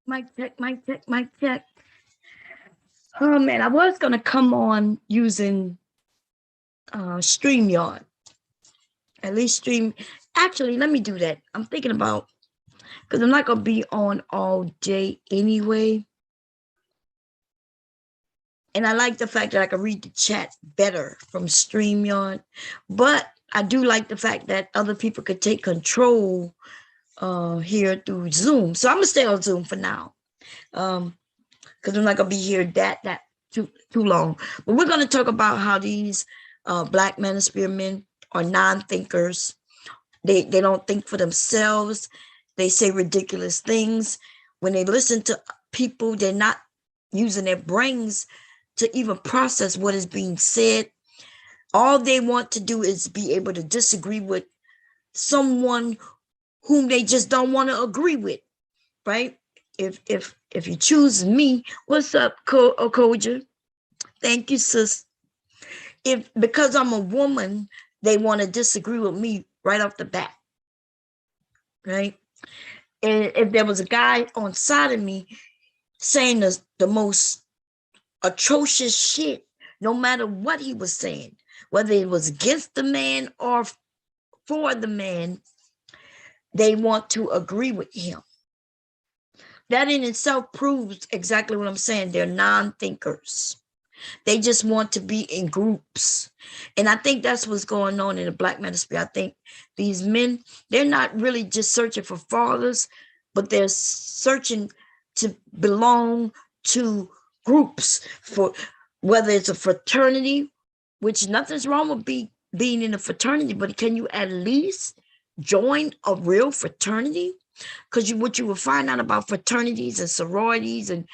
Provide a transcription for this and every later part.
Mic check, mic check, mic check. Oh man, I was gonna come on using StreamYard. At least stream. Actually, let me do that. I'm thinking about because I'm not gonna be on all day anyway. And I like the fact that I can read the chat better from StreamYard. But I do like the fact that other people could take control here through Zoom. So I'm gonna stay on Zoom for now. Because I'm not gonna be here that too long. But we're gonna talk about how these black manosphere men are non-thinkers. They don't think for themselves. They say ridiculous things. When they listen to people, they're not using their brains to even process what is being said. All they want to do is be able to disagree with someone whom they just don't want to agree with, right? If you choose me, what's up, Koja? Thank you, sis. If because I'm a woman, they want to disagree with me right off the bat, right? And if there was a guy on side of me saying the most atrocious shit, no matter what he was saying, whether it was against the man or for the man, they want to agree with him. That in itself proves exactly what I'm saying. They're non-thinkers. They just want to be in groups. And I think that's what's going on in the black manosphere. I think these men, they're not really just searching for fathers, but they're searching to belong to groups, for whether it's a fraternity, which nothing's wrong with being in a fraternity, but can you at least join a real fraternity? Because what you will find out about fraternities and sororities and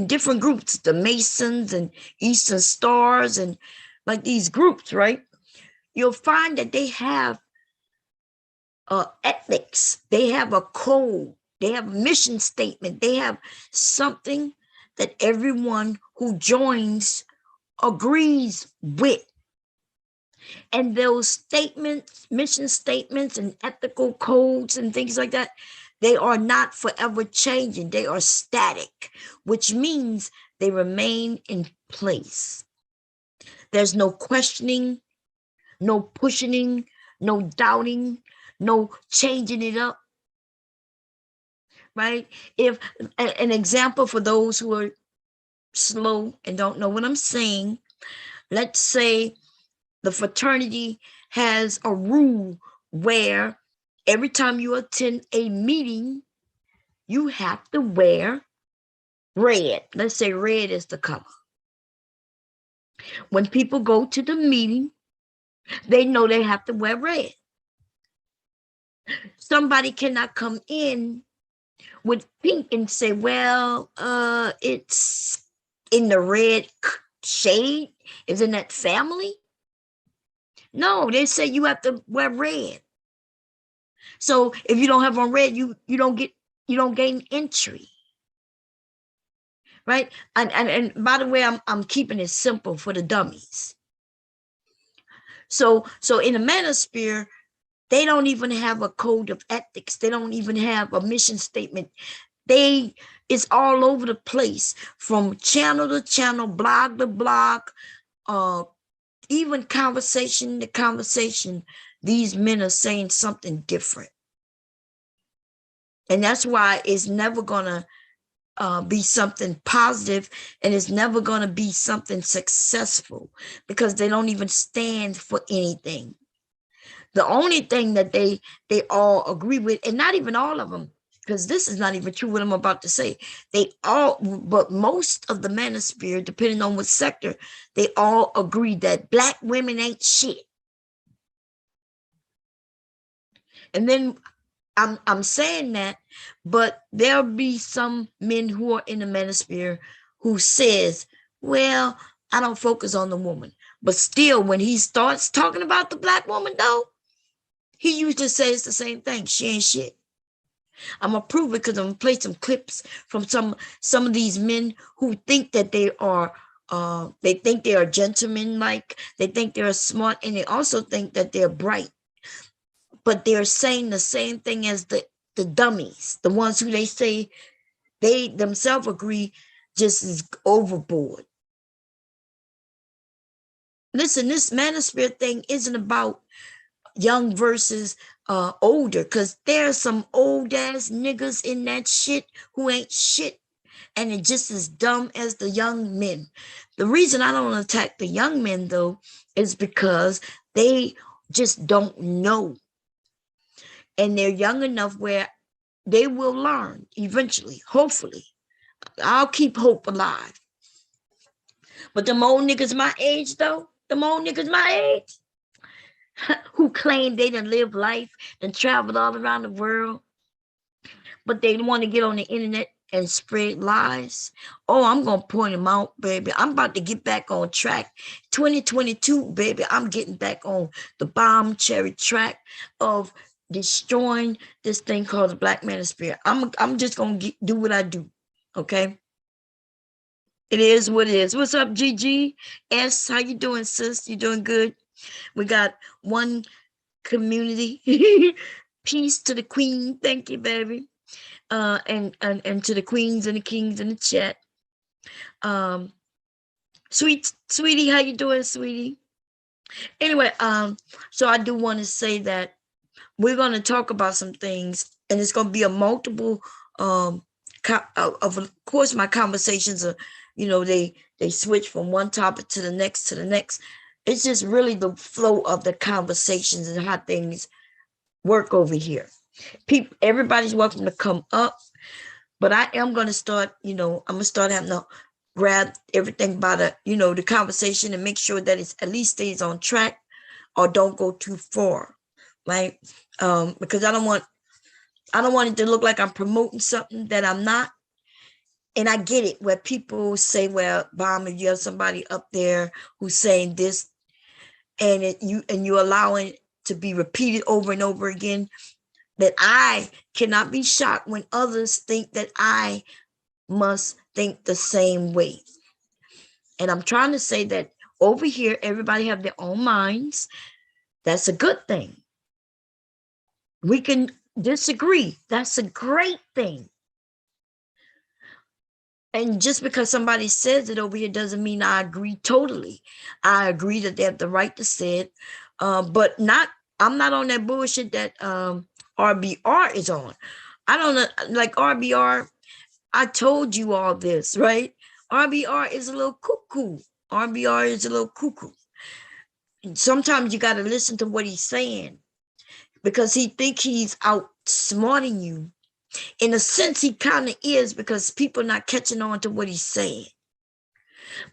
different groups, the Masons and Eastern Stars and like these groups, right? You'll find that they have ethics, they have a code, they have a mission statement, they have something that everyone who joins agrees with. And those statements, mission statements, and ethical codes and things like that, they are not forever changing. They are static, which means they remain in place. There's no questioning, no pushing, no doubting, no changing it up, right? If an example for those who are slow and don't know what I'm saying, let's say the fraternity has a rule where every time you attend a meeting, you have to wear red. Let's say red is the color. When people go to the meeting, they know they have to wear red. Somebody cannot come in with pink and say, well, it's in the red shade. Is in that family? No, they say you have to wear red. So if you don't have on red, you don't gain entry. Right? And by the way, I'm keeping it simple for the dummies. So in the manosphere, they don't even have a code of ethics. They don't even have a mission statement. It's all over the place, from channel to channel, blog to blog, even conversation to conversation. These men are saying something different. And that's why it's never gonna be something positive, and it's never going to be something successful, because they don't even stand for anything. The only thing that they all agree with, and not even all of them, because this is not even true what I'm about to say, but most of the manosphere, depending on what sector, they all agree that black women ain't shit. And then I'm saying that, but there'll be some men who are in the manosphere who says, well, I don't focus on the woman. But still, when he starts talking about the black woman, though, he usually says the same thing. She ain't shit. I'm gonna prove it because I'm gonna play some clips from some of these men who think that they think they are gentlemen, like they think they're smart, and they also think that they're bright. But they're saying the same thing as the dummies, the ones who they say they themselves agree just is overboard. Listen, this manosphere thing isn't about young versus older, because there's some old ass niggas in that shit who ain't shit, and it just as dumb as the young men. The reason I don't attack the young men though is because they just don't know, and they're young enough where they will learn eventually, hopefully. I'll keep hope alive. But them old niggas my age though, them old niggas my age, who claim they done live life and traveled all around the world, but they want to get on the internet and spread lies. Oh, I'm going to point them out, baby. I'm about to get back on track. 2022, baby, I'm getting back on the bomb cherry track of destroying this thing called the Black Manosphere. I'm just going to do what I do, okay? It is what it is. What's up, GG? S, how you doing, sis? You doing good? We got one community. Peace to the queen. Thank you, baby. And to the queens and the kings in the chat. Sweetie, how you doing, sweetie? Anyway, so I do want to say that we're going to talk about some things, and it's going to be a multiple of course my conversations are, they switch from one topic to the next. It's just really the flow of the conversations and how things work over here. People, everybody's welcome to come up, but I am going to start, I'm going to start having to grab everything by the, the conversation and make sure that it's at least stays on track or don't go too far, right? Because I don't want it to look like I'm promoting something that I'm not. And I get it where people say, well, Bomb, if you have somebody up there who's saying this and you're allowing it to be repeated over and over again, that I cannot be shocked when others think that I must think the same way. And I'm trying to say that over here, everybody have their own minds. That's a good thing. We can disagree. That's a great thing. And just because somebody says it over here doesn't mean I agree totally. I agree that they have the right to say it, but I'm not on that bullshit that RBR is on. I don't know, like RBR, I told you all this, right? RBR is a little cuckoo. RBR is a little cuckoo. Sometimes you got to listen to what he's saying because he think he's outsmarting you. In a sense, he kind of is, because people are not catching on to what he's saying.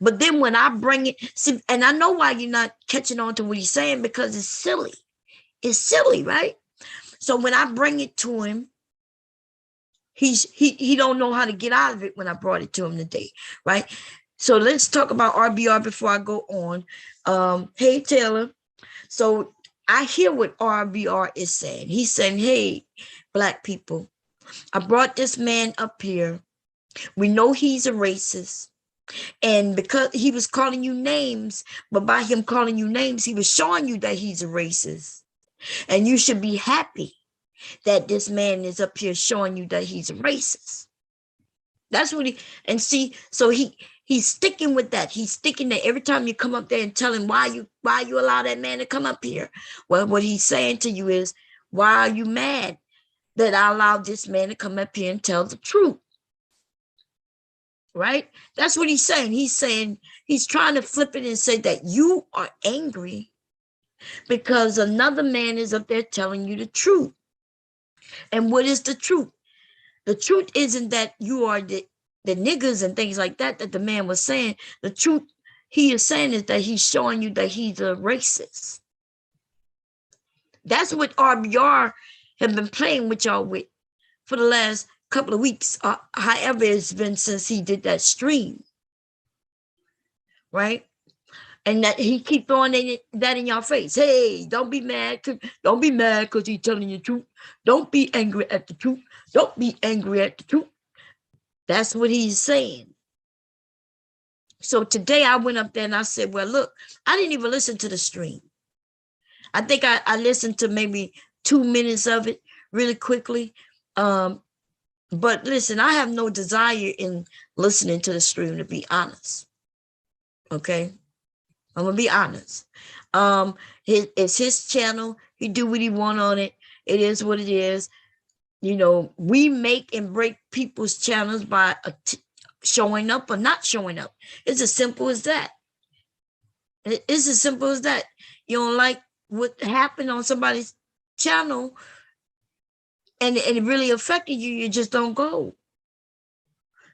But then when I bring it, see, and I know why you're not catching on to what he's saying, because it's silly. It's silly, right? So when I bring it to him, he don't know how to get out of it when I brought it to him today, right? So let's talk about RBR before I go on. Hey, Taylor. So I hear what RBR is saying. He's saying, hey, Black people, I brought this man up here. We know he's a racist. And because he was calling you names, but by him calling you names, he was showing you that he's a racist. And you should be happy that this man is up here showing you that he's a racist. That's what and see, so he's sticking with that. He's sticking that every time you come up there and tell him why you allow that man to come up here. Well, what he's saying to you is, why are you mad that I allowed this man to come up here and tell the truth? Right? That's what he's saying. He's trying to flip it and say that you are angry because another man is up there telling you the truth. And what is the truth? The truth isn't that you are the niggas and things like that the man was saying. The truth he is saying is that he's showing you that he's a racist. That's what RBR have been playing with y'all with for the last couple of weeks, however it's been since he did that stream, right? And that he keep throwing that in your face. Hey, don't be mad because he's telling you the truth. Don't be angry at the truth. Don't be angry at the truth. That's what he's saying. So today I went up there and I said, well, look, I didn't even listen to the stream. I think I listened to maybe 2 minutes of it really quickly. But listen, I have no desire in listening to the stream, to be honest. Okay, I'm gonna be honest. It's his channel. He do what he want on it. It is what it is. You know, we make and break people's channels by showing up or not showing up. It's as simple as that. It's as simple as that. You don't like what happened on somebody's channel and it really affected you, you just don't go.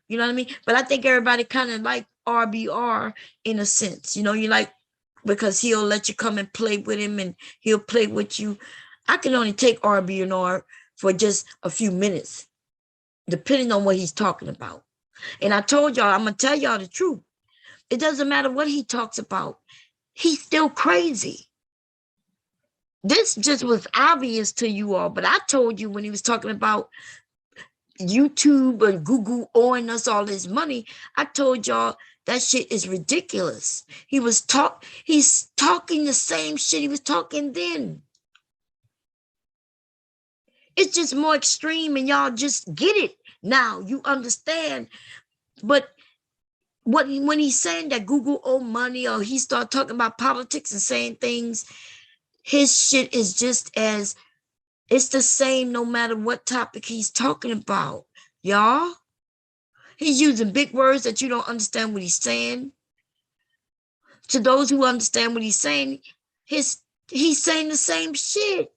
You know what I mean? But I think everybody kind of like RBR in a sense. You know, you like, because he'll let you come and play with him and he'll play with you. I can only take RBR for just a few minutes, depending on what he's talking about. And I told y'all, I'm going to tell y'all the truth. It doesn't matter what he talks about. He's still crazy. This just was obvious to you all, but I told you when he was talking about YouTube or Google owing us all this money, I told y'all that shit is ridiculous. He's talking the same shit he was talking then. It's just more extreme and y'all just get it now. You understand. But when he's saying that Google owe money or he start talking about politics and saying things, his shit is just as, it's the same no matter what topic he's talking about, y'all. He's using big words that you don't understand what he's saying. To those who understand what he's saying, he's saying the same shit.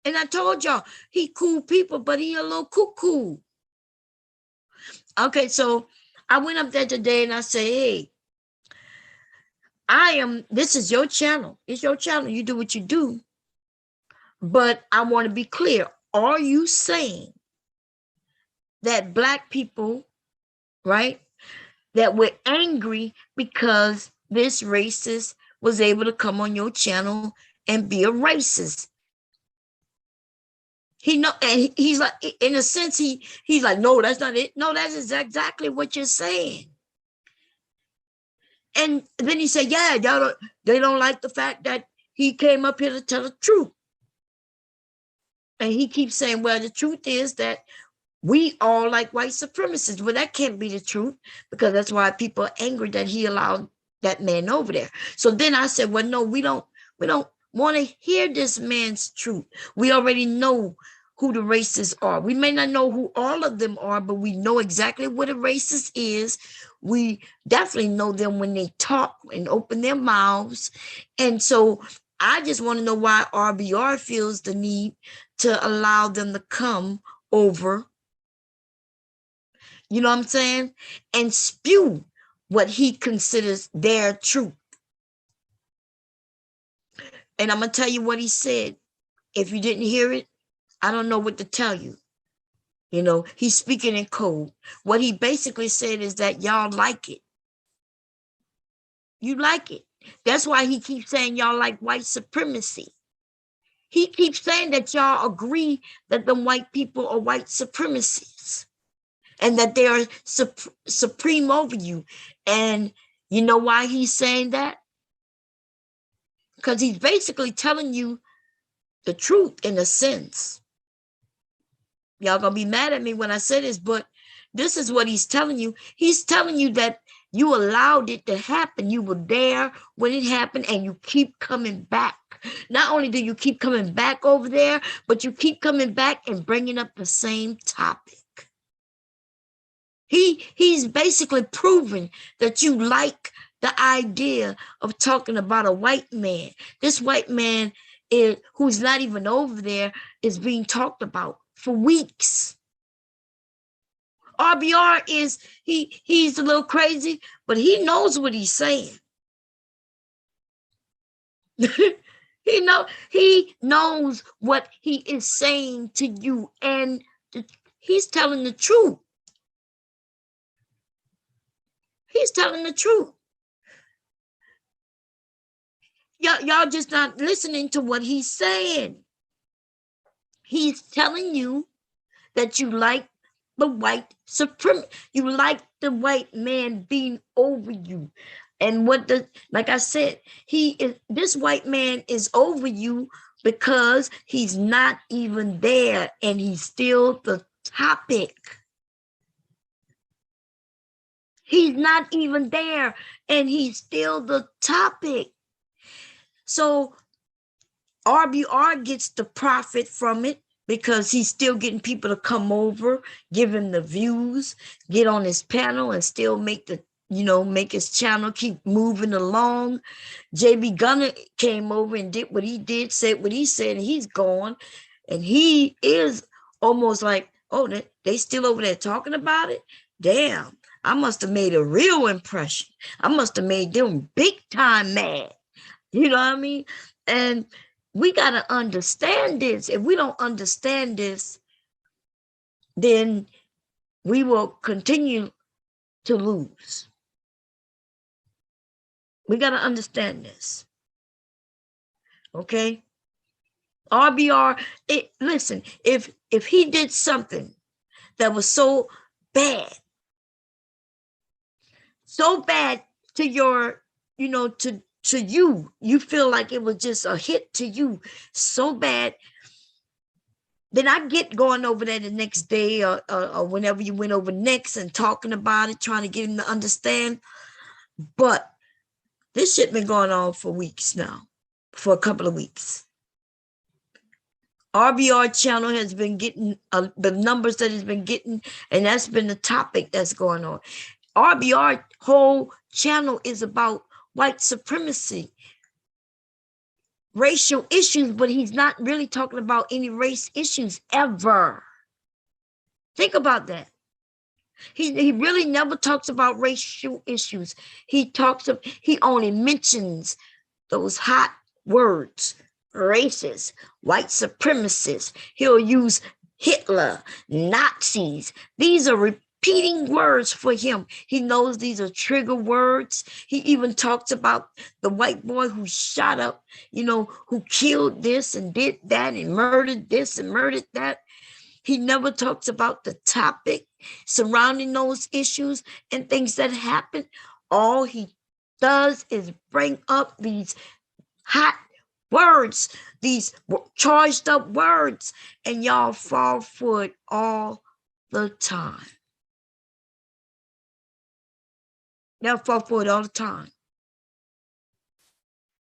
And I told y'all, he cool people, but he a little cuckoo. Okay, so I went up there today and I say, hey, this is your channel. It's your channel. You do what you do. But I want to be clear. Are you saying that Black people, right, that we're angry because this racist was able to come on your channel and be a racist? He know, and he's like, in a sense, he's like, no, that's not it. No, that is exactly what you're saying. And then he said, yeah, they don't like the fact that he came up here to tell the truth. And he keeps saying, well, the truth is that we all like white supremacists. Well, that can't be the truth, because that's why people are angry that he allowed that man over there. So then I said, well, no, we don't want to hear this man's truth. We already know who the racists are. We may not know who all of them are, but we know exactly what a racist is. We definitely know them when they talk and open their mouths. And so I just want to know why RBR feels the need to allow them to come over, you know what I'm saying, and spew what he considers their truth. And I'm going to tell you what he said. If you didn't hear it, I don't know what to tell you. You know, he's speaking in code. What he basically said is that y'all like it. You like it. That's why he keeps saying y'all like white supremacy. He keeps saying that y'all agree that the white people are white supremacists and that they are supreme over you. And you know why he's saying that? Because he's basically telling you the truth in a sense. Y'all gonna be mad at me when I say this, but this is what he's telling you. He's telling you that you allowed it to happen. You were there when it happened and you keep coming back. Not only do you keep coming back over there, but you keep coming back and bringing up the same topic. He's basically proving that you like the idea of talking about a white man. This white man who's not even over there is being talked about for weeks. RBR he's a little crazy, but he knows what he's saying. He knows what he is saying to you, and he's telling the truth. He's telling the truth. Y'all just not listening to what he's saying. He's telling you that you like the white supremacy. You like the white man being over you. And like I said, this white man is over you because he's not even there and he's still the topic. He's not even there and he's still the topic. So RBR gets the profit from it because he's still getting people to come over, give him the views, get on his panel and still make the, make his channel keep moving along. JB Gunner came over and did what he did, said what he said, and he's gone. And he is almost like, oh, they still over there talking about it? Damn, I must have made a real impression. I must have made them big time mad. You know what I mean? And we got to understand this. If we don't understand this, then we will continue to lose. We got to understand this. Okay? RBR, listen, if he did something that was so bad to your, to you feel like it was just a hit to you so bad, then I get going over there the next day or whenever you went over next and talking about it, trying to get him to understand. But this shit been going on for weeks now, for a couple of weeks. RBR channel has been getting the numbers that it's been getting, and that's been the topic that's going on. RBR whole channel is about white supremacy, racial issues, but he's not really talking about any race issues ever. Think about that. He really never talks about racial issues. He only mentions those hot words, racist, white supremacists. He'll use Hitler, Nazis. These are repeating words for him. He knows these are trigger words. He even talks about the white boy who shot up, who killed this and did that and murdered this and murdered that. He never talks about the topic surrounding those issues and things that happen. All he does is bring up these hot words, these charged up words, and y'all fall for it all the time. Y'all fall for it all the time.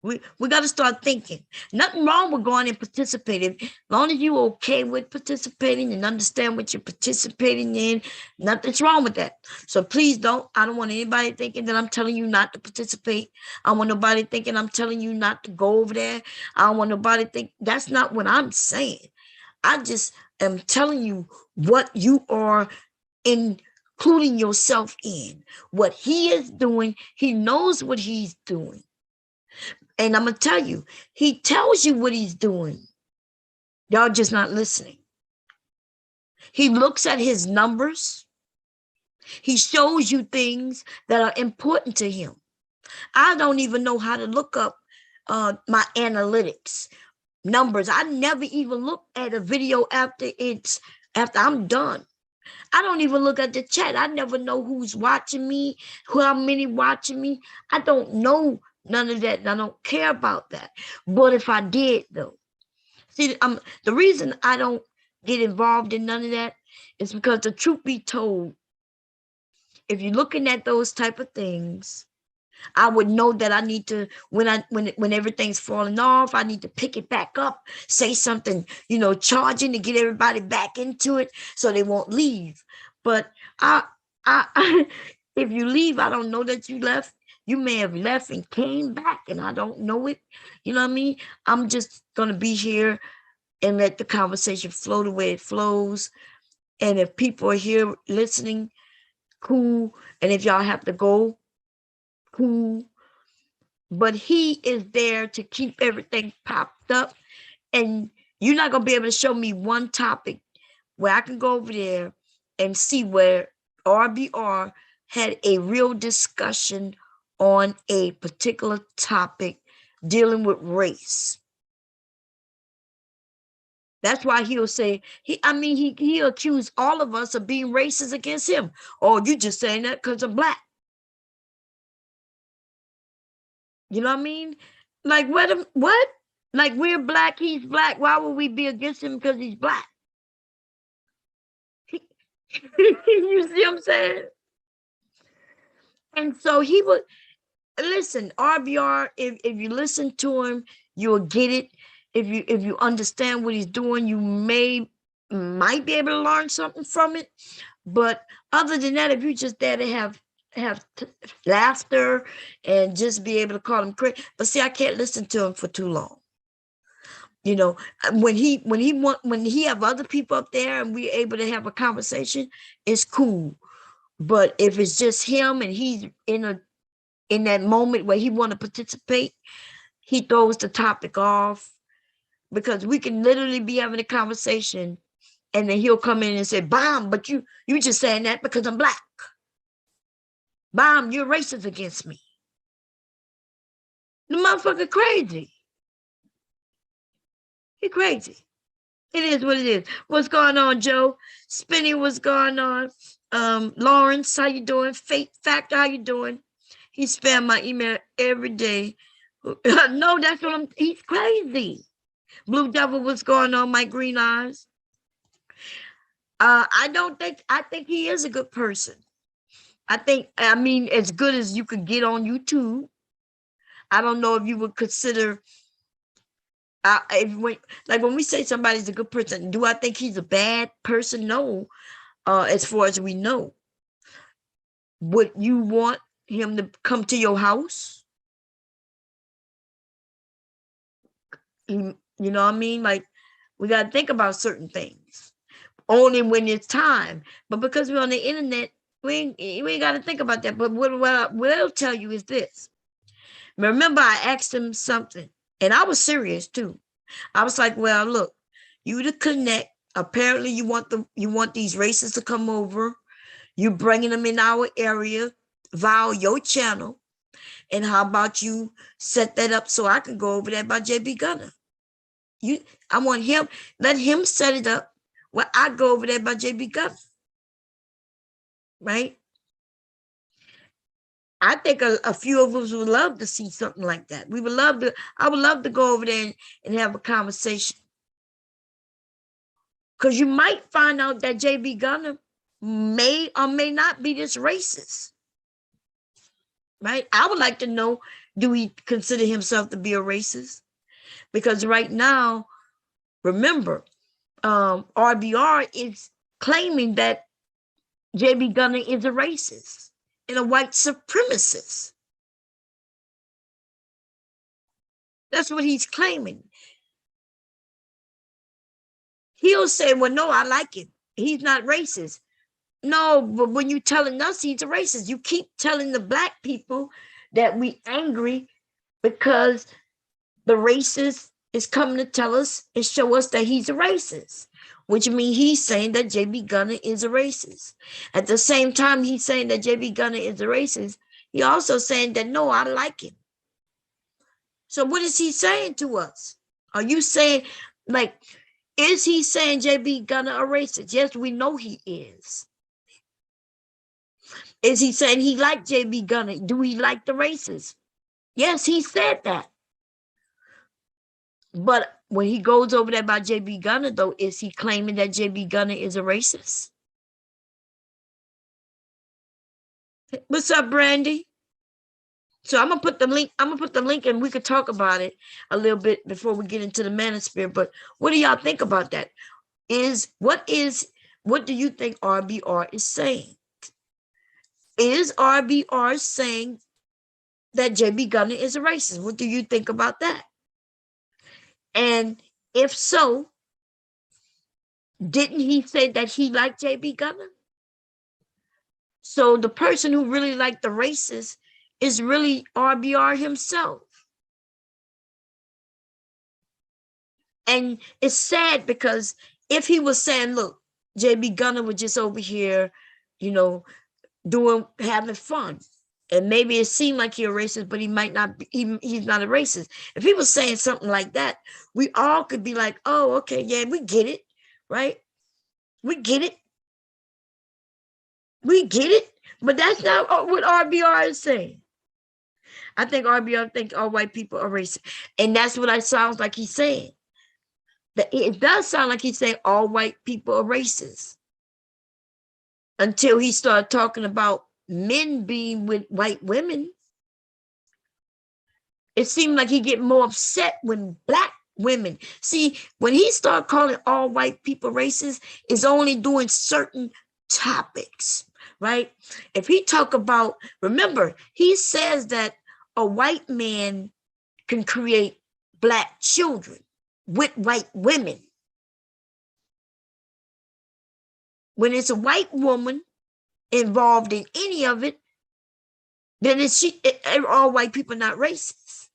We got to start thinking. Nothing wrong with going and participating. As long as you're okay with participating and understand what you're participating in, nothing's wrong with that. So please I don't want anybody thinking that I'm telling you not to participate. I don't want nobody thinking I'm telling you not to go over there. I don't want nobody think that's not what I'm saying. I just am telling you what you are including yourself in. What he is doing, he knows what he's doing. And I'm going to tell you, he tells you what he's doing. Y'all just not listening. He looks at his numbers. He shows you things that are important to him. I don't even know how to look up my analytics numbers. I never even look at a video after I'm done. I don't even look at the chat. I never know who's watching me, how many watching me. I don't know none of that. And I don't care about that. But if I did, though, see, the reason I don't get involved in none of that is because the truth be told, if you're looking at those type of things, I would know that I need to, when everything's falling off, I need to pick it back up, say something, charging to get everybody back into it so they won't leave. But if you leave, I don't know that you left. You may have left and came back and I don't know it. You know what I mean? I'm just going to be here and let the conversation flow the way it flows. And if people are here listening, cool. And if y'all have to go, cool. But he is there to keep everything popped up. And you're not going to be able to show me one topic where I can go over there and see where RBR had a real discussion on a particular topic dealing with race. That's why he'll say, he'll accuse all of us of being racist against him. Oh, you just saying that because I'm black. You know what I mean? Like, what? Like we're black, he's black. Why would we be against him because he's black? You see what I'm saying? And so he would listen, RBR, if you listen to him, you'll get it. If you understand what he's doing, you might be able to learn something from it. But other than that, if you're just there to have laughter and just be able to call him crazy, but see, I can't listen to him for too long. You know, when he have other people up there and we're able to have a conversation, it's cool. But if it's just him and he's in that moment where he want to participate, he throws the topic off, because we can literally be having a conversation and then he'll come in and say, "Bomb, but you just saying that because I'm black. Bomb, you're racist against me." The motherfucker crazy. He crazy. It is what it is. What's going on, Joe? Spinny, what's going on? Lawrence, how you doing? Fate Factor, how you doing? He spam my email every day. No, that's what he's crazy. Blue Devil, what's going on? My green eyes. I think he is a good person. I mean, as good as you could get on YouTube. I don't know if you would consider, when we say somebody's a good person, do I think he's a bad person? No. As far as we know, would you want him to come to your house? You know what I mean? Like, we got to think about certain things only when it's time. But because we're on the internet, we ain't got to think about that. But what I will tell you is this. Remember, I asked him something, and I was serious too. I was like, "Well, look, you to connect. Apparently, you want these races to come over. You bringing them in our area via your channel, and how about you set that up so I can go over there by JB Gunner? I want him. Let him set it up where I go over there by JB Gunner, right?" I think a few of us would love to see something like that. I would love to go over there and have a conversation. Because you might find out that JB Gunner may or may not be this racist. Right? I would like to know, do he consider himself to be a racist? Because right now, remember, RBR is claiming that JB Gunner is a racist and a white supremacist. That's what he's claiming. He'll say, "Well, no, I like it. He's not racist." No, but when you telling us he's a racist, you keep telling the black people that we angry because the racist is coming to tell us and show us that he's a racist, which means he's saying that JB Gunner is a racist. At the same time he's saying that JB Gunner is a racist, he also saying that, no, I like him. So what is he saying to us? Are you saying, like, is he saying JB Gunner a racist? Yes, we know he is. Is he saying he liked JB Gunner? Do he like the racists? Yes, he said that. But when he goes over there by JB Gunner, though, is he claiming that JB Gunner is a racist? What's up, Brandy? So I'm gonna put the link. I'm gonna put the link, and we could talk about it a little bit before we get into the Manosphere. But what do y'all think about that? What do you think RBR is saying? Is RBR saying that JB Gunner is a racist? What do you think about that? And if so, didn't he say that he liked JB Gunner? So the person who really liked the racist is really RBR himself. And it's sad because if he was saying, look, JB Gunner was just over here, having fun. And maybe it seemed like he's a racist, but he might not be, he's not a racist. If he was saying something like that, we all could be like, oh, okay, yeah, we get it, right? We get it. We get it. But that's not what RBR is saying. I think RBR think all white people are racist. And that's what it sounds like he's saying. That it does sound like he's saying all white people are racist. Until he started talking about men being with white women. It seemed like he get more upset when black women. See, when he started calling all white people racist, is only doing certain topics, right? If he talk about, remember, he says that a white man can create black children with white women. When it's a white woman involved in any of it, then all white people not racist.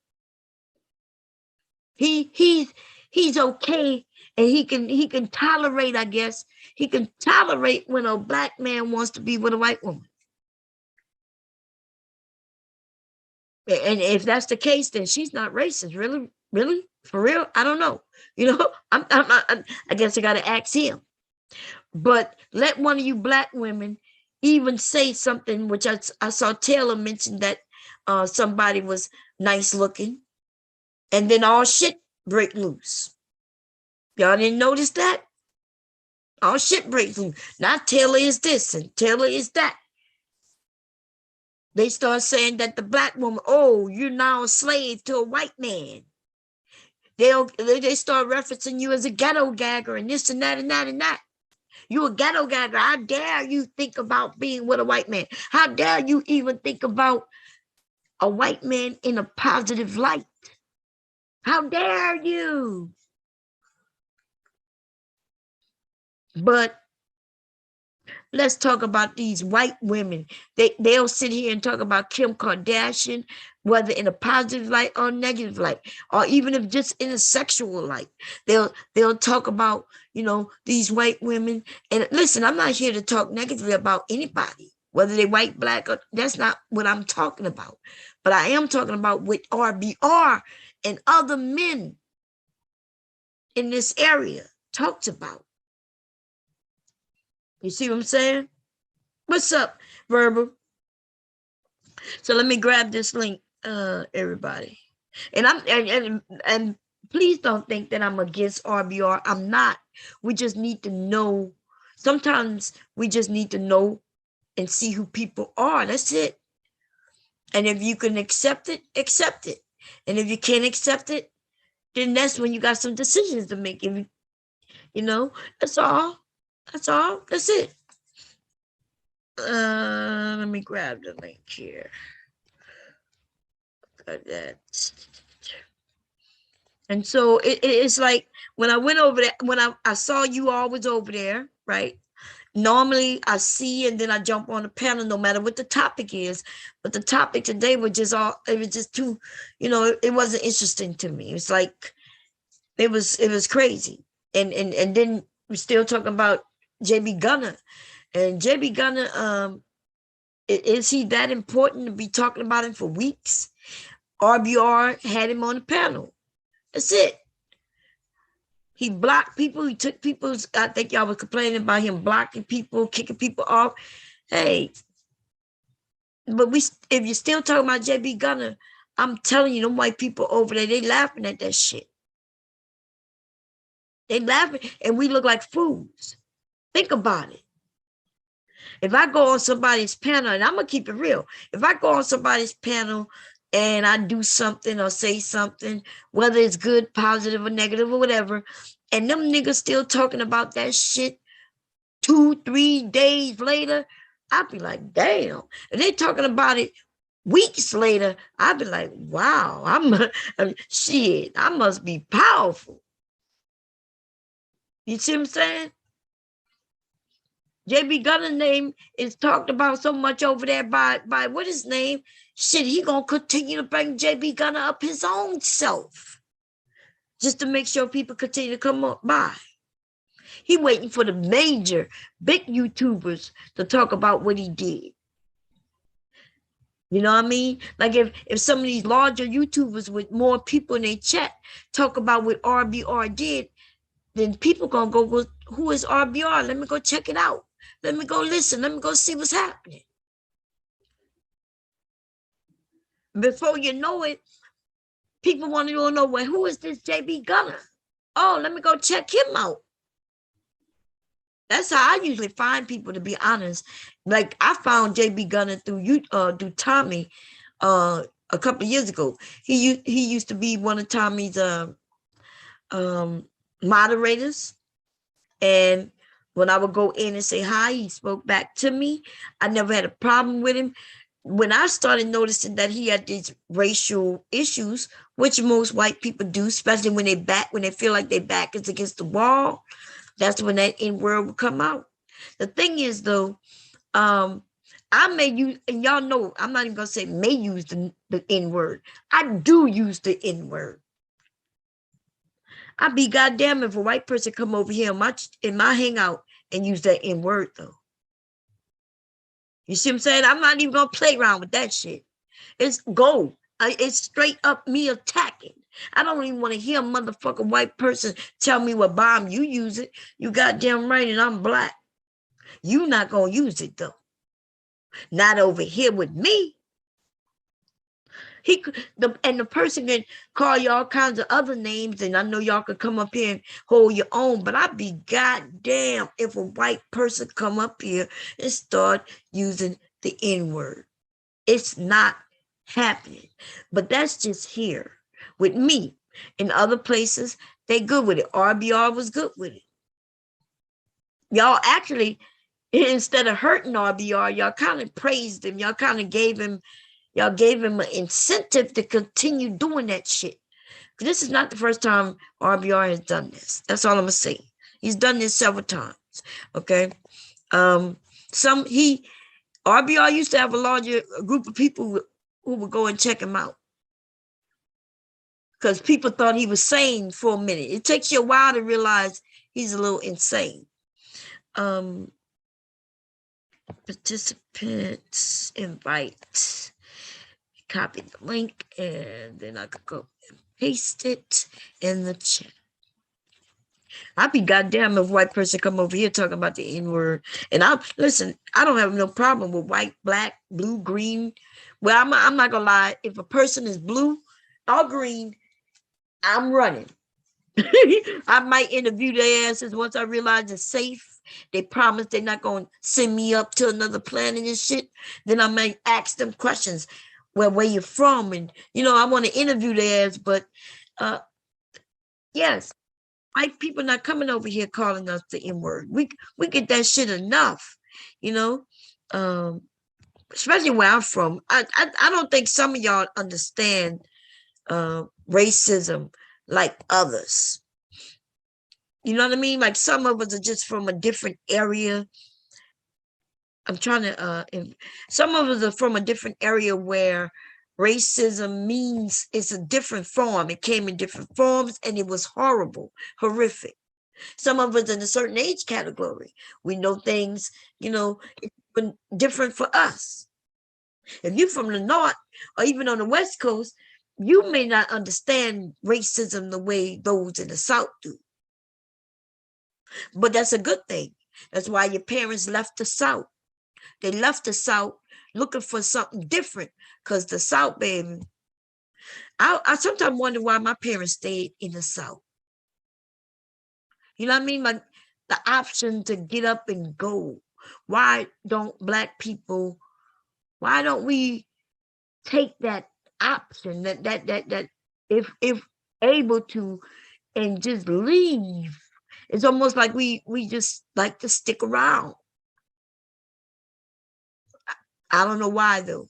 He's okay, and he can tolerate, I guess. He can tolerate when a black man wants to be with a white woman. And if that's the case, then she's not racist. Really, for real? I don't know. I guess I got to ask him. But let one of you black women even say something, which I saw Taylor mention that somebody was nice looking, and then all shit break loose. Y'all didn't notice that? All shit breaks loose. Now Taylor is this and Taylor is that. They start saying that the black woman, oh, you're now a slave to a white man. They start referencing you as a ghetto gagger and this and that and that and that. You a ghetto gagger. How dare you think about being with a white man? How dare you even think about a white man in a positive light? How dare you? But let's talk about these white women. They'll sit here and talk about Kim Kardashian, whether in a positive light or negative light, or even if just in a sexual light. They'll talk about, these white women. And listen, I'm not here to talk negatively about anybody, whether they're white, black, or that's not what I'm talking about. But I am talking about what RBR and other men in this area talked about. You see what I'm saying? What's up, Verbal? So let me grab this link, everybody. And please don't think that I'm against RBR. I'm not. We just need to know. Sometimes we just need to know and see who people are. That's it. And if you can accept it, accept it. And if you can't accept it, then that's when you got some decisions to make. If that's all. That's all. That's it. Let me grab the link here. Got that. And so it's like when I went over there, when I saw you always over there, right? Normally I see and then I jump on the panel no matter what the topic is. But the topic today was it was just too, it wasn't interesting to me. It's like it was crazy. And then we're still talking about JB Gunner. And JB Gunner, is he that important to be talking about him for weeks? RBR had him on the panel. That's it. He blocked people. He took people's, I think y'all was complaining about him blocking people, kicking people off. Hey, but if you're still talking about JB Gunner, I'm telling you, them white people over there, they laughing at that shit. They laughing, and we look like fools. Think about it. If I go on somebody's panel, and I'm going to keep it real. If I go on somebody's panel and I do something or say something, whether it's good, positive, or negative, or whatever, and them niggas still talking about that shit 2-3 days later, I'd be like, damn. And they talking about it weeks later, I'd be like, wow, shit, I must be powerful. You see what I'm saying? JB Gunner's name is talked about so much over there by what his name? Shit, he gonna continue to bring JB Gunner up his own self. Just to make sure people continue to come up by. He waiting for the major, big YouTubers to talk about what he did. You know what I mean? Like if some of these larger YouTubers with more people in their chat talk about what RBR did, then people gonna go, who is RBR? Let me go check it out. Let me go listen. Let me go see what's happening. Before you know it, people want to know, well, who is this JB Gunner? Oh, let me go check him out. That's how I usually find people, to be honest. Like I found JB Gunner through Tommy a couple of years ago. He used to be one of Tommy's um moderators. And when I would go in and say hi, he spoke back to me. I never had a problem with him. When I started noticing that he had these racial issues, which most white people do, especially when they feel like their back is against the wall, that's when that N word would come out. The thing is, though, I may use, and y'all know, I'm not even gonna say may use the N word. I do use the N word. I'd be goddamn if a white person come over here in my hangout and use that N word though. You see what I'm saying? I'm not even gonna play around with that shit. It's go. It's straight up me attacking. I don't even want to hear a motherfucking white person tell me what bomb you use it. You goddamn right, and I'm black. You not gonna use it though. Not over here with me. The person can call you all kinds of other names, and I know y'all could come up here and hold your own, but I'd be goddamn if a white person come up here and start using the N-word. It's not happening. But that's just here with me. In other places, they good with it. RBR was good with it. Y'all actually, instead of hurting RBR, y'all kind of praised him. Y'all kind of gave him an incentive to continue doing that shit. This is not the first time RBR has done this. That's all I'm gonna say. He's done this several times. Okay. RBR used to have a larger group of people who would go and check him out, because people thought he was sane for a minute. It takes you a while to realize he's a little insane. Participants invite. Copy the link, and then I could go and paste it in the chat. I'd be goddamn if a white person come over here talking about the N-word. And I don't have no problem with white, black, blue, green. Well, I'm not gonna lie. If a person is blue or green, I'm running. I might interview their asses once I realize it's safe. They promise they're not gonna send me up to another planet and shit. Then I might ask them questions. Well, where you from? And I want to interview their ass, but yes, white people not coming over here calling us the N-word. We get that shit enough, especially where I'm from. I don't think some of y'all understand racism like others. You know what I mean? Like some of us are just from a different area. Some of us are from a different area where racism means it's a different form. It came in different forms and it was horrible, horrific. Some of us in a certain age category, we know things, it's been different for us. If you're from the North or even on the West Coast, you may not understand racism the way those in the South do. But that's a good thing. That's why your parents left the South. They left the South looking for something different, because the South, baby. I sometimes wonder why my parents stayed in the South. You know what I mean? Like the option to get up and go. Why don't Black people, why don't we take that option that if able to and just leave? It's almost like we just like to stick around. I don't know why though.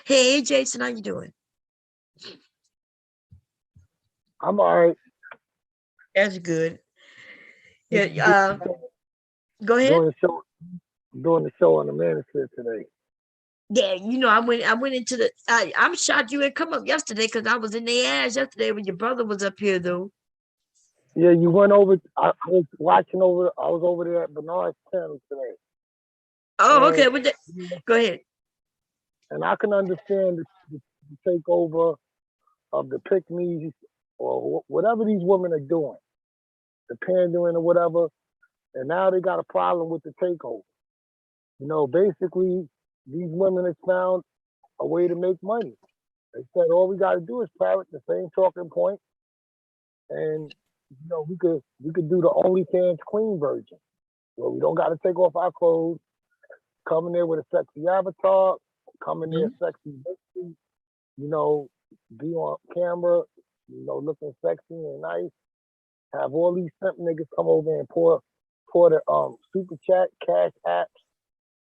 Hey Jason, how you doing? I'm all right. That's good. Yeah. Go ahead. Doing the show on the Manosphere today. Yeah, I went into the. I'm shocked you didn't come up yesterday, because I was in the ass yesterday when your brother was up here though. Yeah, you went over. I was watching over. I was over there at Bernard's channel today. Oh, okay. Go ahead. And I can understand the takeover of the pick me's or whatever these women are doing, the pandering or whatever. And now they got a problem with the takeover. Basically, these women have found a way to make money. They said all we got to do is parrot the same talking point, and we could do the OnlyFans queen version, where we don't got to take off our clothes, come in there with a sexy avatar, come in there Mhm. sexy, you know, be on camera, looking sexy and nice. Have all these simp niggas come over and pour the super chat, cash apps,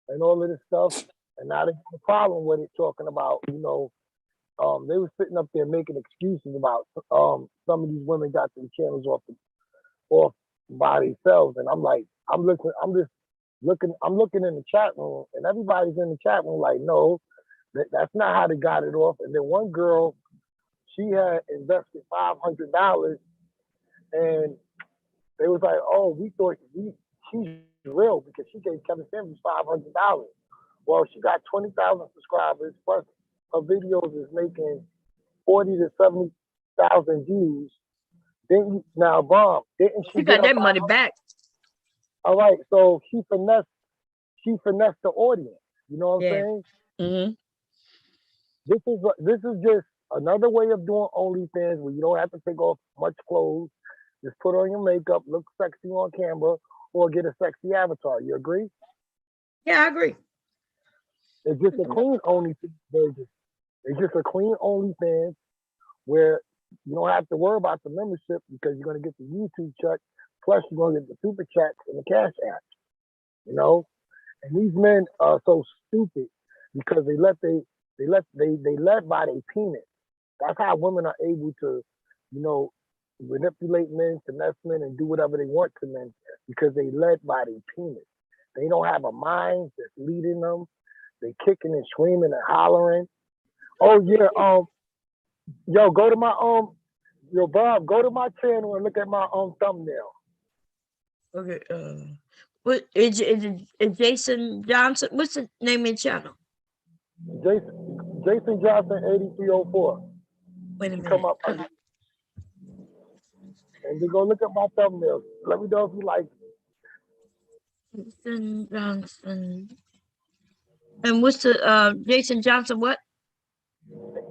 and all of this stuff. And now they have a problem with it, talking about, they were sitting up there making excuses about some of these women got their channels off by themselves. And I'm like, I'm looking in the chat room, and everybody's in the chat room like, no, that's not how they got it off. And then one girl, she had invested $500, and they was like, oh, we thought she's real because she gave Kevin Samuels $500. Well, she got 20,000 subscribers, plus her videos is making 40 to 70,000 views. Now, Bomb, didn't she She get got her that money 500? back. All right, so she finessed the audience. You know what I'm Yeah. saying? Hmm. This is just another way of doing OnlyFans where you don't have to take off much clothes. Just put on your makeup, look sexy on camera, or get a sexy avatar. You agree? Yeah, I agree. It's just a clean OnlyFans version. It's just a clean OnlyFans where you don't have to worry about the membership because you're going to get the YouTube check, plus you're going to get the super chats and the cash app. You know, and these men are so stupid because they led by their penis. That's how women are able to, you know, manipulate men, finesse men, and do whatever they want to men because they led by their penis. They don't have a mind that's leading them. They kicking and screaming and hollering. Oh yeah, yo, go to my yo Bob, go to my channel and look at my thumbnail. Okay. What is Jason Johnson? What's the name of your channel? Jason Johnson 8304. Wait a You come minute. up under and then go look at my thumbnail. Let me know if you like Jason Johnson. And what's the Jason Johnson? What?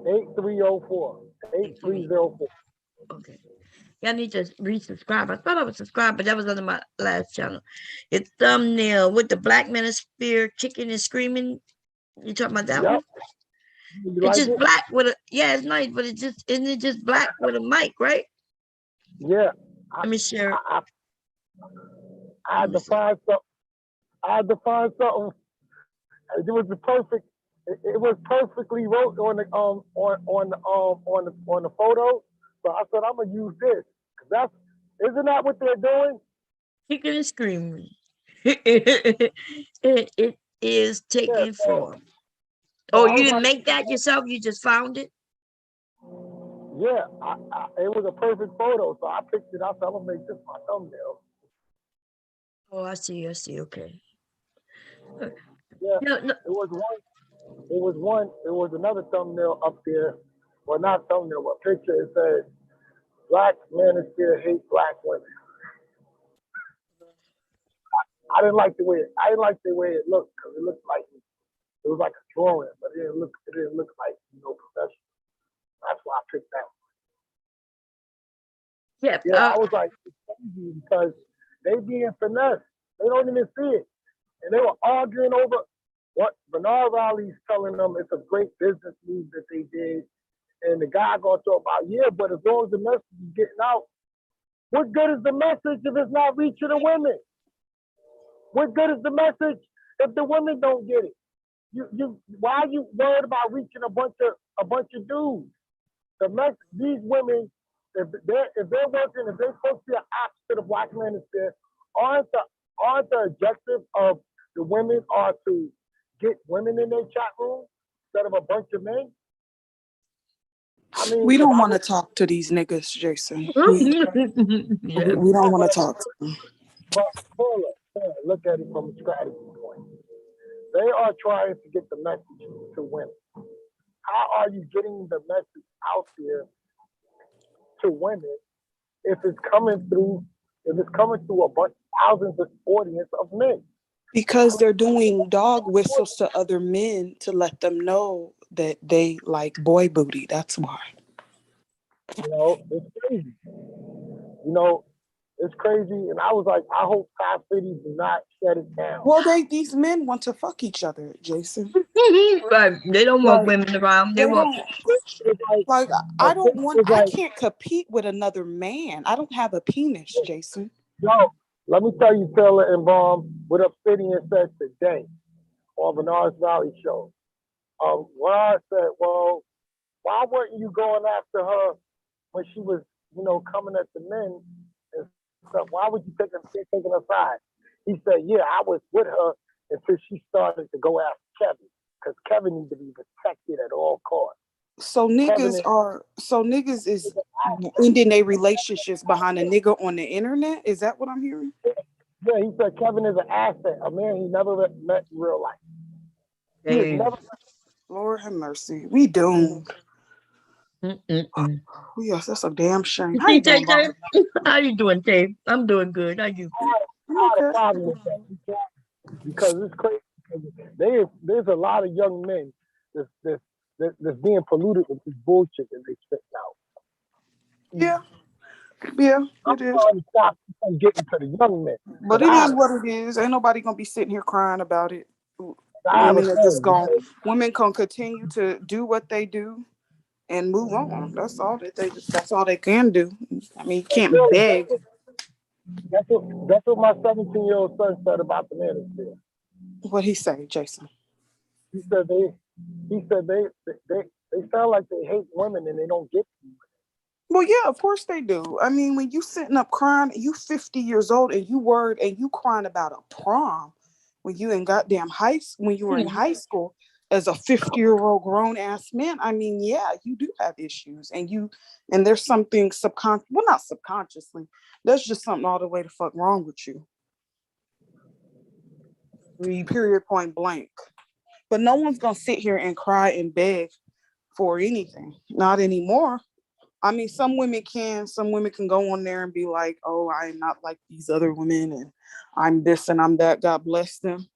8304. 8304. Okay. Yeah, I need to resubscribe. I thought I was subscribed, but that was under my last channel. It's thumbnail with the black Manosphere kicking and screaming. You talking about that Yep. one? You It's like just it? black with a yeah, it's nice, but it just isn't it just black with a mic, right? Yeah. I Let me share it. I, I Let had me to see. find something. I had to find something. It was the perfect. It was perfectly wrote on the photo. So I said I'm gonna use this. That's isn't that what they're doing? Kicking and screaming. it is Yeah. taking So, form. so Oh, I you was didn't like, make that yourself? You just found it? yeah, it was a perfect photo. So I picked it up. So I'm gonna make this my thumbnail. Oh, I see. I see. Okay. Yeah. No, no. It was one. It was one. It was another thumbnail up there. Well, not thumbnail, but picture. It said, "Black manosphere hate black women." I didn't like the way it looked because it looked like it was like a drawing, but it didn't look. It didn't look like professional. That's why I picked that. Yeah. Yeah, I was like, it's crazy because they being finessed. They don't even see it, and they were arguing over what Bernard Riley's telling them. It's a great business move that they did, and the guy gonna talk about, yeah, but as long as the message is getting out, what good is the message if it's not reaching the women? What good is the message if the women don't get it? Why are you worried about reaching a bunch of dudes? These women, if they're working, if they're supposed to be an ops to the black manosphere, aren't the objective of the women are to get women in their chat room instead of a bunch of men? I mean, We if don't I want to was talk to these niggas, Jason. Yeah. We don't want to talk to them. but Paula, look at it from a strategy point. They are trying to get the message to women. How are you getting the message out there to women if it's coming through a bunch thousands of audience of men? Because they're doing dog whistles to other men to let them know that they like boy booty. That's why. It's crazy. You know, it's crazy. And I was like, I hope Top City do not shut it down. Well, these men want to fuck each other, Jason. Right. They don't want Like women around. They they want. don't It's like, like a thing is I like, can't compete with another man. I don't have a penis, Jason. yo, let me tell you, Taylor and Bomb, what Obsidian said today on Bernard's Valley show. Bernard said, well, why weren't you going after her when she was, coming at the men and stuff? Why would you taking her side? He said, yeah, I was with her until she started to go after Kevin, because Kevin needs to be protected at all costs. Kevin So niggas is ending their relationships behind a nigga on the internet. Is that what I'm hearing? yeah, he said Kevin is an asset, a man he never met in real life. He has Damn. never. Lord have mercy. We doomed. Mm-mm-mm. Yes, that's a damn shame. How you Tay doing, Tay, Bob? how you doing, Tay? I'm doing good. How you? I'm I had a okay. problem with that because it's crazy. There's a lot of young men that's being polluted with this bullshit that they spit out. Yeah, yeah, I'm it is. trying to stop from getting to the young men But because it is what it is. Ain't nobody gonna be sitting here crying about it. I have a Women are just son. gonna women can continue to do what they do and move on. That's all they can do. I mean, you can't beg. That's what my 17-year-old son said about the Manosphere. What he say, Jason? He said they sound like they hate women and they don't get to you. Well, yeah, of course they do. I mean, when you sitting up crying, you 50 years old and you worried and you crying about a prom when you in goddamn when you were in high school as a 50-year-old grown ass man. I mean, yeah, you do have issues and there's something well, not subconsciously. There's just something all the way the fuck wrong with you. Period, point blank. But no one's gonna sit here and cry and beg for anything. Not anymore. I mean, some women can go on there and be like, oh, I am not like these other women and I'm this and I'm that. God bless them.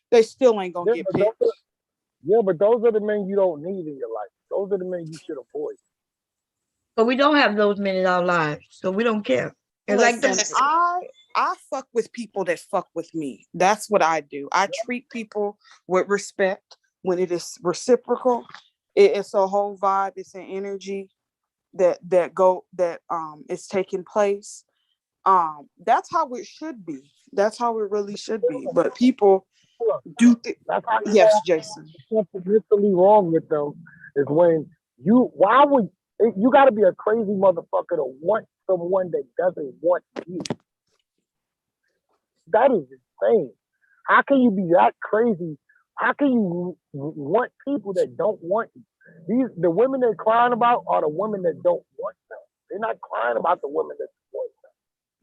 They still ain't gonna Yeah, get picked. but those are the men you don't need in your life. Those are the men you should avoid. But we don't have those men in our lives, so we don't care. And like Listen, this, I fuck with people that fuck with me. That's what I do. I treat people with respect when it is reciprocal. It's a whole vibe, it's an energy that is taking place. That's how it should be. That's how it really should be. But people Look, do that's how you yes, know Jason. something mentally wrong with them is when why would you got to be a crazy motherfucker to want someone that doesn't want you. That is insane. How can you be that crazy? How can you want people that don't want you? The women they're crying about are the women that don't want them. They're not crying about the women that want them.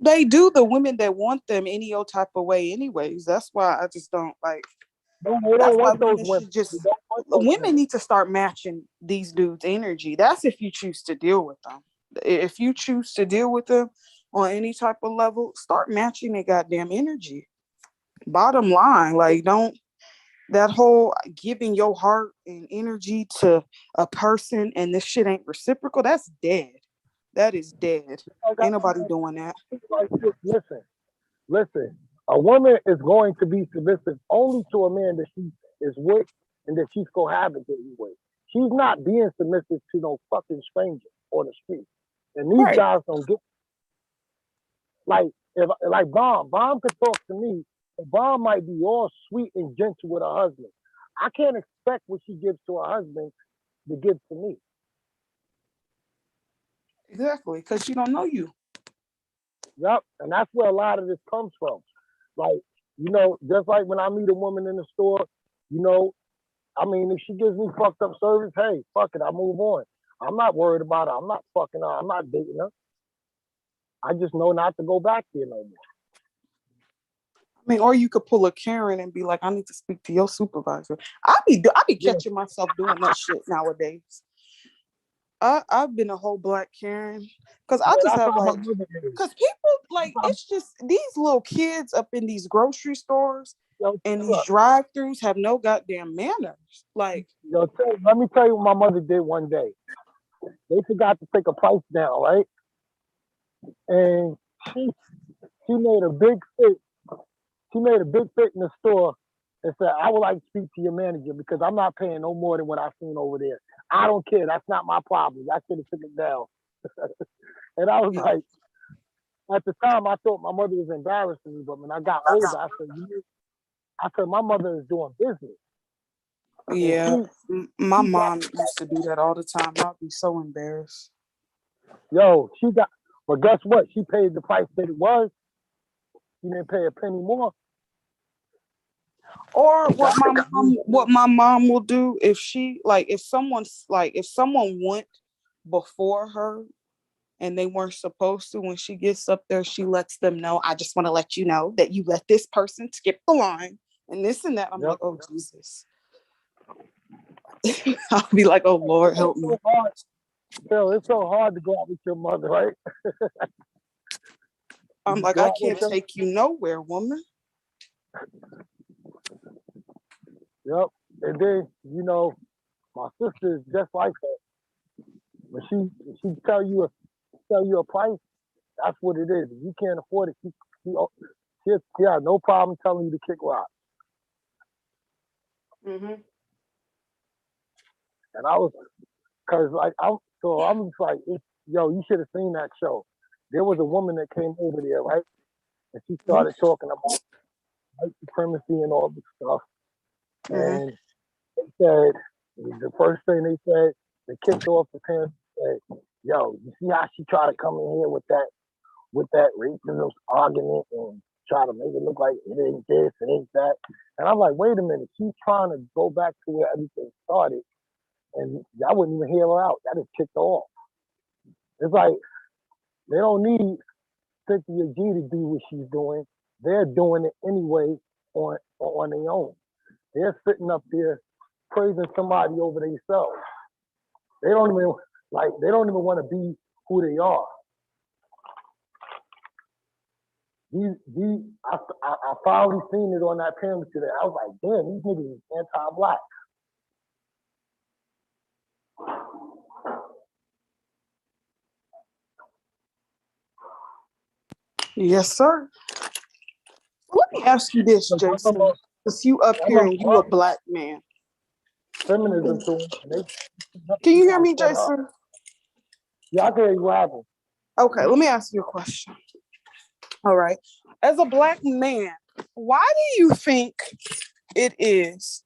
They do the women that want them any old type of way, anyways. That's why I just don't like. No, they That's don't why want those women women. should They just don't want those women women. need to start matching these dudes' energy. That's if you choose to deal with them. If you choose to deal with them on any type of level, start matching their goddamn energy. Bottom line, like don't that whole giving your heart and energy to a person and this shit ain't reciprocal, that's dead. That is dead. Like, Ain't nobody doing that. like, listen. A woman is going to be submissive only to a man that she is with and that she's cohabitating with. She's not being submissive to no fucking stranger on the street. And these Right. guys don't get like if like Bomb could talk to me. Bomb might be all sweet and gentle with her husband. I can't expect what she gives to her husband to give to me. Exactly. Because she don't know you. Yep. And that's where a lot of this comes from. Like, just like when I meet a woman in the store, you know, I mean, if she gives me fucked up service, hey, fuck it, I move on. I'm not worried about her. I'm not fucking her. I'm not dating her. I just know not to go back there no more. I mean, or you could pull a Karen and be like, I need to speak to your supervisor. I be Yeah. catching myself doing that shit nowadays. I've been a whole black Karen because I Yeah, just that's have how my like, mother is. because people like, it's just these little kids up in these grocery stores Yo, and these look, drive-throughs have no goddamn manners. Like, let me tell you what my mother did one day. They forgot to take a price down, right? And she she made a big fit. She made a big fit in the store and said, "I would like to speak to your manager because I'm not paying no more than what I've seen over there. I don't care. That's not my problem. I should have took it down." And I was yeah, like, at the time, I thought my mother was embarrassing me, but when I got older, I said, I said, my mother is doing business, and yeah. My mom used to do that all the time. I'd be so embarrassed. she got. But guess what? She paid the price that it was. She didn't pay a penny more. Or She got what my mom will do if she like if someone went before her and they weren't supposed to, when she gets up there, she lets them know, I just want to let you know that you let this person skip the line and this and that. I'm Yep. like, oh Jesus. I'll be like, oh Lord, help It's me. so hard. Phil, it's so hard to go out with your mother, right? I'm like, Go I out with can't them. take you nowhere, woman. Yep. And then, my sister is just like her. When she tell you a price, that's what it is. If you can't afford it, she had no problem telling you to kick rock. Mm-hmm. And I was, cause like I'm just like, you should have seen that show. There was a woman that came over there, right? And she started talking about white supremacy and all this stuff. Mm-hmm. And they said, the first thing they kicked off the parents, said, "Yo, you see how she tried to come in here with that racism argument and try to make it look like it ain't this, it ain't that." And I'm like, wait a minute, she's trying to go back to where everything started, and y'all wouldn't even hear her out. That is kicked off. It's like they don't need Cynthia G to do what she's doing. They're doing it anyway on their own. They're sitting up there praising somebody over themselves. They don't even they don't even want to be who they are. I finally seen it on that pyramid today. I was like, damn, these niggas is anti-black. Yes, sir. Let me ask you this, Jason. Because you up I'm here a and you a black man. feminism to them. And Can you hear gotta me, shut up. Jason? Yeah, I can hear you rapping. Okay, let me ask you a question. All right. As a black man, why do you think it is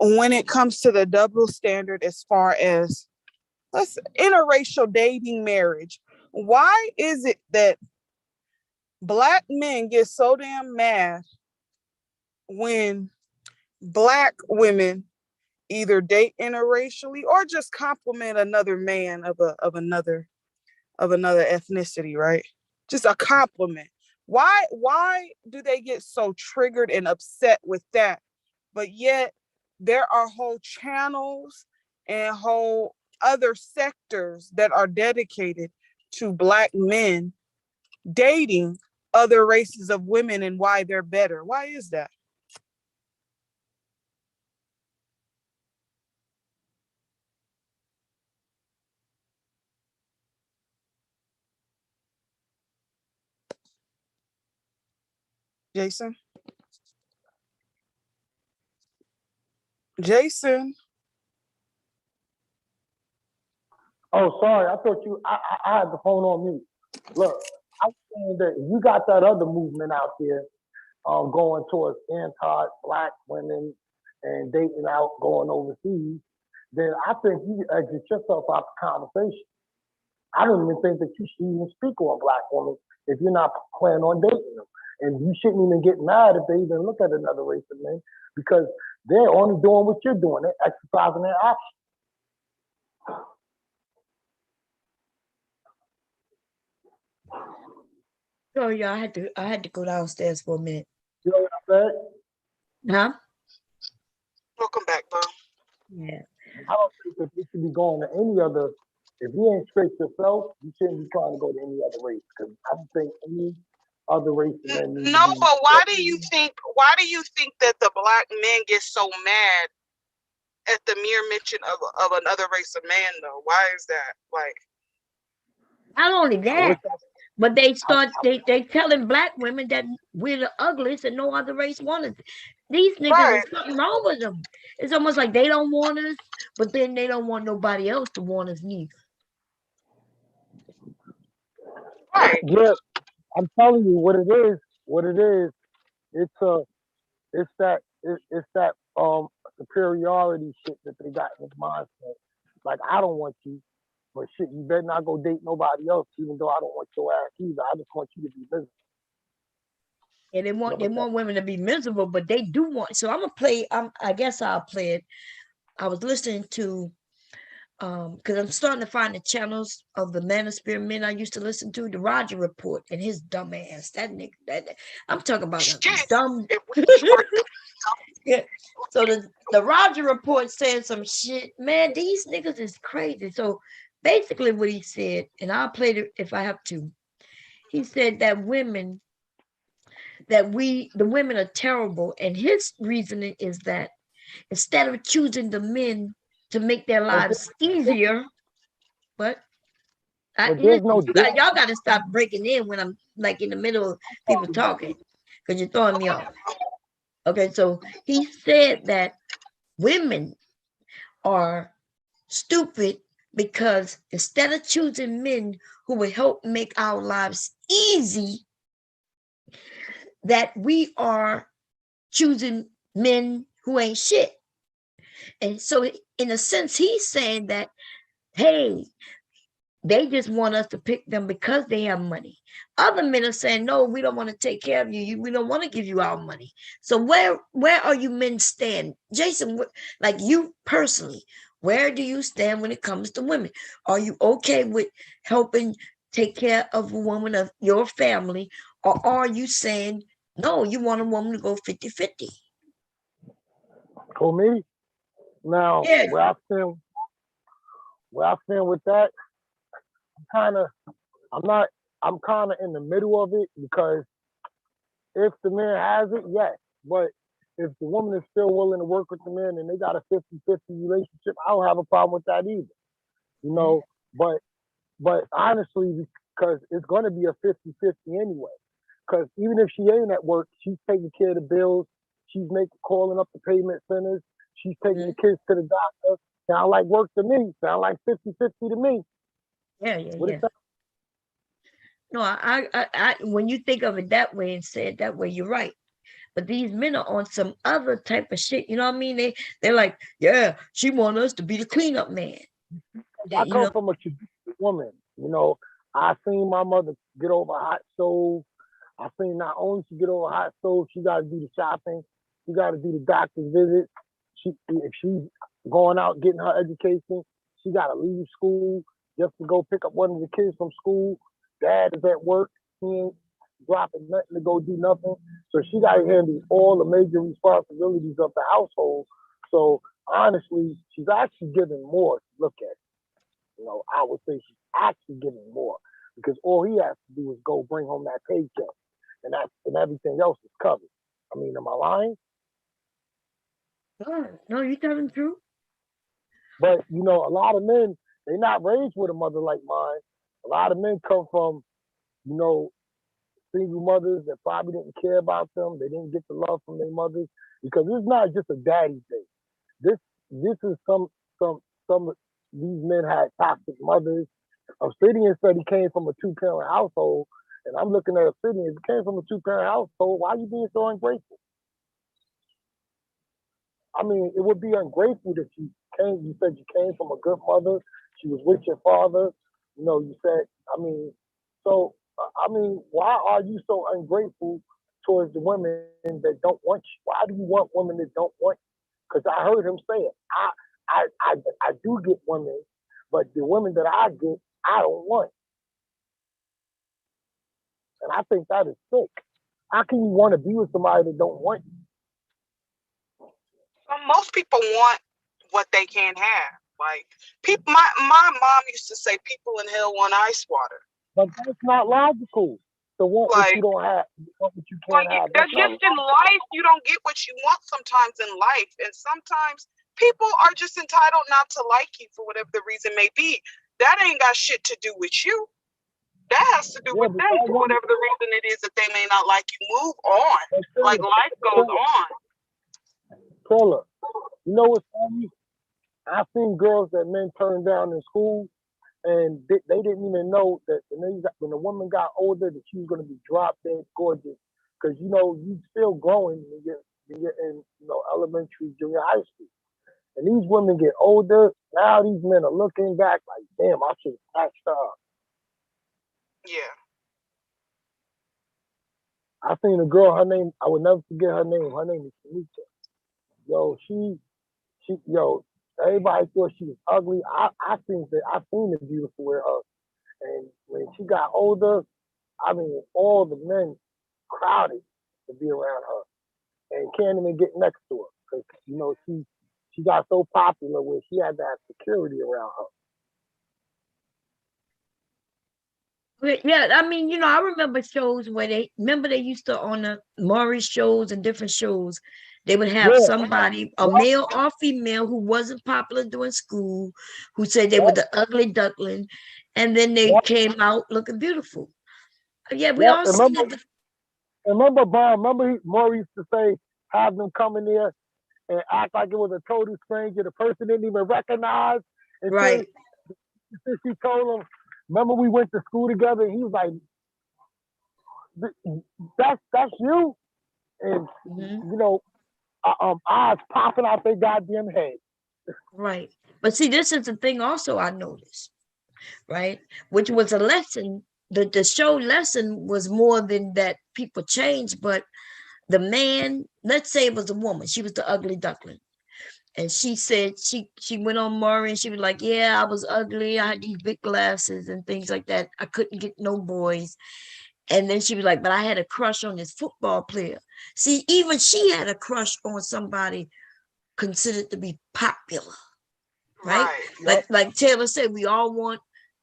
when it comes to the double standard as far as interracial dating marriage? Why is it that black men get so damn mad when black women either date interracially or just compliment another man of another ethnicity, right? Just a compliment. Why do they get so triggered and upset with that? But yet there are whole channels and whole other sectors that are dedicated to black men dating other races of women and why they're better. Why is that? Jason? Jason? Oh, sorry. I thought I had the phone on mute. Look, I'm saying that you got that other movement out there going towards anti-black women and dating out, going overseas, then I think you exit yourself out the conversation. I don't even think that you should even speak on black women if you're not planning on dating them. And you shouldn't even get mad if they even look at another race of men because they're only doing what you're doing. They're exercising their option. So yeah, I had to go downstairs for a minute. You know what I'm saying? Huh? Welcome back, bro. Yeah. I don't think that they should be going to any other If you ain't straight yourself, you shouldn't be trying to go to any other race. Because I don't think any other race of men need to No, be. but why do you think? Why do you think that the black men get so mad at the mere mention of another race of man? Though, why is that? Like, Not only I wish that, I, but they I, start they telling black women that we're the ugliest and no other race want us. These niggas right, is something wrong with them. It's almost like they don't want us, but then they don't want nobody else to want us neither. right. yeah, I'm telling you what it is. What it is. It's a. It's that superiority shit that they got in his mindset. Like I don't want you, but shit, you better not go date nobody else, even though I don't want your ass either. I just want you to be miserable. And they You want know what I'm saying? women to be miserable, but they do want. So I'm gonna play. I guess I'll play it. I was listening to because I'm starting to find the channels of the Manosphere men I used to listen to, the Roger Report and his dumb ass. That nigga, I'm talking about a Shit, dumb. if we were Yeah. So the Roger Report said some shit. Man, these niggas is crazy. So basically, what he said, and I'll play it if I have to. He said that the women are terrible, and his reasoning is that instead of choosing the men to make their But lives easier, but there's listen, no difference. y'all got to stop breaking in when I'm like in the middle of people talking because you're throwing me off. Okay, so he said that women are stupid because instead of choosing men who will help make our lives easy, that we are choosing men who ain't shit. And so, in a sense, he's saying that, hey, they just want us to pick them because they have money. Other men are saying, no, we don't want to take care of you. We don't want to give you our money. So where are you men stand? Jason, like you personally, where do you stand when it comes to women? Are you okay with helping take care of a woman of your family? Or are you saying, no, you want a woman to go 50-50? For me, now Yeah. where I stand with that, kind of, I'm not, I'm kind of in the middle of it because if the man has it, yes. But if the woman is still willing to work with the man and they got a 50-50 relationship, I don't have a problem with that either. You know, but honestly, because it's going to be a 50-50 anyway. Because even if she ain't at work, she's taking care of the bills. She's calling up the payment centers. She's taking Mhm. the kids to the doctor. Sound like work to me. Sound like 50-50 to me. Yeah, yeah, What is yeah. that? No, when you think of it that way and say it that way, you're right. But these men are on some other type of shit. You know what I mean? They're like, yeah, she want us to be the cleanup man. I You come know, from a traditional woman. You know, I seen my mother get over a hot stove. I seen not only she get over a hot stove, she got to do the shopping. She got to do the doctor's visits. If she's going out getting her education, she got to leave school just to go pick up one of the kids from school. Dad is at work. He ain't dropping nothing to go do nothing. So she got to handle all the major responsibilities of the household. So honestly, she's actually giving more to look at. I would say she's actually giving more because all he has to do is go bring home that paycheck, and everything else is covered. I mean, am I lying? no, you telling the truth. But a lot of men they not raised with a mother like mine. A lot of men come from you know single mothers that probably didn't care about them. They didn't get the love from their mothers because it's not just a daddy thing. This this is some these men had toxic mothers. Obsidian said he came from a two-parent household, and I'm looking at Obsidian. If he came from a two-parent household, why are you being so ungrateful? I mean, it would be ungrateful that you came. You said you came from a good mother. She was with your father. You said. I mean, so I mean, why are you so ungrateful towards the women that don't want you? Why do you want women that don't want you? Because I heard him say it. I do get women, but the women that I get, I don't want. And I think that is sick. How can you want to be with somebody that don't want you? most people want what they can't have. Like people, my mom used to say people in hell want ice water. But that's not logical. To want what Like you don't have, to want what you can't like have. That's that's not just in life. You don't get what you want sometimes in life, and sometimes people are just entitled not to like you for whatever the reason may be. That ain't got shit to do with you. That has to do yeah, with but them that for woman, whatever the reason it is that they may not like you. Move on. but Like life goes on. Trilla, you know what's funny? I've seen girls that men turned down in school, and they didn't even know that when the woman got older that she was going to be drop dead gorgeous, because you know you still growing when you're in elementary, junior high school, and these women get older. Now these men are looking back like, damn, I should have patched her up. Yeah. I seen a girl, her name, I would never forget her name. Her name is Tamika. Yo, yo, everybody thought she was ugly. I seen the beautiful in her. And when she got older, I mean, all the men crowded to be around her and can't even get next to her because she got so popular where she had to have security around her. Yeah, I mean, I remember shows where they used to on the Maury shows and different shows, they would have Yeah, somebody, a yep, male or female who wasn't popular during school, who said they were yep, the ugly duckling, and then they yep, came out looking beautiful. Yeah, we yep. all seen Remember, it. remember, Bob. Remember, Maury used to say, have them come in there and act like it was a total stranger. The person didn't even recognize until, Right. until she told him. Remember, we went to school together, and he was like, "That's you," and Hmm. eyes popping out their goddamn head. Right. But see, this is the thing also I noticed, right? Which was a lesson. The show lesson was more than that people changed, but the man, let's say it was a woman, she was the ugly duckling. And she said she went on Maury and she was like, yeah, I was ugly. I had these big glasses and things like that. I couldn't get no boys. And then she was like, but I had a crush on this football player. See, even she had a crush on somebody considered to be popular, right? Right. Yep, Like Taylor said, we all want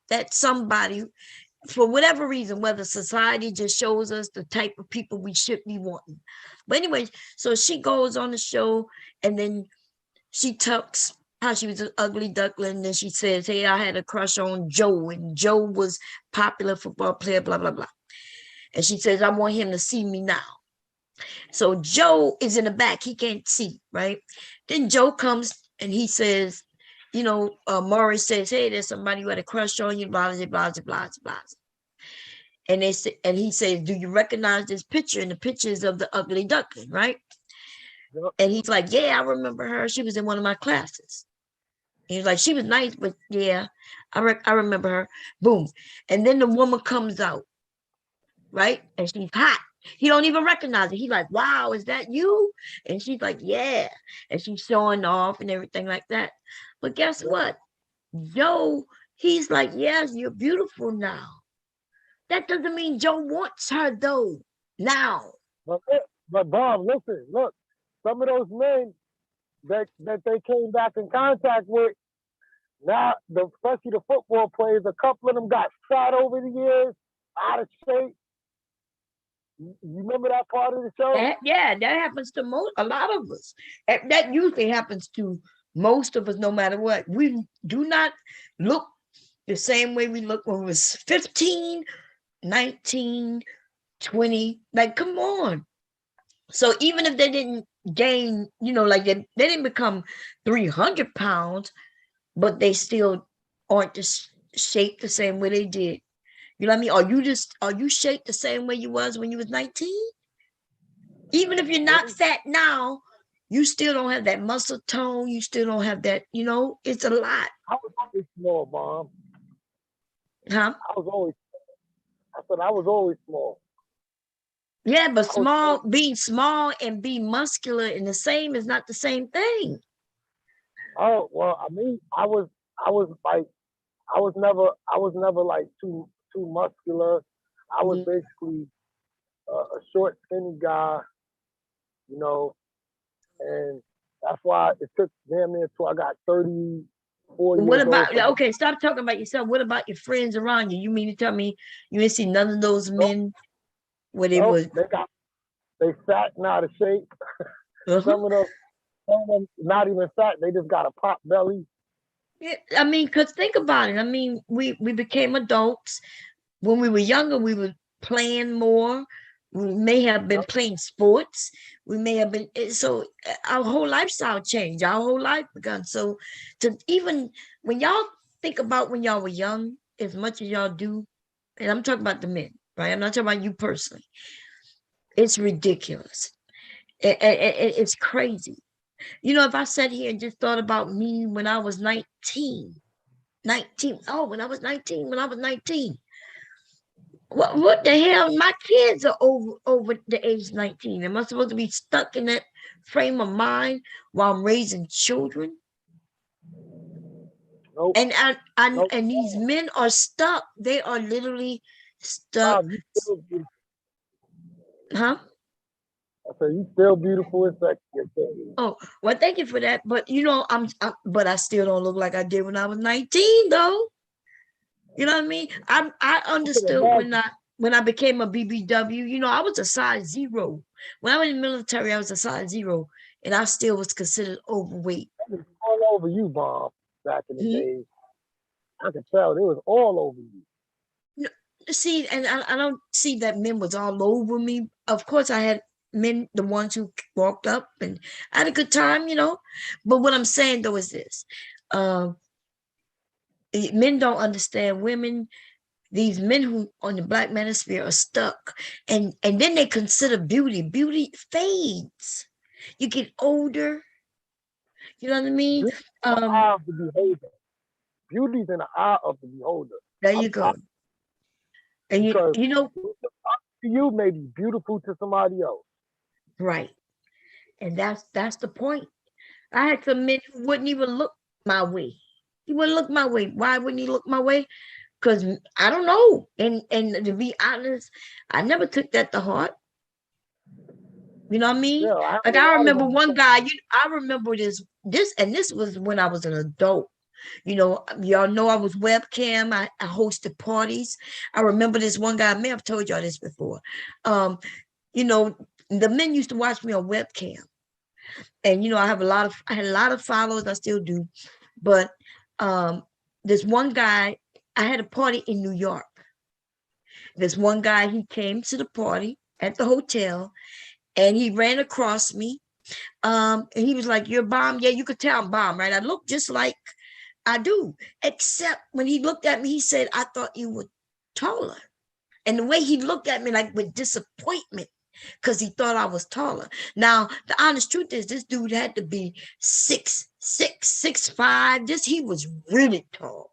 that somebody for whatever reason, whether society just shows us the type of people we should be wanting. But anyway, so she goes on the show and then she talks how she was an ugly duckling. And then she says, hey, I had a crush on Joe, and Joe was popular football player, blah, blah, blah. And she says, I want him to see me now. So Joe is in the back. He can't see, right? Then Joe comes and he says, Maury says, hey, there's somebody who had a crush on you, blah, blah, blah, blah, blah. And he says, do you recognize this picture? And the picture is of the ugly duckling, right? yep, And he's like, yeah, I remember her. She was in one of my classes. He was like, she was nice, but yeah, I remember her. Boom. And then the woman comes out, right? And she's hot. He don't even recognize it. He's like, wow, is that you? And she's like, yeah. And she's showing off and everything like that. But guess yep. what? Joe, he's like, yes, you're beautiful now. That doesn't mean Joe wants her though. Now. But but Bob, listen, look, some of those men that they came back in contact with. Now, especially the football players, a couple of them got fat over the years, out of shape. You remember that part of the show? Yeah, that happens to a lot of us. That usually happens to most of us, no matter what. We do not look the same way we look when we was 15, 19, 20. Like, come on. So even if they didn't gain, like they didn't become 300 pounds, but they still aren't just shaped the same way they did. You know what I mean? Are you shaped the same way you was when you was 19? Even if you're not fat now, you still don't have that muscle tone. You still don't have that, it's a lot. I was always small, Mom. Huh? I was always, I said I was always small. Yeah, but I was always, being small and being muscular and the same is not the same thing. oh, well, I mean, I was like, I was never like too muscular. I was Mhm. basically a short, skinny guy, you know, and that's why it took damn near till I got 30. 4 What years old about, for okay, stop talking about yourself. What about your friends around you? You mean to tell me you didn't see none of those nope, men where they nope. was, They fat and out of shape. uh-huh. Some of them not even fat. They just got a pop belly. Yeah, I mean, because think about it. I mean, we became adults. When we were younger, we were playing more. We may have been Yep. playing sports. We may have been so our whole lifestyle changed. Our whole life begun. So to even when y'all think about when y'all were young, as much as y'all do, and I'm talking about the men, right? I'm not talking about you personally. It's ridiculous. It's crazy. If I sat here and just thought about me when I was 19, oh, when I was 19, what the hell? My kids are over the age 19. Am I supposed to be stuck in that frame of mind while I'm raising children? Nope. And Nope. these men are stuck. They are literally stuck. Mom, you still beautiful. Huh? I said you still beautiful and sexy. Okay. Oh, well, thank you for that. But but I still don't look like I did when I was 19, though. You know what I mean? I I can understood imagine. when I became a BBW. I was a size 0. When I was in the military, I was a size 0, and I still was considered overweight. It was all over you, Mom, back in the Mhm. days. I could tell it was all over you. No, see, and I don't see that men was all over me. Of course, I had men, the ones who walked up, and I had a good time. But what I'm saying though is this: um, men don't understand women. These men who on the Black Manosphere are stuck, and then they consider beauty. Beauty fades. You get older. You know what I mean? Beauty's in the Um, eye of the beholder. Beauty's in the eye of the beholder. there you I'm go. And because you know, you may be beautiful to somebody else. right? And that's the point. I had some men who wouldn't even look my way. He wouldn't look my way. Why wouldn't he look my way? Because I don't know. And to be honest, I never took that to heart. You know what I mean? Yeah, I have Like a I lot of remember them. one guy. I remember this was when I was an adult. Y'all know I was webcam. I hosted parties. I remember this one guy. I may have told y'all this before. Um, you know, the men used to watch me on webcam, and I had a lot of followers. I still do, but um, this one guy. I had a party in New York. This one guy. He came to the party at the hotel, and he ran across me. And he was like, "You're bomb." Yeah, you could tell I'm bomb, right? I look just like I do, except when he looked at me, he said, "I thought you were taller." And the way he looked at me, like with disappointment, because he thought I was taller. Now, the honest truth is, this dude had to be 6'6", 6'5". He was really tall.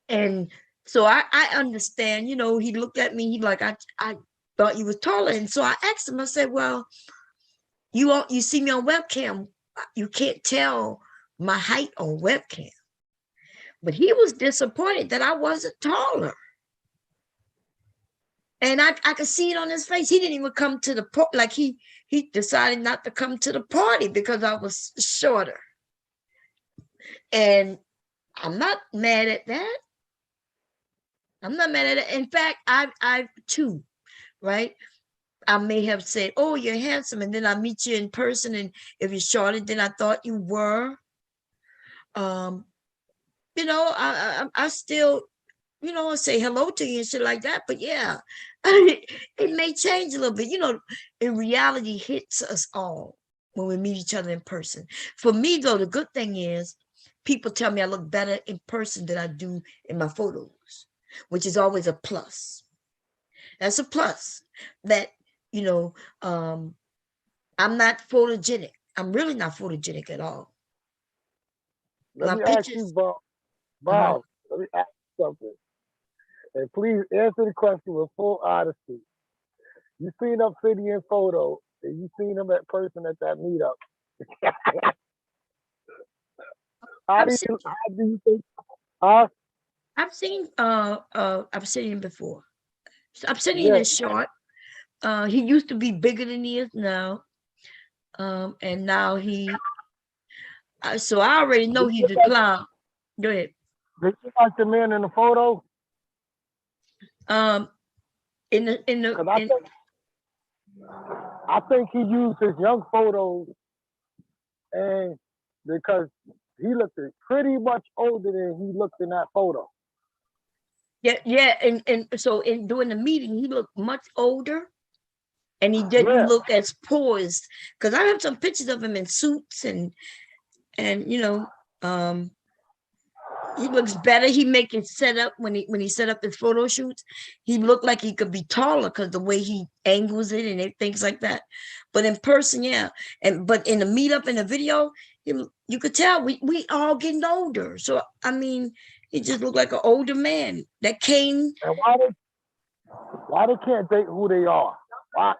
And so I understand, he looked at me, he like, I thought you was taller. And so I asked him, I said, "Well, you see me on webcam. You can't tell my height on webcam." But he was disappointed that I wasn't taller. And I could see it on his face. He didn't even come to the party. Like he decided not to come to the party because I was shorter. And I'm not mad at that. I'm not mad at it. In fact, I too, right? I may have said, "Oh, you're handsome," and then I meet you in person, and if you're shorter than I thought you were, um, I still, say hello to you and shit like that. But yeah, it may change a little bit. In reality hits us all when we meet each other in person. For me, though, the good thing is people tell me I look better in person than I do in my photos, which is always a plus. That's a plus that, you know, um, I'm not photogenic. I'm really not photogenic at all. Let My me ask you, pictures, Bob. uh-huh. Bob, let me ask you something. And please answer the question with full honesty. You seen Obsidian photo, and you seen him at person at that meetup. How I've do seen you how do you think? Uh, Obsidian before. So Obsidian yeah, is short. He used to be bigger than he is now. And now So I already know Did you he's look a like, clown. Go ahead. did you like the man in the photo? Um, Because I think he used his young photos, and because he looked pretty much older than he looked in that photo. yeah, and so in during the meeting, he looked much older, and he didn't Yeah, look as poised. Because I have some pictures of him in suits, and he looks better. He make it set up when he set up his photo shoots. He looked like he could be taller because the way he angles it and things like that. But in person, yeah. But in the meetup in the video, you could tell we all getting older. So I mean, he just looked like an older man that came and why they can't date who they are?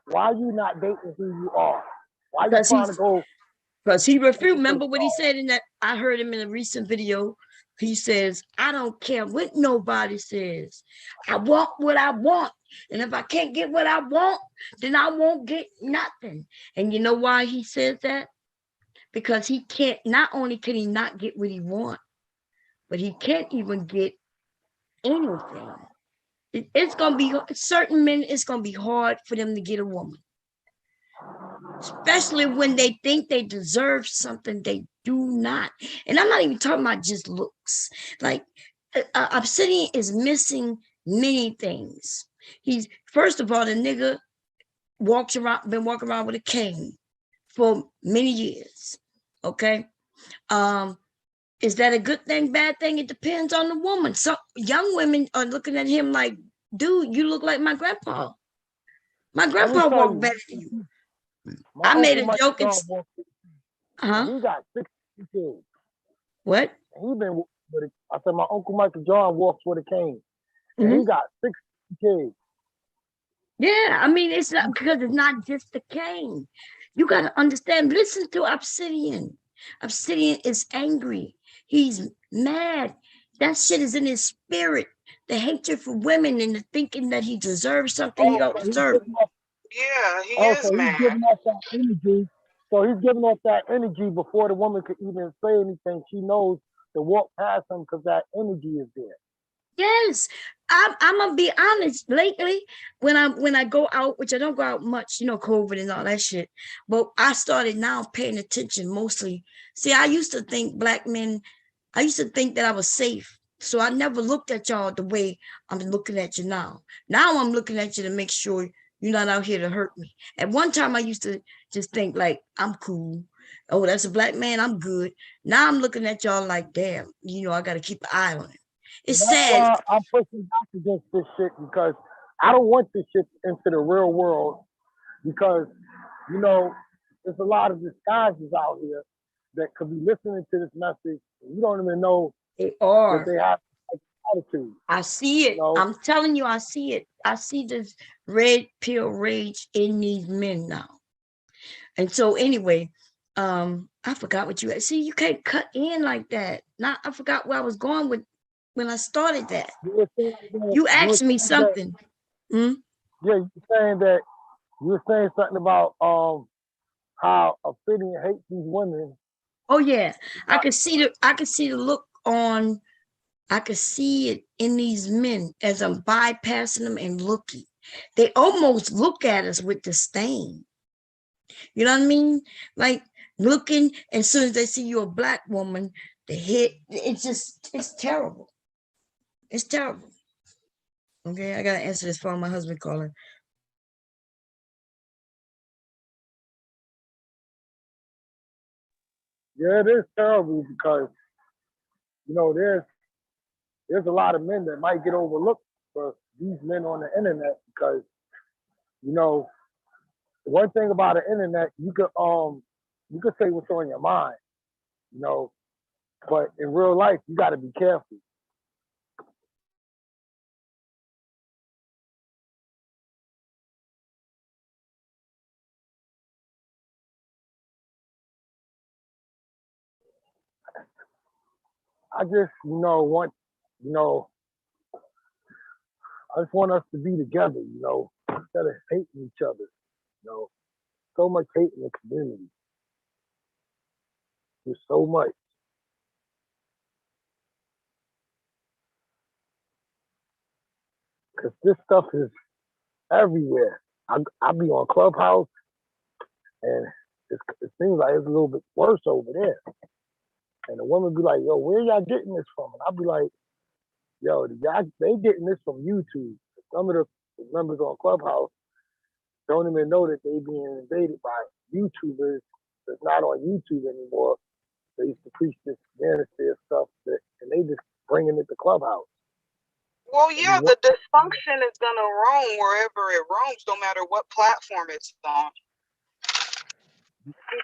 Why you not dating who you are? Why you because trying to go he refused. to the Remember what he star? said in that? I heard him in a recent video. He says, "I don't care what nobody says. I want what I want, and if I can't get what I want, then I won't get nothing." And you know why he says that? Because he can't. Not only can he not get what he wants, but he can't even get anything. It's gonna be certain men. It's gonna be hard for them to get a woman, especially when they think they deserve something they do not. And I'm not even talking about just looks. Like Obsidian is missing many things. He's first of all, the nigga been walking around with a cane for many years. Okay. Um, is that a good thing, bad thing? It depends on the woman. Some young women are looking at him like, dude, you look like my grandpa. My Let me grandpa tell walked you, better than you. my I made uncle a Mike joke. John walked, Huh? and he got 60 kids. What? He been with it. I said my uncle Michael John walks with a cane, and Mm-hmm. he got 60 kids. Yeah, I mean, it's not because it's not just the cane. You got to understand. Listen to Obsidian. Obsidian is angry. He's mad. That shit is in his spirit. The hatred for women and the thinking that he deserves something he Oh, don't so he's deserve. giving off. Yeah, he Oh, is so he's mad. giving off that energy. So he's giving off that energy before the woman could even say anything. She knows to walk past him because that energy is there. Yes, I'm gonna be honest. Lately, when I go out, which I don't go out much, COVID and all that shit, but I started now paying attention mostly. See, I used to think black men, I used to think that I was safe, so I never looked at y'all the way I'm looking at you now. Now I'm looking at you to make sure you're not out here to hurt me. At one time, I used to just think like I'm cool. Oh, that's a black man. I'm good. Now I'm looking at y'all like, damn, I got to keep an eye on him. It's And that's sad. why I'm pushing back against this shit because I don't want this shit into the real world because, you know, there's a lot of disguises out here that could be listening to this message. And you don't even know They that are. they have attitude, I see you it. know. I'm telling you, I see it. I see this red pill rage in these men now. And so anyway, I forgot what you had. See, you can't cut in like that. Now I forgot where I was going with when I started that. You You were asked me saying that, something. Hmm? yeah, you were saying that you were saying something about how Ophidian hates these women. Oh yeah. I could see the look on I could see it in these men as I'm bypassing them and looking. They almost look at us with disdain. You know what I mean? Like looking, as soon as they see you a black woman, the hit, it's terrible. It's terrible. Okay, I gotta answer this phone. My husband calling. Yeah, it is terrible because you know there's a lot of men that might get overlooked for these men on the internet because you know one thing about the internet you could say what's on your mind, you know, but in real life you got to be careful. I just you know I just want us to be together, you know, instead of hating each other, you know, so much hate in the community. through so much. Because this stuff is everywhere. I be on Clubhouse, and it seems like it's a little bit worse over there. And the woman be like, yo, where y'all getting this from? And I'll be like, yo, they getting this from YouTube. Some of the members on Clubhouse don't even know that they being invaded by YouTubers that's not on YouTube anymore. They used to preach this Manosphere stuff, and they just bringing it to Clubhouse. Well, yeah, the dysfunction is gonna roam wherever it roams, no matter what platform it's on.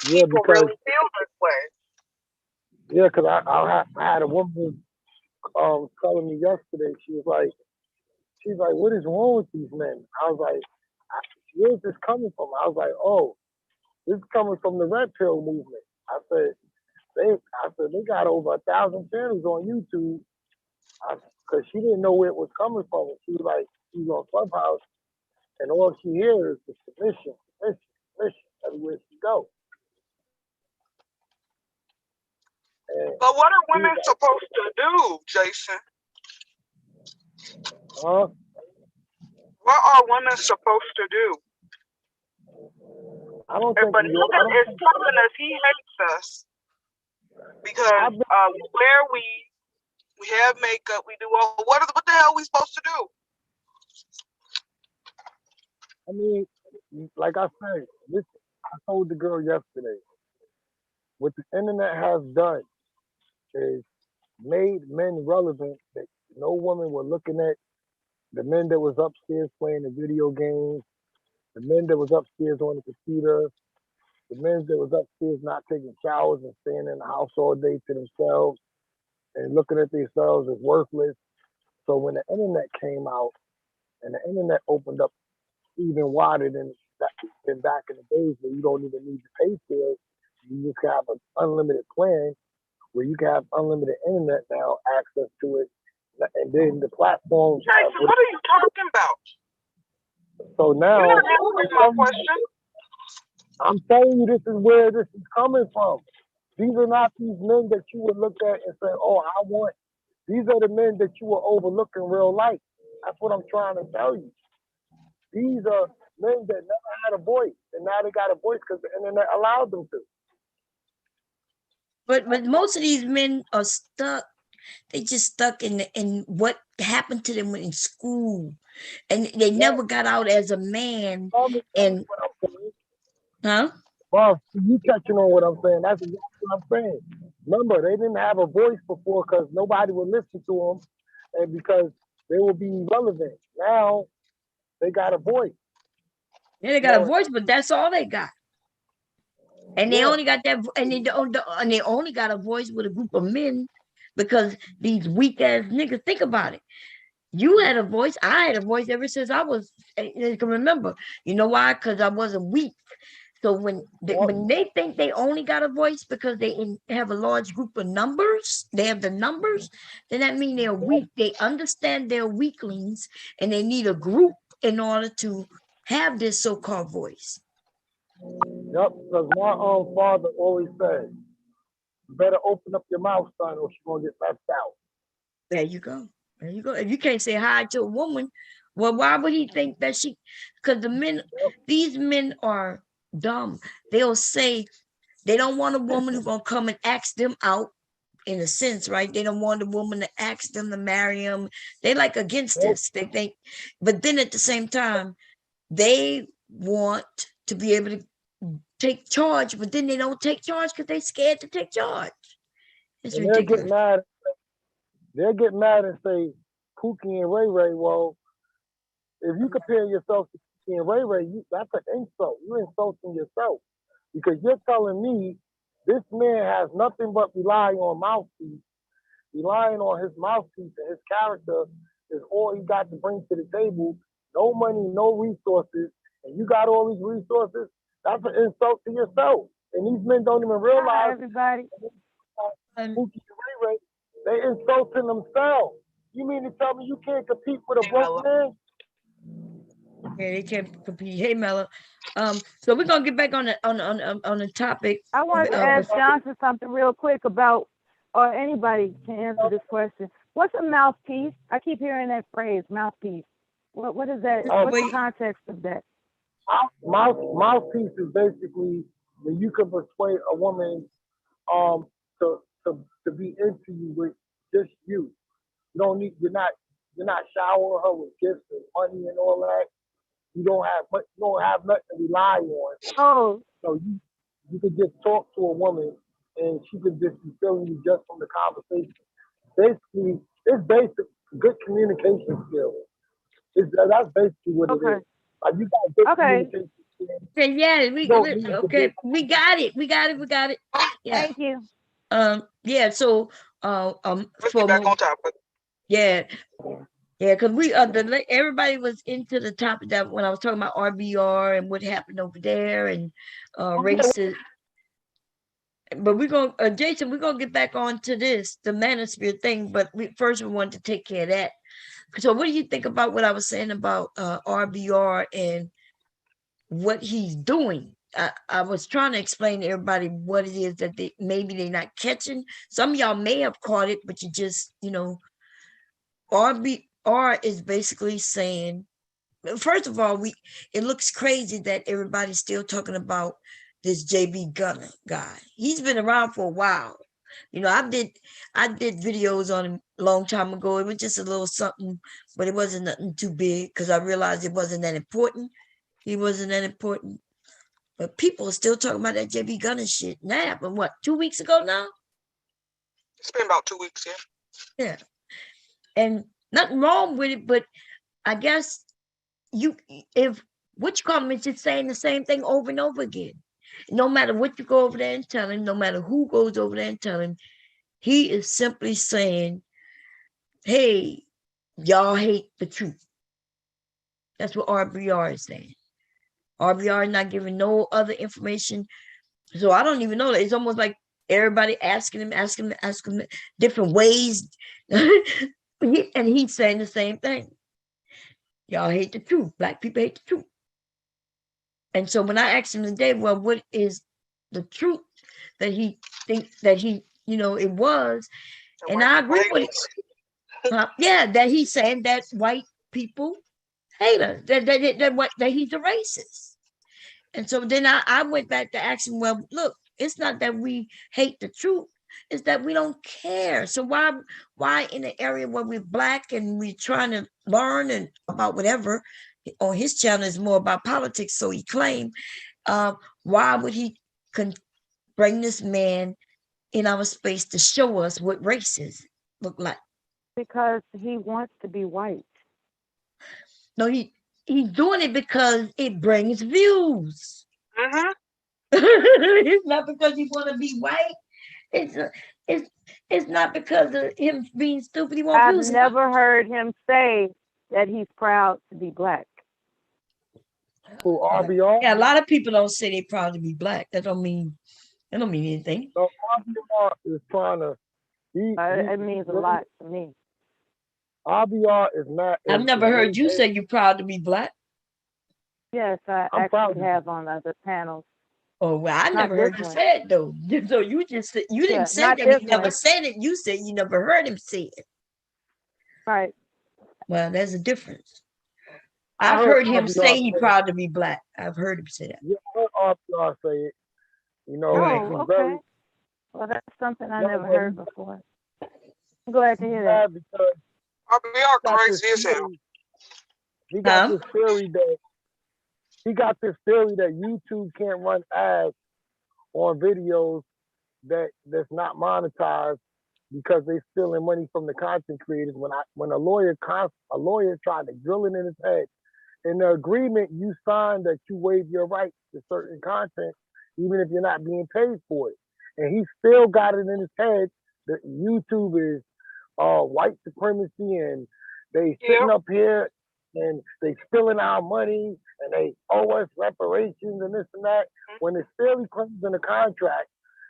Yeah, People because really feel this way. yeah, because I had a woman telling me yesterday. She's like, what is wrong with these men? I was like, where's this coming from? I was like, oh, this is coming from the red pill movement. I said they got over 1,000 channels on YouTube. Because she didn't know where it was coming from. She was like, she's on Clubhouse, and all she hears is the submission everywhere she goes. But what are women supposed to do, Jason? Huh? What are women supposed to do? I don't If think a nigga is telling us he hates us because where we have makeup, we do all. What the hell are we supposed to do? I mean, like I said, I told the girl yesterday, what the internet has done is made men relevant that no women were looking at the men that was upstairs playing the video games, the men that was upstairs on the computer, the men that was upstairs not taking showers and staying in the house all day to themselves and looking at themselves as worthless. So when the internet came out and the internet opened up even wider than back in the days where you don't even need to pay for it, you just have an unlimited plan where you can have unlimited internet now, access to it, and then the platforms. Jason, what are you talking about? So now, you're not answering my question. I'm telling you, this is where this is coming from. These are not these men that you would look at and say, oh, I want. These are the men that you will overlook in real life. That's what I'm trying to tell you. These are men that never had a voice, and now they got a voice because the internet allowed them to. But most of these men are stuck. They just stuck in what happened to them in school, and they never got out as a man. And huh? Well, you catching on what I'm saying? That's exactly what I'm saying. Remember, they didn't have a voice before because nobody would listen to them, and because they would be irrelevant. Now they got a voice. Yeah, they got a voice, but that's all they got. And they Yeah. only got that, and they only got a voice with a group of men because these weak ass niggas. Think about it. You had a voice. I had a voice ever since I was. You can remember. You know why? Because I wasn't weak. So when they think they only got a voice because they have a large group of numbers, they have the numbers, then that means they're weak. They understand they're weaklings and they need a group in order to have this so-called voice. Yep, because my own father always said, you better open up your mouth, son, or she's going to get left out. There you go. There you go. If you can't say hi to a woman, well, why would he think that she, because these men are dumb. They'll say they don't want a woman who's going to come and ask them out, in a sense, right? They don't want a woman to ask them to marry them. They like against this. They think, but then at the same time, they want to be able to take charge, but then they don't take charge because they're scared to take charge. It's ridiculous. They'll get mad and say, Pookie and Ray Ray, well, if you compare yourself to Pookie and Ray Ray, that's an insult. You're insulting yourself because you're telling me this man has nothing but relying on mouthpiece. Relying on his mouthpiece and his character is all he got to bring to the table. No money, no resources, and you got all these resources. That's an insult to yourself. And these men don't even realize. Hi, everybody. They insulting themselves. You mean to tell me you can't compete with a broke man? Yeah, they can't compete. Hey, Mella. So we're gonna get back on the topic. I wanted to ask Johnson something real quick about, or anybody can answer this question. What's a mouthpiece? I keep hearing that phrase, mouthpiece. What is that? What's the context of that? Mouthpiece is basically when you can persuade a woman um to be into you with just you. You don't need you're not showering her with gifts and money and all that. You don't have nothing to rely on. Oh, So you could just talk to a woman and she could just be feeling you just from the conversation. Basically, it's basic good communication skills. That's basically what it okay. is. Like you got good Okay. communication skills. Okay, yeah, You don't need to be we got it. We got it. We got it. Yeah. Thank you. Yeah, so Let's get back on topic. yeah, yeah, because everybody was into the topic that when I was talking about RBR and what happened over there and races. But we're gonna Jason, we're gonna get back on to this, the manosphere thing, but we wanted to take care of that. So what do you think about what I was saying about RBR and what he's doing? I was trying to explain to everybody what it is that maybe they're not catching. Some of y'all may have caught it, but you just, RBR is basically saying, first of all, it looks crazy that everybody's still talking about this JB Gunner guy. He's been around for a while. I did videos on him a long time ago. It was just a little something, but it wasn't nothing too big because I realized it wasn't that important. He wasn't that important. But people are still talking about that JB Gunner shit. And that happened, what, 2 weeks ago now? It's been about 2 weeks, yeah. Yeah. And nothing wrong with it, but I guess if what you call him is just saying the same thing over and over again. No matter what you go over there and tell him, no matter who goes over there and tell him, he is simply saying, hey, y'all hate the truth. That's what RBR is saying. RBR is not giving no other information. So I don't even know that. It's almost like everybody asking him different ways. And he's saying the same thing. Y'all hate the truth. Black people hate the truth. And so when I asked him today, well, what is the truth that he thinks that it was? And I agree with it. Yeah, that he's saying that white people hate us, that he's a racist. And so then I went back to ask him, well, look, it's not that we hate the truth, it's that we don't care. So why in an area where we're black and we're trying to learn and about whatever, on his channel is more about politics, so he claimed, why would he bring this man in our space to show us what races look like? Because he wants to be white. No, he's doing it because it brings views. Mm-hmm. It's not because he want to be white. It's not because of him being stupid. He won't views. I've never heard him say that he's proud to be black. Who, RBR? Yeah, a lot of people don't say they're proud to be black. That don't mean anything. So RBR is trying to. It means a lot to me. RBR is not. I've never heard you say you're proud to be black. Yes, I actually have on other panels. Oh, well, I never heard you say it though. So you didn't say that. You never said it. You said you never heard him say it. Right. Well, there's a difference. I've heard him say he's proud to be black. I've heard him say that. Yeah, I heard RBR say it. Oh, okay. Well, that's something I never heard before. I'm glad to hear that. RBR crazy as hell. He got this theory that YouTube can't run ads on videos that's not monetized because they're stealing money from the content creators. When a lawyer tried to drill it in his head, in the agreement you signed that you waive your rights to certain content, even if you're not being paid for it. And he still got it in his head that YouTube is white supremacy and they sitting up here and they stealing our money and they owe us reparations and this and that, when it clearly claims in the contract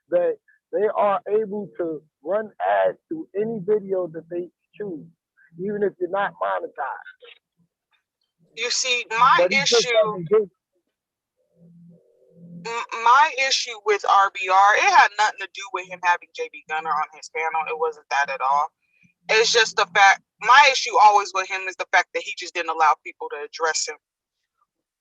that they are able to run ads to any video that they choose, even if you're not monetized. You see, my But he just issue doesn't get. my issue with RBR, it had nothing to do with him having JB Gunner on his panel. It wasn't that at all. It's just the fact, my issue always with him is the fact that he just didn't allow people to address him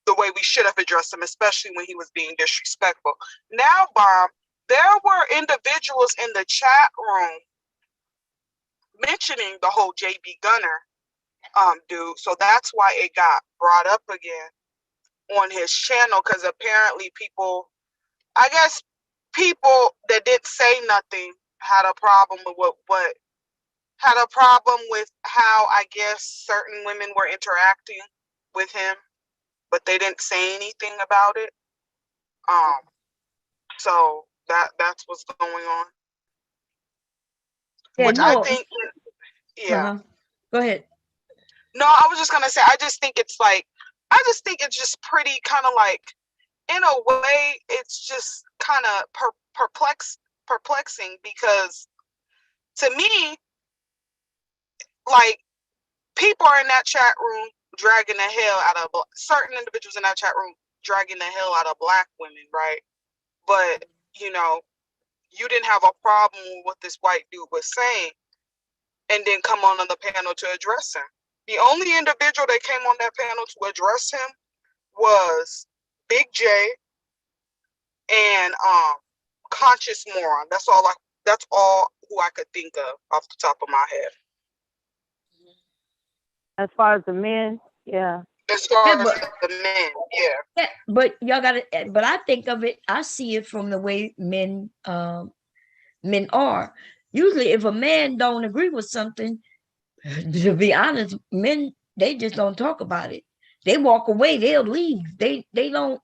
the way we should have addressed him, especially when he was being disrespectful. Now, Bob, there were individuals in the chat room mentioning the whole JB Gunner dude. So that's why it got brought up again on his channel, because apparently people, I guess people that didn't say nothing had a problem with what had a problem with how I guess certain women were interacting with him, but they didn't say anything about it. So that's what's going on. Yeah, Which I no. think, yeah. Go ahead. No, I was just gonna say, I just think it's just pretty kind of like, in a way, it's just kind of perplexing, because to me, like, people are in that chat room dragging the hell out of certain individuals in that chat room dragging the hell out of Black women, right? But you didn't have a problem with what this white dude was saying, and then come on the panel to address him. The only individual that came on that panel to address him was Big J and Conscious Moron. That's all who I could think of off the top of my head. As far as the men, yeah. As far as the men, yeah. But y'all gotta, but I think of it, I see it from the way men are. Usually if a man don't agree with something, to be honest, men, they just don't talk about it. They walk away, they'll leave. They don't,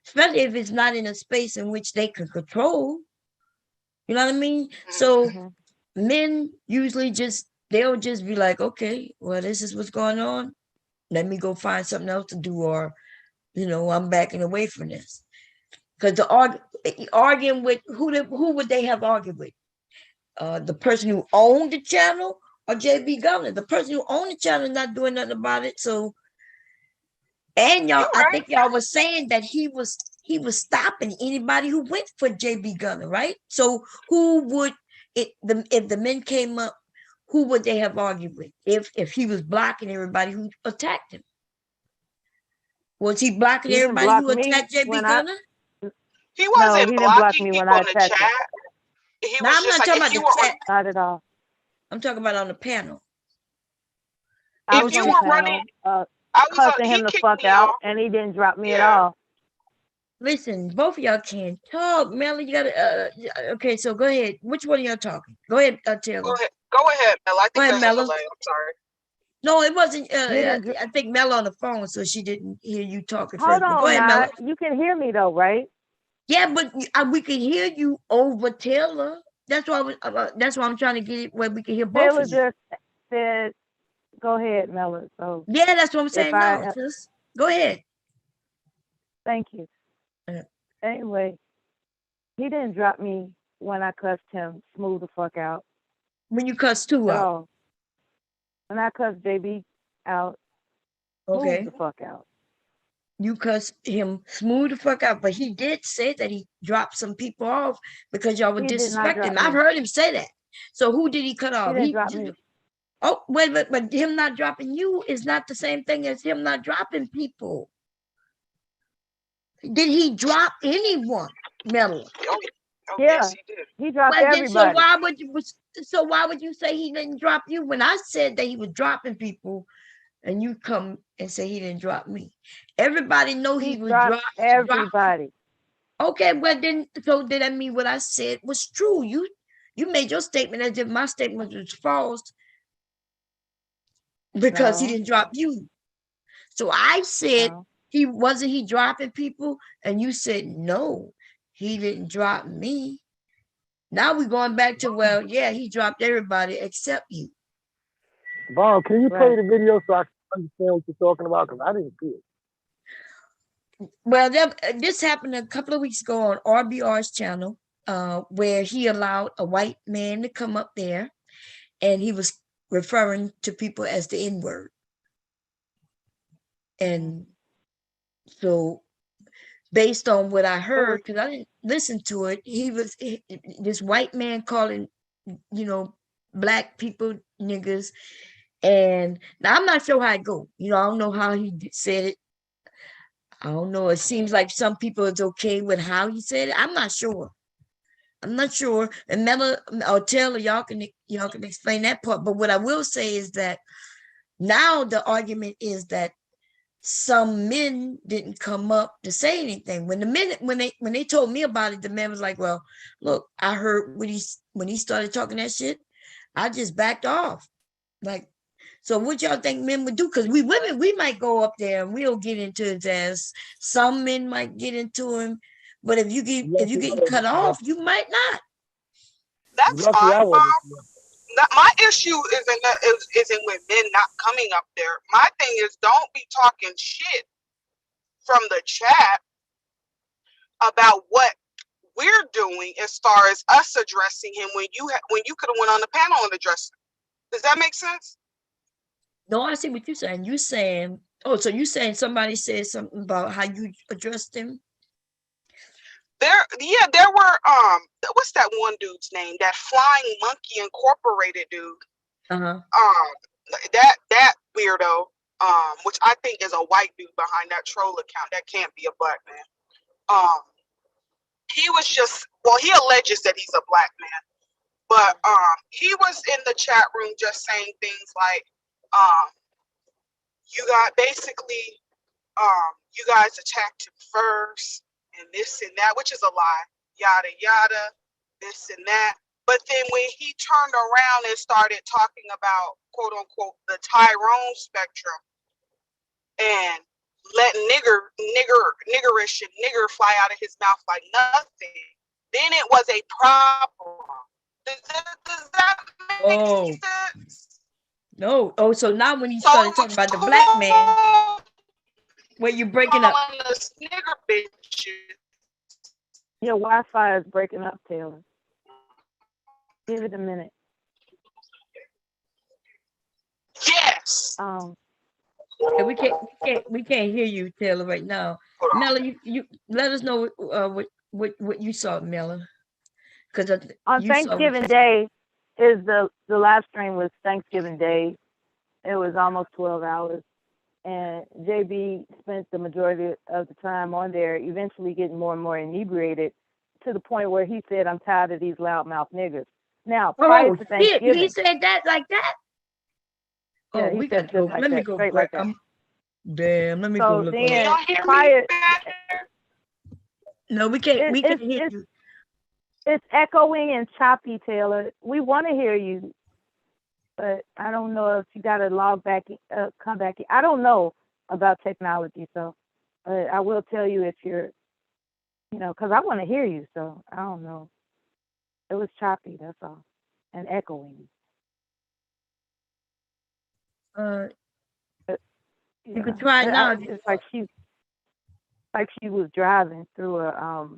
especially if it's not in a space in which they can control. You know what I mean? So men usually they'll just be like, okay, well, this is what's going on. Let me go find something else to do, or, I'm backing away from this. Because arguing with who would they have argued with? The person who owned the channel or JB Gunner? The person who owned the channel is not doing nothing about it. So, and y'all, I think y'all was saying that he was stopping anybody who went for JB Gunner, right? So who would if the men came up, who would they have argued with if he was blocking everybody who attacked him? Was he blocking everybody who attacked JB Gunner? He wasn't blocking people in the chat. No, I'm not talking about the chat. Not at all. I'm talking about on the panel. If you were running, cussing him the fuck out, and he didn't drop me at all. Listen, both of y'all can't talk. Melly, you gotta. Okay, so go ahead. Which one of y'all talking? Go ahead, Taylor. Go ahead, Mel. I think there's a delay. I'm sorry. No, it wasn't. I think Mel on the phone, so she didn't hear you talking first. Hold on, go ahead, Mel. You can hear me though, right? Yeah, but we can hear you over Taylor. That's why I'm trying to get it where we can hear both Taylor of you. just said, "Go ahead, Mel." So yeah, that's what I'm saying. No, sis. Go ahead. Thank you. Anyway, he didn't drop me when I cussed him smooth the fuck out. When you cussed who out? When I cussed JB out, smooth the fuck out. You cussed him smooth the fuck out, but he did say that he dropped some people off because y'all were disrespecting him. I've heard him say that. So who did he cut off? He didn't drop me. Oh, wait, but him not dropping you is not the same thing as him not dropping people. Did he drop anyone, Melody? Yeah, yes, he did. He dropped everybody. So why would you say he didn't drop you when I said that he was dropping people, and you come and say he didn't drop me? Everybody know he was dropped everybody. Okay, well then, so did that mean what I said was true? You made your statement as if my statement was false because he didn't drop you. So I said he dropping people, and you said no, he didn't drop me. Now we're going back to, well, yeah, he dropped everybody except you. Vaughn, can you play the video so I can understand what you're talking about? Because I didn't see it. Well, this happened a couple of weeks ago on RBR's channel, where he allowed a white man to come up there, and he was referring to people as the N-word. And so based on what I It heard, was because I didn't listen to it, this white man calling, black people niggas. And now I'm not sure how it go. I don't know how he said it. I don't know. It seems like some people is okay with how he said it. I'm not sure. I'm not sure. And Mela or Taylor, y'all can explain that part. But what I will say is that now the argument is that some men didn't come up to say anything. When they told me about it, the man was like, "Well, look, I heard when he started talking that shit, I just backed off." Like, so what y'all think men would do? Because we women, we might go up there and we'll get into his ass. Some men might get into him, but if you get cut off, you might not. That's Lucky I fine. wasn't. My issue isn't with men not coming up there. My thing is, don't be talking shit from the chat about what we're doing as far as us addressing him when you could have went on the panel and addressed him. Does that make sense? No, I see what you're saying. You saying, oh, so you saying somebody said something about how you addressed him? There were what's that one dude's name? That Flying Monkey Incorporated dude. Uh-huh. That weirdo, which I think is a white dude behind that troll account. That can't be a black man. He was just, well, he alleges that he's a black man, but he was in the chat room just saying things like, you got basically, you guys attacked him first, and this and that, which is a lie, yada yada, this and that. But then when he turned around and started talking about, quote unquote, the Tyrone spectrum and let niggerish and nigger fly out of his mouth like nothing, then it was a problem. Does that make sense? No. Oh, so now when he started talking about the black man, where you breaking up? The nigger bitches. your Wi-Fi is breaking up, Taylor. Give it a minute. Yes. Yeah, we can't hear you, Taylor, right now. Mela, you let us know what you saw, Mela, because On Thanksgiving Day is the live stream was Thanksgiving Day. It was almost 12 hours, and JB spent the majority of the time on there, eventually getting more and more inebriated to the point where he said, "I'm tired of these loudmouth niggers." Now, prior to Thanksgiving, he said that like that. Yeah, we got to go. like Let me that, go. straight like that. Damn, let me go look. Then prior, no, we can't. We can't hear you. It's echoing and choppy, Taylor. We want to hear you, but I don't know if you got to log back, come back. I don't know about technology, so I will tell you if you're, because I want to hear you. So I don't know. It was choppy, that's all, and echoing. You could try it now. It's like she was driving through a,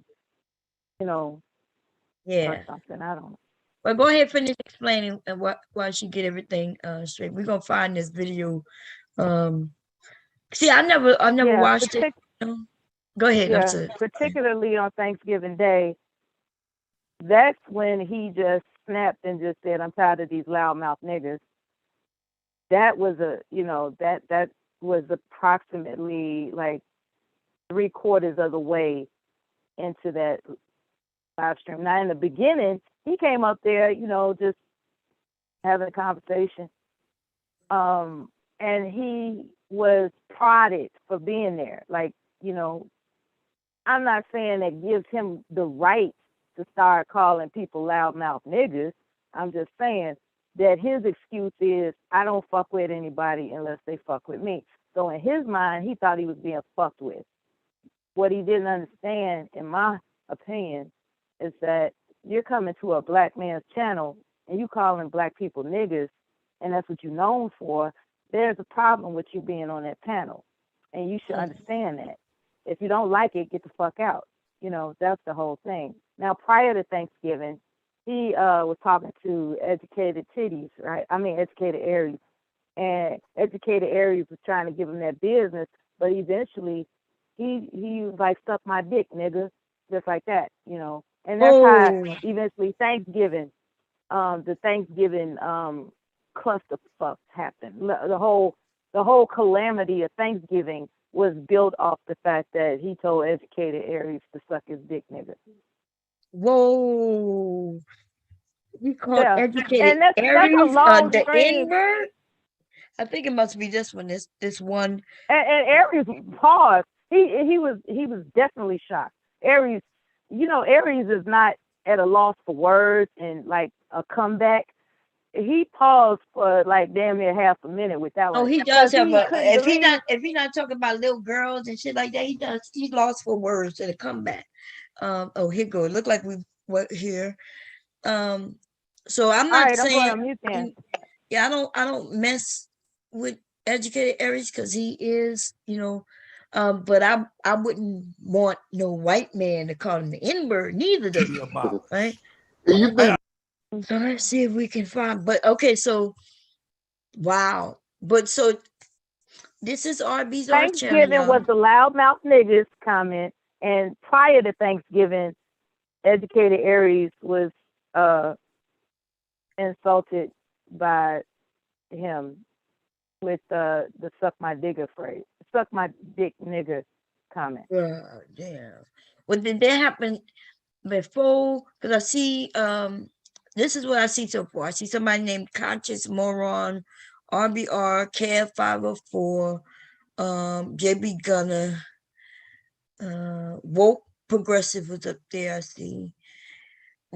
yeah, or something. I don't know. Well, go ahead, finish explaining while she get everything straight. We're gonna find this video. See, I never watched it. Go ahead. Yeah, particularly on Thanksgiving Day. That's when he just snapped and just said, "I'm tired of these loudmouth niggers." That was that was approximately like 3/4 of the way into that live stream. Now, in the beginning, he came up there, just having a conversation, and he was prodded for being there. Like, I'm not saying that gives him the right to start calling people loudmouth niggers. I'm just saying that his excuse is, I don't fuck with anybody unless they fuck with me. So in his mind, he thought he was being fucked with. What he didn't understand, in my opinion, is that you're coming to a black man's channel and you calling black people niggers, and that's what you're known for. There's a problem with you being on that panel, and you should understand that. If you don't like it, get the fuck out. That's the whole thing. Now, prior to Thanksgiving, he was talking to Educated Titties, right? I mean, Educated Aries. And Educated Aries was trying to give him that business, but eventually he was like, suck my dick, nigga, just like that, you know. And that's how Oh, eventually the Thanksgiving clusterfuck happened. The whole calamity of Thanksgiving was built off the fact that he told educated Aries to suck his dick, nigga. whoa. We called Yeah, educated and that's a Aries long the N stream. word. I think it must be this one. This one. And Aries paused. He was definitely shocked. Aries, Aries is not at a loss for words and like a comeback. He paused for like damn near half a minute with that Oh, one he because does have he a. couldn't believe. If he not talking about little girls and shit like that, he does. He lost for words to the comeback. Oh, here go. It looked like we were here. Um, so I'm All not right, I'm going saying. on mute then. Yeah, I don't mess with educated Aries because he is, but I wouldn't want no white man to call him the N word. Neither does he about, right? You think So let's see if we can find. But okay, so wow. But so this is RB's our channel, Thanksgiving y'all. was the loudmouth niggas comment, and prior to Thanksgiving, educated Aries was uh insulted by him with the suck my digger phrase, suck my dick nigger comment. Damn. Well, did that happen before? Because I see this is what I see so far. I see somebody named Conscious Moron, RBR, KF504, JB Gunner, Woke Progressive was up there. I see.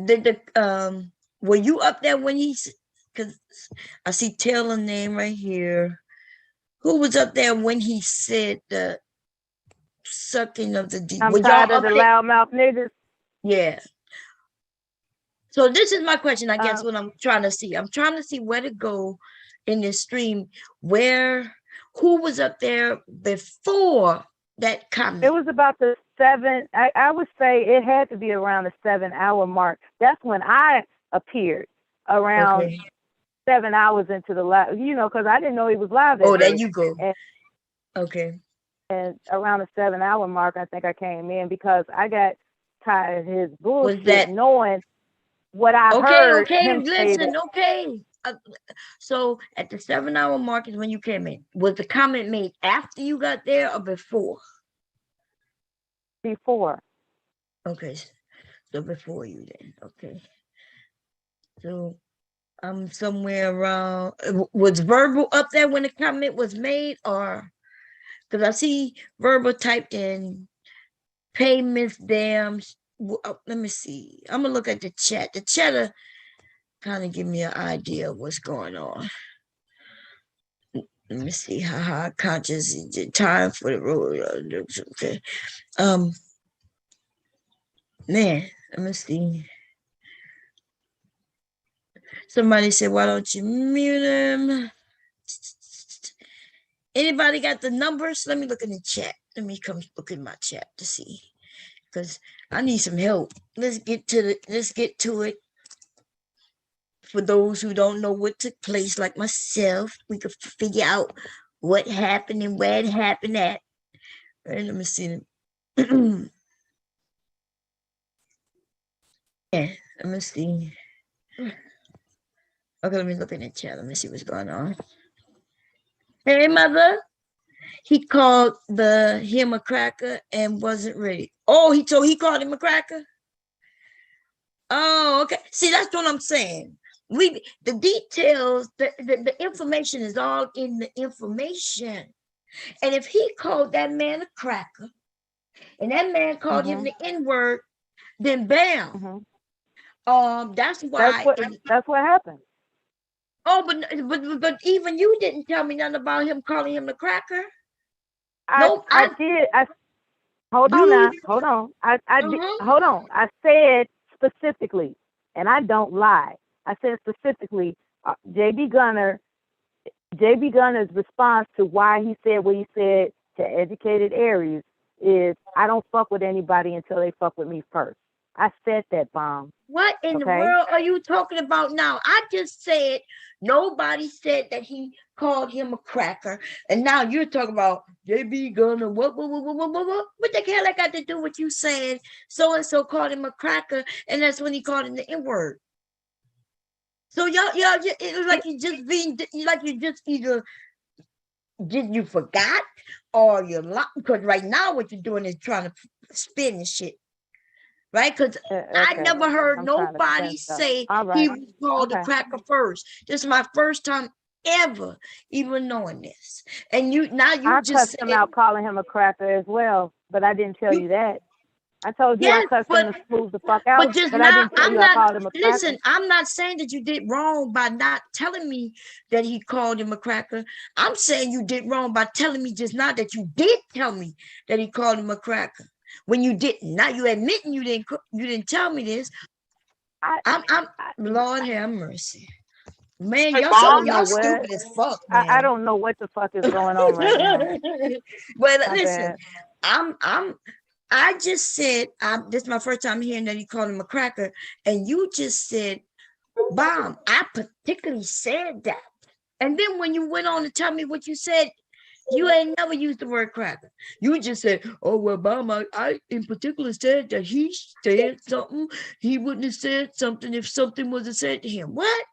Did the were you up there when he's because I see Taylor name right here. Who was up there when he said the sucking of the D? I'm Were y'all tired of up the there? loudmouth niggas. Yeah. So this is my question, I guess, Uh, what I'm trying to see. I'm trying to see where to go in this stream, who was up there before that it comment? was about the seven. I would say it had to be around the 7 hour mark. That's when I appeared around Okay. 7 hours into the live, because I didn't know he was live Oh, that there day. you go. And, Okay. and around the 7 hour mark, I think I came in because I got tired of his Was bullshit, that knowing what I okay? heard Okay, him say that listen. Okay. So at the 7 hour mark is when you came in. Was the comment made after you got there or before? before. Okay, so before you then. Okay. So I'm somewhere around. Was verbal up there when the comment was made, or because I see verbal typed in payments, dams. Let me see. I'm gonna look at the chat. The chatter kind of give me an idea of what's going on. Let me see. Haha, conscious time for the road. Okay. Um, man, let me see. Somebody said, "Why don't you mute him?" Anybody got the numbers? Let me look in the chat. Let me come look in my chat to see, because I need some help. Let's get to it. For those who don't know what took place, like myself, we could figure out what happened and where it happened at. All right, let me see. Yeah, let me see. Okay, let me look in the chat. Let me see what's going on. Hey, mother. He called him a cracker and wasn't ready. Oh, he called him a cracker. Oh, okay. See, that's what I'm saying. The details, the information is all in the information. And if he called that man a cracker, and that man called him Mhm. the N-word, then bam. Mhm. That's That's why. what. That's what happened. Oh, but even you didn't tell me nothing about him calling him the cracker. I Nope. I did. I hold on You. now. Hold on. I did. Uh-huh. Hold on. I said specifically, and I don't lie. I said specifically, JB Gunner. JB Gunner's response to why he said what he said to educated Aries is, I don't fuck with anybody until they fuck with me first. I said that, bomb. What in the Okay. world are you talking about now? I just said Nobody said that he called him a cracker. And now you're talking about JB gonna what the hell I got to do with you saying so and so called him a cracker, and that's when he called him the N-word. So y'all, it was like you just being like you just either did you forgot or you're lying, because right now what you're doing is trying to spin the shit, right? Because I Okay. never heard I'm trying to nobody spin stuff. say All he right. was called a Okay. cracker first. This is my first time ever even knowing this. And you I just cussed him said out calling him a cracker as well, but I didn't tell you you that. I told you I yes, cussed him to smooth the fuck but out, just but I not didn't tell I'm you I not called him a cracker. listen, I'm not saying that you did wrong by not telling me that he called him a cracker. I'm saying you did wrong by telling me just now that you did tell me that he called him a cracker when you didn't. Now you admitting you didn't tell me this. I, I'm I, Lord have mercy. Man, Hey, y'all you some of Mom. y'all know what? stupid as fuck, I man. don't know what the fuck is going on right now. Well, My listen, bad. I'm I just said this is my first time hearing that he called him a cracker, and you just said bomb. I particularly said that. And then when you went on to tell me what you said, you ain't never used the word cracker. You just said, oh, well, bomb, I in particular said that he said something. He wouldn't have said something if something wasn't said to him. What?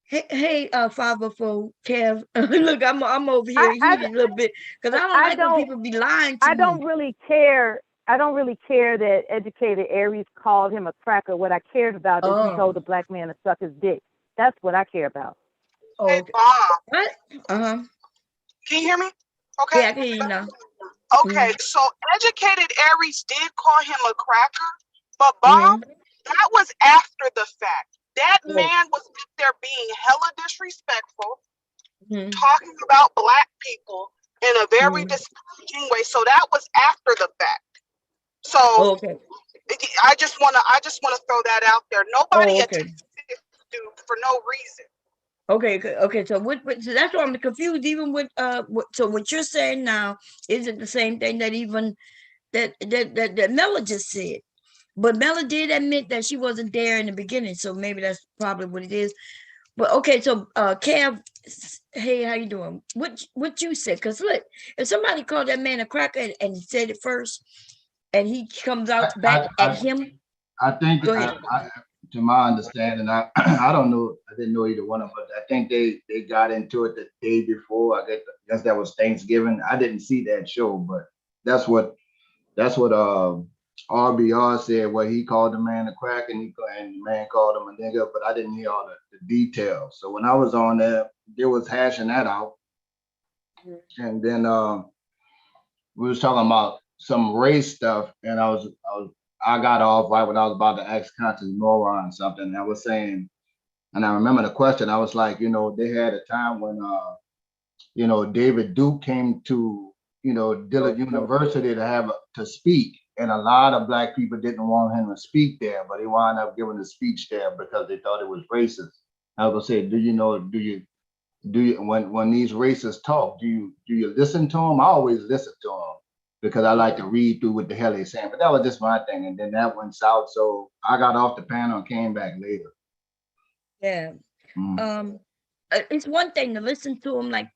Hey, 504 Kev. Look, I'm over I, here I, heated a little bit because I don't I like when don't, people be lying to I me. don't really care. I don't really care that educated Aries called him a cracker. What I cared about is he Oh, told the black man to suck his dick. That's what I care about. Hey, okay. Mom. What? Uh-huh. Can you hear me? Okay. Yeah, I can hear you now. Okay. Mm-hmm. So educated Aries did call him a cracker, but Bob, Mm-hmm. that was after the fact. That Oh, man was back there being hella disrespectful, mm-hmm. talking about black people in a very Mm-hmm. disparaging way. So that was after the fact. So Oh, okay. I just wanna throw that out there. Oh, Nobody okay. attacked this dude for no reason. Okay, okay. So so that's why I'm confused. Even with so what you're saying now is it the same thing that even that Mela just said? But Mela did admit that she wasn't there in the beginning, so maybe that's probably what it is. But okay, so Kev, hey, how you doing? What you said? Because look, if somebody called that man a cracker and he said it first, and he comes out back I, at I, him, I think, go ahead. to my understanding, I don't know, I didn't know either one of them, but I think they got into it the day before. I guess that was Thanksgiving. I didn't see that show, but that's what RBR said. What he called the man a crack, and the man called him a nigga, but I didn't hear all the details. So when I was on there, they was hashing that out, and then we was talking about some race stuff, and I got off right when I was about to ask Conscious Moron something. And I was saying, and I remember the question. I was like, they had a time when David Duke came to Dillard University to speak, and a lot of black people didn't want him to speak there, but he wound up giving a speech there because they thought it was racist. I was gonna say, do you when these racists talk, do you listen to them? I always listen to them because I like to read through what the hell they're saying. But that was just my thing, and then that went south, so I got off the panel and came back later. Yeah. Mm. It's one thing to listen to him,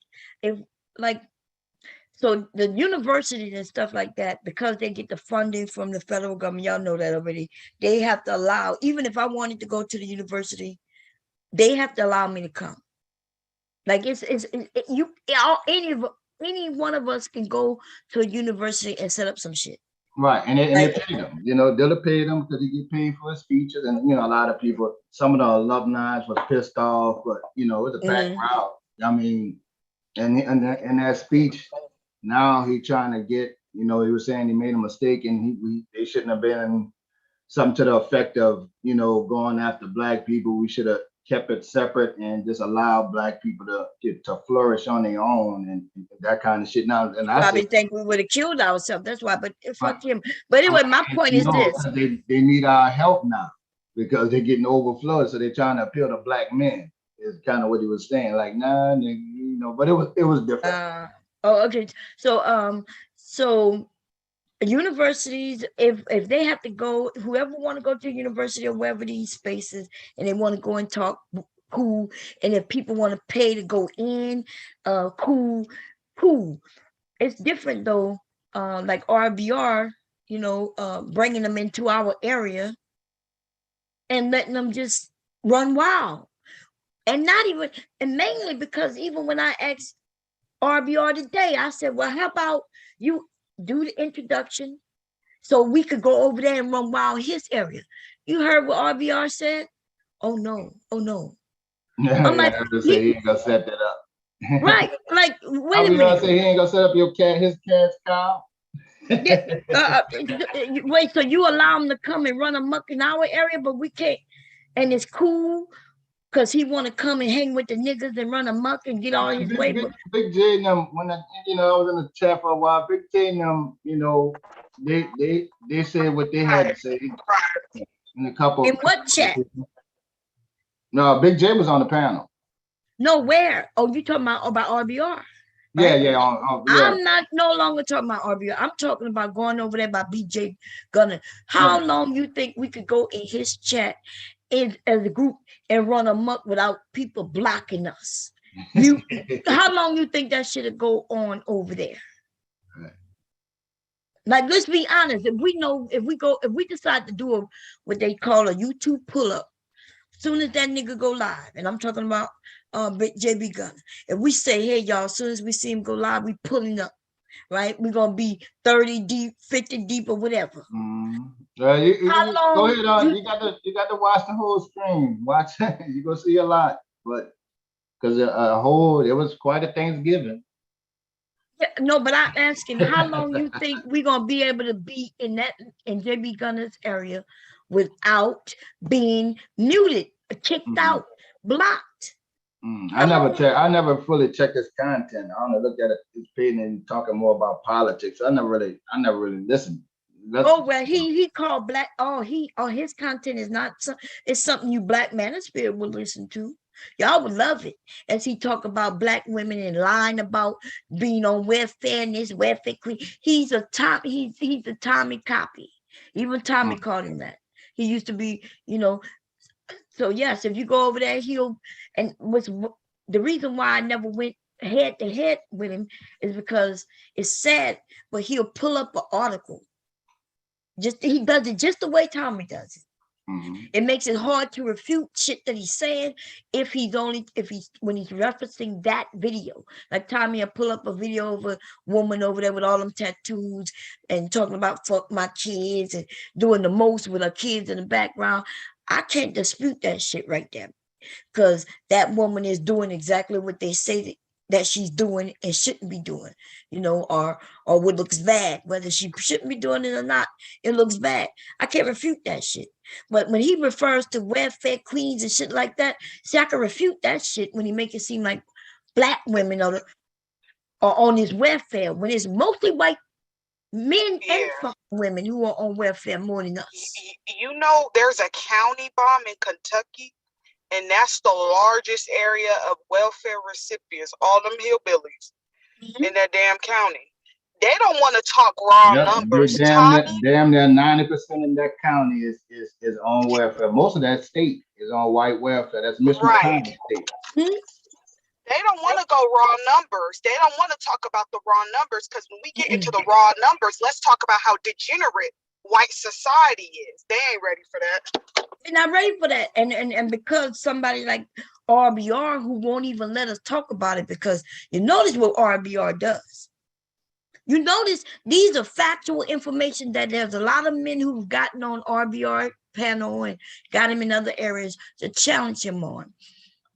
if like so the universities and stuff like that, because they get the funding from the federal government. Y'all know that already. They have to allow, even if I wanted to go to the university, they have to allow me to come. Like you all any one of us can go to a university and set up some shit. Right, and they Like paid them. Dilla paid them because he get paid for his speeches, and a lot of people, some of the alumni was pissed off, but it was a packed mhm. crowd. I mean, and in that speech, now he trying to get, he was saying he made a mistake, and they shouldn't have been something to the effect of, going after black people. We should have kept it separate and just allowed black people to flourish on their own and that kind of shit. Now, and I say, Probably think we would have killed ourselves. That's why. But right, fuck him. But anyway, my point is no, this. because they need our help now because they're getting overflowed. So they're trying to appeal to black men. Is kind of what he was saying. Like, nah, but it was different. Oh, okay. So universities, if they have to go, whoever want to go to university or wherever these spaces, and they want to go and talk, cool. And if people want to pay to go in, cool, cool. It's different though. Like RBR, bringing them into our area and letting them just run wild. And not even, and mainly because even when I asked RBR today, I said, well, how about you do the introduction so we could go over there and run wild his area? You heard what RBR said? Oh no, oh no. I'm Yeah, like, I have to say he ain't gonna set that up. right, like, wait I'll a be honest, minute. say he ain't gonna set up his cat's cow. Yeah, wait, so you allow him to come and run amok in our area, but we can't, and it's cool because he want to come and hang with the niggas and run amok and get all his way. But Big J and them, when I was in the chat for a while, Big J and them, they said what they had to say. And a in couple. what chat? No, Big J was on the panel. No, where? Oh, you talking about RBR? Yeah, Right? yeah, yeah. I'm not no longer talking about RBR. I'm talking about going over there by BJ Gunner. How long you think we could go in his chat as a group and run amok without people blocking us? How long you think that should go on over there? Right. Like, let's be honest. If we decide to do what they call a YouTube pull-up, as soon as that nigga go live, and I'm talking about JB Gunner, if we say, hey y'all, as soon as we see him go live, we pulling up, right? We're gonna be 30 deep, 50 deep, or whatever. You go ahead on. You got to watch the whole stream. Watch you're gonna see a lot, but because it was quite a Thanksgiving. Yeah, no, but I'm asking how long you think we're gonna be able to be in JB Gunner's area without being muted, kicked out, blocked. I never fully checked his content. I only looked at his page and talking more about politics. I never really listened. Oh well, he called black. His content is not. It's something you Black Manosphere would listen to. Y'all would love it as he talk about black women and lying about being on welfare and this welfare queen. He's a Tommy copy. Even Tommy called him that. He used to be, So yes, if you go over there, the reason why I never went head to head with him is because it's sad, but he'll pull up an article. He does it just the way Tommy does it. It makes it hard to refute shit that he's saying when he's referencing that video. Like Tommy, I pull up a video of a woman over there with all them tattoos and talking about fuck my kids and doing the most with her kids in the background. I can't dispute that shit right there because that woman is doing exactly what they say that she's doing and shouldn't be doing, or what looks bad, whether she shouldn't be doing it or not, it looks bad. I can't refute that shit. But when he refers to welfare queens and shit like that, see, I can refute that shit when he make it seem like black women are on his welfare, when it's mostly white men and women who are on welfare more than us. There's a county bomb in Kentucky, and that's the largest area of welfare recipients, all them hillbillies in that damn county. They don't want to talk raw numbers. Damn near 90% in that county is on welfare. Most of that state is on white welfare. That's Mitch McConnell's state. They don't want to go raw numbers. They don't want to talk about the raw numbers because when we get into the raw numbers, let's talk about how degenerate white society is. They ain't ready for that. They're not ready for that. And because somebody like RBR who won't even let us talk about it, because you notice what RBR does. You notice these are factual information that there's a lot of men who've gotten on RBR panel and got him in other areas to challenge him on.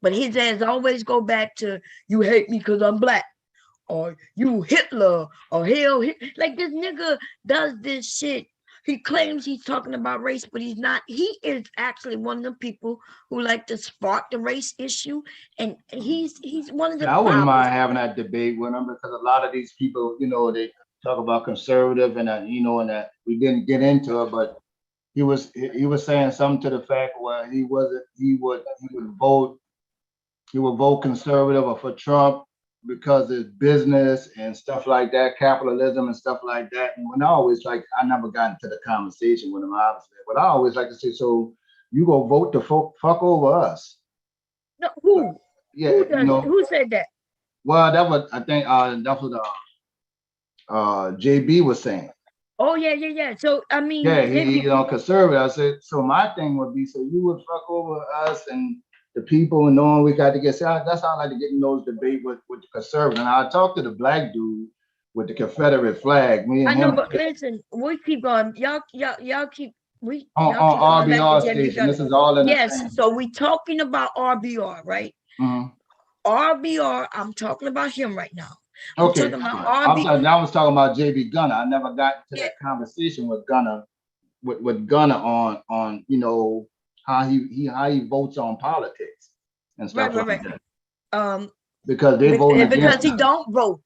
But his ass always go back to, you hate me because I'm black, or you Hitler, or hell, like this nigga does this shit. He claims he's talking about race, but he's not. He is actually one of the people who like to spark the race issue, and he's one of the. I wouldn't mind having that debate with him because a lot of these people, they talk about conservative, and and that we didn't get into it, but he was saying something to the fact where he would vote conservative or for Trump because it's business and stuff like that, capitalism and stuff like that. And when I never got into the conversation with him, obviously, but I always like to say, so you go vote the fuck over us. No, who? Yeah, Who you does? know, Who said that? well, that was I think that's what JB was saying. Oh yeah. So I mean, Yeah, he you know conservative. I said so. My thing would be so you would fuck over us and the people and knowing we got to get. See, that's how I like to get in those debate with the conservative. And I talked to the black dude with the Confederate flag. Me I and know, him but listen, we keep going. Y'all keep y'all keep on going back to RBR JB station. Gunner. This is all in the Yes, same. so we talking about RBR, right? Mhm. RBR, I'm talking about him right now. I'm Okay, talking about all right. RB. I was talking about JB Gunner. I never got to Yeah, that conversation with Gunner with Gunner on you know how he votes on politics and stuff like right. that Um, because they voting because against he him. don't vote.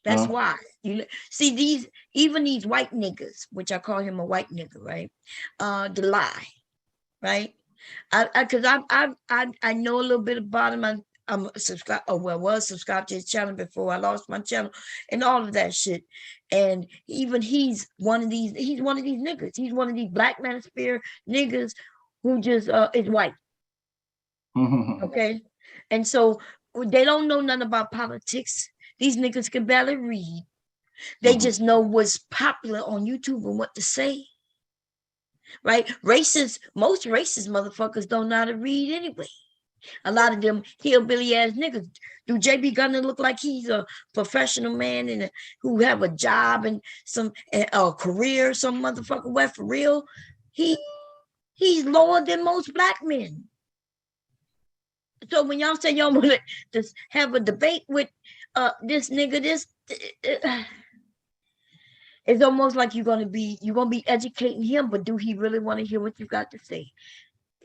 That's Huh? why. You see even these white niggas, which I call him a white nigga, right? The lie, right? Because I know a little bit about him. I'm subscribed. Oh well, was subscribed to his channel before I lost my channel and all of that shit. And even he's one of these. He's one of these niggas. He's one of these black manosphere niggas who just is white. Okay, and so they don't know nothing about politics. These niggas can barely read. They just know what's popular on YouTube and what to say. Right? Most racist motherfuckers don't know how to read anyway. A lot of them hillbilly ass niggas. Do JB Gunner look like he's a professional man and who have a job and some a career, some motherfucker? What for real? He's lower than most black men. So when y'all say y'all want to just have a debate with this nigga, it's almost like you're gonna be educating him, but do he really want to hear what you got to say?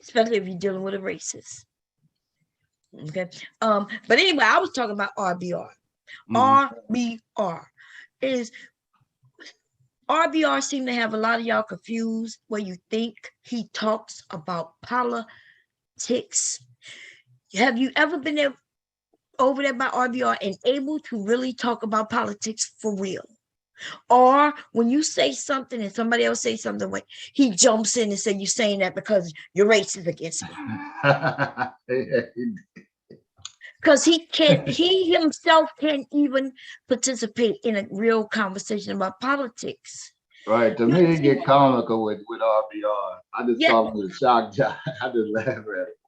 Especially if you're dealing with a racist. Okay. But anyway, I was talking about RBR. RBR is RBR seem to have a lot of y'all confused where you think he talks about politics. Have you ever been there over there by RBR and able to really talk about politics for real? Or when you say something and somebody else says something, like he jumps in and says you're saying that because you're racist against me. Because he himself can't even participate in a real conversation about politics. Right. To me, it get comical with RBR. I just Yeah. call him the shock jock. I just laugh at it.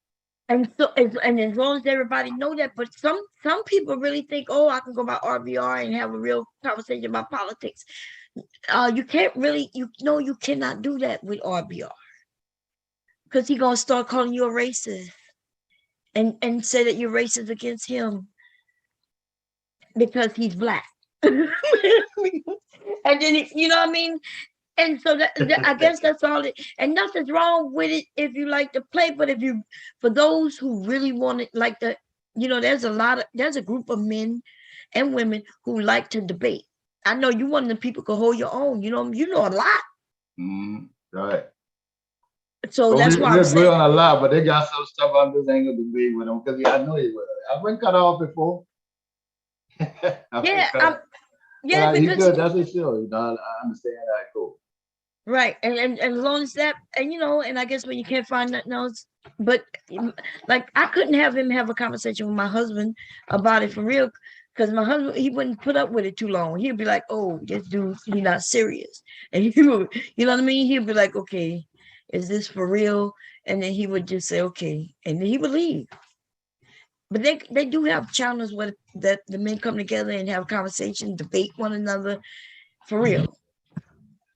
And so, and as long as everybody know that, but some people really think, oh, I can go by RBR and have a real conversation about politics. You can't really, you cannot do that with RBR because he's gonna start calling you a racist and say that you're racist against him because he's black. And then you know what I mean. And so I guess that's all it, and nothing's wrong with it if you like to play, but for those who really want it, like there's a group of men and women who like to debate. I know you one of the people can hold your own, you know a lot. Right. So Well, that's why I'm we're saying. on a lot, but they got some stuff I'm just ain't gonna debate with them because I know you will. I've been cut off before. Yeah, He's because good. That's his show. I understand that. Cool. right, and as long as that, and and I guess when you can't find nothing else, but like I couldn't have him have a conversation with my husband about it for real, because my husband he wouldn't put up with it too long. He'd be like, "Oh, this dude, he's not serious," and he would, you know what I mean? He'd be like, "Okay, is this for real?" And then he would just say, "Okay," and then he would leave. But they do have channels where that the men come together and have conversations, debate one another for real.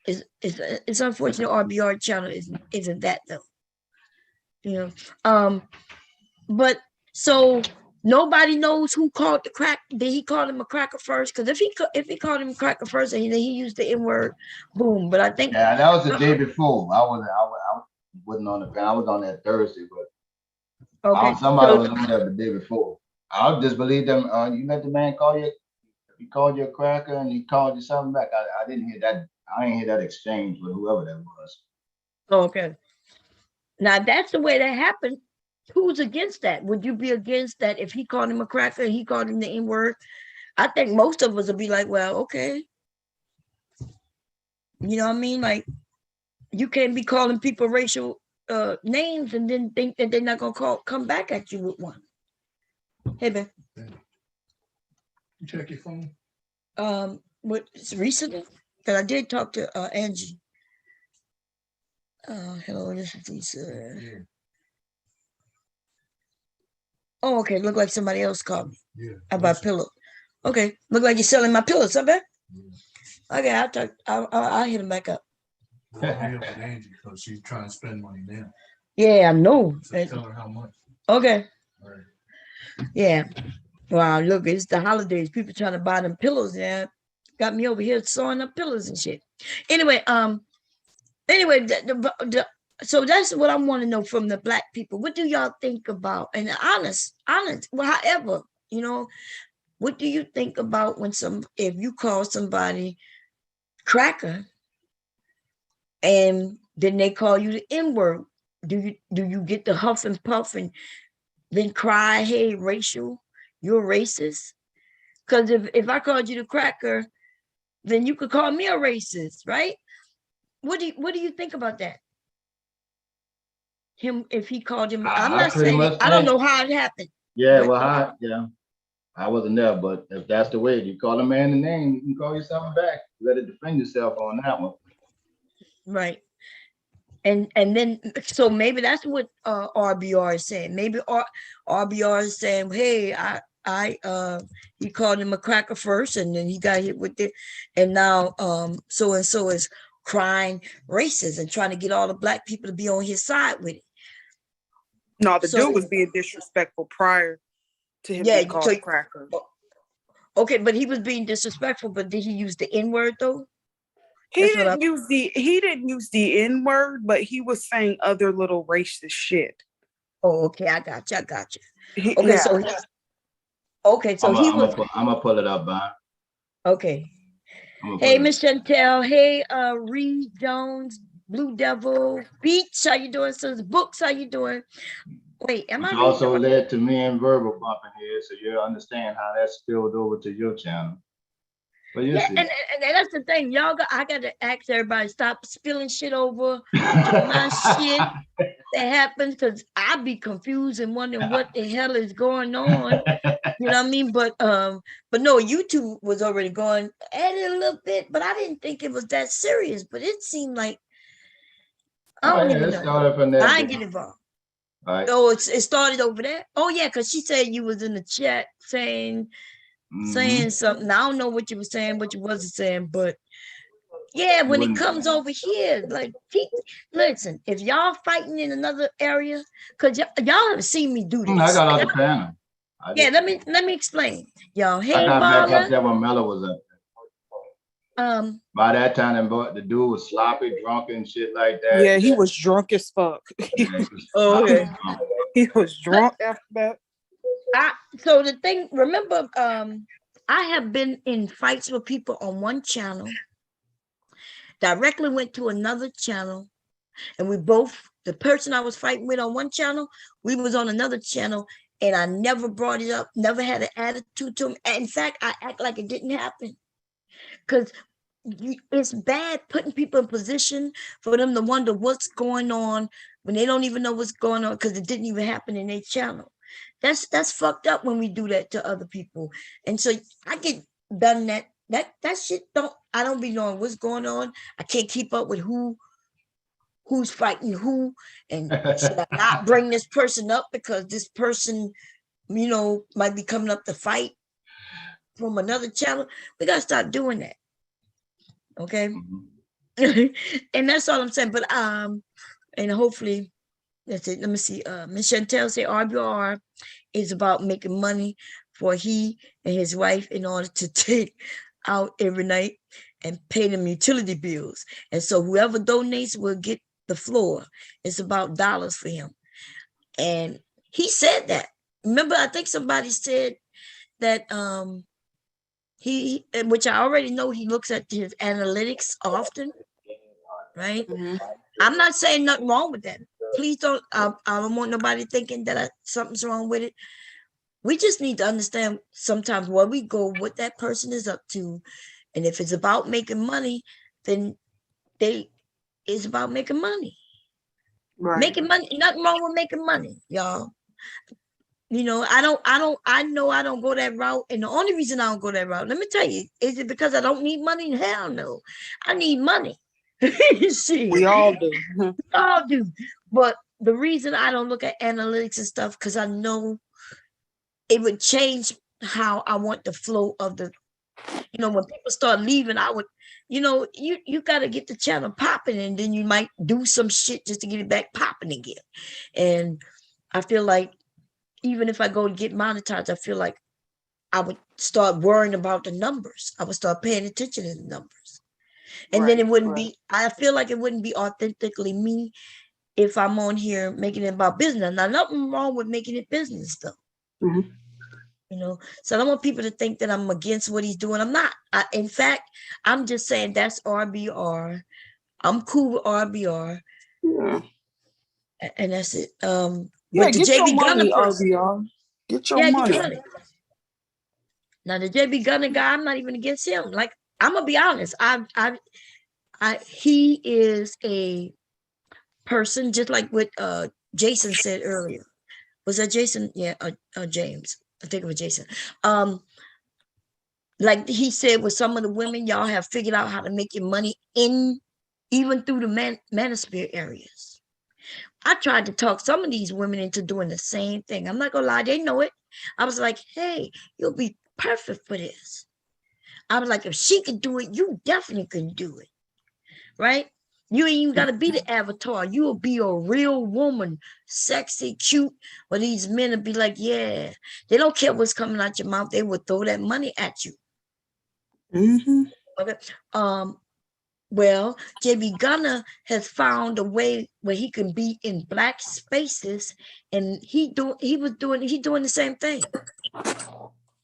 It's unfortunate RBR channel isn't that though. But so nobody knows who called the crack. Did he call him a cracker first? Because if he called him a cracker first and he used the N-word, boom. But I think that was the day before. I wasn't on the panel. I was on that Thursday, but okay. Somebody was on there the day before. I just believe them. You let the man call you. He called you a cracker and he called you something back. I didn't hear that. I didn't hear that exchange with whoever that was. Okay. Now that's the way that happened. Who's against that? Would you be against that if he called him a cracker and he called him the N-word? I think most of us would be like, well, okay. You know what I mean? Like, you can't be calling people racial names and then think that they're not gonna come back at you with one. Hey, man. You check your phone? What recently? Because I did talk to Angie. Hello, this is Lisa. Yeah. Oh, okay. Look like somebody else called me Yeah. about pillow. Okay, look like you're selling my pillows, huh, man? Yeah. Okay, I'll talk. I'll hit him back up. Well, I'll be up with Angie because she's trying to spend money now. Yeah, I know. So tell her how much. Okay. All right. Yeah. Wow, look, it's the holidays. People trying to buy them pillows. Yeah, got me over here sewing up pillows and shit. Anyway, so that's what I want to know from the Black people. What do y'all think about? And honest. Well, however, what do you think about when if you call somebody cracker and then they call you the N-word? Do you get the huff and puff and then cry, hey, racial, you're racist? Because if I called you the cracker, then you could call me a racist, right? What do you think about that? Him, if he called him, I'm I not pretty saying much I don't think, know how it happened. yeah, but- well, I wasn't there, but if that's the way you call a man a name, you can call yourself back. You got to defend yourself on that one. Right. And then so maybe that's what RBR is saying. Maybe RBR is saying, hey, he called him a cracker first, and then he got hit with it, and now so and so is crying racist and trying to get all the Black people to be on his side with it. No, the So- dude was being disrespectful prior to him Yeah, being called a cracker. Okay, but he was being disrespectful, but did he use the N-word though? He That's what didn't use the N-word, but he was saying other little racist shit. Oh, okay, I got you. He- Okay, yeah. so he was I'm gonna pull it up, Bob. okay. I'm gonna Hey, pull it Miss Chantel. Hey, Reed Jones, Blue Devil, Beach. How you doing? So Books, how you doing? Wait, am Which I also reading? led to me and Verbal bumping here, so you'll understand how that spilled over to your channel. But you Yeah, see. and that's the thing, y'all. I gotta ask everybody stop spilling shit over my shit that happens, because I be confused and wondering what the hell is going on. You know what I mean? But no, YouTube was already going at it a little bit, but I didn't think it was that serious. But it seemed like I don't even It know. started from that. I ain't get involved. Right. Oh, it started over there. Oh yeah, because she said you was in the chat saying something. I don't know what you were saying, what you wasn't saying, but yeah, when it comes over here, like, listen, if y'all fighting in another area, because y'all have seen me do this. I got off the panel. Yeah, let me explain. Y'all, hey, I got back up Bala. there when Mello was up there. By that time, the dude was sloppy, drunk, and shit like that. Yeah, he was drunk as fuck. Oh, okay. He was drunk after that. So the thing, remember, I have been in fights with people on one channel, directly went to another channel, and the person I was fighting with on one channel, we was on another channel, and I never brought it up, never had an attitude to him. In fact, I act like it didn't happen, because it's bad putting people in position for them to wonder what's going on when they don't even know what's going on, because it didn't even happen in their channel. That's fucked up when we do that to other people. And so I get done that shit. I don't be knowing what's going on. I can't keep up with who's fighting who, and should I not bring this person up because this person, might be coming up to fight from another channel. We gotta stop doing that. Okay. And that's all I'm saying. But and hopefully that's it. Let me see. Miss Chantel say RBR is about making money for he and his wife in order to take out every night and pay them utility bills. And so whoever donates will get the floor. It's about dollars for him. And he said that. Remember, I think somebody said that he, which I already know, he looks at his analytics often, right? I'm not saying nothing wrong with that. Please don't. I don't want nobody thinking that something's wrong with it. We just need to understand sometimes where we go, what that person is up to, and if it's about making money, then it's about making money. Right. Making money, nothing wrong with making money, y'all. You know, I know I don't go that route. And the only reason I don't go that route, let me tell you, is it because I don't need money? Hell no. I need money. Shit. We all do. We all do. But the reason I don't look at analytics and stuff, because I know it would change how I want the flow of the, you know, when people start leaving, I would, you know, you got to get the channel popping, and then you might do some shit just to get it back popping again. And I feel like even if I go to get monetized, I feel like I would start worrying about the numbers. I would start paying attention to the numbers. And then it wouldn't be, I feel like it wouldn't be authentically me if I'm on here making it about business. Now, nothing wrong with making it business though. Mhm. You know, so I don't want people to think that I'm against what he's doing. I'm not. In fact, I'm just saying that's RBR. I'm cool with RBR, Yeah. and that's it. Yeah, But the get your JB Gunner money, person, RBR. Get your yeah, get money. your money. Now the JB Gunner guy, I'm not even against him. Like, I'm gonna be honest. He is a person just like what Jason said earlier. Was that Jason? Yeah, James. I think it was Jason. Like he said, with some of the women, y'all have figured out how to make your money in, even through the Manosphere areas. I tried to talk some of these women into doing the same thing. I'm not gonna lie, they know it. I was like, hey, you'll be perfect for this. I was like, if she could do it, you definitely can do it, right? You ain't even gotta be the avatar. You will be a real woman, sexy, cute. But these men will be like, yeah, they don't care what's coming out your mouth. They will throw that money at you. Mm-hmm. Okay. Well, JB Gunner has found a way where he can be in black spaces, and he's doing the same thing.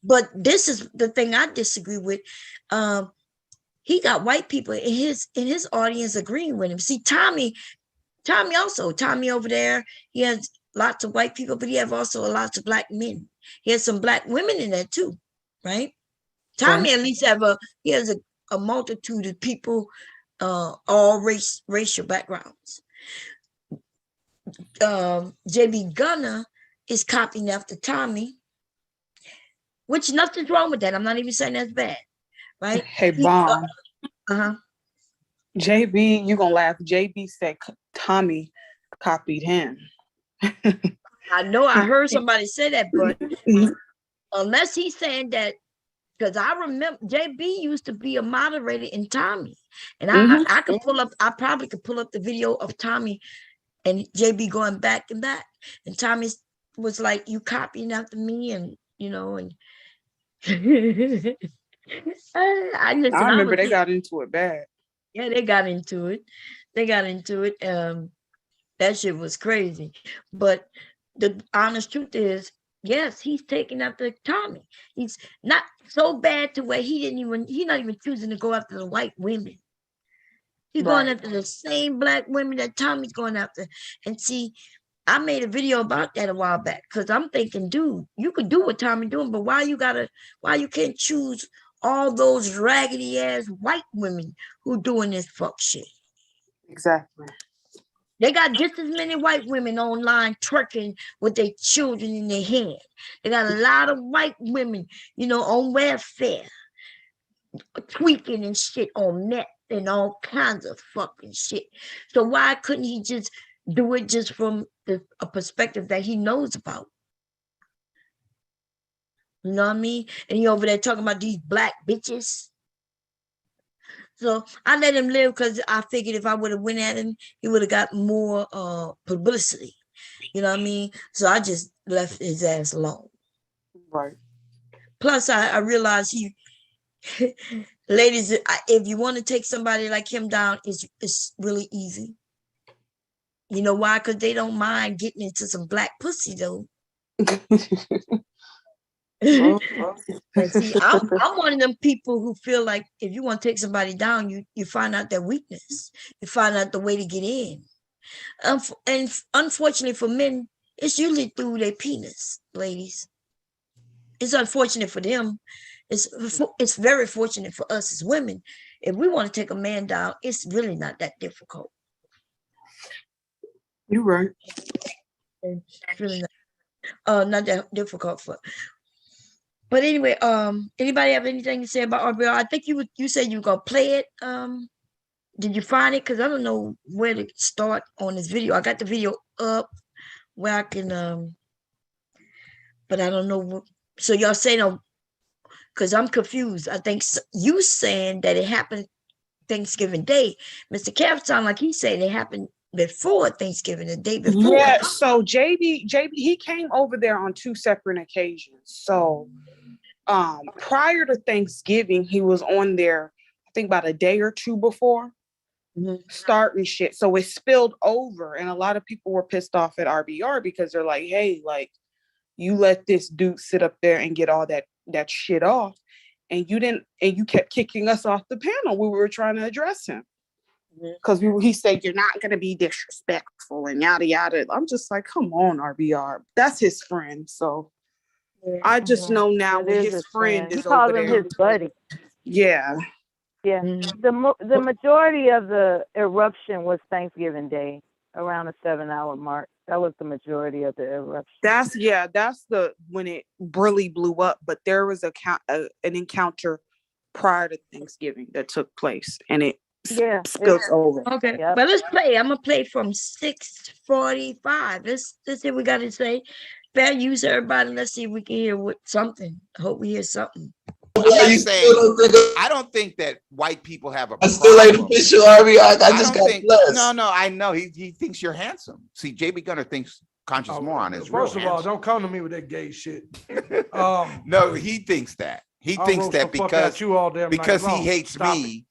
But this is the thing I disagree with. He got white people in his audience agreeing with him. See, Tommy over there, he has lots of white people, but he has also lots of black men. He has some black women in there too, right? Tommy at least he has a multitude of people, all racial backgrounds. JB Gunner is copying after Tommy, which nothing's wrong with that. I'm not even saying that's bad, right? Hey, Bomb. Uh-huh. JB, you gonna laugh. JB said Tommy copied him. I know I heard somebody say that, but unless he's saying that, because I remember JB used to be a moderator in Tommy, and I could pull up. I probably could pull up the video of Tommy and JB going back and back, and Tommy was like, "You copying after me," and you know, and I listen. I remember they got into it bad. Yeah, they got into it. That shit was crazy. But the honest truth is, yes, he's taking after Tommy. He's not so bad to where he's not even choosing to go after the white women. He's going after the same black women that Tommy's going after. And see, I made a video about that a while back because I'm thinking, dude, you could do what Tommy doing, but why you can't choose all those raggedy ass white women who doing this fuck shit? Exactly. They got just as many white women online twerking with their children in their hand. They got a lot of white women, on welfare, tweaking and shit on meth and all kinds of fucking shit. So why couldn't he just do it just from a perspective that he knows about? You know what I mean? And he over there talking about these black bitches. So I let him live because I figured if I would have went at him, he would have got more publicity. You know what I mean? So I just left his ass alone. Right. Plus, I realized ladies, if you want to take somebody like him down, it's really easy. You know why? Because they don't mind getting into some black pussy, though. And see, I'm one of them people who feel like if you want to take somebody down, you find out their weakness. You find out the way to get in. And unfortunately for men, it's usually through their penis, ladies. It's unfortunate for them. It's very fortunate for us as women. If we want to take a man down, it's really not that difficult. You're right. It's really not that difficult for. But anyway, anybody have anything to say about RBR? I think you said you were gonna play it. Did you find it? Because I don't know where to start on this video. I got the video up where I can but I don't know. So y'all saying, because I'm confused. I think you saying that it happened Thanksgiving Day. Mr. Cap sound like he said it happened before Thanksgiving, the day before. Yeah, so JB, he came over there on 2 separate occasions. So prior to Thanksgiving, he was on there, I think about a day or two before starting shit. So it spilled over, and a lot of people were pissed off at RBR because they're like, hey, like, you let this dude sit up there and get all that shit off, and you kept kicking us off the panel. We were trying to address him. Because he said, you're not going to be disrespectful and yada, yada. I'm just like, come on, RBR. That's his friend. So I just know now when his friend is over there. He calls him his buddy. Yeah. Yeah. The majority of the eruption was Thanksgiving Day, around the 7-hour mark. That was the majority of the eruption. That's the when it really blew up. But there was an encounter prior to Thanksgiving that took place, and it spills over. Okay, but let's play. I'm gonna play from 6:45. Let's see what we got to say. Fair use, everybody. Let's see if we can hear something. I hope we hear something. I don't think that white people have a problem. I still ain't official RB. I just got blessed. No, I know. He thinks you're handsome. See, JB Gunner thinks Conscious Moron is real First of all, don't come to me with that gay shit. No, he thinks that. He thinks that because he hates me.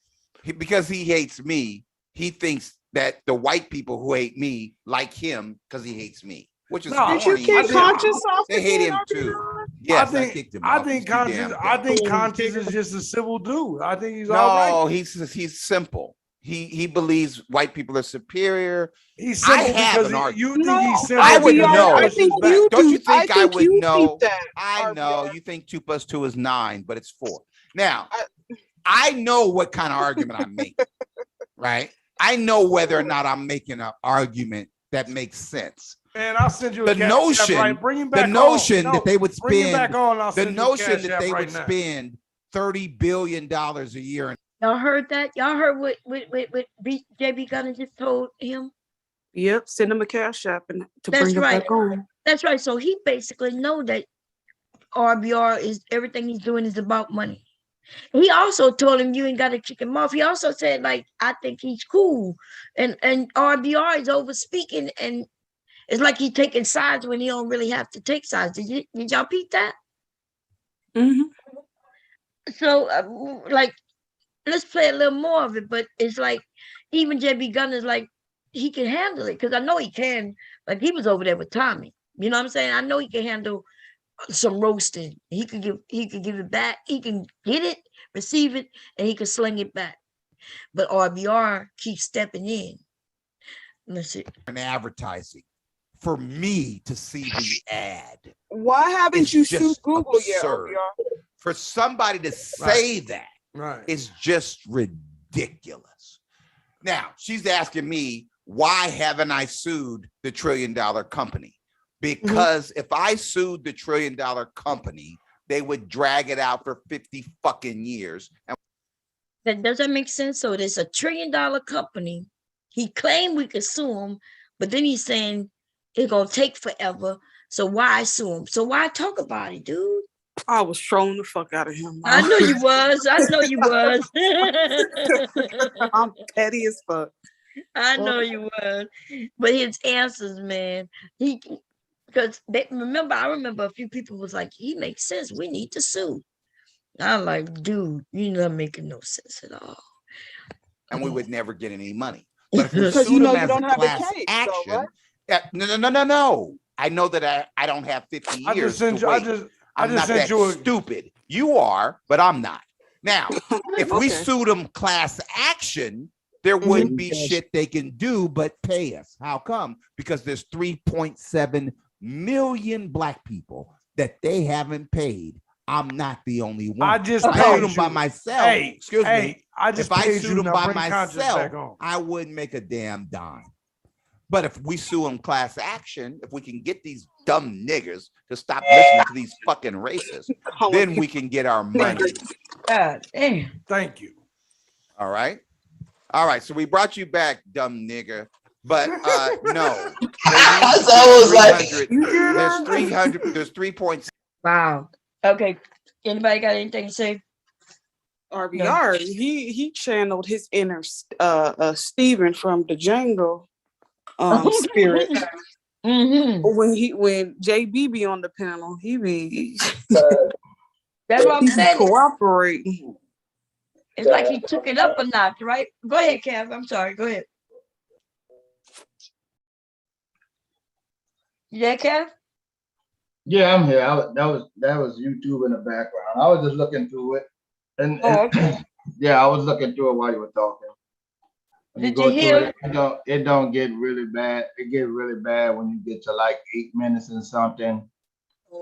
Because he hates me, he thinks that the white people who hate me like him because he hates me, which is Did you kick Conscious off? They hate him too. Yes, I kicked him off. I think Conscious is just a civil dude. I think he's No, all right. he's simple. He believes white people are superior. He's simple because you think he's simple. I would know. I think you Don't you think I would know? That, I know. You think 2 + 2 is 9, but it's 4. Now, I know what kind of argument I'm making, right? I know whether or not I'm making an argument that makes sense. Man, I'll send you the notion that they would spend $30 billion a year. Y'all heard that? Y'all heard what JB Gunner just told him? Yep, send him a cash app and to That's bring him right. back on. That's right. So he basically know that RBR is everything he's doing is about money. He also told him you ain't got to kick him off. He also said, like, I think he's cool. And RBR is over speaking, and it's like he's taking sides when he don't really have to take sides. Did y'all peep that? Mm-hmm. So, like, let's play a little more of it. But it's like, even JB Gunner's like, he can handle it. Because I know he can. Like, he was over there with Tommy. You know what I'm saying? I know he can handle some roasting. He could give it back. He can get it, receive it, and he can sling it back. But RBR keeps stepping in. Let's see. An advertising for me to see the ad. Why haven't you sued Google yet, absurd. RBR? For somebody to say that is just ridiculous. Now, she's asking me, why haven't I sued the $1 trillion company? Because if I sued the $1 trillion company, they would drag it out for 50 fucking years. That doesn't make sense. So there's a $1 trillion company. He claimed we could sue him, but then he's saying it's gonna take forever. So why sue him? So why talk about it, dude? I was trolling the fuck out of him. I know you was. I know you was. I'm petty as fuck. I know you was. But his answers, man, because I remember a few people was like, he makes sense. We need to sue. I'm like, dude, you're not making no sense at all. And we would never get any money. But if we Because sued you know them you as don't a have a class case, action, though, right? no. I know that I don't have 50 years to wait. I'm not that stupid. You are, but I'm not. Now, if we sued them class action, there wouldn't be shit they can do but pay us. How come? Because there's 3.7 million black people that they haven't paid. I'm not the only one. I just sued them by myself. Excuse me. I just if I paid sued you, them now by bring Conscious back myself, on. I wouldn't make a damn dime. But if we sue them class action, if we can get these dumb niggers to stop listening to these fucking racists, then we can get our money. God damn. Thank you. All right. All right. So we brought you back, dumb nigger. But no. There's 300. There's 3.6. Wow. Okay. Anybody got anything to say? RBR, no. He channeled his inner Steven from the Django spirit. When JB be on the panel, he be that's what I'm saying. Cooperating. It's like he took it up a notch, right? Go ahead, Kev. I'm sorry. Go ahead. Yeah, Kev? Yeah, I'm here. That was YouTube in the background. I was just looking through it. And okay. Yeah, I was looking through it while you were talking. Did you hear it don't get really bad. It gets really bad when you get to like 8 minutes and something.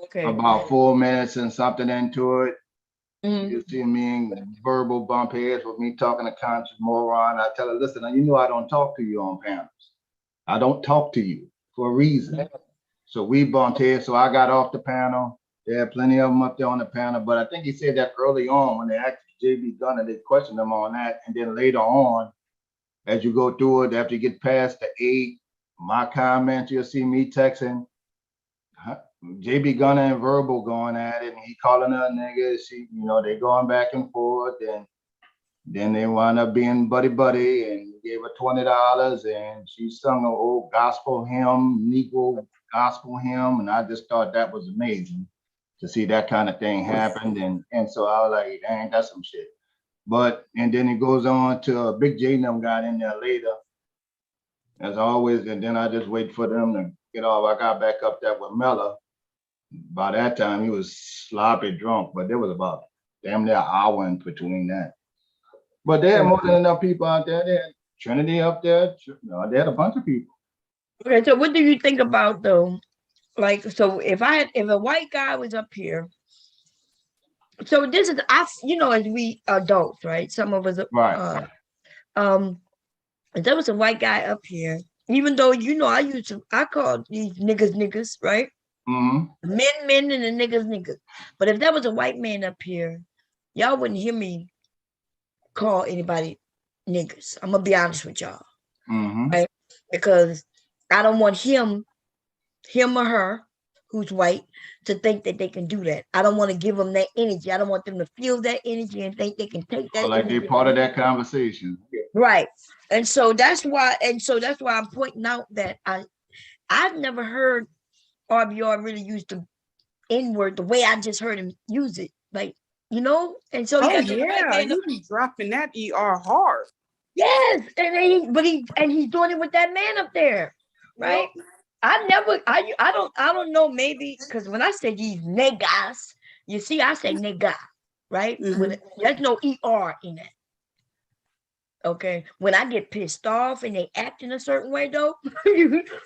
Okay. About 4 minutes and something into it. You see me verbal bump heads with me talking to conscious moron. I tell her, listen, you know I don't talk to you on panels. I don't talk to you for a reason. So we bumped heads. So I got off the panel. There are plenty of them up there on the panel, but I think he said that early on when they asked JB Gunner, they questioned him on that, and then later on, as you go through it, after you get past the 8, my comments, you'll see me texting JB Gunner and verbal going at it, and he calling her a nigga. She, they going back and forth, and then they wound up being buddy, and gave her $20, and she sung an old gospel hymn, Negro gospel hymn, and I just thought that was amazing to see that kind of thing happen, and so I was like, dang, that's some shit. And then it goes on to Big J and them got in there later, as always, and then I just wait for them to get off. I got back up there with Mella. By that time, he was sloppy drunk, but there was about damn near an hour in between that. But they had more than enough people out there. They had Trinity up there. They had a bunch of people. Okay, so what do you think about though? Like, so if a white guy was up here, so this is as we adults, right? Some of us, right? If there was a white guy up here, even though I call these niggas, right? Mm-hmm. Men, and the niggas. But if there was a white man up here, y'all wouldn't hear me call anybody niggas. I'm gonna be honest with y'all, right? Because I don't want him or her, who's white, to think that they can do that. I don't want to give them that energy. I don't want them to feel that energy and think they can take that. Like they're part of that conversation, right? And so that's why I'm pointing out that I've never heard RBR really use the N-word the way I just heard him use it, like And so you be dropping that ER hard. Yes, and he's doing it with that man up there, right? Yep. I don't know, maybe because when I say these niggas, you see, I say nigga, right? There's no ER in it. Okay, when I get pissed off and they act in a certain way, though,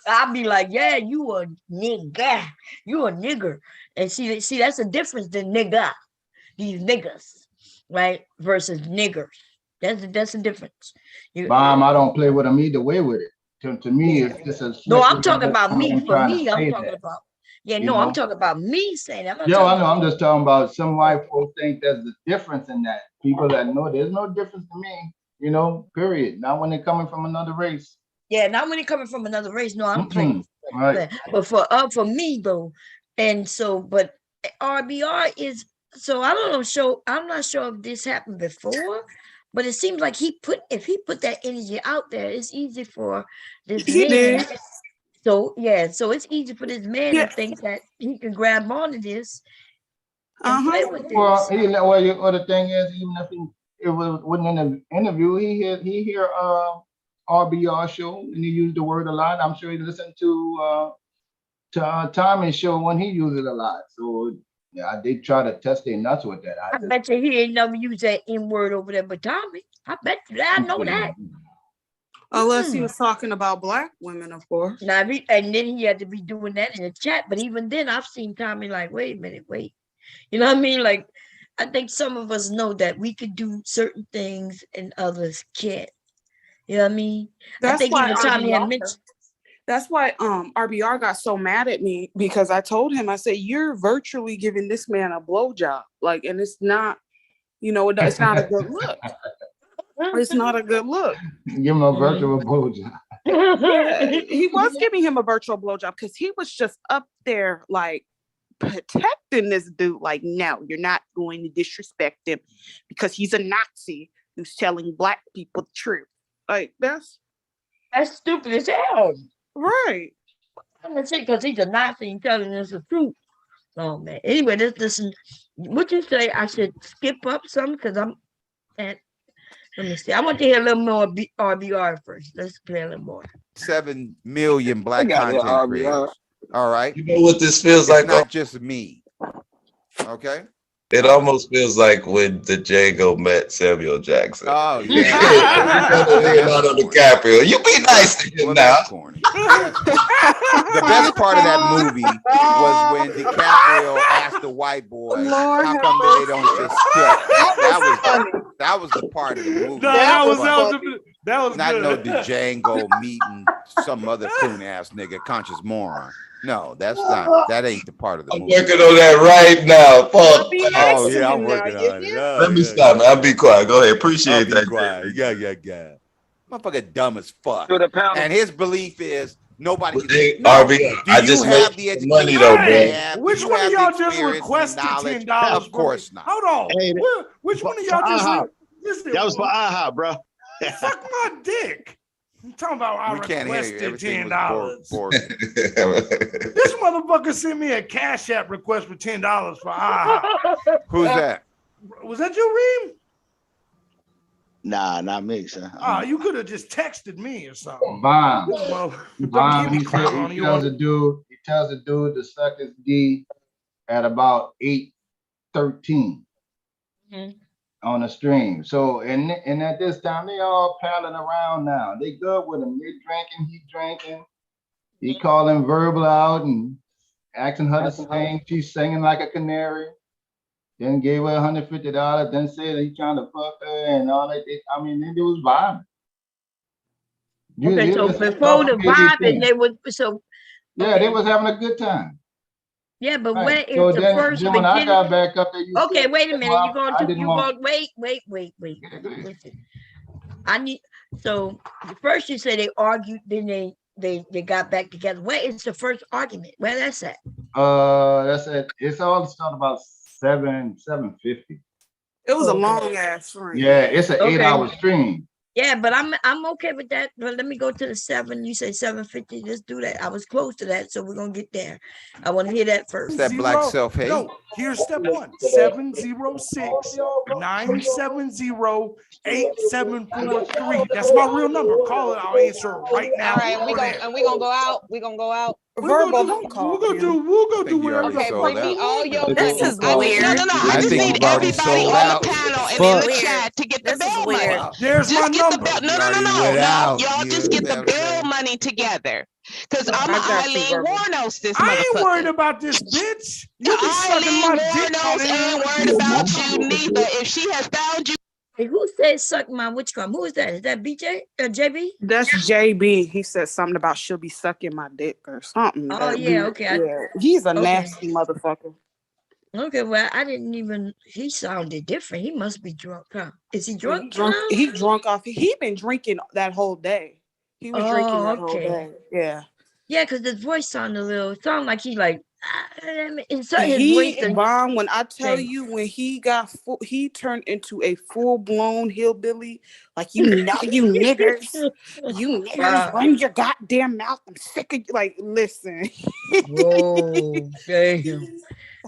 I'll be like, "Yeah, you a nigga, you a nigger," and see, that's a difference than nigga, these niggas, right? Versus niggers. That's a difference. Bomb, I don't play with them either way with it. To me, it's just a. No, I'm talking about me. For me, I'm talking about. Yeah, no, I'm talking about me saying that. I know. I'm just talking about some white folks think there's a difference in that. People that know there's no difference to me. Period. Not when they're coming from another race. Yeah, not when they're coming from another race. No, I'm playing. Right. But for me though, and so, but RBR is so I don't know. I'm not sure if this happened before, but it seems like if he put that energy out there, it's easy for this man. So so it's easy for this man to think that he can grab onto this and play with this. Well, the thing is, even if it wasn't in the interview, he hear RBR show and he used the word a lot. I'm sure he listened to Tommy's show when he used it a lot. So yeah, they try to test their nuts with that. I bet you he ain't never used that N word over there, but Tommy, I bet you I know that. Unless he was talking about black women, of course. Now, and then he had to be doing that in the chat. But even then, I've seen Tommy like, wait a minute, wait. You know what I mean? Like, I think some of us know that we could do certain things and others can't. You know what I mean? That's I think why even Tommy had mentioned. That's why RBR got so mad at me because I told him, I said, you're virtually giving this man a blowjob. Like, and it's not, it's not a good look. It's not a good look. Give him a virtual blowjob. Yeah, he was giving him a virtual blowjob because he was just up there like protecting this dude. Like, no, you're not going to disrespect him because he's a Nazi who's telling Black people the truth. Like, that's stupid as hell. Right. I'm gonna say because he's a Nazi and telling us the truth. Oh man. Anyway, listen. Would you say I should skip up some because I'm at? Let me see. I want to hear a little more RBR first. Let's play a little more. 7 million Black content creators. All right. You know what this feels it's like? Not just me. Okay. It almost feels like when the Django met Samuel Jackson. Oh yeah. Leonardo DiCaprio. You be nice to him now. The best part of that movie was when DiCaprio asked the white boy, "How come they don't just split?" That was the part of the movie. No, that was not good. No Django meeting some other coon ass nigga, conscious moron. No, that ain't the part of the movie. I'm working on that right now. Fuck. Oh yeah, I'm working on it. Let me stop, man. I'll be quiet. Go ahead. Appreciate that. Quiet. Yeah. Motherfucker dumb as fuck. And his belief is nobody can I just have the money though, man. Which one of y'all just requested $10? Of course not. Hold on. Hey, which one of y'all just that was for AHA, bro. Suck my dick. I'm talking about I requested $10. This motherfucker sent me a Cash App request for $10 for AHA. Who's that? Was that you, Reem? Nah, not me, son. You could have just texted me or something. Bomb. He tells the dude to suck his D at about 8:13 on the stream. So and at this time they all palling around now. They good with him. They drinking, he drinking. He calling verbal out and asking her to sing. She's singing like a canary. Then gave her $150. Then said he trying to fuck her and all that. I mean, it was vibing. Okay, so before the vibing, they would they was having a good time. Yeah, but when it's the first beginning, when I got back up there, okay, wait a minute. You're going wait. Listen. I need first you say they argued, then they got back together. Where is the first argument? Where that's at? That's it. It's all started about 7:50. It was a long ass stream. Yeah, it's an 8-hour stream. Yeah, but I'm okay with that. But let me go to the 7. You say 7:50. Let's do that. I was close to that, so we're gonna get there. I want to hear that first. That black self-hate. No, here's step 1. 706-970-8743. That's my real number. Call it. I'll answer it right now. All right, we gonna go out. We're gonna go out. Verbal, don't call. We'll go do whatever. Okay, bring me all your This is weird. No. I just need everybody on the panel and in the chat to get the bail money. There's my number. No. Y'all just get the bail money together. Because I'm Eileen Warnos, this motherfucker. I ain't worried about this bitch. You be sucking my dick. Warnos ain't worried about you neither. If she has found you. Hey, who said suck my witch cum? Who is that? Is that BJ or JB? That's JB. He said something about she'll be sucking my dick or something. Oh yeah, okay. He's a nasty motherfucker. Okay, well, I didn't even. He sounded different. He must be drunk, huh? Is he drunk? He drunk off. He been drinking that whole day. He was drinking that whole day. Yeah. Yeah, because his voice sounded a little. It sounded like he like. Bomb. When I tell you, when he got he turned into a full-blown hillbilly. Like you niggers, run your goddamn mouth. I'm sick of you. Like, listen. Whoa, damn.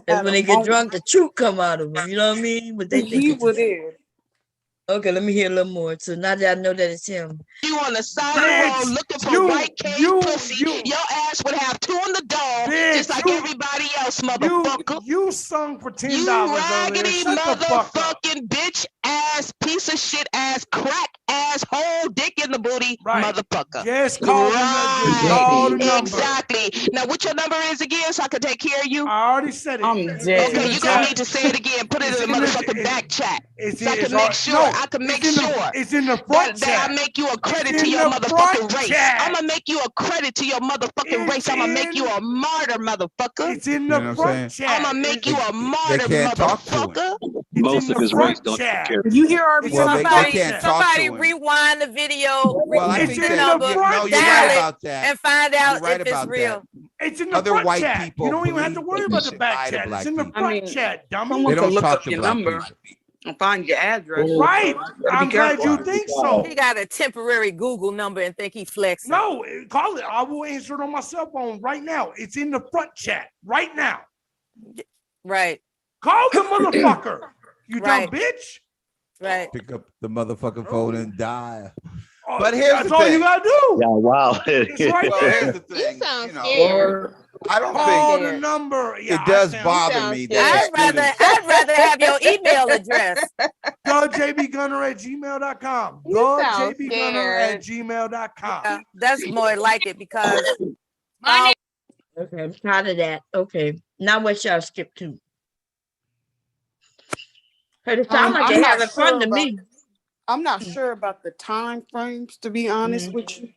And when they get drunk, the truth come out of them. You know what I mean? But they think he was there. Okay, let me hear a little more. So now that I know that it's him. You on the side of the road looking for white cake pussy. Your ass would have 2 in the dome, just like everybody else, motherfucker. You sung for $10. You raggedy motherfucking bitch ass, piece of shit ass, crack ass, whole dick in the booty, motherfucker. Just call the number. Exactly. Now, what your number is again, so I can take care of you? I already said it. I'm dead. Okay, you're gonna need to say it again. Put it in the motherfucking back chat. So I can make sure. It's in the front chat. That I make you a credit to your motherfucking race. I'm gonna make you a credit to your motherfucking race. I'm gonna make you a martyr, motherfucker. It's in the front chat. I'm gonna make you a martyr, motherfucker. Most of his race don't care. You hear our Somebody rewind the video. Well, I think that you're right about that. And find out right if it's about real. It's in the Other front white chat. people You don't even have to worry about the back chat. It's in the front chat, dummy. Someone They can don't look talk up to your black number people. and find your address. Right. I'm glad careful. you think so. He got a temporary Google number and think he flexing. No, call it. I will answer it on my cell phone right now. It's in the front chat right now. Right. Call the motherfucker. You Right. dumb bitch. Right. Pick up the motherfucking phone and die. Oh, But here's that's the all thing. you gotta do. Yeah, wow. It's right Well, there. here's the thing. You sound know, scared. I don't Call think the number. it Yeah, does I bother sound me scared. that I'd rather have your email address. Go jbgunner@gmail.com. You Go sound jbgunner@gmail.com. Yeah, that's more like it because Okay, I'm tired of that. Okay, now what y'all skip to? Cause it sounds like I'm they not having fun to sure me. I'm not sure about the time frames, to be honest with you.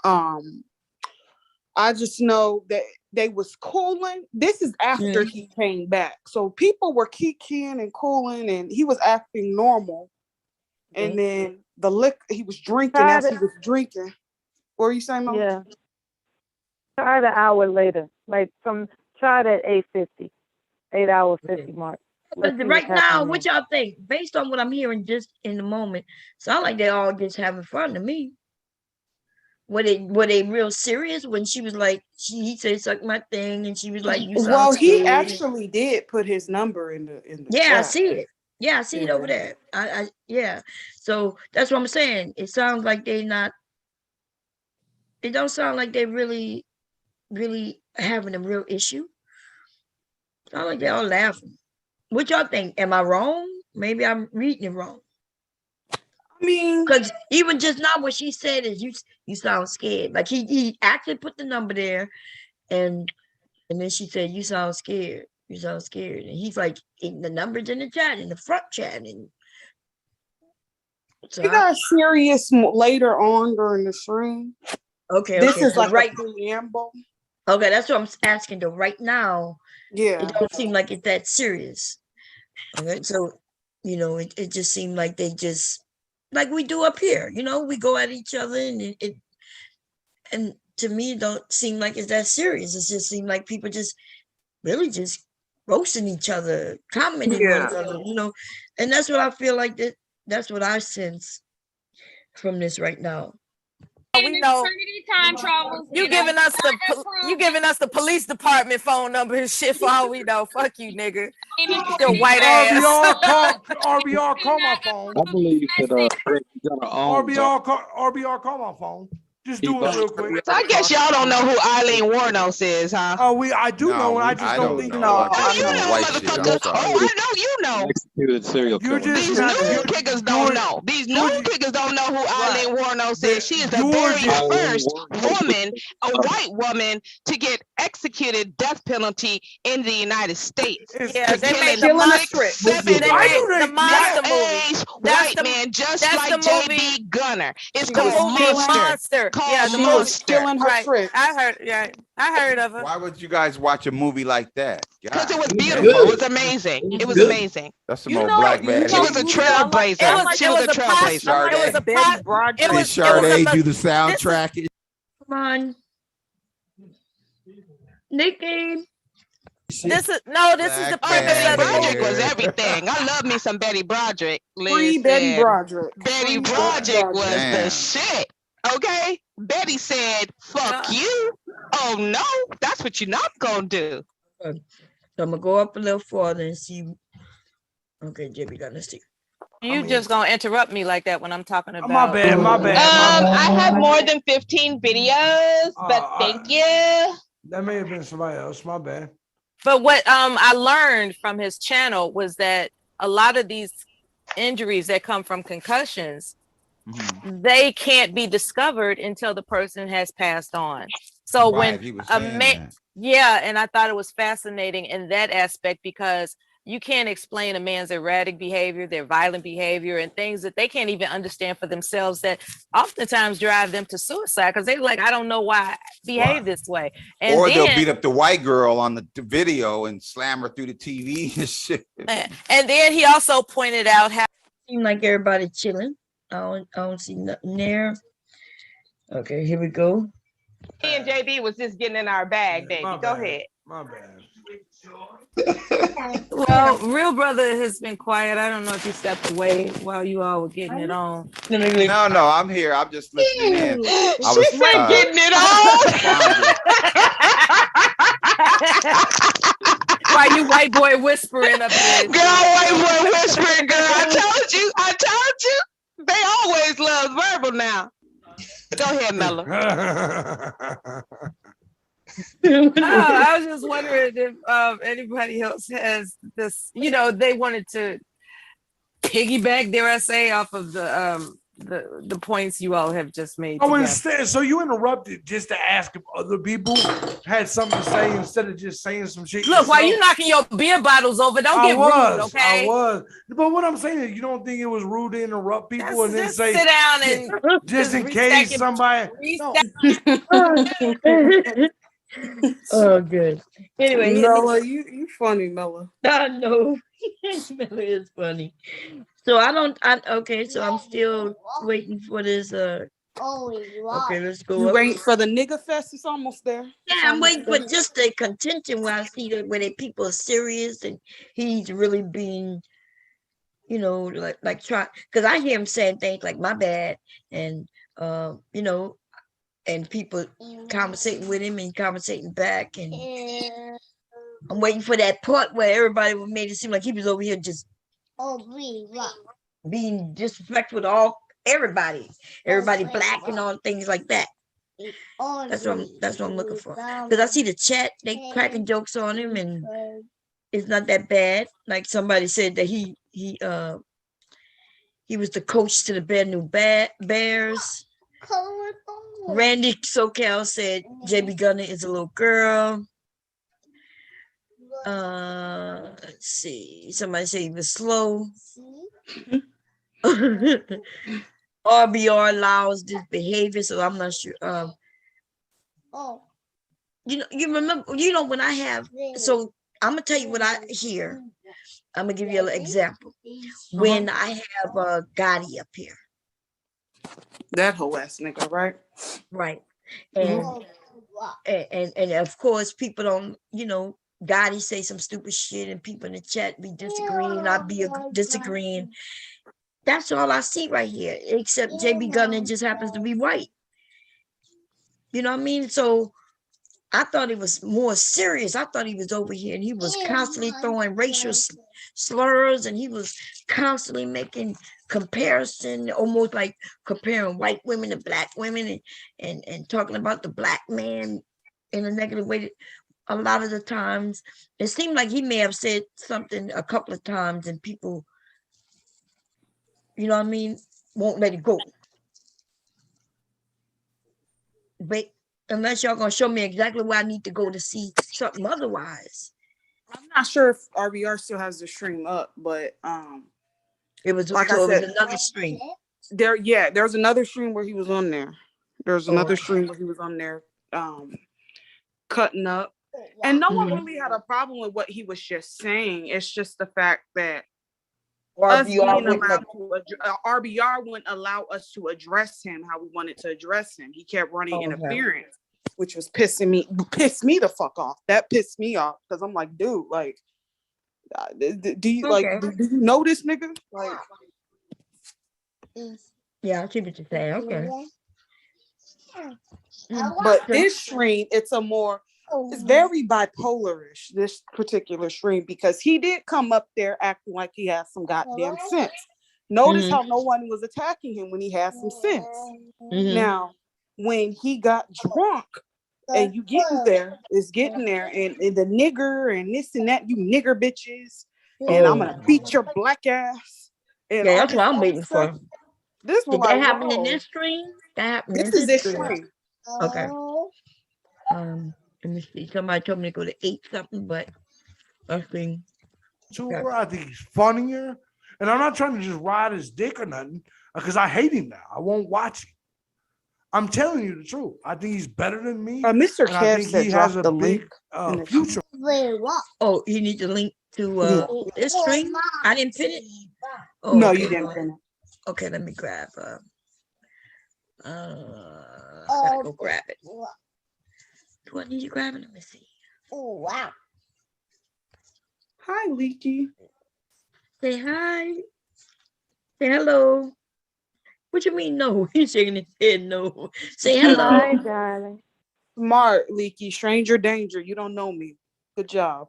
I just know that they was cooling. This is after he came back. So people were kikiing and cooling and he was acting normal. And then the liquor, he was drinking as he was drinking. What were you saying, Mom? Yeah. Try it an hour later. Like try it at 8:50. 8 hour 50 mark. But right now, what y'all think? Based on what I'm hearing just in the moment, sound like they all just having fun to me. Were they real serious when she was like, he said suck my thing and she was like, you sound Well, he scared. actually did put his number in the Yeah, I chat. see it. Yeah, I see it over there. I yeah. So that's what I'm saying. It sounds like they not. It don't sound like they really having a real issue. Sound like they all laughing. What y'all think? Am I wrong? Maybe I'm reading it wrong. I mean, because even just now what she said is you sound scared. Like he actually put the number there, and then she said you sound scared. You sound scared, and he's like the numbers in the chat, in the front chat, and so he got serious later on during the stream. Okay, this is so like right a preamble. Okay, that's what I'm asking though. Right now, yeah, it don't seem like it's that serious. Okay, so it just seemed like they just like we do up here. We go at each other, and to me, it don't seem like it's that serious. It just seemed like people just really just roasting each other, commenting on each other, and that's what I feel like that's what I sense from this right now. We know time travels. you giving us the police department phone number and shit for all we know. Fuck you, nigga. Your white ass. RBR, call my phone. I believe that RBR, call my phone. Just do it real quick. So I guess y'all don't know who Eileen Warnos is, huh? Oh, I do know. I just don't think. No, you know, motherfucker. Oh, I know you know. Executed serial killer. These new niggas don't know. These new niggas don't know who Eileen Warnos is. She is the very first woman, a white woman, to get executed death penalty in the United States. Yeah, they made the monster movie. White man, just like J.B. Gunner. It's called Monster. Yeah, the Monster. Right. I heard of it. Why would you guys watch a movie like that? Because it was beautiful. It was amazing. It was amazing. That's some old black man. She was a trailblazer. She was a trailblazer. It was a plot. Did Sade do the soundtrack? Come on, Nikki. This is the premise of the Broderick was everything. I love me some Betty Broderick. Free Betty Broderick. Betty Broderick was the shit. Okay? Betty said, fuck you. Oh no, that's what you're not gonna do. So I'm gonna go up a little further and see. Okay, JB gonna see. You just gonna interrupt me like that when I'm talking about. My bad. I have more than 15 videos, but thank you. That may have been somebody else. My bad. But what I learned from his channel was that a lot of these injuries that come from concussions, they can't be discovered until the person has passed on. So Right, when he was a saying man, that. yeah, and I thought it was fascinating in that aspect because you can't explain a man's erratic behavior, their violent behavior, and things that they can't even understand for themselves that oftentimes drive them to suicide because they're like, I don't know why I behave this way. And Or they'll then, beat up the white girl on the video and slam her through the TV and shit. and then he also pointed out how seem like everybody chilling. I don't see nothing there. Okay, here we go. Me and JB was just getting in our bag, baby. Go ahead. My bad. Well, Real Brother has been quiet. I don't know if he stepped away while you all were getting it on. No, I'm here. I'm just listening in. I was getting it on. Why you white boy whispering up here? Girl, white boy whispering, girl. I told you. They always love verbal now. Go ahead, Mella. No, I was just wondering if anybody else has this, they wanted to piggyback, dare I say, off of the points you all have just made. Oh, instead, so you interrupted just to ask if other people had something to say instead of just saying some shit. Look, while you knocking your beer bottles over, don't get rude, okay? I was. But what I'm saying is, you don't think it was rude to interrupt people and then say, sit down and just in case somebody. Oh, good. Anyway, Mella, you funny, Mella. I know. Mella is funny. So okay, so I'm still waiting for this. Okay, let's go. You waiting for the nigga fest? It's almost there. Yeah, I'm waiting for just the contention where I see that where the people are serious and he's really being, like try, because I hear him saying things like "my bad" and and people conversating with him and conversating back, and I'm waiting for that part where everybody made it seem like he was over here just being disrespectful to everybody black and all things like that. That's what I'm looking for. Because I see the chat, they cracking jokes on him, and it's not that bad. Like somebody said that he was the coach to the New Bears. Randy SoCal said JB Gunner is a little girl. Let's see. Somebody said he was slow. RBR allows this behavior, so I'm not sure. You remember, when I have, so I'm gonna tell you what I hear. I'm gonna give you an example. When I have Gotti up here. That whole ass nigga, right? Right. And of course people don't, Gotti say some stupid shit and people in the chat be disagreeing, I be disagreeing. That's all I see right here, except JB Gunner just happens to be white. You know what I mean? So I thought it was more serious. I thought he was over here and he was constantly throwing racial slurs, and he was constantly making comparison, almost like comparing white women to black women, and talking about the black man in a negative way. A lot of the times it seemed like he may have said something a couple of times and people, won't let it go. But unless y'all gonna show me exactly where I need to go to see something otherwise. I'm not sure if RBR still has the stream up, but it was like so I said, it was another stream. There's another stream where he was on there. There's another stream where he was on there cutting up. And no one really had a problem with what he was just saying. It's just the fact that RBR wouldn't allow us to address him how we wanted to address him. He kept running interference, which was pissed me the fuck off. That pissed me off because I'm like, dude, like, do you know this nigga? Like, yeah, I see what you're saying. Okay. But this stream, it's very bipolarish, this particular stream, because he did come up there acting like he has some goddamn sense. Notice how no one was attacking him when he had some sense. Now, when he got drunk and you getting there, and the nigger and this and that, you nigger bitches, and I'm gonna beat your black ass. And Yeah, all that's this what I'm other waiting stuff, for. this was Did that like, happen in whoa, this stream? That happened in this is this this stream. stream. Okay. Let me see. Somebody told me to go to 8 something, but let's see. Tour, I think he's funnier. And I'm not trying to just ride his dick or nothing because I hate him now. I won't watch him. I'm telling you the truth. I think he's better than me. Mr. And I Kev think said he has drop a the big link future. Oh, he needs a link to this stream? I didn't pin it? Oh, No, okay. you didn't pin it. Okay, let me grab I gotta go grab it. Do I need to grab it? Let me see. Oh, wow. Hi, Leaky. Say hi. Say hello. What you mean no? He's shaking his head no. Say hello. Hi, darling. Smart, Leaky. Stranger danger. You don't know me. Good job.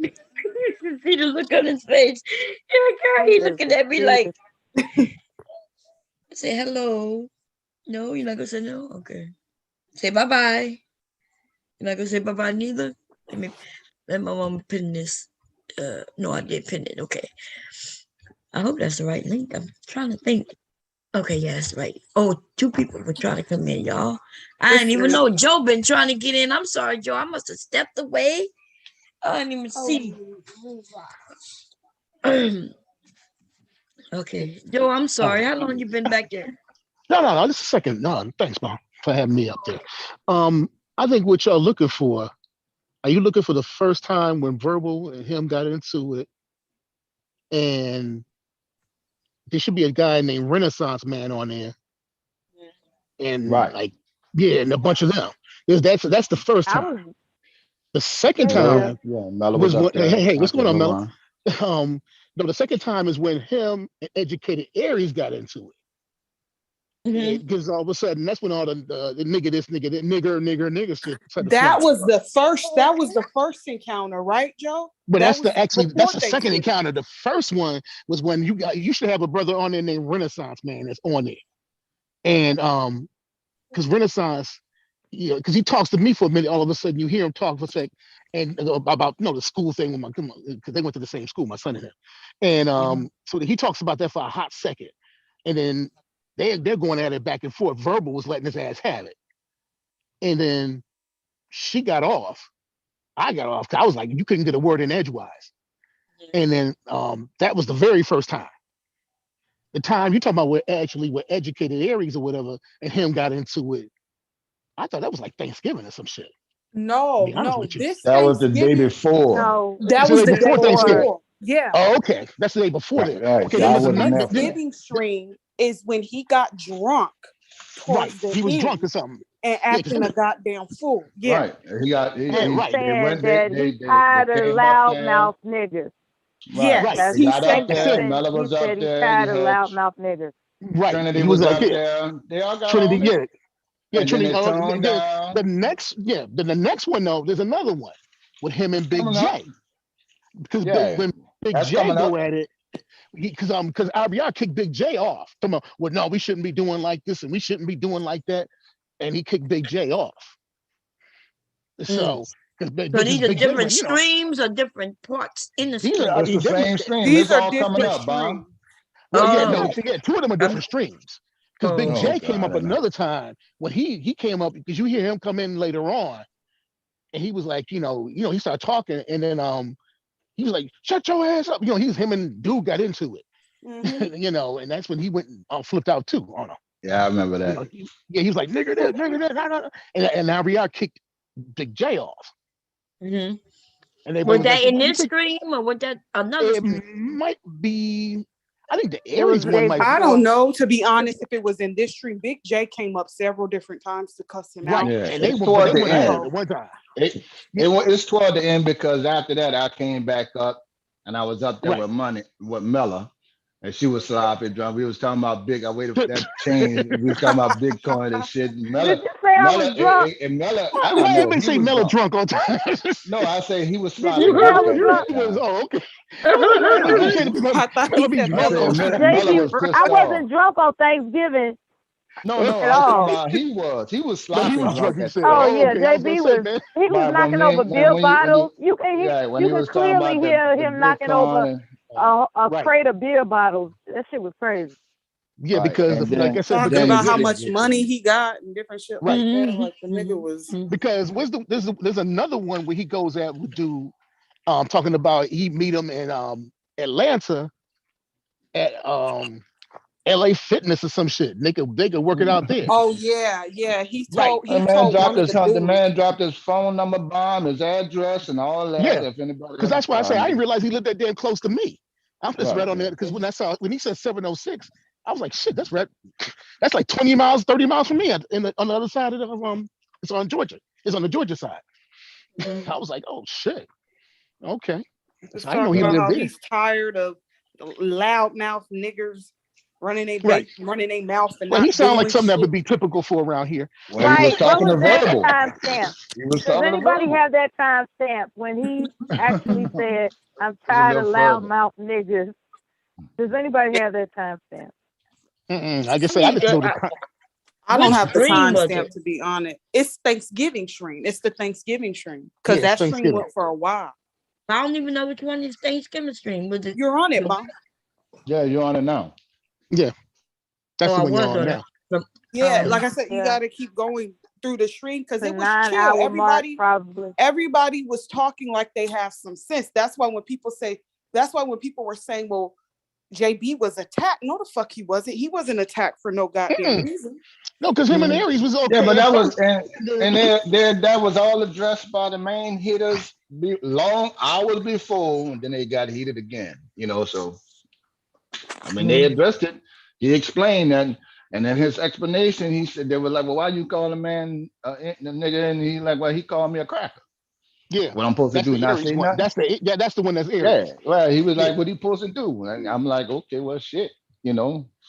See the look on his face. Yeah, girl, he looking at me like, say hello. No, you're not gonna say no? Okay. Say bye-bye. You're not gonna say bye-bye neither? Let my mom pin this. No, I did pin it. Okay. I hope that's the right link. I'm trying to think. Okay, yeah, that's right. Oh, 2 people were trying to come in, y'all. I didn't even know Joe been trying to get in. I'm sorry, Joe. I must have stepped away. I didn't even see. Okay, Joe, I'm sorry. How long you been back there? No. Just a second. No, thanks, Mom, for having me up there. I think what y'all looking for. Are you looking for the first time when Verbal and him got into it? And there should be a guy named Renaissance Man on there. And and a bunch of them. That's the first time. The second time was when, hey, what's going on, Mello? No, the second time is when him and Educated Aries got into it. Because all of a sudden, that's when all the nigga this, nigga that, nigger shit. That was the first. That was the first encounter, right, Joe? But that's the second encounter. The first one was when you should have a brother on there named Renaissance Man that's on there, and because Renaissance, because he talks to me for a minute, all of a sudden you hear him talk for a sec, and about the school thing with because they went to the same school, my son and him, and so he talks about that for a hot second, and then they're going at it back and forth. Verbal was letting his ass have it, and then she got off. I got off because I was like, you couldn't get a word in edgewise, and then that was the very first time. The time you talking about where Educated Aries or whatever, and him got into it. I thought that was like Thanksgiving or some shit. No. That was the day before. No, that was the day before Thanksgiving. Yeah. Oh, okay. That's the day before that. Right. Okay, That was was Thanksgiving stream is when he got drunk. Right. He was drunk or something. And acting a goddamn fool. Yeah. Right. He saying that he's tired of loudmouth niggas. Yeah. Right. He got up there. Mella was he up said he's there. tired of loudmouth niggas. Right. Trinity was up there. They all got Trinity, on it. Yeah, and Trinity. Down. The next one though, there's another one with him and Big J. Because when Big J go at it, because RBR kicked Big J off. Come on, well, no, we shouldn't be doing like this and we shouldn't be doing like that, and he kicked Big J off. So these are different streams or different parts in the stream. It's the same stream. These are all coming different up, Bob. Well, 2 of them are different streams. Because Big J came up another time when he came up, because you hear him come in later on, and he was like, he started talking, and then he was like, "Shut your ass up!" Him and dude got into it, and that's when he went and flipped out too on him. Yeah, I remember that. He was like, "Nigger this, nigger that," nah. And RBR kicked Big J off. And they was that in this stream or was that another stream? It might be. I think the Aries one might. I don't know, to be honest, if it was in this stream. Big J came up several different times to cuss him out. Yeah, and they toward the went end. One time. It's toward the end because after that I came back up and I was up there with Mella, and she was sloppy drunk. We was talking about big. I waited for that change. We was talking about Bitcoin and shit. And Mella, Did you say I was drunk? And Mella, I don't know. Say Mella drunk all the time. No, I say he was sloppy. You said I was drunk. Oh, okay. I thought he said I wasn't drunk on Thanksgiving. No, he was sloppy. He was drunk. JB was knocking over beer bottles. You can clearly hear him knocking over a crate of beer bottles. That shit was crazy. Yeah, because like I said, talking about how much money he got and different shit like that. Like the nigga was because there's another one where he goes at with dude talking about he meet him in Atlanta at LA Fitness or some shit. They could work it out there. Oh yeah. He told The man dropped his phone number bomb, his address, and all that. Yeah, if anybody, because that's why I say I didn't realize he lived that damn close to me. I'm just right on there because when he said 706, I was like, shit, that's right. That's like 20 miles, 30 miles from me on the other side of the it's on Georgia. It's on the Georgia side. I was like, oh shit. Okay. So I didn't know he lived there. He's tired of loudmouth niggers running their mouth and he sounded like something that would be typical for around here. Well, he was talking to verbal. Does anybody have that timestamp when he actually said, "I'm tired of loudmouth niggas"? Does anybody have that timestamp? I guess I just know the. I don't have the timestamp to be honest. It's Thanksgiving stream. It's the Thanksgiving stream because that stream went for a while. I don't even know which one is Thanksgiving stream. Was it? You're on it, Mom. Yeah, you're on it now. Yeah, that's the one you're on now. Yeah, like I said, you got to keep going through the stream because it was chill. Everybody was talking like they have some sense. That's why when people were saying, well, JB was attacked. No, the fuck he wasn't. He wasn't attacked for no goddamn reason. No, because him and Aries was okay. Yeah, but that was that was all addressed by the main hitters long hours before, and then they got heated again. So I mean they addressed it. He explained that, and then his explanation, he said they were like, "Well, why you call a man the nigga?" And he like, "Well, he called me a cracker." Yeah, what I'm supposed to do? Not say nothing. That's the one that's Aries. Yeah, well, he was like, "What he supposed to do?" And I'm like, "Okay, well, shit,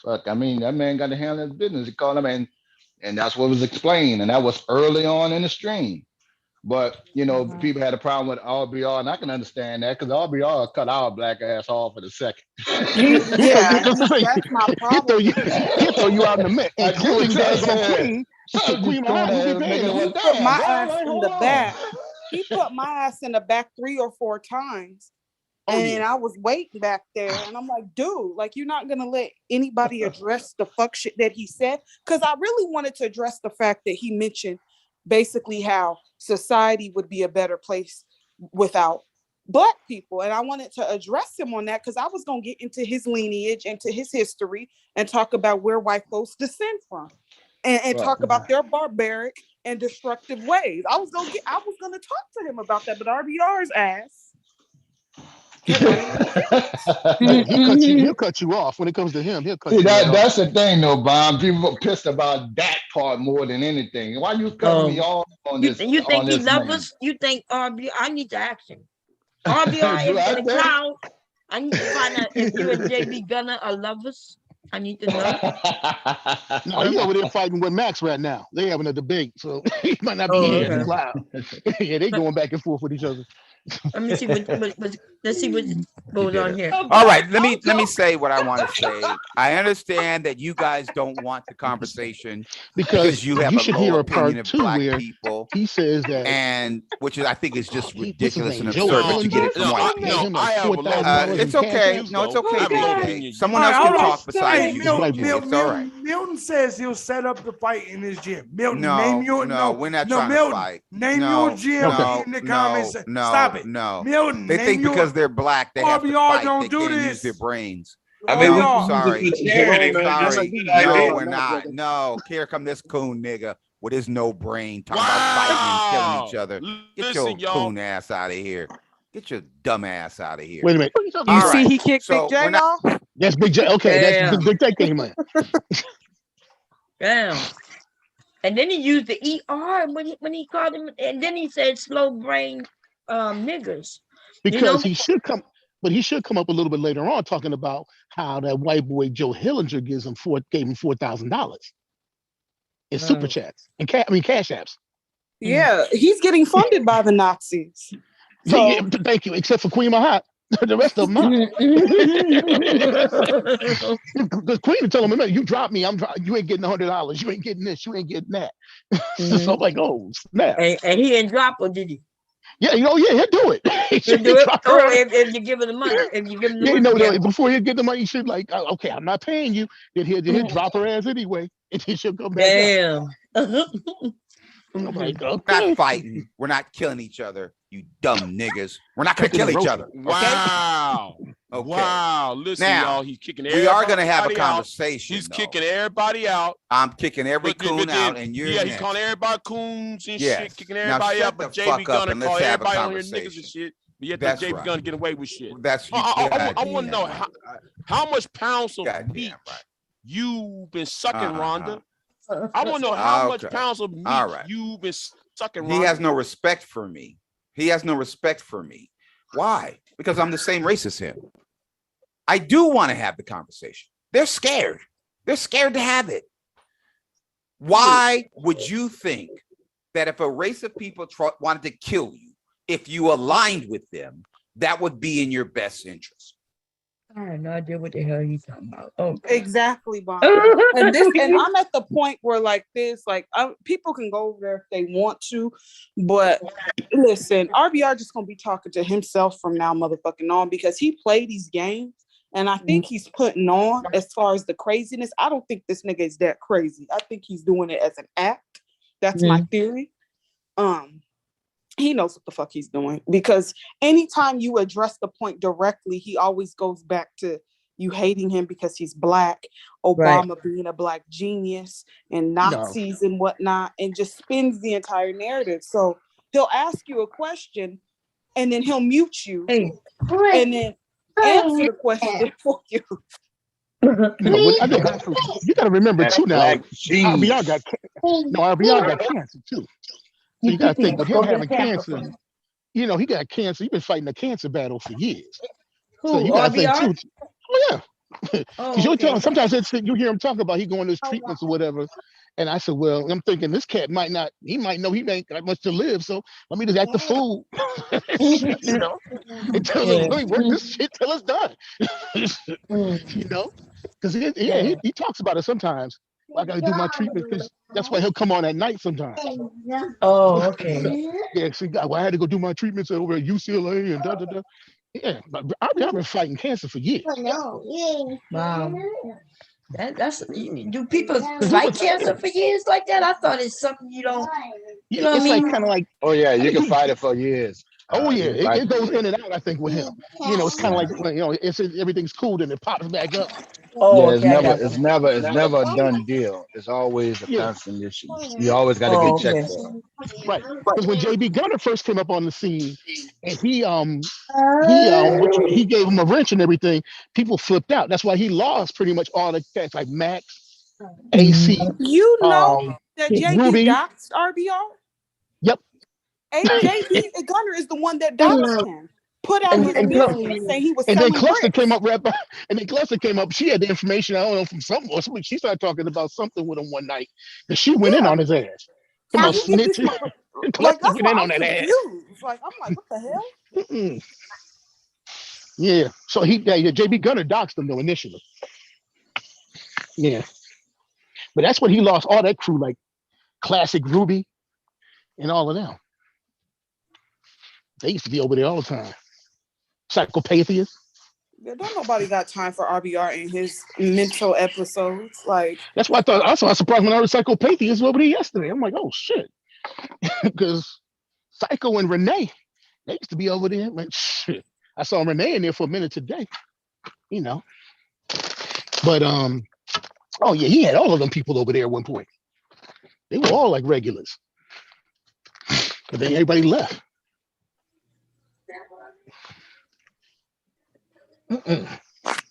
fuck. I mean, that man got to handle his business." He called him, and that's what was explained, and that was early on in the stream. But people had a problem with RBR, and I can understand that because RBR cut our black ass off for the second. That's my problem. He'll throw you out in the mix, including Queen. Queen, he put my ass in the back. He put my ass in the back 3 or 4 times. And I was waiting back there. And I'm like, dude, like, you're not going to let anybody address the fuck shit that he said? Because I really wanted to address the fact that he mentioned basically how society would be a better place without Black people. And I wanted to address him on that because I was going to get into his lineage, into his history, and talk about where white folks descend from. And talk about their barbaric and destructive ways. I was gonna talk to him about that, but RBR's ass. He'll cut you off when it comes to him. He'll cut you off. That's the thing, though, Bob. People are pissed about that part more than anything. Why you cutting me off on this? You think he loves us? You think RBR? I need to ask him. RBR is in the crowd. I need to find out if you and JB Gunner are lovers. I need to know. No, he's over there fighting with Max right now. They having a debate, so he might not be here. Okay. Yeah, they going back and forth with each other. Let me see let's see what goes on here. All right, let me say what I want to say. I understand that you guys don't want the conversation because you have a low opinion of Black people. He says that, and which I think is just ridiculous and absurd. But you get it from white people. It's okay. No, it's okay. Someone else can talk besides you. It's all right. Milton says he'll set up the fight in his gym. Milton, no, name your we're not trying to fight. Name your gym in the comments. Stop it. No, Milton, they think because they're Black, they have to fight. They can't use their brains. I mean, sorry. No, we're not. No, here come this coon nigga with his no brain talking about fighting and killing each other. Get your coon ass out of here. Get your dumb ass out of here. Wait a minute. You see he kicked Big J off? That's Big J. Okay, that's Big J came in. Damn. And then he used the ER when he called him, and then he said slow brain niggers. Because he should come, but he should come up a little bit later on talking about how that white boy Joe Hillinger gave him $4,000 in super chats and cash apps. Yeah, he's getting funded by the Nazis. So, yeah, thank you, except for Queen Mahat. The rest of them, the Queen would tell him, "You drop me, you ain't getting $100. You ain't getting this. You ain't getting that." So I'm like, oh snap! And he didn't drop, or did he? Yeah, yeah, he'll do it. He'll do it. Oh, if you give him the money, before he get the money, he should like, okay, I'm not paying you. Then he'll drop her ass anyway, and then she'll come back. Damn. I'm like, okay. We're not fighting. We're not killing each other. You dumb niggas. We're not gonna kill each other. Okay? Wow. Okay. Wow. Listen, now, y'all, he's kicking everybody. We are gonna have a conversation. He's kicking everybody out. I'm kicking every coon out, and you're he's calling everybody coons and shit, kicking everybody out. But JB Gunner call everybody on your niggas and shit. But yet JB right. Gunner get away with shit. That's I want to know how much pounds of meat you've been sucking, Rhonda. I want to know how much pounds of meat you've been sucking, Rhonda. He has no respect for me. He has no respect for me. Why? Because I'm the same race as him. I do want to have the conversation. They're scared. They're scared to have it. Why would you think that if a race of people wanted to kill you, if you aligned with them, that would be in your best interest? I have no idea what the hell he's talking about. Oh, exactly, Bob. and I'm at the point where like this, people can go over there if they want to, but listen, RBR just gonna be talking to himself from now motherfucking on, because he played these games, and I think he's putting on as far as the craziness. I don't think this nigga is that crazy. I think he's doing it as an act. That's my theory. He knows what the fuck he's doing, because anytime you address the point directly, he always goes back to you hating him because he's black, Obama being a black genius, and Nazis and whatnot, and just spins the entire narrative. So he'll ask you a question, and then he'll mute you, and then answer the question for you. You got to remember too now. RBR got cancer too. So you got to think with him having cancer, he got cancer. He's been fighting a cancer battle for years. So you got to think too. Oh, yeah. Because sometimes you hear him talk about he going to his treatments or whatever. And I said, well, I'm thinking this cat might know he ain't got much to live. So let me just act the fool, until we work this shit till it's done. Because he talks about it sometimes. I got to do my treatment because that's why he'll come on at night sometimes. Oh, okay. Yeah, see, I had to go do my treatments over at UCLA and da. Yeah, but I've been fighting cancer for years. Wow. Do people fight cancer for years like that? I thought it's something you don't. You know what I mean? Like kind of like. Oh yeah, you can fight it for years. Oh yeah, it goes in and out. I think with him, it's kind of like it's everything's cool and it pops back up. Oh, yeah, it's never a done deal. It's always a constant issue. You always got to get checked for it. Right, because when JB Gunner first came up on the scene, and he gave him a wrench and everything, people flipped out. That's why he lost pretty much all the cats like Max, AC. That JB doxed RBR. Yep. JB Gunner is the one that doxed him. Put out his video saying he was selling. And then Cluster came up She had the information, I don't know, from something or something. She started talking about something with him one night, and she went in on his ass. Come on, snitch. Cluster went in on that ass. Like, I'm like, what the hell? Mm-mm. Yeah. So JB Gunner doxed him though initially. Yeah. But that's when he lost all that crew, like Classic Ruby and all of them. They used to be over there all the time. Psychopathia. Yeah, don't nobody got time for RBR and his mental episodes. Like, that's why I thought. I was surprised when I heard Psychopathia was over there yesterday. I'm like, oh shit, because Psycho and Renee, they used to be over there. Like, shit, I saw Renee in there for a minute today. But oh yeah, he had all of them people over there at one point. They were all like regulars, but then everybody left.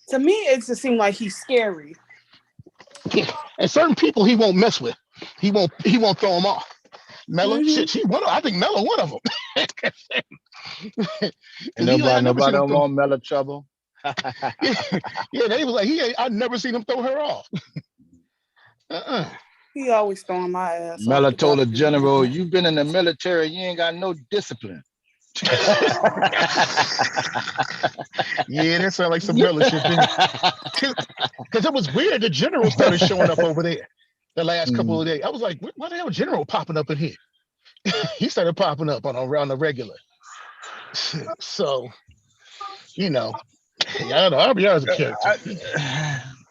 To me, it just seemed like he's scary. Yeah. And certain people he won't mess with. He won't throw them off. Mello, shit, I think Mello one of them. And nobody don't want Mello trouble. Yeah, they was like, I've never seen him throw her off. He always throwing my ass. Mello told the general, "You've been in the military, you ain't got no discipline." Yeah, that sounds like some Miller shit. Because it was weird. The general started showing up over there the last couple of days. I was like, why the hell General popping up in here? he started popping up around the regular. So, you know, yeah, I don't know. RBR is a character.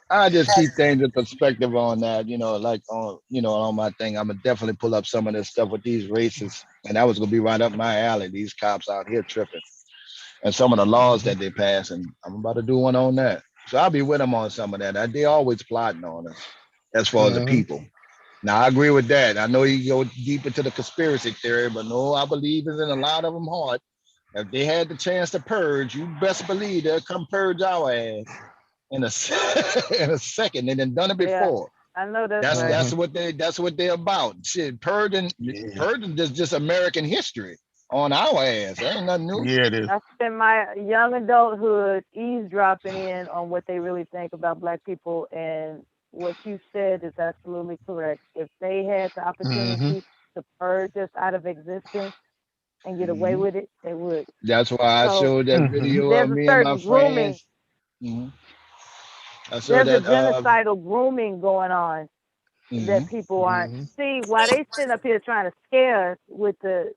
I just keep things in perspective on that, like on my thing. I'm gonna definitely pull up some of this stuff with these races, and that was gonna be right up my alley. These cops out here tripping, and some of the laws that they pass, and I'm about to do one on that. So I'll be with them on some of that. They always plotting on us as far as the people. Now I agree with that. I know you go deep into the conspiracy theory, but no, I believe it's in a lot of them heart. If they had the chance to purge, you best believe they'll come purge our ass in a in a second. They done it before. Yeah, I know that's right. That's what they're about. Shit, purging is just American history on our ass. That ain't nothing new. Yeah, it is. I spent my young adulthood eavesdropping in on what they really think about Black people, and what you said is absolutely correct. If they had the opportunity to purge us out of existence and get away with it, they would. That's why I showed that video of me and my friends. There's a genocidal grooming going on that people aren't. See, while they sitting up here trying to scare us with the,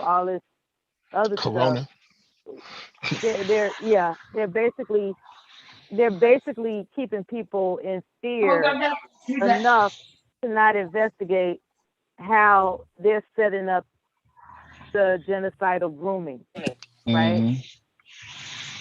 all this other Corona. stuff. They're basically keeping people in fear enough to not investigate how they're setting up the genocidal grooming, right?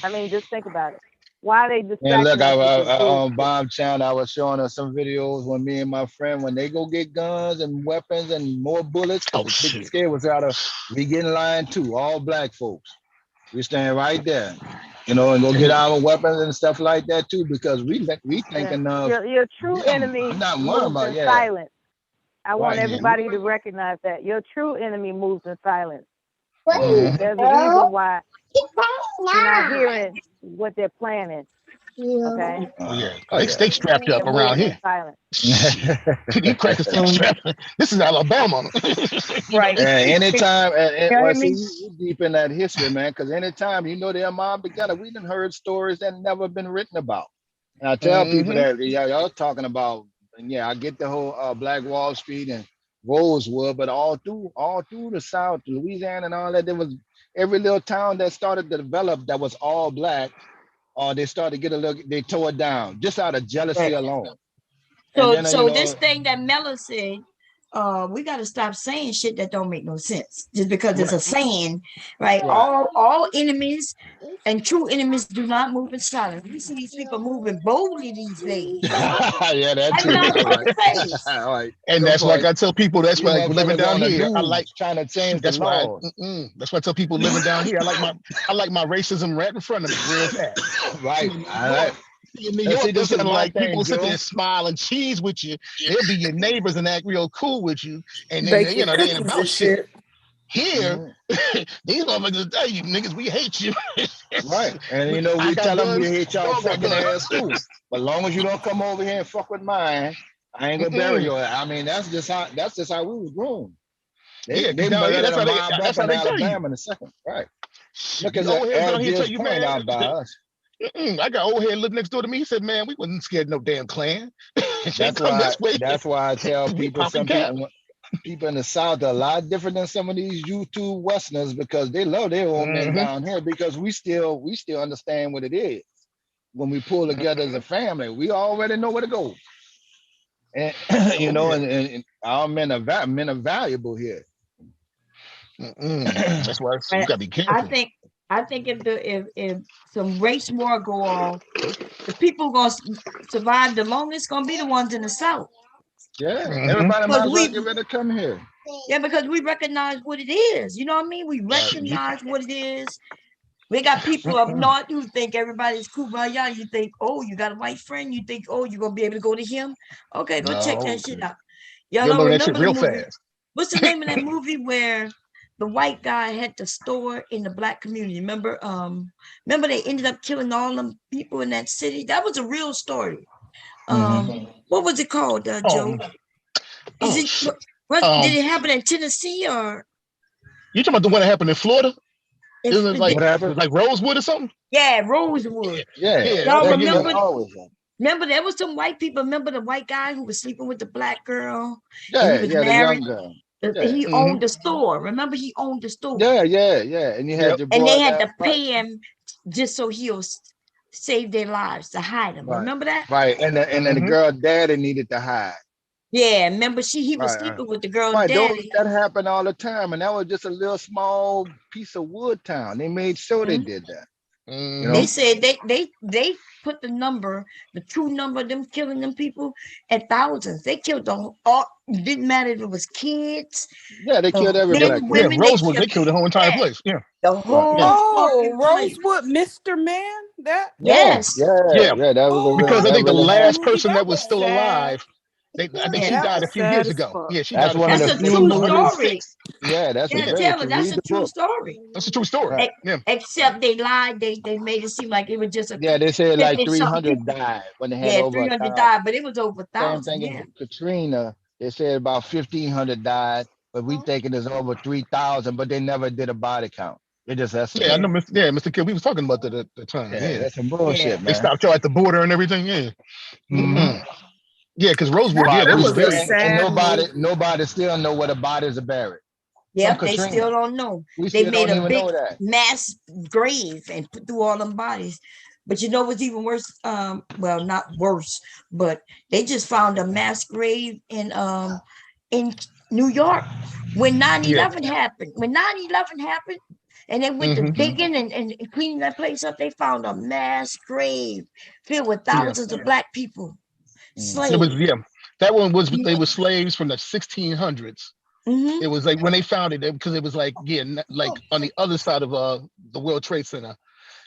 I mean, just think about it. Why are they distracting And look, us on Bomb Channel, I was showing us some videos when me and my friend, when they go get guns and weapons and more bullets, the big scare was out of, we get in line too, all Black folks. We stand right there, and go get our weapons and stuff like that too, because we thinking of your true enemy moves in silence. I want everybody to recognize that your true enemy moves in silence. There's a reason why you're not hearing what they're planning. Okay. They stay strapped up around here. You crackers stay strapped. This is Alabama. Right. Anytime, you deep in that history, man, because anytime their mom together, we done heard stories that never been written about. And I tell people that y'all talking about, and I get the whole Black Wall Street and Rosewood, but all through the South, Louisiana and all that, there was every little town that started to develop that was all Black. They started to get a little, they tore it down just out of jealousy alone. So this thing that Mella said, we got to stop saying shit that don't make no sense just because it's a saying, right? All enemies and true enemies do not move in silence. We see these people moving boldly these days. Yeah, that's right. And that's like I tell people, that's why living down here, I like trying to change that's the law. That's why I tell people living down here, I like my racism right in front of me real fast. Right. All right. In New York, this is like people sit there and smile and cheese with you. They'll be your neighbors and act real cool with you, and then they ain't about shit. Here, these motherfuckers tell you niggas we hate you. Right, and we tell them we hate y'all fucking ass too. But long as you don't come over here and fuck with mine, I ain't gonna bury your ass. I mean, that's just how we was groomed. They murdered a mob up in Alabama in a second. Right. Look at that point out by us. I got old head lived next door to me. He said, "Man, we wasn't scared of no damn Klan." That's why I tell people, people in the South are a lot different than some of these YouTube Westerners, because they love their own men down here, because we still understand what it is. When we pull together as a family, we already know where to go. And and our men are valuable here. That's why you gotta be careful. I think if some race war go on, the people gonna survive the longest gonna be the ones in the South. Yeah, everybody might as well get ready to come here. Yeah, because we recognize what it is. You know what I mean? We recognize what it is. We got people up north who think everybody's kumbaya. You think, oh, you got a white friend. You think, oh, you're gonna be able to go to him. Okay, go check that shit out. Y'all don't remember the movie? Fast. What's the name of that movie where the white guy had the store in the Black community? Remember they ended up killing all them people in that city? That was a real story. What was it called, Joe? Did it happen in Tennessee or? You talking about the one that happened in Florida? Isn't it like Rosewood or something? Yeah, Rosewood. Yeah. Y'all remember there was some white people. Remember the white guy who was sleeping with the Black girl? Yeah, the young girl. He owned the store. Remember, he owned the store. Yeah. And you had your and boy they had that, to pay him just so he'll save their lives to hide them. right, Remember that? right. And then the girl daddy needed to hide. Yeah, remember he was Right, sleeping with the girl right. daddy. That happened all the time, and that was just a little small piece of wood town. They made sure they did that. You They know, said they put the true number of them killing them people at thousands. They killed all. It didn't matter if it was kids. yeah, they killed every black Men, person. Yeah, women. Rosewood, they killed the whole entire place. Yeah. The Right. whole Oh, fucking place. Rosewood, Mr. Man, that. Yes. Yeah. That was a Because I that think the really last happened. person That that was was still sad. alive, I think Yeah. she That died a was few sad years as ago. fuck. Yeah, she That's died a one of few That's the a years few true ago. movies. story. Yeah, that's a Yeah, very Taylor, true. that's Read a the true book. story. That's a true story. Right. Yeah. Except they lied. They made it seem like it was just a Yeah, they said like 50 something 300 people. died when they had Yeah, over 300 1,000. died, but it was over Same 1,000. thing Yeah. in Katrina. They said about 1,500 died, but we thinking it's over 3,000. But they never did a body count. They just Yeah, I know. estimated. Mr. Kidd, we was talking about that at the time. Yeah, Yeah. that's some bullshit, They man. stopped y'all at the border and everything. Yeah. Mm-hmm. Yeah, because Rosewood, yeah, That that was was a very. And sad movie. nobody still know where the bodies are buried from Yep, they still Katrina. don't know. We They still made don't a even big know that. mass grave and put through all them bodies. But you know what's even worse? Well, not worse, but they just found a mass grave in New York when Yeah. 9/11 happened. When 9/11 happened, and they went to digging and cleaning that place up, they found a mass grave filled with Yeah. thousands of black people, It was, slaves. yeah. That one was, they were slaves from the 1600s. Mm-hmm. It was like when they found it, because it was like, yeah, like on the other side of the World Trade Center.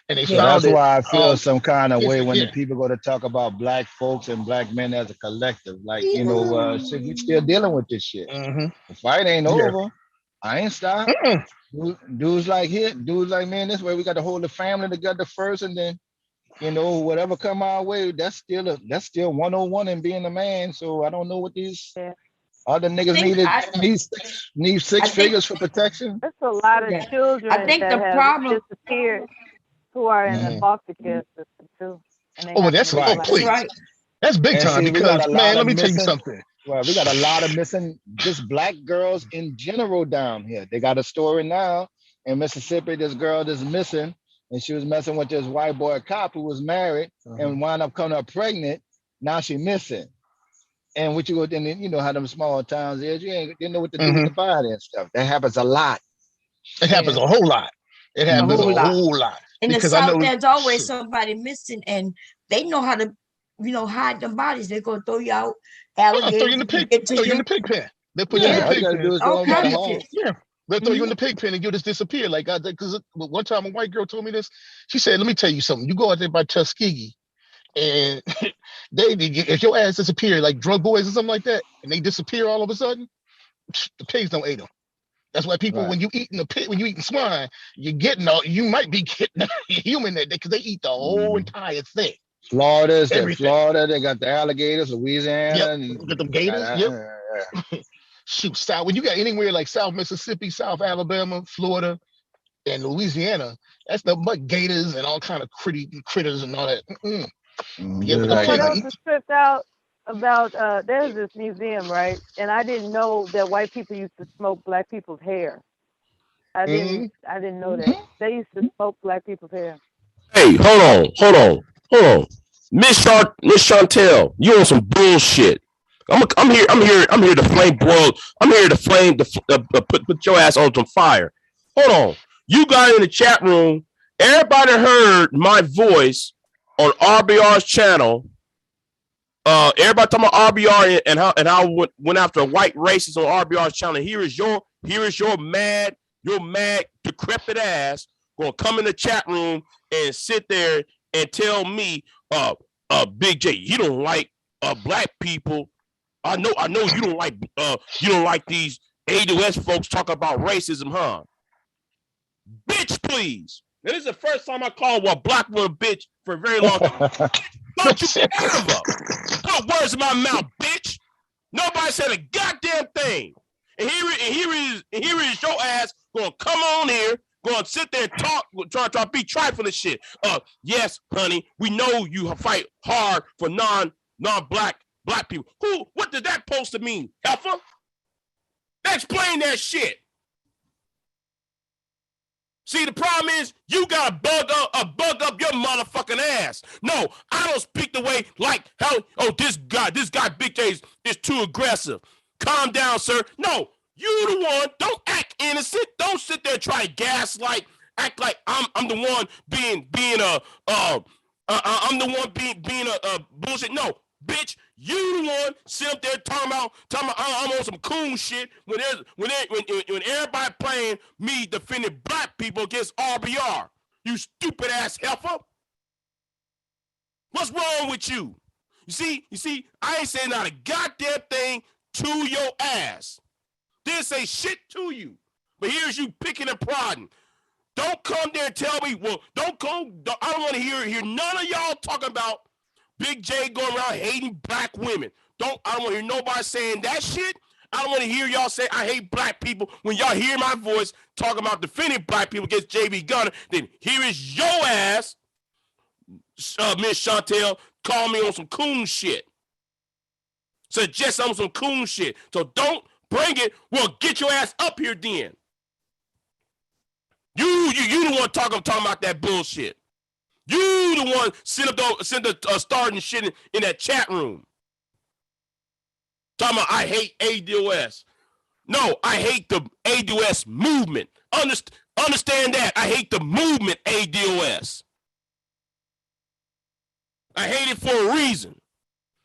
And they So Yeah. found that's it. why I feel some kind of way when the Yeah. people go to talk about black folks and black men as a collective. Like, shit, we still dealing with this shit. The fight ain't Yeah. over. I ain't stopped. Dudes like man, this way we got to hold the family together first, and then whatever come our way, that's still 101 in being a man. So I don't know what these other niggas need six figures for protection. There's a lot of Yeah. children I think that the have problem. disappeared who are in the Mhm. foster care system too, and they Oh, happen that's, to be oh, black. That's please. right. That's big And time see, we got because, a man, lot let of me tell you missing. something. Well, we got a lot of missing just black girls in general down here. They got a story now in Mississippi. This girl is missing, and she was messing with this white boy cop who was married and wound up coming up pregnant. Now she missing. And what you go then, how them small towns is, you didn't know what to do with the body and stuff. That happens a lot. It happens a whole lot. It A happens a whole lot. whole lot. In the Because I South, know, there's always shit. somebody missing, and they know how to, hide them bodies. They're gonna throw you out, Throw you alligators in the to pig, get to throw you in you. the pig pen. They put you in the All you pig gotta do pen. is All throw them by the kinds of hall. shit. Yeah. They'll throw you in the pig pen and you'll just disappear. Like, because one time a white girl told me this. She said, let me tell you something. You go out there by Tuskegee and if your ass disappear, like drug boys or something like that, and they disappear all of a sudden, the pigs don't eat them. That's why people, Right. when you eating swine, you might be getting a human there because they eat the whole entire thing. Florida, Everything. they got the alligators, Louisiana, Yep. and Get them gators. Yep. Shoot, South. When you got anywhere like South Mississippi, South Alabama, Florida, and Louisiana, that's the but gators and all kind of critters and all that. Yeah, but the So what pigs else eat. is tripped out about? There's this museum, right? And I didn't know that white people used to smoke black people's hair. I didn't know that they used to smoke black people's hair. Hey, hold on. Miss Chantel, you on some bullshit. I'm here to flame broil. I'm here to flame put your ass on some fire. Hold on. You got in the chat room. Everybody heard my voice on RBR's channel. Everybody talking about RBR and how I went after a white racist on RBR's channel. Here is your mad decrepit ass gonna come in the chat room and sit there and tell me, Big J, you don't like black people. I know you don't like these AWS folks talking about racism, huh? Bitch, please. Now, this is the first time I call a black woman bitch for a very long time. Don't you ever put words in my mouth, bitch. Nobody said a goddamn thing. And here is your ass gonna come on here, gonna sit there and talk, try to be trifling and shit. Yes, honey, we know you fight hard for non-black people. What did that supposed to mean, heifer? Explain that shit. See, the problem is you gotta bug up your motherfucking ass. No, I don't speak the way like how. Oh, this guy, Big J is too aggressive. Calm down, sir. No, you the one. Don't act innocent. Don't sit there and try to gaslight. Act like I'm the one being I'm the one being a bullshit. No, bitch, you the one sit up there talking about I'm on some coon shit when everybody playing me defending black people against RBR. You stupid ass heifer. What's wrong with you? You see, I ain't saying not a goddamn thing to your ass. Didn't say shit to you. But here's you picking and prodding. Don't come there and tell me, well, I don't want to hear none of y'all talking about Big J going around hating black women. I don't want to hear nobody saying that shit. I don't want to hear y'all say I hate black people when y'all hear my voice talking about defending black people against JB Gunner. Then here is your ass, Miss Chantel, call me on some coon shit. Suggest I'm on some coon shit. So don't bring it. Well, get your ass up here then. You the one talking about that bullshit. You the one starting shit in that chat room. Talking about I hate ADOS. No, I hate the ADOS movement. Understand that. I hate the movement ADOS. I hate it for a reason.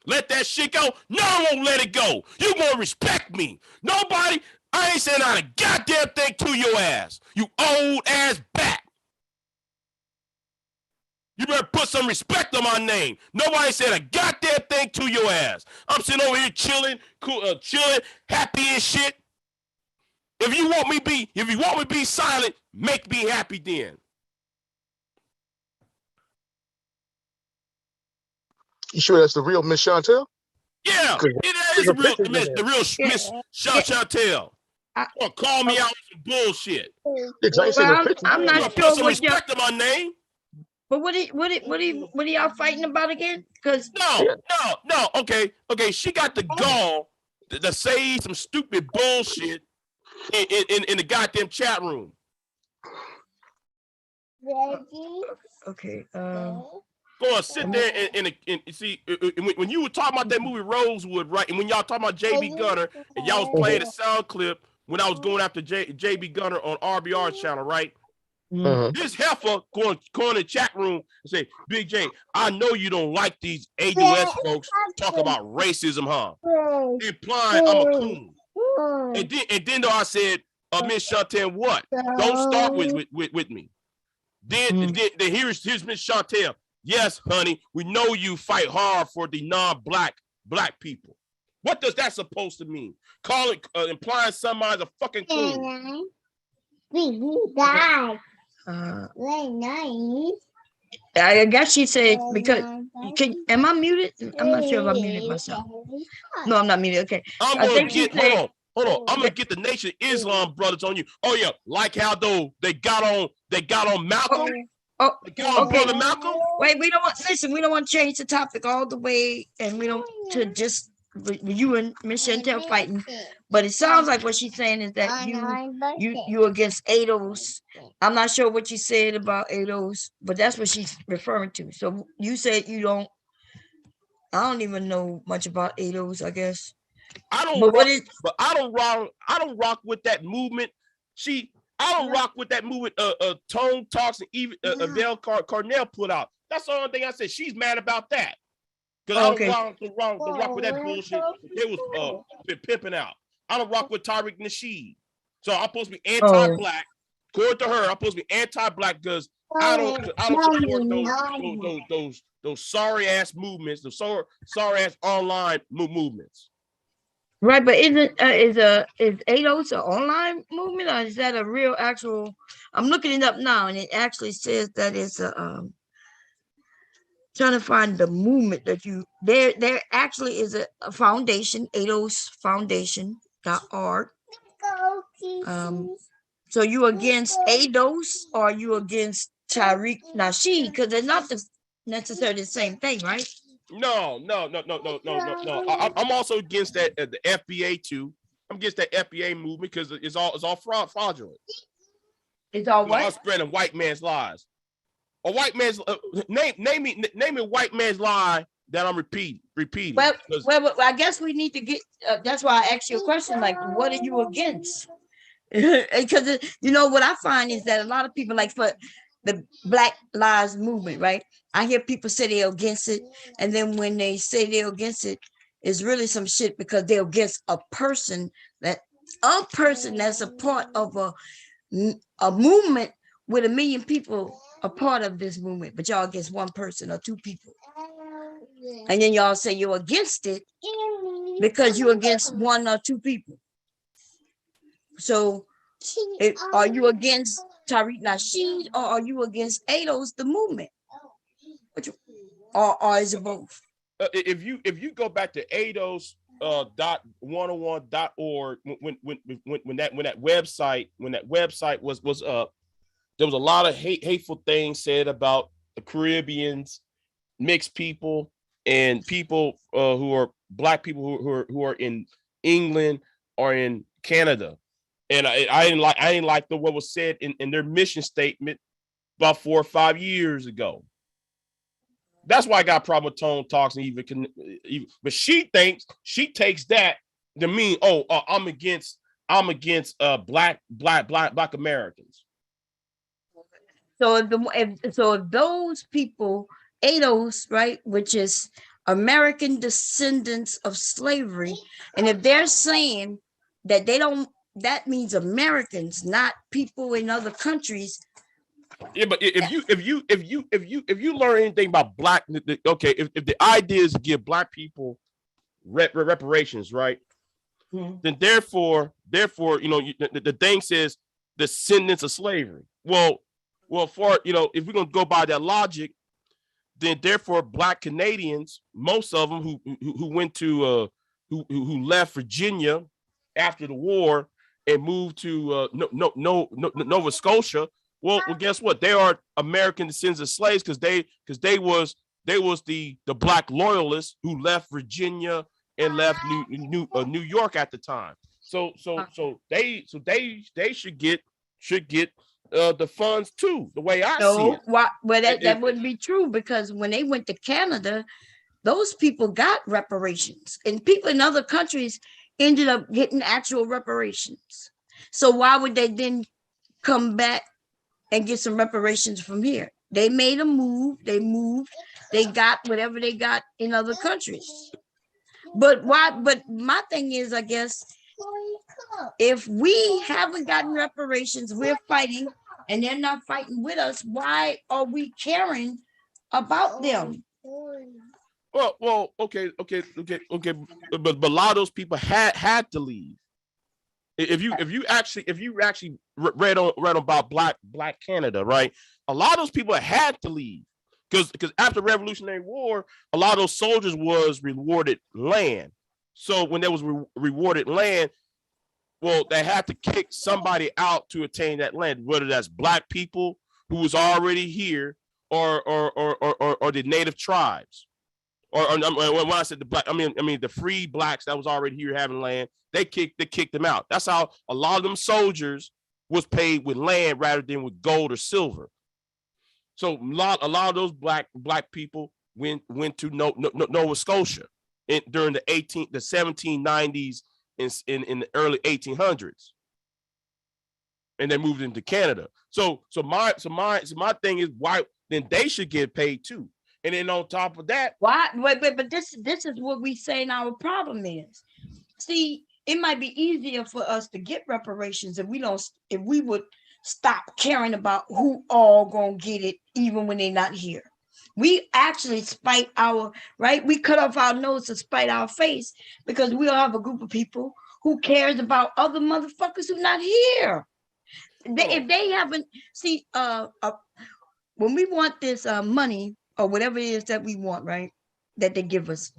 Let that shit go. No, I won't let it go. You gonna respect me. Nobody, I ain't saying not a goddamn thing to your ass. You old ass bat. You better put some respect on my name. Nobody said a goddamn thing to your ass. I'm sitting over here chilling, cool, chilling, happy and shit. If you want me to be silent, make me happy then. You sure that's the real Miss Chantel? Yeah, it is the real Miss Chantel. Call me out with some bullshit. Well, I'm not sure put some respect on my name. But what are y'all fighting about again? Because no. Okay. She got the gall to say some stupid bullshit in the goddamn chat room. Okay. Go on, sit there and see when you were talking about that movie Rosewood, right? And when y'all talking about JB Gunner and y'all was playing a sound clip when I was going after JB Gunner on RBR's channel, right? This heifer going in the chat room and say, Big J, I know you don't like these ADOS folks talk about racism, huh? Implying I'm a coon. And then though I said, Miss Chantel, what? Don't start with me. Then here's Miss Chantel. Yes, honey, we know you fight hard for the non-black people. What does that supposed to mean? Implying somebody's a fucking coon. I guess she said because am I muted? I'm not sure if I muted myself. No, I'm not muted. Okay. Hold on. I'm gonna get the Nation of Islam brothers on you. Oh yeah, like how though they got on Malcolm. Okay. Malcolm. Wait, we don't want to change the topic all the way, and we don't to just you and Miss Chantel fighting. But it sounds like what she's saying is that you against ADOS. I'm not sure what you said about ADOS, but that's what she's referring to. So you said you don't. I don't even know much about ADOS, I guess. I don't rock with that movement. I don't rock with that movement. Tone Talks and even Adele Carnell put out. That's the only thing I said. She's mad about that because I don't rock with that bullshit. It was pimping out. I don't rock with Tariq Nasheed. So I'm supposed to be anti-black. According to her, I'm supposed to be anti-black because I don't support those sorry ass movements, those sorry ass online movements. Right, but is ADOS an online movement or is that a real actual? I'm looking it up now, and it actually says that it's a trying to find the movement that there actually is a foundation, ADOS Foundation.org. So you against ADOS or you against Tariq Nasheed? Because they're not necessarily the same thing, right? No. I'm also against that the FBA too. I'm against that FBA movement because it's all fraudulent. It's all what? I'm spreading white man's lies. A white man's name a white man's lie that I'm repeating. Well, I guess we need to get. That's why I asked you a question. Like, what are you against? Because you know what I find is that a lot of people, like for the Black Lives Movement, right? I hear people say they're against it, and then when they say they're against it, it's really some shit because they're against a person that's a part of a movement with 1 million people a part of this movement, but y'all against one person or two people. And then y'all say you're against it because you're against one or two people. So are you against Tariq Nasheed or are you against ADOS, the movement? Or is it both? If you go back to ADOS .101.org when that website was up, there was a lot of hateful things said about the Caribbeans, mixed people, and people who are Black people who are in England or in Canada. And I didn't like what was said in their mission statement about 4 or 5 years ago. That's why I got a problem with Tone Talks and even but she takes that to mean, I'm against black Americans. So if those people, ADOS, right, which is American descendants of slavery, and if they're saying that that means Americans, not people in other countries. Yeah, but if you learn anything about Black, okay, if the idea is to give Black people reparations, right? Mm-hmm. Then therefore, the thing says descendants of slavery. Well, for if we're gonna go by that logic, then therefore Black Canadians, most of them who went to who left Virginia after the war and moved to Nova Scotia. Well, guess what? They are American descendants of slaves because they was the Black loyalists who left Virginia and left New York at the time. So they should get the funds too. The way I see it. Well, that wouldn't be true because when they went to Canada, those people got reparations, and people in other countries ended up getting actual reparations. So why would they then come back and get some reparations from here? They made a move. They moved. They got whatever they got in other countries. But why? But my thing is, I guess, if we haven't gotten reparations, we're fighting, and they're not fighting with us. Why are we caring about them? Well, okay. But a lot of those people had to leave. If you actually read on about Black Canada, right? A lot of those people had to leave because after the Revolutionary War, a lot of those soldiers was rewarded land. So when there was rewarded land, well, they had to kick somebody out to attain that land, whether that's Black people who was already here or the native tribes. Or when I said the Black, I mean the free Blacks that was already here having land. They kicked them out. That's how a lot of them soldiers was paid with land rather than with gold or silver. So a lot of those black people went to Nova Scotia during the 1790s in the early 1800s, and they moved into Canada. So my thing is, why then they should get paid too. And then on top of that, why? But this is what we saying our problem is. See, it might be easier for us to get reparations if we would stop caring about who all gonna get it, even when they're not here. We actually spite our right. We cut off our nose to spite our face because we all have a group of people who cares about other motherfuckers who not here. If they haven't when we want this money or whatever it is that we want, right, that they give us,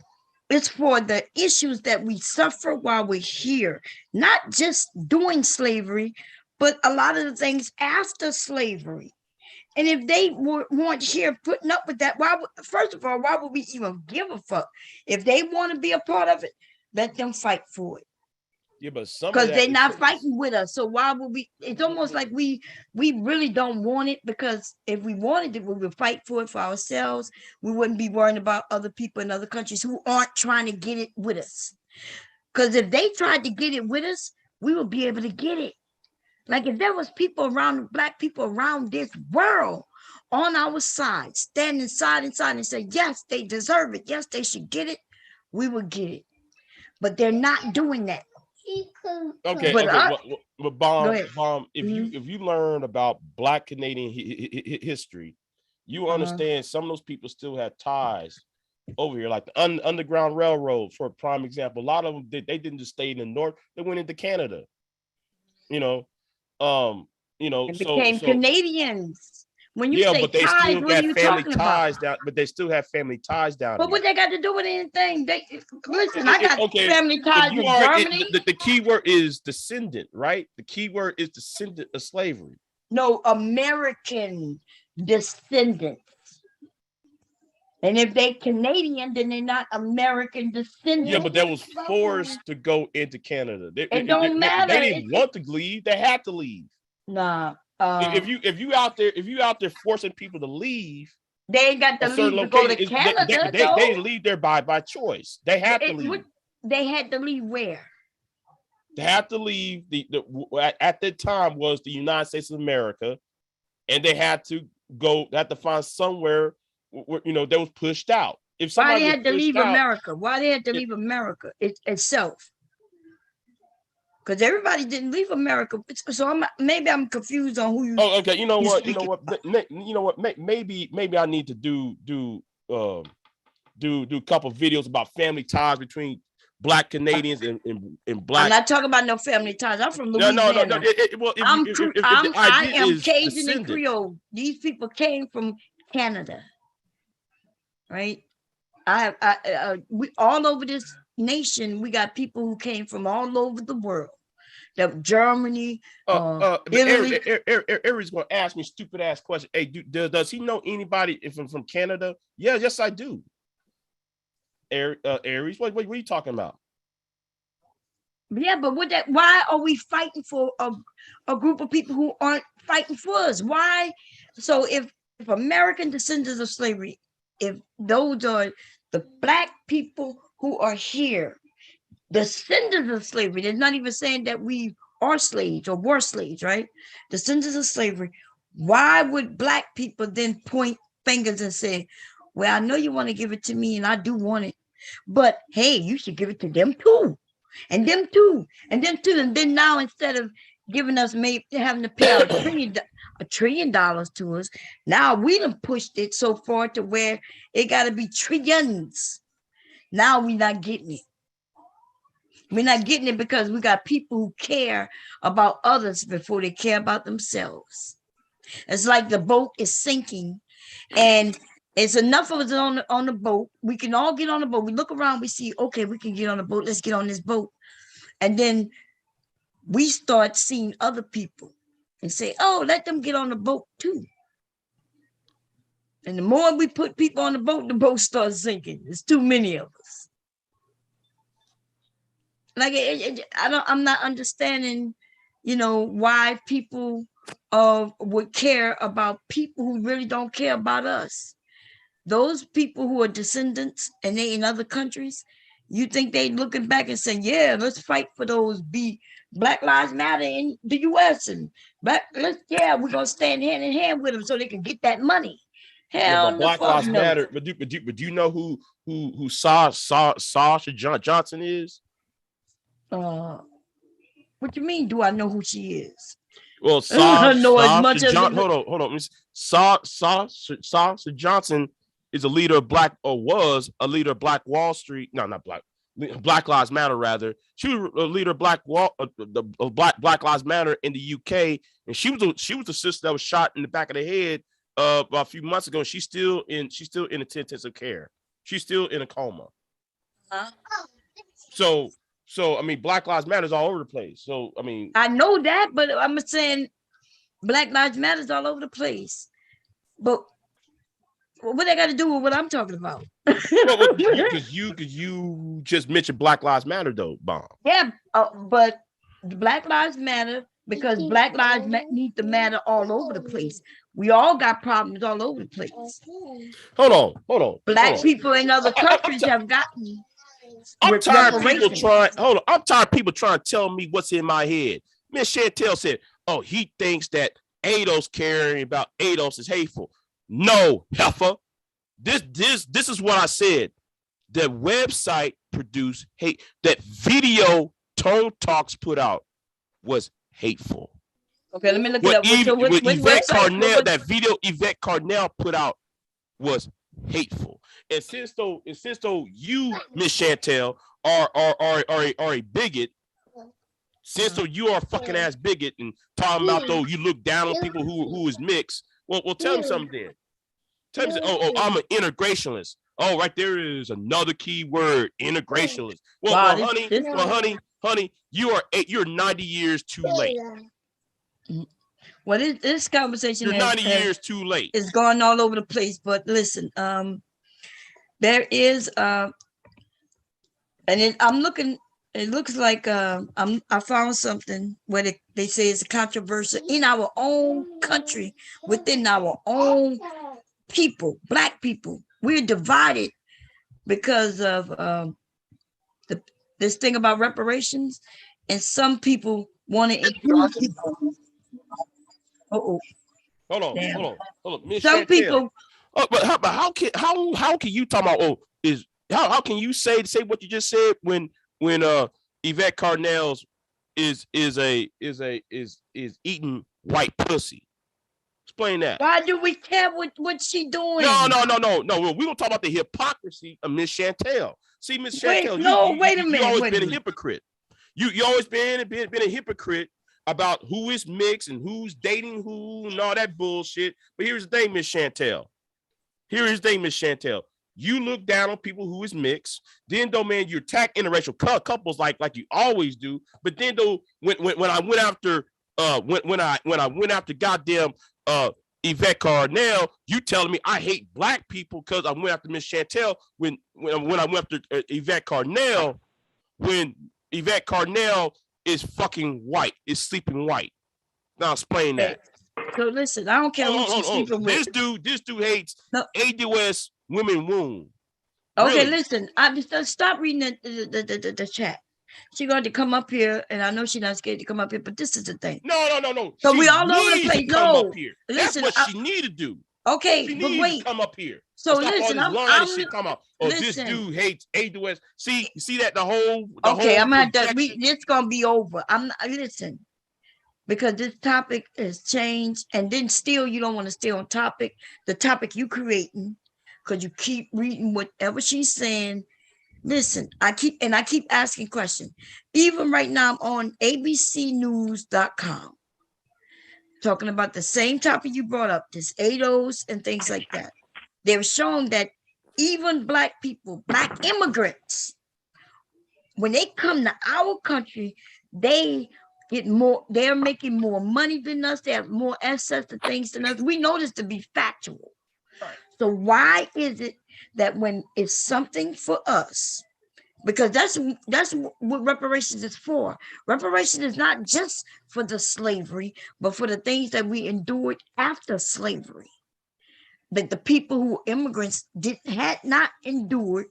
it's for the issues that we suffer while we're here, not just doing slavery, but a lot of the things after slavery. And if they weren't here putting up with that, first of all, why would we even give a fuck? If they want to be a part of it, let them fight for it. Yeah, but some because they're not fighting with us. So why would we? It's almost like we really don't want it, because if we wanted it, we would fight for it for ourselves. We wouldn't be worrying about other people in other countries who aren't trying to get it with us. Because if they tried to get it with us, we would be able to get it. Like if there was people around, black people around this world on our side, standing side and side and say, yes, they deserve it. Yes, they should get it. We would get it. But they're not doing that. Okay, But but bomb. If you learn about Black Canadian history, you understand some of those people still have ties over here, like the Underground Railroad, for a prime example. A lot of them they didn't just stay in the north; they went into Canada. And became Canadians. When you say but they ties, still what are got you family talking ties about? down. But they still have family ties down. But what they got to do with anything? Listen, I got family ties in Germany. The key word is descendant, right? The key word is descendant of slavery. No, American descendants. And if they Canadian, then they're not American descendants. Yeah, but that was forced to go into Canada. It don't matter. They didn't want to leave. They had to leave. Nah. If you out there forcing people to leave, they ain't got to leave to go to Canada. They leave there by choice. They had to leave. They had to leave where? They had to leave. At that time was the United States of America, and they had to find somewhere where they was pushed out. Why they had to leave America? Why they had to leave America itself? Because everybody didn't leave America. So maybe I'm confused on who you. Oh, okay. You know what? Maybe I need to do a couple videos about family ties between Black Canadians and Black. I'm not talking about no family ties. I'm from Louisiana. No. I am Cajun and Creole. These people came from Canada, right? We all over this nation. We got people who came from all over the world. Germany, Italy. Aries gonna ask me stupid ass question. Hey, does he know anybody from Canada? Yes, I do. Aries, what are you talking about? Yeah, but why are we fighting for a group of people who aren't fighting for us? Why? So if American descendants of slavery, if those are the Black people who are here, descendants of slavery, they're not even saying that we are slaves or were slaves, right? Descendants of slavery. Why would Black people then point fingers and say, well, I know you want to give it to me and I do want it, but hey, you should give it to them too. And them too. And them too. And then now instead of giving us having to pay $1 trillion to us, now we done pushed it so far to where it gotta be trillions. Now we're not getting it. We're not getting it because we got people who care about others before they care about themselves. It's like the boat is sinking and it's enough of us on the boat. We can all get on the boat. We look around, we see, okay, we can get on the boat. Let's get on this boat. And then we start seeing other people and say, oh, let them get on the boat too. And the more we put people on the boat starts sinking. There's too many of us. Like I'm not understanding, why people would care about people who really don't care about us. Those people who are descendants and they in other countries, you think they looking back and saying, yeah, let's fight for those Black Lives Matter in the US and we're gonna stand hand in hand with them so they can get that money. Hell, but Black Lives Matter. But do you know who Sasha Johnson is? What you mean? Do I know who she is? Well, Sasha Johnson is a leader of was a leader of Black Wall Street. No, not Black Lives Matter. Rather, she was a leader of Black Lives Matter in the UK, and she was the sister that was shot in the back of the head about a few months ago. She's still in intensive care. She's still in a coma. So I mean, Black Lives Matter is all over the place. So I mean, I know that, but I'm saying Black Lives Matter is all over the place. But What they got to do with what I'm talking about? Because you just mentioned Black Lives Matter, though, Bomb. Yeah, but Black Lives Matter because Black Lives need to matter all over the place. We all got problems all over the place. Hold on. Black people in other countries have gotten. I'm tired of people trying. Hold on. I'm tired of people trying to tell me what's in my head. Miss Chantel said, "Oh, he thinks that ADOS caring about ADOS is hateful." No, heifer. This is what I said. The website produced hate. That video Tone Talks put out was hateful. Okay, let me look it up. Yvette Carnell, that video Yvette Carnell put out was hateful. And since though you, Miss Chantel, are a bigot, since though you are a fucking ass bigot and talking about though you look down on people who is mixed, well tell me something then. Tell me, I'm an integrationist. Oh, right there is another key word, integrationist. Well, honey, you're 90 years too late. Well, this conversation you're 90 years too late. It's going all over the place. But listen, there is and I'm looking. It looks like I found something where they say it's a controversy in our own country, within our own people, Black people. We're divided because of this thing about reparations, and some people want to include people. Hold on. Ms. Some Chantel. people. But how can you talk about how can you say what you just said when Yvette Carnell is eating white pussy? Explain that. Why do we care what she doing? No. We're gonna talk about the hypocrisy of Miss Chantel. See, Miss Chantel, wait a minute. You always been a hypocrite. You always been a hypocrite about who is mixed and who's dating who and all that bullshit. But here's the thing, Miss Chantel. You look down on people who is mixed. Then though, man, you attack interracial couples like you always do. But then though, when I went after when I went after goddamn Yvette Carnell, you telling me I hate Black people because I went after Miss Chantel when I went after Yvette Carnell, when Yvette Carnell is fucking white, is sleeping white. Now explain that. So listen, I don't care who she's sleeping with. This dude hates ADOS women womb. Okay, really? Listen, I just stop reading the chat. She's going to come up here, and I know she's not scared to come up here, but this is the thing. No. So we all over the place. No, listen, that's what she need to do. Okay, but wait. To come up here. So listen, I'm shit come out. Oh, listen. This dude hates ADOS. See that the whole. Okay, I'm gonna have to. It's gonna be over. I'm not listen. Because this topic has changed, and then still you don't want to stay on topic, the topic you creating, because you keep reading whatever she's saying. Listen, I keep asking questions. Even right now, I'm on abcnews.com talking about the same topic you brought up, this ADOS and things like that. They're showing that even Black people, Black immigrants, when they come to our country, they get more, they're making more money than us, they have more access to things than us. We know this to be factual. So why is it that when it's something for us, because that's what reparations is for. Reparation is not just for the slavery, but for the things that we endured after slavery, that the people who immigrants had not endured.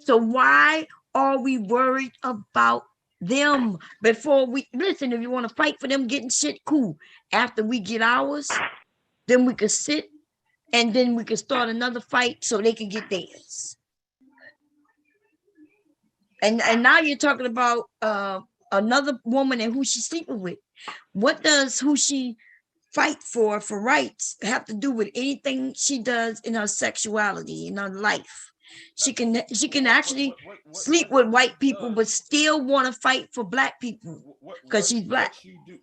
So why are we worried about them before we listen? If you want to fight for them getting shit, cool. After we get ours, then we could sit and then we could start another fight so they can get theirs. And now you're talking about another woman and who she's sleeping with. What does who she fight for rights have to do with anything she does in her sexuality, in her life? She can actually sleep with white people, but still want to fight for Black people because she's Black.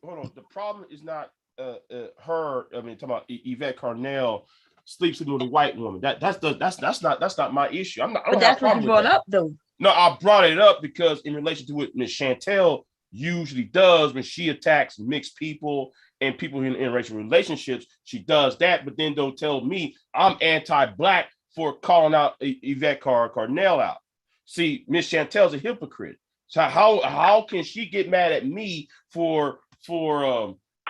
Hold on. The problem is not her. I mean, talking about Yvette Carnell sleeps with a white woman. That's not my issue. But that's what you brought up, though. No, I brought it up because in relation to what Miss Chantel usually does when she attacks mixed people and people in interracial relationships, she does that, but then don't tell me I'm anti-black for calling out Yvette Carnell out. See, Miss Chantel's a hypocrite. So how can she get mad at me for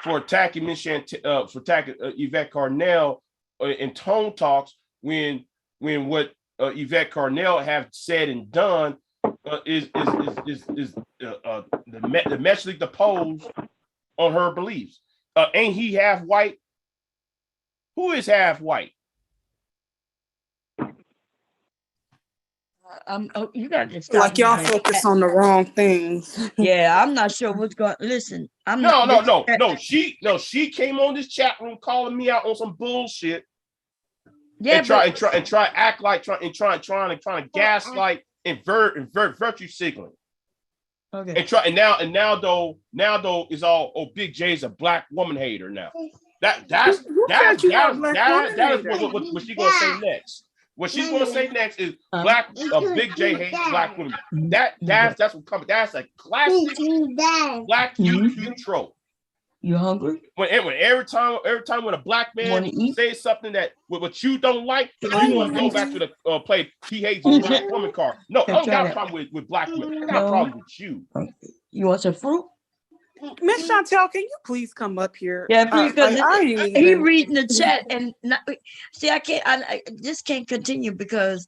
attacking Miss Chantel, for attacking Yvette Carnell in tone talks when what Yvette Carnell have said and done is diametrically opposed on her beliefs. Ain't he half white? Who is half white? You got to stop. Like y'all focus on the wrong things. Yeah, I'm not sure what's going. Listen, No. She came on this chat room calling me out on some bullshit. Yeah, and try act like trying to gaslight and virtue signaling. Okay. And now though is all Big J's a black woman hater now. That's what she's gonna say next. What she's gonna say next is Big J hates black women. That's what coming. That's a classic black YouTube trope. You hungry? When every time when a black man says something that what you don't like, you want to go back to the play he hates a black woman card. No, I don't got a problem with black women. I got a problem with you. You want some fruit? Miss Chantel, can you please come up here? Yeah, please, because he reading the chat and see, I just can't continue because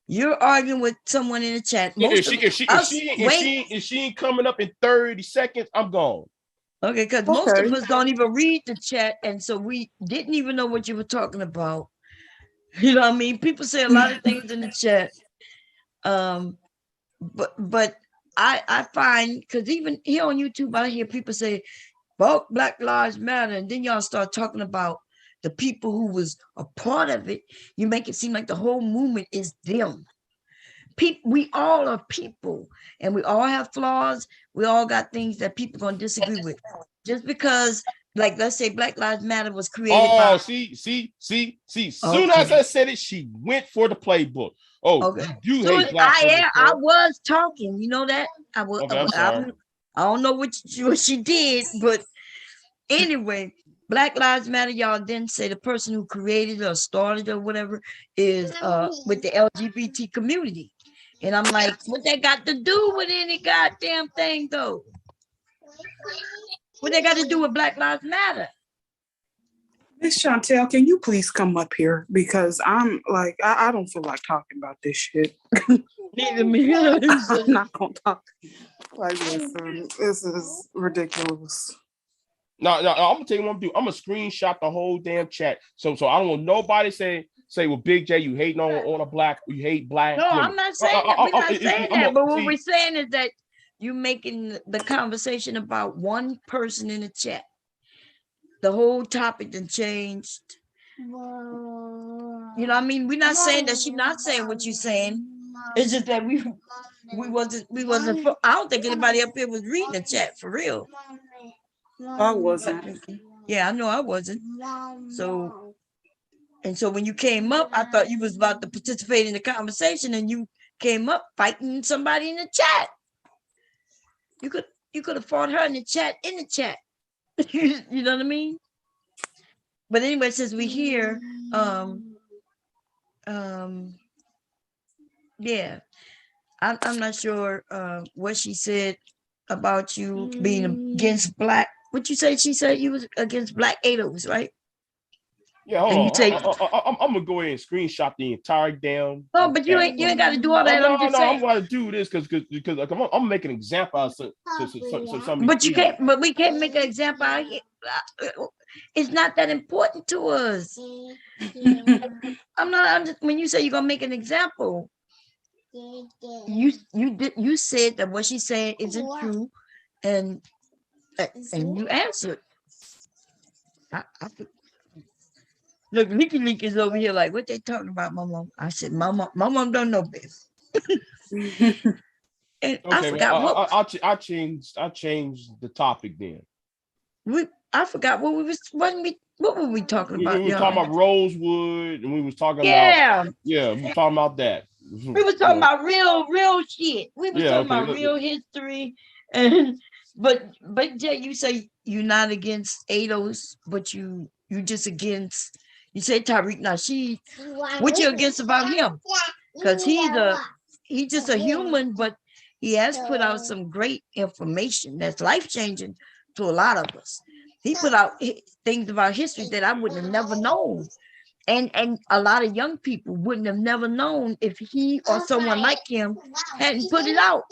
you're arguing with someone in the chat. If she ain't coming up in 30 seconds, I'm gone. Okay, because most of us don't even read the chat, and so we didn't even know what you were talking about. You know what I mean? People say a lot of things in the chat. But I find, because even here on YouTube, I hear people say, "Bulk Black Lives Matter," and then y'all start talking about the people who was a part of it. You make it seem like the whole movement is them. We all are people, and we all have flaws. We all got things that people gonna disagree with. Just because, like, let's say Black Lives Matter was created. See. Soon as I said it, she went for the playbook. You hate black women. I was talking. You know that I was. I don't know what she did, but anyway. Black Lives Matter, y'all then say the person who created or started or whatever is with the LGBT community. And I'm like, what that got to do with any goddamn thing, though? What they got to do with Black Lives Matter? Miss Chantel, can you please come up here? Because I'm like, I don't feel like talking about this shit. Neither me. I'm not going to talk like this. This is ridiculous. No, I'm gonna tell you what I'm gonna do. I'm gonna screenshot the whole damn chat. So I don't want nobody say, well, Big J, you hating on a black, you hate black. No, women. I'm not saying that. We're not saying that. But what we're saying is that you making the conversation about one person in the chat. The whole topic then changed. You know what I mean? We're not saying that she's not saying what you're saying. It's just that we wasn't. I don't think anybody up here was reading the chat for real. I wasn't. Yeah, I know I wasn't. So when you came up, I thought you was about to participate in the conversation, and you came up fighting somebody in the chat. You could have fought her in the chat. You know what I mean? But anyway, since we here, yeah, I'm not sure what she said about you being against black. What you say? She said you was against black ADOs, right? Yeah, hold on. I'm gonna go ahead and screenshot the entire damn. No, but you ain't got to do all that. I'm gonna do this because I'm gonna make an example of some. But you can't. But we can't make an example out here. It's not that important to us. I'm just, when you say you're gonna make an example, you said that what she said isn't true, and you answered. Look, Leaky is over here like, what they talking about, my mom? I said, my mom don't know this. And I forgot what I changed the topic then. I forgot what were we talking about? We were talking about Rosewood, and we was talking about we were talking about that. We were talking about real shit. We were talking about real history, and But Jay, you say you're not against ADOS, but you just against, you say Tariq Nasheed. What you against about him? Because he's just a human, but he has put out some great information that's life changing to a lot of us. He put out things about history that I would have never known. And a lot of young people wouldn't have never known if he or someone like him hadn't put it out.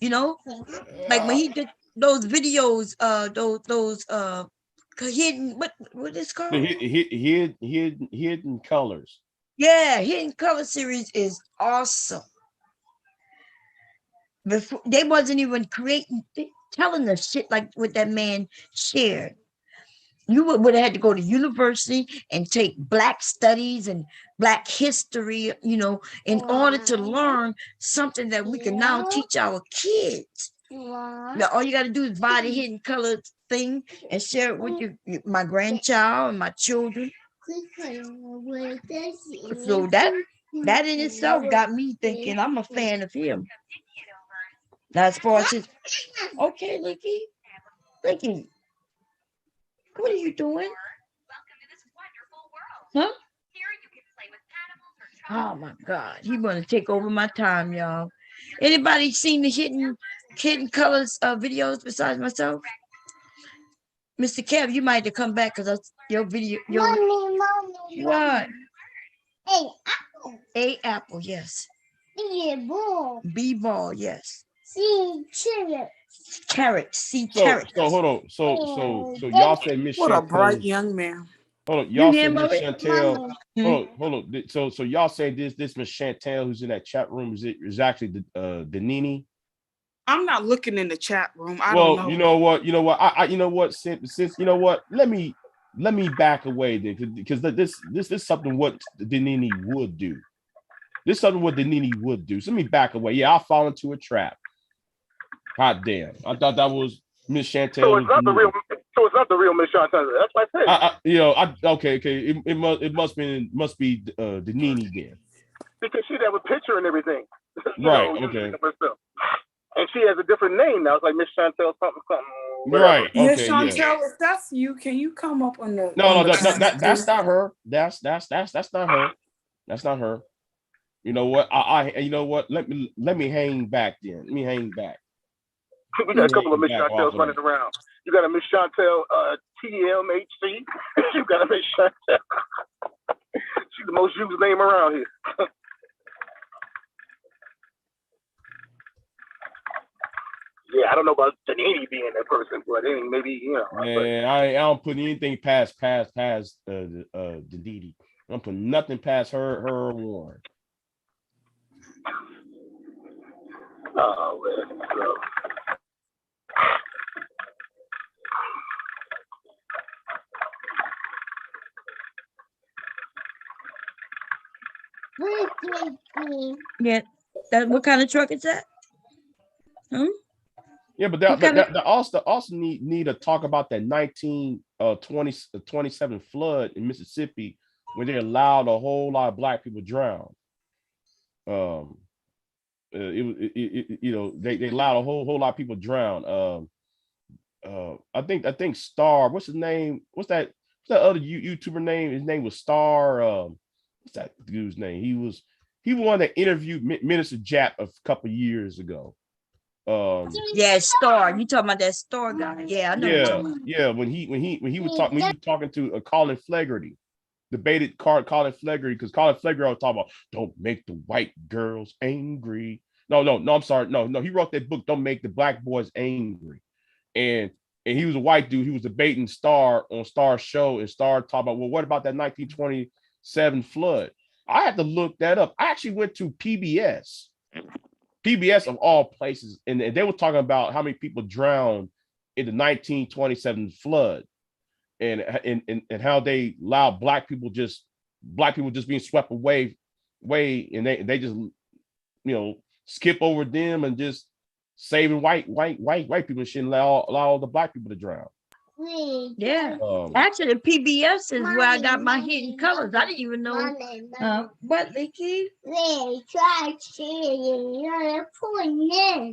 You know, like when he did those videos, those hidden, what is called? Hidden colors. Yeah, Hidden Color series is awesome. Before they wasn't even telling us shit like what that man shared. You would have had to go to university and take Black studies and Black history, in order to learn something that we can now teach our kids. Now, all you got to do is buy the Hidden Color thing and share it with my grandchild and my children. So that in itself got me thinking I'm a fan of him. Now, as far as his, okay, Licky, what are you doing? Huh? Oh my God, he want to take over my time, y'all. Anybody seen the Hidden Colors videos besides myself? Mr. Kev, you might have to come back because your video. Mommy. What? A apple, yes. B ball, yes. C carrot. Carrot. So hold on. So y'all say Miss What a bright Chantel. young man. Hold on, y'all say Miss Chantel. Hold on. So y'all say this Miss Chantel who's in that chat room is actually the Nini. I'm not looking in the chat room. I don't know. You know what? You know what? Since you know what, let me back away then, because this is something what the Nini would do. This is something what the Nini would do. So let me back away. Yeah, I'll fall into a trap. Hot damn! I thought that was Miss Chantel. So it's not the real. So it's not the real Miss Chantel. That's my thing. Okay. It must be the Nini then. Because she have a picture and everything. Right. Okay. And she has a different name now. It's like Miss Chantel something. Whatever. Right. Okay. Miss Chantel, if that's you, can you come up on the? No, that's not her. That's not her. That's not her. You know what? You know what? Let me hang back then. Let me hang back. We got a couple of Miss Chantels running around. You got a Miss Chantel TMHC. You got a Miss Chantel. She's the most used name around here. Yeah, I don't know about Danini being that person, but maybe Man, I don't put anything past the Didi. I don't put nothing past her or Warren. Oh man. So. Yeah, what kind of truck is that? Yeah, but that also need to talk about that 1927 flood in Mississippi when they allowed a whole lot of Black people drown. They allowed a whole lot of people drown. I think Star. What's his name? What's that other YouTuber name? His name was Star. What's that dude's name? He won that interview Minister Jap a couple years ago. Yeah, Star. You talking about that Star guy? Yeah, I know. Yeah. When he was talking to Colin Flaherty, debated Colin Flaherty, because Colin Flaherty was talking about don't make the white girls angry. No, I'm sorry. No, he wrote that book, Don't Make the Black Boys Angry. And he was a white dude. He was debating Star on Star's show, and Star talked about, well, what about that 1927 flood? I had to look that up. I actually went to PBS of all places, and they were talking about how many people drowned in the 1927 flood, and how they allowed black people just being swept away, and they just skip over them and just saving white people and shouldn't allow all the black people to drown. Yeah. Actually, PBS is where I got my hidden colors. I didn't even know. What, Licky?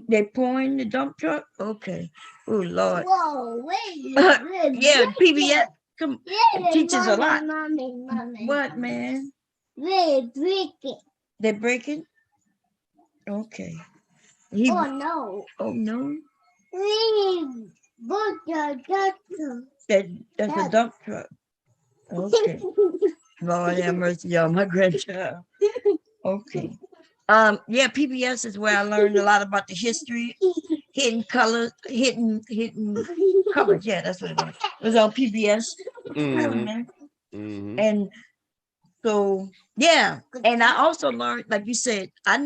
They pouring the dump truck? Okay. Oh, Lord. Yeah, PBS it teaches a lot. What, man? They're breaking? Okay. Oh, no. Oh, no? That's a dump truck. Okay. Lord have mercy, y'all, my grandchild. Okay. Yeah, PBS is where I learned a lot about the history, hidden colors, hidden colors. Yeah, that's what it was. It was on PBS. And so yeah, and I also learned, like you said, I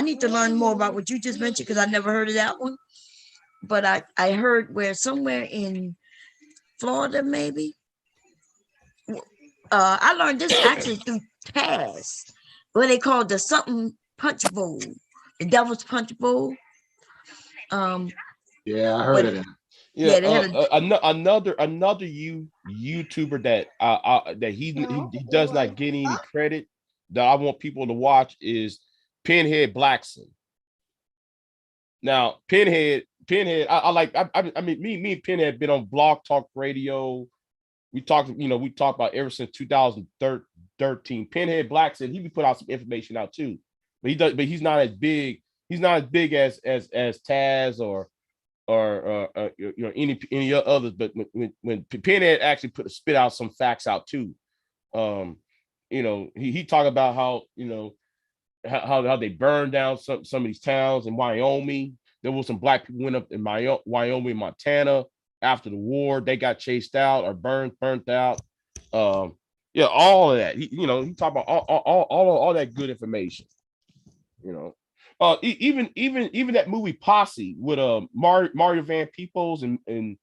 need to learn more about what you just mentioned because I never heard of that one. But I heard where somewhere in Florida, maybe. I learned this actually through Taz, what they call the something punch bowl, the devil's punch bowl. Yeah, I heard of that. Yeah, they had another YouTuber that he does not get any credit that I want people to watch is Pinhead Blackson. Now, Pinhead, I mean, me and Pinhead been on Blog Talk Radio. We talked about ever since 2013. Pinhead Blackson, he put out some information out too, but he's not as big. He's not as big as Taz or any others. But when Pinhead actually spit out some facts out too, he talked about how how they burned down some of these towns in Wyoming. There was some black people went up in Wyoming, Montana after the war. They got chased out or burnt out. Yeah, all of that. He talked about all that good information. Even that movie Posse with Mario Van Peebles and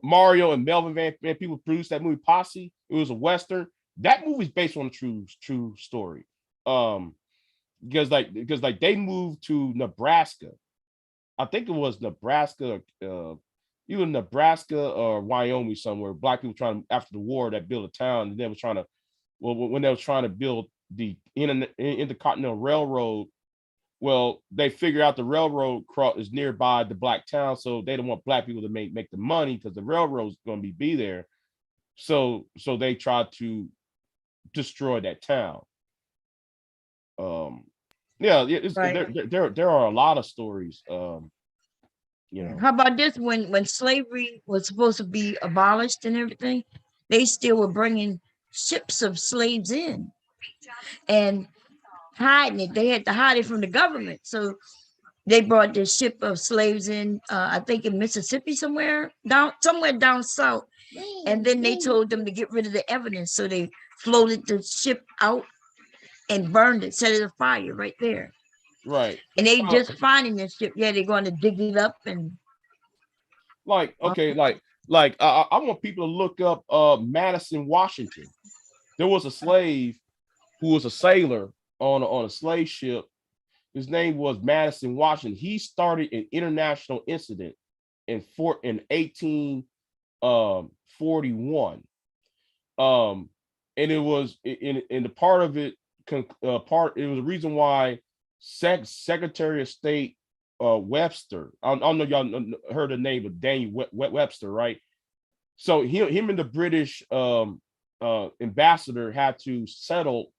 Mario and Melvin Van Peebles produced that movie Posse. It was a Western. That movie's based on a true story. Because they moved to Nebraska. I think it was Nebraska, either Nebraska or Wyoming somewhere. Black people trying after the war that built a town, and they were trying to when they were trying to build the Intercontinental Railroad. Well, they figure out the railroad is nearby the black town, so they don't want black people to make the money because the railroad's going to be there. So they tried to destroy that town. Yeah, right. There are a lot of stories. How about this? When slavery was supposed to be abolished and everything, they still were bringing ships of slaves in and hiding it. They had to hide it from the government, so they brought this ship of slaves in. I think in Mississippi somewhere down south, and then they told them to get rid of the evidence, so they floated the ship out and burned it, set it afire right there. Right. And they just finding this ship. Yeah, they're going to dig it up and I want people to look up Madison, Washington. There was a slave who was a sailor on a slave ship. His name was Madison, Washington. He started an international incident in 1841. And it was in the part of it. It was a reason why Secretary of State Webster. I don't know if y'all heard the name of Daniel Webster, right? So him and the British ambassador had to settle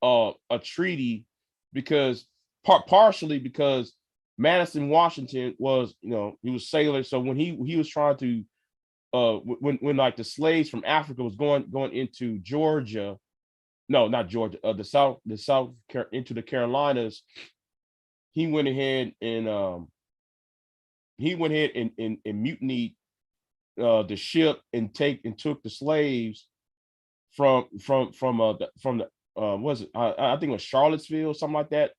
a treaty because partially because Madison, Washington was he was sailor. So when he was trying to when like the slaves from Africa was going into Georgia. No, not Georgia. The South into the Carolinas. He went ahead and mutinied the ship and took the slaves from the was it? I think it was Charlottesville, something like that.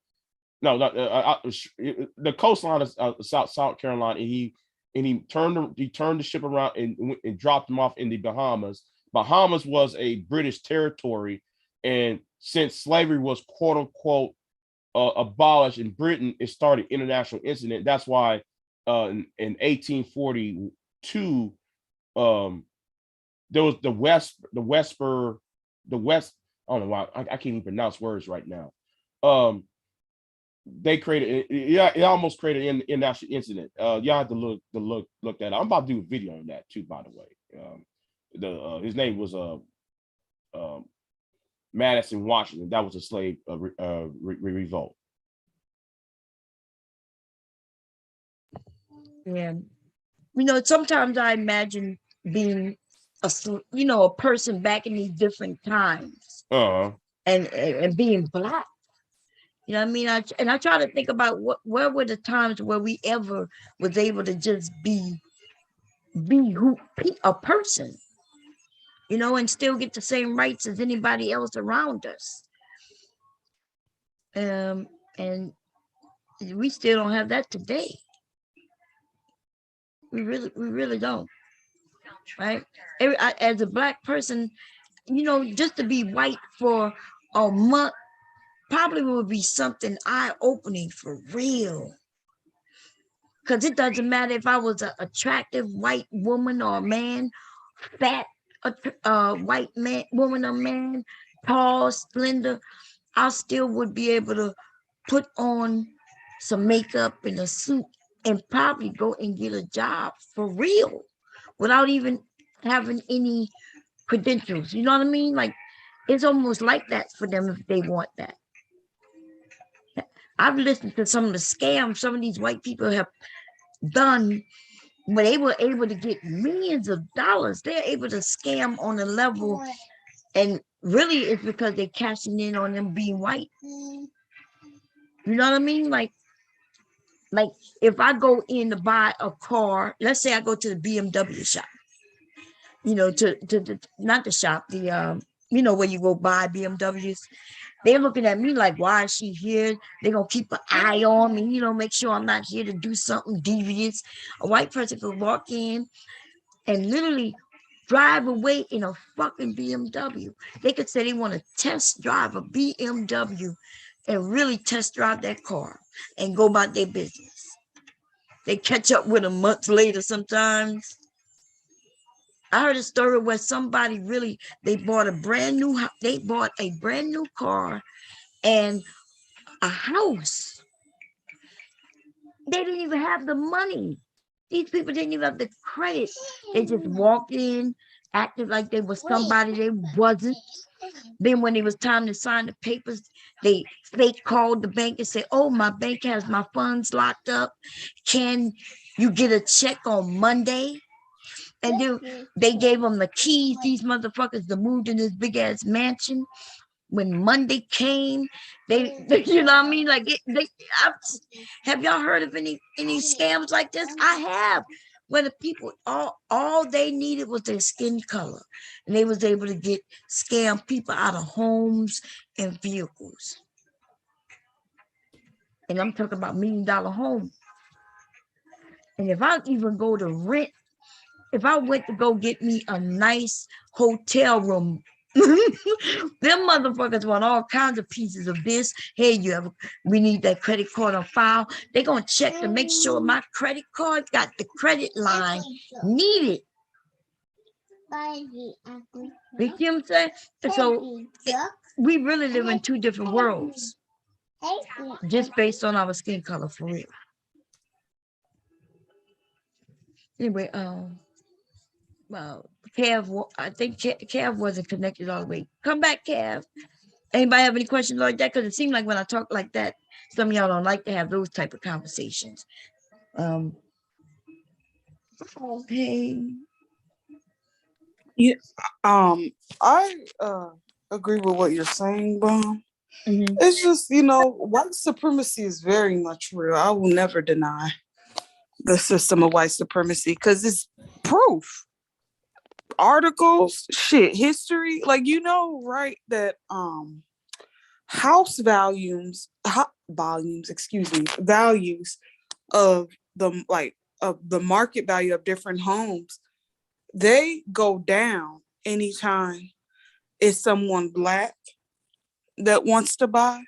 No, not the coastline of South Carolina, and he turned the ship around and dropped them off in the Bahamas. Bahamas was a British territory. And since slavery was quote unquote abolished in Britain, it started international incident. That's why in 1842 there was the West. I don't know why I can't even pronounce words right now. They created it almost created an international incident. Y'all have to look that up. I'm about to do a video on that too, by the way. His name was Madison, Washington. That was a slave revolt. Yeah. Sometimes I imagine being a person back in these different times. And being Black. You know what I mean? I try to think about where were the times where we ever was able to just be a person, and still get the same rights as anybody else around us. And we still don't have that today. We really don't. Right? As a Black person, just to be white for a month probably would be something eye-opening for real. Because it doesn't matter if I was an attractive white woman or man, fat white woman or man, tall, slender, I still would be able to put on some makeup and a suit and probably go and get a job for real without even having any credentials. You know what I mean? Like, it's almost like that for them if they want that. I've listened to some of the scams some of these white people have done where they were able to get millions of dollars. They're able to scam on a level, and really it's because they're cashing in on them being white. You know what I mean? Like if I go in to buy a car, let's say I go to the BMW shop, to not the shop, the where you go buy BMWs. They're looking at me like, why is she here? They're going to keep an eye on me, make sure I'm not here to do something devious. A white person could walk in and literally drive away in a fucking BMW. They could say they want to test drive a BMW and really test drive that car and go about their business. They catch up with them months later sometimes. I heard a story where somebody they bought a brand new car and a house. They didn't even have the money. These people didn't even have the credit. They just walked in, acted like they was somebody they wasn't. Then when it was time to sign the papers, they called the bank and said, oh, my bank has my funds locked up. Can you get a check on Monday? And then they gave them the keys, these motherfuckers, to move in this big ass mansion. When Monday came, they you know what I mean? Like have y'all heard of any scams like this? I have. Where the people all they needed was their skin color, and they was able to scam people out of homes and vehicles. And I'm talking about $1 million homes. And if I even go to rent, if I went to go get me a nice hotel room, them motherfuckers want all kinds of pieces of this. Hey, we need that credit card on file. They're going to check to make sure my credit card got the credit line needed. You see what I'm saying? So we really live in two different worlds, just based on our skin color, for real. Anyway, well, Kev, I think Kev wasn't connected all the way. Come back, Kev. Anybody have any questions like that? Because it seems like when I talk like that, some of y'all don't like to have those type of conversations. Hey. Yeah, I agree with what you're saying, Bum. It's just, white supremacy is very much real. I will never deny the system of white supremacy because it's proof. Articles, history, right, that values of the market value of different homes, they go down anytime it's someone Black that wants to buy,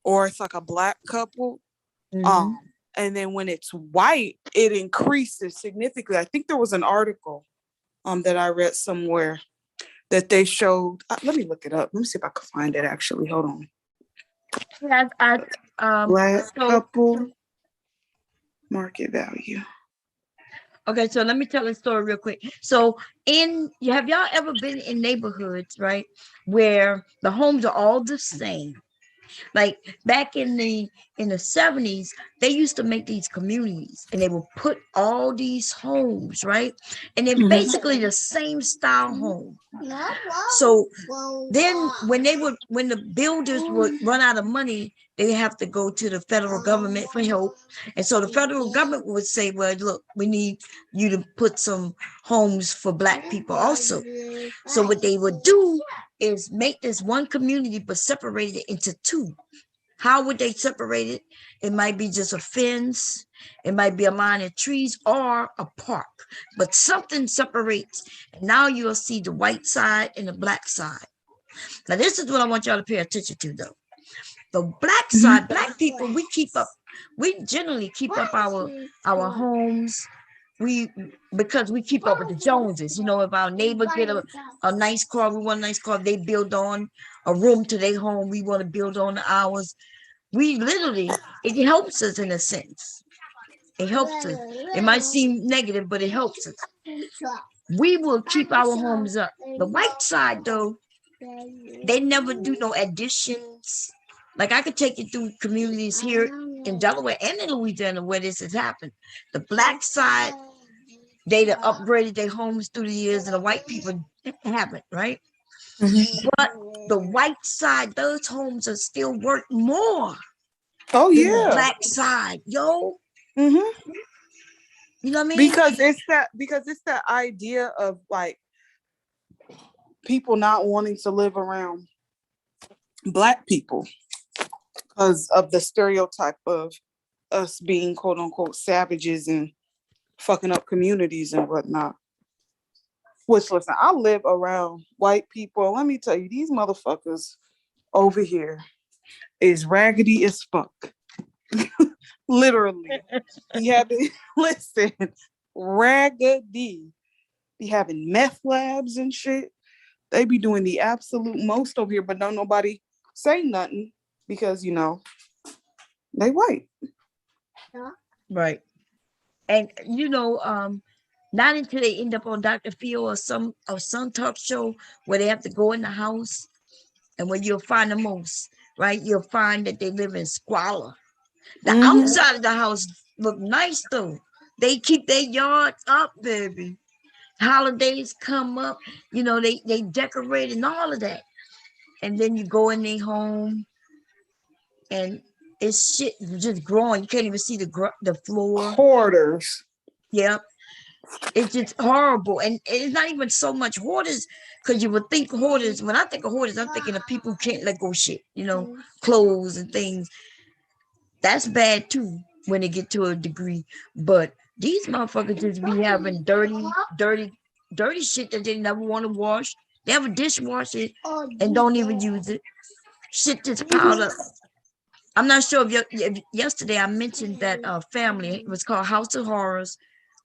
or it's like a Black couple. And then when it's white, it increases significantly. I think there was an article that I read somewhere that they showed. Let me look it up. Let me see if I can find it actually. Hold on. Yeah, Black couple market value. Okay, so let me tell a story real quick. So have y'all ever been in neighborhoods, right, where the homes are all the same? Like back in the 70s, they used to make these communities and they would put all these homes, right? And they're basically the same style home. So then when the builders would run out of money, they have to go to the federal government for help. And so the federal government would say, well, look, we need you to put some homes for Black people also. So what they would do is make this one community, but separate it into two. How would they separate it? It might be just a fence. It might be a line of trees or a park, but something separates. Now you'll see the white side and the Black side. Now, this is what I want y'all to pay attention to, though. The Black side, Black people, we generally keep up our homes. Because we keep up with the Joneses. You know, if our neighbor get a nice car, we want a nice car, they build on a room to their home, we want to build on ours. We literally, it helps us in a sense. It helps us. It might seem negative, but it helps us. We will keep our homes up. The white side, though, they never do no additions. Like I could take you through communities here in Delaware and in Louisiana where this has happened. The Black side, they upgraded their homes through the years, and the white people haven't, right? But the white side, those homes are still worth more. Oh than yeah, the Black side, yo. Mm-hmm. You know what I mean? Because it's that idea of like people not wanting to live around Black people because of the stereotype of us being quote unquote savages and fucking up communities and whatnot. Which, listen, I live around white people. Let me tell you, these motherfuckers over here is raggedy as fuck. Literally. Be having, listen, raggedy. Be having meth labs and shit. They be doing the absolute most over here, but don't nobody say nothing because, you know, they white. Right. And, you know, not until they end up on Dr. Phil or some talk show where they have to go in the house and where you'll find the most, right? You'll find that they live in squalor. The outside of the house look nice though. They keep their yard up, baby. Holidays come up, you know, they decorate and all of that. And then you go in their home and it's shit just growing. You can't even see the floor. Hoarders. Yep. It's just horrible. And it's not even so much hoarders, because you would think hoarders, when I think of hoarders, I'm thinking of people who can't let go shit, you know, clothes and things. That's bad too when they get to a degree. But these motherfuckers just be having dirty shit that they never want to wash. They have a dishwasher and don't even use it. Shit just piled up. I'm not sure if yesterday I mentioned that family. It was called House of Horrors,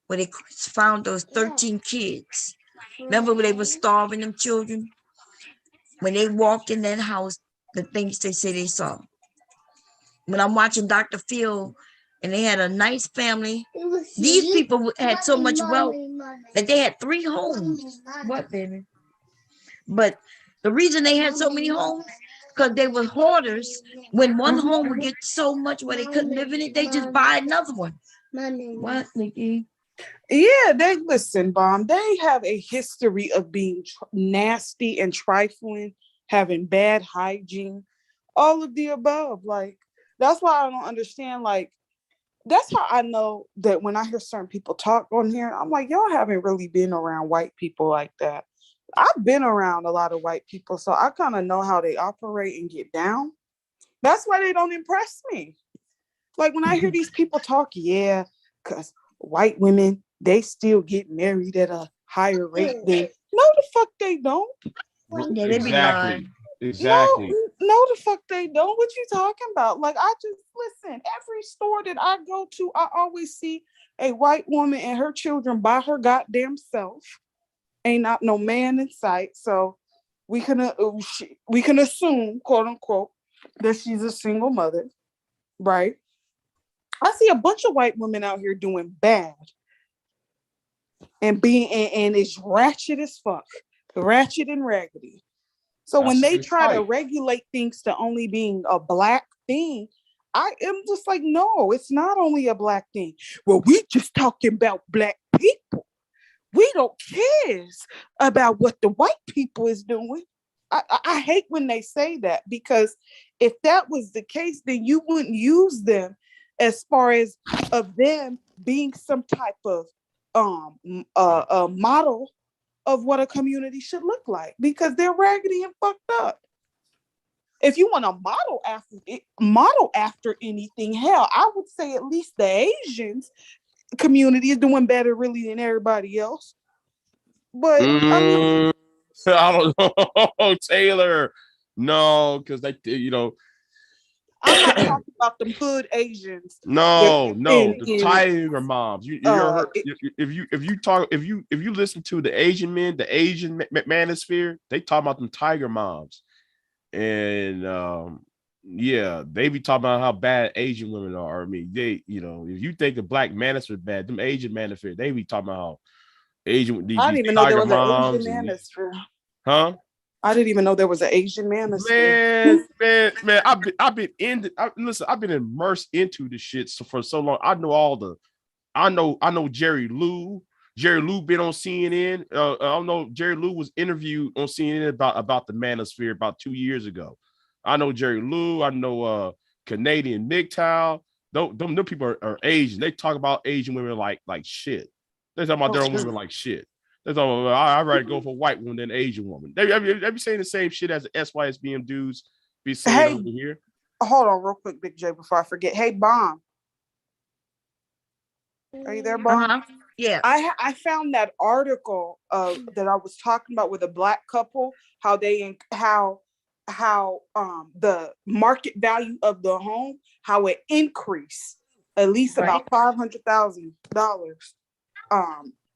where they found those 13 kids. Remember when they were starving them children? When they walked in that house, the things they say they saw. When I'm watching Dr. Phil and they had a nice family, these people had so much wealth that they had 3 homes. What, baby? But the reason they had so many homes, because they were hoarders. When one home would get so much where they couldn't live in it, they just buy another one. What, Nikki? Yeah, they listen, Bomb. They have a history of being nasty and trifling, having bad hygiene, all of the above. Like, that's why I don't understand. Like, that's how I know that when I hear certain people talk on here, I'm like, y'all haven't really been around white people like that. I've been around a lot of white people, so I kind of know how they operate and get down. That's why they don't impress me. Like when I hear these people talk, yeah, because white women, they still get married at a higher rate than, no, the fuck they don't. Yeah, they be lying. Exactly. No, the fuck they don't. What you talking about? Like, I just, listen, every store that I go to, I always see a white woman and her children by her goddamn self. Ain't not no man in sight. So we can assume, quote unquote, that she's a single mother, right? I see a bunch of white women out here doing bad and it's ratchet as fuck, ratchet and raggedy. So when they try to regulate things to only being a black thing, I am just like, no, it's not only a black thing. Well, we just talking about black people. We don't care about what the white people is doing. I hate when they say that, because if that was the case, then you wouldn't use them as far as of them being some type of model of what a community should look like, because they're raggedy and fucked up. If you want to model after anything, hell, I would say at least the Asians community is doing better really than everybody else. But I mean, I don't know, Taylor. No, because they, I'm not talking about them hood Asians. No, the tiger moms. You heard, if you listen to the Asian men, the Asian manosphere, they talk about them tiger moms, and yeah, they be talking about how bad Asian women are. I mean, they, if you think the black manosphere bad, them Asian manosphere, they be talking about how Asian these I didn't even know there was an Asian manosphere. Huh? I didn't even know there was an Asian manosphere. Man, I've been immersed into this shit for so long. I know Jerry Lou. Jerry Lou been on CNN. I don't know. Jerry Lou was interviewed on CNN about the manosphere about 2 years ago. I know Jerry Lou. I know Canadian MGTOW. Them people are Asian. They talk about Asian women like shit. They talk about their own women like shit. They talk about, I'd rather go for a white woman than an Asian woman. Have you saying the same shit as the SYSBM dudes be saying over here? Hold on real quick, Big J, before I forget. Hey, Bomb. Are you there, Bomb? Yeah. I found that article that I was talking about with a black couple, how the market value of the home, how it increased at least about $500,000.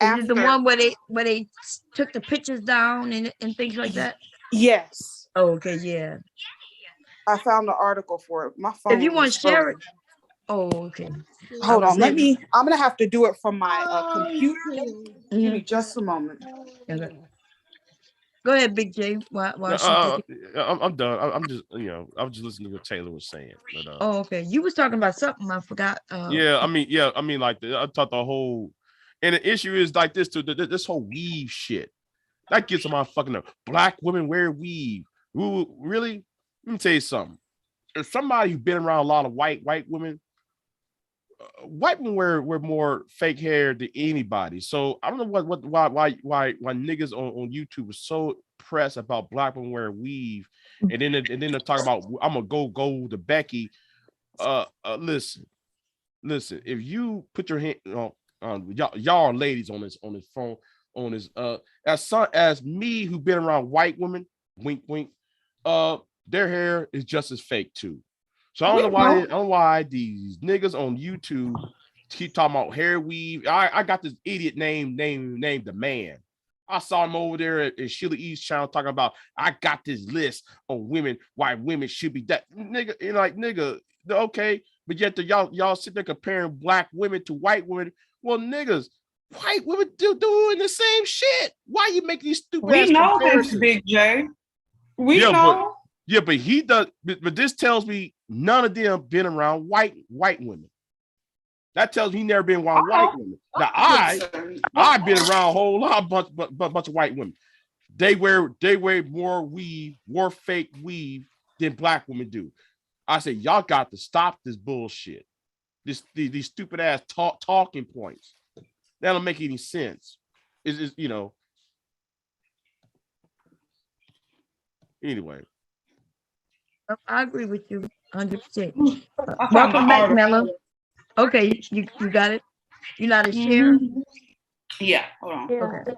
Is it the one where they took the pictures down and things like that? Yes. Oh, okay, yeah. I found the article for it. My phone. If you want to share it. Oh, okay. Hold on. I'm gonna have to do it from my computer. Give me just a moment. Okay. Go ahead, Big J. I'm done. I'm just, I was just listening to what Taylor was saying. But, oh, okay. You was talking about something. I forgot. I mean, like I thought the whole, and the issue is like this too. This whole weave shit that gets on my fucking nerve. Black women wear weave. Ooh, really? Let me tell you something. If somebody who's been around a lot of white women, white women wear more fake hair than anybody. So I don't know why niggas on YouTube are so pressed about black women wearing weave, and then they talk about I'm gonna go to Becky. Listen. If you put your hand y'all are ladies on this phone on this as me who've been around white women, wink wink, their hair is just as fake too. So I don't know why these niggas on YouTube keep talking about hair weave. I got this idiot named the Man. I saw him over there at Sheila E's channel talking about I got this list on women, why women should be that nigga. You're like, nigga, okay, but yet y'all sit there comparing black women to white women. Well, niggas, white women doing the same shit. Why you make these stupid ass comparisons? This, Big J. We know. But he does. But this tells me none of them been around white women. That tells me he never been around white women. Now I've been around a whole lot bunch of white women. They wear more weave, more fake weave than black women do. I say y'all got to stop this bullshit. These stupid ass talking points. That don't make any sense. Is anyway. I agree with you 100%. Welcome back, Mello. Okay, you got it. You know how to share? Yeah, hold on. Okay.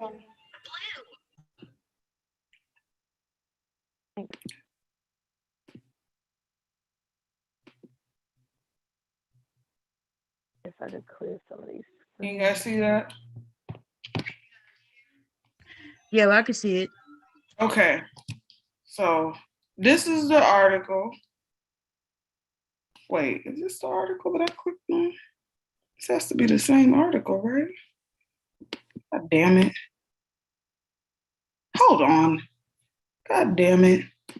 If I could clear some of these. You guys see that? Yeah, well, I can see it. Okay. So this is the article. Wait, is this the article that I clicked on? This has to be the same article, right? God damn it. Hold on. God damn it. I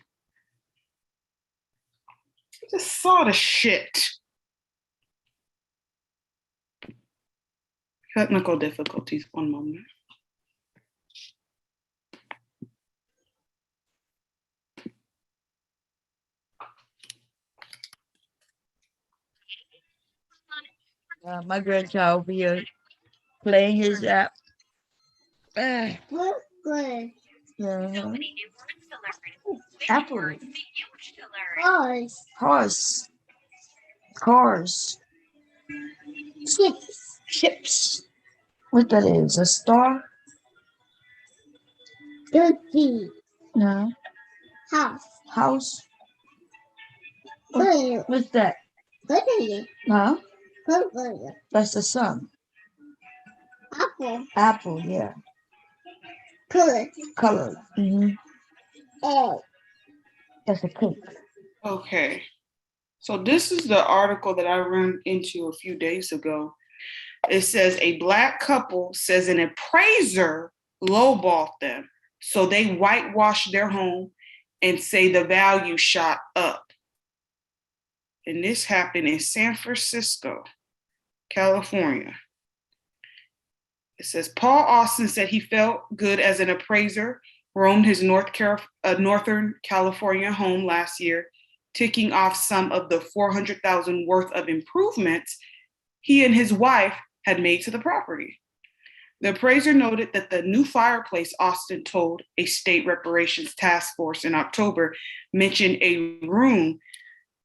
just saw the shit. Technical difficulties. One moment. My grandchild over here playing his app. Good. Apple. Horse. Cars. Chips. Chips. What that is? A star? Turkey. No. House. House. What's that? Huh? That's the sun. Apple. Apple, yeah. Color. Color. Mm-hmm. Oh. That's a cake. Okay. So this is the article that I ran into a few days ago. It says a Black couple says an appraiser lowballed them. So they whitewashed their home and say the value shot up. And this happened in San Francisco, California. It says Paul Austin said he felt good as an appraiser, roamed his Northern California home last year, ticking off some of the $400,000 worth of improvements he and his wife had made to the property. The appraiser noted that the new fireplace, Austin told a state reparations task force in October, mentioned a room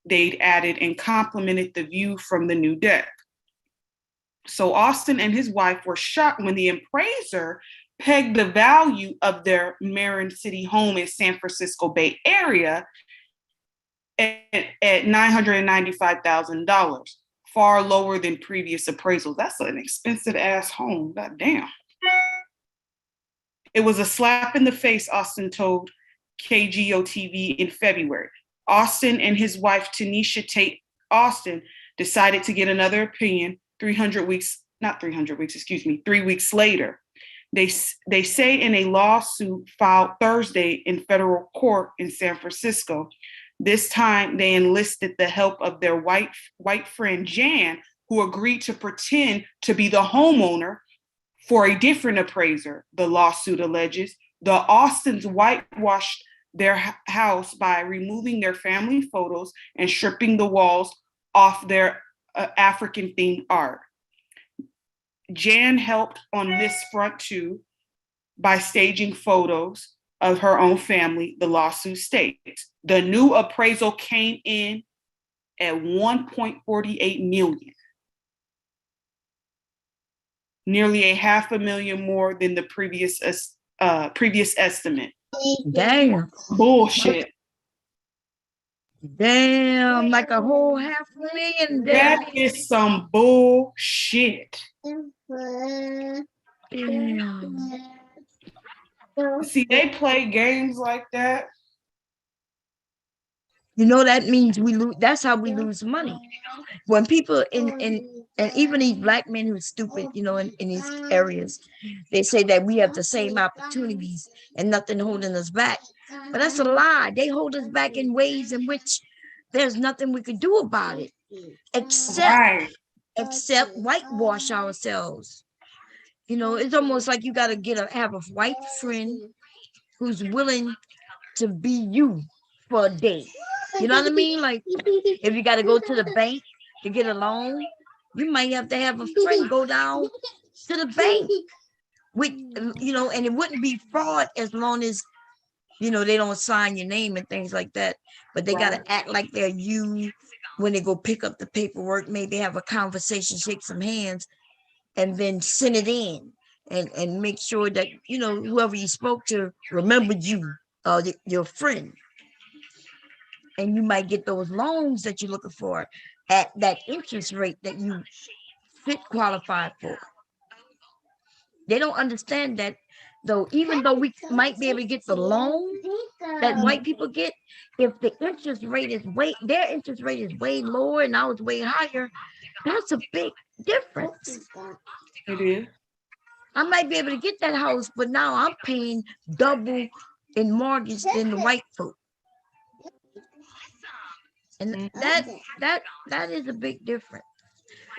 they'd added and complimented the view from the new deck. So Austin and his wife were shocked when the appraiser pegged the value of their Marin City home in San Francisco Bay Area at $995,000, far lower than previous appraisals. That's an expensive ass home. God damn. It was a slap in the face, Austin told KGO TV in February. Austin and his wife, Tanisha Tate Austin, decided to get another opinion 3 weeks later. They say in a lawsuit filed Thursday in federal court in San Francisco. This time they enlisted the help of their white friend Jan, who agreed to pretend to be the homeowner for a different appraiser, the lawsuit alleges. The Austins whitewashed their house by removing their family photos and stripping the walls off their African-themed art. Jan helped on this front too by staging photos of her own family, the lawsuit states. The new appraisal came in at $1.48 million, nearly $500,000 more than the previous estimate. Damn. Bullshit. Damn, like a whole $500,000. That is some bullshit. Damn. See, they play games like that. You know, that means we lose. That's how we lose money. When people and even these Black men who are stupid, you know, in these areas, they say that we have the same opportunities and nothing holding us back. But that's a lie. They hold us back in ways in which there's nothing we can do about it, except whitewash ourselves. You know, it's almost like you got to have a white friend who's willing to be you for a day. You know what I mean? Like, if you got to go to the bank to get a loan, you might have to have a friend go down to the bank with, you know, and it wouldn't be fraud as long as, you know, they don't sign your name and things like that. But they got to act like they're you when they go pick up the paperwork, maybe have a conversation, shake some hands, and then send it in and make sure that, you know, whoever you spoke to remembered you, your friend. And you might get those loans that you're looking for at that interest rate that you fit qualified for. They don't understand that though, even though we might be able to get the loan that white people get, if the interest rate is their interest rate is way lower and ours way higher, that's a big difference. It is. I might be able to get that house, but now I'm paying double in mortgage than the white folk. And that is a big difference.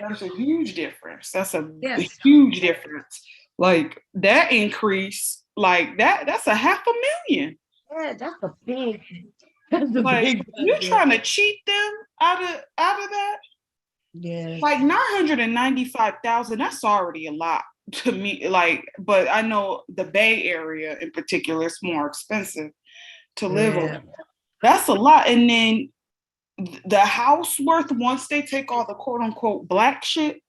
That's a huge difference. That's a Yes. huge difference. Like that increase, like that's a $500,000. Yeah, that's a big. Like you're trying to cheat them out of that. Yeah. Like 995,000. That's already a lot to me. Like, but I know the Bay Area in particular is more expensive to live in. That's a lot. And then the house worth, once they take all the quote unquote black shit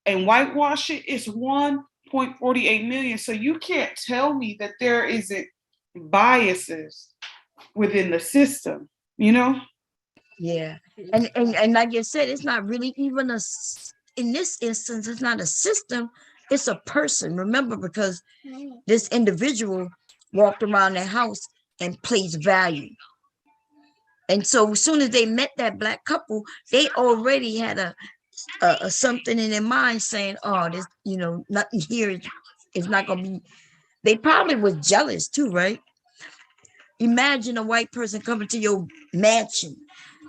and whitewash it, is 1.48 million. So you can't tell me that there isn't biases within the system, you know? Yeah. And like you said, it's not really even in this instance, it's not a system, it's a person. Remember, because this individual walked around their house and placed value. And so as soon as they met that black couple, they already had a something in their mind saying, oh, this, nothing here is not going to be. They probably was jealous too, right? Imagine a white person coming to your mansion.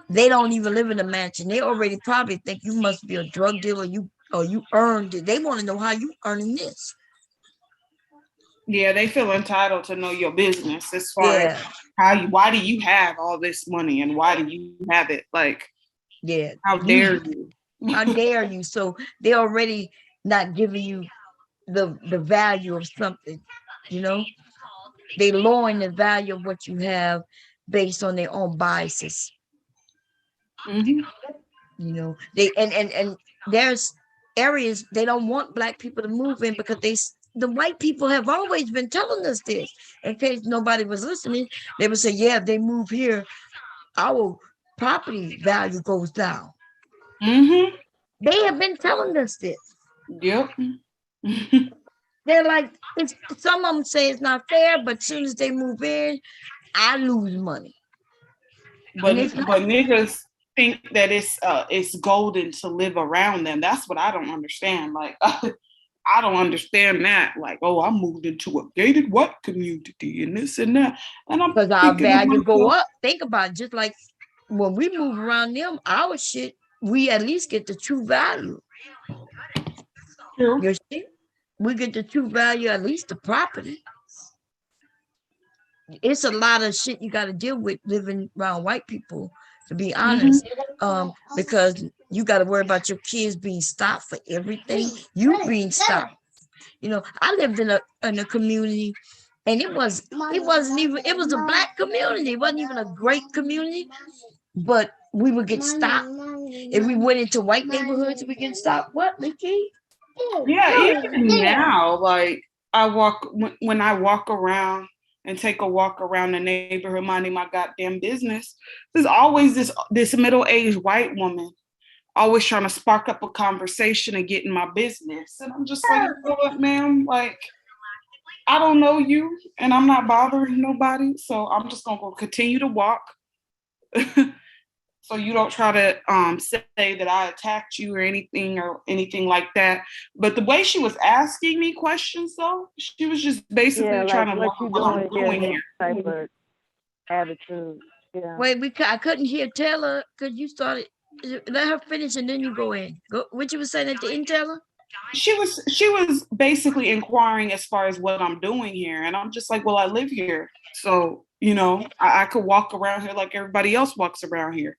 They don't even live in a mansion. They already probably think you must be a drug dealer. You earned it. They want to know how you earning this. Yeah, they feel entitled to know your business as far as why do you have all this money and why do you have it? Like, yeah, how dare you? How dare you? So they're already not giving you the value of something, They lowering the value of what you have based on their own biases. Mm-hmm. They and there's areas they don't want black people to move in because the white people have always been telling us this. In case nobody was listening, they would say, yeah, if they move here, our property value goes down. Mm-hmm. They have been telling us this. Yep. They're like, some of them say it's not fair, but as soon as they move in, I lose money. But niggas think that it's golden to live around them. That's what I don't understand. Like, I don't understand that. Like, oh, I moved into a gated white community and this and that, and I'm because our value go up. Think about it, just like when we move around them, our shit, we at least get the true value. True. You see, we get the true value, at least the property. It's a lot of shit you got to deal with living around white people, to be honest. Because you got to worry about your kids being stopped for everything. You being stopped. I lived in a community, and it was a black community. It wasn't even a great community, but we would get stopped. If we went into white neighborhoods, we get stopped. What, Nikki? Yeah, even now, like when I walk around and take a walk around the neighborhood minding my goddamn business, there's always this middle-aged white woman always trying to spark up a conversation and get in my business. And I'm just like, you know what, ma'am? Like, I don't know you and I'm not bothering nobody. So I'm just gonna go continue to walk. So you don't try to say that I attacked you or anything like that. But the way she was asking me questions, though, she was just basically trying to what look you what I'm doing here. Type of attitude. Yeah. Wait, I couldn't hear Taylor because you started. Let her finish and then you go in. Go. What you were saying at the end, Taylor? She was basically inquiring as far as what I'm doing here, and I'm just like, well, I live here, so I could walk around here like everybody else walks around here.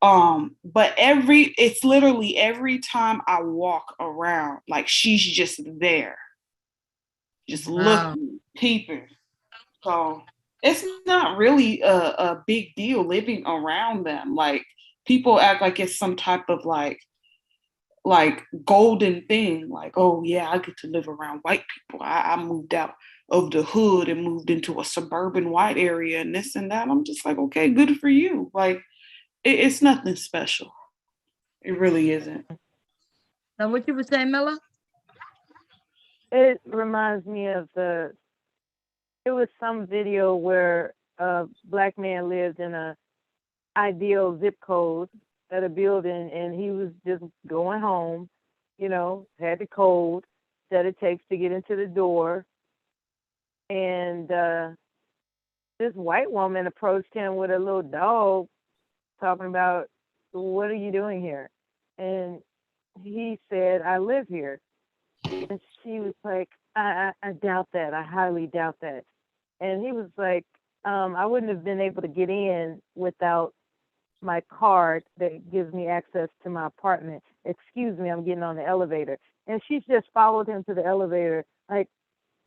But it's literally every time I walk around, like she's just there, just looking, peeping. So it's not really a big deal living around them. Like people act like it's some type of like golden thing. Like, oh yeah, I get to live around white people. I moved out of the hood and moved into a suburban white area and this and that. I'm just like, okay, good for you. Like, it's nothing special. It really isn't. Now, what you were saying, Miller? It reminds me of it was some video where a black man lived in a ideal zip code at a building, and he was just going home, had the code that it takes to get into the door. And this white woman approached him with a little dog, talking about, what are you doing here? And he said, I live here. And she was like, I doubt that. I highly doubt that. And he was like, I wouldn't have been able to get in without my card that gives me access to my apartment. Excuse me, I'm getting on the elevator. And she just followed him to the elevator. Like,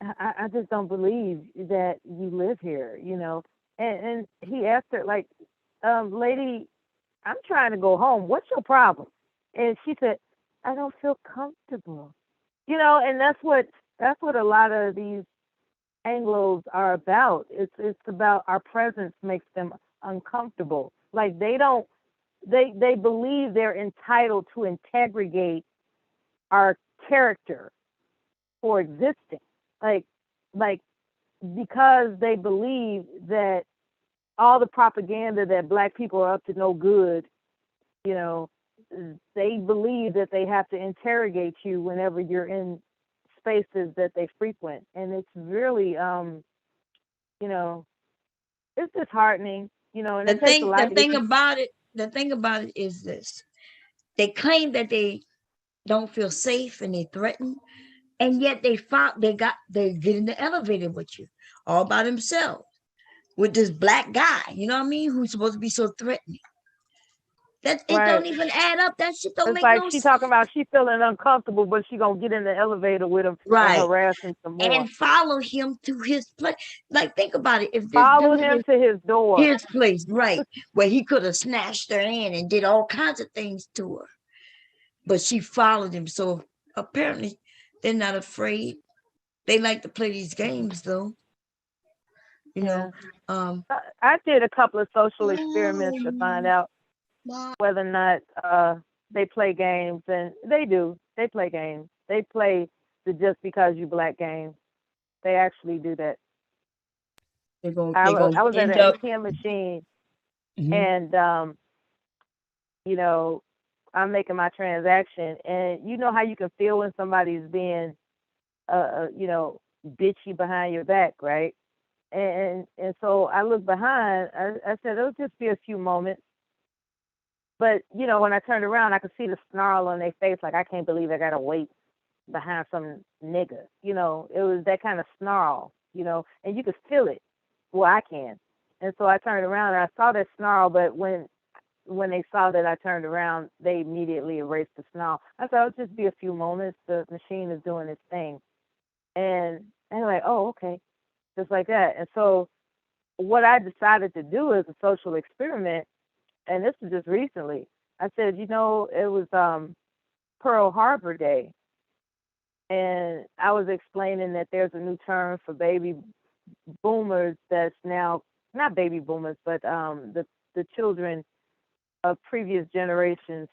I just don't believe that you live here, And he asked her, like, lady, I'm trying to go home. What's your problem? And she said, I don't feel comfortable. And that's what a lot of these Anglos are about. It's about our presence makes them uncomfortable. Like they believe they're entitled to interrogate our character for existing. Like because they believe that all the propaganda that black people are up to no good, they believe that they have to interrogate you whenever you're in spaces that they frequent. And it's really it's disheartening, and The it takes a thing, lot the of thing about it, the thing about it is this: they claim that they don't feel safe and they threaten, and yet they get in the elevator with you all by themselves with this black guy. You know what I mean? Who's supposed to be so threatening. That it don't even add up. That shit don't It's make like no she sense. talking about she feeling uncomfortable, but she gonna get in the elevator with him and Right. harass him some more. And follow him to his place. Like, think about it. If this Follow dude him to his door. his place, right, where he could have snatched her in and did all kinds of things to her, but she followed him. So apparently, they're not afraid. They like to play these games, though. I did a couple of social experiments to find out whether or not they play games, and they do. They play games. They play the just because you black game. They actually do that. I was at an ATM machine, and I'm making my transaction, and you know how you can feel when somebody's being bitchy behind your back, right? And so I looked behind. I said it'll just be a few moments. But when I turned around, I could see the snarl on their face, like I can't believe I gotta wait behind some nigga. It was that kind of snarl, and you could feel it. Well, I can. And so I turned around and I saw that snarl, but when they saw that I turned around, they immediately erased the snarl. I thought it'll just be a few moments. The machine is doing its thing. And they're like, oh, okay. Just like that. And so what I decided to do as a social experiment, and this was just recently, I said, it was Pearl Harbor Day. And I was explaining that there's a new term for baby boomers that's now, not baby boomers, but the children of previous generations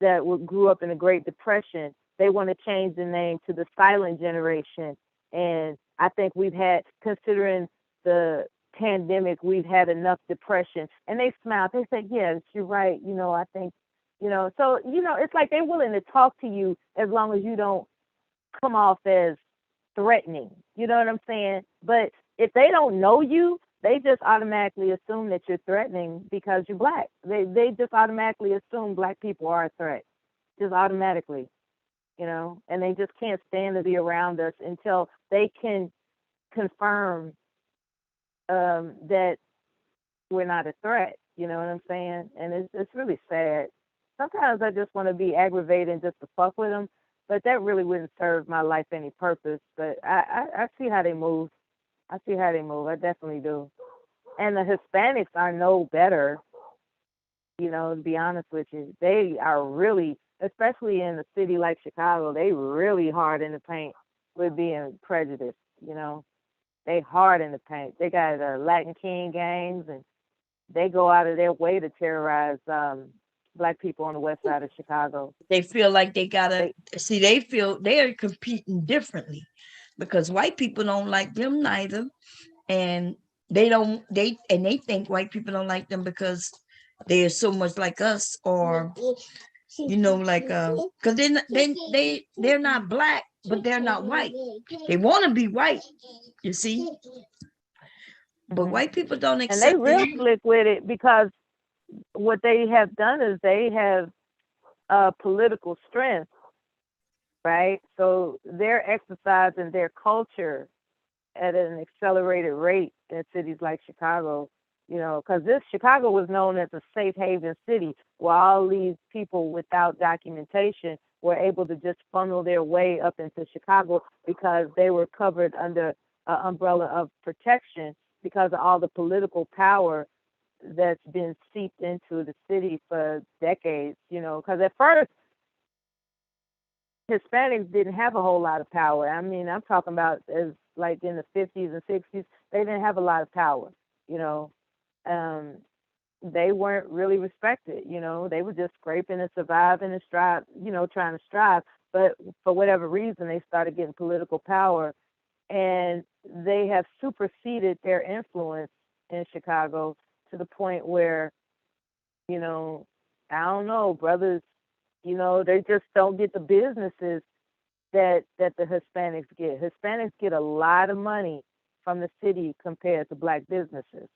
that grew up in the Great Depression. They want to change the name to the silent generation. And I think we've had, considering the pandemic, we've had enough depression. And they smiled. They said, yes, you're right. I think, so, it's like they're willing to talk to you as long as you don't come off as threatening. You know what I'm saying? But if they don't know you, they just automatically assume that you're threatening because you're black. They just automatically assume black people are a threat. Just automatically. And they just can't stand to be around us until they can confirm that we're not a threat. You know what I'm saying? And it's really sad. Sometimes I just want to be aggravating just to fuck with them, but that really wouldn't serve my life any purpose. But I see how they move. I see how they move. I definitely do. And the Hispanics are no better, to be honest with you. They are really, especially in a city like Chicago, they really hard in the paint with being prejudiced, They hard in the paint. They got Latin King gangs, and they go out of their way to terrorize Black people on the west side of Chicago. They feel like they gotta see. They feel they are competing differently because white people don't like them neither, and they think white people don't like them because they are so much like us, or like because they're not black, but they're not white. They want to be white, you see. But white people don't accept. And they real slick with it because what they have done is they have political strength, right? So they're exercising their culture at an accelerated rate in cities like Chicago, because Chicago was known as a safe haven city where all these people without documentation were able to just funnel their way up into Chicago because they were covered under an umbrella of protection because of all the political power that's been seeped into the city for decades, because at first Hispanics didn't have a whole lot of power. I mean, I'm talking about as like in the 50s and 60s, they didn't have a lot of power, they weren't really respected, they were just scraping and surviving and trying to strive. But for whatever reason, they started getting political power, and they have superseded their influence in Chicago to the point where, I don't know, brothers, they just don't get the businesses that the Hispanics get. Hispanics get a lot of money from the city compared to black businesses.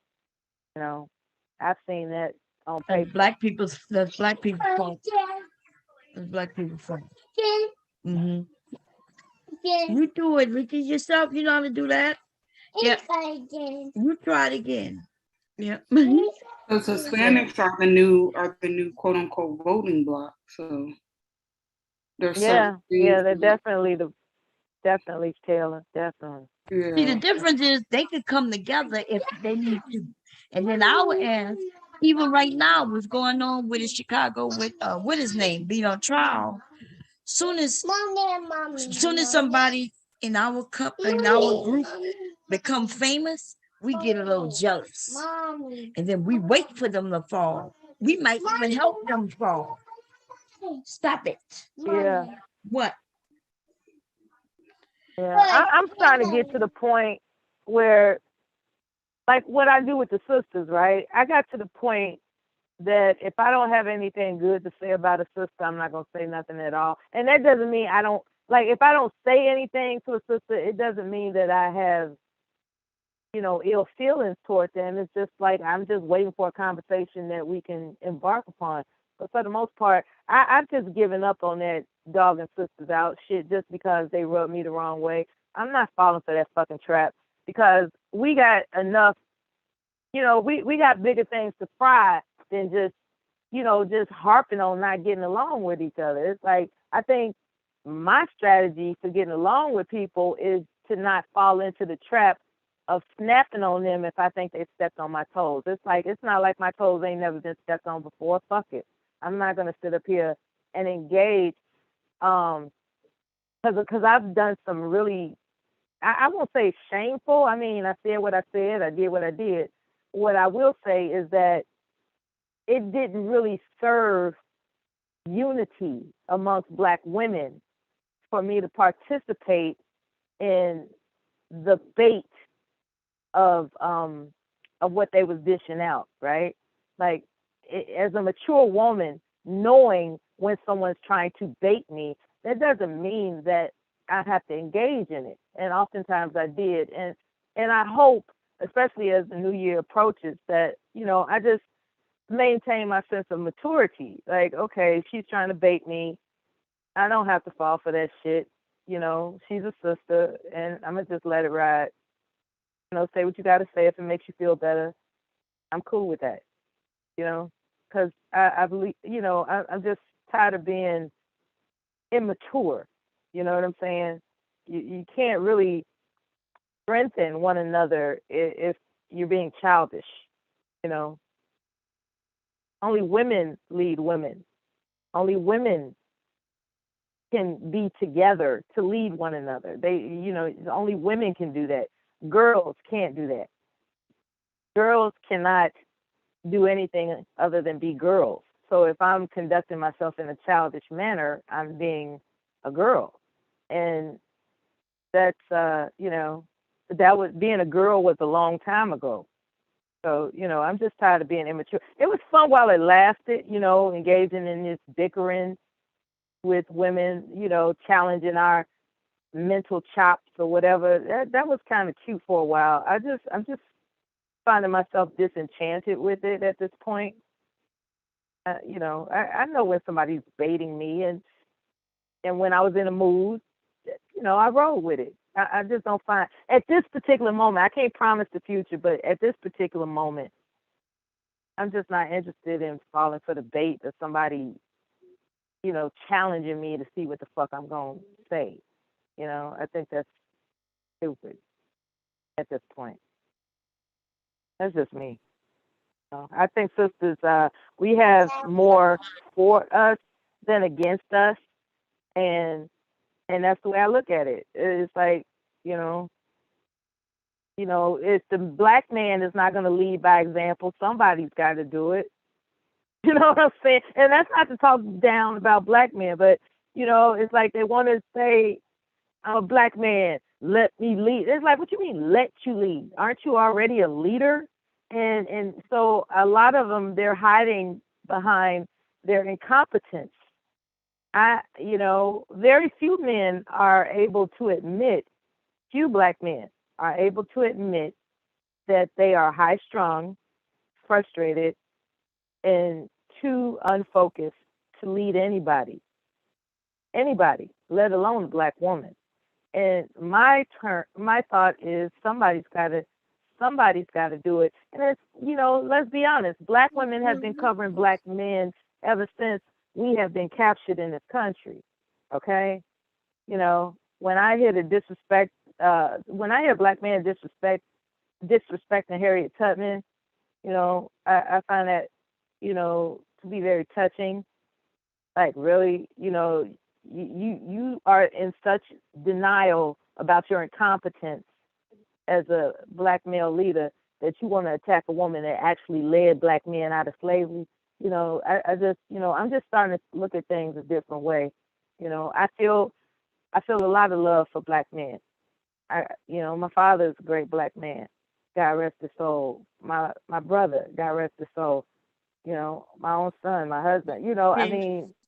I've seen that on paper. That's black people's fault. That's black people's fault. Mm-hmm. You do it, Ricky, yourself. You know how to do that. Yeah. You try it again. Yeah. Because Hispanics are the new quote unquote voting bloc. So there's they're definitely Taylor, definitely. Yeah. See, the difference is they could come together if they need to. And then our ass, even right now, what's going on with Chicago with what his name being on trial. Soon as somebody in our group become famous, we get a little jealous. And then we wait for them to fall. We might even help them fall. Stop it. Yeah. What? Yeah, I'm trying to get to the point where, like what I do with the sisters, right? I got to the point that if I don't have anything good to say about a sister, I'm not going to say nothing at all. And that doesn't mean I don't, like, if I don't say anything to a sister, it doesn't mean that I have, ill feelings toward them. It's just like I'm just waiting for a conversation that we can embark upon. But for the most part, I've just given up on that dog and sisters out shit just because they rubbed me the wrong way. I'm not falling for that fucking trap because we got enough, we got bigger things to fry than just, just harping on not getting along with each other. It's like, I think my strategy for getting along with people is to not fall into the trap of snapping on them if I think they stepped on my toes. It's like, it's not like my toes ain't never been stepped on before. Fuck it. I'm not going to sit up here and engage because I've done some really, I won't say shameful. I mean, I said what I said. I did what I did. What I will say is that it didn't really serve unity amongst Black women for me to participate in the bait of what they was dishing out, right? Like, as a mature woman, knowing when someone's trying to bait me, that doesn't mean that I have to engage in it. And oftentimes I did. And I hope, especially as the new year approaches, that, I just maintain my sense of maturity. Like, okay, she's trying to bait me. I don't have to fall for that shit. She's a sister, and I'm going to just let it ride. Say what you got to say if it makes you feel better. I'm cool with that, because I believe, I'm just tired of being immature. You know what I'm saying? You can't really strengthen one another if you're being childish. Only women lead women. Only women can be together to lead one another. Only women can do that. Girls can't do that. Girls cannot do anything other than be girls. So if I'm conducting myself in a childish manner, I'm being a girl. And that's, that was, being a girl was a long time ago. So, I'm just tired of being immature. It was fun while it lasted, engaging in this bickering with women, challenging our mental chops or whatever. That was kind of cute for a while. I'm just finding myself disenchanted with it at this point. I know when somebody's baiting me, and when I was in a mood, I roll with it. I just don't find, at this particular moment, I can't promise the future, but at this particular moment, I'm just not interested in falling for the bait of somebody, challenging me to see what the fuck I'm going to say. I think that's stupid at this point. That's just me. I think, sisters, we have more for us than against us, and that's the way I look at it. It's like, if the black man is not going to lead by example, somebody's got to do it. You know what I'm saying? And that's not to talk down about black men, but it's like they want to say, "I'm a black man, let me lead." It's like, what you mean, let you lead? Aren't you already a leader? And so a lot of them, they're hiding behind their incompetence. Very few men are able to admit, few black men are able to admit that they are high strung, frustrated, and too unfocused to lead anybody, let alone a black woman. And my thought is somebody's got to do it. And it's, let's be honest, black women have been covering black men ever since we have been captured in this country. Okay? When I hear the disrespect, when I hear black men disrespecting Harriet Tubman, I find that, to be very touching. Like, really, you are in such denial about your incompetence as a black male leader that you want to attack a woman that actually led black men out of slavery. I'm just starting to look at things a different way. I feel a lot of love for black men. My father is a great black man. God rest his soul. My brother, God rest his soul. My own son, my husband.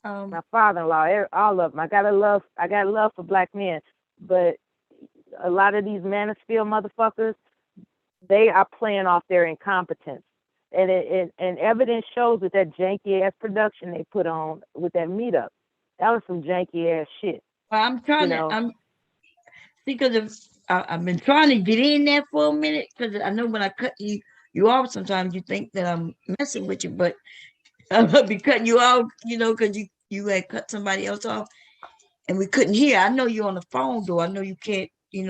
My father-in-law, all of them. I got love for black men, but a lot of these manosphere motherfuckers, they are playing off their incompetence, and evidence shows with that janky ass production they put on with that meetup. That was some janky ass shit. Well, I'm trying to. Because I've been trying to get in there for a minute, because I know when I cut you off, sometimes you think that I'm messing with you, but I'm gonna be cutting you off, because you had cut somebody else off, and we couldn't hear. I know you're on the phone, though. I know you can't. It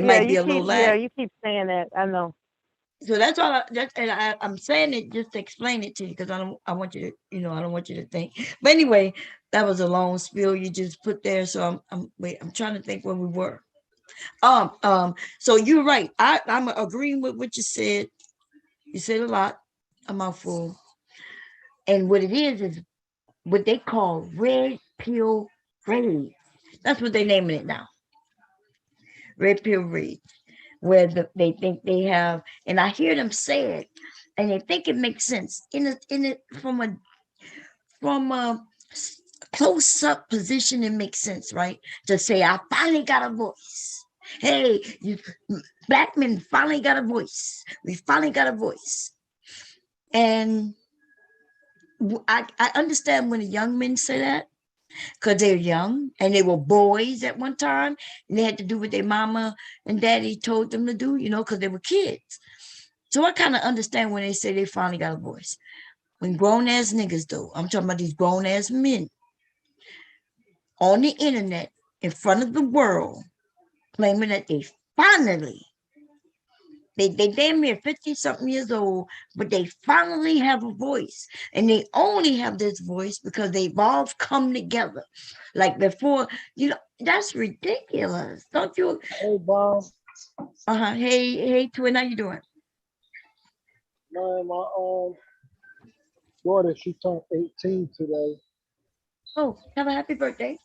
might be a little lag. Yeah, you keep saying that. I know. So that's all. I'm saying it just to explain it to you, because I want you to, I don't want you to think. But anyway, that was a long spiel you just put there. So I'm trying to think where we were. So you're right. I'm agreeing with what you said. You said a lot. A mouthful. And what it is what they call red pill rage. That's what they're naming it now. Red pill rage, where they think they have, and I hear them say it, and they think it makes sense from a close up position. It makes sense, right? To say, I finally got a voice. Hey, black men finally got a voice. We finally got a voice. And I understand when the young men say that, because they're young and they were boys at one time, and they had to do what their mama and daddy told them to do, because they were kids. So I kind of understand when they say they finally got a voice. When grown ass niggas, though, I'm talking about these grown ass men on the internet in front of the world claiming that they finally, they damn near 50 something years old, but they finally have a voice, and they only have this voice because they've all come together. Like before, that's ridiculous, don't you? Hey, Bob. Hey, twin, how you doing? Man, daughter, she turned 18 today. Oh, have a happy birthday.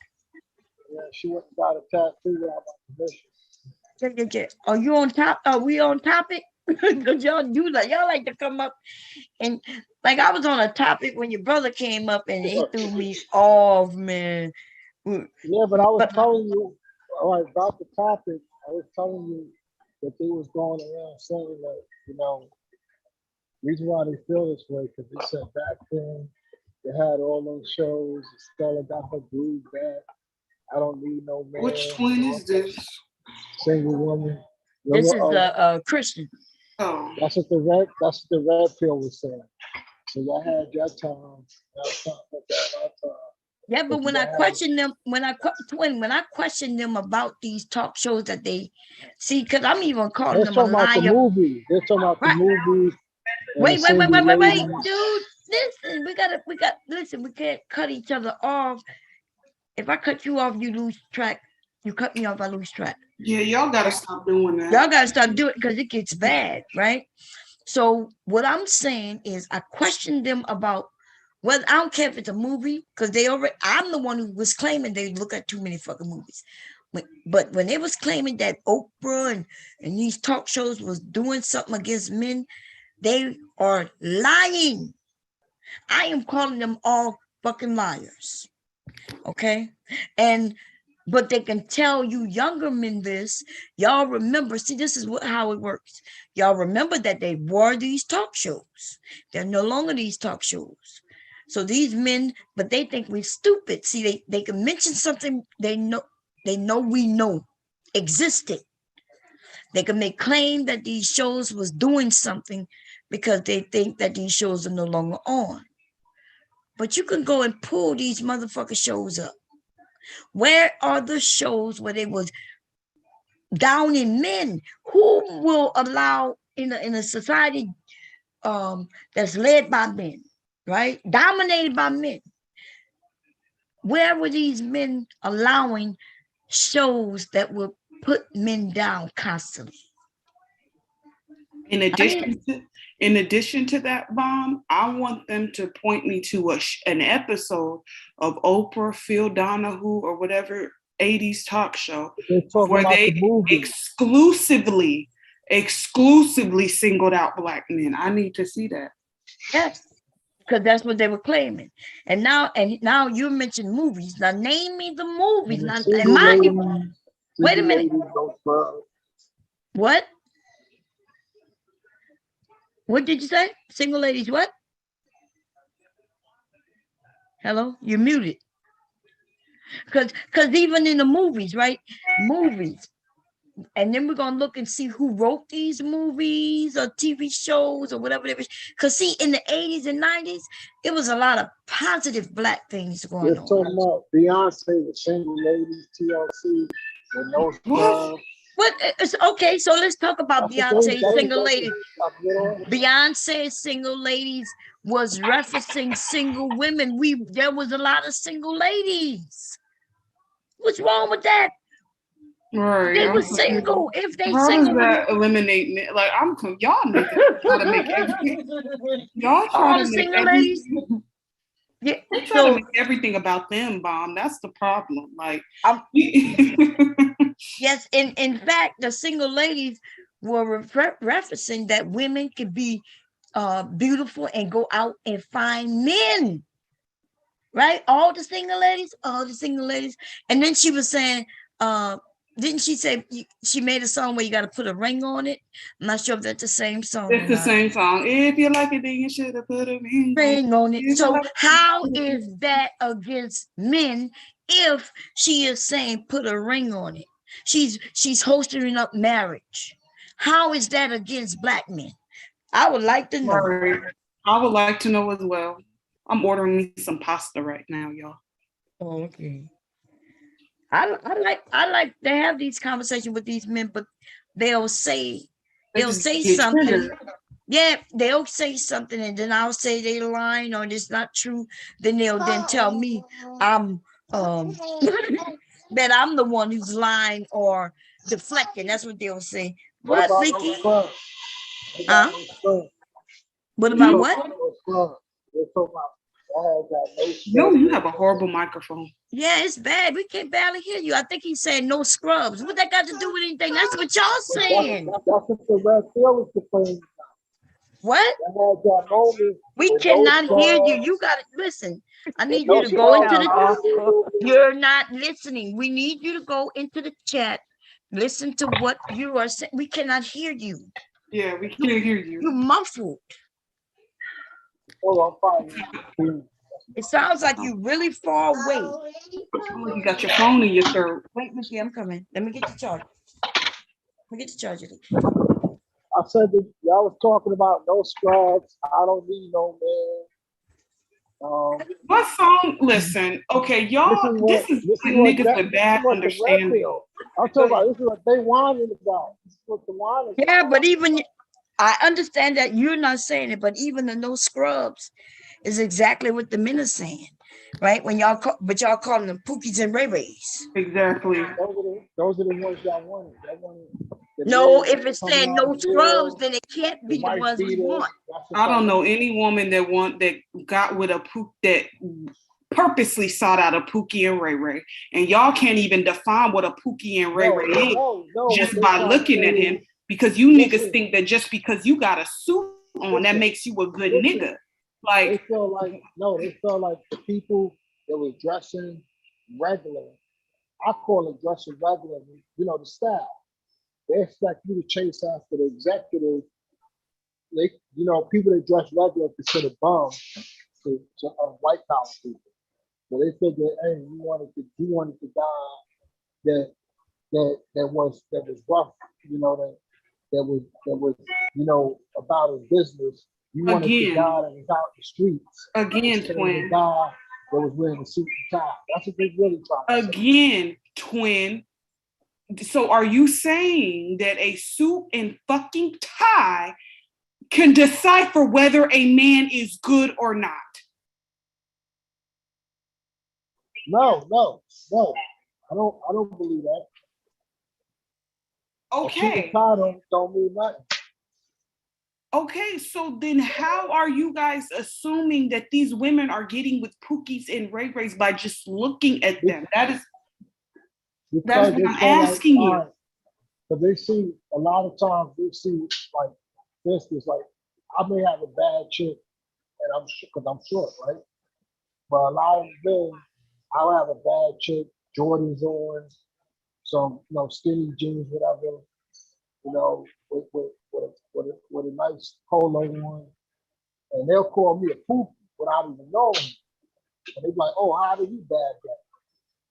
Yeah, she went and got a tattoo without my permission. Yeah. Are you on top? Are we on topic? Because y'all do that. Y'all like to come up and like I was on a topic when your brother came up and he threw me off, man. Yeah, but I was telling you, all right, about the topic, I was telling you that they was going around saying that, you know, reason why they feel this way, because they said back then they had all those shows, Stella got her groove back. I don't need no man. Which twin is this? Single woman. This is Christian. Oh. That's what the red pill was saying. So y'all had your time. Yeah, but when I question them, when I question them about these talk shows that they see, because I'm even calling them a liar. The movie. They're talking about the movie. Wait, dude. Listen, listen, we can't cut each other off. If I cut you off, you lose track. You cut me off, I lose track. Yeah, y'all gotta stop doing that. Y'all gotta stop doing it because it gets bad, right? So what I'm saying is I question them about whether I don't care if it's a movie, because I'm the one who was claiming they look at too many fucking movies. But when they was claiming that Oprah and these talk shows was doing something against men, they are lying. I am calling them all fucking liars. Okay? But they can tell you younger men this. Y'all remember, see, this is how it works. Y'all remember that they were these talk shows. They're no longer these talk shows. So these men, but they think we're stupid. See, they can mention something they know we know existed. They can make claim that these shows was doing something because they think that these shows are no longer on. But you can go and pull these motherfucking shows up. Where are the shows where they was downing men? Who will allow in a society that's led by men, right? Dominated by men. Where were these men allowing shows that would put men down constantly? In addition to that, Bomb, I want them to point me to an episode of Oprah, Phil Donahue, or whatever 80s talk show where they exclusively singled out black men. I need to see that. Yes, because that's what they were claiming. And now you mentioned movies. Now name me the movies. Now, wait a minute. What? What did you say? Single ladies what? Hello? You're muted. Because even in the movies, right? Movies. And then we're going to look and see who wrote these movies or TV shows or whatever. Because see, in the 80s and 90s, it was a lot of positive black things going on. Talking about Beyonce, the Single Ladies, TLC, with no scrubs. But it's okay, so let's talk about Beyonce's Single Ladies. Beyonce's Single Ladies was referencing single women. There was a lot of single ladies. What's wrong with that? Right. They were single. If they How single, does that eliminate me? Like y'all try to make everything. Y'all try to make everything. Yeah, they try to make everything about them, Bomb. That's the problem. Like, yes, in fact, the single ladies were referencing that women could be beautiful and go out and find men. Right? All the single ladies. And then she was saying, didn't she say she made a song where you got to put a ring on it? I'm not sure if that's the same song. It's the same song. If you like it, then you should have put a ring on it. So how is that against men if she is saying put a ring on it? She's hosting up marriage. How is that against black men? I would like to know. Right. I would like to know as well. I'm ordering me some pasta right now, y'all. Oh, okay. I like to have these conversations with these men, but they'll say something. Triggered. Yeah, they'll say something, and then I'll say they're lying or it's not true. Then they'll then tell me I'm that I'm the one who's lying or deflecting. That's what they'll say. What, Vicky? What about what? They're talking about I had that no No, scrubs. you have a horrible microphone. Yeah, it's bad. We can barely hear you. I think he's saying no scrubs. What that got to do with anything? That's what y'all saying. That's what the red tail was complaining about. What? I had that moment. We with cannot no hear you. scrubs. You got to listen. I need No you to go into scrubs. the. You're not listening. We need you to go into the chat. Listen to what you are saying. We cannot hear you. Yeah, we can't hear you. You're muffled. Oh, I'm fine. It sounds like you're really far away. Oh, you got your phone in your third. Wait, Mickey, I'm coming. Let me get the charger. Let me get the charger. I said that y'all was talking about no scrubs. I don't need no man. What song? Listen, okay, y'all. This is niggas with bad understanding. I'm talking about this is what they whining about. This is what the whining. Yeah, but even I understand that you're not saying it, but even the no scrubs is exactly what the men are saying, right? When y'all but y'all calling them Pookies and Ray Rays. Exactly. Those are the ones y'all wanted. No, if it's saying no scrubs, then it can't be the ones we want. I don't know any woman that got with a pook that purposely sought out a Pookie and Ray Ray, and y'all can't even define what a Pookie and Ray Ray is just by looking at him, because you niggas think that just because you got a suit on that makes you a good nigga. Like they feel like the people that was dressing regular. I call it dressing regular. You know the style. They expect you to chase after the executive. They, people that dress regular consider bums to white collar people. So they figure, hey, you wanted the guy that was rough, that was about his business. You wanted the guy that was out in the streets. Again, twin. The guy that was wearing a suit and tie. That's what they really trying to say. Again, twin. So are you saying that a suit and fucking tie can decipher whether a man is good or not? No. I don't believe that. Okay. A tie don't mean nothing. Okay, so then how are you guys assuming that these women are getting with Pookies and Ray Rays by just looking at them? That's what I'm asking you. But they see, a lot of times they see, like, for instance, like, I may have a bad chick, and because I'm short, right? But a lot of men, I'll have a bad chick, Jordans on, some, skinny jeans, whatever, with a nice polo on, and they'll call me a poopy without even knowing. And they're like, "Oh, how did you bag that?"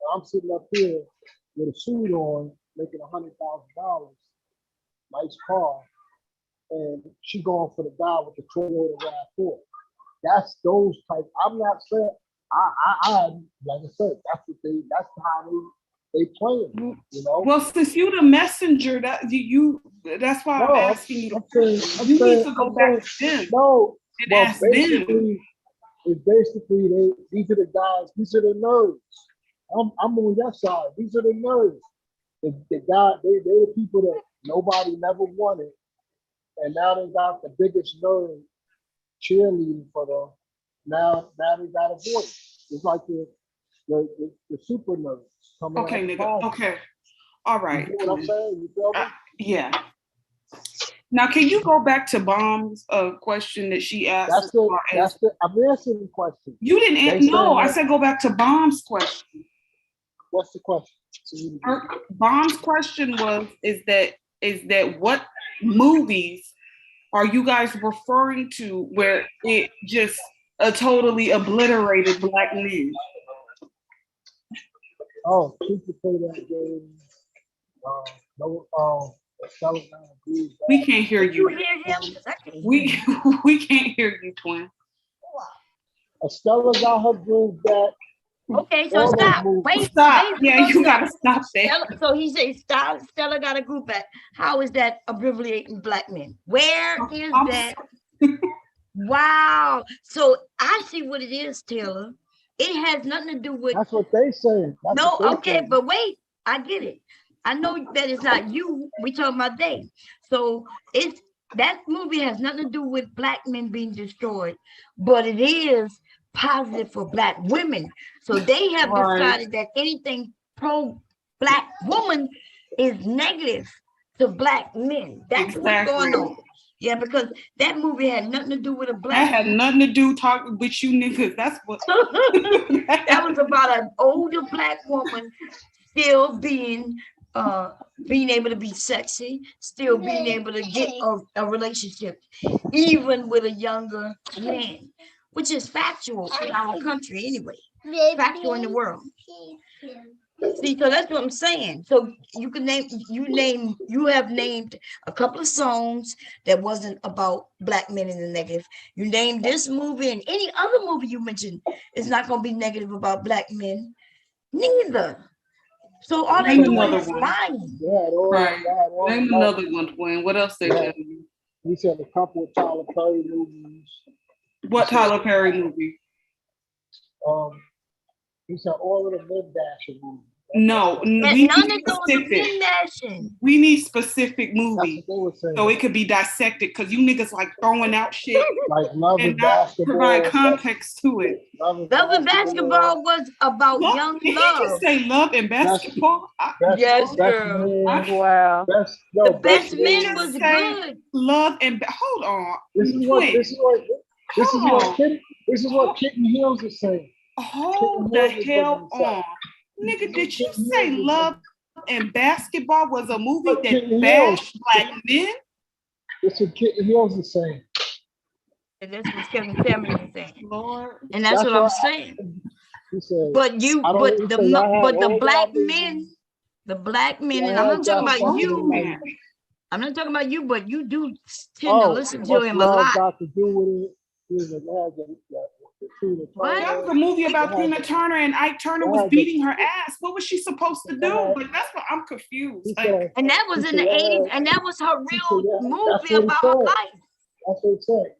And I'm sitting up here with a suit on, making $100,000, nice car, and she going for the guy with the Toyota RAV4. That's those type. I'm not saying I like I said, that's how they play it, Well, since you the messenger, that's why I'm asking you. You need to go back to them. No, and ask them. It's basically these are the guys, these are the nerds. I'm on that side. These are the nerds. The guy, they're the people that nobody never wanted, and now they got the biggest nerd cheerleading for them. Now they got a voice. It's like the super nerds coming Okay, out. nigga. Okay. All right. You know what I'm saying? You feel me? Yeah. Now, can you go back to Bomb's question that she asked? I'm answering the question. You didn't answer. No, I said go back to Bomb's question. What's the question? Bomb's question is that what movies are you guys referring to where it just totally obliterated black men? Oh, people say that game. We can't hear you. We can't hear you, twin. Estella got her groove back. Okay, so stop. Wait. Yeah, you gotta stop that. So he says Stella got a group back. How is that obliterating black men? Where is that? Wow. So I see what it is, Taylor. It has nothing to do with. That's what they say. But wait, I get it. I know that it's not you. We talking about they. So That movie has nothing to do with black men being destroyed, but it is positive for black women. So they have decided that anything pro black woman is negative to black men. That's what's going on. Yeah, because that movie had nothing to do with a black. That had nothing to do talking with you niggas. That's what. That was about an older black woman still being able to be sexy, still being able to get a relationship, even with a younger man, which is factual in our country anyway. Factual in the world. See, so that's what I'm saying. So you have named a couple of songs that wasn't about black men in the negative. You named this movie, and any other movie you mentioned is not going to be negative about black men. Neither. So all they doing is lying. Right. Name another one, Dwayne. What else they tell you? He said a couple of Tyler Perry movies. What Tyler Perry movie? He said all of the mid-dasher movies. No, we need specific. We need specific movies so it could be dissected because you niggas like throwing out shit like Love and not provide context to it. Love and Basketball was about young love. Did he just say Love and Basketball? Yes, girl. Wow. The Best Men was good. Love and hold on. This is what Kitten Hills is saying. Hold the hell on. Nigga, did you say Love and Basketball was a movie that bashed black men? That's what Kitten Hills is saying. And that's what Kevin Samuel is saying. Lord. And that's what I'm saying. But the black men, and I'm not talking about you. I'm not talking about you, but you do tend to listen to him a lot. Got to do with it. That was a movie about Tina Turner and Ike Turner was beating her ass. What was she supposed to do? But that's what I'm confused. Like, and that was in the 80s, and that was her real movie about her life. That's what it said.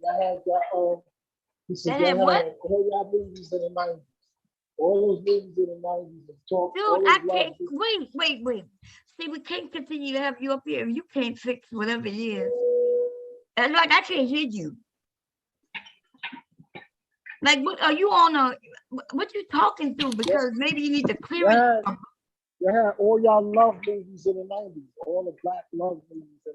He said, had what? All y'all movies in the 90s. All those movies in the 90s. Dude, I can't. Wait. See, we can't continue to have you up here if you can't fix whatever it is. And like, I can't hear you. Like, what are you on what you talking through? Because maybe you need to clear it. They had all y'all love movies in the 90s. All the black love movies in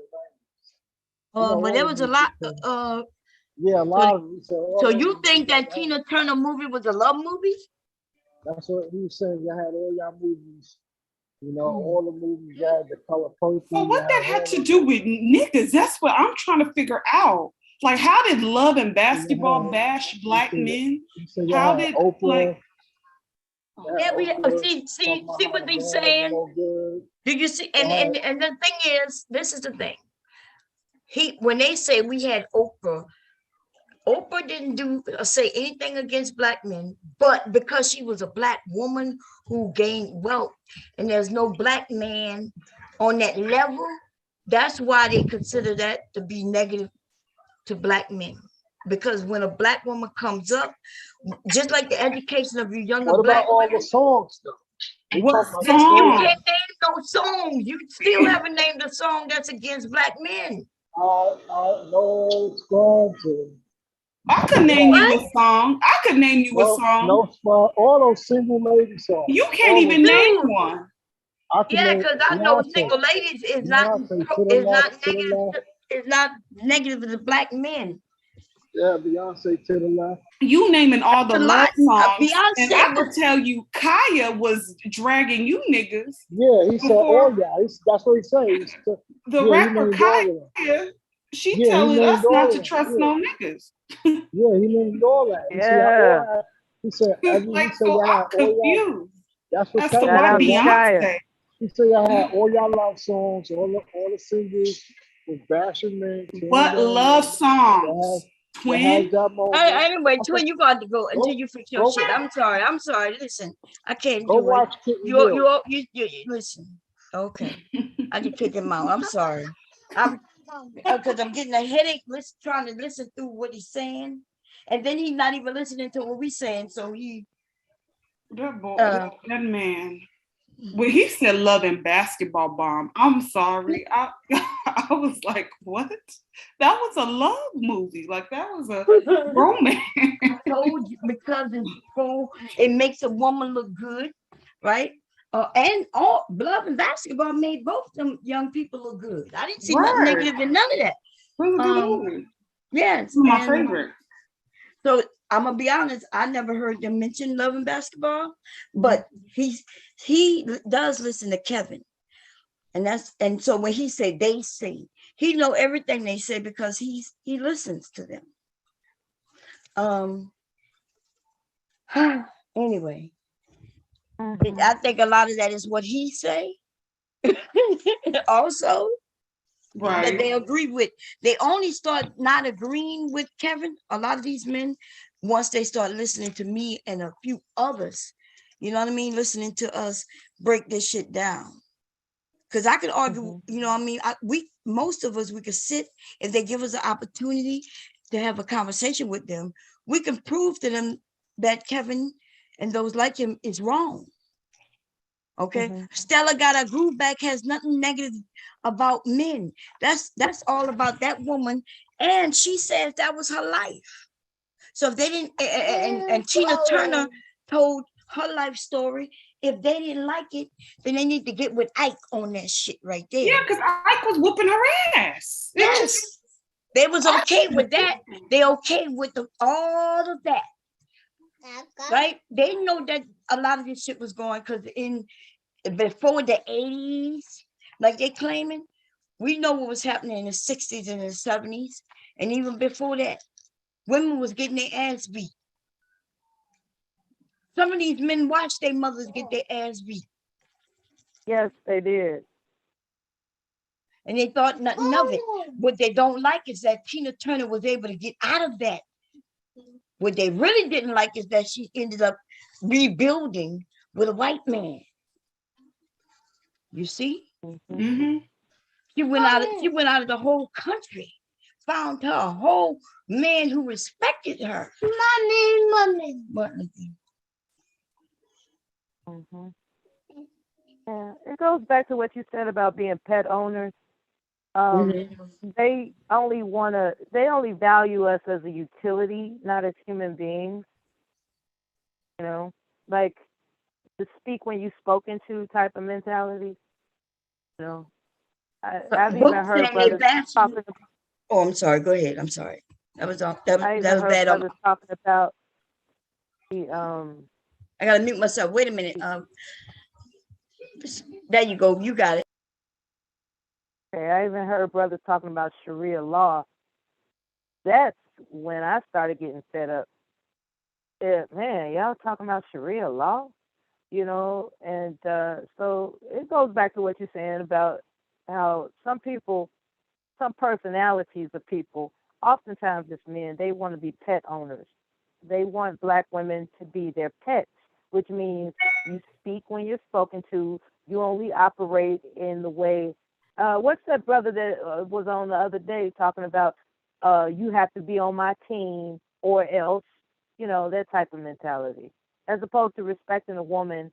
the 90s. But there was a lot. Yeah, a lot of. So you think that Tina Turner movie was a love movie? That's what he was saying. You had all y'all movies. You know, all the movies. You had The Color Purple. But what that had to do with niggas? That's what I'm trying to figure out. Like, how did Love and Basketball bash black men? How did Oprah? See what they're saying? Did you see? And the thing is, this is the thing. When they say we had Oprah didn't do or say anything against black men, but because she was a black woman who gained wealth, and there's no black man on that level, that's why they consider that to be negative to black men. Because when a black woman comes up, just like the education of your younger black women. What about all the songs though? What song? You can't name no song. You still haven't named a song that's against black men. No, it's going to. I could name you a song. No, all those single lady songs. You can't even name one. Yeah, because I know single ladies is not negative to black men. Yeah, Beyonce to the left. You naming all the love songs. And I could tell you, Kaya was dragging you niggas. Yeah, he said, "Oh yeah," that's what he said. The rapper Kaya, she telling us not to trust no niggas. Yeah, he named all that. Yeah. He said, I'm confused. That's what Beyonce. He said, "I had all y'all love songs, all the singles with bashing men." What love songs? Twin. Anyway, Twin, you got to go until you fix your shit. I'm sorry. Listen, I can't go do watch it. You listen. Okay, I can kick him out. I'm sorry. Because I'm getting a headache trying to listen through what he's saying, and then he's not even listening to what we're saying. So that boy, that man. When he said Love and Basketball bomb, I'm sorry. I was like, what? That was a love movie. Like that was a romance. I told you because it makes a woman look good, right? And all Love and Basketball made both them young people look good. I didn't see nothing negative in none of that. It was a good movie. Yes, my favorite. So I'm gonna be honest. I never heard them mention Love and Basketball, but he does listen to Kevin, and so when he say they say, he know everything they say because he listens to them. Anyway, I think a lot of that is what he say. Also, that they agree with. They only start not agreeing with Kevin. A lot of these men, once they start listening to me and a few others, you know what I mean, listening to us break this shit down. Because I could argue, you know what I mean, most of us, we could sit, if they give us an opportunity to have a conversation with them, we can prove to them that Kevin and those like him is wrong. Okay. Stella Got a Groove Back has nothing negative about men. That's all about that woman. And she says that was her life. So if they didn't, and Tina Turner told her life story. If they didn't like it, then they need to get with Ike on that shit right there. Yeah, because Ike was whooping her ass. Yes. They was okay with that. They okay with all of that. Right? They know that a lot of this shit was going because before the 80s, like they claiming, we know what was happening in the 60s and the 70s. And even before that, women was getting their ass beat. Some of these men watched their mothers get their ass beat. Yes, they did. And they thought nothing of it. What they don't like is that Tina Turner was able to get out of that. What they really didn't like is that she ended up rebuilding with a white man. You see? She went out of the whole country, found her a whole man who respected her. Mommy. Yeah, it goes back to what you said about being pet owners. They only value us as a utility, not as human beings. You know, like the speak when you spoken to type of mentality. You know, I've even heard brothers talking. Oh, I'm sorry. Go ahead. I'm sorry. That was bad. Brothers talking about the I gotta mute myself. Wait a minute. There you go. You got it. Okay, I even heard brothers talking about Sharia law. That's when I started getting fed up. Yeah, man, y'all talking about Sharia law, you know, and so it goes back to what you're saying about how some people, some personalities of people, oftentimes it's men, they want to be pet owners. They want Black women to be their pets, which means you speak when you're spoken to. You only operate in the way. What's that brother that was on the other day talking about? You have to be on my team or else, you know, that type of mentality, as opposed to respecting a woman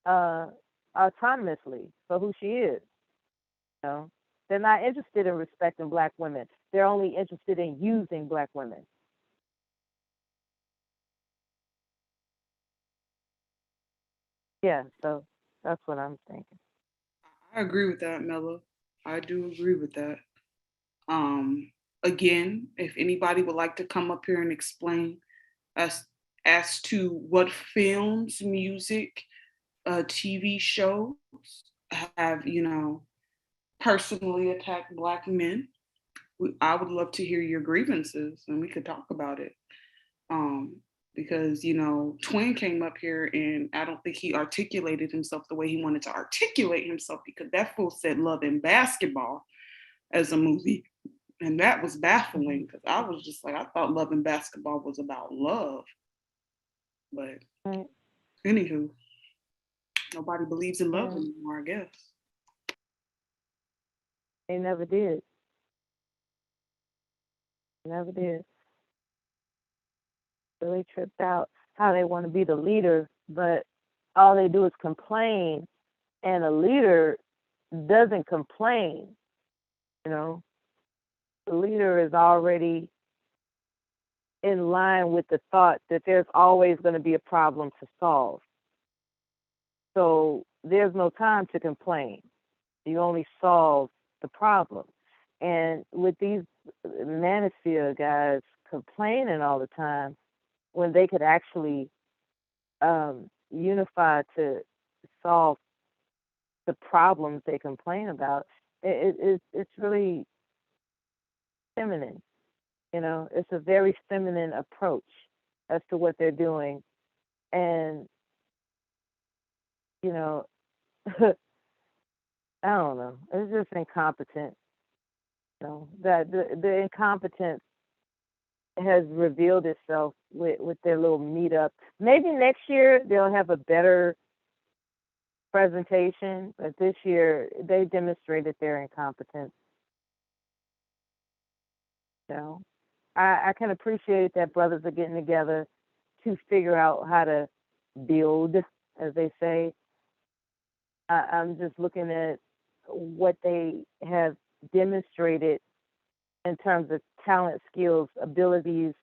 autonomously for who she is. You know, they're not interested in respecting Black women. They're only interested in using Black women. Yeah, so that's what I'm thinking. I agree with that, Mella. I do agree with that. Again, if anybody would like to come up here and explain as to what films, music, TV shows have, you know, personally attacked Black men, I would love to hear your grievances and we could talk about it. Because, you know, Twin came up here and I don't think he articulated himself the way he wanted to articulate himself, because that fool said Love and Basketball as a movie. And that was baffling because I was just like, I thought Love and Basketball was about love. But anywho, nobody believes in love anymore, I guess. They never did. Never did. Really tripped out how they want to be the leader, but all they do is complain. And a leader doesn't complain. You know, the leader is already in line with the thought that there's always going to be a problem to solve. So there's no time to complain. You only solve the problem. And with these Manosphere guys complaining all the time, when they could actually unify to solve the problems they complain about, it's really feminine. You know, it's a very feminine approach as to what they're doing. And, you know, I don't know. It's just incompetent. You know, that the incompetence has revealed itself with their little meetup. Maybe next year they'll have a better presentation, but this year they demonstrated their incompetence. So I can appreciate that brothers are getting together to figure out how to build, as they say. I'm just looking at what they have demonstrated in terms of talent, skills, abilities,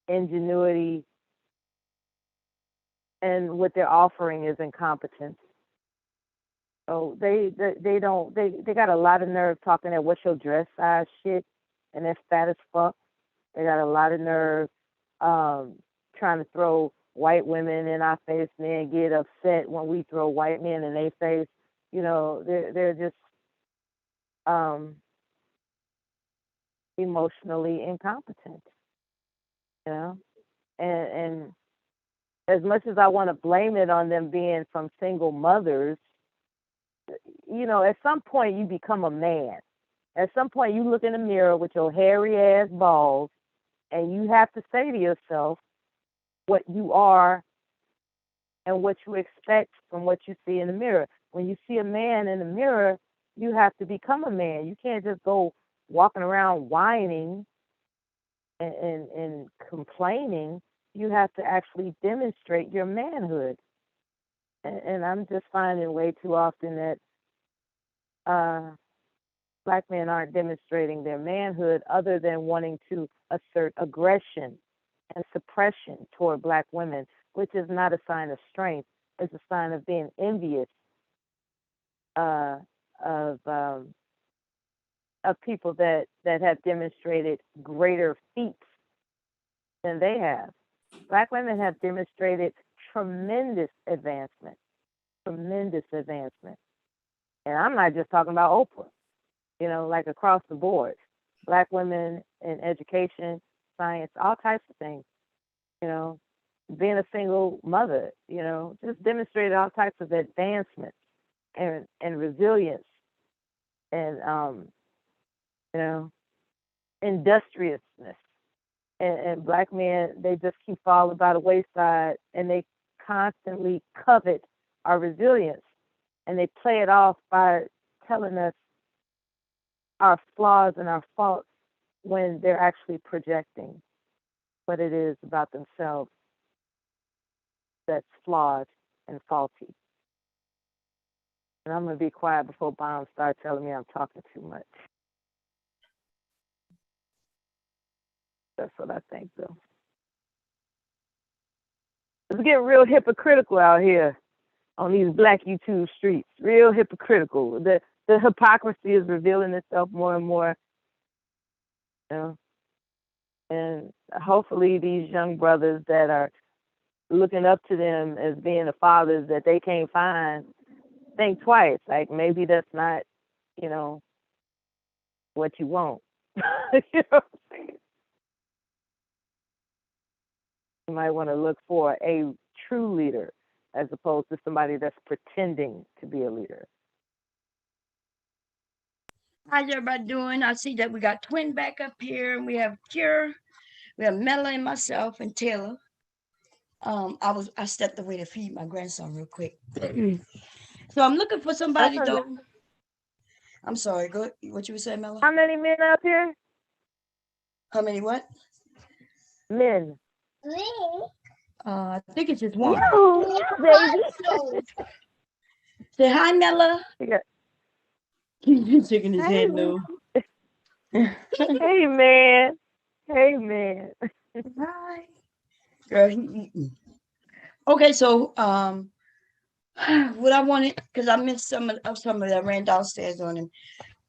ingenuity, and what they're offering is incompetence. So they got a lot of nerve talking that what's your dress size shit, and they're fat as fuck. They got a lot of nerve trying to throw white women in our face and then get upset when we throw white men in their face. You know, they're just emotionally incompetent. You know, and as much as I want to blame it on them being from single mothers, you know, at some point you become a man. At some point you look in the mirror with your hairy ass balls and you have to say to yourself what you are and what you expect from what you see in the mirror. When you see a man in the mirror, you have to become a man. You can't just go walking around whining and complaining. You have to actually demonstrate your manhood. And I'm just finding way too often that black men aren't demonstrating their manhood other than wanting to assert aggression and suppression toward black women, which is not a sign of strength. It's a sign of being envious of people that have demonstrated greater feats than they have. Black women have demonstrated tremendous advancement. And I'm not just talking about Oprah, you know, like across the board. Black women in education, science, all types of things, you know, being a single mother, you know, just demonstrated all types of advancement and resilience and, you know, industriousness. And black men, they just keep falling by the wayside and they constantly covet our resilience. And they play it off by telling us our flaws and our faults when they're actually projecting what it is about themselves that's flawed and faulty. And I'm going to be quiet before Bob starts telling me I'm talking too much. That's what I think, though. It's getting real hypocritical out here on these black YouTube streets. Real hypocritical. The hypocrisy is revealing itself more and more. You know? And hopefully these young brothers that are looking up to them as being the fathers that they can't find, think twice. Like maybe that's not, you know, what you want. You know what I'm saying? You might want to look for a true leader as opposed to somebody that's pretending to be a leader. How's everybody doing? I see that we got Twin back up here, and we have Cure, we have Mela and myself and Taylor. I stepped away to feed my grandson real quick. So I'm looking for somebody though. I'm sorry, go what you were saying, Mela? How many men up here? How many what? Men. I think it's just one. No, baby. Say hi, Mela. Yeah. He's shaking his head no. Hey man. Hey man. Hi. Girl, he eating. Okay, so what I wanted, because I missed some of that, ran downstairs on him.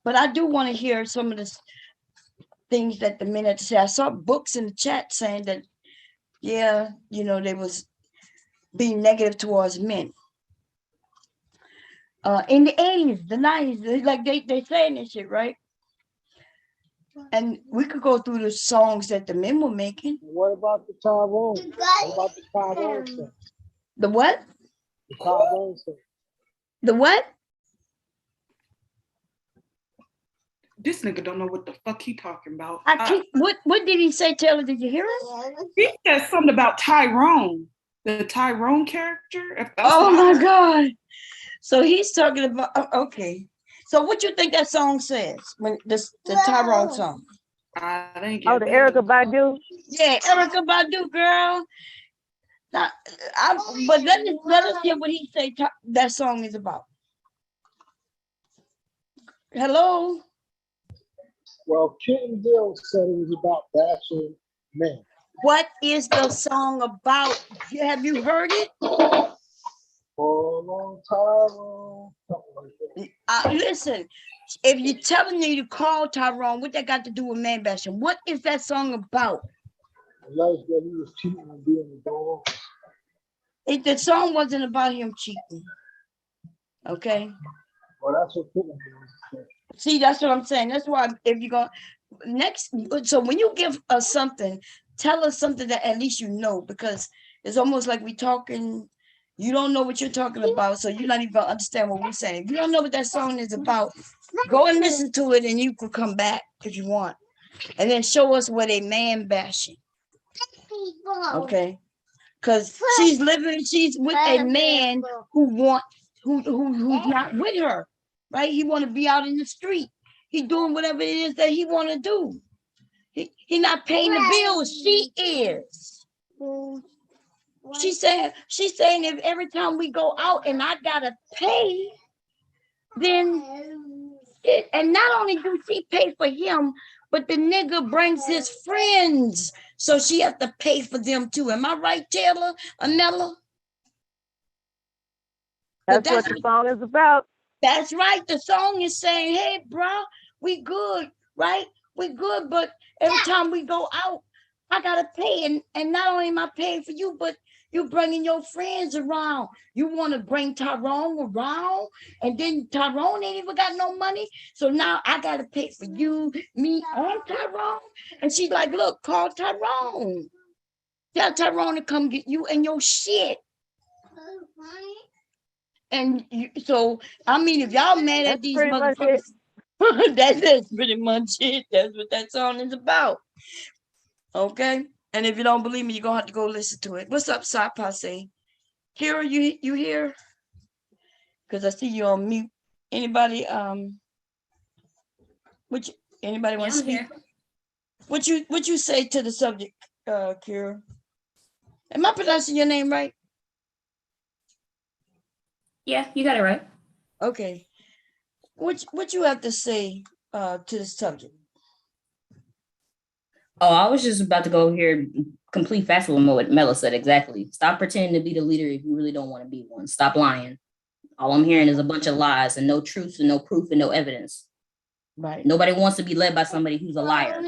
But I do want to hear some of the things that the men had to say. I saw books in the chat saying that, yeah, they was being negative towards men. In the 80s, the 90s, like they saying this shit, right? And we could go through the songs that the men were making. What about the Tyrone? What about the Tyrone song? The what? The Tyrone song. The what? This nigga don't know what the fuck he talking about. What did he say, Taylor? Did you hear it? He said something about Tyrone, the Tyrone character. Oh my God. So he's talking about, okay. So what you think that song says, when the Tyrone song? I think the Erykah Badu? Yeah, Erykah Badu, girl. Now, but let us hear what he say that song is about. Hello? Well, King Bill said it was about bashing men. What is the song about? Have you heard it? Listen, if you're telling me to call Tyrone, what that got to do with man bashing? What is that song about? Alleged that he was cheating and being a dog. The song wasn't about him cheating. Okay. Well, that's what people do. See, that's what I'm saying. That's why if you're going next, so when you give us something, tell us something that at least you know, because it's almost like we talking. You don't know what you're talking about, so you're not even gonna understand what we're saying. If you don't know what that song is about, go and listen to it, and you could come back if you want, and then show us what a man bashing. Okay, because she's with a man who's not with her, right? He want to be out in the street. He doing whatever it is that he want to do. He not paying the bills. She is. She's saying if every time we go out and I gotta pay, then and not only do she pay for him, but the nigga brings his friends, so she has to pay for them too. Am I right, Taylor? Anella? That's what the song is about. That's right. The song is saying, hey, bro, we good, right? We good, but every time we go out, I gotta pay. And not only am I paying for you, but you bringing your friends around. You want to bring Tyrone around, and then Tyrone ain't even got no money. So now I got to pay for you, me, and Tyrone. And she's like, look, call Tyrone. Tell Tyrone to come get you and your shit. And so, I mean, if y'all mad at these motherfuckers, that's pretty much it. That's what that song is about. Okay? And if you don't believe me, you're going to have to go listen to it. What's up, Sa Passe? Kira, you here? Because I see you on mute. Anybody anybody want to speak? What you say to the subject, Kira? Am I pronouncing your name right? Yeah, you got it right. Okay. What you have to say to the subject? Oh, I was just about to go here complete facts with what Mela said exactly. Stop pretending to be the leader if you really don't want to be one. Stop lying. All I'm hearing is a bunch of lies and no truth and no proof and no evidence. Right. Nobody wants to be led by somebody who's a liar.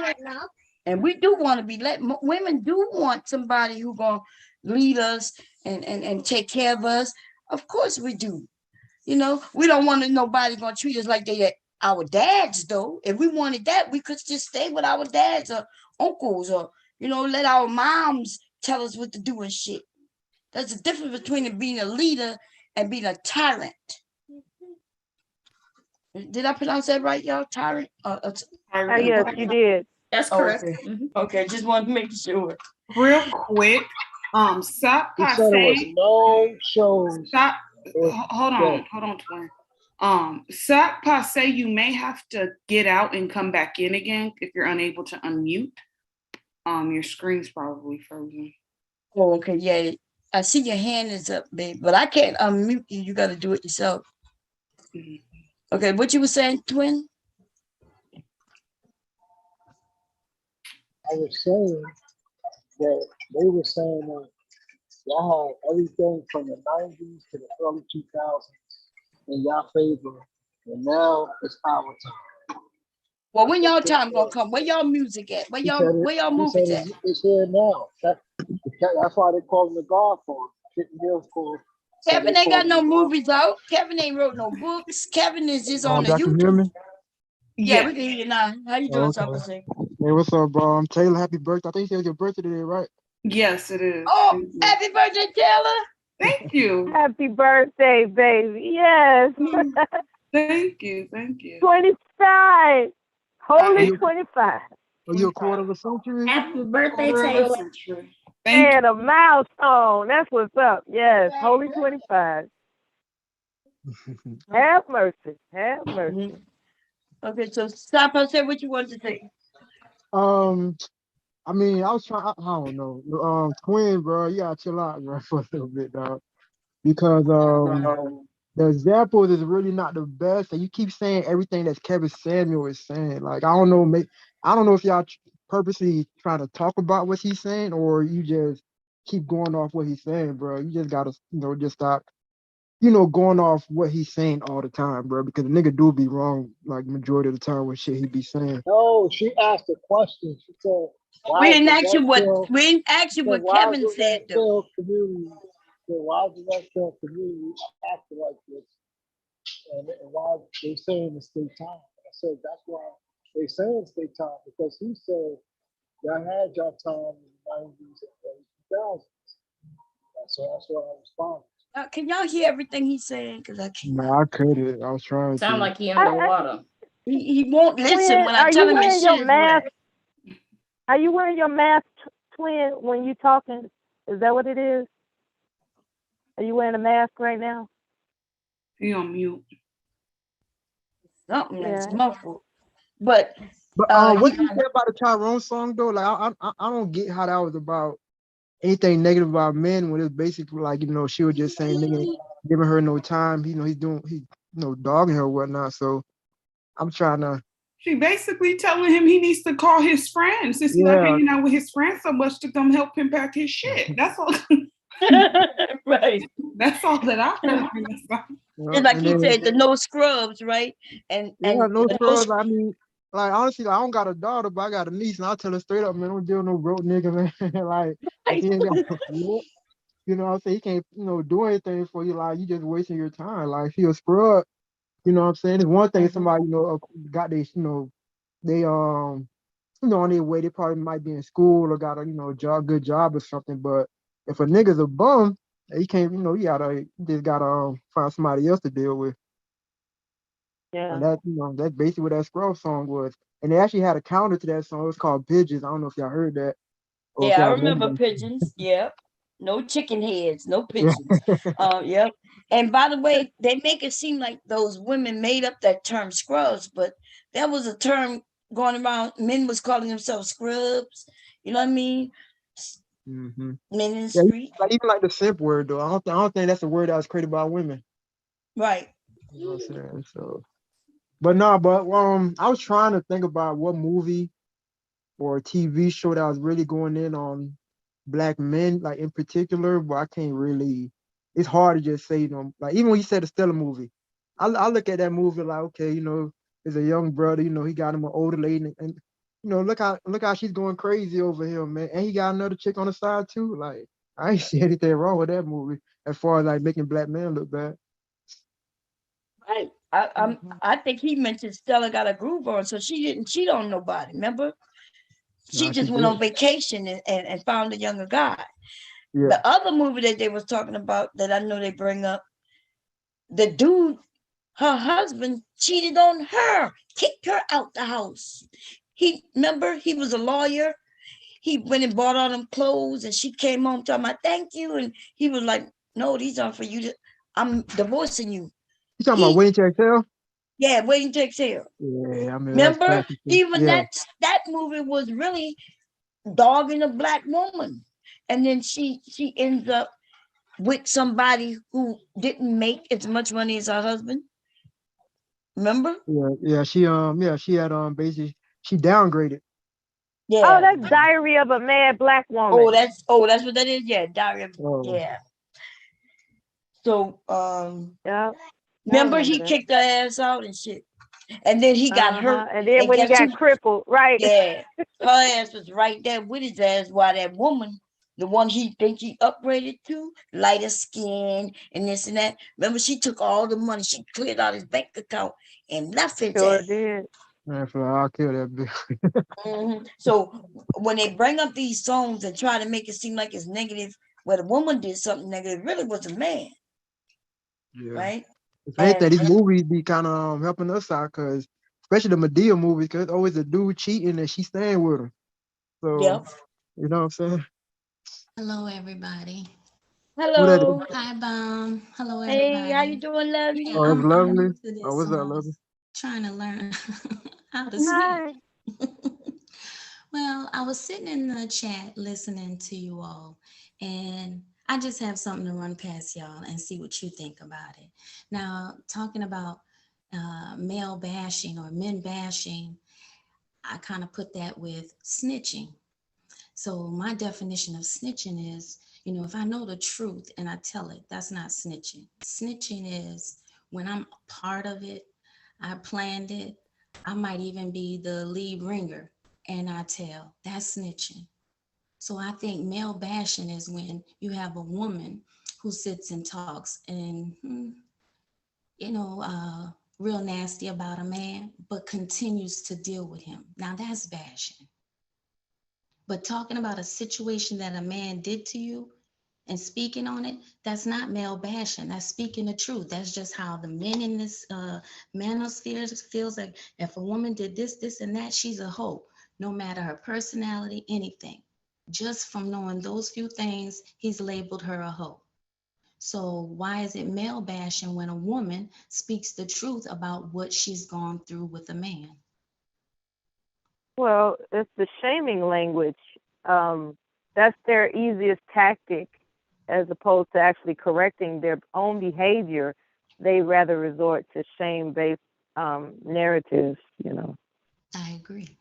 And we do want to be led. Women do want somebody who's going to lead us and take care of us. Of course we do. We don't want nobody going to treat us like they our dads, though. If we wanted that, we could just stay with our dads or uncles or, let our moms tell us what to do and shit. There's a difference between being a leader and being a tyrant. Did I pronounce that right, y'all? Tyrant? Yes, you did. That's correct. Okay. Okay, just want to make sure. Real quick, Sa He said it was no shows. Hold on, twin. Sa Passe, you may have to get out and come back in again if you're unable to unmute. Your screen's probably frozen. Oh, okay, yeah. I see your hand is up, babe, but I can't unmute you. You got to do it yourself. Mm-hmm. Okay, what you were saying, twin? I was saying that they were saying that y'all had everything from the 90s to the early 2000s in y'all favor, and now it's our time. Well, when y'all time gonna come? Where y'all music at? Where y'all movies at? It's here now. That's why they call him the Godfather. Kitten Mills called. Kevin ain't got no movies out. Kevin ain't wrote no books. Kevin is just on the Y'all can hear YouTube. me? Yeah, we can hear you now. How you doing, Okay. Summer? Hey, what's up, bro? I'm Taylor. Happy birthday. I think it was your birthday today, right? Yes, it is. Oh, happy birthday, Taylor. Thank you. Happy birthday, baby. Yes. Thank you. Thank you. 25. Holy 25. Are you a quarter of a century? Happy birthday, Quarter of a Taylor. century. Thank And a milestone. That's what's up. Yes. Holy 25. Have mercy. Have mercy. Okay, so stop and say what you want to say. I mean, I was trying. I don't know. Twin, bro, you gotta chill out, bro, for a little bit, dog. Because the examples is really not the best, and you keep saying everything that Kevin Samuel is saying. Like, I don't know, I don't know if y'all purposely trying to talk about what he's saying, or you just keep going off what he's saying, bro. You just gotta, just stop, going off what he's saying all the time, bro. Because the nigga do be wrong, like majority of the time with shit he be saying. No, she asked a question. She said, We "Why didn't is ask you what why is Kevin the said Red though. Pill community? Why is the Red Pill community acting like this? And why they saying it's state time?" I said, "That's why they saying state time because he said y'all had your time in the 90s and early 2000s." So that's why I responded. Can y'all hear everything he's saying? Because I can't. No, I couldn't. I was trying Sound to. like he underwater. He won't listen Twin, when I are tell you him his wearing shit your is mask? wet. Are you wearing your mask, Twin, when you talking? Is that what it is? Are you wearing a mask right now? He on mute. Something that's muffled. But what you say about the Tyrone song though? Like I don't get how that was about anything negative about men when it's basically like, she was just saying nigga ain't giving her no time. He's dogging her or whatnot. So I'm trying to. She basically telling him he needs to call his friends since he's not hanging out with his friends so much to come help him pack his shit. That's all. Right. That's all that I heard. It's like he said, the no scrubs, right? And no scrubs. I mean, like honestly, I don't got a daughter, but I got a niece, and I tell her straight up, man, don't deal with no broke nigga, man. Like, if he ain't got, what I'm saying, he can't, do anything for you. Like, you just wasting your time. Like, if he a scrub, what I'm saying. It's one thing if somebody, got they, they on their way, they probably might be in school or got a, good job or something. But if a nigga's a bum, he can't, you just gotta find somebody else to deal with. Yeah. And that's basically what that Scrub song was. And they actually had a counter to that song. It was called Pigeons. I don't know if y'all heard that. Yeah, I remember pigeons. Yep. No chicken heads, no pigeons. Yep. And by the way, they make it seem like those women made up that term scrubs, but that was a term going around. Men was calling themselves scrubs. You know what I mean? Mm-hmm. Men in the street. Even like the simp word though. I don't think that's a word that was created by women. Right. You know what I'm saying? So, but no, I was trying to think about what movie or TV show that was really going in on black men, like in particular, but I can't really. It's hard to just say, like even when you said the Stella movie, I look at that movie like, okay, there's a young brother, he got him an older lady, and look how she's going crazy over him, man, and he got another chick on the side too. Like I ain't see anything wrong with that movie as far as like making black men look bad. Right. I think he mentioned Stella got a groove on, so she didn't cheat on nobody. Remember? She just went on vacation and found a younger guy. Yeah. The other movie that they was talking about that I know they bring up, the dude, her husband cheated on her, kicked her out the house. Remember, he was a lawyer. He went and bought all them clothes and she came home talking about thank you. And he was like, no, these aren't for you. I'm divorcing you. You talking about Waiting to Exhale? Yeah, Waiting to Exhale. Yeah, I mean, remember, even that movie was really dogging a black woman. And then she ends up with somebody who didn't make as much money as her husband. Remember? Yeah, she had basically she downgraded. Yeah. Oh, that's Diary of a Mad Black Woman. Oh, that's what that is. Yeah, Diary of yeah. So yeah. Remember he kicked her ass out and shit. And then he got hurt. And then when he got crippled, right? Yeah. Her ass was right there with his ass while that woman, the one he think he upgraded to, lighter skin and this and that. Remember, she took all the money. She cleared out his bank account and left his ass. Did. Man, I'll kill that bitch. So when they bring up these songs and try to make it seem like it's negative, where the woman did something negative, it really was a man. Yeah. Right? If anything, these movies be kind of helping us out, because especially the Medea movies, because it's always a dude cheating and she staying with him. So, you know what I'm saying? Hello, everybody. Hello. Hi, Bomb. Hello, everybody. Hey, how you doing, Lovely? Oh, it's Lovely. Oh, what's up, Lovely? Trying to learn how to speak. Well, I was sitting in the chat listening to you all, and I just have something to run past y'all and see what you think about it. Now, talking about male bashing or men bashing, I kind of put that with snitching. So my definition of snitching is, if I know the truth and I tell it, that's not snitching. Snitching is when I'm part of it, I planned it, I might even be the lead ringer, and I tell. That's snitching. So I think male bashing is when you have a woman who sits and talks and, real nasty about a man, but continues to deal with him. Now that's bashing. But talking about a situation that a man did to you and speaking on it, that's not male bashing. That's speaking the truth. That's just how the men in this manosphere feels like if a woman did this, this, and that, she's a hoe, no matter her personality, anything. Just from knowing those few things, he's labeled her a hoe. So why is it male bashing when a woman speaks the truth about what she's gone through with a man? Well, it's the shaming language. That's their easiest tactic, as opposed to actually correcting their own behavior. They rather resort to shame-based narratives, I agree.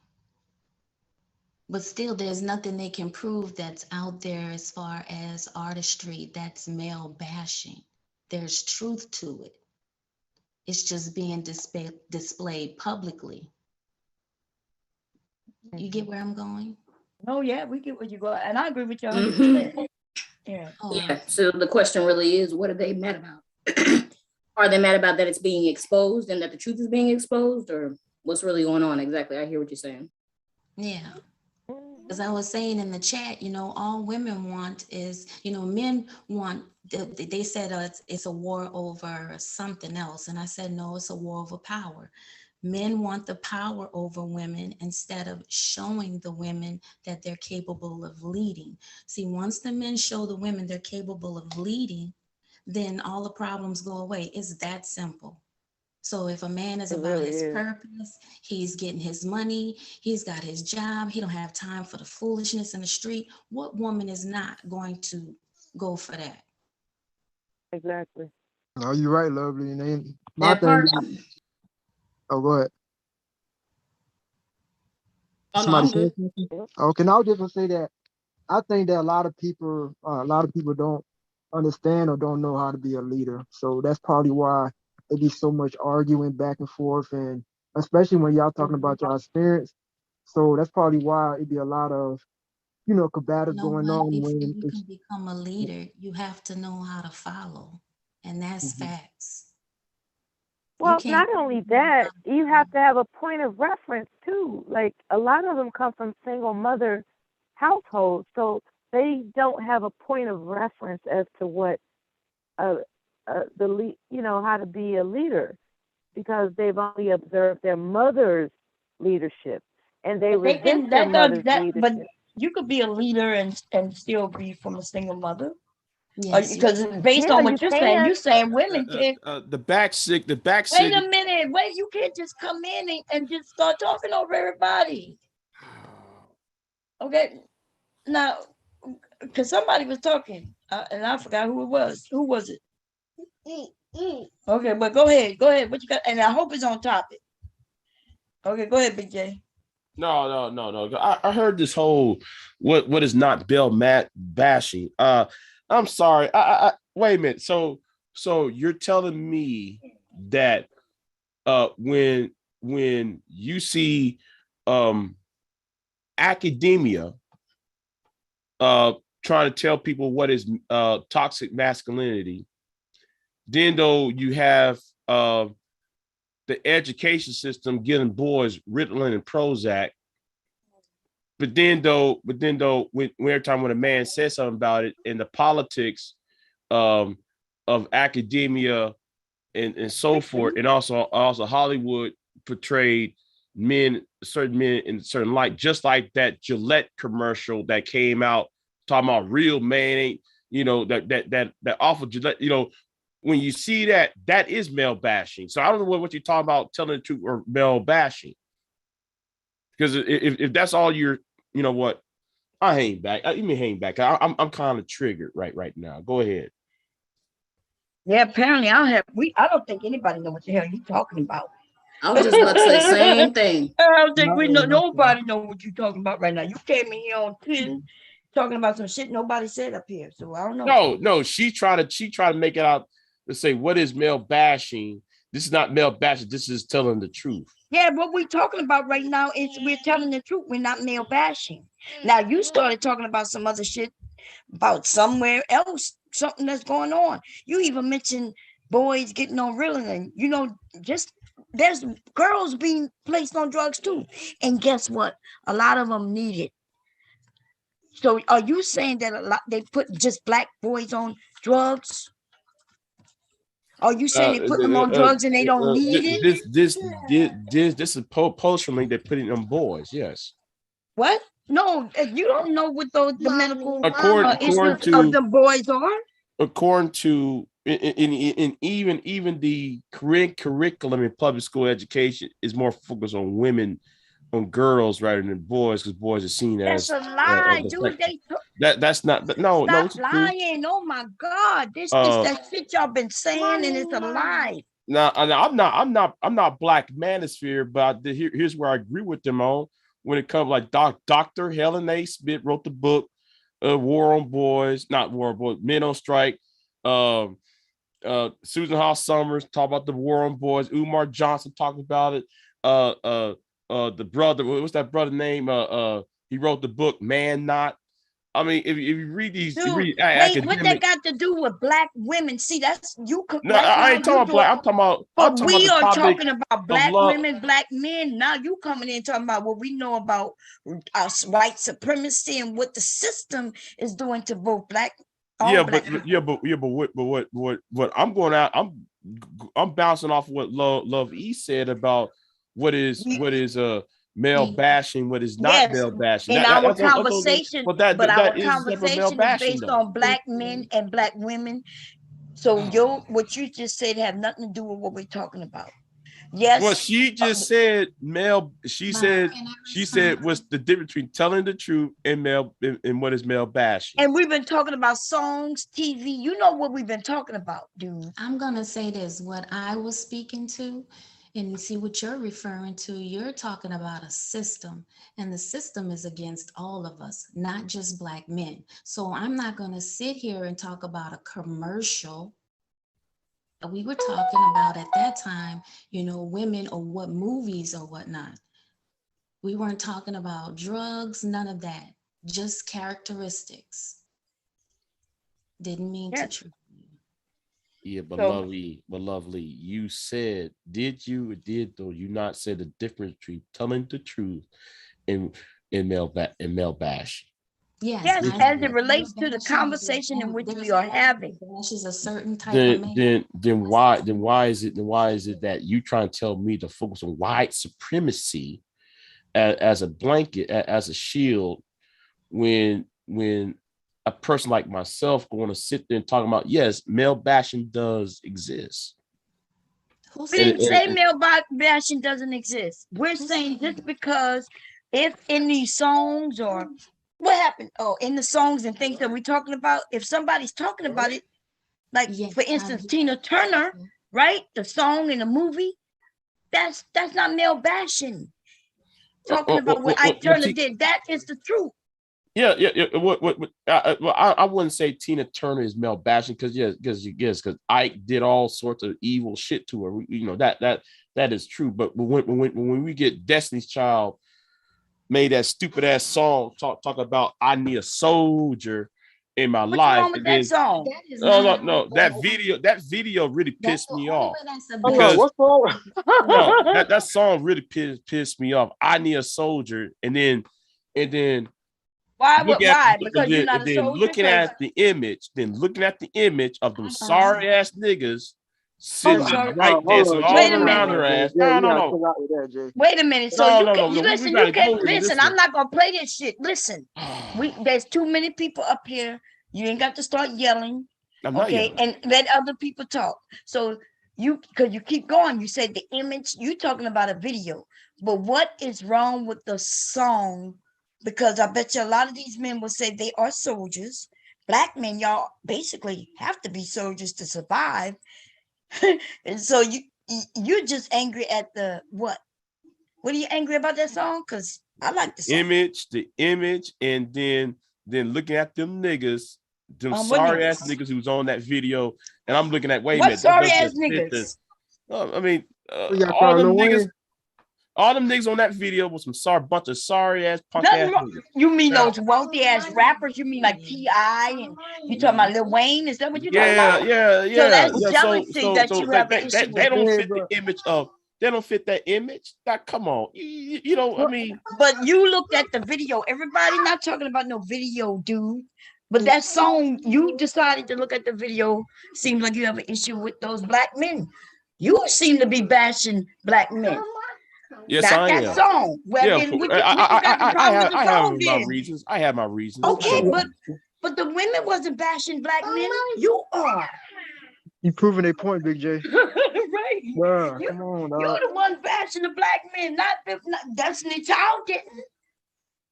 But still, there's nothing they can prove that's out there as far as artistry that's male bashing. There's truth to it. It's just being displayed publicly. You get where I'm going? Oh, yeah, we get where you go. And I agree with you 100%. Yeah. Yeah. So the question really is, what are they mad about? Are they mad about that it's being exposed and that the truth is being exposed, or what's really going on exactly? I hear what you're saying. Yeah. As I was saying in the chat, all women want is, men want, they said it's a war over something else. And I said, no, it's a war over power. Men want the power over women instead of showing the women that they're capable of leading. See, once the men show the women they're capable of leading, then all the problems go away. It's that simple. So if a man is about his purpose, he's getting his money, he's got his job, he don't have time for the foolishness in the street, what woman is not going to go for that? Exactly. No, you're right, Lovely. My thing is, oh, go ahead. Somebody say something? Okay, now I was just gonna say that I think that a lot of people don't understand or don't know how to be a leader. So that's probably why it be so much arguing back and forth, and especially when y'all talking about y'all experience. So that's probably why it be a lot of, combative going on. Before you can become a leader, you have to know how to follow, and that's facts. Well, not only that, you have to have a point of reference too. Like a lot of them come from single mother households, so they don't have a point of reference as to what how to be a leader, because they've only observed their mother's leadership, and they resent their mother's leadership. But you could be a leader and still be from a single mother. Yes, because based on what you're saying women can't. The back sick. Wait a minute. Wait, you can't just come in and just start talking over everybody. Okay, now, because somebody was talking and I forgot who it was. Who was it? Okay, but go ahead. What you got? And I hope it's on topic. Okay, go ahead, Big J. No. I heard this whole what is not male bashing. I'm sorry. I wait a minute. So you're telling me that when you see academia trying to tell people what is toxic masculinity, then though you have the education system giving boys Ritalin and Prozac, but then though when every time when a man says something about it, in the politics of academia and so forth, and also Hollywood portrayed certain men in certain light, just like that Gillette commercial that came out talking about real man ain't, that awful Gillette, when you see that is male bashing. So I don't know what you're talking about, telling the truth or male bashing. Because if that's all you're, you know what, I hang back. You mean hang back? I'm kind of triggered right now. Go ahead. Yeah, apparently I don't think anybody know what the hell you're talking about. I was just about to say the same thing. I don't think nobody know what you're talking about right now. You came in here on 10 talking about some shit nobody said up here. So I don't know. No, she tried to make it out to say, what is male bashing? This is not male bashing. This is telling the truth. Yeah, what we're talking about right now is we're telling the truth. We're not male bashing. Now you started talking about some other shit about somewhere else, something that's going on. You even mentioned boys getting on Ritalin. Just there's girls being placed on drugs too. And guess what? A lot of them need it. So are you saying that they put just black boys on drugs? Are you saying they put them on drugs and they don't need it? This is post-link they put it on boys. Yes. What? No, you don't know what the medical according to of the boys are. According to in even the curriculum in public school education is more focused on women, on girls rather than boys, because boys are seen as that's a lie, dude. That's not no. Stop lying. Oh my God, this is that shit y'all been saying, and it's a lie. Now I'm not Black Manosphere, but here's where I agree with them on when it comes like Dr. Helen A. Smith wrote the book War on Boys, not War on Boys, Men on Strike. Susan House Summers talked about the War on Boys. Umar Johnson talked about it. The brother, what's that brother name? He wrote the book Man Not. I mean, if you read these, what that got to do with black women? See, that's you. No, I ain't talking about black. I'm talking about. But we are talking about black women, black men. Now you coming in talking about what we know about white supremacy and what the system is doing to both black. But what I'm going out. I'm bouncing off what Love E said about what is male bashing, what is not male bashing. In our conversation, but our conversation is based on black men and black women. So what you just said have nothing to do with what we're talking about. Yes. Well, she just said male. She said what's the difference between telling the truth and male and what is male bashing. And we've been talking about songs, TV. You know what we've been talking about, dude. I'm gonna say this: what I was speaking to. And see what you're referring to, you're talking about a system, and the system is against all of us, not just black men. So I'm not going to sit here and talk about a commercial. We were talking about at that time, women or what movies or whatnot. We weren't talking about drugs, none of that, just characteristics. Didn't mean to trip. Yeah, but lovely, you said, did you not say the difference between telling the truth and male bash? Yes, as it relates to the conversation in which we are having. Bash is a certain type of man. Then why is it that you trying to tell me to focus on white supremacy as a blanket, as a shield, when a person like myself going to sit there and talking about, yes, male bashing does exist. We didn't say male bashing doesn't exist. We're saying just because if in these songs or what happened, in the songs and things that we're talking about, if somebody's talking about it, like for instance, Tina Turner, right? The song in the movie, that's not male bashing. talking about what Ike Turner did. That is the truth. Yeah. I wouldn't say Tina Turner is male bashing because Ike did all sorts of evil shit to her. You know that is true. But when we get Destiny's Child made that stupid ass song talk about I need a soldier in my life, and then song? No, that video really pissed me off because what's wrong? No, that song really pissed me off. I need a soldier, and then why? Because you're not a soldier. Looking at the image, of them sorry ass niggas sitting right dancing all around her ass. No. Wait a minute. So listen. You can't listen. I'm not gonna play this shit. Listen, there's too many people up here. You ain't got to start yelling. Okay, and let other people talk. So because you keep going. You said the image. You talking about a video, but what is wrong with the song? Because I bet you a lot of these men will say they are soldiers. Black men, y'all basically have to be soldiers to survive. And so you're just angry at the what? What are you angry about that song? Because I like the song. The image, and then looking at them niggas, them sorry ass niggas who's on that video, and I'm looking at what sorry ass niggas? I mean, all them niggas on that video was some bunch of sorry ass punk ass niggas. You mean those wealthy ass rappers? You mean like T.I. and you talking about Lil Wayne? Is that what you're talking about? Yeah. So that's jealousy that you have an issue with. They don't fit the image of. They don't fit that image. That come on, you know. I mean, but you looked at the video. Everybody not talking about no video, dude. But that song, you decided to look at the video. Seems like you have an issue with those black men. You seem to be bashing black men. Yes, I am. That song. Well, yeah, then I have my reasons. I have my reasons. Okay, but the women wasn't bashing black men. You are. You proving a point, Big J. Right. Bruh, come on, dog. You're the one bashing the black men, not Destiny Child didn't.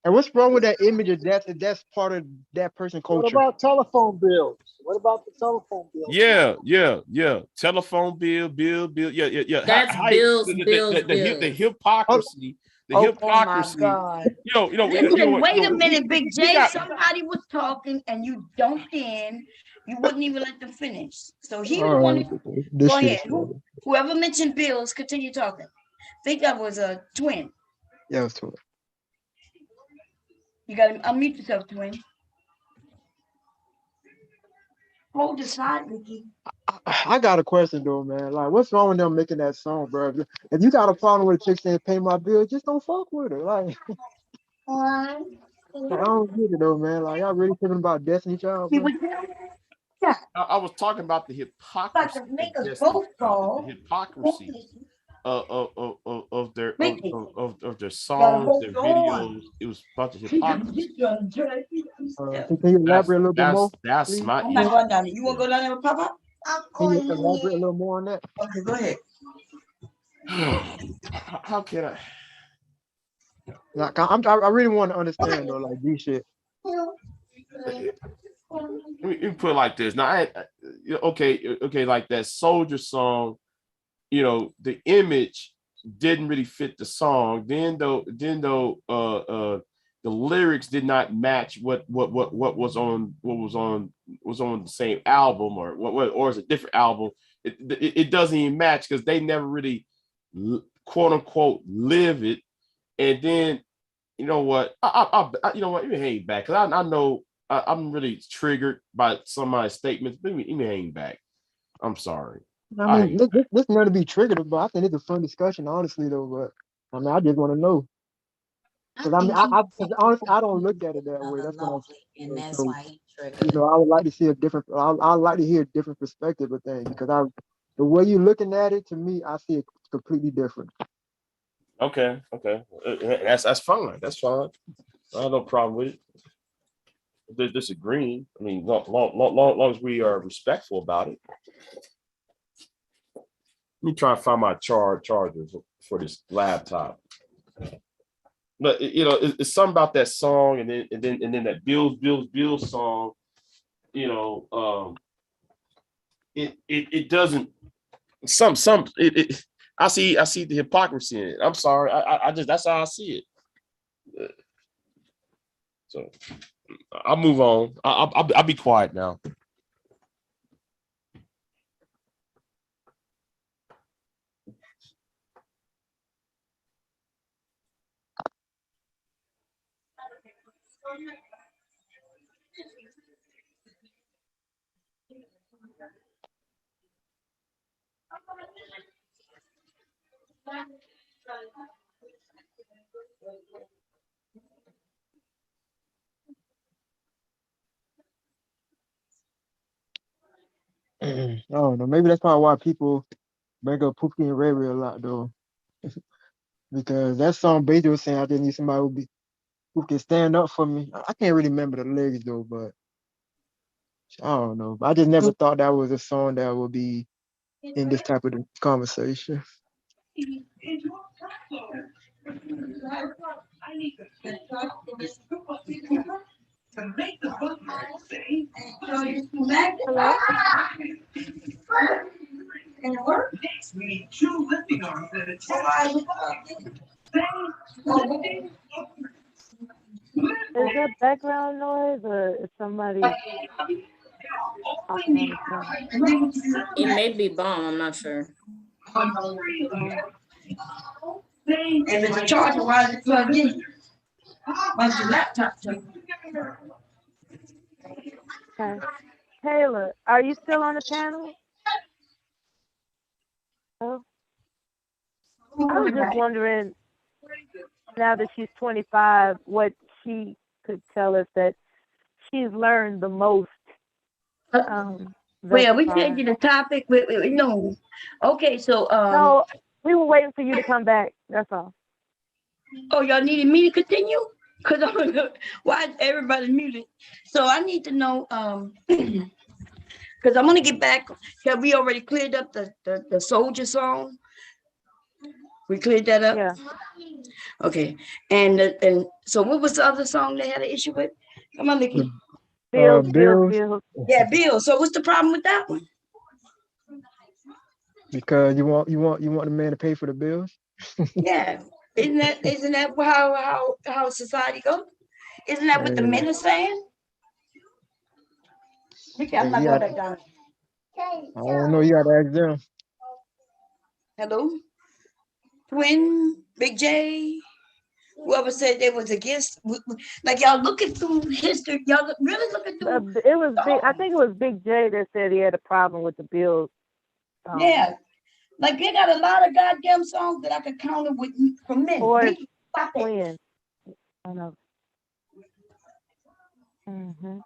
And what's wrong with that image? That's part of that person's culture. What about telephone bills? What about the telephone bill? Yeah. Telephone bill. Yeah. That's bills. The hypocrisy. Oh my God. Wait a minute, Big J. Somebody was talking and you jumped in. You wouldn't even let them finish. So he was one. Go ahead. Whoever mentioned bills, continue talking. I think that was a twin. Yeah, it was twin. You gotta unmute yourself, twin. Hold the side, Ricky. I got a question though, man. Like, what's wrong with them making that song, bro? If you got a problem with a chick saying "pay my bill," just don't fuck with her. Like, I don't get it though, man. Like, y'all really thinking about Destiny Child? Yeah. I was talking about the hypocrisy. The hypocrisy of their songs, their videos. It was a bunch of hypocrisy. Can you elaborate a little bit more? That's my. I'm not going down there. You want to go down there with Papa? Can you elaborate a little more on that? Okay, go ahead. How can I? Like, I really want to understand though, like this shit. Let me put it like this. Now, okay, like that Soldier song, you know, the image didn't really fit the song. Then though, the lyrics did not match what was on the same album or is a different album. It doesn't even match because they never really quote unquote live it. And then you know what? You know what? Let me hang back because I know. I'm really triggered by some of my statements. Let me hang back. I'm sorry. I mean, this not to be triggered, but I think it's a fun discussion, honestly, though. But I mean, I just want to know. Because honestly, I don't look at it that way. That's what I'm saying. And that's why he triggered. You know, I would like to see a different. I like to hear a different perspective of things because the way you're looking at it, to me, I see it completely different. Okay. That's fine. That's fine. I have no problem with it. They're disagreeing. I mean, long as we are respectful about it. Let me try and find my chargers for this laptop. But you know, it's something about that song, and then that Bills song. You know, it doesn't. I see the hypocrisy in it. I'm sorry. I just that's how I see it. So I'll move on. I'll be quiet now. I don't know. Maybe that's probably why people bring up Pookie and Ray Ray a lot though, because that song basically was saying I just need somebody who can stand up for me. I can't really remember the lyrics though, but I don't know. I just never thought that was a song that would be in this type of conversation. Hello? Next, we need 2 lifting arms and a 10. Is that background noise or is somebody talking on the phone? It may be bomb. I'm not sure. If it's a charger, why is it plugged in? Why's your laptop too? Okay. Taylor, are you still on the panel? Oh. I was just wondering, now that she's 25, what she could tell us that she's learned the most. Well, we changing the topic. No. Okay, so no, we were waiting for you to come back. That's all. Oh, y'all needed me to continue? Cause why is everybody muted? So I need to know because I'm gonna get back. Have we already cleared up the soldier song? We cleared that up. Yeah. Okay, and so what was the other song they had an issue with? Come on, Nikki. Bills. Yeah, Bill. So what's the problem with that one? Because you want the man to pay for the bills. Yeah, isn't that how society goes? Isn't that what the men are saying? Okay, I'm not going back down. I don't know. You got to ask them. Hello, Twin, Big J, whoever said they was against, like y'all looking through history, y'all really looking through. It was big. I think it was Big J that said he had a problem with the Bills. Yeah, like they got a lot of goddamn songs that I could counter with from men. Or Twin. I know. Mm-hmm.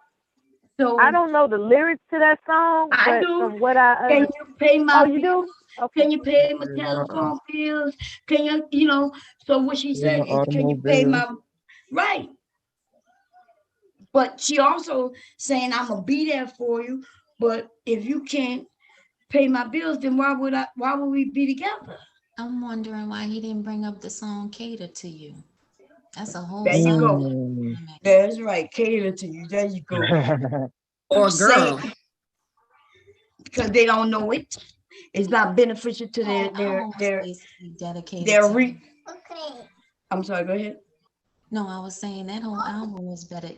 So I don't know the lyrics to that song, but from what I can you pay my? Oh, you do? Okay. Can you pay my telephone bills? Can you So what she said is, can you pay my right? But she also saying I'm gonna be there for you. But if you can't pay my bills, then why would we be together? I'm wondering why he didn't bring up the song "Cater to You." That's a whole there you song. go. That's right. Cater to you. There you go. Or girl. Because they don't know it. It's not beneficial to their dedicated. Okay. I'm sorry, go ahead. No, I was saying that whole album was better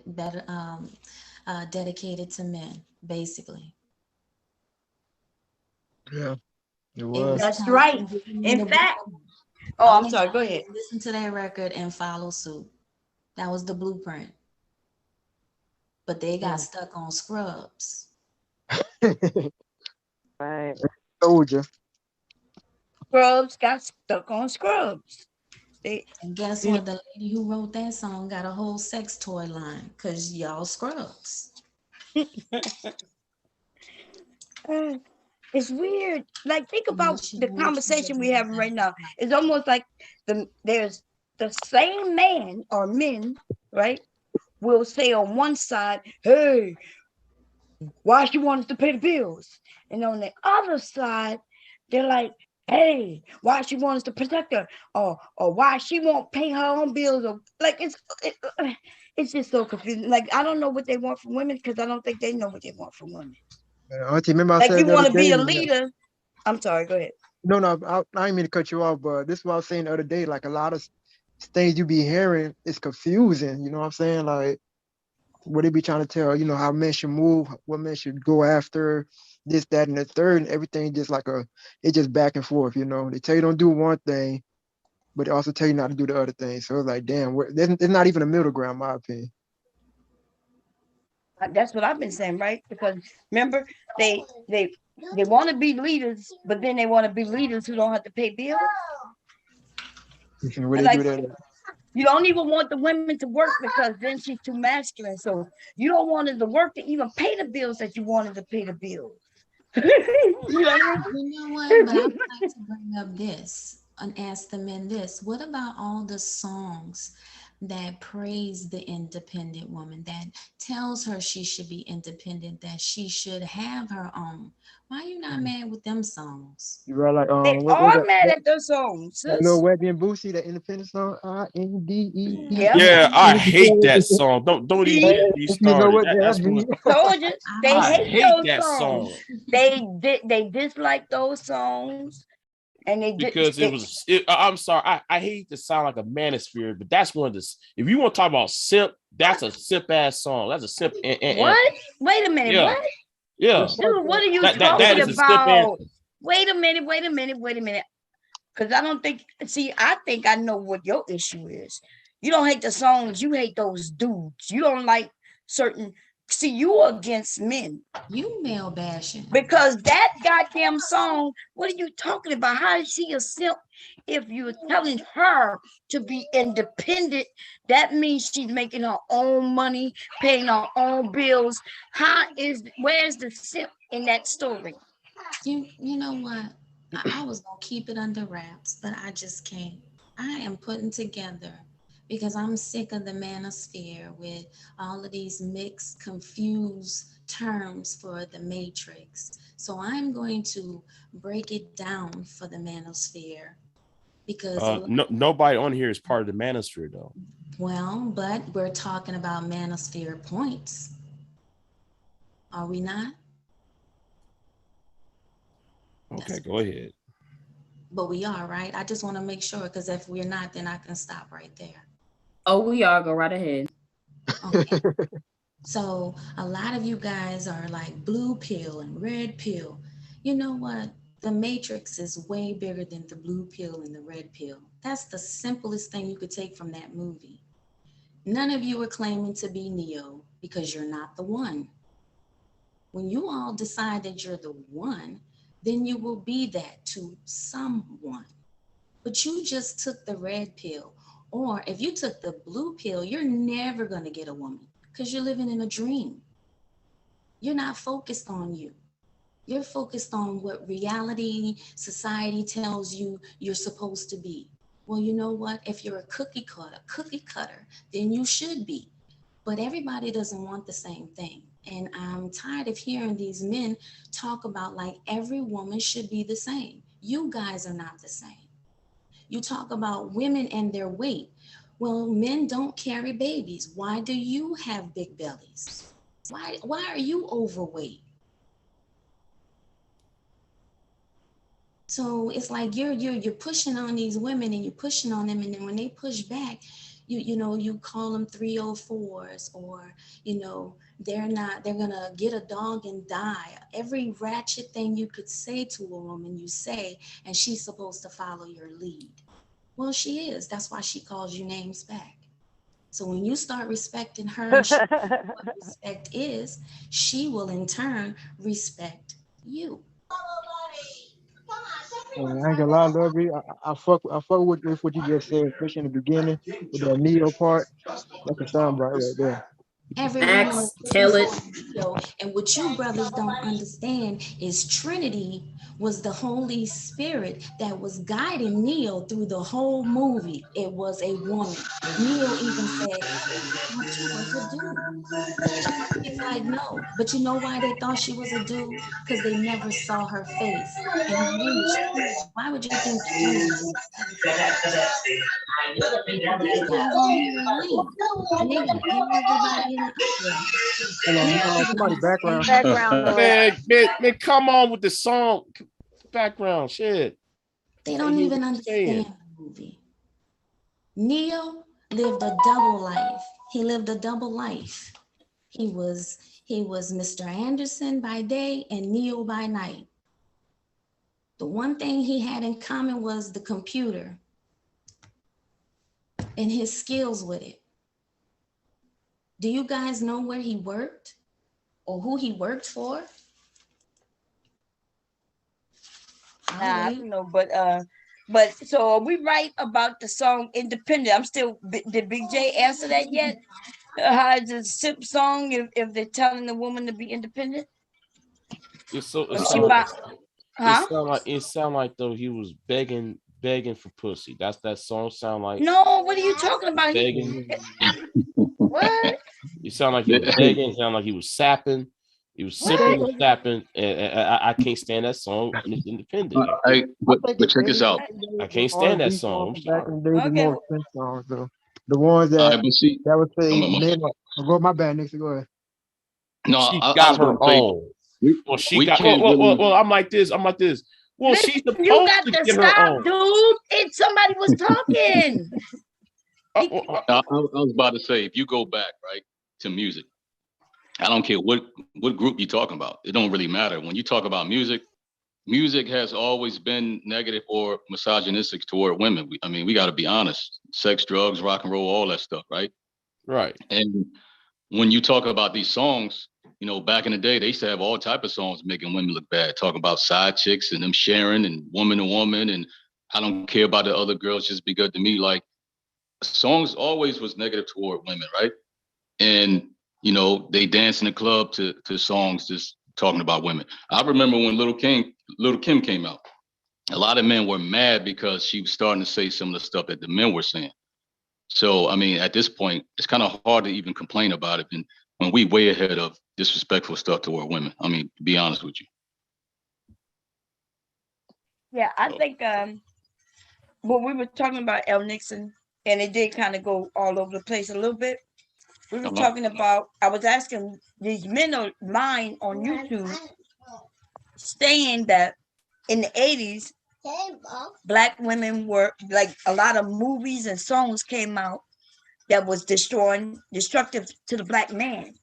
dedicated to men, basically. Yeah, it was. That's right. In fact, I'm sorry, go ahead. Listen to that record and follow suit. That was the blueprint. But they got stuck on Scrubs. Right. Soldier. Scrubs got stuck on Scrubs. And guess what? The lady who wrote that song got a whole sex toy line because y'all Scrubs. It's weird. Like, think about the conversation we're having right now. It's almost like there's the same man or men, right, will say on one side, hey, why she want us to pay the bills? And on the other side, they're like, hey, why she want us to protect her? Or why she won't pay her own bills? Or like it's just so confusing. Like, I don't know what they want from women because I don't think they know what they want from women. Auntie, remember I like said you want to be a that, leader. I'm sorry, go ahead. No, I didn't mean to cut you off, but this is what I was saying the other day. Like a lot of things you be hearing is confusing. You know what I'm saying? Like what they be trying to tell, how men should move, what men should go after, this, that, and the third, and everything just like it's just back and forth. They tell you don't do one thing, but they also tell you not to do the other thing. So it's like, damn, there's not even a middle ground, in my opinion. That's what I've been saying, right? Because remember, they want to be leaders, but then they want to be leaders who don't have to pay bills. What they Like, do that? you don't even want the women to work because then she's too masculine. So you don't want her to work to even pay the bills that you wanted to pay the bills. You know what? But I would like to bring up this and ask the men this. What about all the songs that praise the independent woman, that tells her she should be independent, that she should have her own? Why are you not mad with them songs? You right, like they are mad at those songs. That little Webby and Boosie, that independent song, INDEP. Yeah, I hate that song. Don't even get me You know started. what that That's one. means? Told you, they I hate hate those that songs. song. They dislike those songs, and they because it was. I'm sorry, I hate to sound like a manosphere, but that's one of the. If you want to talk about simp, that's a simp ass song. That's a simp. What? Wait a minute. Yeah. What? Yeah. Dude, what are you that talking is about? Wait a minute. Because I don't think. See, I think I know what your issue is. You don't hate the songs. You hate those dudes. You don't like certain. See, you against men. You male bashing. Because that goddamn song, what are you talking about? How is she a simp if you're telling her to be independent? That means she's making her own money, paying her own bills. Where's the simp in that story? You know what? I was gonna keep it under wraps, but I just can't. I am putting together because I'm sick of the manosphere with all of these mixed, confused terms for the matrix. So I'm going to break it down for the manosphere because nobody on here is part of the manosphere though. Well, but we're talking about manosphere points. Are we not? Okay, go ahead. But we are, right? I just want to make sure, because if we're not, then I can stop right there. Oh, we are. Go right ahead. Okay. So a lot of you guys are like blue pill and red pill. You know what? The matrix is way bigger than the blue pill and the red pill. That's the simplest thing you could take from that movie. None of you are claiming to be Neo because you're not the one. When you all decide that you're the one, then you will be that to someone. But you just took the red pill. Or if you took the blue pill, you're never going to get a woman because you're living in a dream. You're not focused on you. You're focused on what reality, society tells you you're supposed to be. Well, you know what? If you're a cookie cutter, then you should be. But everybody doesn't want the same thing. And I'm tired of hearing these men talk about like every woman should be the same. You guys are not the same. You talk about women and their weight. Well, men don't carry babies. Why do you have big bellies? Why are you overweight? So it's like you're pushing on these women and you're pushing on them, and then when they push back, you call them 304s, or they're gonna get a dog and die. Every ratchet thing you could say to a woman, you say, and she's supposed to follow your lead. Well, she is. That's why she calls you names back. So when you start respecting her and she knows what respect is, she will in turn respect you. I ain't gonna lie, Lovey. I fuck with what you just said, especially in the beginning with that Neo part. That's a soundbite right there. Every woman is looking for a Neo, and what you brothers don't understand is Trinity was the Holy Spirit that was guiding Neo through the whole movie. It was a woman. Neo even said, "I thought you was a dude." It's like, no, but you know why they thought she was a dude? Because they never saw her face, and her name was Trinity. Why would you think Trinity was a These guys on here are lame, and they got everybody in the uproar. Hold on, somebody background. Man, come on with the song background shit. They don't even understand the movie. Neo lived a double life. He lived a double life. He was Mr. Anderson by day and Neo by night. The one thing he had in common was the computer and his skills with it. Do you guys know where he worked or who he worked for? I don't know, but so are we right about the song Independent? I'm still, did Big J answer that yet? How is a simp song if they're telling the woman to be independent? It sound like though he was begging for pussy. That song sound like. No, what are you talking about? Begging. What? It sound like he was begging. It sound like he was sapping. He was sipping and sapping, and I can't stand that song. And it's independent. But check this out. I can't stand that song. I'm Back sorry. in the days, the more Prince songs though. The ones that would say, "Man, go my bad, Nixon, go ahead." No, she got her own. Well, she got. Well, I'm like this. Well, Listen, she's supposed you got to to get her stop, own. dude. Somebody was talking. I was about to say, if you go back right to music, I don't care what group you're talking about. It don't really matter. When you talk about music, music has always been negative or misogynistic toward women. We got to be honest. Sex, drugs, rock and roll, all that stuff, right? Right. And when you talk about these songs, back in the day, they used to have all type of songs making women look bad, talking about side chicks and them sharing and woman to woman. And I don't care about the other girls, just be good to me. Like, songs always was negative toward women, right? And they dance in the club to songs just talking about women. I remember when Little Kim came out. A lot of men were mad because she was starting to say some of the stuff that the men were saying. So at this point, it's kind of hard to even complain about it. And when we way ahead of disrespectful stuff toward women, to be honest with you. Yeah, I think when we were talking about El Nixon, and it did kind of go all over the place a little bit. We were talking about, I was asking these men of mine on YouTube saying that in the 80s, Black women were, like, a lot of movies and songs came out that was destructive to the Black man.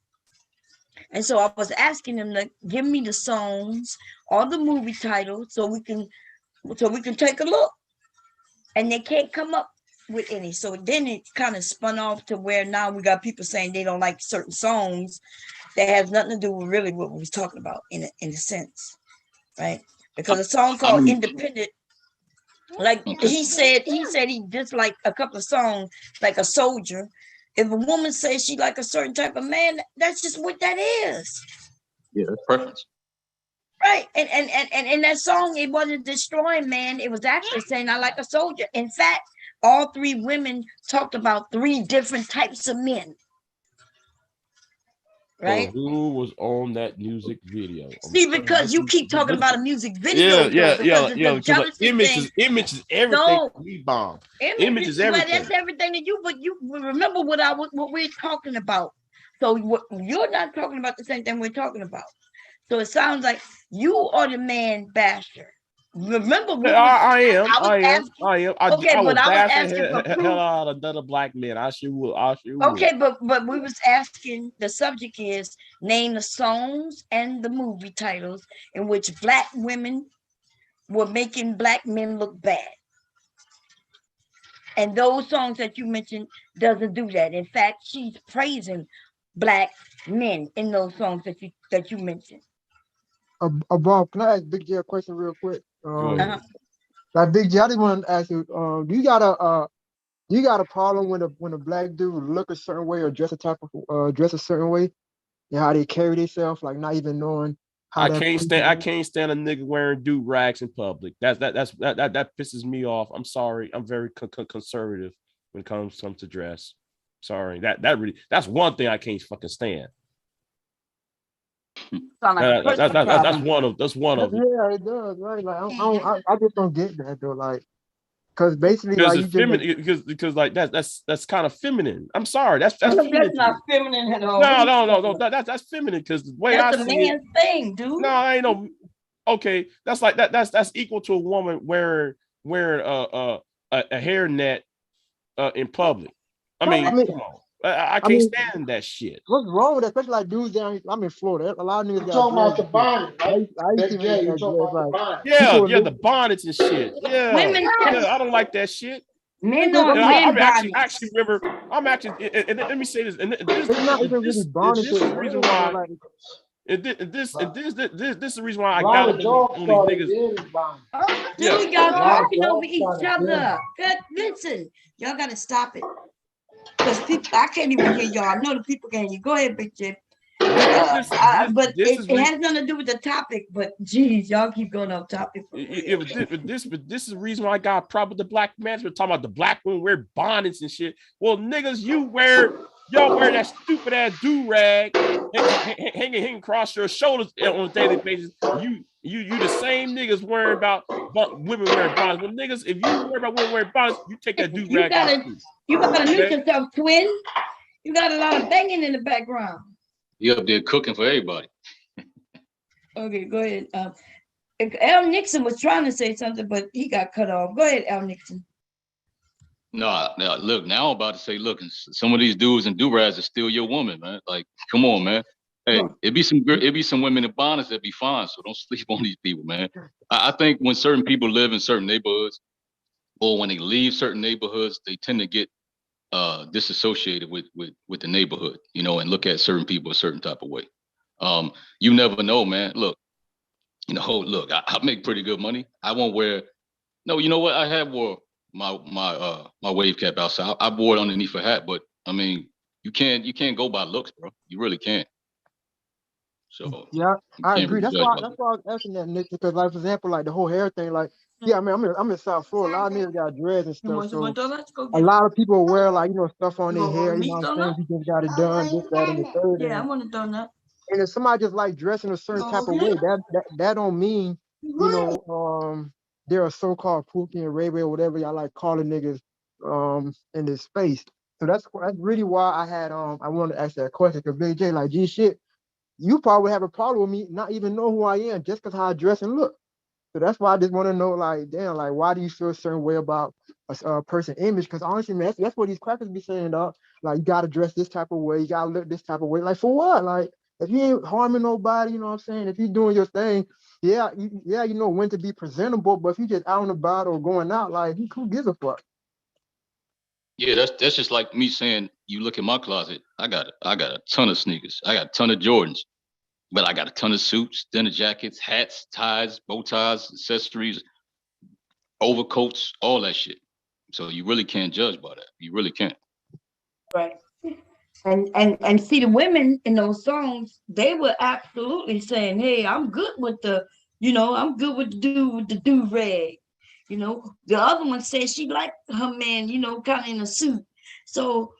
And so I was asking them to give me the songs or the movie titles so we can take a look. And they can't come up with any. So then it kind of spun off to where now we got people saying they don't like certain songs that has nothing to do with really what we was talking about in a sense, right? Because a song called Independent, like he said he disliked a couple of songs, like A Soldier. If a woman says she like a certain type of man, that's just what that is. Yeah, that's preference. Right. And in that song, it wasn't destroying man. It was actually saying I like a soldier. In fact, all three women talked about three different types of men. Right. So who was on that music video? See, because you keep talking about a music video. Yeah. Because image is everything. No, we bomb. Image is everything. Well, that's everything to you. But you remember what we're talking about. So you're not talking about the same thing we're talking about. So it sounds like you are the man basher. Remember, I am. Okay, but I was asking for proof. Hell out of another Black man. I sure will. Okay, but we was asking. The subject is name the songs and the movie titles in which Black women were making Black men look bad. And those songs that you mentioned doesn't do that. In fact, she's praising Black men in those songs that you mentioned. Bob, can I ask Big J a question real quick? Like Big J, I just want to ask you, do you got a problem when a Black dude look a certain way or dress a certain way, and how they carry themselves, like not even knowing how I can't stand a nigga wearing do-rags in public. That pisses me off. I'm sorry. I'm very conservative when it comes to dress. Sorry. That's one thing I can't fucking stand. That's one of them. Yeah, it does, right? Like I just don't get that though, like, because basically, because like, it's feminine, because like that's kind of feminine. I'm sorry, that's not feminine at all. No, that's feminine because the way that's I a see man's thing, dude. No, I ain't no. Okay, that's like that's equal to a woman wearing a hairnet in public. I mean, come on. I can't stand that shit. What's wrong with that? Especially like dudes down. I'm in Florida. A lot of niggas got talking about dreads. the bonnet, right? I used to Jay, you talking about the bonnet? Yeah, the bonnets and shit. Yeah, I don't like that shit. Men Yeah, are men actually bonnets. remember. I'm actually, and let me say this. And It's not even really bonnets. this is the reason why. Like, This is the reason why I A lot got of dogs on these started niggas. being bonnets. Dude, y'all talking over each other. Good, listen, y'all gotta stop it. Because people, I can't even hear y'all. I know the people can hear you. Go ahead, Big Jim. But it has nothing to do with the topic. But geez, y'all keep going off topic. This is the reason why I got a problem with the black man. We're talking about the black women wear bonnets and shit. Well, niggas, y'all wear that stupid ass do-rag hanging across your shoulders on a daily basis. You the same niggas worrying about women wearing bonnets. Well, niggas, if you worry about women wearing bonnets, you take that do-rag off too. You gotta mute yourself, twin. You got a lot of banging in the background. You up there cooking for everybody. Okay, go ahead. Al Nixon was trying to say something, but he got cut off. Go ahead, Al Nixon. No, look, now I'm about to say, look, some of these dudes and do-rags are still your woman, man. Like, come on, man. Hey, it'd be some women in bonnets that be fine, so don't sleep on these people, man. I think when certain people live in certain neighborhoods, or when they leave certain neighborhoods, they tend to get disassociated with the neighborhood, and look at certain people a certain type of way. You never know, man. Look, I make pretty good money. I won't wear. No, you know what? I have wore my wave cap outside. I wore it underneath a hat, but I mean, you can't go by looks, bro. You really can't. So yeah, I agree. Really That's why I was asking that, Nick, because like for example, like the whole hair thing, like yeah, I mean, I'm in South Florida. A lot of niggas got dreads and stuff. So a lot of people wear like stuff on their hair. You know what I'm saying? You just got it done, this, that, and the third. Yeah, I want a donut. And if somebody just like dressing a certain type of way, that don't mean they're a so-called Pookie and Ray Ray or whatever y'all like calling niggas in this space. So that's really why I had I wanted to ask that question, because Big J, like, gee shit, you probably have a problem with me not even know who I am just because how I dress and look. So that's why I just want to know, like, damn, like, why do you feel a certain way about a person image? Because honestly, man, that's what these crackers be saying, dog. Like, you got to dress this type of way, you got to look this type of way. Like, for what? Like, if you ain't harming nobody, you know what I'm saying? If you're doing your thing, you know when to be presentable, but if you just out and about or going out, like, who gives a fuck? Yeah, that's just like me saying, you look in my closet, I got a ton of sneakers. I got a ton of Jordans, but I got a ton of suits, dinner jackets, hats, ties, bow ties, accessories, overcoats, all that shit. So you really can't judge by that. You really can't. Right. And see, the women in those songs, they were absolutely saying, hey, I'm good with I'm good with the dude with the do-rag. The other one said she liked her man, kind of in a suit. So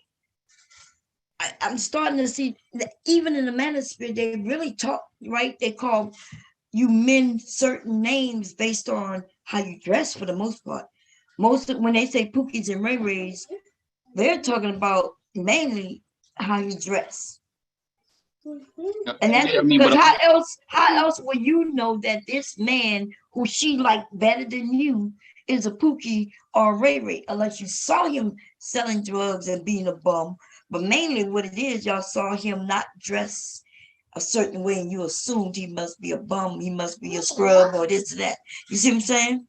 I'm starting to see that even in the Manosphere, they really talk, right? They call you men certain names based on how you dress for the most part. When they say Pookies and Ray Rays, they're talking about mainly how you dress. And that's because how else will you know that this man who she liked better than you is a Pookie or a Ray Ray, unless you saw him selling drugs and being a bum. But mainly what it is, y'all saw him not dress a certain way and you assumed he must be a bum, he must be a scrub or this or that. You see what I'm saying?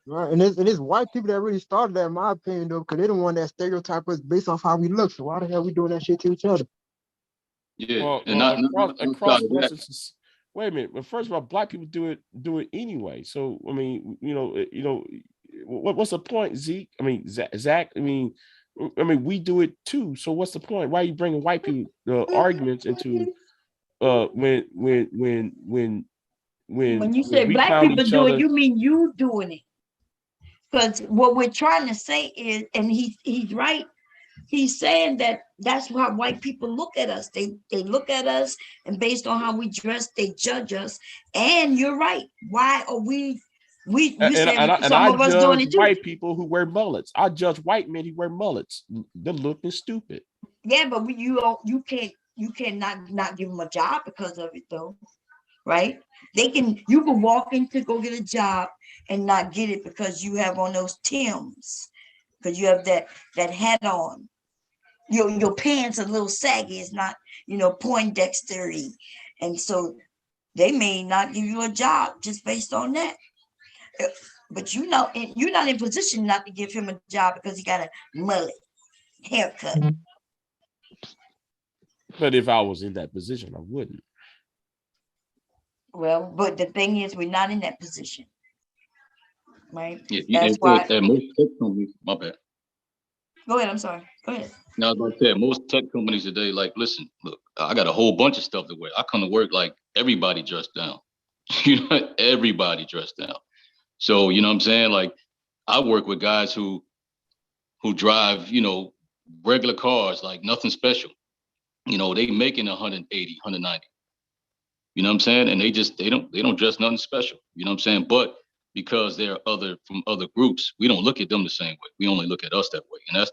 Right, and it's white people that really started that, in my opinion, though, because they're the one that stereotype us based off how we look. So why the hell we doing that shit to each other? Yeah, well, and across wait a minute. But first of all, black people do it anyway. So I mean, what's the point, Zeke? I mean, Zach. I mean, we do it too. So what's the point? Why are you bringing white people arguments into when you say black people do it, you mean you doing it? Because what we're trying to say is, and he's right. He's saying that's how white people look at us. They look at us, and based on how we dress, they judge us. And you're right. Why are we some of us doing it too? White people who wear mullets. I judge white men who wear mullets. They're looking stupid. Yeah, but you cannot not give them a job because of it, though, right? You can walk in to go get a job and not get it because you have on those Timbs. because you have that hat on. Your pants are a little saggy. It's not, Poindextery. And so they may not give you a job just based on that. But you're not in position not to give him a job because he got a mullet haircut. But if I was in that position, I wouldn't. Well, but the thing is, we're not in that position, right? Yeah, That's why. at most tech companies, my bad. Go ahead. I'm sorry. Go ahead. Now, as I said, most tech companies today, like, listen, look, I got a whole bunch of stuff to wear. I come to work like everybody dressed down. Everybody dressed down. So, you know what I'm saying? Like, I work with guys who drive, regular cars, like nothing special. They making 180, 190. You know what I'm saying? And they don't dress nothing special. You know what I'm saying? But because they're from other groups, we don't look at them the same way. We only look at us that way. And that's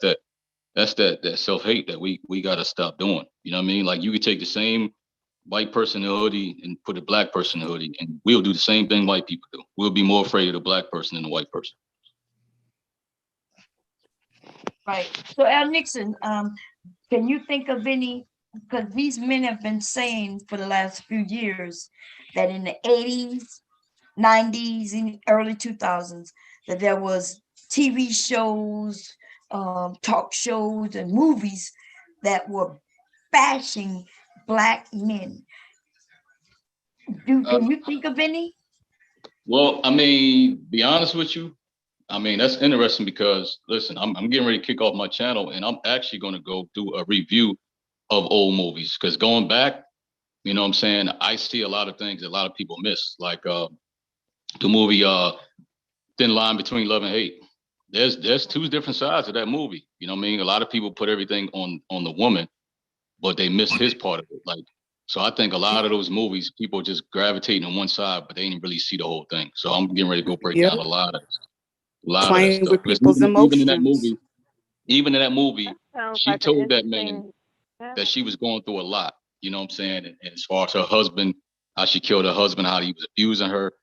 that self-hate that we gotta stop doing. You know what I mean? Like, you could take the same white person in a hoodie and put a black person in a hoodie, and we'll do the same thing white people do. We'll be more afraid of the black person than the white person. Right. So Al Nixon, can you think of any, because these men have been saying for the last few years that in the 80s, 90s, and early 2000s, that there was TV shows, talk shows, and movies that were bashing Black men. Can you think of any? Well, I mean, be honest with you, I mean, that's interesting because, listen, I'm getting ready to kick off my channel, and I'm actually going to go do a review of old movies, because going back, you know what I'm saying, I see a lot of things that a lot of people miss, like the movie Thin Line Between Love and Hate. There's two different sides of that movie. You know what I mean? A lot of people put everything on the woman, but they miss his part of it. Like, so I think a lot of those movies, people just gravitating on one side, but they didn't really see the whole thing. So I'm getting ready to go break down a lot of that stuff. With Because people's emotions. even in that movie, she like told that man that she was going through a lot. You know what I'm saying? And as far as her husband, how she killed her husband, how he was abusing her,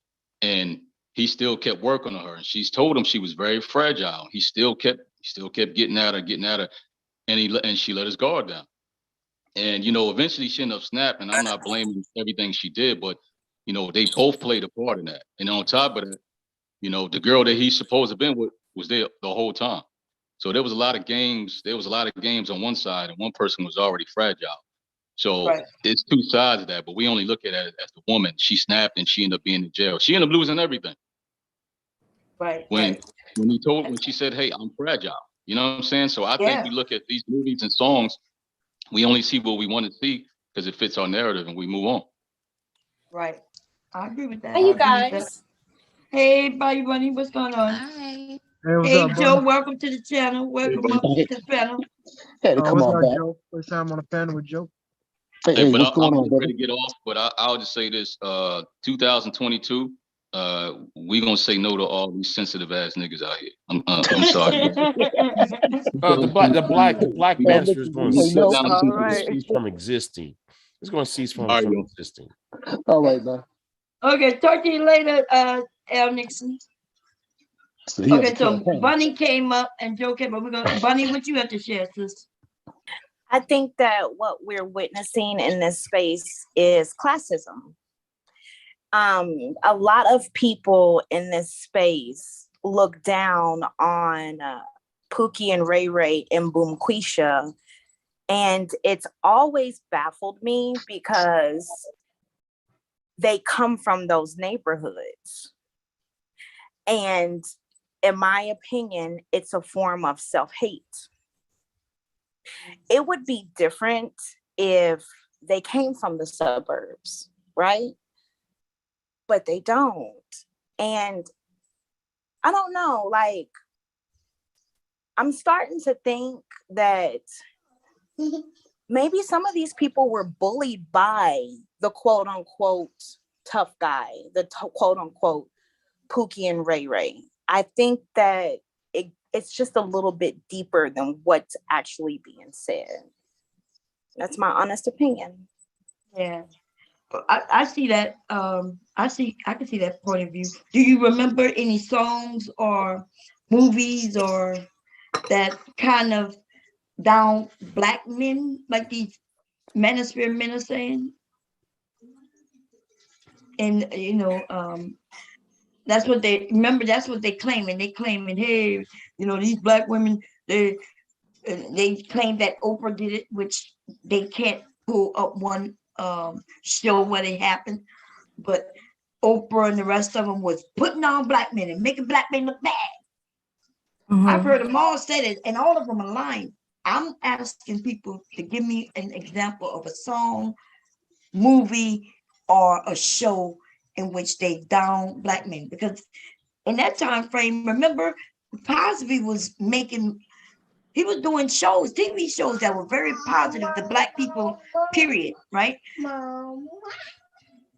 and he still kept working on her. And she's told him she was very fragile. He still kept getting at her, and she let his guard down. And eventually she ended up snapping. I'm not blaming everything she did, but they both played a part in that. And on top of that, the girl that he's supposed to have been with was there the whole time. So there was a lot of games. There was a lot of games on one side, and one person was already fragile. So it's two sides of that, but we only look at it as the woman. She snapped and she ended up being in jail. She ended up losing everything. Right. When she said, "Hey, I'm fragile," you know what I'm saying? So I think we look at these movies and songs, we only see what we want to see because it fits our narrative, and we move on. Right. I agree with that. Hey, you guys. Hey, Bobby Bunny, what's going on? Hi. Hey, Joe, welcome to the channel. Welcome up to the panel. Had to come what's on up, back. Joe? First time on a panel with Joe. Hey, But what's going on, I'm brother? ready to get off, but I'll just say this, 2022, we gonna say no to all these sensitive ass niggas out here. I'm sorry. The black manosphere is going to All cease from existing. It's going to cease from existing. All right, man. Okay, talk to you later, Al Nixon. So Bunny came up and Joe came up. Bunny, what you have to share, sis? I think that what we're witnessing in this space is classism. A lot of people in this space look down on Pookie and Ray Ray and Boom Quisha, and it's always baffled me because they come from those neighborhoods. And in my opinion, it's a form of self-hate. It would be different if they came from the suburbs, right? But they don't. And I don't know, like, I'm starting to think that maybe some of these people were bullied by the quote unquote tough guy, the quote unquote Pookie and Ray Ray. I think that it's just a little bit deeper than what's actually being said. That's my honest opinion. Yeah. I see that. I can see that point of view. Do you remember any songs or movies or that kind of down black men, like these Manosphere men are saying. And that's what they remember. That's what they claiming. They claiming, hey, these black women, they claim that Oprah did it, which they can't pull up one show where it happened. But Oprah and the rest of them was putting on black men and making black men look bad. I've heard them all say it, and all of them are lying. I'm asking people to give me an example of a song, movie, or a show in which they down black men. Because in that time frame, remember, Cosby was he was doing shows, TV shows that were very positive to black people, period, right?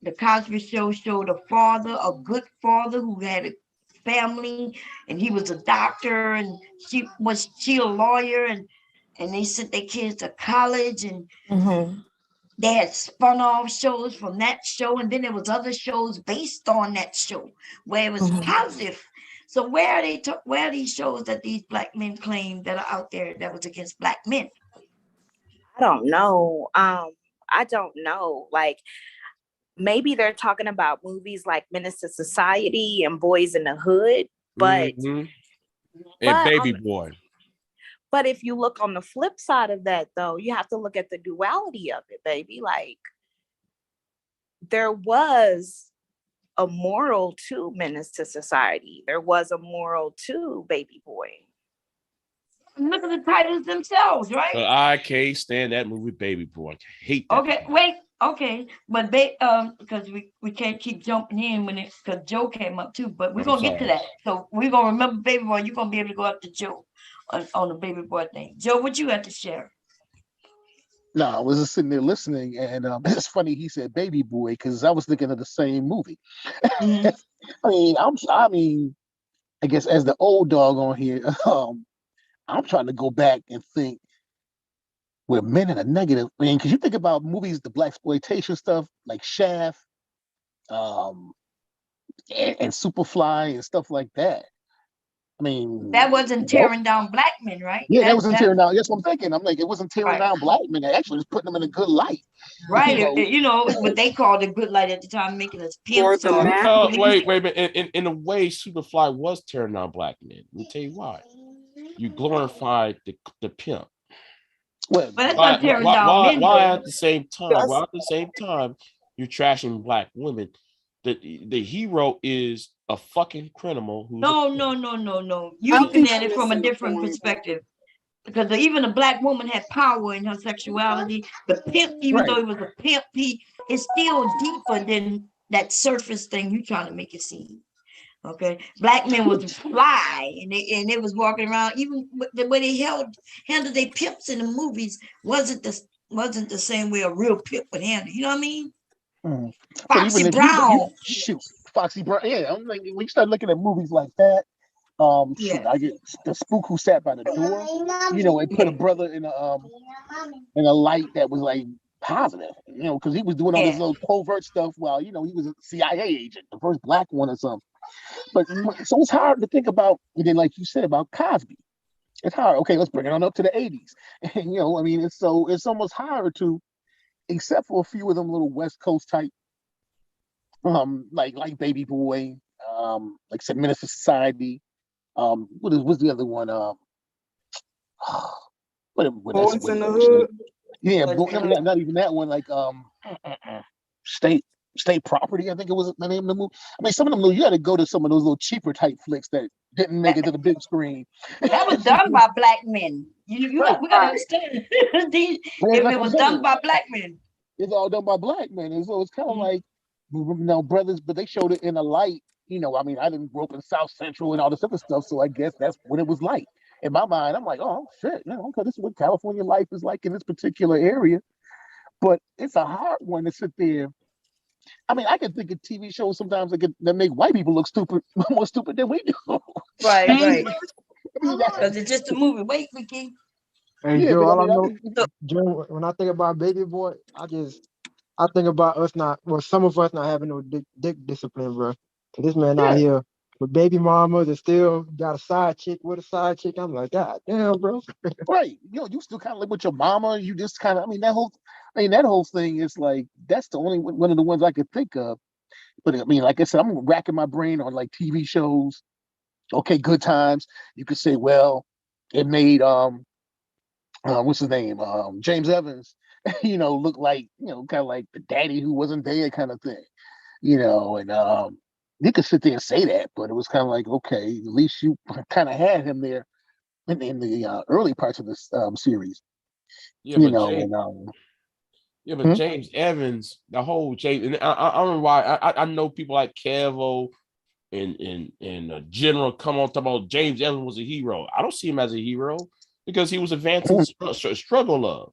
The Cosby Show showed a good father who had a family, and he was a doctor, and she a lawyer, and they sent their kids to college, and they had spun off shows from that show, and then there was other shows based on that show where it was positive. So where are these shows that these black men claim that are out there that was against black men? I don't know. I don't know. Like, maybe they're talking about movies like Menace to Society and Boys in the Hood, but and Baby Boy. But if you look on the flip side of that, though, you have to look at the duality of it, baby. Like, there was a moral to Menace to Society. There was a moral to Baby Boy. Look at the titles themselves, right? I can't stand that movie, Baby Boy. I hate that. Okay, wait. Okay, but because we can't keep jumping in because Joe came up too. But we're gonna get to that. So we're gonna remember Baby Boy. You're gonna be able to go after Joe on the Baby Boy thing. Joe, what you have to share? No, I was just sitting there listening, and it's funny he said Baby Boy because I was thinking of the same movie. I mean, I guess as the old dog on here, I'm trying to go back and think where men in a negative. I mean, because you think about movies, the blaxploitation stuff like Shaft, and Superfly and stuff like that. I mean, that wasn't tearing down black men, right? Yeah, that wasn't tearing down. That's what I'm thinking. I'm like, it wasn't tearing down black men. It actually was putting them in a good light. Right. What they called a good light at the time, making us pimps. Wait a minute. In a way, Superfly was tearing down black men. Let me tell you why. You glorified the pimp. But that's not tearing down men. Why at the same time you're trashing black women? The hero is a fucking criminal. No. You're looking at it from a different perspective. Because even a black woman had power in her sexuality. The pimp, even though it was a pimp, it's still deeper than that surface thing you're trying to make it seem. Okay, black men was fly, and they was walking around. Even the way they handled their pimps in the movies wasn't the same way a real pimp would handle. You know what I mean? Foxy Brown. Foxy Brown. Yeah, I'm like, when you start looking at movies like that, I get The Spook Who Sat by the Door. It put a brother in a light that was like positive. Because he was doing all this little covert stuff while he was a CIA agent, the first black one or something. But so it's hard to think about. And then, like you said about Cosby, it's hard. Okay, let's bring it on up to the 80s. And it's almost hard to, except for a few of them little West Coast type, like Baby Boy, like said Menace to Society. What's the other one? Boys in the Hood. Yeah, not even that one. Like State Property, I think it was the name of the movie. I mean, some of them, you got to go to some of those little cheaper type flicks that didn't make it to the big screen. That was done by black men. We got to understand. It was done by black men. It's all done by black men, and so it's kind of like, brothers, but they showed it in a light. I mean, I didn't grow up in South Central and all this other stuff, so I guess that's what it was like. In my mind, I'm like, oh shit, okay, this is what California life is like in this particular area. But it's a hard one to sit there. I mean, I can think of TV shows sometimes that make white people look stupid, more stupid than we do. Right. Because it's just a movie. Wait, Vicky. Hey, Joe, all I know, Joe, when I think about Baby Boy, I think about some of us not having no dick discipline, bro. This man out here with baby mamas and still got a side chick with a side chick. I'm like, God damn, bro. Right. You still kind of live with your mama. You just kind of, that whole thing is like, that's the only one of the ones I could think of. But I mean, like I said, I'm racking my brain on like TV shows. Okay, Good Times. You could say, well, it made what's his name? James Evans, look like, kind of like the daddy who wasn't there kind of thing. And you could sit there and say that, but it was kind of like, okay, at least you kind of had him there in the early parts of this series. Yeah, but James Evans, the whole James, and I don't know why. I know people like Kevo and General come on talking about James Evans was a hero. I don't see him as a hero because he was advancing struggle love.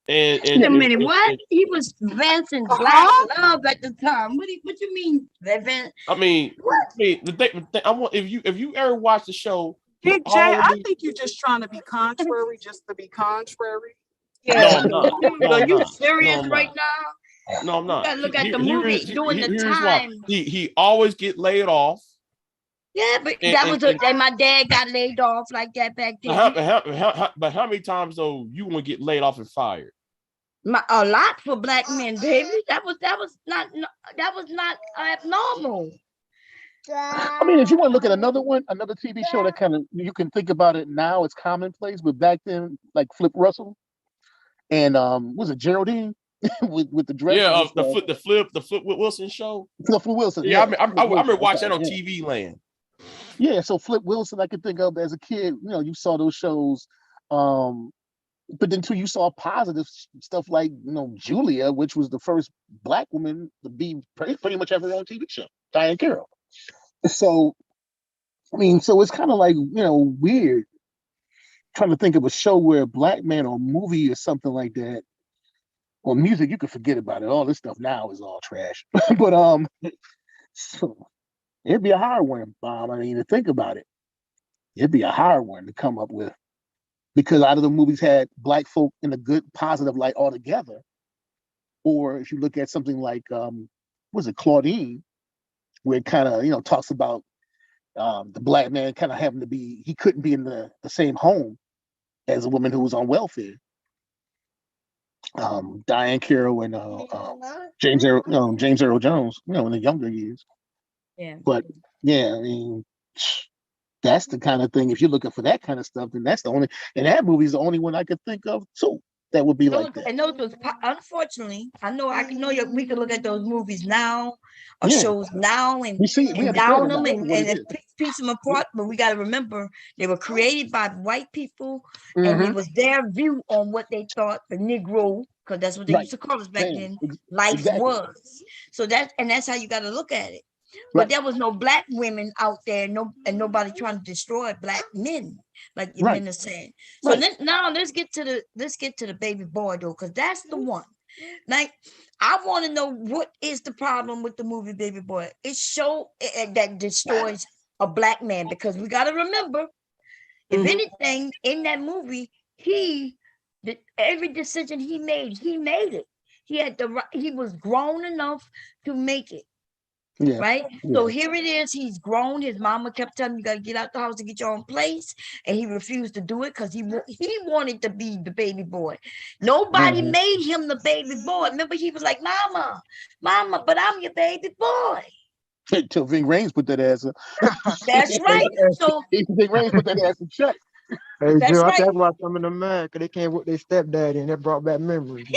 Wait a minute, what? He was advancing black love at the time. What you mean, advance? I mean, the thing, I want if you ever watch the show, Big J, I think you're just trying to be contrary, just to be contrary. Yeah, no, are you serious right now? No, I'm not. You gotta look at the movie during the time. He always get laid off. Yeah, but and my dad got laid off like that back then. But how many times though you want to get laid off and fired? A lot for black men, baby. That was not abnormal. I mean, if you want to look at another TV show that kind of, you can think about it now, it's commonplace, but back then, like Flip Russell and was it Geraldine with the dress? Yeah, the Flip Wilson show. Flip Wilson. Yeah, I remember watching that on TV Land. Yeah, so Flip Wilson, I could think of as a kid. You saw those shows, but then too, you saw positive stuff like Julia, which was the first black woman to be pretty much ever on TV show, Diane Carroll. So, I mean, so it's kind of like, weird trying to think of a show where a black man or movie or something like that, or music, you can forget about it. All this stuff now is all trash. But so it'd be a hard one, Bob. I mean, to think about it, it'd be a hard one to come up with, because a lot of the movies had black folk in a good, positive light altogether. Or if you look at something like, was it Claudine, where it kind of, talks about the black man kind of having to be, he couldn't be in the same home as a woman who was on welfare. Diane Carroll and James Earl Jones, in the younger years. Yeah. But yeah, I mean, that's the kind of thing. If you're looking for that kind of stuff, then that's the only, and that movie's the only one I could think of too. That would be like that. And those was, unfortunately, we could look at those movies now or shows now and down them and piece them apart. But we got to remember they were created by white people, and it was their view on what they thought the Negro, because that's what they used to call us back then, life was. So that's how you got to look at it. But there was no black women out there, and nobody trying to destroy black men, like your men are saying. So now let's get to the baby boy though, because that's the one. Like, I want to know what is the problem with the movie Baby Boy. It show that destroys a black man, because we got to remember, if anything in that movie, every decision he made it. He was grown enough to make it. Yeah. Right. Yeah. So here it is. He's grown. His mama kept telling him, you got to get out the house and get your own place. And he refused to do it because he wanted to be the baby boy. Nobody made him the baby boy. Remember, he was like, mama, but I'm your baby boy. Until Ving Rhames put that ass up. That's right. So Ving Rhames put that ass in check. Hey, Joe, I talk about some of them mad because they came with their stepdaddy and that brought back memories.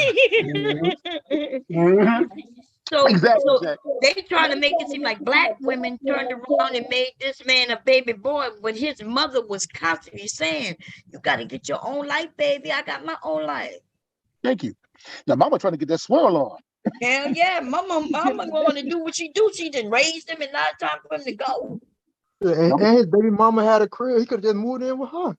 So they trying to make it seem like black women turned around and made this man a baby boy, but his mother was constantly saying, you got to get your own life, baby. I got my own life. Thank you. Now, mama trying to get that swirl on. Hell yeah. Mama going to do what she do. She didn't raise him, and now it's time for him to go. And his baby mama had a crib. He could have just moved in with her.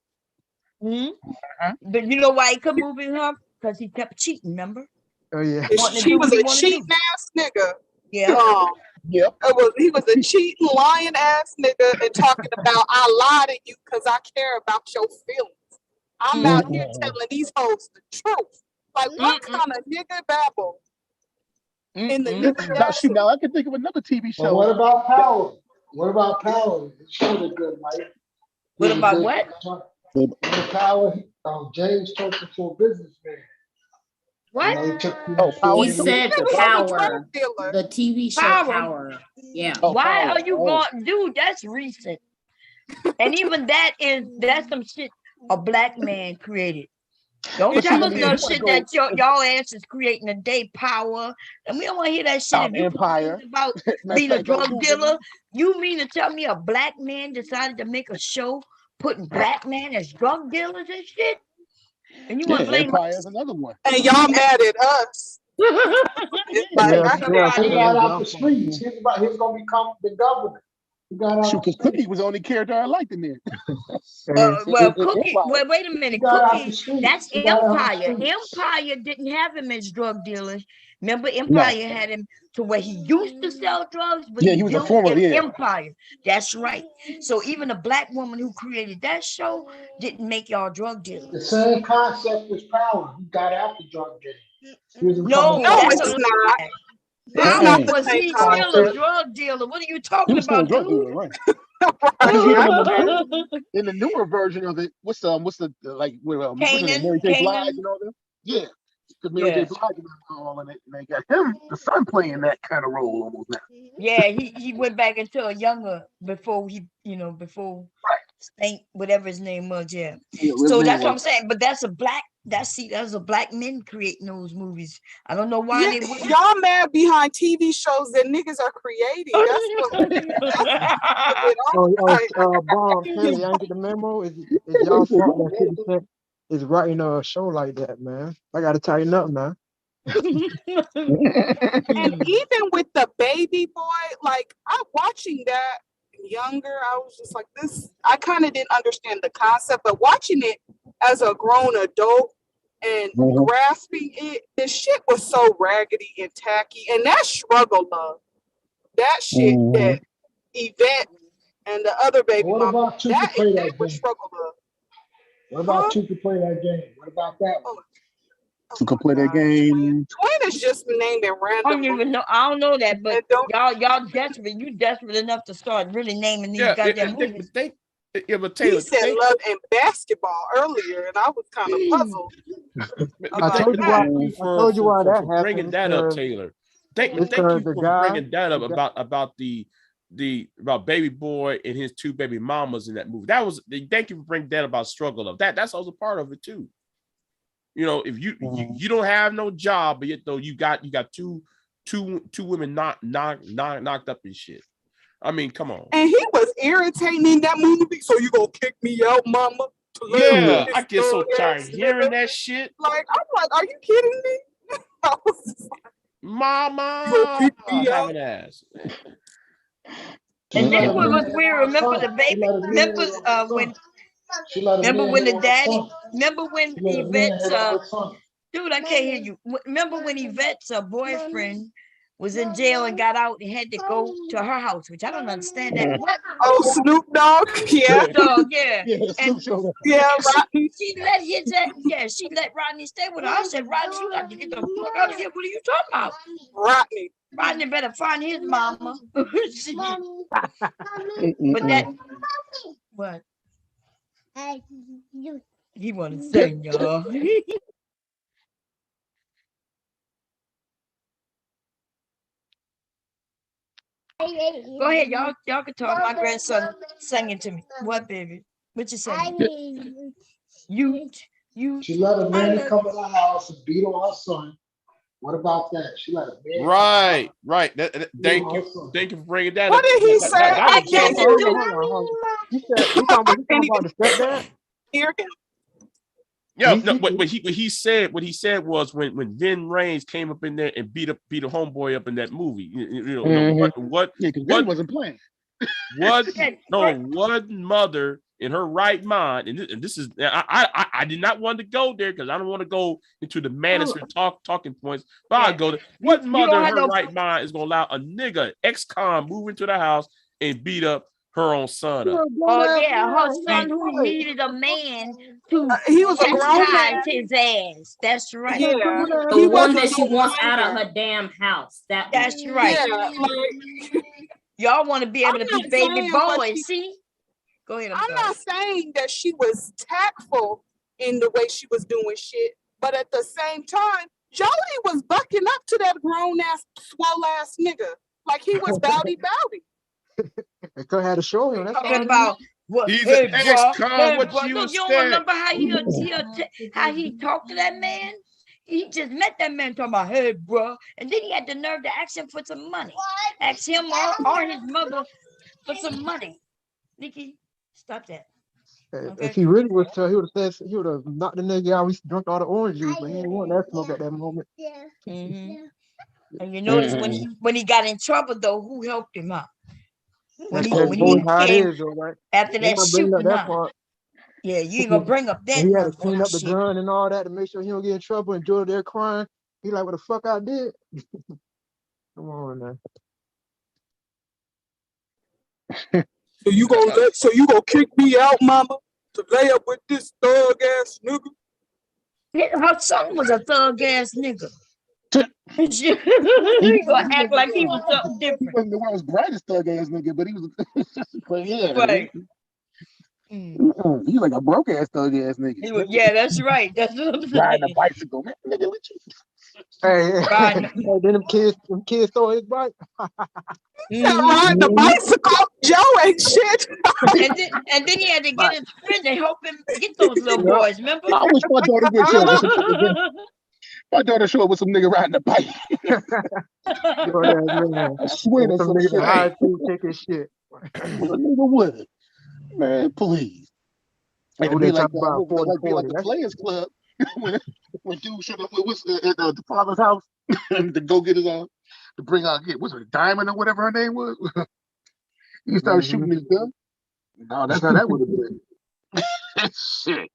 But you know why he couldn't move in with her? Because he kept cheating, remember? Oh yeah, she was a cheating ass nigga. Yeah, yep. He was a cheating, lying ass nigga, and talking about I lie to you because I care about your feelings. I'm out here telling these hoes the truth. Like, what kind of nigga babble? In the Now I can think of another TV show. Well, what about Power? What about Power? It showed a good life. What about what? Power, James turned into a businessman. What? He said Power. The TV show Power. Yeah. Why are you going, dude? That's recent. And even that's some shit a black man created. Don't tell us no shit that y'all ass is creating a day. Power, and we don't want to hear that shit. If you Empire about being a drug dealer, you mean to tell me a black man decided to make a show putting black men as drug dealers and shit? And you want to blame Empire is another one. And y'all mad at us? He got out the streets. He's gonna become the governor. Shoot, because Cookie was the only character I liked in there. Well, Cookie. Wait a minute. Cookie. That's Empire. Empire didn't have him as drug dealers. Remember, Empire had him to where he used to sell drugs, but he was a former Empire. That's right. So even a black woman who created that show didn't make y'all drug dealers. The same concept as Power. He got after drug dealing. No, it's not. Power was he still a drug dealer? What are you talking about, dude? Dealer, right. In the newer version of it, what's the like Mary J. Blige and all that? Yeah, because Mary J. Blige was all in it, and they got him, the son, playing that kind of role almost now. Yeah, he went back into a younger before Stank, whatever his name was. Yeah. So that's what I'm saying. But that's a black men creating those movies. I don't know why they wouldn't. Y'all mad behind TV shows that niggas are creating. Bob, Kelly, I ain't get the memo. Is y'all fault that 50 Cent is writing a show like that, man? I gotta tighten up, man. And even with the Baby Boy, like I'm watching that younger, I was just like this. I kind of didn't understand the concept, but watching it as a grown adult and grasping it, the shit was so raggedy and tacky. And that struggle love, that shit that Yvette and the other baby mama, that was struggle love. What about you to play that game? What about that one? To play that game. Twin is just naming random. I don't even know. I don't know that, but y'all desperate. You desperate enough to start really naming these goddamn movies. But Taylor, he said love and basketball earlier, and I was kind of puzzled. I told you why that happened. Bringing that up, Taylor. Thank you for bringing that up about Baby Boy and his two baby mamas in that movie. Thank you for bringing that about struggle of that. That's also part of it too. You know, if you don't have no job, but yet though you got two women knocked up and shit. I mean, come on. And he was irritating in that movie. So you gonna kick me out, mama? Yeah, I get so tired of hearing that shit. Like, I'm like, are you kidding me? I was just like, mama, you kick me out. Have an ass. And then what was weird? Remember the baby? Remember when Yvette's dude, I can't hear you. Remember when Yvette's boyfriend was in jail and got out and had to go to her house, which I don't understand that. What? Oh, Snoop Dogg, yeah. Snoop Dogg, yeah. And she let Rodney stay with her. I said, Rodney, you got to get the fuck out of here. What are you talking about? Rodney better find his mama. But that, what? He want to sing, y'all. Go ahead, y'all can talk. My grandson singing to me. What, baby? What you saying? You. She let a man come in the house and beat on her son. What about that? She let a man. Right. Thank you for bringing that up. What did he say? I can't hear you. He talking about the stepdad. Here again. Yeah, no, what he said was when Vin Rames came up in there and beat a homeboy up in that movie. What wasn't playing. What mother in her right mind, and this is I did not want to go there because I don't want to go into the Manosphere talking points, but I'll go there. What mother in her right mind is gonna allow a nigga ex-con move into the house and beat up her own son up? Oh yeah, her son who needed a man to he was a grown man. His ass. That's right. Yeah. The one that she wants out of her damn house. That's right. Yeah, Y'all want to be able to be baby boys. See? Go ahead. I'm not saying that she was tactful in the way she was doing shit, but at the same time, Jody was bucking up to that grown ass, swell ass nigga like he was bowdy bowdy. They could have to show him. That's Talking about what? He's Hey, an bro. ex-con. Hey, What bro. you Look, you don't said? remember how he talked to that man? He just met that man talking about, hey, bro. And then he had the nerve to ask him for some money. Ask him or his mother for some money. Nikki, stop that. Okay. If he really was tell, he would have knocked the nigga out. He drunk all the orange juice, but he didn't want that smoke at that moment. Mm-hmm. And you notice when he got in trouble though, who helped him out? When he came right? after that shooting that out. part. Yeah, you ain't gonna bring up that. He had to clean up the gun and all that to make sure he don't get in trouble. And Jordan there crying. He like, what the fuck I did? Come on, man. So you gonna kick me out, mama, to lay up with this thug ass nigga? Her son was a thug ass nigga. He gonna act like he was something different. He wasn't the world's brightest thug ass nigga, but he was. But yeah, right. He was like a broke ass thug ass nigga. Yeah, that's right. That's what I'm saying. Riding a bicycle, man. Nigga, what you? Hey, then them kids throw his bike. Riding the bicycle, Joe ain't shit. and then he had to get his friend to help him get those little boys. Remember? I wish my daughter would show up with some nigga. My daughter show up with some nigga riding a bike. I swear that's some nigga high ticket shit. Well, a nigga would, man, please. It would be like the Players Club when dude showed up with at the father's house to go get his to bring out what's it, Diamond or whatever her name was. He started shooting his gun. No, that's how that would have been. Shit.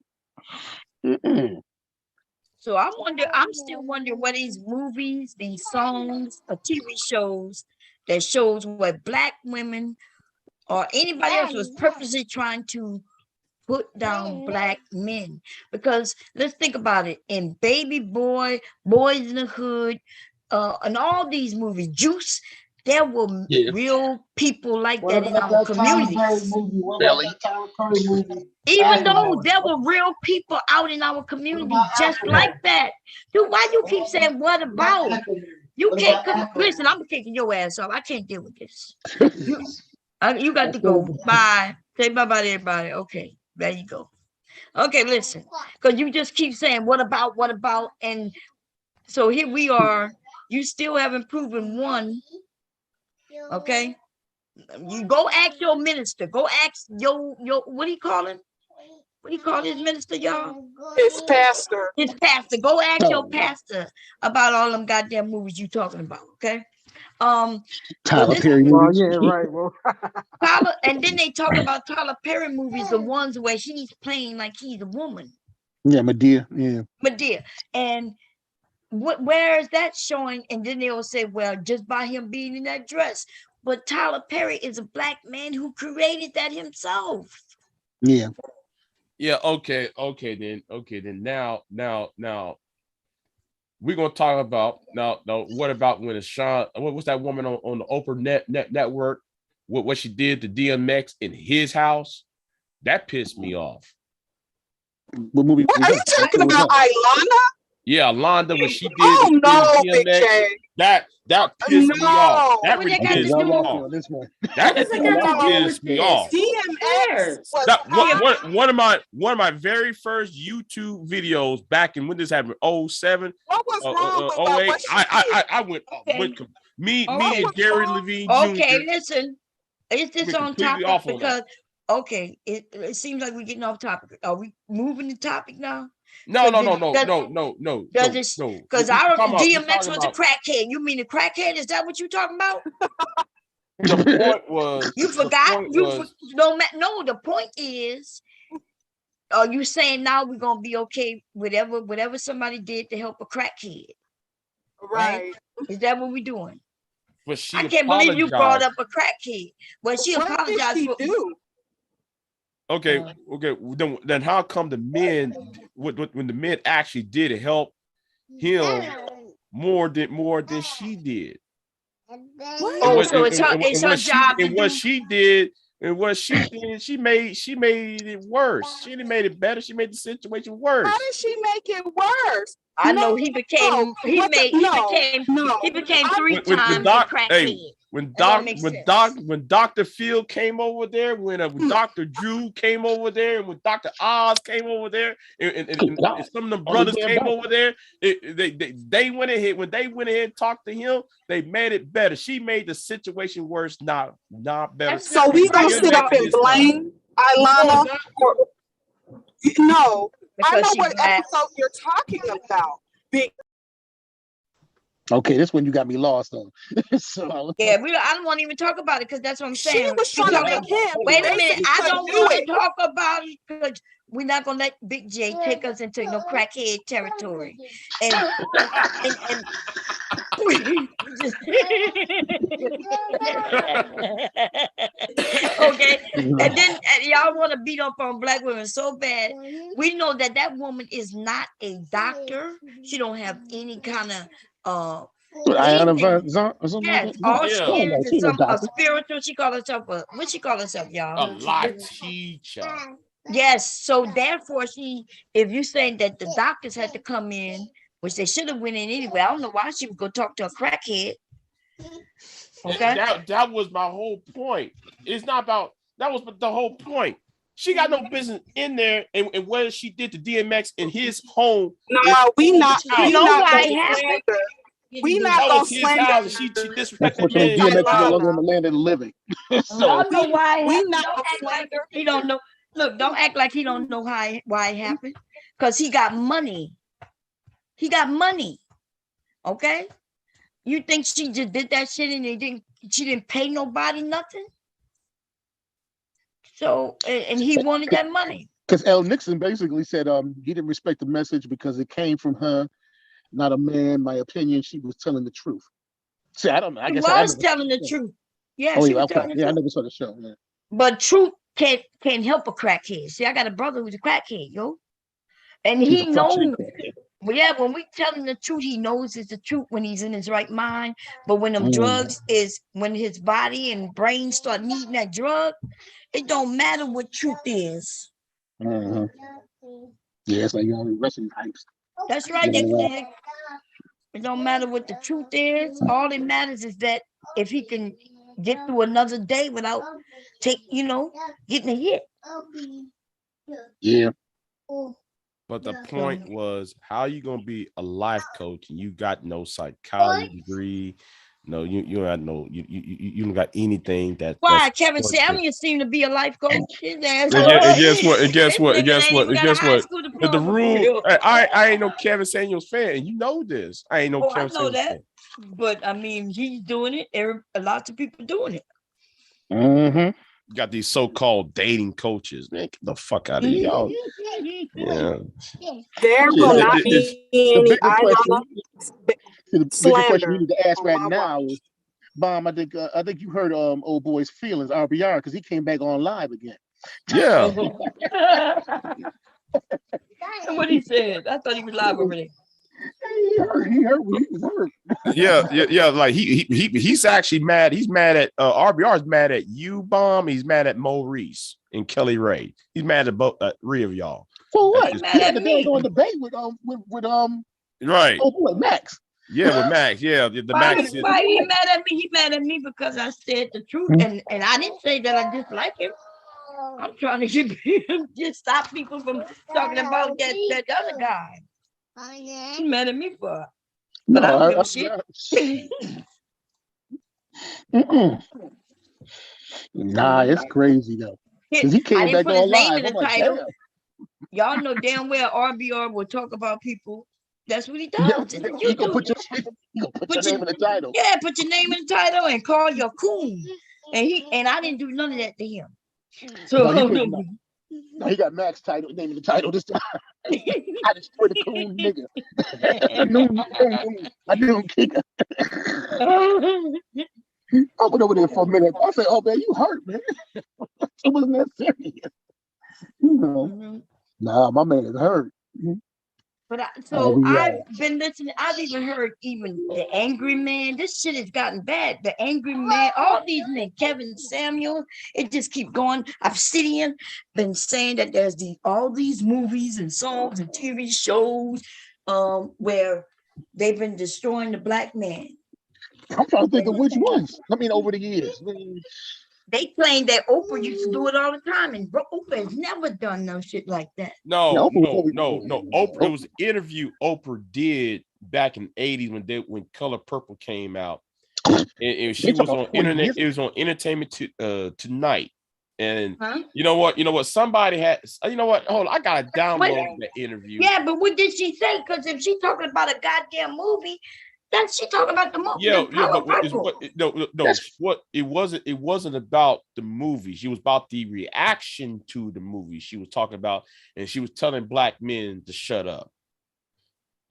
So I'm still wondering what these movies, these songs, or TV shows that shows what black women or anybody else was purposely trying to put down black men. Because let's think about it. In Baby Boy, Boys in the Hood, and all these movies, Juice, there were real people like that in our communities. Even though there were real people out in our community just like that. Dude, why you keep saying what about? You can't come. Listen, I'm kicking your ass off. I can't deal with this. You got to go. Bye. Say bye-bye to everybody. Okay, there you go. Okay, listen. Because you just keep saying what about? And so here we are. You still haven't proven one. Okay? You go ask your minister. Go ask your what do you call him? What do you call his minister, y'all? His pastor. His pastor. Go ask your pastor about all them goddamn movies you talking about, okay? Tyler Perry movies. Yeah, right. Well, Tyler, and then they talk about Tyler Perry movies, the ones where he's playing like he's a woman. Yeah, Medea. Yeah. Medea. And where is that showing? And then they'll say, well, just by him being in that dress. But Tyler Perry is a black man who created that himself. Yeah. Yeah. Okay. Then now we're gonna talk about now. What about when Sean? What was that woman on the Oprah network? What she did to DMX in his house? That pissed me off. What movie? What, are you talking about, Ilana? Yeah, Alonda, when she did Big J. that pissed me off. That really got to pissed do me with off. This one. That pissed me off. DMX was One of my very first YouTube videos back in when this happened, 07, what was wrong with 08. I went me and Gary Levine Jr. Okay, listen. Is this on topic? Because it seems like we're getting off topic. Are we moving the topic now? No. Does it? Because I don't. DMX was a crackhead. You mean a crackhead? Is that what you're talking about? The point was you forgot. No. The point is, are you saying now we're gonna be okay? Whatever somebody did to help a crackhead, right? Is that what we're doing? But she I can't believe you brought up a crackhead. Well, she apologized for. Okay. Then how come the men, when the men actually did help him more than she did? Oh, so it's her job to do. What she did, she made it worse. She didn't made it better. She made the situation worse. How did she make it worse? I know he became he became 3-time a crackhead. When Dr. Phil came over there, when Dr. Drew came over there, and when Dr. Oz came over there, and some of them brothers came over there, they went ahead. When they went ahead and talked to him, they made it better. She made the situation worse, not better. So we gonna sit up and blame Ilana? No, I know what episode you're talking about. Okay, this one you got me lost on. So yeah, I don't want to even talk about it because that's what I'm saying. She was trying to make him. Wait a minute, I don't want to talk about it because we're not gonna let Big J take us into crackhead territory. And okay, and then y'all want to beat up on black women so bad. We know that woman is not a doctor. She don't have any kind of yes, all she is a spiritual. She call herself what she call herself, y'all? A life teacher. Yes, so therefore if you saying that the doctors had to come in, which they should have went in anyway, I don't know why she would go talk to a crackhead. Okay, that was my whole point. It's not about that was the whole point. She got no business in there, and what she did to DMX in his home. No, we not why it happened. We not gonna slander. She disrespected unfortunately, DMX is no longer in the land of the living. So I know why we not gonna slander. He don't know. Look, don't act like he don't know why it happened. Because he got money. He got money. Okay? You think she just did that shit and she didn't pay nobody nothing? So, and he wanted that money. Because L. Nixon basically said he didn't respect the message because it came from her, not a man. My opinion, she was telling the truth. See, I don't know. I guess I was telling the truth. Yeah, oh, she was okay. telling the truth. I never saw the show. Yeah. But truth can't help a crackhead. See, I got a brother who's a crackhead, yo. And he knows. Well, yeah, when we tell him the truth, he knows it's the truth when he's in his right mind. But when them drugs when his body and brain start needing that drug, it don't matter what truth is. Yeah, it's like you're wrestling types. That's right. It don't matter what the truth is. All that matters is that if he can get through another day without getting a hit. Yeah. But the point was, how are you gonna be a life coach and you got no psychology degree? No, you don't know you don't got anything that. Why Kevin Samuel seemed to be a life coach? And guess what? The rule. I ain't no Kevin Samuels fan, and you know this. I ain't no Kevin Samuels fan. But I mean, he's doing it. Lots of people doing it. You got these so-called dating coaches, man. Get the fuck out of here, y'all. Yeah. There will not be any the bigger question you need to ask right now is, Bomb, I think you heard old boy's feelings, RBR, because he came back on live again. Yeah. What he said? I thought he was live already. He heard what he was heard. Yeah. Like he's actually mad. He's mad at RBR's mad at you, Bomb. He's mad at Maurice and Kelly Ray. He's mad at both three of y'all. For what? He had the debate with right. Oh boy, Max. Yeah, with Max. Yeah, the Max. Why he mad at me? He mad at me because I said the truth, and I didn't say that I dislike him. I'm trying to just stop people from talking about that other guy. He mad at me for it. But I don't give a shit. Nah, it's crazy though. Because he came back on live. Y'all know damn well RBR will talk about people. That's what he does. You gonna put your name in the title. Yeah, put your name in the title and call your coon. And I didn't do none of that to him. So no, he got Max title, name in the title this time. I destroyed the coon nigga. I knew him kicker. I went over there for a minute. I said, "Oh man, you hurt, man." It wasn't that serious. Nah, my man is hurt. But I've been listening. I've even heard even the Angry Man. This shit has gotten bad. The Angry Man, all these men, Kevin Samuel, it just keep going. Obsidian been saying that there's all these movies and songs and TV shows where they've been destroying the black man. I'm trying to think of which ones. I mean, over the years. They claim that Oprah used to do it all the time, and Oprah has never done no shit like that. No. Oprah. It was an interview Oprah did back in the 80s when Color Purple came out, and she was on internet. It was on Entertainment Tonight, and you know what? Somebody had. You know what? Hold on, I gotta download that interview. Yeah, but what did she say? Because if she's talking about a goddamn movie. Then she talking about the movie. It wasn't about the movie. She was about the reaction to the movie. She was talking about, and she was telling black men to shut up.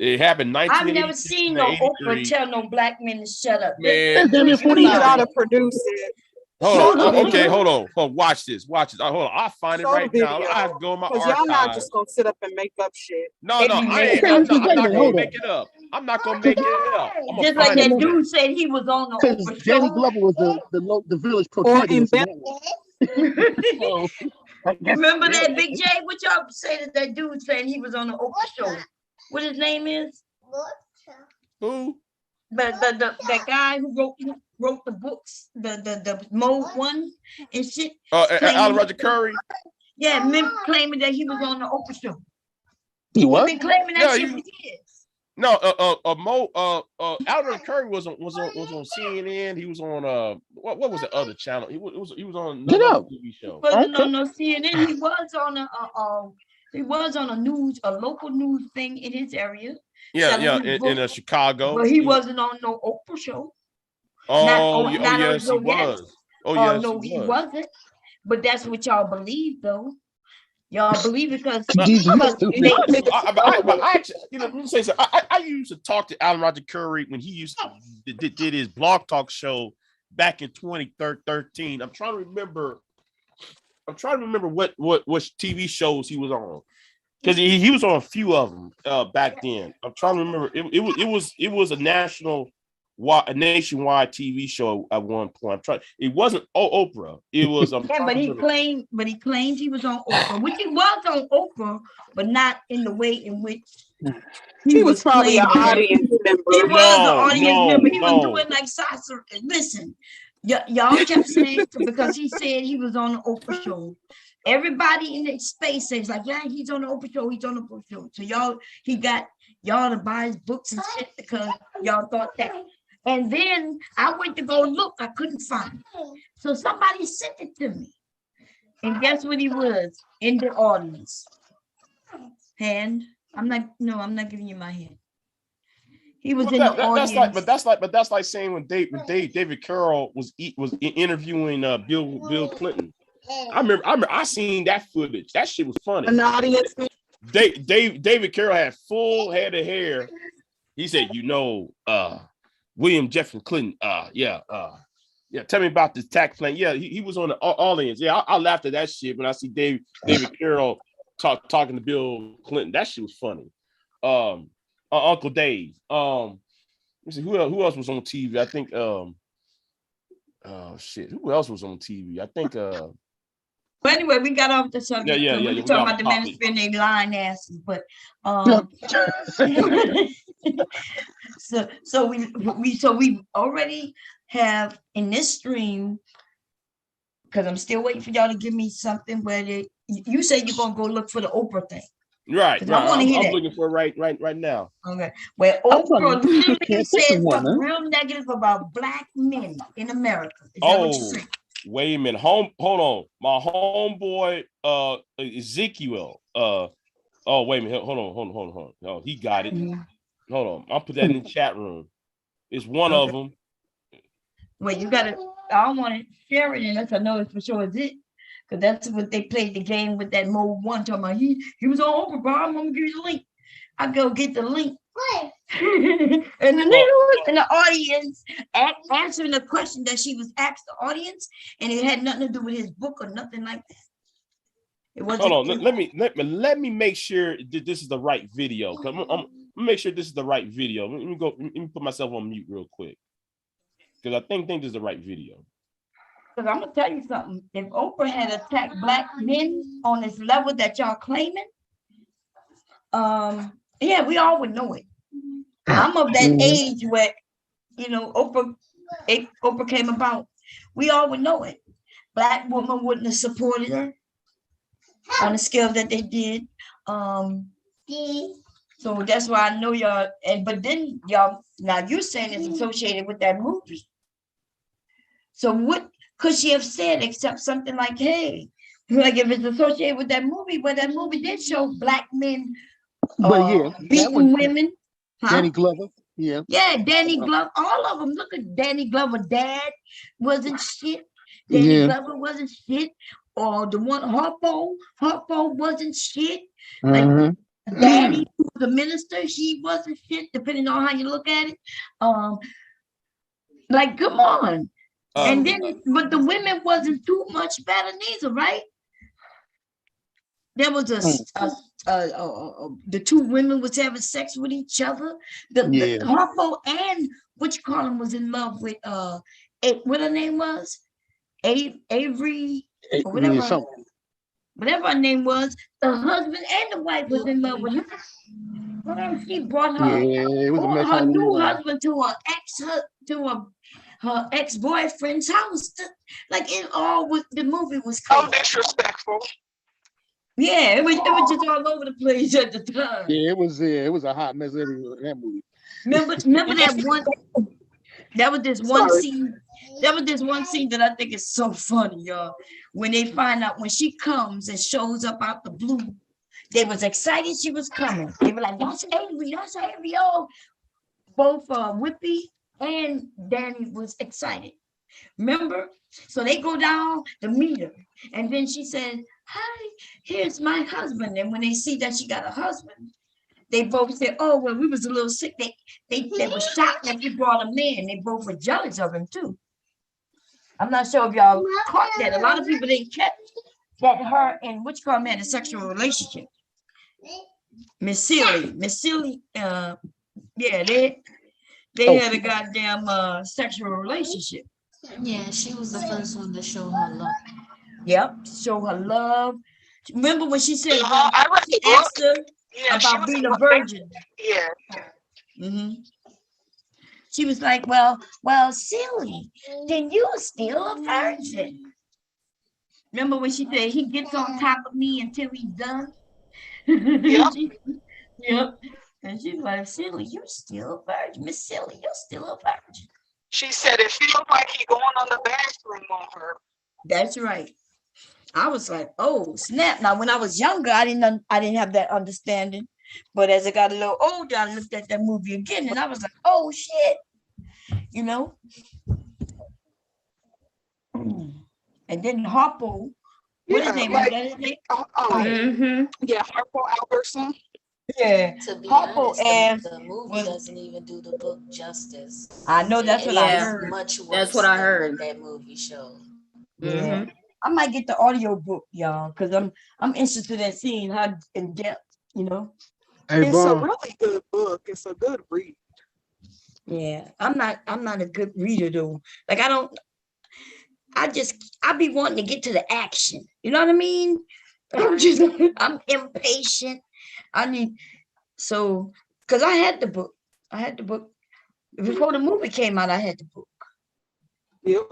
It happened 1983. I've never seen no Oprah tell no black men to shut up. Man, you gotta produce it. Hold on. Watch this. Hold on. I'll find it right now. I have to go in my archives. Y'all not just gonna sit up and make up shit. No, I'm not gonna make it up. I'm not gonna make it up. Just like that dude said he was on the Oprah show. Danny Glover was the village protagonist. Remember that, Big J? What y'all say that dude saying he was on the Oprah show? What his name is? Who? The guy who wrote the books, the Mode one and shit. Alan Roger Curry. Yeah, men claiming that he was on the Oprah show. He was? Been claiming that shit for years. No, Alan Roger Curry was on CNN. He was on what was the other channel? He was on another TV show. Wasn't on no CNN. He was on a local news thing in his area. Yeah, in Chicago. But he wasn't on no Oprah show. Yes, he was. No, he wasn't. But that's what y'all believe, though. Y'all believe it because I used to talk to Alan Roger Curry when he used to did his blog talk show back in 2013. I'm trying to remember what TV shows he was on, because he was on a few of them back then. I'm trying to remember. It was a nationwide TV show at one point. It wasn't Oprah. It was but he claimed he was on Oprah, which he was on Oprah, but not in the way in which he was probably an audience member. He was an audience member. He was doing like salsa. Listen, y'all kept saying because he said he was on the Oprah show. Everybody in the space says like, yeah, he's on the Oprah show. He's on the Oprah show. So he got y'all to buy his books and shit because y'all thought that. And then I went to go look. I couldn't find it. So somebody sent it to me. And guess what he was? In the audience. Hand. I'm not giving you my hand. He was in the audience. That's like saying when David Carroll was interviewing Bill Clinton. I remember I seen that footage. That shit was funny. An audience. David Carroll had full head of hair. He said, William Jefferson Clinton, tell me about this tax plan. Yeah, he was on the audience. Yeah, I laughed at that shit when I see David Carroll talking to Bill Clinton. That shit was funny. Uncle Dave. Let me see who else was on TV. I think who else was on TV? I think But anyway, we got off the subject. Yeah. We were talking about the Manosphere and they lying asses, but so we already have in this stream, because I'm still waiting for y'all to give me something where you say you're gonna go look for the Oprah thing. Right. I'm hear looking for it right now. Okay. Well, Oprah literally said something real negative about black men in America. Is that what you're saying? Wait a minute. Hold on. My homeboy Ezekiel. Wait a minute. Hold on. Oh, he got it. Mm-hmm. Hold on. I'll put that in the chat room. It's one of them. Wait, you gotta I don't want to share it unless I know it's for sure is it. Because that's what they played the game with that Mode 1 talking about he was on Oprah, bro. I'm gonna give you the link. I go get the link. And the nigga was in the audience answering the question that she was asked the audience, and it had nothing to do with his book or nothing like that. It wasn't. Hold on. Let me make sure that this is the right video. I'm gonna make sure this is the right video. Let me go. Let me put myself on mute real quick because I think this is the right video. Because I'm gonna tell you something. If Oprah had attacked black men on this level that y'all claiming, yeah, we all would know it. I'm of that age where, you know, Oprah came about. We all would know it. Black woman wouldn't have supported her on the scale that they did. So that's why I know y'all. But then y'all, now you're saying it's associated with that movie. So what could she have said except something like, hey, like if it's associated with that movie, but that movie did show black men beating women. Danny Glover. Yeah. Yeah, Danny Glover. All of them. Look at Danny Glover. Dad wasn't shit. Danny Glover wasn't shit. Or the one Harpo wasn't shit. Like Daddy, who was a minister, she wasn't shit, depending on how you look at it. Like, come on. And then, but the women wasn't too much better neither, right? There was the two women was having sex with each other. The Harpo and Butch Collin was in love with what her name was, Avery, or whatever her name was. The husband and the wife was in love with her. Well, she brought her, her new husband to her ex-boyfriend's house. Like it all was, the movie was crazy. Oh, disrespectful. Yeah, it was just all over the place at the time. Yeah, it was a hot mess everywhere in that movie. Remember that one? That was this one scene. That was this one scene that I think is so funny, y'all. When they find out when she comes and shows up out the blue, they was excited she was coming. They were like, "That's Avery, that's Avery." Oh, both Whippy and Danny was excited. Remember? So they go down to meet her, and then she said, "Hi, here's my husband." And when they see that she got a husband, they both said, "Oh, well, we was a little sick." They were shocked that he brought a man. They both were jealous of him too. I'm not sure if y'all caught that. A lot of people didn't catch that her and which girl had a sexual relationship. Miss Sealy, yeah, they had a goddamn sexual relationship. Yeah, she was the first one to show her love. Yep, show her love. Remember when she said she asked her about being a virgin? Yeah. She was like, well, silly, then you're still a virgin. Remember when she said he gets on top of me until he's done? Yep. Yep. And she's like, silly, you're still a virgin. Miss Silly, you're still a virgin. She said it feels like he's going on the bathroom on her. That's right. I was like, oh, snap. Now, when I was younger, I didn't have that understanding. But as I got a little older, I looked at that movie again and I was like, oh shit. You know? And then Harpo, what his name? Like, Yeah, Harpo Albertson. Yeah, To be Harpo honest, and the movie doesn't even do the book justice. I know that's what I heard. Much worse that's what I heard. That movie showed. Yeah, I might get the audio book, y'all, because I'm interested in seeing how in depth, you know. Hey, it's a really good book. It's a good read. Yeah, I'm not a good reader though. Like I be wanting to get to the action. You know what I mean? I'm impatient. Because I had the book. Before the movie came out, I had the book. Yep.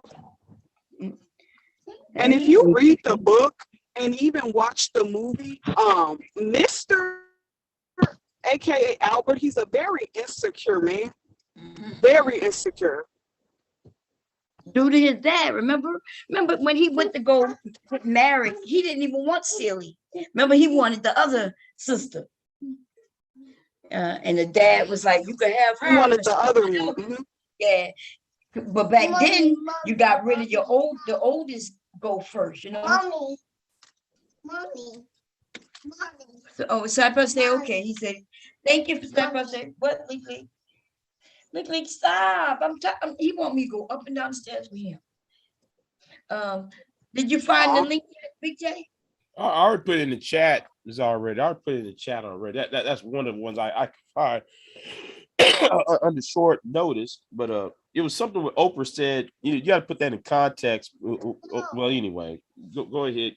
And if you read the book and even watch the movie, Mr. AKA Albert, he's a very insecure man. Very insecure. Due to his dad, remember when he went to go get married, he didn't even want Celie. Remember, he wanted the other sister. And the dad was like, you could have her. He wanted the other one. Yeah. But back then, you got rid of the oldest go first, you know? Mommy. So Cypress said, okay. He said, thank you for Cypress. Said, what, Lick, stop. He want me to go up and down the stairs with him. Did you find the link yet, Big J? I already put it in the chat. I already put it in the chat already. That's one of the ones I could find under short notice. But it was something what Oprah said. You got to put that in context. Well, anyway, go ahead.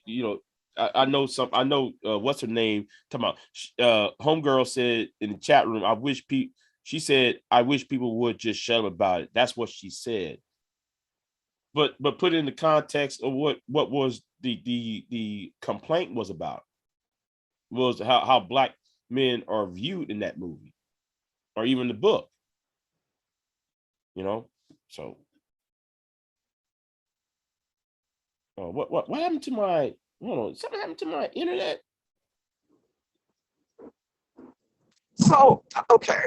I know some. I know what's her name. Talking about homegirl said in the chat room. She said, I wish people would just shut up about it. That's what she said. But put it in the context of what was the complaint was about. Was how black men are viewed in that movie, or even the book. So what happened to my? Hold on, something happened to my internet. So okay.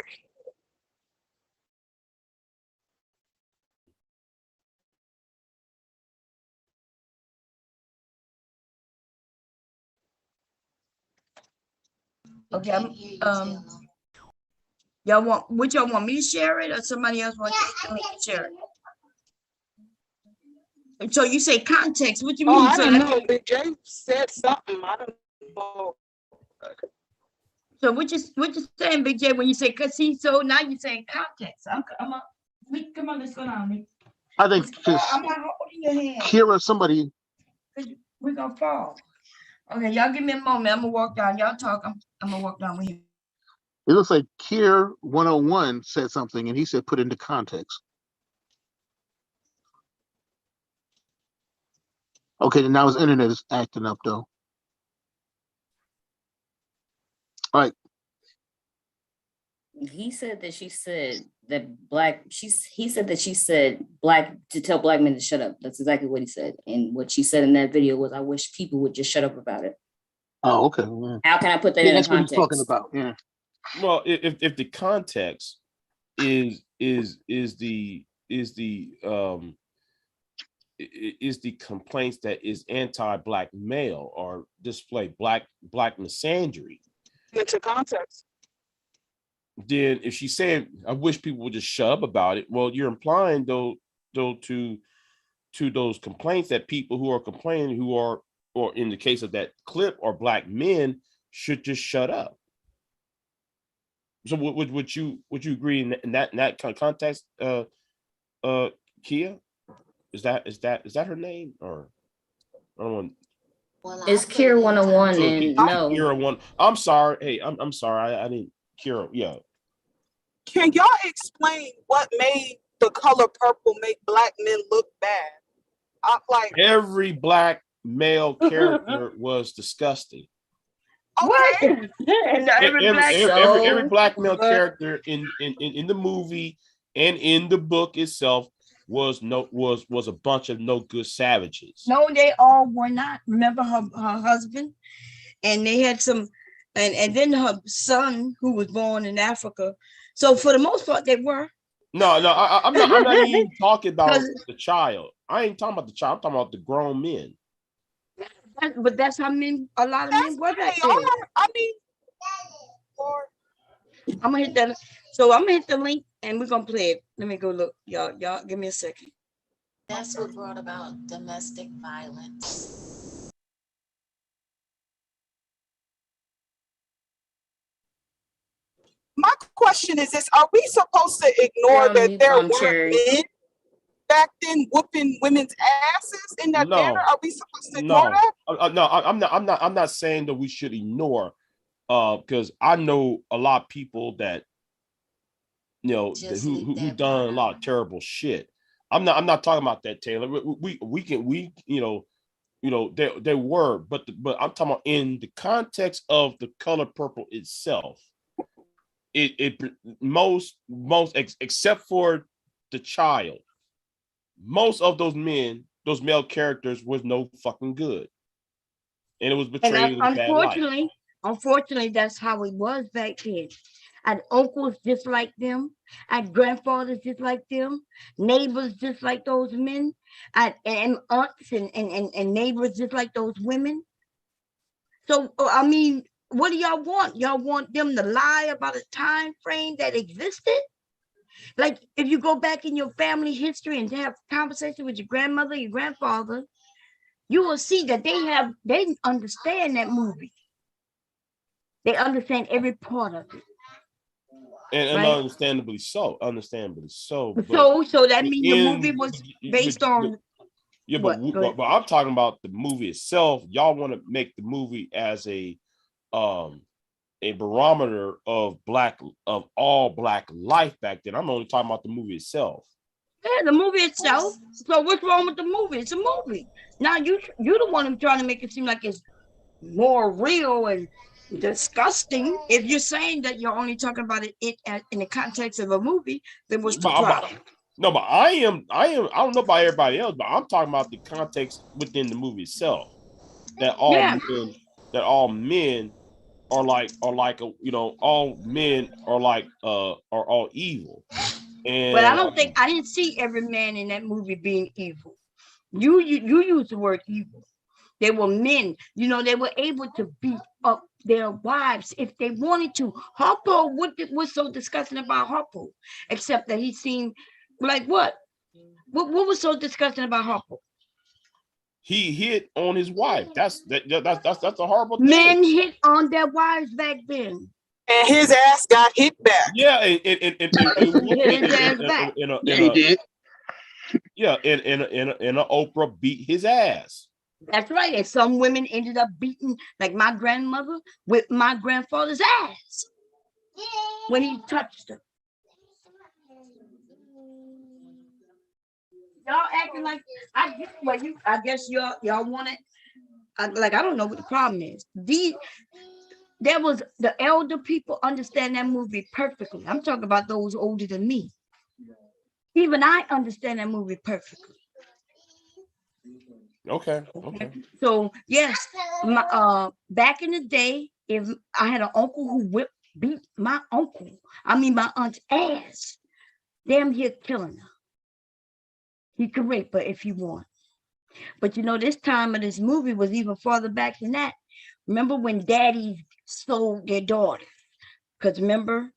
Okay, y'all want me to share it, or somebody else want me to share it? And so you say context, what you mean? I don't know. Big J said something. I don't know. So what you saying, Big J, when you say so now you're saying context. Come on, let's go down. I think I'm not holding your hand. Kira, somebody. We're gonna fall. Okay, y'all give me a moment. I'm gonna walk down. Y'all talk. I'm gonna walk down with you. It looks like Kier 101 said something, and he said put into context. Okay, then now his internet is acting up, though. All right. He said that she said that black. He said that she said black to tell black men to shut up. That's exactly what he said. And what she said in that video was, "I wish people would just shut up about it." Oh, okay. Yeah. How can I put that in that's context? What he's talking about. Yeah. Well, if the context is the complaints that is anti-black male or display black misandry. Into context. Then if she's saying, I wish people would just shut up about it, well, you're implying though to those complaints that people who are complaining, who are, or in the case of that clip, are black men, should just shut up. So would you agree in that context, Kia? Is that her name, or I don't want? Well, it's Kier 101 and no. Kira one. I'm sorry. Hey, I'm sorry. I didn't. Kira, yeah. Can y'all explain what made the color purple make black men look bad? I'm like, every black male character was disgusting. Okay. Every black male character in the movie and in the book itself was a bunch of no good savages. No, they all were not. Remember her husband, and they had some, and then her son who was born in Africa. So for the most part, they were. No, I'm not even talking about the child. I ain't talking about the child. I'm talking about the grown men. But that's how a lot of men were back then. I mean, I'm gonna hit that. So I'm gonna hit the link and we're gonna play it. Let me go look. Y'all give me a second. That's what brought about domestic violence. My question is this: are we supposed to ignore that there were men back then whooping women's asses in that manner? Are we supposed to ignore that? No, I'm not saying that we should ignore, because I know a lot of people that who done a lot of terrible shit. I'm not talking about that, Taylor. We there were, but I'm talking about in the context of the color purple itself. It most except for the child, most of those male characters was no fucking good, and it was betrayed. Unfortunately, that's how it was back then. I had uncles just like them. I had grandfathers just like them. Neighbors just like those men. And aunts and neighbors just like those women. So I mean, what do y'all want? Y'all want them to lie about a time frame that existed? Like if you go back in your family history and have conversation with your grandmother, your grandfather, you will see that they understand that movie. They understand every part of it. And right? understandably so. So that means the movie was based on. Yeah, but I'm talking about the movie itself. Y'all want to make the movie as a barometer of all black life back then. I'm only talking about the movie itself. Yeah, the movie itself. So what's wrong with the movie? It's a movie. Now you're the one who's trying to make it seem like it's more real and disgusting. If you're saying that you're only talking about it in the context of a movie, then what's the problem? No, but I don't know about everybody else, but I'm talking about the context within the movie itself. That all men are like all men are all evil. And but I didn't see every man in that movie being evil. You use the word evil. They were men, they were able to beat up their wives if they wanted to. Harpo, what was so disgusting about Harpo? Except that he seemed like what? What was so disgusting about Harpo? He hit on his wife. That's a horrible thing. Men hit on their wives back then. And his ass got hit back. Yeah, and his ass back. He did. Yeah, and Oprah beat his ass. That's right. And some women ended up beating, like my grandmother, with my grandfather's ass when he touched her. Y'all acting like I guess y'all want it. I don't know what the problem is. There was the elder people understand that movie perfectly. I'm talking about those older than me. Even I understand that movie perfectly. Okay. So yes, back in the day, if I had an uncle who beat my aunt's ass, damn, he's killing her. He could rape her if he want. But this time of this movie was even farther back than that. Remember when daddies sold their daughters? Because remember,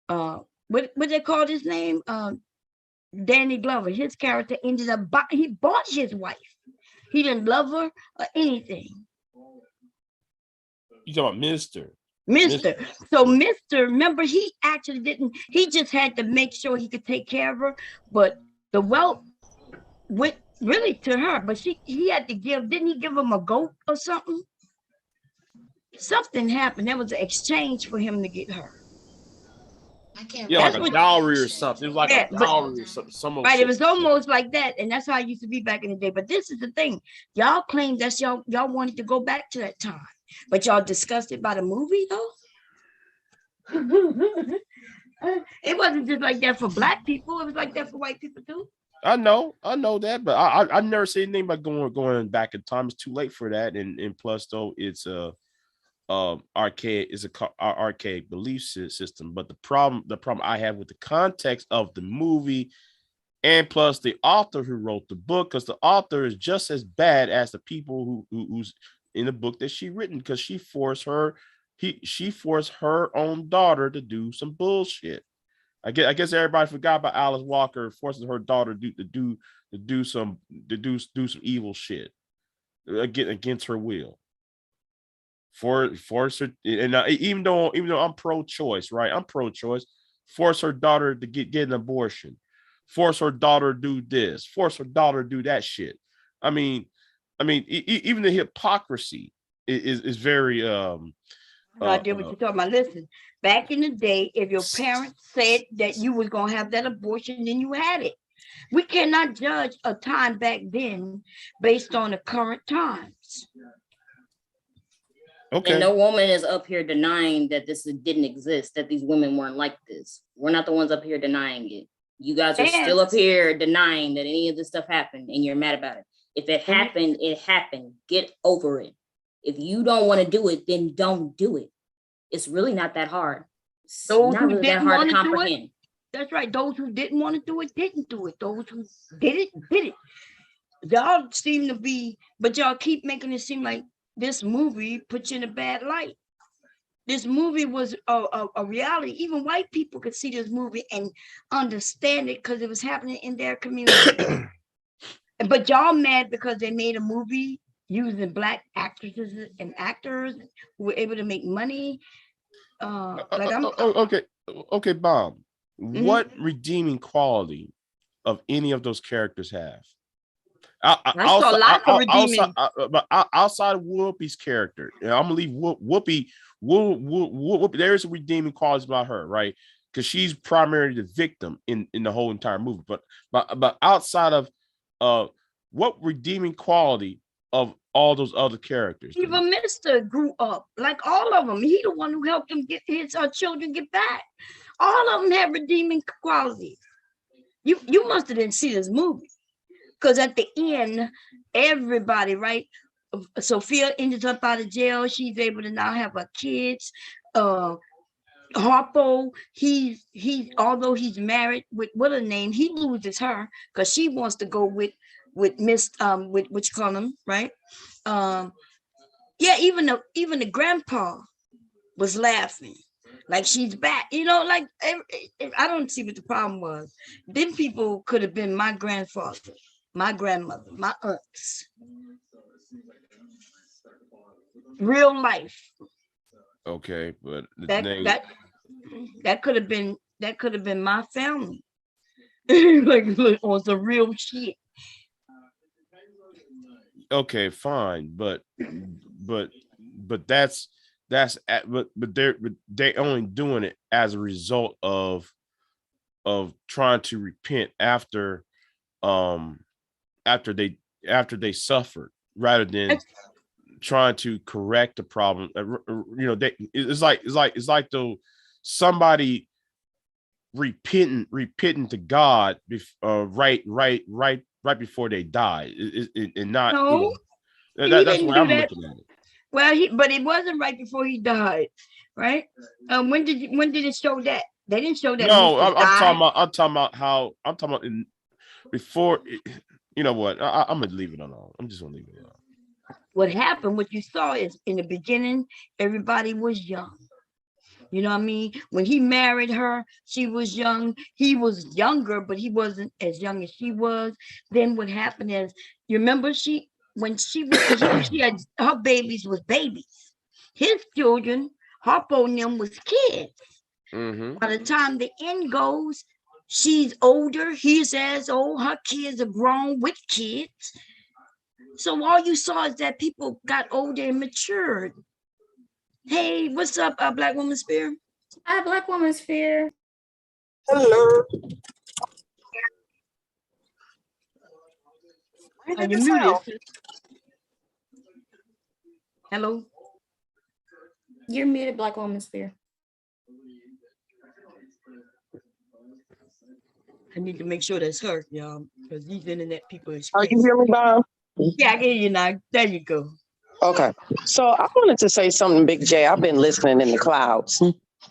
what they called his name? Danny Glover. His character ended up he bought his wife. He didn't love her or anything. You talking about Mr. So Mr. Remember, he actually didn't. He just had to make sure he could take care of her. But the wealth went really to her. But he had to give. Didn't he give him a goat or something? Something happened. There was an exchange for him to get her. Yeah, like a dowry or something. It was like a dowry or something. Right, it was almost like that, and that's how it used to be back in the day. But this is the thing: y'all claim that y'all wanted to go back to that time, but y'all discussed it by the movie, though. It wasn't just like that for black people; it was like that for white people too. I know that, but I've never seen anything about going back in time. It's too late for that, and plus, though, it's archaic archaic belief system. But the problem I have with the context of the movie, and plus the author who wrote the book, because the author is just as bad as the people who's in the book that she written, because she forced her own daughter to do some bullshit. I guess everybody forgot about Alice Walker forcing her daughter to do some evil shit against her will. Force her, and even though I'm pro-choice, right? I'm pro-choice. Force her daughter to get an abortion. Force her daughter to do this. Force her daughter to do that shit. I mean, even the hypocrisy is very. No idea what you're talking about. Listen, back in the day, if your parents said that you was gonna have that abortion, then you had it. We cannot judge a time back then based on the current times. Okay. And no woman is up here denying that this didn't exist, that these women weren't like this. We're not the ones up here denying it. You guys are still up here denying that any of this stuff happened, and you're mad about it. If it happened, it happened. Get over it. If you don't want to do it, then don't do it. It's really not that hard. It's not really that hard to comprehend. That's right. Those who didn't want to do it, didn't do it. Those who did it, did it. Y'all seem to be, but y'all keep making it seem like this movie puts you in a bad light. This movie was a reality. Even white people could see this movie and understand it because it was happening in their community. But y'all mad because they made a movie using black actresses and actors who were able to make money. Like Okay, Bob. What Mm-hmm. redeeming quality of any of those characters have? I saw lots of redeeming. Outside of Whoopi's character, and I'm gonna leave Whoopi. There's a redeeming quality about her, right? Because she's primarily the victim in the whole entire movie. But outside of what redeeming quality of all those other characters? Even Mister grew up, like all of them. He the one who helped them get his children get back. All of them have redeeming qualities. You must have didn't see this movie, because at the end, everybody, right? Sophia ended up out of jail. She's able to now have her kids. Harpo, he's although he's married with what a name, he loses her because she wants to go with Miss with what you call them, right? Yeah, even the grandpa was laughing like she's back, like I don't see what the problem was. Then people could have been my grandfather, my grandmother, my aunts. Real life. Okay, but that could have been my family. Like on some real shit. Okay, fine, but that's but they're only doing it as a result of trying to repent after they suffered, rather than trying to correct the problem. It's like though somebody repenting to God right before they die, and not no, that's why I'm looking at it. Well, but it wasn't right before he died, right? When did it show that? They didn't show that. No, I'm talking about before. You know what? I'm gonna leave it alone. I'm just gonna leave it alone. What happened? What you saw is in the beginning, everybody was young. You know what I mean? When he married her, she was young. He was younger, but he wasn't as young as she was. Then what happened is, you remember when she went to him, she had her babies was babies. His children, Harpo and them was kids. Mm-hmm. By the time the end goes, she's older. He's as old. Her kids are grown with kids. So all you saw is that people got older and matured. Hey, what's up, Black Woman Sphere? Hi, Black Woman Sphere. Hello. Are you muted? Hello. You're muted, Black Woman Sphere. I need to make sure that's her, y'all, because these internet people is crazy. Are you hearing me, Bob? Yeah, I can hear you now. There you go. Okay. So I wanted to say something, Big J. I've been listening in the clouds.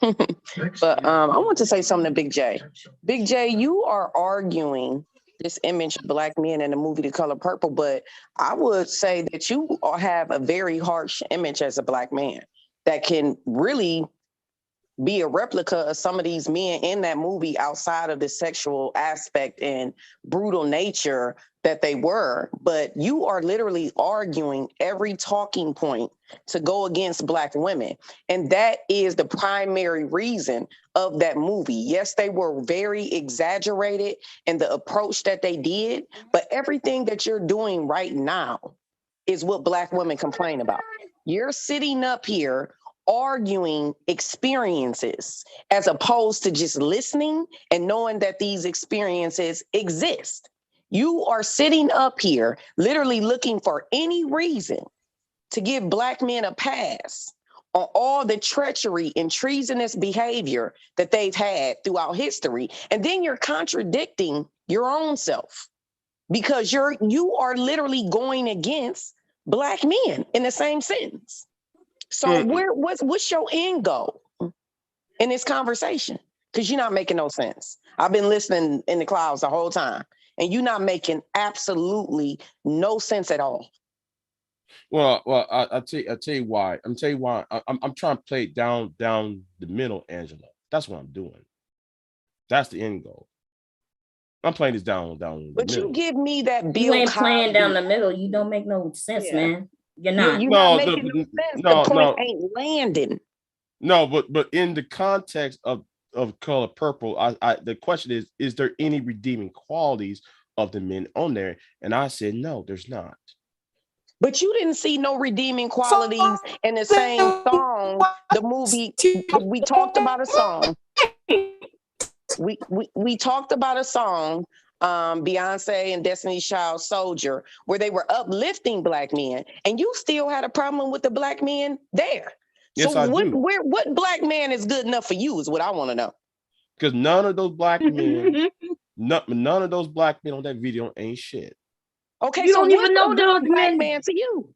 But I want to say something to Big J. Big J, you are arguing this image of Black men in the movie The Color Purple, but I would say that you have a very harsh image as a Black man that can really be a replica of some of these men in that movie outside of the sexual aspect and brutal nature that they were. But you are literally arguing every talking point to go against Black women. And that is the primary reason of that movie. Yes, they were very exaggerated in the approach that they did, but everything that you're doing right now is what Black women complain about. You're sitting up here arguing experiences as opposed to just listening and knowing that these experiences exist. You are sitting up here literally looking for any reason to give Black men a pass on all the treachery and treasonous behavior that they've had throughout history. And then you're contradicting your own self because you are literally going against Black men in the same sentence. So what's your end goal in this conversation? Because you're not making no sense. I've been listening in the clouds the whole time, and you're not making absolutely no sense at all. Well, I'll tell you why. I'm trying to play it down the middle, Angela. That's what I'm doing. That's the end goal. I'm playing this down. But you give me that Bill You ain't Cosby. playing down the middle. You don't make no sense, man. You're not. You're not making no sense. The point ain't landing. No, but in the context of Color Purple, I the question is there any redeeming qualities of the men on there? And I said no, there's not. But you didn't see no redeeming qualities in the same song. The movie, we talked about a song. We talked about a song, Beyonce and Destiny's Child Soldier, where they were uplifting black men, and you still had a problem with the black men there. Yes, so I what do. what black man is good enough for you is what I want to know. Because none of those black men, none of those black men on that video ain't shit. Okay, you so don't even know those black men. man to you.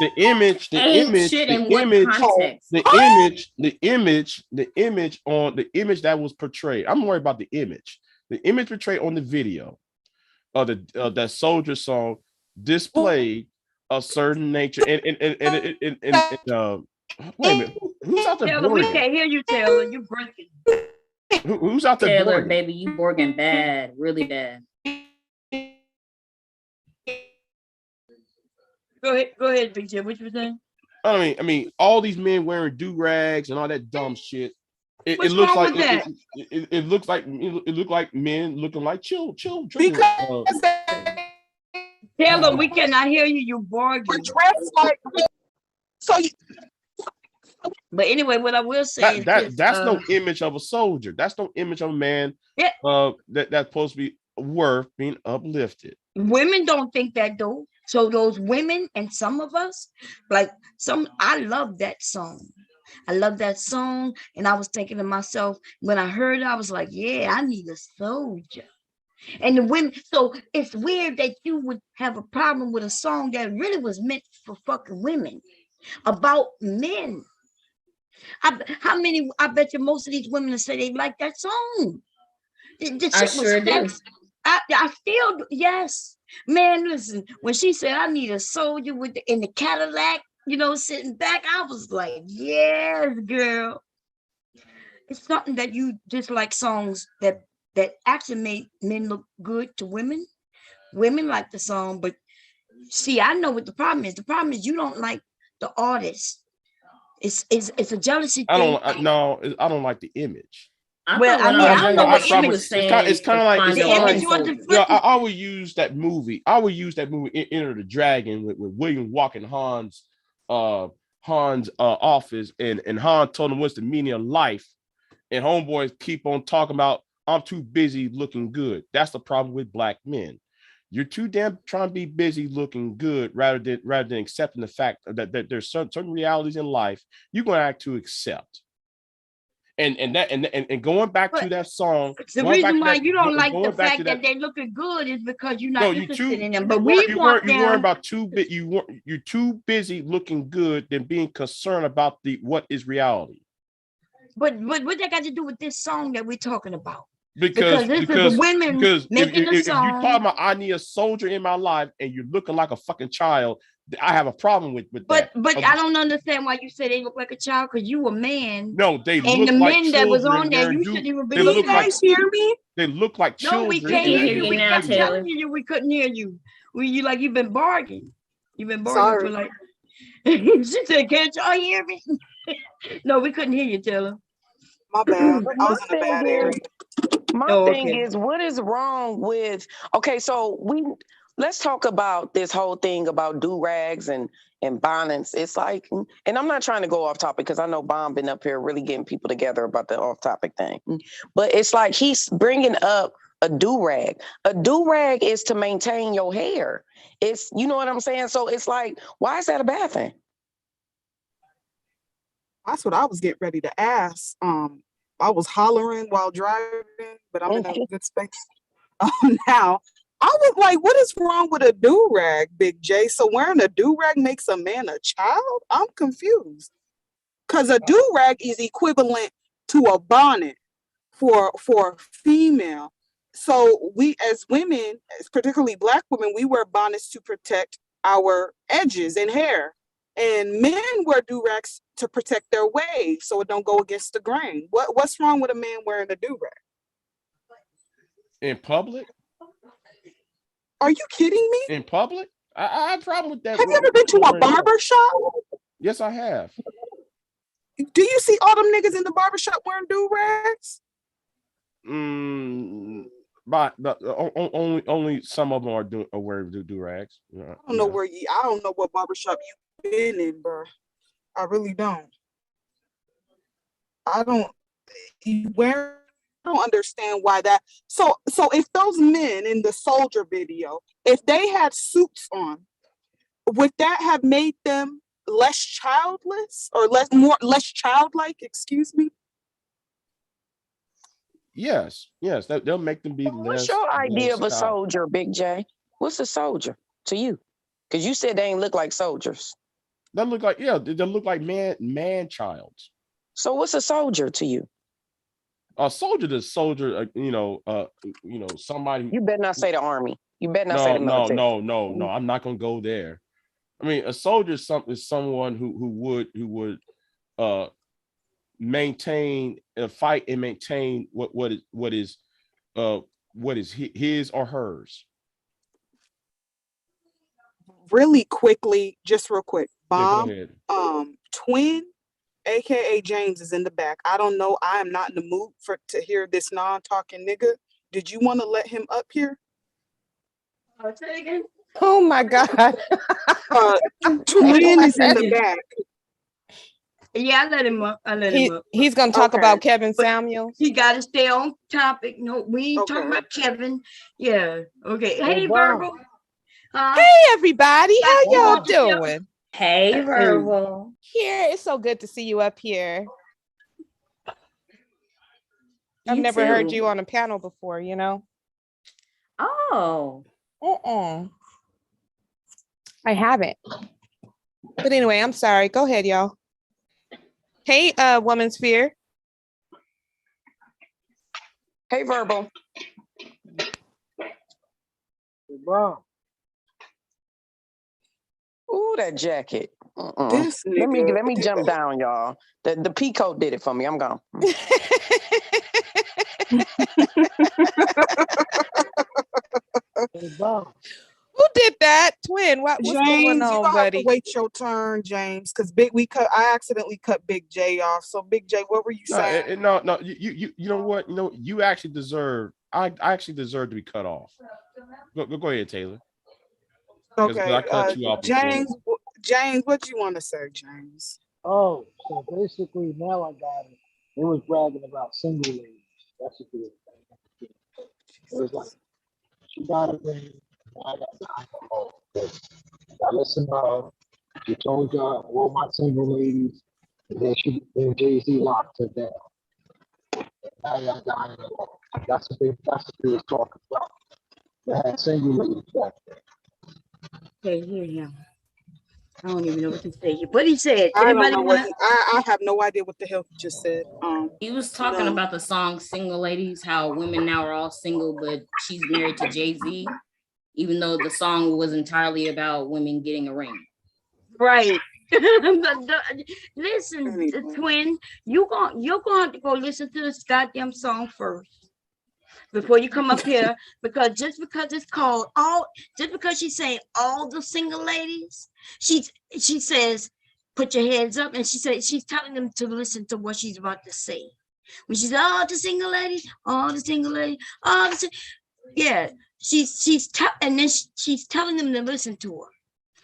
The image that was portrayed. I'm worried about the image. The image portrayed on the video of that soldier song displayed a certain nature. And wait a minute, who's out there? Taylor, we can't hear you, Taylor. You breaking. Who's out there? Taylor, Borging? baby, you borging bad, really bad. Go ahead, Big Jim. What you were saying? I mean, all these men wearing do-rags and all that dumb shit. What's wrong with that? It looks like men looking like chill. Because Taylor, we cannot hear you. You barging. Dressed like so. But anyway, what I will say that's no image of a soldier. That's no image of a man. Yeah. That's supposed to be worth being uplifted. Women don't think that though. So those women and some of us, I love that song. I love that song. And I was thinking to myself, when I heard it, I was like, yeah, I need a soldier. And the women, so it's weird that you would have a problem with a song that really was meant for fucking women, about men. I bet you most of these women say they like that song. I sure do. I still do. Yes. Man, listen, when she said I need a soldier in the Cadillac, sitting back, I was like, yes, girl. It's something that you just like songs that actually make men look good to women. Women like the song, but see, I know what the problem is. The problem is you don't like the artist. It's a jealousy thing. I don't like the image. I know what image was saying. It's kind of like I would use that movie. Enter the Dragon with William walking Han's office, and Han told him what's the meaning of life, and homeboys keep on talking about I'm too busy looking good. That's the problem with black men. You're too damn trying to be busy looking good rather than accepting the fact that there's certain realities in life you're going to have to accept. And going back to that song, the reason why you don't like the fact that they're looking good is because you're not interested in them. But we want them. You worry about you're too busy looking good than being concerned about what is reality. But what that got to do with this song that we're talking about? Because this is the women making a song. If you talk about I need a soldier in my life and you're looking like a fucking child, I have a problem with that. But I don't understand why you say they look like a child, because you a man. No, they and look the like men children. That was on there, you shouldn't even believe. You guys hear me? They look like children. No, we can't hear you. We kept telling you we couldn't hear you. You've been bargaining. You've been bargaining for like. She said, "Can't y'all hear me?" No, we couldn't hear you, Taylor. My bad. I was in a bad area. My thing is, what is wrong with? Okay, so let's talk about this whole thing about do-rags and bonnets. It's like, and I'm not trying to go off topic because I know Bomb been up here really getting people together about the off-topic thing. But it's like he's bringing up a do-rag. A do-rag is to maintain your hair. It's, you know what I'm saying? So it's like, why is that a bad thing? That's what I was getting ready to ask. I was hollering while driving, but I'm in a good space now. I was like, what is wrong with a do-rag, Big J? So wearing a do-rag makes a man a child? I'm confused. Because a do-rag is equivalent to a bonnet for female. So we as women, particularly Black women, we wear bonnets to protect our edges and hair. And men wear do-rags to protect their waves so it don't go against the grain. What's wrong with a man wearing a do-rag? In public? Are you kidding me? In public? I have a problem with that. Have you ever been to a barber shop? Yes, I have. Do you see all them niggas in the barber shop wearing do-rags? But only some of them are wearing do-rags. I don't know I don't know what barbershop you've been in, bro. I really don't. I don't understand why that. So if those men in the soldier video, if they had suits on, would that have made them less childless or less childlike? Excuse me. Yes, they'll make them be less. What's your idea of a soldier, Big J? What's a soldier to you? Because you said they ain't look like soldiers. They look like they look like man childs. So what's a soldier to you? A soldier is soldier, somebody. You better not say the army. You better not say the military. No. I'm not gonna go there. I mean, a soldier is someone who would maintain fight and maintain what is his or hers. Really quickly, just real quick, Bomb. Yeah, go ahead. Twin, aka James, is in the back. I don't know. I am not in the mood to hear this non-talking nigga. Did you want to let him up here? Oh my God. Twin is in the back. Yeah, I let him up. He's gonna talk about Kevin Samuels. He got to stay on topic. No, we ain't talking about Kevin. Yeah. Okay. Hey, Verbal. Hey, everybody. How y'all doing? Hey, Verbal. Here, it's so good to see you up here. I've never heard you on a panel before, you know? Oh. I haven't. But anyway, I'm sorry. Go ahead, y'all. Hey, Manosphere. Hey, Verbal. Wow. Ooh, that jacket. Let me jump down, y'all. The peacoat did it for me. I'm gone. Who did that? Twin, what's James, going on, you gonna buddy? have to wait your turn, James, because I accidentally cut Big J off. So Big J, what were you saying? No, you know what? You actually deserve. I actually deserve to be cut off. Go ahead, Taylor. Okay, I cut you off before. James, what you want to say, James? Oh, so basically now I got it. It was bragging about single ladies. That's what it was. It was like, she got it, and I got the alcohol. I listened to she told y'all all my single ladies, and then Jay-Z locked her down. And now y'all got it alone. That's what they was talking about. They had single ladies back there. Okay, hear him. I don't even know what to say. What he said. I don't know I have no idea what the hell he just said. He was talking about the song "Single Ladies," how women now are all single, but she's married to Jay-Z, even though the song was entirely about women getting a ring. Right. Listen, Twin, you're gonna have to go listen to this goddamn song first before you come up here, because just because it's called just because she's saying all the single ladies, she says put your hands up, and she said she's telling them to listen to what she's about to say. When she's all the single ladies, yeah, she's telling them to listen to her.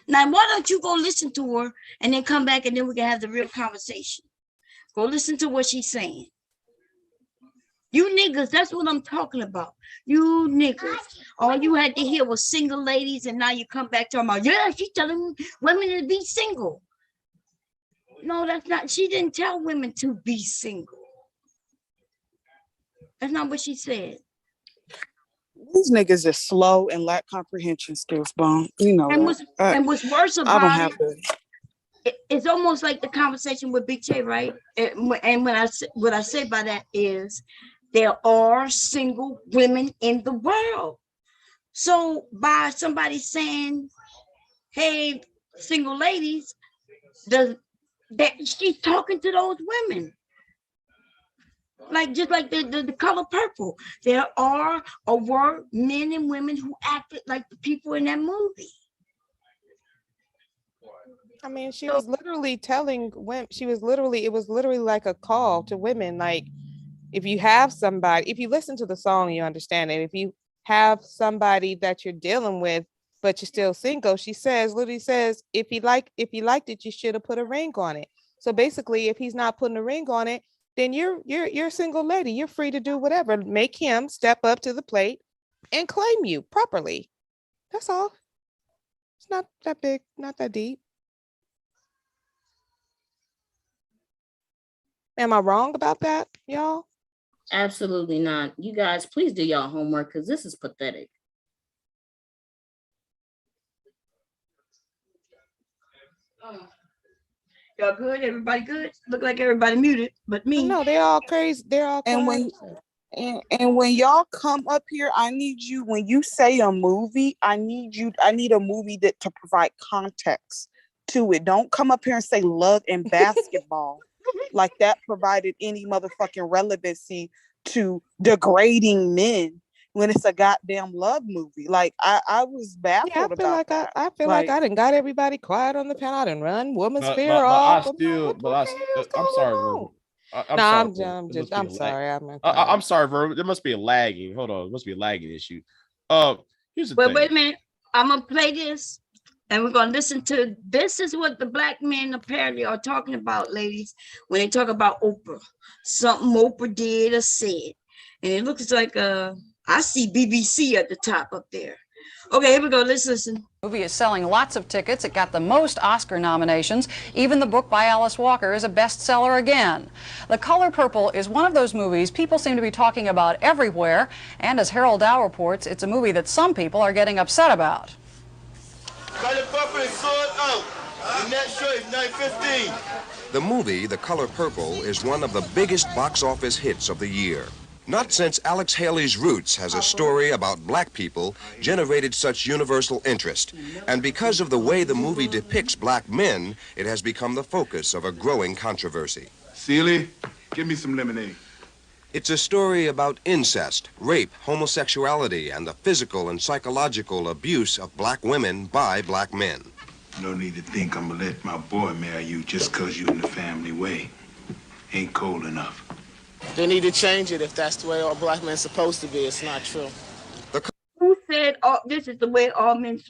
Now, why don't you go listen to her and then come back, and then we can have the real conversation. Go listen to what she's saying. You niggas, that's what I'm talking about. You niggas, all you had to hear was single ladies, and now you come back talking about, yeah, she's telling women to be single. No, that's not. She didn't tell women to be single. That's not what she said. These niggas is slow and lack comprehension skills, Bone. You know. And what's worse about it's almost like the conversation with Big J, right? And what I say by that is there are single women in the world. So by somebody saying, hey, single ladies, she's talking to those women. Like just like the color purple. There are or were men and women who acted like the people in that movie. I mean, she was literally telling women, it was literally like a call to women. Like, if you have somebody, if you listen to the song, you understand it. If you have somebody that you're dealing with, but you're still single, she literally says, if you liked it, you should have put a ring on it. So basically, if he's not putting a ring on it, then you're a single lady. You're free to do whatever. Make him step up to the plate and claim you properly. That's all. It's not that big, not that deep. Am I wrong about that, y'all? Absolutely not. You guys, please do y'all homework because this is pathetic. Y'all good? Everybody good? Look like everybody muted, but me. No, they all crazy. They're all quiet. And when y'all come up here, I need you, when you say a movie, I need a movie that to provide context to it. Don't come up here and say Love and Basketball like that provided any motherfucking relevancy to degrading men when it's a goddamn love movie. Like I was baffled about that. I feel like I done got everybody quiet on the panel. I done run Manosphere but off. I'm sorry, Verb. I'm sorry. I'm sorry, Verb. There must be a lagging. Hold on, there must be a lagging issue. Here's the thing. Wait a minute. I'm gonna play this, and we're gonna listen to this. Is what the black men apparently are talking about, ladies, when they talk about Oprah. Something Oprah did or said, and it looks like I see BBC at the top up there. Okay, here we go. Let's listen. The movie is selling lots of tickets. It got the most Oscar nominations. Even the book by Alice Walker is a bestseller again. The Color Purple is one of those movies people seem to be talking about everywhere. And as Harold Dow reports, it's a movie that some people are getting upset about. Color Purple is sold out. The next show is 9:15. The movie, The Color Purple, is one of the biggest box office hits of the year. Not since Alex Haley's Roots has a story about black people generated such universal interest. And because of the way the movie depicts black men, it has become the focus of a growing controversy. Seeley, give me some lemonade. It's a story about incest, rape, homosexuality, and the physical and psychological abuse of black women by black men. No need to think I'm gonna let my boy marry you just because you're in the family way. Ain't cold enough. They need to change it if that's the way all black men are supposed to be. It's not true. Who said this is the way all men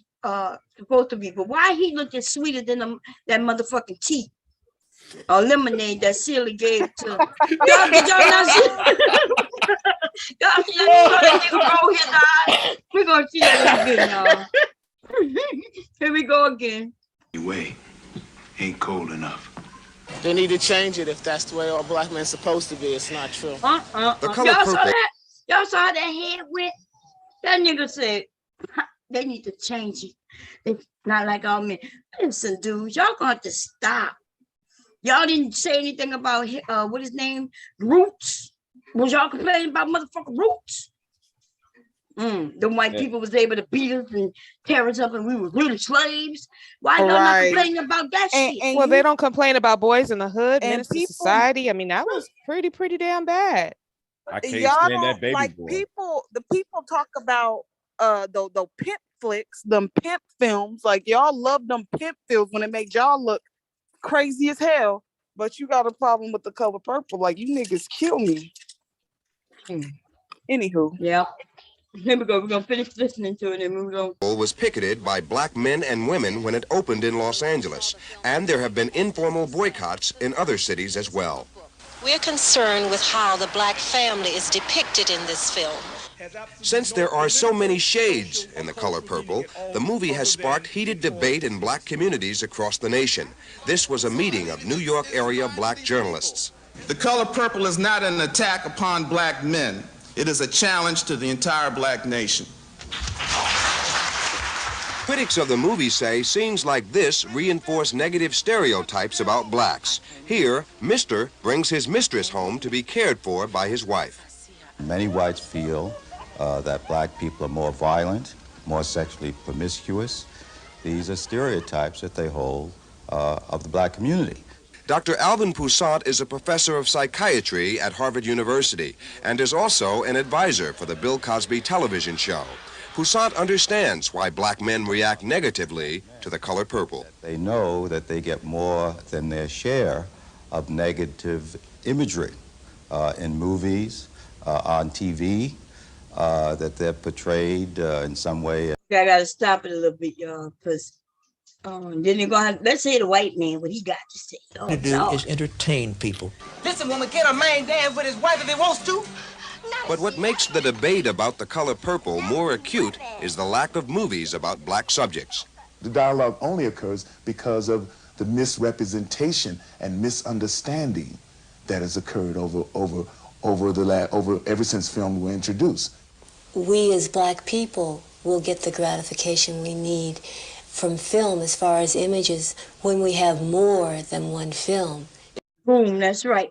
supposed to be? But why he looking sweeter than that motherfucking tea or lemonade that Silly gave to? Y'all, did y'all not see? Y'all see that nigga roll his eyes? We're gonna see that again, y'all. Here we go again. Way ain't cold enough. They need to change it if that's the way all black men are supposed to be. It's not true. The Color Y'all saw Purple. that? Y'all saw how that head went? That nigga said they need to change it. It's not like all men. Listen, dudes, y'all gonna have to stop. Y'all didn't say anything about what his name? Roots. Was y'all complaining about motherfucking Roots? The white people was able to beat us and tear us up and we were really slaves. Why y'all not complaining about that shit? Well, they don't complain about Boys in the Hood, Menace to Society. I mean, that was pretty damn bad. I can't Y'all stand don't that baby like boy. the people talk about the pimp flicks, them pimp films. Like y'all love them pimp films when it makes y'all look crazy as hell. But you got a problem with The Color Purple. Like you niggas kill me. Anywho. Yeah. Here we go. We're gonna finish listening to it and we're gonna Was picketed by black men and women when it opened in Los Angeles, and there have been informal boycotts in other cities as well. We're concerned with how the black family is depicted in this film. Since there are so many shades in The Color Purple, the movie has sparked heated debate in black communities across the nation. This was a meeting of New York area black journalists. The Color Purple is not an attack upon black men. It is a challenge to the entire black nation. Critics of the movie say scenes like this reinforce negative stereotypes about blacks. Here, Mr. brings his mistress home to be cared for by his wife. Many whites feel that black people are more violent, more sexually promiscuous. These are stereotypes that they hold of the black community. Dr. Alvin Poussat is a professor of psychiatry at Harvard University and is also an advisor for the Bill Cosby television show. Poussat understands why black men react negatively to The Color Purple. They know that they get more than their share of negative imagery in movies, on TV, that they're portrayed in some way. I gotta stop it a little bit, y'all, because then you're gonna have, let's say the white man, what he got to say. Oh, To do Lord. is entertain people. Listen, woman, can a man dance with his wife if he wants to? But what makes the debate about The Color Purple more acute is the lack of movies about black subjects. The dialogue only occurs because of the misrepresentation and misunderstanding that has occurred ever since film were introduced. We as black people will get the gratification we need from film as far as images when we have more than one film. Boom, that's right.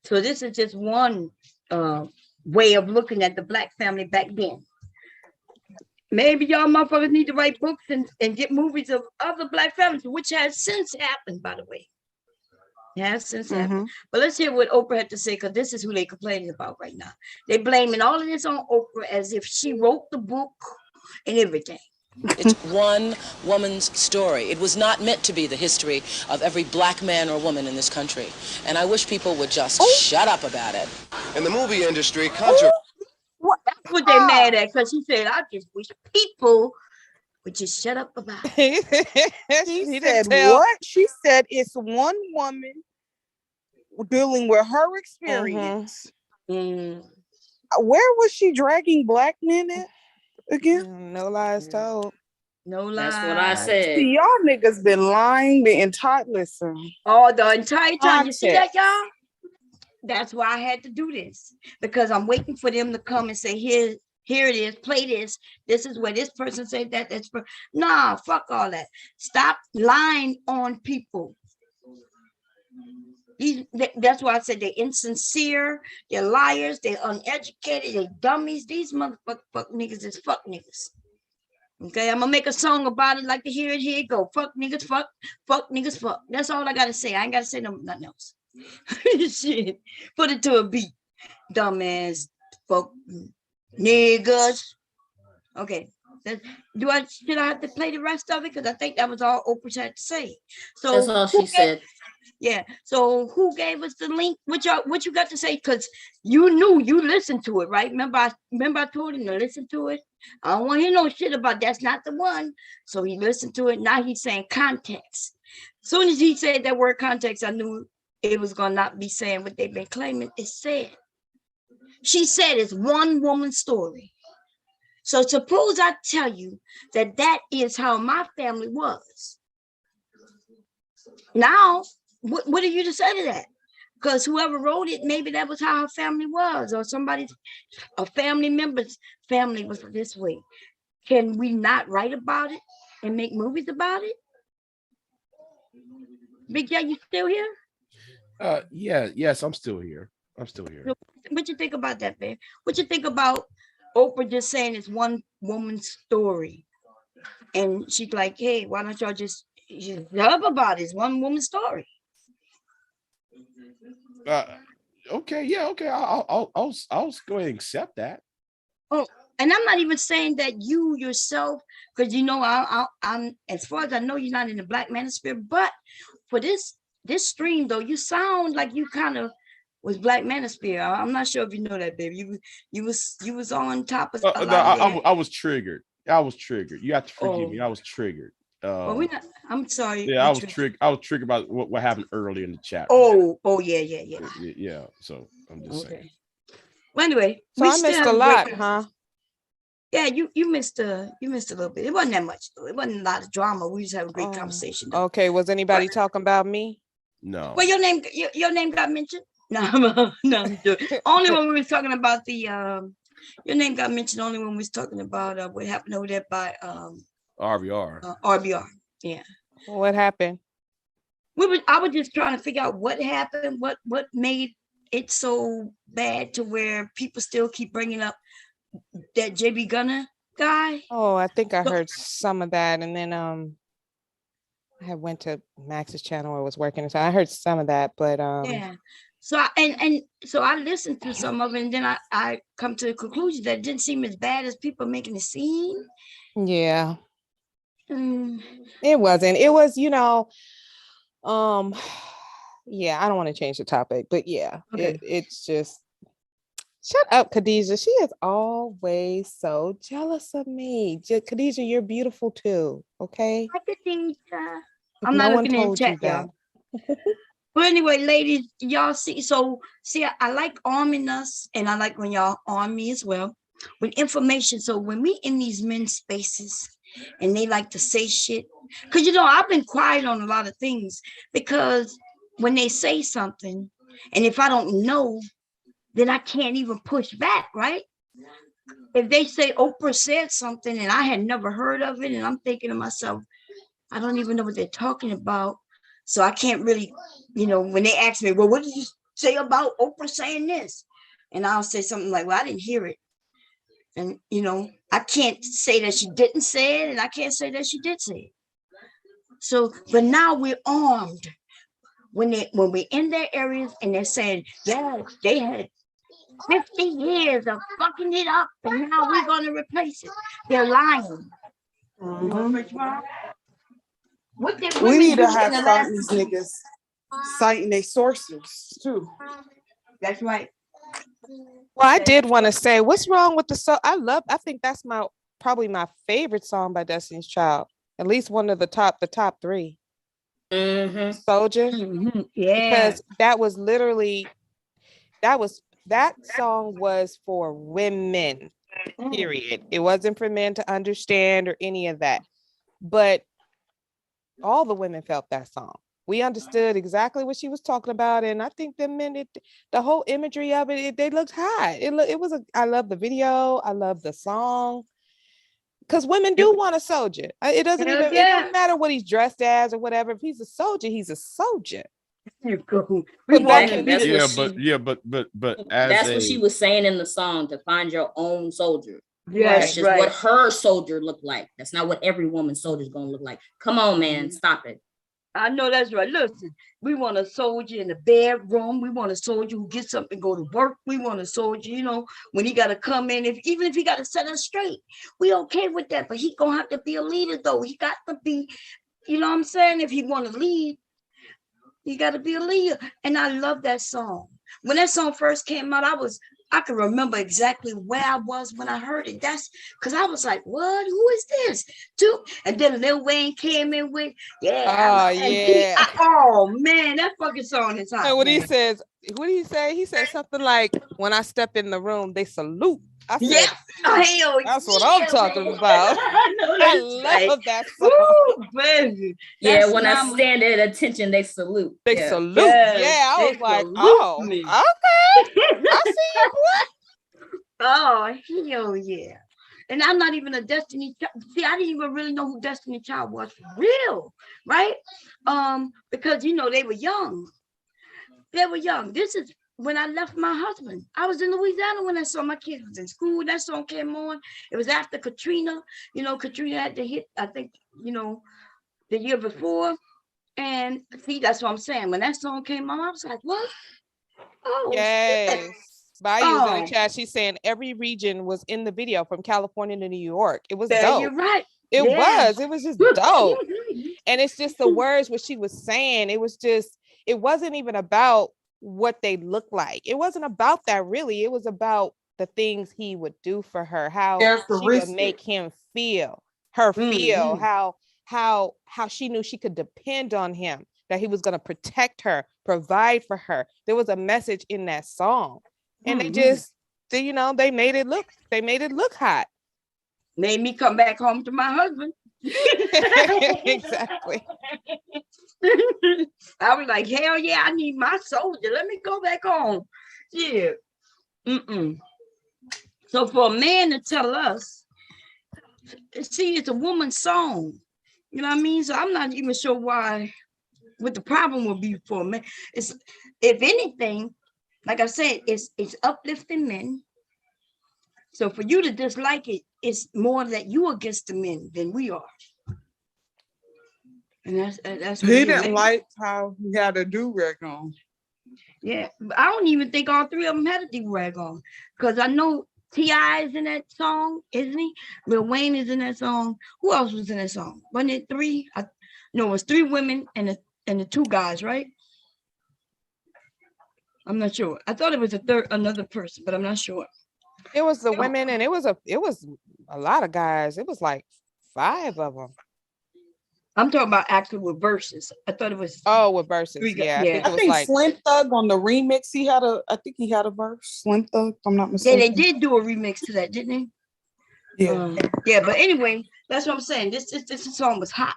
So this is just one way of looking at the black family back then. Maybe y'all motherfuckers need to write books and get movies of other black families, which has since happened, by the way. It has since happened. But let's hear what Oprah had to say, because this is who they're complaining about right now. They're blaming all of this on Oprah as if she wrote the book and everything. It's one woman's story. It was not meant to be the history of every black man or woman in this country. And I wish people would just shut up about it. In the movie industry, That's what they're mad at, because she said, I just wish people would just shut up about it. She said what? She said it's one woman dealing with her experience. Where was she dragging black men at again? No lies told. No lies. That's what I said. See, y'all niggas been lying the entire listen. Oh, the entire time. You see that, y'all? That's why I had to do this, because I'm waiting for them to come and say, here it is, play this. This is where this person said that. That's for nah, fuck all that. Stop lying on people. That's why I said they're insincere, they're liars, they're uneducated, they're dummies. These motherfuck niggas is fuck niggas. Okay, I'm gonna make a song about it, like to hear it. Here you go. Fuck niggas, fuck niggas, fuck. That's all I gotta say. I ain't gotta say nothing else. Shit. Put it to a beat. Dumbass fuck niggas. Okay. Should I have to play the rest of it? Because I think that was all Oprah had to say. So that's all she said. Yeah. So who gave us the link? What you got to say? Because you knew, you listened to it, right? Remember I told him to listen to it. I don't want to hear no shit about that's not the one. So he listened to it. Now he's saying context. As soon as he said that word context, I knew it was gonna not be saying what they've been claiming it said. She said it's one woman's story. So suppose I tell you that is how my family was. Now, what are you to say to that? Because whoever wrote it, maybe that was how her family was, or a family member's family was this way. Can we not write about it and make movies about it? Big J, you still here? Yes, I'm still here. What you think about that, babe? What you think about Oprah just saying it's one woman's story? And she's like, hey, why don't y'all just love about it? It's one woman's story. Okay. I'll go ahead and accept that. Oh, and I'm not even saying that you yourself, because you know I'm as far as I know, you're not in the Black Manosphere, but for this stream though, you sound like you kind of was Black Manosphere. I'm not sure if you know that, baby. You was on top of. I was triggered. You have to forgive me. I was triggered. Well, we're not. I'm sorry. Yeah, I was triggered. I was triggered about what happened earlier in the chat. Oh, yeah. Yeah. So I'm just saying. Well, anyway, so I missed a lot, huh? Yeah, you missed a little bit. It wasn't that much though. It wasn't a lot of drama. We just had a great conversation. Though. Okay, was anybody talking about me? No. Well, your name got mentioned. No. Only when we was talking about the your name got mentioned only when we was talking about what happened over there by RBR. RBR. Yeah. What happened? I was just trying to figure out what happened, what made it so bad to where people still keep bringing up that JB Gunner guy. Oh, I think I heard some of that, and then I went to Max's channel where I was working, so I heard some of that, but Yeah. So so I listened to some of it, and then I come to the conclusion that it didn't seem as bad as people making it seem. yeah, Mm. it wasn't. It was, yeah, I don't want to change the topic, but yeah, Okay. it's just shut up, Khadijah. She is always so jealous of me. Khadijah, you're beautiful too. Okay. Hi, Khadijah. If I'm no not one looking in told you chat, that. y'all. But anyway, ladies, y'all see. So see, I like arming us, and I like when y'all arm me as well with information. So when we in these men's spaces, and they like to say shit, because I've been quiet on a lot of things because when they say something, and if I don't know, then I can't even push back, right? If they say Oprah said something and I had never heard of it, and I'm thinking to myself, I don't even know what they're talking about. So I can't really, when they ask me, well, what did you say about Oprah saying this? And I'll say something like, well, I didn't hear it. And, I can't say that she didn't say it, and I can't say that she did say it. So, but now we're armed when we're in their areas and they're saying, yeah, they had 50 years of fucking it up, and now we're going to replace it. They're lying. What did We women need do to in have the start last? these niggas citing their sources too. That's right. Well, I did want to say, what's wrong with the song? I think that's probably my favorite song by Destiny's Child. At least one of the top 3. Soldier. Yeah. Because that was literally, that song was for women, period. It wasn't for men to understand or any of that. But all the women felt that song. We understood exactly what she was talking about, and I think the men, the whole imagery of it, they looked hot. I love the video. I love the song. Because women do want a soldier. It doesn't matter what he's dressed as or whatever. If he's a soldier, he's a soldier. But back in the but as that's what she was saying in the song, to find your own soldier. Yeah, that's just what her soldier looked like. That's not what every woman's soldier is gonna look like. Come on, man, stop it. I know that's right. Listen, we want a soldier in the bedroom. We want a soldier who gets up and go to work. We want a soldier, when he got to come in, even if he got to set us straight, we okay with that. But he gonna have to be a leader, though. He got to be, you know what I'm saying? If he want to lead, he got to be a leader. And I love that song. When that song first came out, I can remember exactly where I was when I heard it. That's because I was like, what? Who is this? And then Lil Wayne came in with, oh man, that fucking song is hot. And what he says, what did he say? He said something like, when I step in the room, they salute. I said, that's what I'm talking about. I love that song. Ooh, baby. Yeah, when I stand at attention, they salute. They salute. Yeah, I was like, oh, okay. I see you, boy. Oh, hell yeah. And I'm not even a Destiny Child. See, I didn't even really know who Destiny Child was for real, right? Because they were young. They were young. This is when I left my husband. I was in Louisiana when I saw my kids was in school. That song came on. It was after Katrina. Katrina had to hit, I think, the year before. And see, that's what I'm saying. When that song came on, I was like, what? Oh, yes. Bayou's in the chat. She's saying every region was in the video from California to New York. It was dope. You're right. It was just dope. And it's just the words what she was saying. It wasn't even about what they look like. It wasn't about that really. It was about the things he would do for her, how she would make him feel, how she knew she could depend on him, that he was going to protect her, provide for her. There was a message in that song. And they made it look hot. Made me come back home to my husband. Exactly. I was like, hell yeah, I need my soldier. Let me go back home. Yeah. So for a man to tell us, see, it's a woman's song. You know what I mean? So I'm not even sure what the problem will be for a man. It's, if anything, like I said, it's uplifting men. So for you to dislike it, it's more that you against the men than we are. And that's what He it is. didn't like how he had a do-rag on. Yeah, but I don't even think all three of them had a do-rag on, because I know T.I. is in that song, isn't he? Lil Wayne is in that song. Who else was in that song? Wasn't it three? No, it was three women and the two guys, right? I'm not sure. I thought it was another person, but I'm not sure. It was the women, and it was a lot of guys. It was like 5 of them. I'm talking about actually with verses. I thought it was with verses. Yeah, I think I think Slim Thug on the remix. I think he had a verse. Slim Thug, if I'm not mistaken. Yeah, they did do a remix to that, didn't they? Yeah. Yeah, but anyway, that's what I'm saying. This song was hot.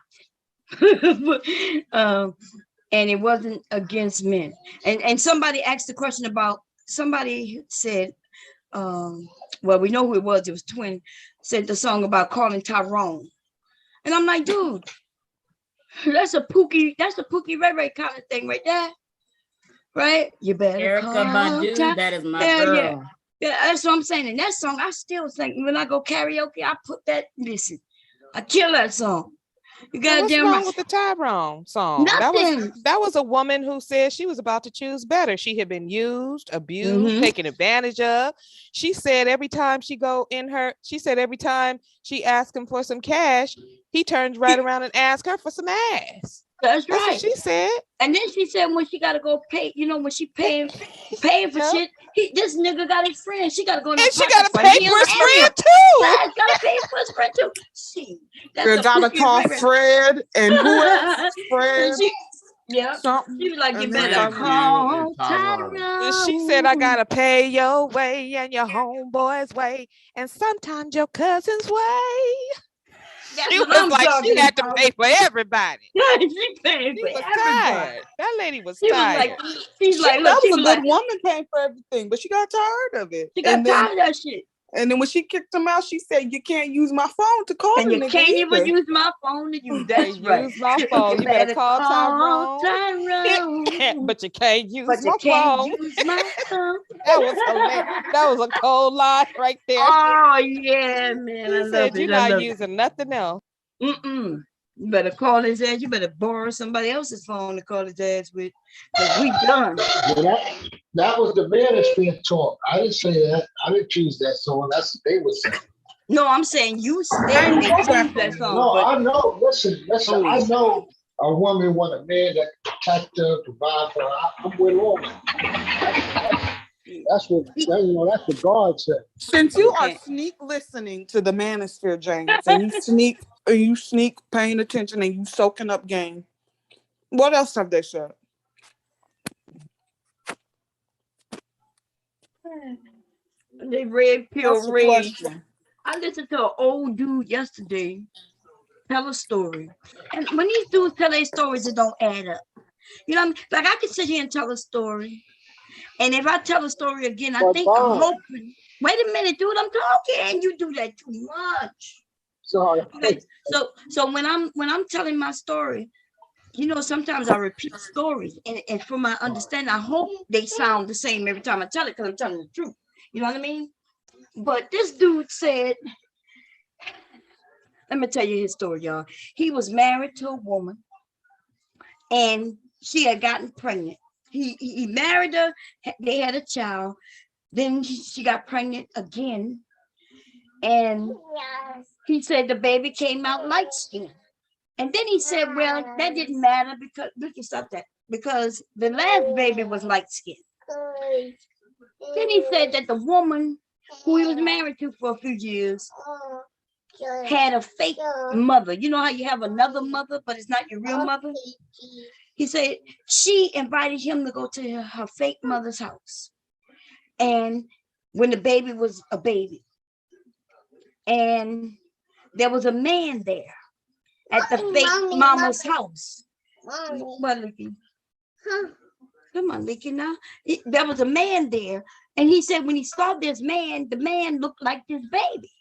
But, and it wasn't against men. And somebody asked the question about, somebody said, well, we know who it was. It was Twin, said the song about calling Tyrone. And I'm like, dude, that's a Pookie Ray Ray kind of thing right there. Right? You better Erykah Badu, that is my girl. Yeah, that's what I'm saying. And that song, I still think when I go karaoke, I put that, listen, I kill that song. You got what's wrong with the Tyrone song? Nothing. That was a woman who said she was about to choose better. She had been used, abused, taken advantage of. She said every time she asked him for some cash, he turns right around and asks her for some ass. That's right. What she said. And then she said when she gotta go pay, when she paying for shit, this nigga got his friend. She gotta go in and she gotta pay for his friend too. That's gotta pay for his friend too. See, that's gotta call Fred and who else? Fred. She was like, you better call Tyrone. She said, I gotta pay your way and your homeboy's way, and sometimes your cousin's way. She was like, she had to pay for everybody. She paid for everybody. Tired. That lady was tired. She's like, that was a good woman paying for everything, but she got tired of it. She got tired of that shit. And then when she kicked him out, she said, "You can't use my phone to call and you can't even use my phone to use." That's right. Use my phone. You better call Tyrone. But you can't use my phone. That was a cold lie right there. Oh yeah, man. He said you're not using nothing else. You better call his ass. You better borrow somebody else's phone to call his ass with. Cause we done. That was the Manosphere talk. I didn't say that. I didn't choose that song. That's what they were saying. No, I'm saying you said they choose that song. No, I know. Listen. I know a woman want a man that protect her, provide for her. I'm with all that. That's what that's what God said. Since you are sneak listening to the Manosphere, James, and you sneak paying attention and you soaking up game, what else have they said? They red pill red. I listened to an old dude yesterday tell a story, and when these dudes tell their stories, it don't add up. You know what I mean? Like I can sit here and tell a story, and if I tell a story again, I think I'm hoping. Wait a minute, dude, I'm talking. You do that too much. Sorry. Okay, so when I'm telling my story, sometimes I repeat stories, and from my understanding, I hope they sound the same every time I tell it because I'm telling the truth. You know what I mean? But this dude said, let me tell you his story, y'all. He was married to a woman, and she had gotten pregnant. He married her. They had a child. Then she got pregnant again, and he said the baby came out light skinned. And then he said, well, that didn't matter because we can stop that because the last baby was light skinned. Then he said that the woman who he was married to for a few years had a fake mother. You know how you have another mother, but it's not your real mother? He said she invited him to go to her fake mother's house. And when the baby was a baby, and there was a man there at the fake mama's house. What, Licky? Come on, Licky, now. There was a man there, and he said when he saw this man, the man looked like this baby.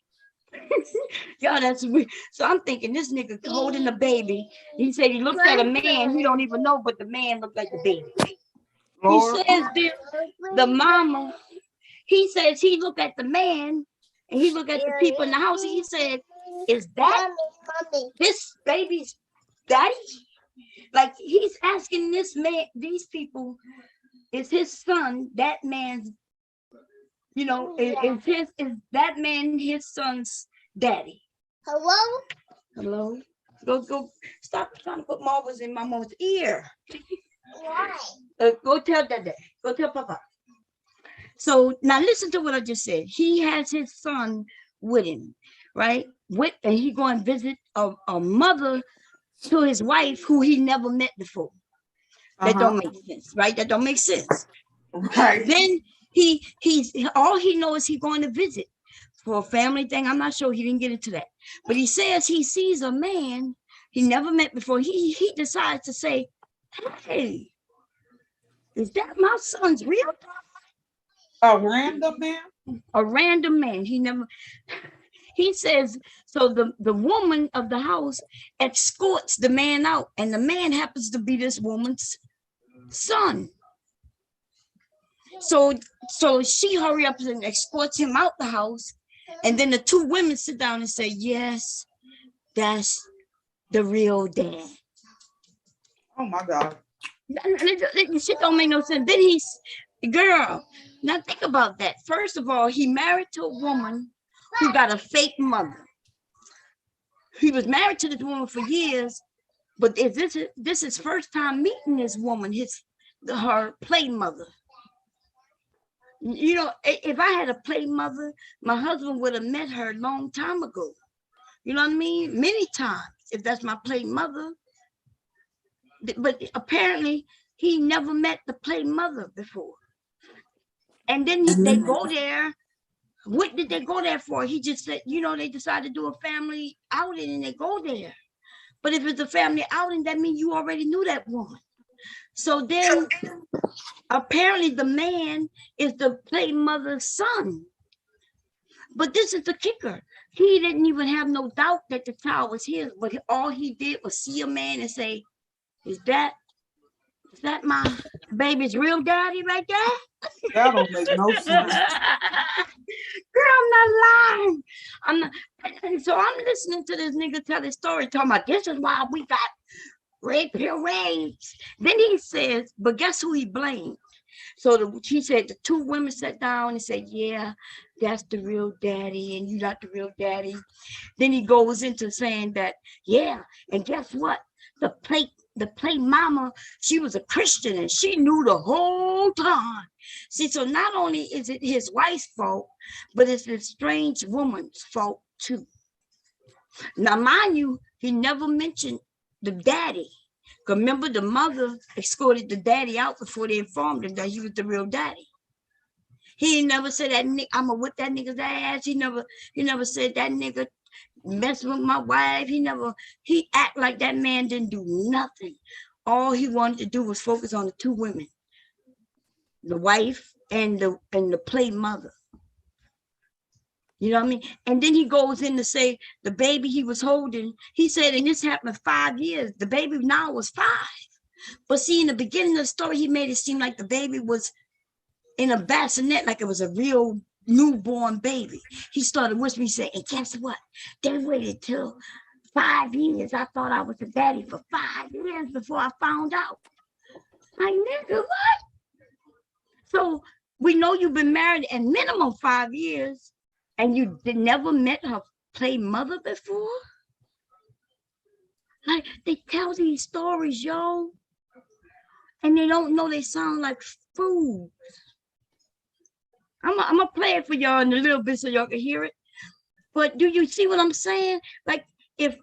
Y'all, that's weird. So I'm thinking this nigga holding the baby. He said he looks at a man he don't even know, but the man looked like the baby. He says this, the mama, he says he looked at the man and he looked at the people in the house and he said, is that this baby's daddy? Like he's asking this man, these people, is his son that man's, is that man his son's daddy? Hello? Hello? Go stop trying to put marbles in my mom's ear. Why? Go tell Dad. Go tell Papa. So now listen to what I just said. He has his son with him, right? And he going to visit a mother to his wife who he never met before. That don't make sense, right? That don't make sense. Right. Then he's all he knows he's going to visit for a family thing. I'm not sure, he didn't get into that. But he says he sees a man he never met before. He decides to say, hey, is that my son's real? A random man? A random man. He says, so the woman of the house escorts the man out, and the man happens to be this woman's son. So she hurry up and escorts him out the house, and then the two women sit down and say, yes, that's the real dad. Oh my God. Shit don't make no sense. Then girl, now think about that. First of all, he married to a woman who got a fake mother. He was married to this woman for years, but this is his first time meeting this woman, her play mother. If I had a play mother, my husband would have met her a long time ago. You know what I mean? Many times, if that's my play mother. But apparently, he never met the play mother before. And then they go there. What did they go there for? He just said, they decided to do a family outing and they go there. But if it's a family outing, that means you already knew that woman. So then apparently the man is the play mother's son. But this is the kicker. He didn't even have no doubt that the child was his, but all he did was see a man and say, is that my baby's real daddy right there? That don't make no sense. Girl, I'm not lying. I'm not. And so I'm listening to this nigga tell his story, talking about this is why we got red parades. Then he says, but guess who he blamed? So he said the two women sat down and said, yeah, that's the real daddy, and you not the real daddy. Then he goes into saying that, yeah, and guess what? The play mama, she was a Christian and she knew the whole time. See, so not only is it his wife's fault, but it's this strange woman's fault too. Now, mind you, he never mentioned the daddy. Remember, the mother escorted the daddy out before they informed him that he was the real daddy. He never said that I'ma whip that nigga's ass. He never said that nigga messing with my wife. He act like that man didn't do nothing. All he wanted to do was focus on the two women, the wife and the play mother. You know what I mean? And then he goes in to say the baby he was holding, he said, and this happened 5 years. The baby now was 5. But see, in the beginning of the story, he made it seem like the baby was in a bassinet, like it was a real newborn baby. He started whispering, saying, and guess what? They waited till 5 years. I thought I was the daddy for 5 years before I found out. Like, nigga, what? So we know you've been married at minimum 5 years and you never met her play mother before? Like, they tell these stories, yo, and they don't know they sound like fools. I'm gonna play it for y'all in a little bit so y'all can hear it. But do you see what I'm saying? Like, if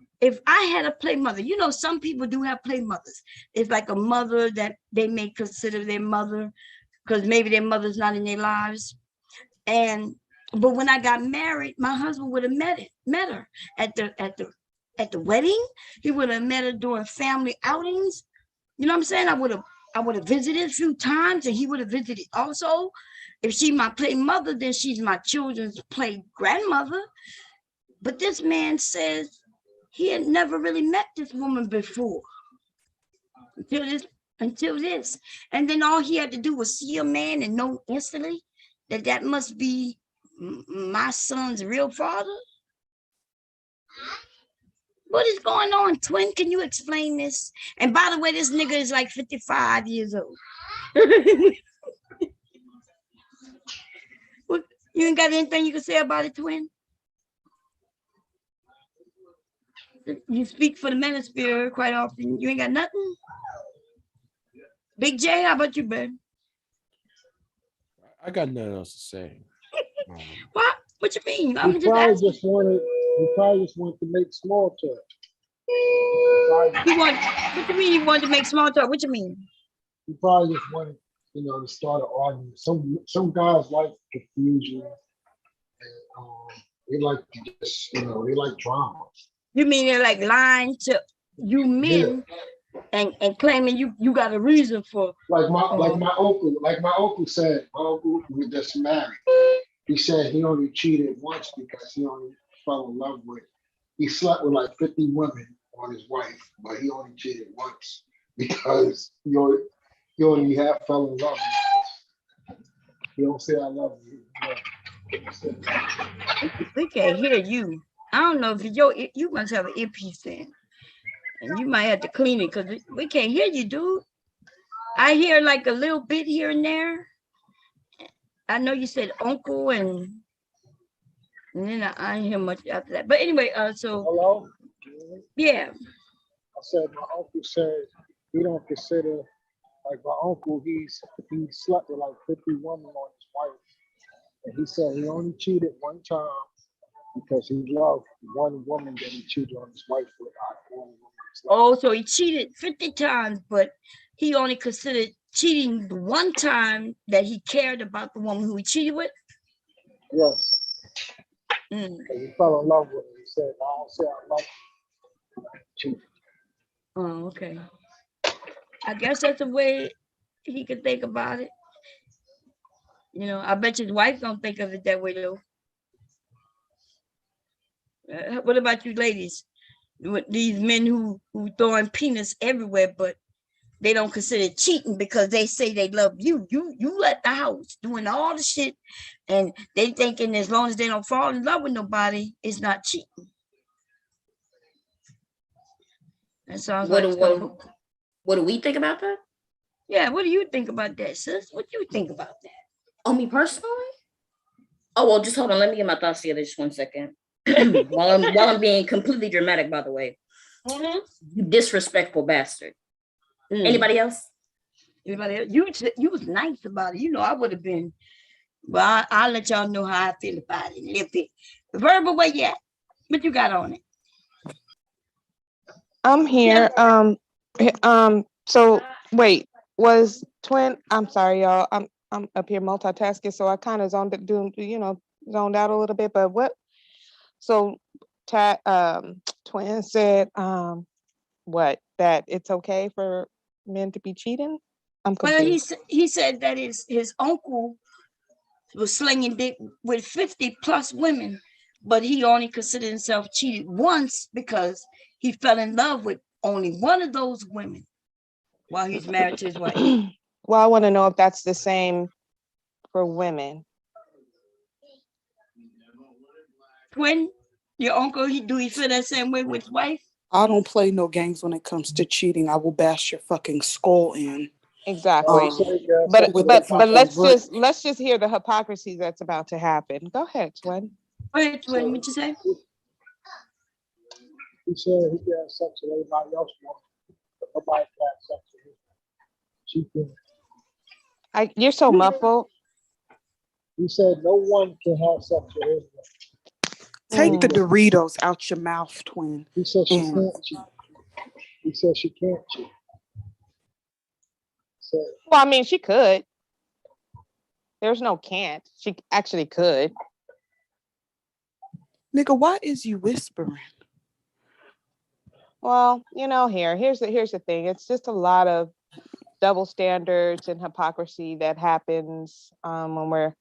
I had a play mother, some people do have play mothers. It's like a mother that they may consider their mother because maybe their mother's not in their lives. But when I got married, my husband would have met her at the wedding. He would have met her during family outings. You know what I'm saying? I would have visited a few times, and he would have visited also. If she's my play mother, then she's my children's play grandmother. But this man says he had never really met this woman before until this. And then all he had to do was see a man and know instantly that must be my son's real father. What is going on, twin? Can you explain this? And by the way, this nigga is like 55 years old. What, you ain't got anything you can say about it, twin? You speak for the Manosphere quite often. You ain't got nothing? Big J, how about you, Ben? I got nothing else to say. What? What you mean? You probably just wanted to make small talk. You want? What you mean? You wanted to make small talk? What you mean? You probably just wanted, to start an argument. Some guys like confusion, and they like to just, they like drama. You mean they're like lying to you men and claiming you got a reason for like my uncle said. My uncle was just married. He said he only cheated once because he only fell in love with. He slept with like 50 women on his wife, but he only cheated once because he only fell in love. He don't say I love you. We can't hear you. I don't know if you must have an earpiece in, and you might have to clean it because we can't hear you, dude. I hear like a little bit here and there. I know you said uncle and then I didn't hear much after that. But anyway, so hello. Yeah. I said my uncle said he don't consider like my uncle. He slept with like 50 women on his wife, and he said he only cheated one time because he loved one woman that he cheated on his wife with. Oh, so he cheated 50 times, but he only considered cheating the one time that he cared about the woman who he cheated with? Yes. He fell in love with her. He said, I don't say I love you. Oh, okay. I guess that's the way he could think about it. I bet his wife don't think of it that way, though. What about you ladies? With these men who throwing penis everywhere, but they don't consider it cheating because they say they love you. You at the house doing all the shit, and they thinking as long as they don't fall in love with nobody, it's not cheating. That sounds What do we think about that? Yeah, what do you think about that, sis? What do you think about that? Oh, me personally? Oh, well, just hold on. Let me get my thoughts together just 1 second. while I'm being completely dramatic, by the way. You disrespectful bastard. Anybody else? Anybody else? You was nice about it. I would have been. Well, I'll let y'all know how I feel about it. Little bit. Verbal, where you at? What you got on it? I'm here. So wait, was twin? I'm sorry, y'all. I'm up here multitasking, so I kind of zoned out a little bit. But what? So, twin said, what? That it's okay for men to be cheating? I'm confused. Well, he said that his uncle was slinging dick with 50 plus women, but he only considered himself cheated once because he fell in love with only one of those women while he's married to his wife. Well, I want to know if that's the same for women. Twin, your uncle, do he feel that same way with his wife? I don't play no games when it comes to cheating. I will bash your fucking skull in. Exactly. But let's just hear the hypocrisy that's about to happen. Go ahead, Twin. Go ahead, Twin. What you say? He said he can have sex with everybody else, but nobody can have sex with him. She can. You're so muffled. He said no one can have sex with him. Take the Doritos out your mouth, Twin. He said she can't cheat. He said she can't cheat. Well, I mean, she could. There's no can't. She actually could. Nigga, why is you whispering? Well, here's the thing. It's just a lot of double standards and hypocrisy that happens when we're,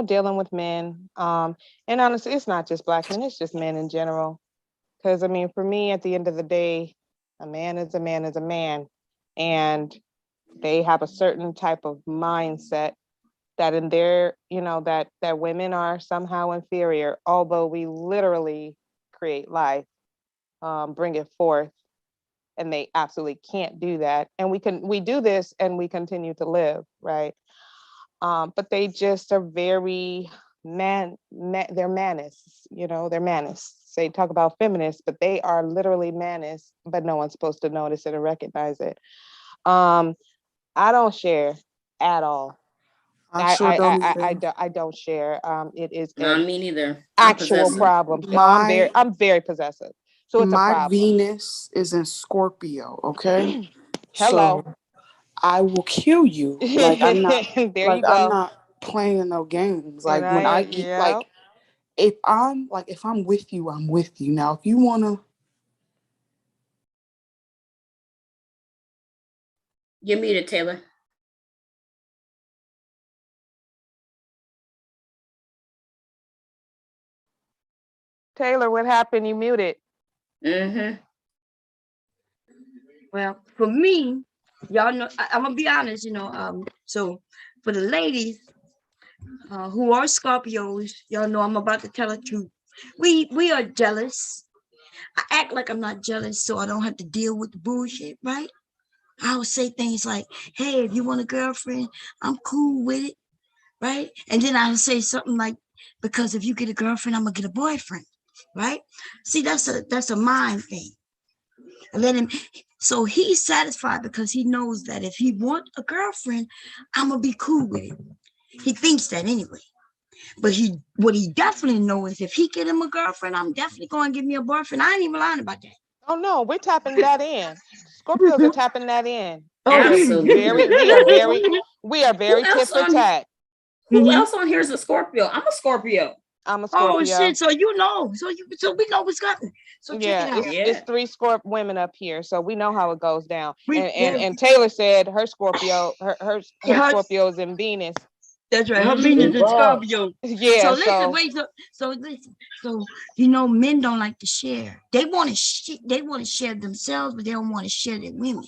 dealing with men. And honestly, it's not just Black men, it's just men in general. Because, I mean, for me, at the end of the day, a man is a man is a man. And they have a certain type of mindset that in their, that women are somehow inferior, although we literally create life. bring it forth, and they absolutely can't do that. And we do this and we continue to live, right? But they just are very they're manists, they're manists. They talk about feminists, but they are literally manists, but no one's supposed to notice it or recognize it. I don't share at all. I don't share. It is Not me neither. Actual problem. I'm very possessive. So it's a my problem. Venus is in Scorpio, okay? Hello. So I will kill you. Like I'm not there like you go. I'm not playing no games. Like when I get like if I'm with you, I'm with you. Now if you wanna You're muted, Taylor. Taylor, what happened? You muted. Well, for me, y'all know, I'm gonna be honest, so for the ladies who are Scorpios, y'all know I'm about to tell the truth. We are jealous. I act like I'm not jealous so I don't have to deal with the bullshit, right? I would say things like, hey, if you want a girlfriend, I'm cool with it, right? And then I would say something like, because if you get a girlfriend, I'm gonna get a boyfriend, right? See, that's a mind thing. And let him, so he's satisfied because he knows that if he want a girlfriend, I'm gonna be cool with it. He thinks that anyway. But what he definitely knows is if he get him a girlfriend, I'm definitely going to give me a boyfriend. I ain't even lying about that. Oh no, we're tapping that in. Scorpios are tapping that in. Absolutely. We are very tit for tat. Who else on here is a Scorpio? I'm a Scorpio. I'm a Scorpio. Oh shit! So you know, so we know what's coming. So check it out. It's 3 Scorp women up here, so we know how it goes down. And Taylor said her Scorpio, her Scorpio is in Venus. That's right. Her Venus is Scorpio. Yeah. So listen, So men don't like to share. They want to they want to share themselves, but they don't want to share their women.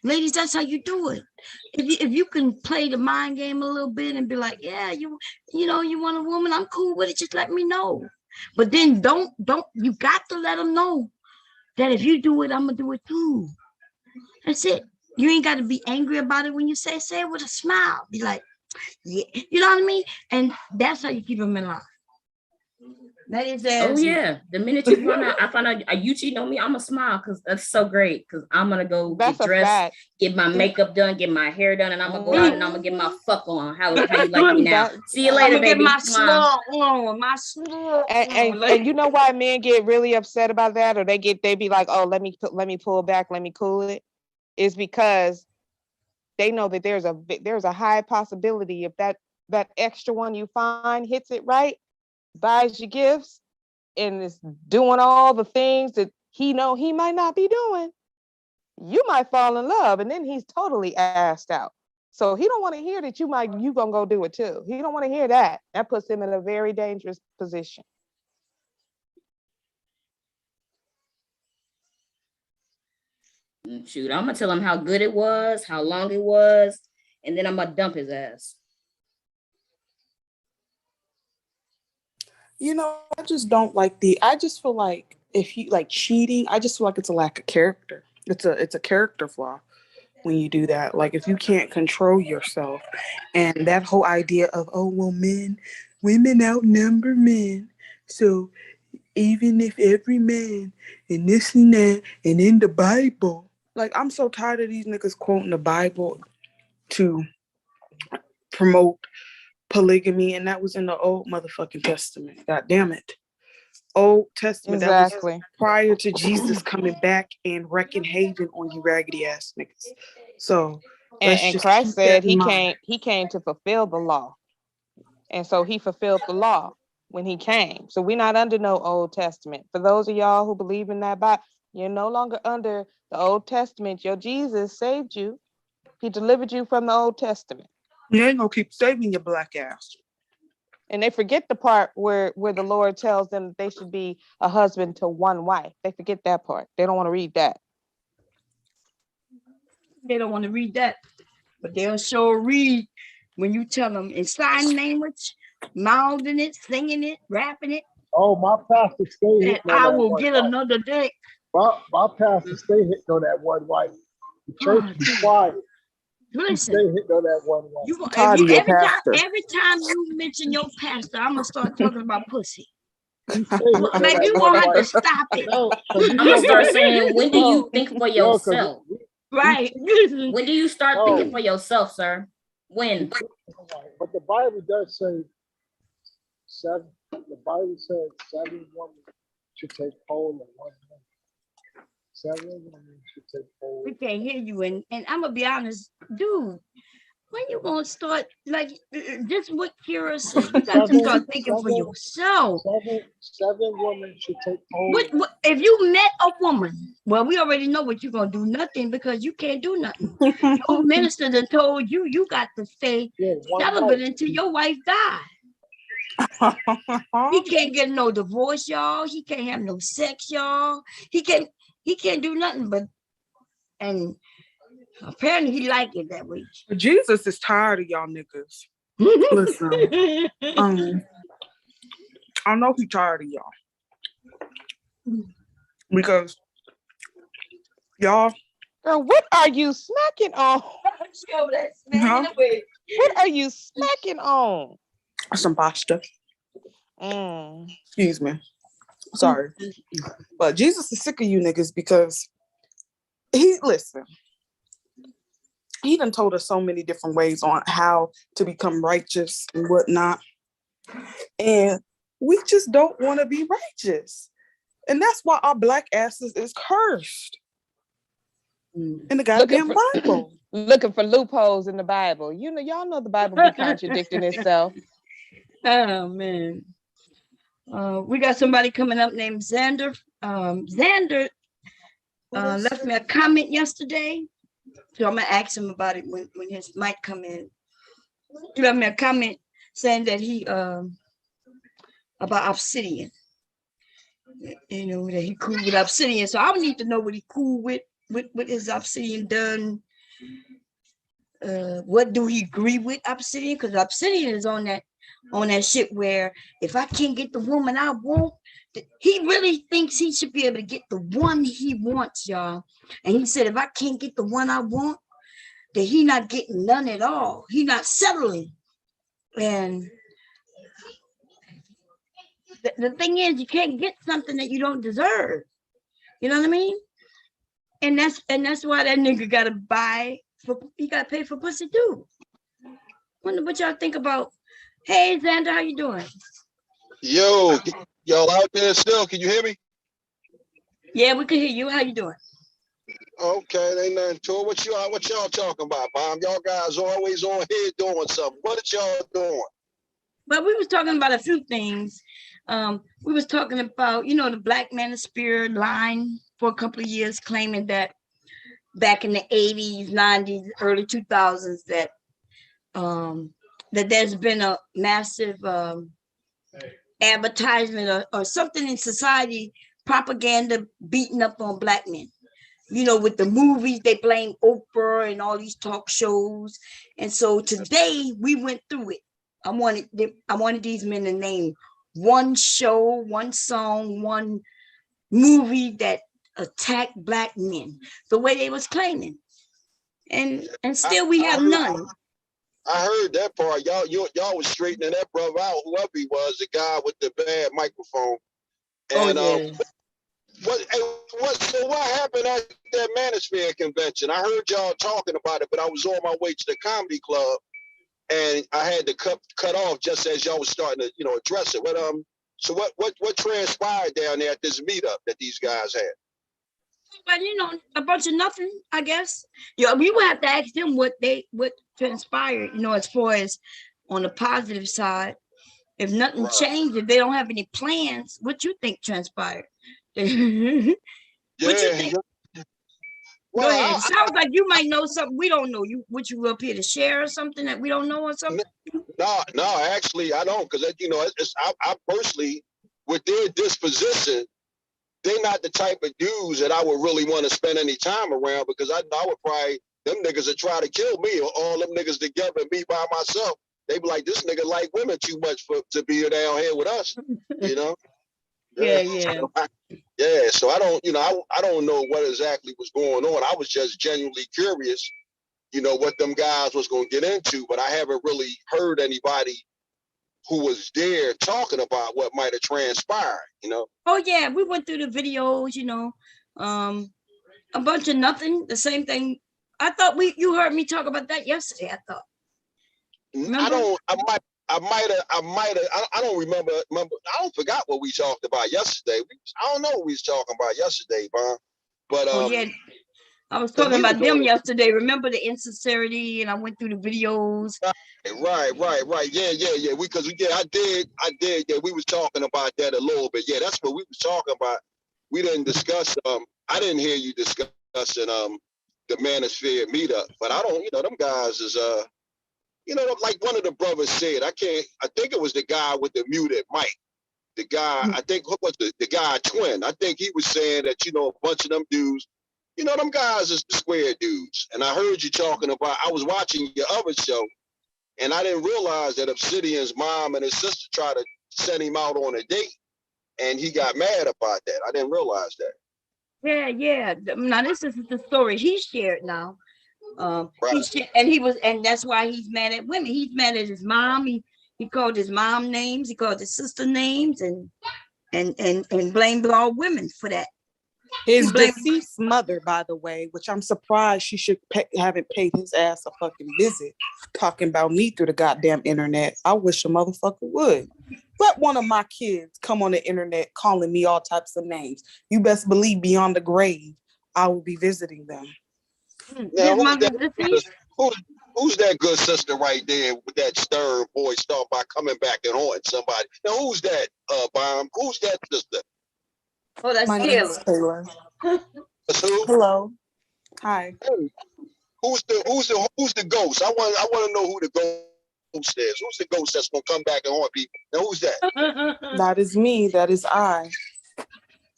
Ladies, that's how you do it. If you can play the mind game a little bit and be like, yeah, you want a woman, I'm cool with it. Just let me know. But then don't you got to let them know that if you do it, I'm gonna do it too. That's it. You ain't got to be angry about it when you say it with a smile. Be like, yeah, you know what I mean? And that's how you keep them in line. That is oh yeah. The minute you find out you cheating on me, I'm gonna smile because that's so great. Because I'm gonna go get dressed, get my makeup done, get my hair done, and I'm gonna go out and I'm gonna get my fuck on. How you like me now? See you later, baby. Get my slug on, my slug. And you know why men get really upset about that, or they be like, oh, let me pull back, let me cool it, is because they know that there's a high possibility if that extra one you find hits it right, buys you gifts, and is doing all the things that he might not be doing, you might fall in love, and then he's totally assed out. So he don't want to hear that you gonna go do it too. He don't want to hear that. That puts him in a very dangerous position. Shoot, I'm gonna tell him how good it was, how long it was, and then I'm gonna dump his ass. I just don't like I just feel like if you like cheating, I just feel like it's a lack of character. It's a character flaw when you do that. Like if you can't control yourself, and that whole idea of, oh well, women outnumber men, so even if every man and this and that and in the Bible, like I'm so tired of these niggas quoting the Bible to promote polygamy, and that was in the Old motherfucking Testament. God damn it. Old Testament. Exactly. That was prior to Jesus coming back and wrecking haven on you raggedy ass niggas. So and Christ said he came to fulfill the law. And so he fulfilled the law when he came. So we're not under no Old Testament. For those of y'all who believe in that Bible, you're no longer under the Old Testament. Your Jesus saved you. He delivered you from the Old Testament. You ain't gonna keep saving your black ass. And they forget the part where the Lord tells them that they should be a husband to one wife. They forget that part. They don't want to read that. They don't want to read that, but they'll sure read when you tell them in sign language, mouthing it, singing it, rapping it. Oh, my pastor stay hitting on I that will one get wife. another dick. My pastor stay hitting on that one wife. The church be quiet. He stay Listen, hitting on that one wife. you I'm tired of your pastor. every time you mention your pastor, I'm gonna start talking about pussy. He stay hitting on Baby, that you one gonna have to wife. stop it. No, 'cause you I'm gonna know start what? saying, when do you think for Yo, 'cause yourself? Right. When do you start no. thinking for yourself, sir? When? But the Bible does say seven. The Bible says 7 women should take hold of one man. 7 women should take hold. We can't hear you, and I'm gonna be honest, dude. When you gonna start like just what Kira said? You got to start thinking for yourself. 7 women should take hold. What if you met a woman? Well, we already know what you're gonna do. Nothing, because you can't do nothing. Your minister done told you you got to stay celibate until your wife dies. He can't get no divorce, y'all. He can't have no sex, y'all. He can't do nothing but, and apparently he like it that way. Jesus is tired of y'all niggas. Listen, I know he's tired of y'all. Because y'all. Girl, what are you smacking on? What are you smacking on? Some pasta. Excuse me. Sorry. But Jesus is sick of you niggas because he done told us so many different ways on how to become righteous and whatnot. And we just don't want to be righteous. And that's why our black asses is cursed in the goddamn Bible. Looking for loopholes in the Bible. You know, y'all know the Bible be contradicting itself. Oh man. We got somebody coming up named Xander. Xander left me a comment yesterday, so I'm gonna ask him about it when his mic come in. He left me a comment saying that he about obsidian. You know, that he cool with obsidian. So I would need to know what he cool with his obsidian done. What do he agree with obsidian? Because obsidian is on that shit where if I can't get the woman I want, he really thinks he should be able to get the one he wants, y'all. And he said, if I can't get the one I want, then he not getting none at all. He not settling. And the thing is, you can't get something that you don't deserve. You know what I mean? And that's why that nigga gotta he gotta pay for pussy too. Wonder what y'all think about. Hey Xander, how you doing? Yo, y'all out there still? Can you hear me? Yeah, we can hear you. How you doing? Okay, ain't nothing to it. What y'all talking about, Bomb? Y'all guys always on here doing something. What are y'all doing? But we was talking about a few things. We was talking about, the Black Manosphere line for a couple of years, claiming that back in the 80s, 90s, early 2000s, that there's been a massive advertisement or something in society, propaganda beating up on Black men. With the movies, they blame Oprah and all these talk shows. And so today we went through it. I wanted these men to name one show, one song, one movie that attacked Black men the way they was claiming. And still we have none. I heard that part. Y'all was straightening that brother out, whoever he was, the guy with the bad microphone. And so what happened at that Manosphere convention? I heard y'all talking about it, but I was on my way to the comedy club, and I had to cut off just as y'all was starting to address it. But so what transpired down there at this meetup that these guys had? But a bunch of nothing, I guess. We would have to ask them what transpired, as far as on the positive side. If nothing changed, if they don't have any plans, what you think transpired? What you think? Well, go ahead. Sounds like you might know something we don't know. You up here to share or something that we don't know or something? No, actually I don't, because I personally, with their disposition, they're not the type of dudes that I would really want to spend any time around, because I would probably, them niggas would try to kill me, or all them niggas together and me by myself. They be like, this nigga like women too much to be down here with us, Yeah. Yeah, so I don't, I don't know what exactly was going on. I was just genuinely curious, what them guys was going to get into, but I haven't really heard anybody who was there talking about what might have transpired. Oh yeah, we went through the videos, a bunch of nothing. The same thing. I thought you heard me talk about that yesterday. I thought. Remember? I don't remember. I don't forgot what we talked about yesterday. I don't know what we was talking about yesterday, Bon. But Oh yeah, I was because talking we were about them doing yesterday. Remember the insincerity, and I went through the videos. right. Yeah. I did. Yeah, we was talking about that a little bit. Yeah, that's what we was talking about. We didn't discuss. I didn't hear you discussing the Manosphere meetup, but I don't. Them guys is like one of the brothers said. I think it was the guy with the muted mic. The guy, I think, what was the guy twin? I think he was saying that, a bunch of them dudes, them guys is the square dudes. And I heard you talking about, I was watching your other show, and I didn't realize that Obsidian's mom and his sister tried to send him out on a date, and he got mad about that. I didn't realize that. Yeah. Now this is the story he shared now. Right. And that's why he's mad at women. He's mad at his mom. He called his mom names. He called his sister names, and blamed all women for that. His deceased mother, by the way, which I'm surprised she haven't paid his ass a fucking visit, talking about me through the goddamn internet. I wish a motherfucker would. Let one of my kids come on the internet calling me all types of names. You best believe beyond the grave, I will be visiting them. Now, who's that good sister right there with that stern voice start by coming back and haunting somebody? Now, who's that, Bomb? Who's that sister? Oh, that's My name is Taylor. That's who? Hello. Hi. Hey, who's the ghost? I want to know who the ghost is. Who's the ghost that's gonna come back and haunt people? Now, who's that? That is me. That is I.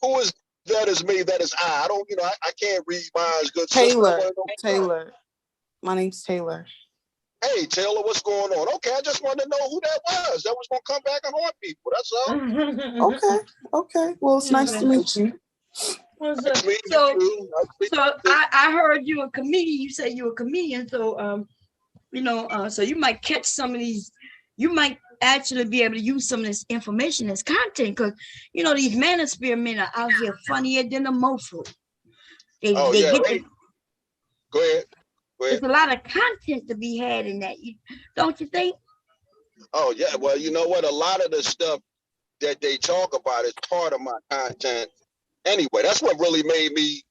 Who is that? Is me? That is I. I don't. I can't read minds. Good Taylor. sister. Taylor. My name's Taylor. Hey, Taylor, what's going on? Okay, I just wanted to know who that was. That was gonna come back and haunt people. That's all. Okay. Well, it's nice to meet you. So I heard you a comedian. You said you a comedian. So so you might catch some of these. You might actually be able to use some of this information as content, because these Manosphere men are out here funnier than a mofo. They Go ahead. There's a lot of content to be had in that, don't you think? Oh yeah. Well, you know what? A lot of the stuff that they talk about is part of my content. Anyway, that's what really made me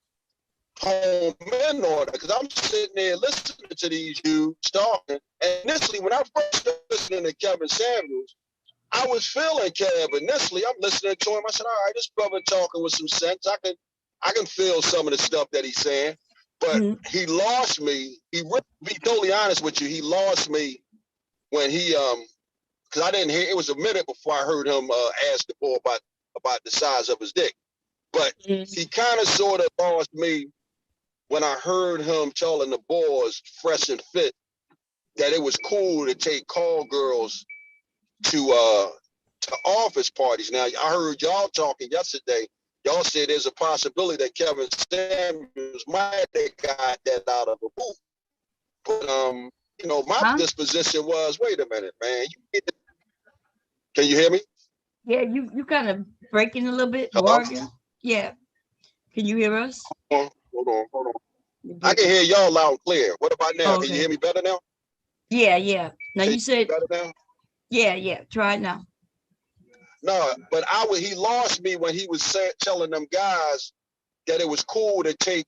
home in on it, because I'm sitting there listening to these dudes talking. And initially, when I first started listening to Kevin Samuels, I was feeling Kev. Initially, I'm listening to him. I said, all right, this brother talking with some sense. I can feel some of the stuff that he's saying. But he lost me. Be totally honest with you, he lost me when he because I didn't hear. It was a minute before I heard him ask the boy about the size of his dick. But he kind of sort of lost me when I heard him telling the boys, fresh and fit, that it was cool to take call girls to office parties. Now, I heard y'all talking yesterday. Y'all said there's a possibility that Kevin Samuels might have got that out of the booth. But my disposition was, wait a minute, man. Can you hear me? Yeah, you kind of breaking a little bit, Morgan. Yeah. Can you hear us? Hold on. I can hear y'all loud and clear. What about now? Okay. Can you hear me better now? Yeah. Now you said better now? Yeah. Try it now. No, but he lost me when he was telling them guys that it was cool to take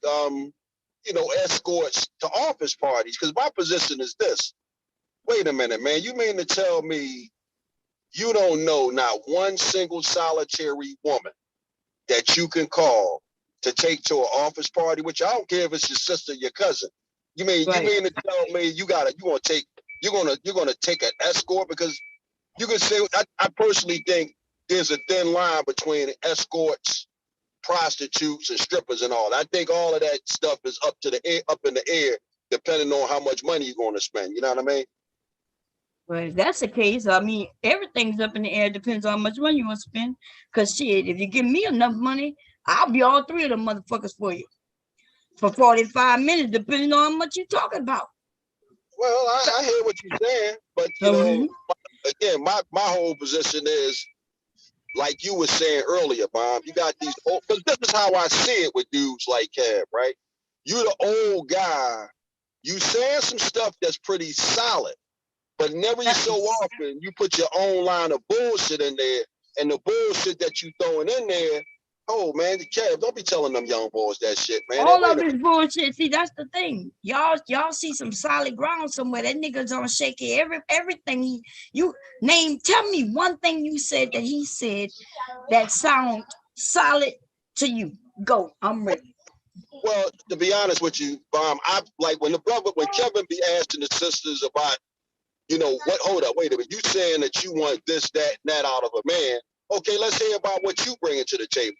escorts to office parties. Because my position is this. Wait a minute, man. You mean to tell me you don't know not one single solitary woman that you can call to take to an office party, which I don't care if it's your sister, your cousin. You mean to tell me you're gonna take an escort? Because you can say, I personally think there's a thin line between escorts, prostitutes, and strippers and all. I think all of that stuff is up in the air, depending on how much money you're going to spend. You know what I mean? Well, if that's the case, I mean, everything's up in the air. Depends on how much money you want to spend. Cause shit, if you give me enough money, I'll be all three of them motherfuckers for you for 45 minutes, depending on how much you're talking about. Well, I hear what you're saying, but you know, again, my whole position is like you were saying earlier, Bob. You got these old, because this is how I see it with dudes like Kev, right? You the old guy, you saying some stuff that's pretty solid, but never so often you put your own line of bullshit in there, and the bullshit that you throwing in there. Oh man, Kev, don't be telling them young boys that shit, man. All of this bullshit. See, that's the thing. Y'all see some solid ground somewhere. That nigga's on shaky. Everything you name. Tell me one thing you said that he said that sound solid to you. Go. I'm ready. Well, to be honest with you, I like when Kevin be asking the sisters about, you know, what, hold up, wait a minute. You saying that you want this, that, and that out of a man. Okay, let's hear about what you bringing to the table.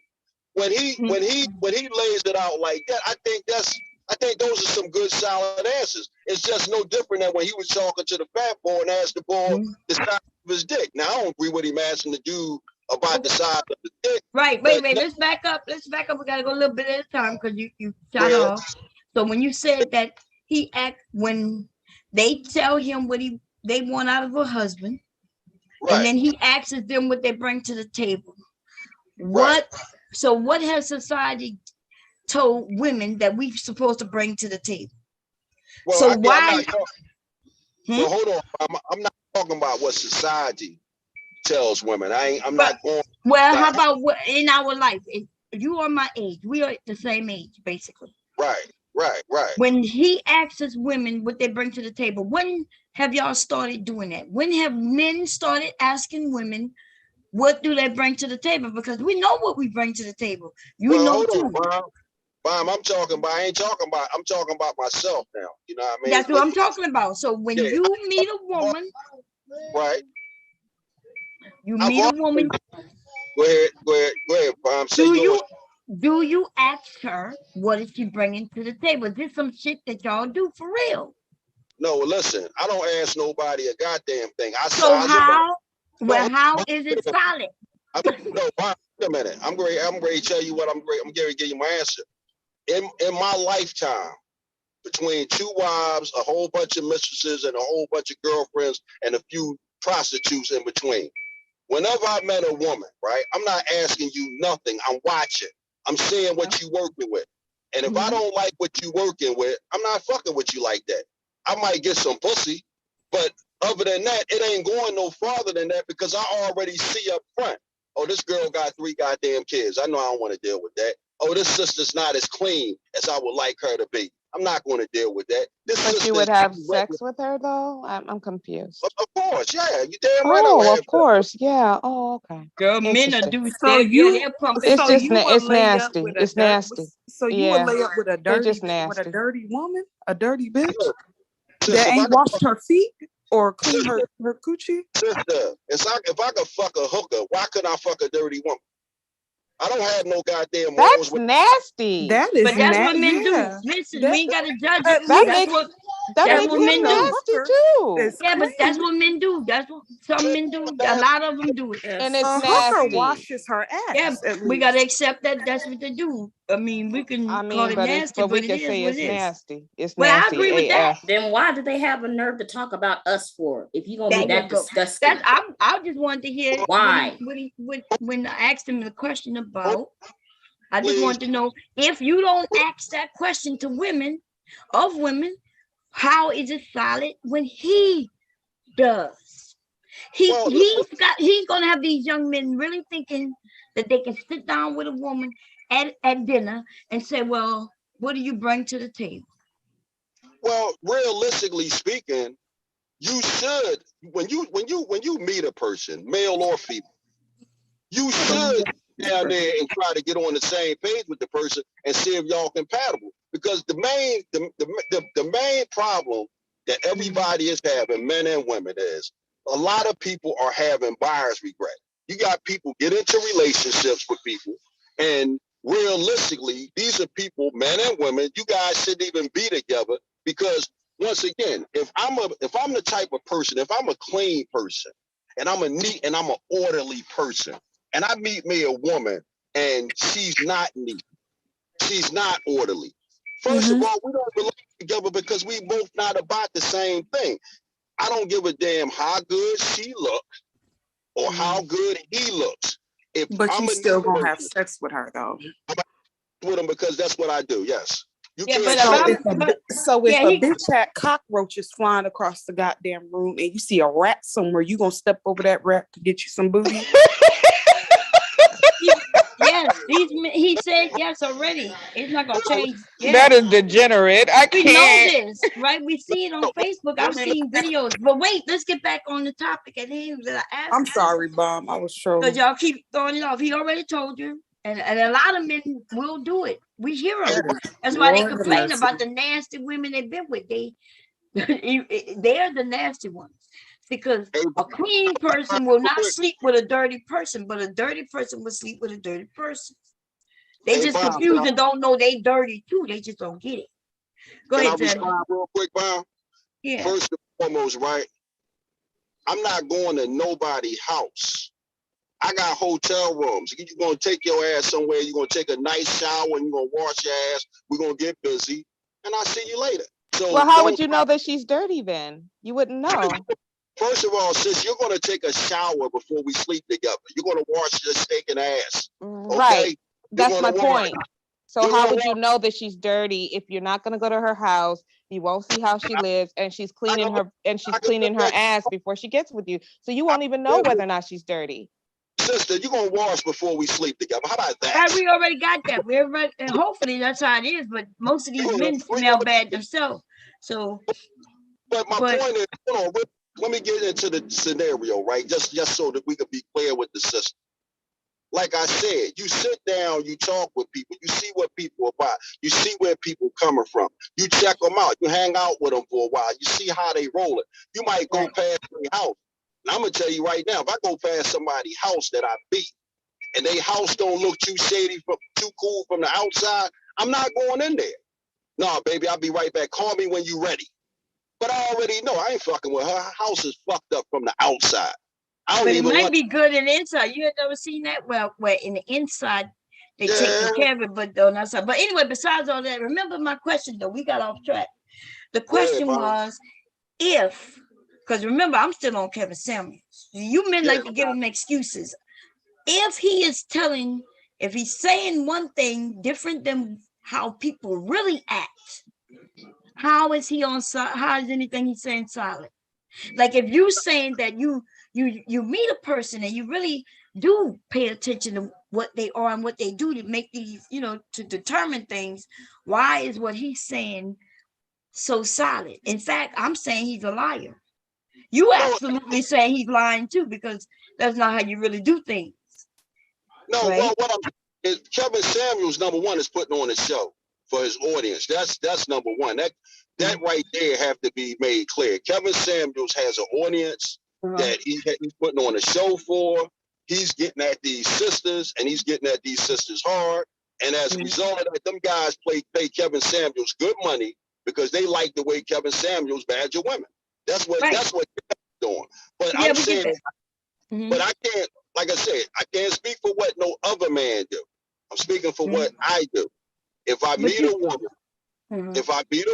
When he lays it out like that, I think those are some good solid answers. It's just no different than when he was talking to the fat boy and asked the boy the size of his dick. Now I don't agree with him asking the dude about the size of the dick. Right, wait, let's back up. We gotta go a little bit at a time because you shot off. So when you said that he act when they tell him what they want out of a husband, and then he asks them what they bring to the table. So what has society told women that we're supposed to bring to the table? Well, so why? Well, hold on. I'm not talking about what society tells women. I'm not going. Well, how about what in our life? If you are my age, we are the same age, basically. Right. When he asks women what they bring to the table, when have y'all started doing that? When have men started asking women what do they bring to the table? Because we know what we bring to the table. You know too. Mom, I'm talking about myself now. You know what I mean? That's what I'm talking about. So when you meet a woman, right? You meet a woman. Go ahead, Mom. Do you ask her what is she bringing to the table? Is this some shit that y'all do for real? No, listen, I don't ask nobody a goddamn thing. So how? Well, how is it solid? No, wait a minute. I'm ready to tell you what I'm going to give you my answer. In my lifetime, between two wives, a whole bunch of mistresses, and a whole bunch of girlfriends, and a few prostitutes in between. Whenever I met a woman, right, I'm not asking you nothing. I'm watching. I'm seeing what you working with. And if I don't like what you working with, I'm not fucking with you like that. I might get some pussy, but other than that, it ain't going no farther than that because I already see up front. Oh, this girl got 3 goddamn kids. I know I don't want to deal with that. Oh, this sister's not as clean as I would like her to be. I'm not going to deal with that. But you would have sex with her though? I'm confused. Of course, yeah. You damn right. Oh, of course, yeah. Oh, okay. Girl, men are do so you. It's just it's lay up nasty. with It's nasty. So you would lay up with a dirty woman, a dirty bitch that ain't washed her feet or clean her coochie. Sister, if I could fuck a hooker, why couldn't I fuck a dirty woman? I don't have no goddamn morals. That's nasty. That is but that's what men do. Listen, we ain't gotta judge it. That's what men nasty too. Yeah, but that's what men do. That's what some men do. A lot of them do it. And it's nasty. Hooker washes her ass. Yeah, we gotta accept that. That's what they do. I mean, we can call it nasty, but we can say it's nasty. It's nasty. I agree with that. Then why did they have a nerve to talk about us for? If you're gonna be that disgusting, I just wanted to hear why. When I asked him the question about, I just wanted to know if you don't ask that question to women, how is it solid when he does? He's gonna have these young men really thinking that they can sit down with a woman at dinner and say, well, what do you bring to the table? Well, realistically speaking, you should when you meet a person, male or female, you should down there and try to get on the same page with the person and see if y'all compatible. Because the main problem that everybody is having, men and women, is a lot of people are having buyer's regret. You got people get into relationships with people, and realistically, these are people, men and women, you guys shouldn't even be together because once again, if I'm the type of person, if I'm a clean person, and I'm a neat and I'm an orderly person, and I meet me a woman and she's not neat, she's not orderly. First of all, we don't belong together because we both not about the same thing. I don't give a damn how good she looks or how good he looks. If But I'm you a still gonna have sex with her though. with him because that's what I do. Yes, you Yeah, can't. but If yeah, a he bitch had cockroaches flying across the goddamn room and you see a rat somewhere, you gonna step over that rat to get you some booty? yes, he said yes already. It's not gonna change. That Yes. is degenerate. I We know can't. this, right? We see it on Facebook. I've seen videos. But wait, let's get back on the topic at hand that I asked. I'm sorry, Mom. I was trolling. Because y'all keep throwing it off. He already told you. And a lot of men will do it. We hear them. That's why they Lord complain mercy. about the nasty women they've been with. They're the nasty ones. Because a clean person will not sleep with a dirty person, but a dirty person will sleep with a dirty person. They just confused and don't know they dirty too. They just don't get it. Go Can ahead, I Teddy. respond real quick, Bob? Yeah. First and foremost, right? I'm not going to nobody's house. I got hotel rooms. You're going to take your ass somewhere. You're going to take a nice shower and you're going to wash your ass. We're going to get busy. And I'll see you later. So Well, how would you know that she's dirty then? You wouldn't know. First of all, sis, you're going to take a shower before we sleep together. You're going to wash your stinking ass. Okay? Right. That's my wash. point. So how would you know that she's dirty if you're not going to go to her house? You won't see how she lives, and she's cleaning her ass before she gets with you. So you won't even know whether or not she's dirty. Sister, you're going to wash before we sleep together. How about that? Right, we already got that. We already, and hopefully that's how it is. But most of these men smell bad themselves. So, but my point is, hold on, let me get into the scenario, right? Just so that we can be clear with the system. Like I said, you sit down, you talk with people, you see what people are about, you see where people coming from, you check them out, you hang out with them for a while, you see how they roll it. You might go past their house. And I'm gonna tell you right now, if I go past somebody's house that I beat, and their house don't look too shady, too cool from the outside, I'm not going in there. No, baby, I'll be right back. Call me when you're ready. But I already know I ain't fucking with her. Her house is fucked up from the outside. But it might be good in the inside. You have never seen that? Well, where in the inside they take care of it, but on the outside. But anyway, besides all that, remember my question though. We got off track. The question was if, because remember, I'm still on Kevin Samuels. You men like to give him excuses. If he is telling, if he's saying one thing different than how people really act, how is he on? How is anything he's saying solid? Like if you saying that you meet a person and you really do pay attention to what they are and what they do to make these, to determine things, why is what he's saying so solid? In fact, I'm saying he's a liar. You absolutely saying he's lying too, because that's not how you really do things. No, right? Well, what I'm Kevin Samuels, number one, is putting on a show for his audience. That's number one. That right there have to be made clear. Kevin Samuels has an audience that he's putting on a show for. He's getting at these sisters, and he's getting at these sisters hard. And as a result of that, them guys pay Kevin Samuels good money because they like the way Kevin Samuels badger women. That's what Kevin's doing. But yeah, I'm saying, but I can't. Like I said, I can't speak for what no other man do. I'm speaking for what I do. If I meet a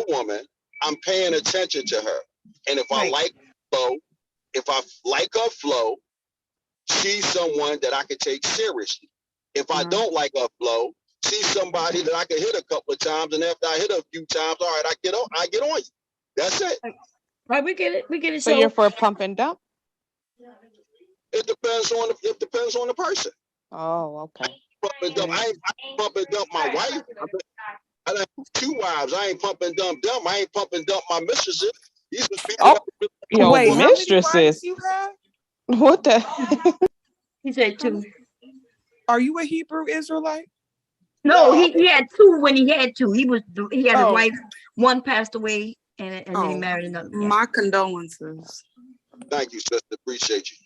woman, I'm paying attention to her. And if I like her flow, she's someone that I can take seriously. If I don't like her flow, she's somebody that I can hit a couple of times, and after I hit her a few times, all right, I get on you. That's it. Right, we get it. So you're for a pump and dump? It depends on the person. Oh, okay. Pump and dump. I ain't pump and dump my wife. I have 2 wives. I ain't pump and dump them. I ain't pump and dump my mistresses. These was your mistresses. You have? What the? He said 2. Are you a Hebrew Israelite? No, he had 2 when he had 2. He had a wife. One passed away, and then he married another. My condolences. Thank you, sister. Appreciate you.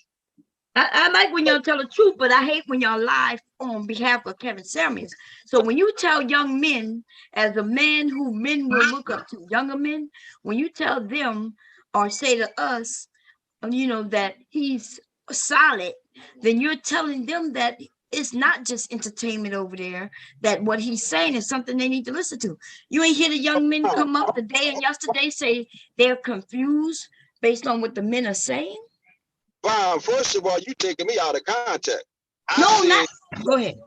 I like when y'all tell the truth, but I hate when y'all lie on behalf of Kevin Samuels. So when you tell young men, as a man who men will look up to, younger men, when you tell them or say to us, that he's solid, then you're telling them that it's not just entertainment over there, that what he's saying is something they need to listen to. You ain't hear the young men come up today and yesterday say they're confused based on what the men are saying? Bob, first of all, you taking me out of context. No, not. Go ahead.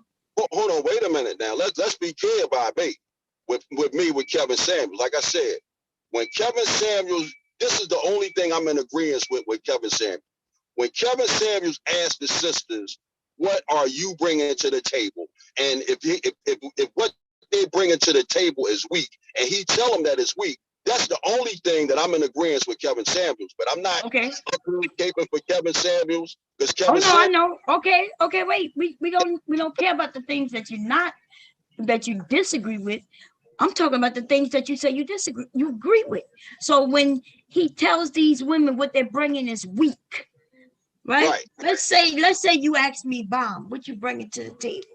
Hold on, wait a minute now. Let's be clear about me. With Kevin Samuels. Like I said, when Kevin Samuels, this is the only thing I'm in agreement with Kevin Samuels. When Kevin Samuels asked the sisters, "What are you bringing to the table?" and if what they bringing to the table is weak, and he tell them that it's weak, that's the only thing that I'm in agreement with Kevin Samuels. But I'm not advocating for Kevin Samuels because Kevin. I know. Okay, wait. We don't care about the things that you disagree with. I'm talking about the things that you say you agree with. So when he tells these women what they're bringing is weak, right? Let's say you ask me, Bomb, what you bringing to the table?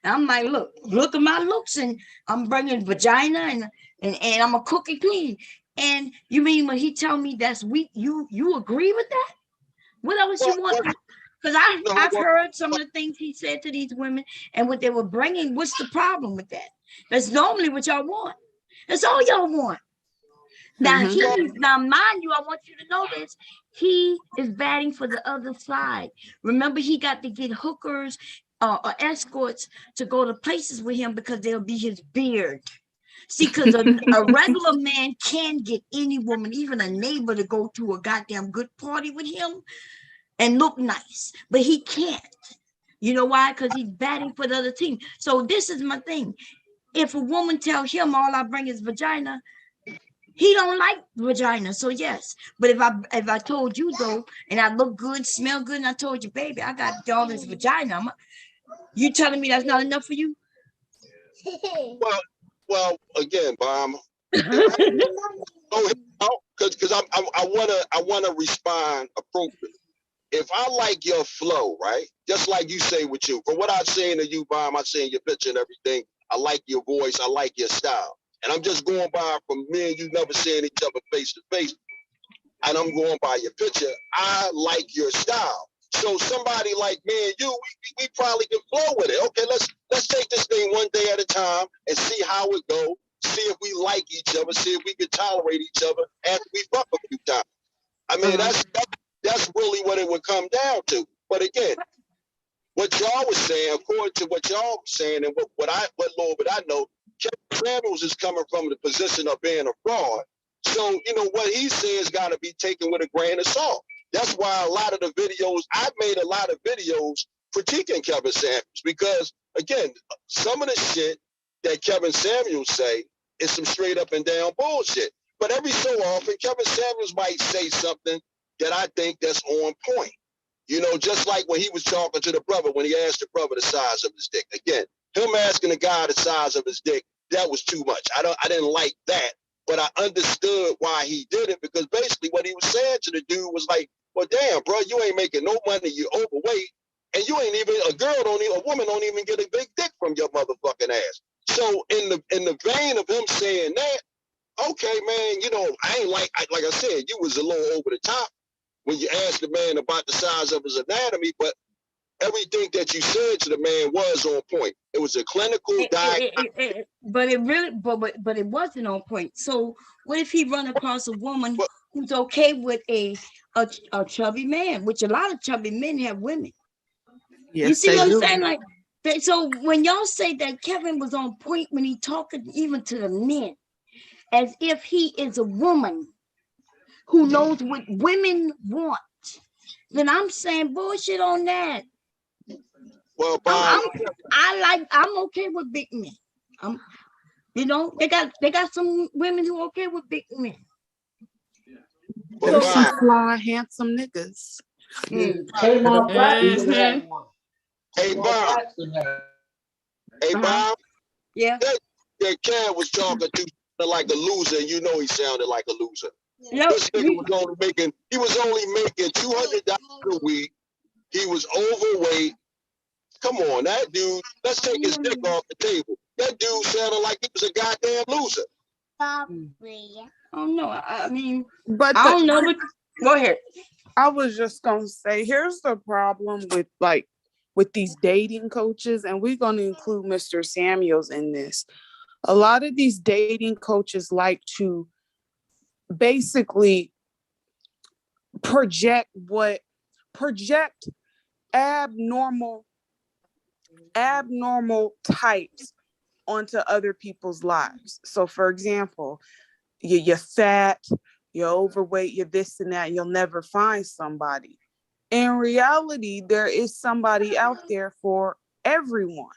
And I'm like, look at my looks, and I'm bringing vagina, and I'm a cook and clean. And you mean when he tell me that's weak, you agree with that? What else you want? Because I've heard some of the things he said to these women and what they were bringing. What's the problem with that? That's normally what y'all want. That's all y'all want. Now, now mind you, I want you to know this. He is batting for the other side. Remember, he got to get hookers or escorts to go to places with him because they'll be his beard. See, because a regular man can get any woman, even a neighbor, to go to a goddamn good party with him and look nice, but he can't. You know why? Because he's batting for the other team. So this is my thing. If a woman tells him all I bring is vagina, he don't like vagina. So yes, but if I told you though, and I look good, smell good, and I told you, baby, I got all this vagina, you telling me that's not enough for you? Well, again, Bomb. Because I wanna respond appropriately. If I like your flow, right, just like you say with you, from what I'm saying to you, Bomb, I'm saying your picture and everything. I like your voice. I like your style. And I'm just going by from me and you never seeing each other face to face. And I'm going by your picture. I like your style. So somebody like me and you, we probably can flow with it. Okay, let's take this thing one day at a time and see how it goes. See if we like each other. See if we can tolerate each other after we fuck a few times. I mean, that's really what it would come down to. But again, what y'all was saying, according to what y'all was saying, and what little bit I know, Kevin Samuels is coming from the position of being a fraud. So, what he says got to be taken with a grain of salt. That's why a lot of the videos, I've made a lot of videos critiquing Kevin Samuels because, again, some of the shit that Kevin Samuels say is some straight up and down bullshit. But every so often, Kevin Samuels might say something that I think that's on point. Just like when he was talking to the brother, when he asked the brother the size of his dick. Again, him asking the guy the size of his dick, that was too much. I didn't like that, but I understood why he did it because basically what he was saying to the dude was like, well, damn, bro, you ain't making no money, you're overweight, and you ain't even, a woman don't even get a big dick from your motherfucking ass. So in the vein of him saying that, okay, man, I ain't like I said, you was a little over the top when you asked the man about the size of his anatomy, but everything that you said to the man was on point. It was a clinical diagnosis. But it really, but it wasn't on point. So what if he run across a woman who's okay with a chubby man, which a lot of chubby men have women. Yes, you see what I'm do. saying? Like, so when y'all say that Kevin was on point when he talking even to the men, as if he is a woman who knows what women want, then I'm saying bullshit on that. Well, I'm okay with big men. They got some women who are okay with big men. There's some fly, handsome niggas. Hey, Bob. Hey, Bob. Yeah. That cat was talking to like a loser, and he sounded like a loser. Yep. This nigga was only making $200 a week. He was overweight. Come on, that dude, let's take his dick off the table. That dude sounded like he was a goddamn loser. Oh no, I mean, But I don't know, but go ahead. I was just gonna say, here's the problem with these dating coaches, and we're gonna include Mr. Samuels in this. A lot of these dating coaches like to basically project abnormal types onto other people's lives. So for example, you're fat, you're overweight, you're this and that, you'll never find somebody. In reality, there is somebody out there for everyone.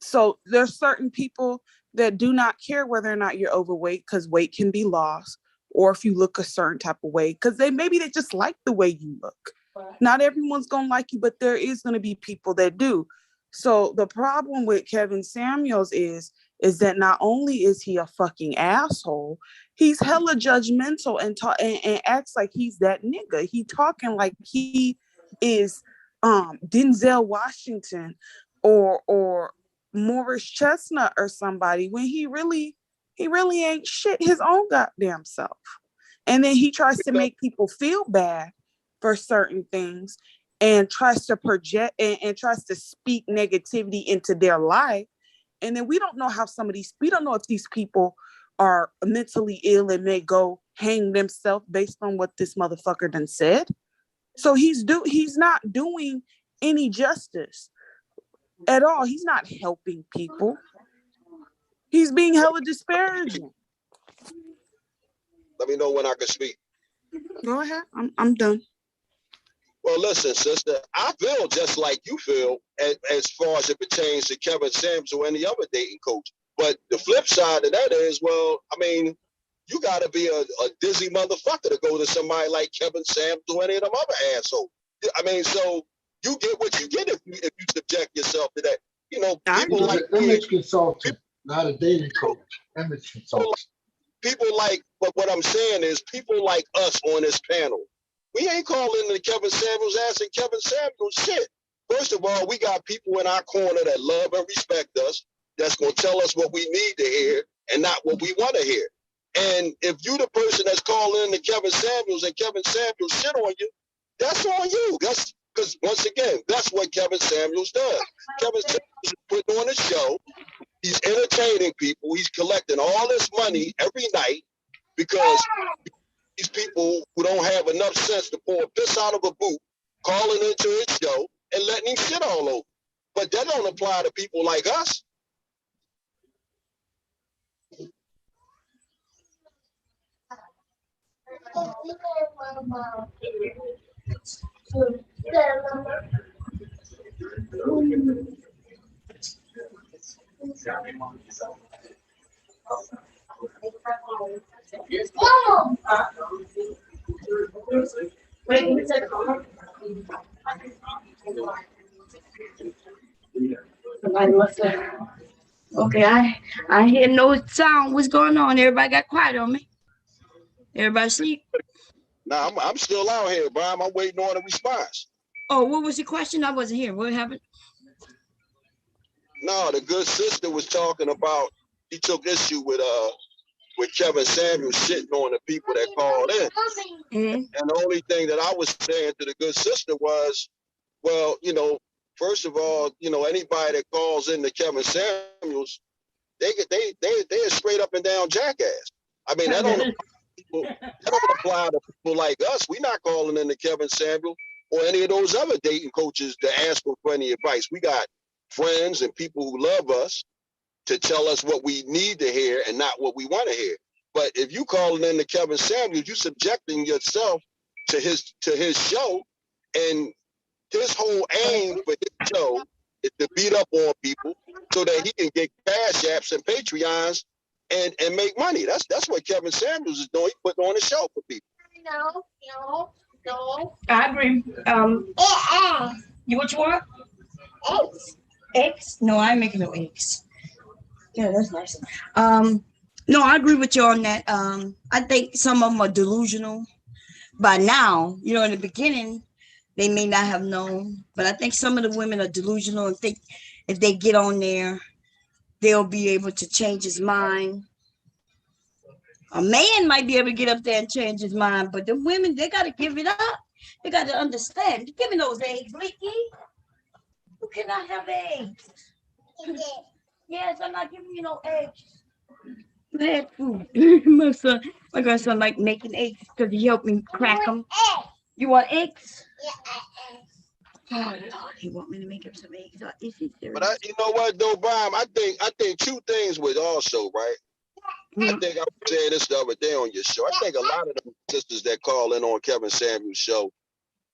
So there's certain people that do not care whether or not you're overweight, because weight can be lost, or if you look a certain type of way, because maybe they just like the way you look. Not everyone's gonna like you, but there is gonna be people that do. So the problem with Kevin Samuels is that not only is he a fucking asshole, he's hella judgmental and acts like he's that nigga. He talking like he is Denzel Washington or Morris Chestnut or somebody, when he really ain't shit his own goddamn self. And then he tries to make people feel bad for certain things and tries to project and tries to speak negativity into their life. And then we don't know we don't know if these people are mentally ill and may go hang themselves based on what this motherfucker done said. So he's not doing any justice at all. He's not helping people. He's being hella disparaging. Let me know when I can speak. Go ahead. I'm done. Well, listen, sister, I feel just like you feel as far as it pertains to Kevin Samuels or any other dating coach. But the flip side of that is, well, I mean, you got to be a dizzy motherfucker to go to somebody like Kevin Samuels or any of them other assholes. I mean, so you get what you get if you subject yourself to that. You know, people like image consultant, not a dating coach. Image consultant. People like, but what I'm saying is, people like us on this panel, we ain't calling the Kevin Samuels asking Kevin Samuels shit. First of all, we got people in our corner that love and respect us, that's going to tell us what we need to hear and not what we want to hear. And if you the person that's calling the Kevin Samuels and Kevin Samuels shit on you, that's on you. That's because, once again, that's what Kevin Samuels does. Kevin Samuels is putting on a show. He's entertaining people. He's collecting all this money every night because these people who don't have enough sense to pour a piss out of a boot, calling into his show and letting him shit all over. But that don't apply to people like us. Okay, I hear no sound. What's going on? Everybody got quiet on me. Everybody sleep? Nah, I'm still out here, Brian. I'm waiting on a response. Oh, what was the question? I wasn't here. What happened? No, the good sister was talking about, he took issue with Kevin Samuels shitting on the people that called in. Mm-hmm. And the only thing that I was saying to the good sister was, well, you know, first of all, you know, anybody that calls in to Kevin Samuels, they're straight up and down jackass. I mean, that don't apply to people like us. We're not calling in to Kevin Samuels or any of those other dating coaches to ask them for any advice. We got friends and people who love us to tell us what we need to hear and not what we want to hear. But if you calling in to Kevin Samuels, you subjecting yourself to his show, and his whole aim for his show is to beat up on people so that he can get cash apps and Patreons and make money. That's what Kevin Samuels is doing. He's putting on a show for people. No. I agree. You what you want? Eggs. Eggs? No, I ain't making no eggs. Yeah, that's nice. No, I agree with you on that. I think some of them are delusional. By now, you know, in the beginning, they may not have known. But I think some of the women are delusional and think if they get on there, they'll be able to change his mind. A man might be able to get up there and change his mind, but the women, they got to give it up. They got to understand. Give me those eggs, Leaky. You cannot have eggs. Yes, I'm not giving you no eggs. You had food. My grandson like making eggs because he helped me crack them. You want eggs? Oh, Lord, he want me to make him some eggs. Is he serious? But you know what, though, Brian? I think two things with also, right? I think I was saying this the other day on your show. I think a lot of them sisters that call in on Kevin Samuels' show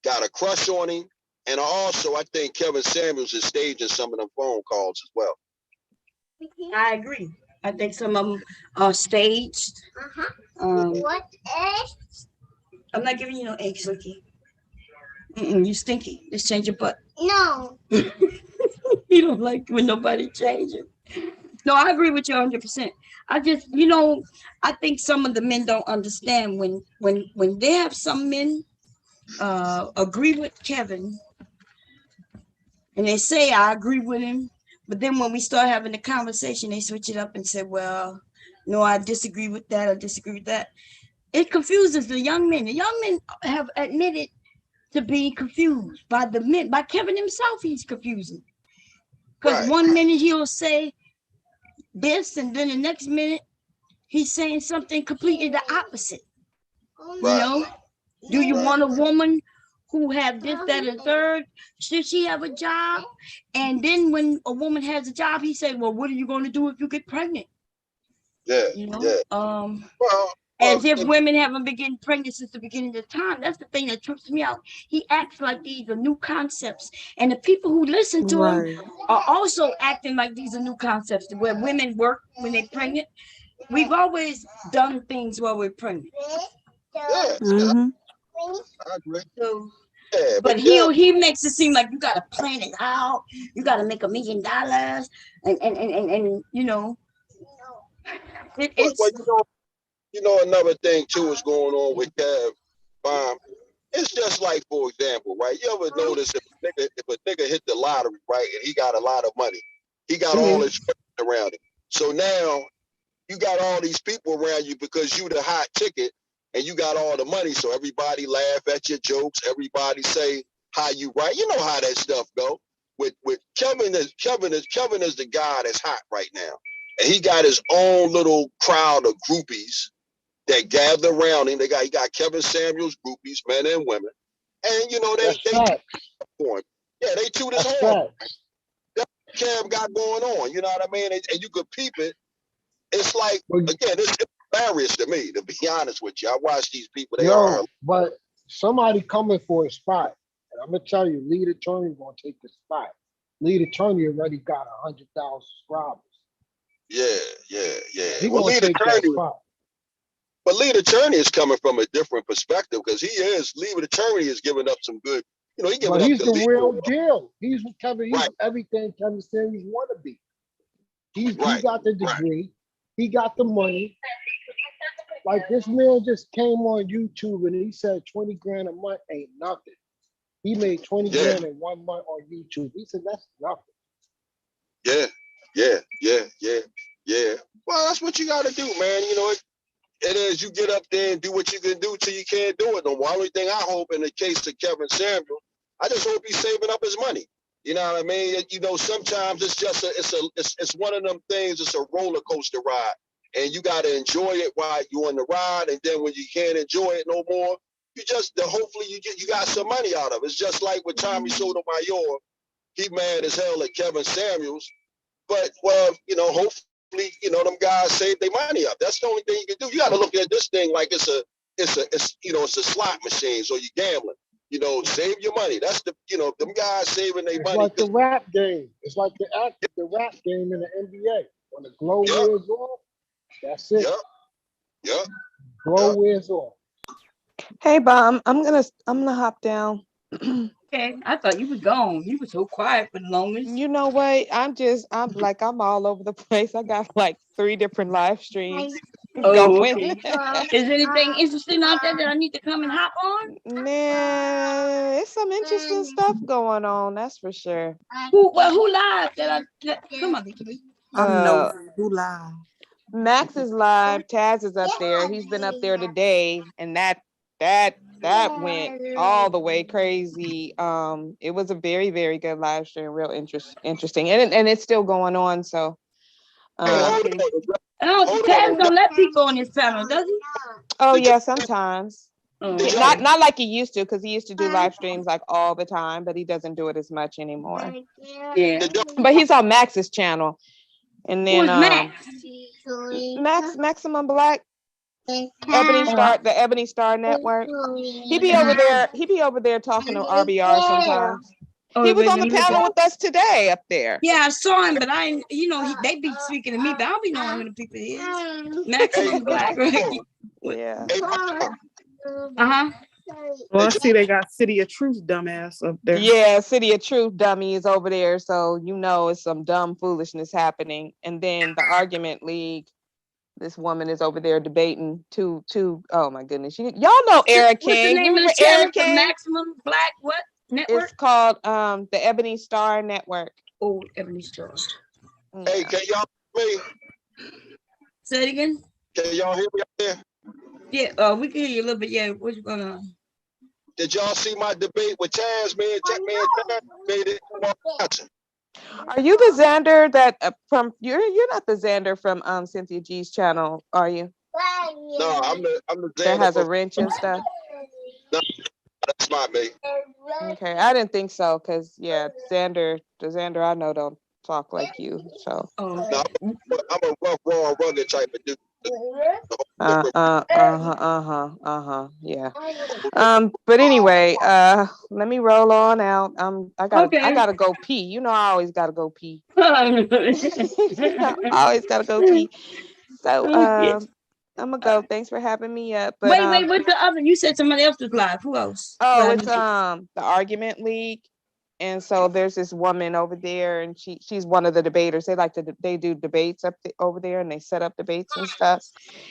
got a crush on him. And also, I think Kevin Samuels is staging some of them phone calls as well. I agree. I think some of them are staged. What eggs? I'm not giving you no eggs, Lucky. You stinky. Just change your butt. No. You don't like when nobody changes. No, I agree with you 100%. I just, I think some of the men don't understand when they have some men agree with Kevin and they say I agree with him, but then when we start having the conversation, they switch it up and say, well, no, I disagree with that. I disagree with that. It confuses the young men. The young men have admitted to being confused by the men, by Kevin himself. He's confusing because one minute he'll say this, and then the next minute he's saying something completely the opposite. Do you want a woman who have this, that, and third? Should she have a job? And then when a woman has a job, he said, well, what are you going to do if you get pregnant? Yeah. As if women haven't been getting pregnant since the beginning of time. That's the thing that trips me out. He acts like these are new concepts. And the people who listen to him are also acting like these are new concepts where women work when they're pregnant. We've always done things while we're pregnant. I agree. So, Yeah, but he makes it seem like you got to plan it out. You got to make $1 million, and it's. Another thing too is going on with Kev. It's just like, for example, right? You ever notice if a nigga hit the lottery, right, and he got a lot of money, he got all his friends around him. So now you got all these people around you because you the hot ticket and you got all the money. So everybody laugh at your jokes. Everybody say how you right. You know how that stuff go. With Kevin is the guy that's hot right now, and he got his own little crowd of groupies that gather around him. He got Kevin Samuels groupies, men and women, and they for him. Yeah, they toot his horn. That's what Cam got going on. You know what I mean? And you could peep it. It's like, again, it's hilarious to me, to be honest with you. I watch these people. But somebody coming for a spot. And I'm going to tell you, lead attorney going to take the spot. Lead attorney already got 100,000 subscribers. Yeah. He going to take that spot. But lead attorney is coming from a different perspective because lead attorney is giving up some good, he giving up he's the legal real deal. He's everything Kevin Samuels want to be. He got the degree. He got the money. Like this man just came on YouTube and he said 20 grand a month ain't nothing. He made 20 grand in 1 month on YouTube. He said that's nothing. Yeah. Well, that's what you got to do, man. It is, you get up there and do what you can do till you can't do it no more. Only thing I hope in the case of Kevin Samuel, I just hope he's saving up his money. You know what I mean? Sometimes it's just it's one of them things. It's a roller coaster ride, and you got to enjoy it while you're on the ride. And then when you can't enjoy it no more, hopefully you got some money out of it. It's just like with Tommy Sotomayor. He mad as hell at Kevin Samuels, but hopefully, them guys save their money up. That's the only thing you can do. You got to look at this thing like it's a slot machine. So you're gambling. Save your money. That's them guys saving their money. It's like the rap game. It's like the rap game in the NBA. When the glow wears off, that's it. Yep. Glow wears off. Hey, Bob, I'm gonna hop down. Okay, I thought you was gone. You were so quiet for the longest. You know what? I'm all over the place. I got like 3 different live streams. Oh, going. okay. Is there anything interesting out there that I need to come and hop on? Man, it's some interesting stuff going on, that's for sure. Who live come on, Vicky? I'm Uh nosy. Who lied? Max is live, Taz is up there. He's been up there today, and that went all the way crazy. It was a very, very good live stream, real interesting. And it's still going on. So Okay. Taz don't let people on his panel, does he? oh yeah, sometimes. Okay. Not like he used to, because he used to do live streams like all the time, but he doesn't do it as much anymore. Yeah. But he's on Max's channel. And then Who's Max? Maximum Black, the Ebony Star Network. He be over there talking to RBR sometimes. Oh, He was wait, on the panel with us today up there. Yeah, I saw him, but they be speaking to me, but I don't be knowing who the people is. Maximum Black, right? Yeah. Uh-huh. Well, I see they got City of Truth dumbass up there. Yeah, City of Truth dummy is over there, so it's some dumb foolishness happening. And then the Argument League, this woman is over there debating two. Oh my goodness, y'all know Eric King. What's the name of the channel for Maximum Black? What network? It's called the Ebony Star Network. Oh, Ebony Star. Hey, can y'all hear me? Say it again. Can y'all hear me out there? Yeah, we can hear you a little bit. Yeah, what's going on? Did y'all see my debate with Chaz, man? Chaz made it. Are you the Xander that from you're not the Xander from Cynthia G's channel, are you? No, I'm the Xander that has a wrench and stuff. No, that's not me. Okay, I didn't think so, because the Xander I know don't talk like you. So No, I'm a rough, raw, rugged type of dude. Yeah. But anyway, let me roll on out. I gotta go pee. You know I always gotta go pee. I always gotta go pee. So I'm gonna go. Thanks for having me up. But wait, what's the other? You said somebody else was live. Who else? Oh, it's the Argument League. And so there's this woman over there, and she's one of the debaters. They do debates over there, and they set up debates and stuff.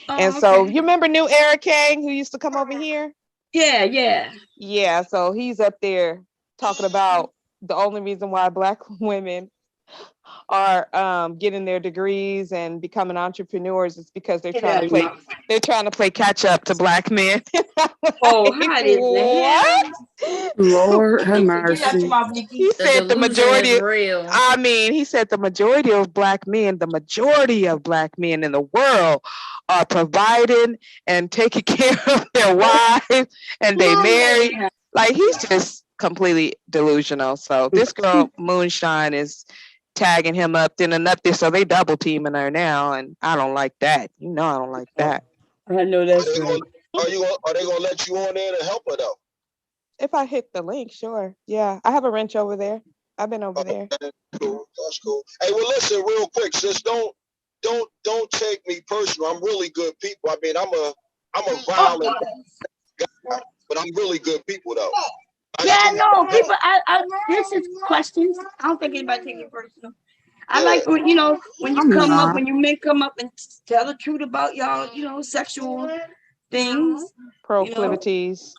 And so you remember New Eric Kang, who used to come over here? Yeah. So he's up there talking about the only reason why Black women are getting their degrees and becoming entrepreneurs is because they're trying to play catch up to Black men. Oh, how is what? Lord have mercy. He said the majority. I mean, he said the majority of Black men in the world are providing and taking care of their wives, and they married. Like, he's just completely delusional. So this girl Moonshine is tagging him up, then another, so they double teaming her now, and I don't like that. I don't like that. I know that's right. Are they gonna let you on there to help her though? If I hit the link, sure. Yeah, I have a wrench over there. I've been over there. Cool. That's cool. Hey, well, listen, real quick, sis, don't take me personal. I'm really good people. I mean, I'm a violent guy, but I'm really good people though. People. This is questions. I don't think anybody take it personal. I like when you come up, when you men come up and tell the truth about y'all, sexual things, proclivities,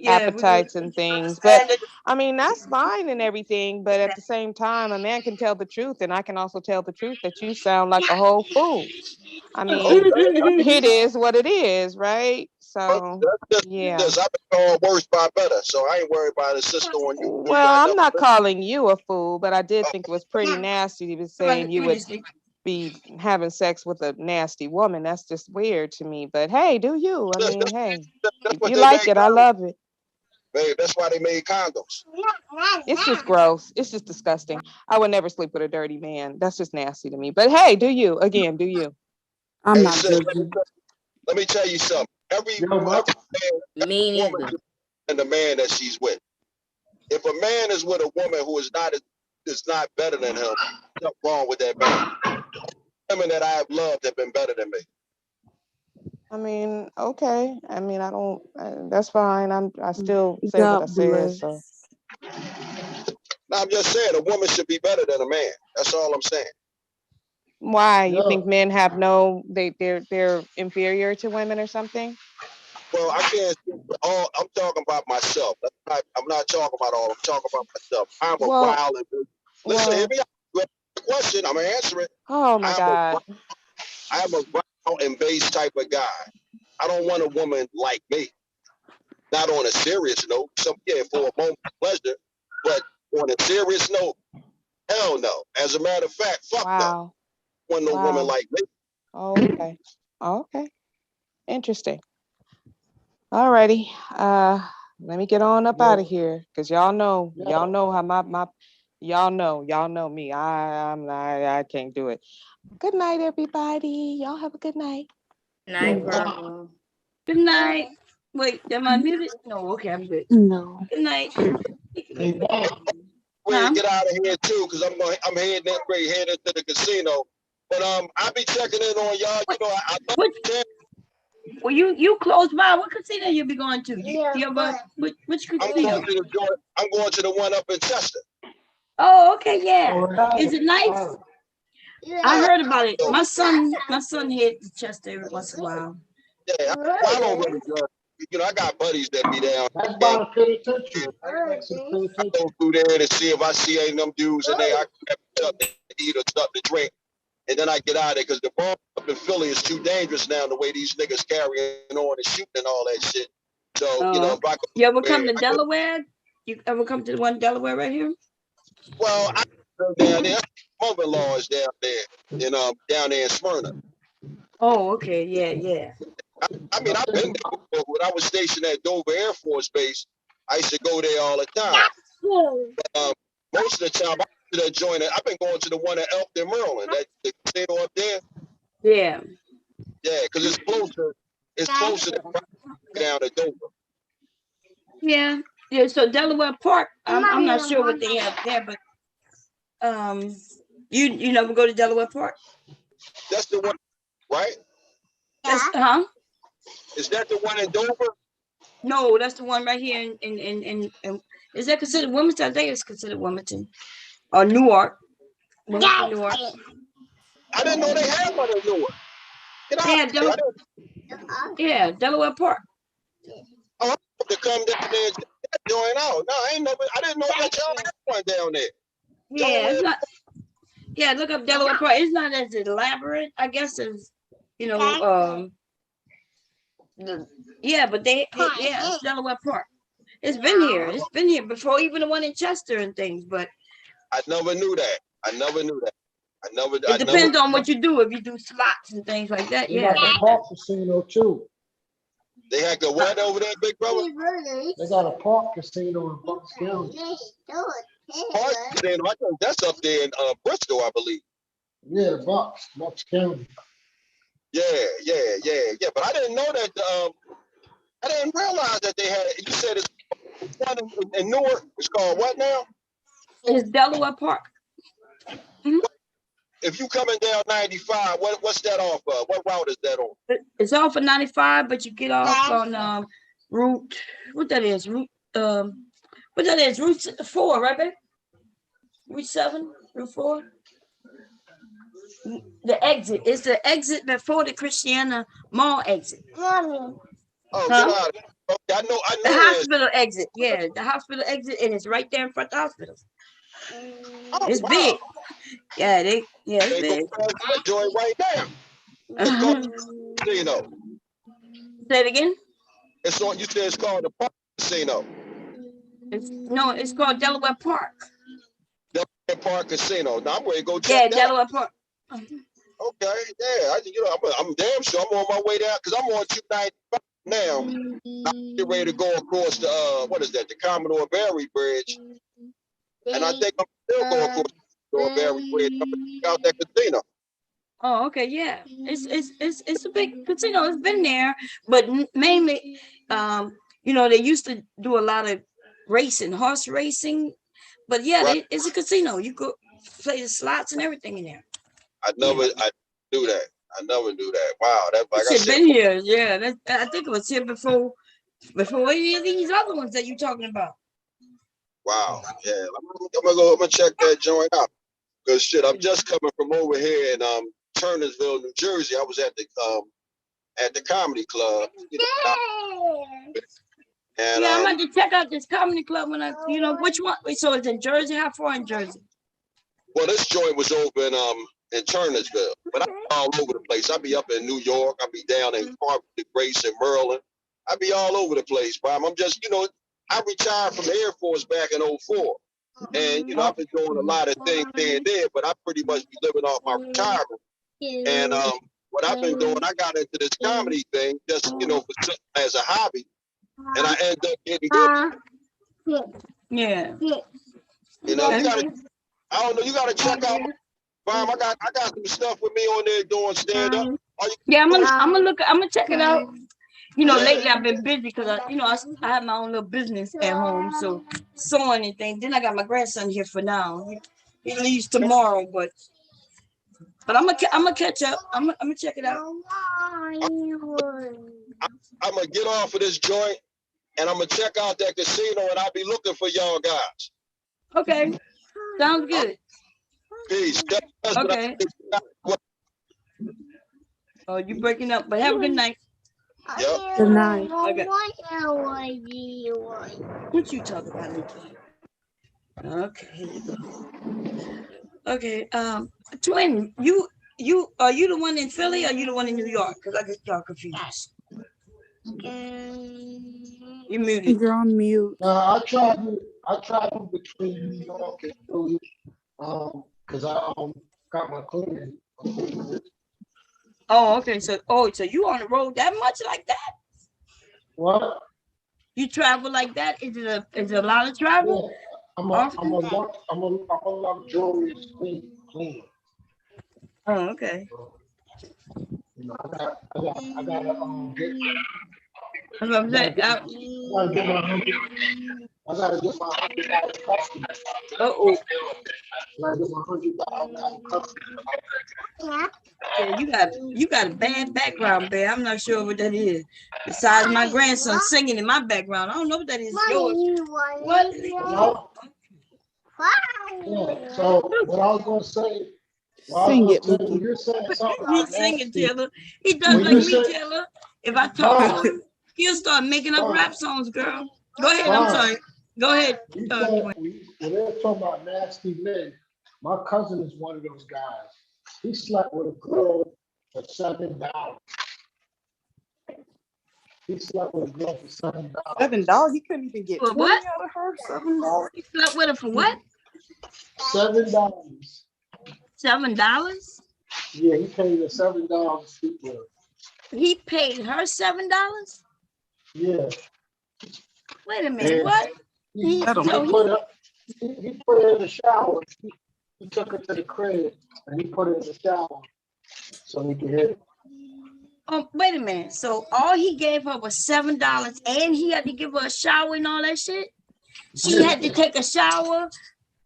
appetites, and things. But I mean, that's fine and everything. But at the same time, a man can tell the truth, and I can also tell the truth that you sound like a whole fool. I mean, it is what it is, right? So yeah. I've been called worse by better, so I ain't worried about a sister on you. Well, I'm not calling you a fool, but I did think it was pretty nasty to be saying you would be having sex with a nasty woman. That's just weird to me. But hey, do you? I mean, hey, if you like it, I love it. Babe, that's why they made condoms. It's just gross. It's just disgusting. I would never sleep with a dirty man. That's just nasty to me. But hey, do you? Again, do you? I'm not judging. Let me tell you something. Every woman and the man that she's with. If a man is with a woman who is not better than him, something wrong with that man. Women that I have loved have been better than me. I mean, okay. I mean, I don't. That's fine. I still say what I said. So. No, I'm just saying a woman should be better than a man. That's all I'm saying. Why? You think men have no? They're inferior to women or something? Well, I can't speak for all. I'm talking about myself. I'm not talking about all. I'm talking about myself. I'm a Well, wild and listen. Hear me out. You ask the question. I'm gonna answer it. oh my God. I'm a wild and base type of guy. I don't want a woman like me. Not on a serious note. For a moment of pleasure, but on a serious note, hell no. As a matter of fact, fuck no. Wow. Want no woman like me. Okay. Okay. Interesting. All righty. Let me get on up out of here because y'all know how y'all know me. I can't do it. Good night, everybody. Y'all have a good night. Night, bro. Good night. Wait, am I muted? No, okay, I'm good. No. Good night. Ready to get out of here too, because I'm heading to the casino. But I'll be checking in on y'all. You know, I love the Well, you close by. What casino you be going to? Which casino? I'm going to the one up in Chester. Oh, okay, yeah. Is it nice? I heard about it. My son hit to Chester every once in a while. Yeah, I don't really judge. You know, I got buddies that be down. That's why I pay attention. I go through there to see if I see any of them dudes in there. I grab something to eat or something to drink. And then I get out of there because the bar up in Philly is too dangerous now, the way these niggas carrying on and shooting and all that shit. So, you know, if I go you ever come to Delaware? You ever come to the one in Delaware right here? Well, I go down there. Mother-in-law is down there, down there in Smyrna. Oh, okay, yeah. I mean, I've been there before. When I was stationed at Dover Air Force Base, I used to go there all the time. But, most of the time, I've been going to the one at Elkton, Maryland, that the casino up there. Yeah. Yeah, because it's closer. It's closer to down to Dover. Yeah. So Delaware Park, I'm not sure what they have there, but you never go to Delaware Park? That's the one, right? Huh? Is that the one in Dover? No, that's the one right here in is that considered Wilmington? I think it's considered Wilmington or Newark. Newark. I didn't know they had one in Newark. Yeah, Delaware Park. Oh, I have to come down there and join out. No, I didn't know that y'all had one down there. Yeah, it's not. Yeah, look up Delaware Park. It's not as elaborate, I guess, as but it's Delaware Park. It's been here. It's been here before even the one in Chester and things, but I never knew that. It depends on what you do. If you do slots and things like that, They got the park casino too. They had the what over there, big brother? They got a park casino in Bucks County. Park casino, I think that's up there in Bristol, I believe. Yeah, Bucks County. Yeah. But I didn't know that. I didn't realize that they had. You said it's one in Newark. It's called what now? It's Delaware Park. If you coming down 95, what's that off of? What route is that on? It's off of 95, but you get off on Route. What that is? Route 4, right, babe? Route 7, Route 4. The exit. It's the exit before the Christiana Mall exit. Oh, huh? Okay, I know. The hospital exit. Yeah, the hospital exit, and it's right there in front of the hospital. It's big. Yeah, it's big. Join right now. It's called casino. Say it again. It's on. You said it's called the Park Casino. It's called Delaware Park. Delaware Park Casino. Now I'm ready to go check that. Delaware Park. Okay, yeah. I'm damn sure I'm on my way down because I'm on 295 now. I'm getting ready to go across the what is that? The Commodore Barry Bridge, and I think I'm still going across the Commodore Barry Bridge. I'm gonna check out that casino. Oh, okay, yeah. It's a big casino. It's been there, but mainly, they used to do a lot of horse racing. But yeah, Right. It's a casino. You could play the slots and everything in there. I never knew that. Wow, that's like It's been here. Yeah, I think it was here before any of these other ones that you're talking about. Wow, yeah. I'm gonna check that joint out. Cause shit, I'm just coming from over here in Turnersville, New Jersey. I was at the comedy club. And yeah, I'm going to check out this comedy club when which one? Wait, so it's in Jersey? How far in Jersey? well, this joint was over in Turnersville, but I'm all over the place. I be up in New York. I be down in Carpenter, Grace, and Maryland. I be all over the place, Bob. I'm just, I retired from the Air Force back in '04. And, I've been doing a lot of things there and there, but I pretty much be living off my retirement. And what I've been doing, I got into this comedy thing just, as a hobby. And I end up getting good. Yeah. You gotta, I don't know, you gotta check out Mom, I got some stuff with me on there doing stand up. Yeah, I'm gonna check it out. Lately I've been busy because I have my own little business at home, so sewing and things. Then I got my grandson here for now. He leaves tomorrow, but I'm gonna catch up. I'm gonna check it out. I'm gonna get off of this joint and I'm gonna check out that casino and I'll be looking for y'all guys. Okay, sounds good. Peace. Okay. Oh, you breaking up, but have a good night. Yep. Good night. Okay. What you talking about, Nikki? Okay, here you go. Okay, twin, you are you the one in Philly or you the one in New York? Because I get y'all confused. You muted. You're on mute. I travel between New York and Philly, because I got my clinic. Oh, okay. So you on the road that much like that? What? You travel like that? Is it a lot of travel? Yeah, I'm a luxurious clean. Oh, okay. I gotta get. That's what I'm saying. I gotta get my $100 customers. Uh-oh. I gotta get my $100 customers. Yeah, you got a bad background, babe. I'm not sure what that is. Besides my grandson singing in my background, I don't know what that is. Yours. What? Yeah, so what I was gonna say. Sing it, Taylor, Mickey. you're saying something He's singing, nasty. Taylor. He does like me, Taylor. If I talk to him, he'll start making up rap songs, girl. Go ahead. I'm sorry. Go ahead. When they're talking about nasty men, my cousin is one of those guys. He slept with a girl for $7. He slept with a girl for $7. $7? He couldn't even get For 20 what? out of her. $7. He slept with her for what? $7. $7? Yeah, he paid her $7 to sleep with her. He paid her $7? Yeah. Wait a minute. And What? He put her in the shower. He took her to the crib and he put her in the shower so he could hit it. Oh, wait a minute. So all he gave her was $7 and he had to give her a shower and all that shit? She had to take a shower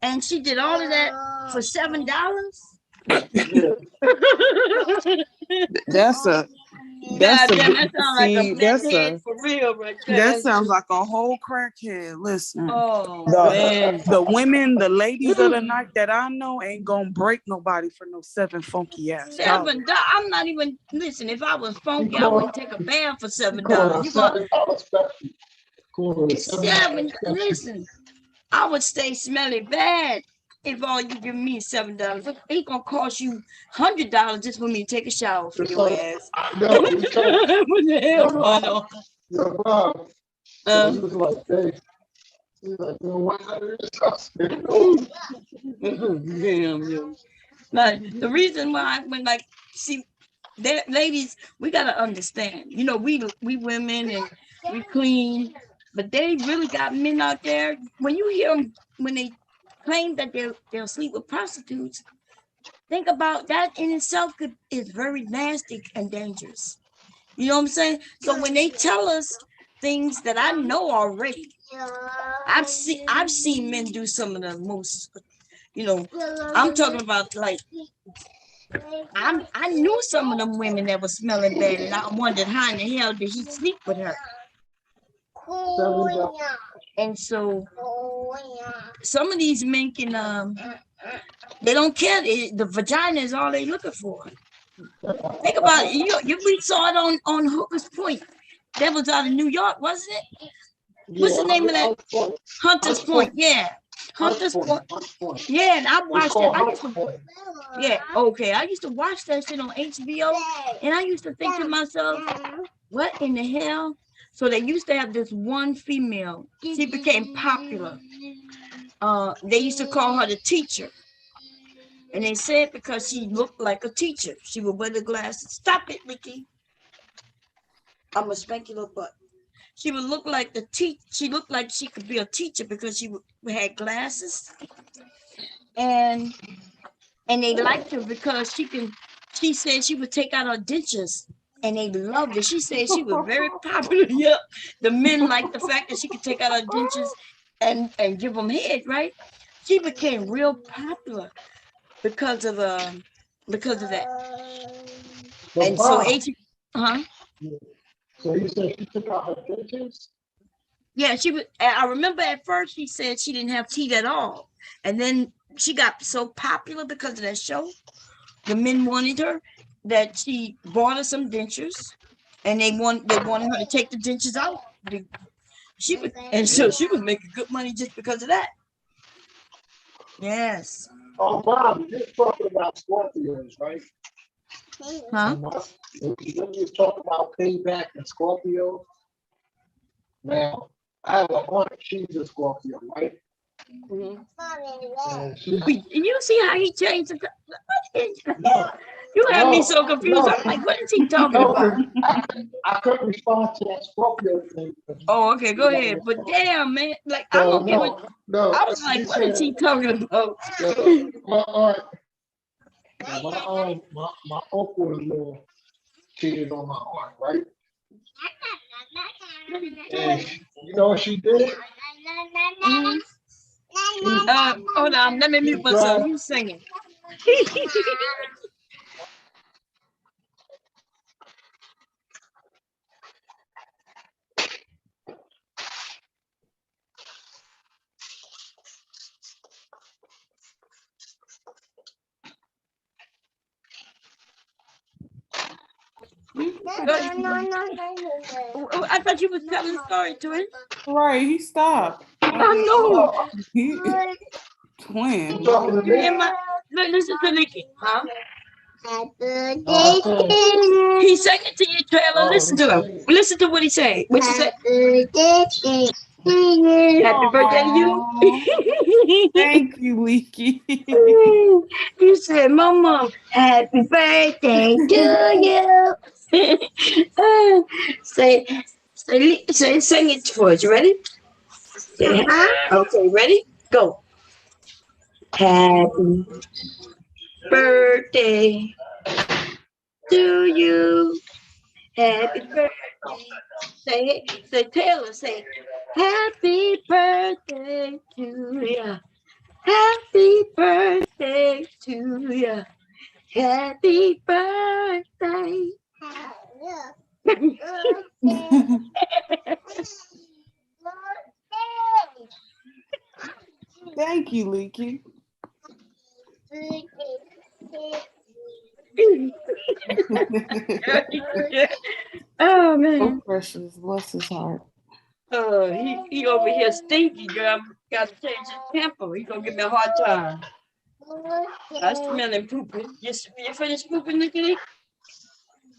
and she did all of that for $7? For real right there. That sounds like a whole crackhead. Listen, man. The women, the ladies of the night that I know ain't gonna break nobody for no $7 funky ass. $7. I'm not even listen. If I was funky, I wouldn't take a bath for $7. You going $7? Listen, I would stay smelly bad if all you give me is $7. Look, it gonna cost you $100 just for me to take a shower for your ass. What the hell going on? But the reason why ladies, we gotta understand. We women and we clean, but they really got men out there. When you hear them, when they claim that they'll sleep with prostitutes, think about that in itself is very nasty and dangerous. You know what I'm saying? So when they tell us things that I know already, I've seen men do some of the most, I'm talking about like I knew some of them women that were smelling bad, and I wondered how in the hell did he sleep with her. And so some of these men can They don't care. The vagina is all they looking for. Think about it. We saw it on Hooker's Point. That was out of New York, wasn't it? What's the name of that? Hunter's Point. Yeah. Hunter's Point. Yeah, and I watched it. Yeah, okay. I used to watch that shit on HBO, and I used to think to myself, what in the hell? So they used to have this one female. She became popular. They used to call her the teacher. And they said because she looked like a teacher. She would wear the glasses. Stop it, Ricky. I'm gonna spank your little butt. She would look like the she looked like she could be a teacher because she had glasses. And they liked her because she said she would take out her dentures and they loved it. She said she was very popular. Yeah. The men liked the fact that she could take out her dentures and give them head, right? She became real popular because of that. So And so Bob, huh? so you said she took out her dentures? Yeah, she was. I remember at first she said she didn't have teeth at all, and then she got so popular because of that show. The men wanted her that she bought her some dentures, and they wanted her to take the dentures out. So she was making good money just because of that. Yes. Oh, Bob, you're talking about Scorpios, right? Huh? When you talk about payback and Scorpio, now I have an aunt, she's a Scorpio, right? Mm-hmm. And You see how he changed You have me so confused. I'm like, what is he talking about? I couldn't respond to that Scorpio thing. Oh, okay, go ahead. But damn, man, like I don't get what. I was like, what is he talking about? My uncle-in-law cheated on my aunt, right? And you know what she did? Hold on, let me mute myself. You singing. I thought you was telling a story to it. Right, he stopped. I know. Twin. You hear my? Listen to Nikki, huh? He sang it to you, Taylor. Listen to him. Listen to what he say. What you say? Happy birthday to you. Thank you, Leaky. You said, Mama, happy birthday to you. Say, sing it for us. You ready? Okay, ready? Go. Happy birthday to you. Happy birthday. Say it. Say Taylor. Say happy birthday to ya. Happy birthday to ya. Happy birthday. Thank you, Leaky. Oh man. So precious. Bless his heart. Oh, he over here stinky, girl. Got to change his temper. He gonna give me a hard time. I smell him pooping. You finished pooping, Nikki?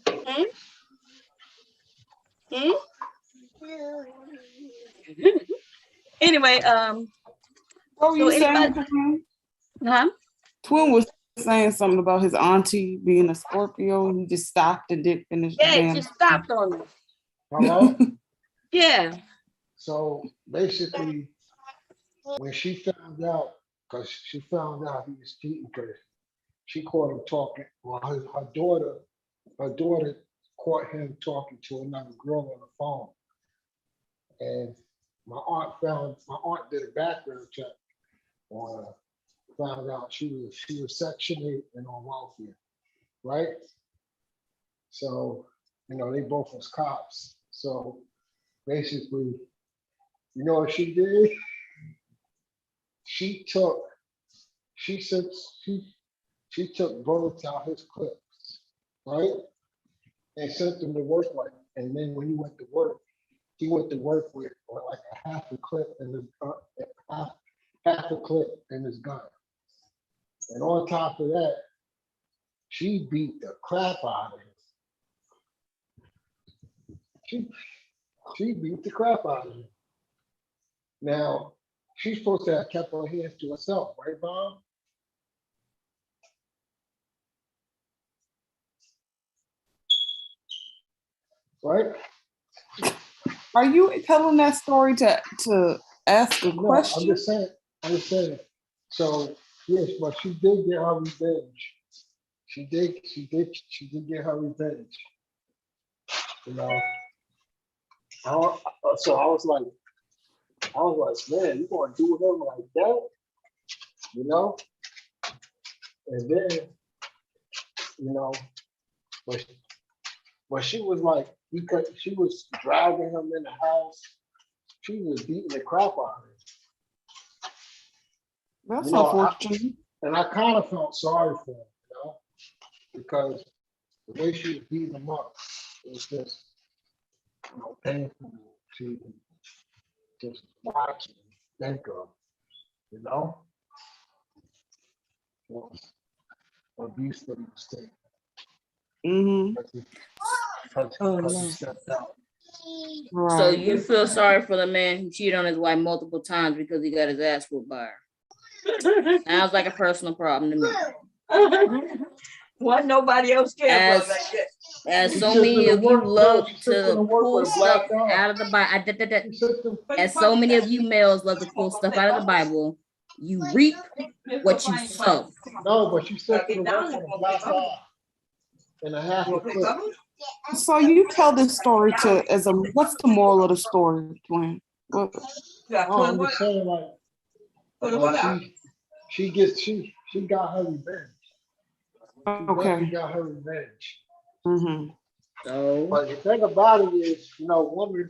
Hmm? Hmm? Anyway, What were you saying? Huh? Twin was saying something about his auntie being a Scorpio. He just stopped and didn't finish. Yeah, he just stopped on me. Hello? Yeah. So basically, when she found out, because she found out he was cheating, because she caught him talking. Well, her daughter caught him talking to another girl on the phone. And my aunt did a background check on her, found out she was Section 8 and on welfare, right? So, they both was cops. So basically, you know what she did? She took she said she took bullets out his clips, right? And sent them to work like. And then when he went to work with like a half a clip in his half a clip in his gun. And on top of that, she beat the crap out of him. She beat the crap out of him. Now, she's supposed to have kept her hands to herself, right, Bob? Right? Are you telling that story to ask a question? I'm just saying. So yes, but she did get her revenge. She did get her revenge. You know. So I was like, man, you gonna do him like that? You know? And then, you know, but she was like, because she was dragging him in the house, she was beating the crap out of him. That's unfortunate. And I kind of felt sorry for him, you know, because the way she was beating him up, it was just, you know, painful to just watch and think of, you know, abuse that he was taking. Because he stepped out. Right. So you feel sorry for the man who cheated on his wife multiple times because he got his ass whooped by her. Sounds like a personal problem to me. What nobody else cares about like that. As so many of you love to pull stuff out of the Bible, as so many of you males love to pull stuff out of the Bible, you reap what you sow. No, but you said to the work with a black eye and a half a clip. So you tell this story what's the moral of the story, Dwayne? What? I'm just saying, like she got her revenge. Okay. She got her revenge. Mm-hmm. So, but the thing about it is, you know, women.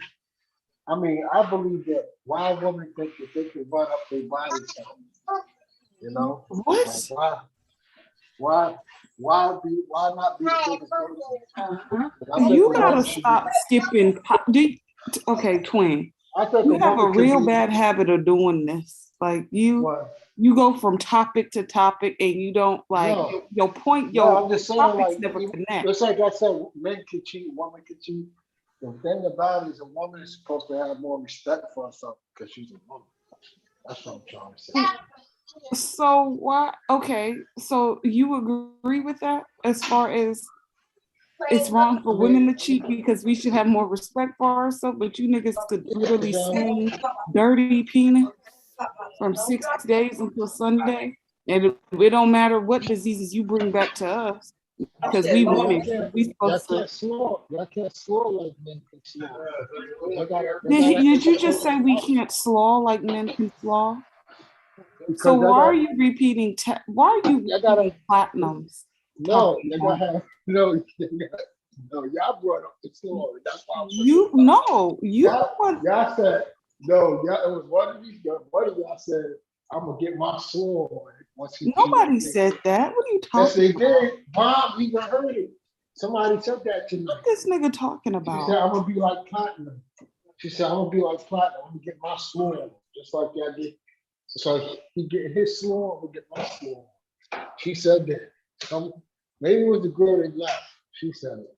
I mean, I believe that why women think that they can run up their body count. You know, what? Like why not be the biggest person? You gotta stop skipping. Okay, Twin. You have a real bad habit of doing this. Like you go from topic to topic, and you don't like your point. I'm just saying, topics like, never connect. It's like I said, men can cheat, women can cheat. The thing about it is, a woman is supposed to have more respect for herself because she's a woman. That's what I'm trying to say. So why? Okay, so you agree with that as far as it's wrong for women to cheat because we should have more respect for ourselves, but you niggas could literally swing dirty penis from 6 days until Sunday, and it don't matter what diseases you bring back to us because we women. Y'all can't slow like men can slow. Did you just say we can't slaw like men can slaw? So why are you repeating? Why are you repeating platinums? No, y'all brought up the story. That's why y'all said no. It was one of y'all said I'm gonna get my slow on it once he. Nobody said that. What are you talking about? Yes, they did. Mom, we heard it. Somebody said that to me. What this nigga talking about? She said I'm gonna be like platinum. She said I'm gonna be like platinum. I'm gonna get my slow on, just like y'all did. So he get his slow, I'm gonna get my slow on. She said that. Maybe it was the girl that left. She said it.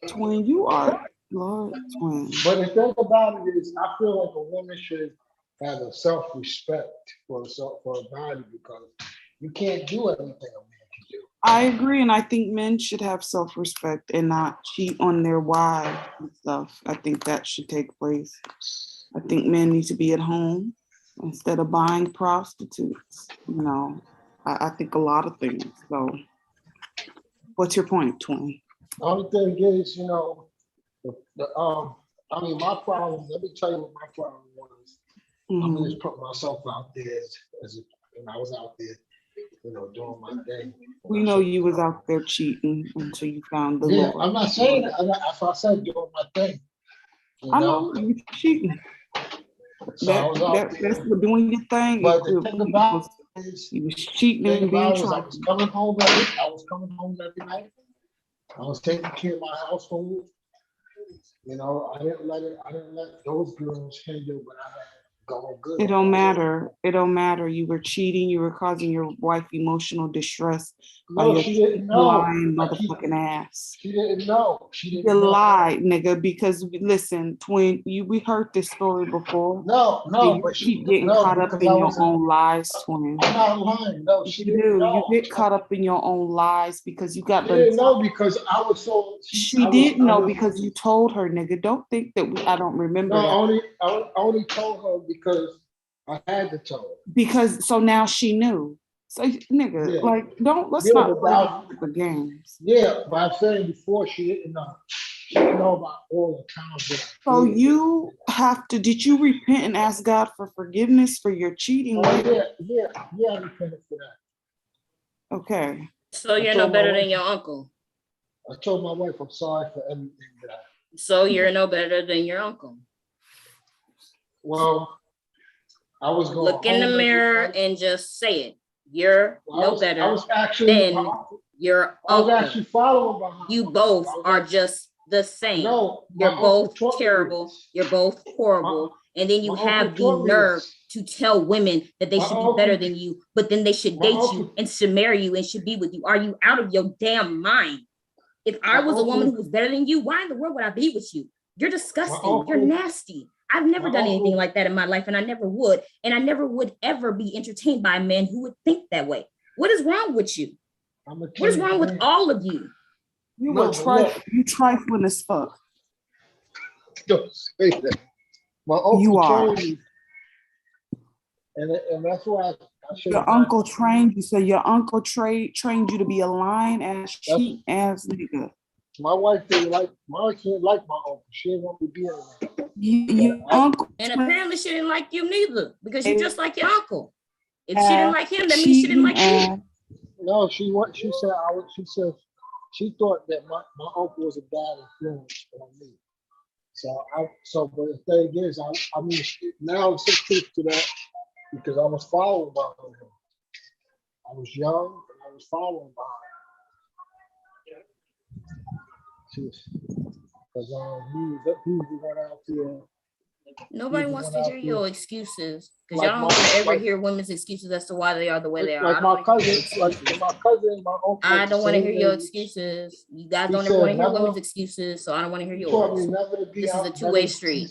Twin, you are Lord Twin. But the thing about it is, I feel like a woman should have a self-respect for her body because you can't do everything a man can do. I agree, and I think men should have self-respect and not cheat on their wives and stuff. I think that should take place. I think men need to be at home instead of buying prostitutes. You know, I think a lot of things. So, what's your point, Twin? The only thing is, you know, I mean, my problem. Let me tell you what my problem was. I'm gonna just put myself out there as when I was out there, you know, doing my thing. We know you was out there cheating until you found the Lord. I'm not saying that. I said doing my thing. I know you cheating. So I was out That's there. what doing your thing. But the thing about it is, you was cheating thing and being about it was I trifling. was coming home every night. I was taking care of my household. You know, I didn't let those girls hinder what I had going good. It don't matter. It don't matter. You were cheating. You were causing your wife emotional distress by No, your she didn't know. lying motherfucking ass. She didn't know. She You didn't know. lied, nigga, because listen, twin, we heard this story before. No, And you but keep getting caught up in your own lies, twin. I'm not lying. No, she You didn't do. know. You get caught up in your own lies because you got She didn't know because I was so. She did know because you told her, nigga. Don't think that I don't remember that. I only told her because I had to tell her. Because so now she knew. So nigga, Yeah. like let's Yeah, not play the games. Yeah, but I'm saying before she didn't know. She didn't know about all the times that I So did. you have to. Did you repent and ask God for forgiveness for your cheating? Yeah, I repented for that. Okay. So you're no better than your uncle. I told my wife I'm sorry for everything that I. So you're no better than your uncle. Well, I was going look in the mirror and just say it. You're no better than your uncle. I was actually following behind. You both are just the same. No, you're both terrible. You're both horrible. And then you have the nerve to tell women that they should be better than you, but then they should date you and should marry you and should be with you. Are you out of your damn mind? If I was a woman who was better than you, why in the world would I be with you? You're disgusting. You're nasty. I've never done anything like that in my life, and I never would. And I never would ever be entertained by a man who would think that way. What is wrong with you? What is wrong with all of you? You trifling as fuck. Don't say that. My uncle told me, and that's why I should. Your uncle trained you, so your uncle trained you to be a lying ass, cheat ass nigga. My wife didn't like my uncle. She didn't want me to be around. Your uncle, and apparently she didn't like you neither, because you're just like your uncle. If she didn't like him, that means she didn't like you. No, she said she thought that my uncle was a bad influence on me. But the thing is, I mean, now I'm so truth to that because I was following behind him. I was young and I was following behind him. Because he was the one out there. Nobody wants to hear your excuses because y'all don't want to ever hear women's excuses as to why they are the way they are. Like my cousin, and my uncle. I don't want to hear your excuses. You guys don't ever want to hear women's excuses, so I don't want to hear yours. This is a two-way street.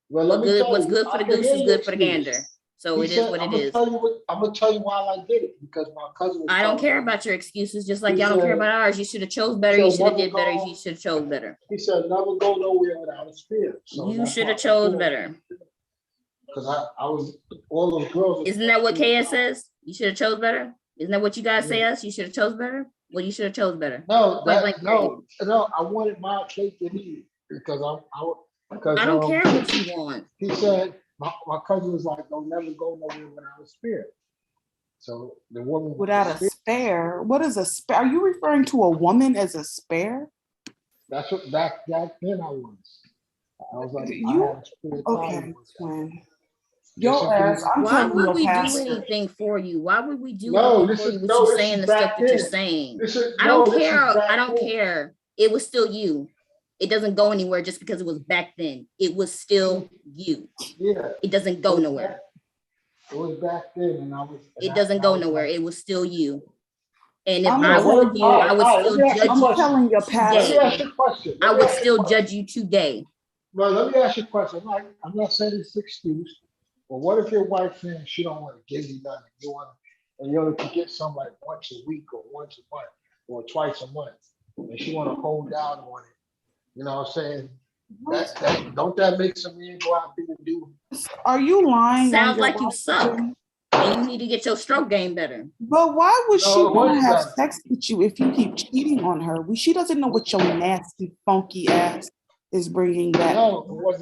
What's good for the goose is good for the gander. So it is what it is. I'm gonna tell you why I did it because my cousin. I don't care about your excuses, just like y'all don't care about ours. You should have chose better. You should have did better. You should have chose better. He said, "Never go nowhere without a spear." So you should have chose better. Because I was all those girls. Isn't that what KS says? You should have chose better. Isn't that what you guys say us? You should have chose better. Well, you should have chose better. No, no. I wanted my cake to eat because I don't care what you want. He said. My cousin was like, "Don't never go nowhere without a spear." So the woman without a spare. What is a spare? Are you referring to a woman as a spare? That's what back then I was. I was like, okay, twin. Your ass. Why would we do anything for you? Why would we do anything for you? What you're saying, the stuff that you're saying. I don't care. I don't care. It was still you. It doesn't go anywhere just because it was back then. It was still you. Yeah. It doesn't go nowhere. It was back then, and I was. It doesn't go nowhere. It was still you. And if I was you, I would still judge you. I'm telling your past. Let me ask you a question. I would still judge you today. Well, let me ask you a question. I'm not saying it's an excuse, but what if your wife says she don't want to give you nothing? You want, and you only can get some like once a week or once a month or twice a month, and she want to hold down on it. You know what I'm saying? Don't that make some men go out there and do? Are you lying? Sounds like you suck. And you need to get your stroke game better. But why would she want to have sex with you if you keep cheating on her? She doesn't know what your nasty, funky ass is bringing back. No, but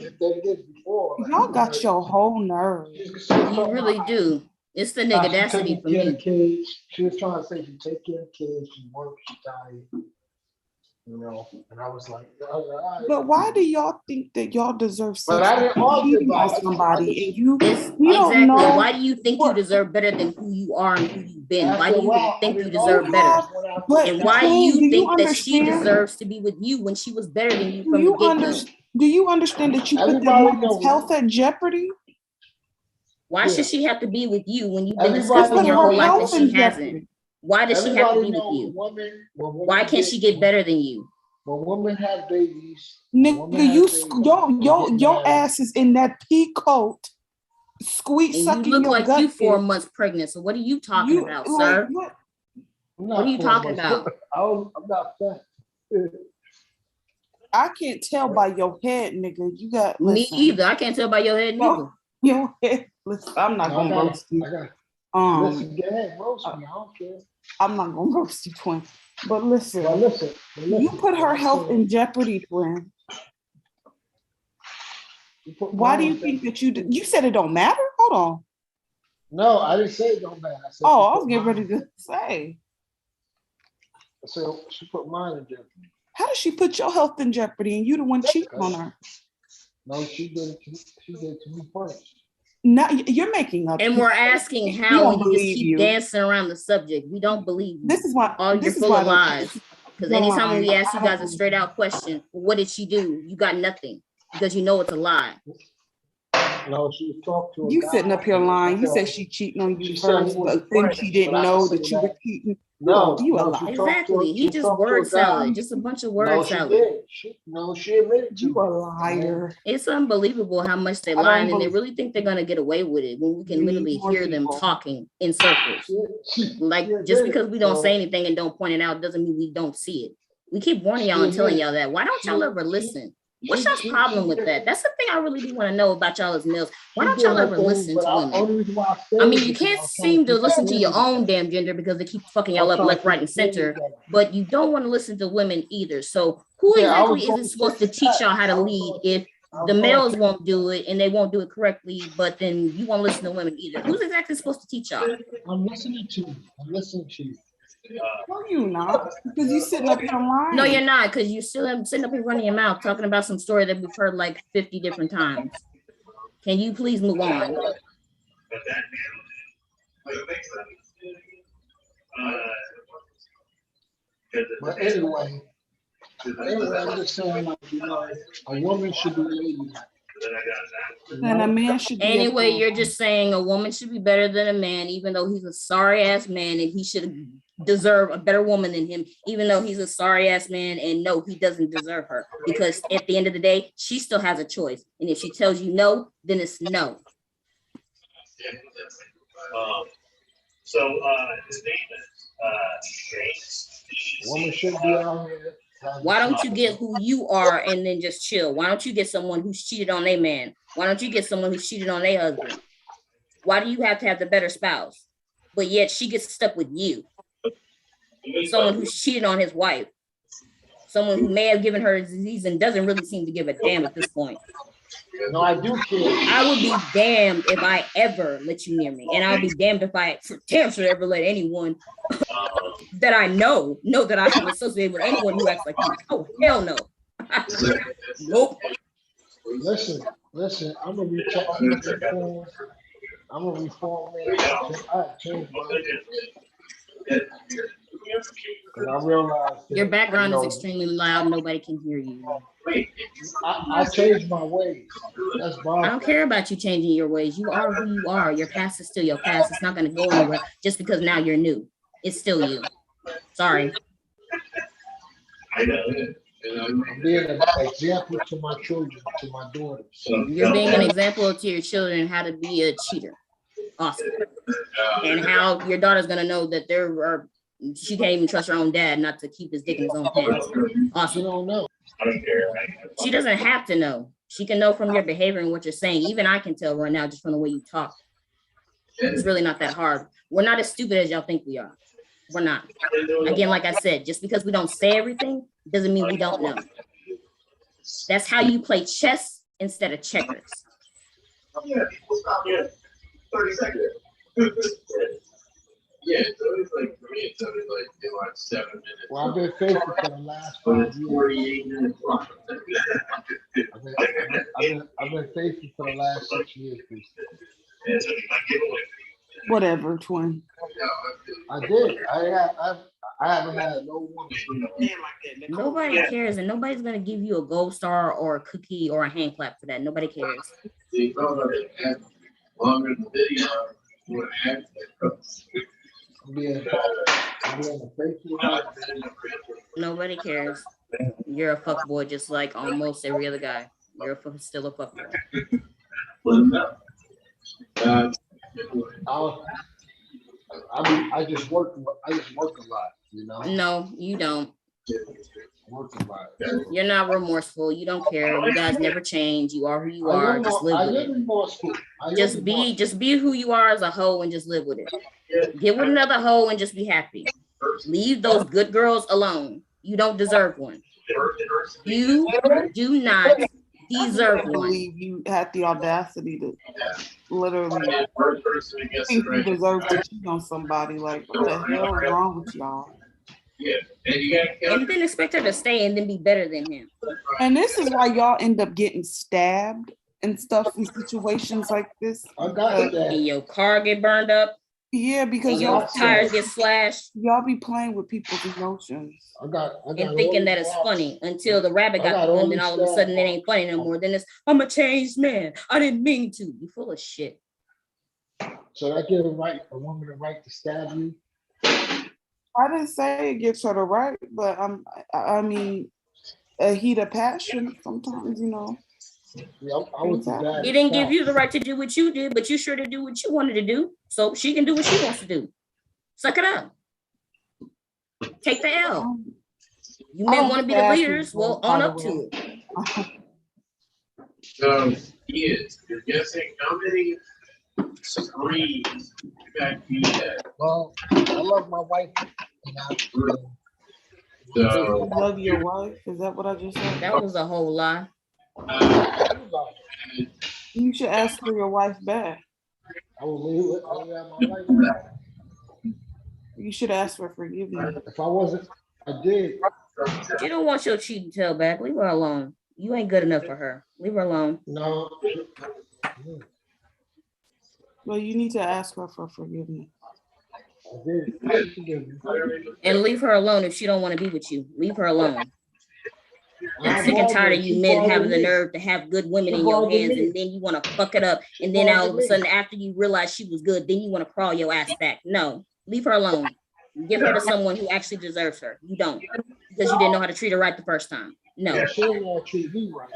the thing is before. Y'all got your whole nerve. You really do. It's the niggadacity for me. She was trying to say she take care of kids, she works, she tired. You know, and I was like, all right. But why do y'all think that y'all deserve But sex I didn't argue cheating on about it. somebody and you It's don't exactly. know Why do you think you what deserve better than who you are and who you've been? Why After do a you while, I think you didn't deserve argue. better? but And why do Queen, you do you think that she understand? deserves to be with you when she was better than you Do from the you get-go? do you understand that you put that Everybody woman's knows. health at jeopardy? Why Yeah. should she have to be with you when you've been You Everybody discussing put your her whole life that health she in hasn't? jeopardy. Why does she have to Everybody be with knows you? when Why can't she get better than you? when women have babies, when women Nigga, have you babies, they your get your married. ass is in that pea coat, squeak And you sucking look your like gut. you 4 itch. months pregnant. So what are you talking You about, like sir? what? I'm What are you 4 talking months. about? I'm not fat. I can't tell by your head, nigga. You got Me listen. either. I can't tell by your head neither. Your head. Listen, I'm not No, gonna roast you. Listen, go ahead, roast me. I don't care. I'm not gonna roast you, twin. But listen, But listen, you put her what I'm health saying, in jeopardy, twin. you put Why do mine you in think jeopardy. that you said it don't matter? Hold on. No, I didn't say it don't matter. I said Oh, she I was put getting mine. ready to say. I said she put mine in jeopardy. How does she put your health in jeopardy and you the one cheating on her? No, she did it to me first. Now you're making up. And we're asking We how, don't and you just believe keep you. dancing around the subject. We don't believe you. This is why. You're This is full why of lies. Because you're anytime when lying. we ask you I don't guys a believe straight out question, well, what did she do? You got nothing because you know it's a lie. No, she was talking to a you guy. sitting up here lying. You I said said, she cheating on you she said first, he was but a then friend, she didn't but I know said that you were that. cheating. No, You a no, liar. Exactly. He just talked to word a guy. salad. Just a bunch of word No, she salad. did. She admitted to You a it. liar. It's unbelievable how much they I lie, don't and then they believe. really think they're gonna get away with it when we can We literally need more hear them people. talking in circles. Like She just admitted because it. we don't So say anything and don't point it out doesn't mean we don't see it. We keep warning y'all she and telling admitted. y'all that. Why don't y'all ever listen? What's y'all's She problem with did. that? That's the thing I really do want to know about y'all as males. Why She don't did y'all her ever thing, listen but to women? only reason why I I stayed mean, is you because I can't was trying to seem to keep the listen to your family own together. damn gender because they keep fucking I y'all was up trying to left, keep right, the and family center, together. but you don't want to listen to women either. So who Yeah, I was exactly is going it to supposed tit to for teach tat. y'all how to I was lead going if I the was going males tit. won't do it and they won't do it correctly, but then you won't listen to women either? Who's exactly supposed to teach y'all? I'm listening to you. I'm listening to you. No, you not. Because you sitting up here lying. No, you're not, because you're still sitting up here running your mouth talking about some story that we've heard like 50 different times. Can you please move on? But anyway, I'm just saying, like, you know, a woman should be ladylike. And a man should be a Anyway, you're fool. just saying a woman should be better than a man, even though he's a sorry ass man, and he should deserve a better woman than him, even though he's a sorry ass man, and no, he doesn't deserve her. Because at the end of the day, she still has a choice. And if she tells you no, then it's no. His name is James. Woman should be out here. Why don't you get who you are and then just chill? Why don't you get someone who's cheated on their man? Why don't you get someone who's cheated on their husband? Why do you have to have the better spouse? But yet she gets stuck with you. Someone who's cheated on his wife. Someone who may have given her a disease and doesn't really seem to give a damn at this point. No, I do care. I would be damned if I ever let you near me. And I'll be damned if I should ever let anyone that I know that I have associated with anyone who acts like you. Oh, hell no. Nope. Listen, I'm gonna reform. I'm gonna reform man. I changed my ways. Because I realized that, Your background you is know, extremely loud. Nobody can hear you. I changed my ways. That's I my don't care about you changing your ways. You are who you are. Your past is still your past. It's not going to go anywhere just because now you're new. It's still you. Sorry. I'm being an example to my children, to my daughters. You're being an example to your children how to be a cheater. Awesome. And how your daughter's going to know that she can't even trust her own dad not to keep his dick in his own pants. Awesome. You don't know. She doesn't have to know. She can know from your behavior and what you're saying. Even I can tell right now just from the way you talk. It's really not that hard. We're not as stupid as y'all think we are. We're not. Again, like I said, just because we don't say everything doesn't mean we don't know. That's how you play chess instead of checkers. 30 seconds. Yeah, so it's like for me, it's always like in like 7 minutes. Well, I've been faithful for the last 5 years. 48 minutes long. I've been faithful for the last 6 years. Whatever, twin. I did. I haven't had no woman. Nobody cares, and nobody's gonna give you a gold star or a cookie or a hand clap for that. Nobody cares. Longer than the video. Nobody cares. You're a fuck boy just like almost every other guy. You're still a fuck boy. I just work a lot, you know. No, you don't. Work a lot. You're not remorseful. You don't care. You guys never change. You are who you are. Just live with it. Just be who you are as a hoe and just live with it. Get with another hoe and just be happy. Leave those good girls alone. You don't deserve one. You do not deserve one. Believe you had the audacity to literally think you deserve to cheat on somebody. Like, what the hell is wrong with y'all? And then expect her to stay and then be better than him. And this is why y'all end up getting stabbed and stuff in situations like this. And your car get burned up. Yeah, because your tires get slashed. Y'all be playing with people's emotions. And thinking that it's funny until the rabbit got pulled, and then all of a sudden it ain't funny no more. Then it's, I'm a changed man. I didn't mean to. You full of shit. Should I give a woman the right to stab you? I didn't say it gives her the right, but I mean, a heat of passion sometimes, you know. Yeah, I was bad. He didn't give you the right to do what you did, but you sure to do what you wanted to do. So she can do what she wants to do. Suck it up. Take the L. You may want to be the leaders. Well, on up to it. So you're guessing how many screens you got to that? Well, I love my wife. So you love your wife? Is that what I just said? That was a whole lie. You should ask for your wife back. I will leave it. You should ask for forgiveness. If I wasn't, I did. She don't want your cheating tail back. Leave her alone. You ain't good enough for her. Leave her alone. No. Well, you need to ask her for forgiveness. I did. And leave her alone if she don't want to be with you. Leave her alone. I'm sick and tired of you men having the nerve to have good women in your hands, and then you want to fuck it up, and then all of a sudden after you realize she was good, then you want to crawl your ass back. No, leave her alone. Give her to someone who actually deserves her. You don't, because you didn't know how to treat her right the first time. No. She didn't want to treat me right,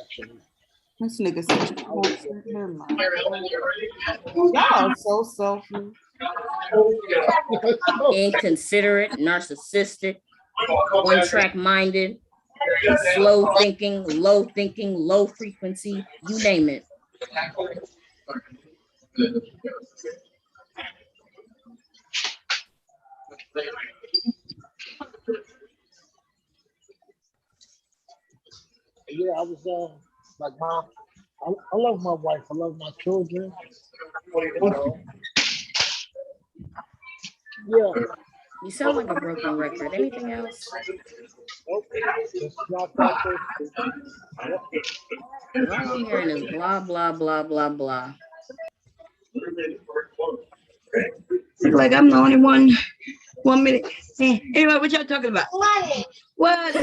actually. This nigga said, y'all are so selfish. Inconsiderate, narcissistic, one-track minded, slow thinking, low frequency, you name it. Yeah, I was like I love my wife, I love my children. Yeah. You sound like a broken record. Anything else? All I'm hearing is blah, blah, blah, blah, blah. Look like I'm the only one. 1 minute. Anyway, what y'all talking about? What?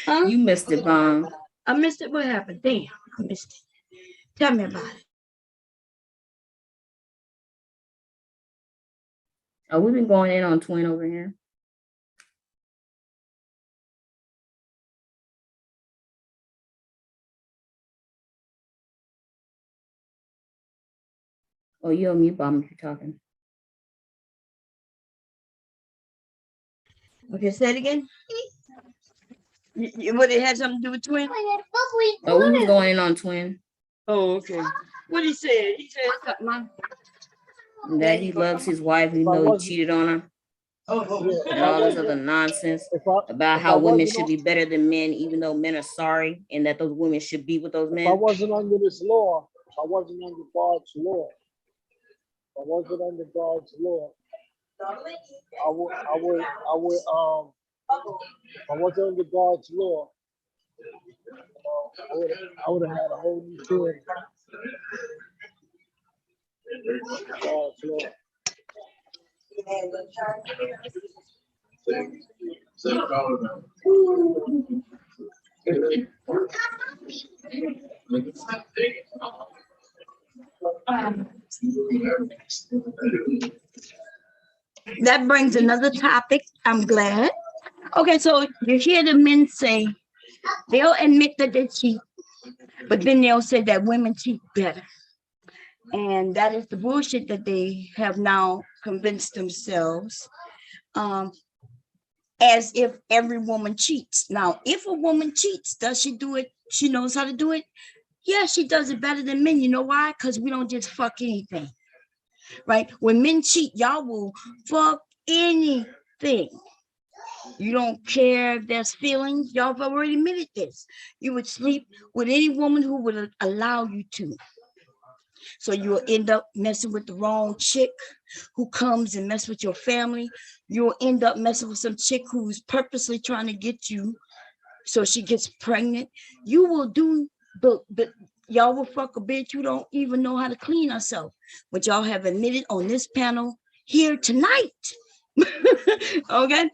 Huh? You missed it, Bomb. I missed it. What happened? Damn, I missed it. Tell me about it. Oh, we've been going in on Twin over here. Oh, you're on mute, Bomb, if you're talking. Okay, say it again. Would it have something to do with Twin? Oh, we was going in on Twin. Oh, okay. What he said? He said something. That he loves his wife, even though he cheated on her. And all this other nonsense about how women should be better than men, even though men are sorry, and that those women should be with those men. If I wasn't under this law, if I wasn't under God's law, I wasn't under God's law, if I wasn't under God's law, I would have had a whole new feeling. God's law. That brings another topic. I'm glad. Okay, so you hear the men say they'll admit that they cheat, but then they'll say that women cheat better. And that is the bullshit that they have now convinced themselves, as if every woman cheats. Now, if a woman cheats, does she do it? She knows how to do it? Yeah, she does it better than men. You know why? Because we don't just fuck anything, right? When men cheat, y'all will fuck anything. You don't care if there's feelings. Y'all have already admitted this. You would sleep with any woman who would allow you to. So you'll end up messing with the wrong chick who comes and mess with your family. You'll end up messing with some chick who's purposely trying to get you so she gets pregnant. You will do, but y'all will fuck a bitch who don't even know how to clean herself, which y'all have admitted on this panel here tonight. Okay?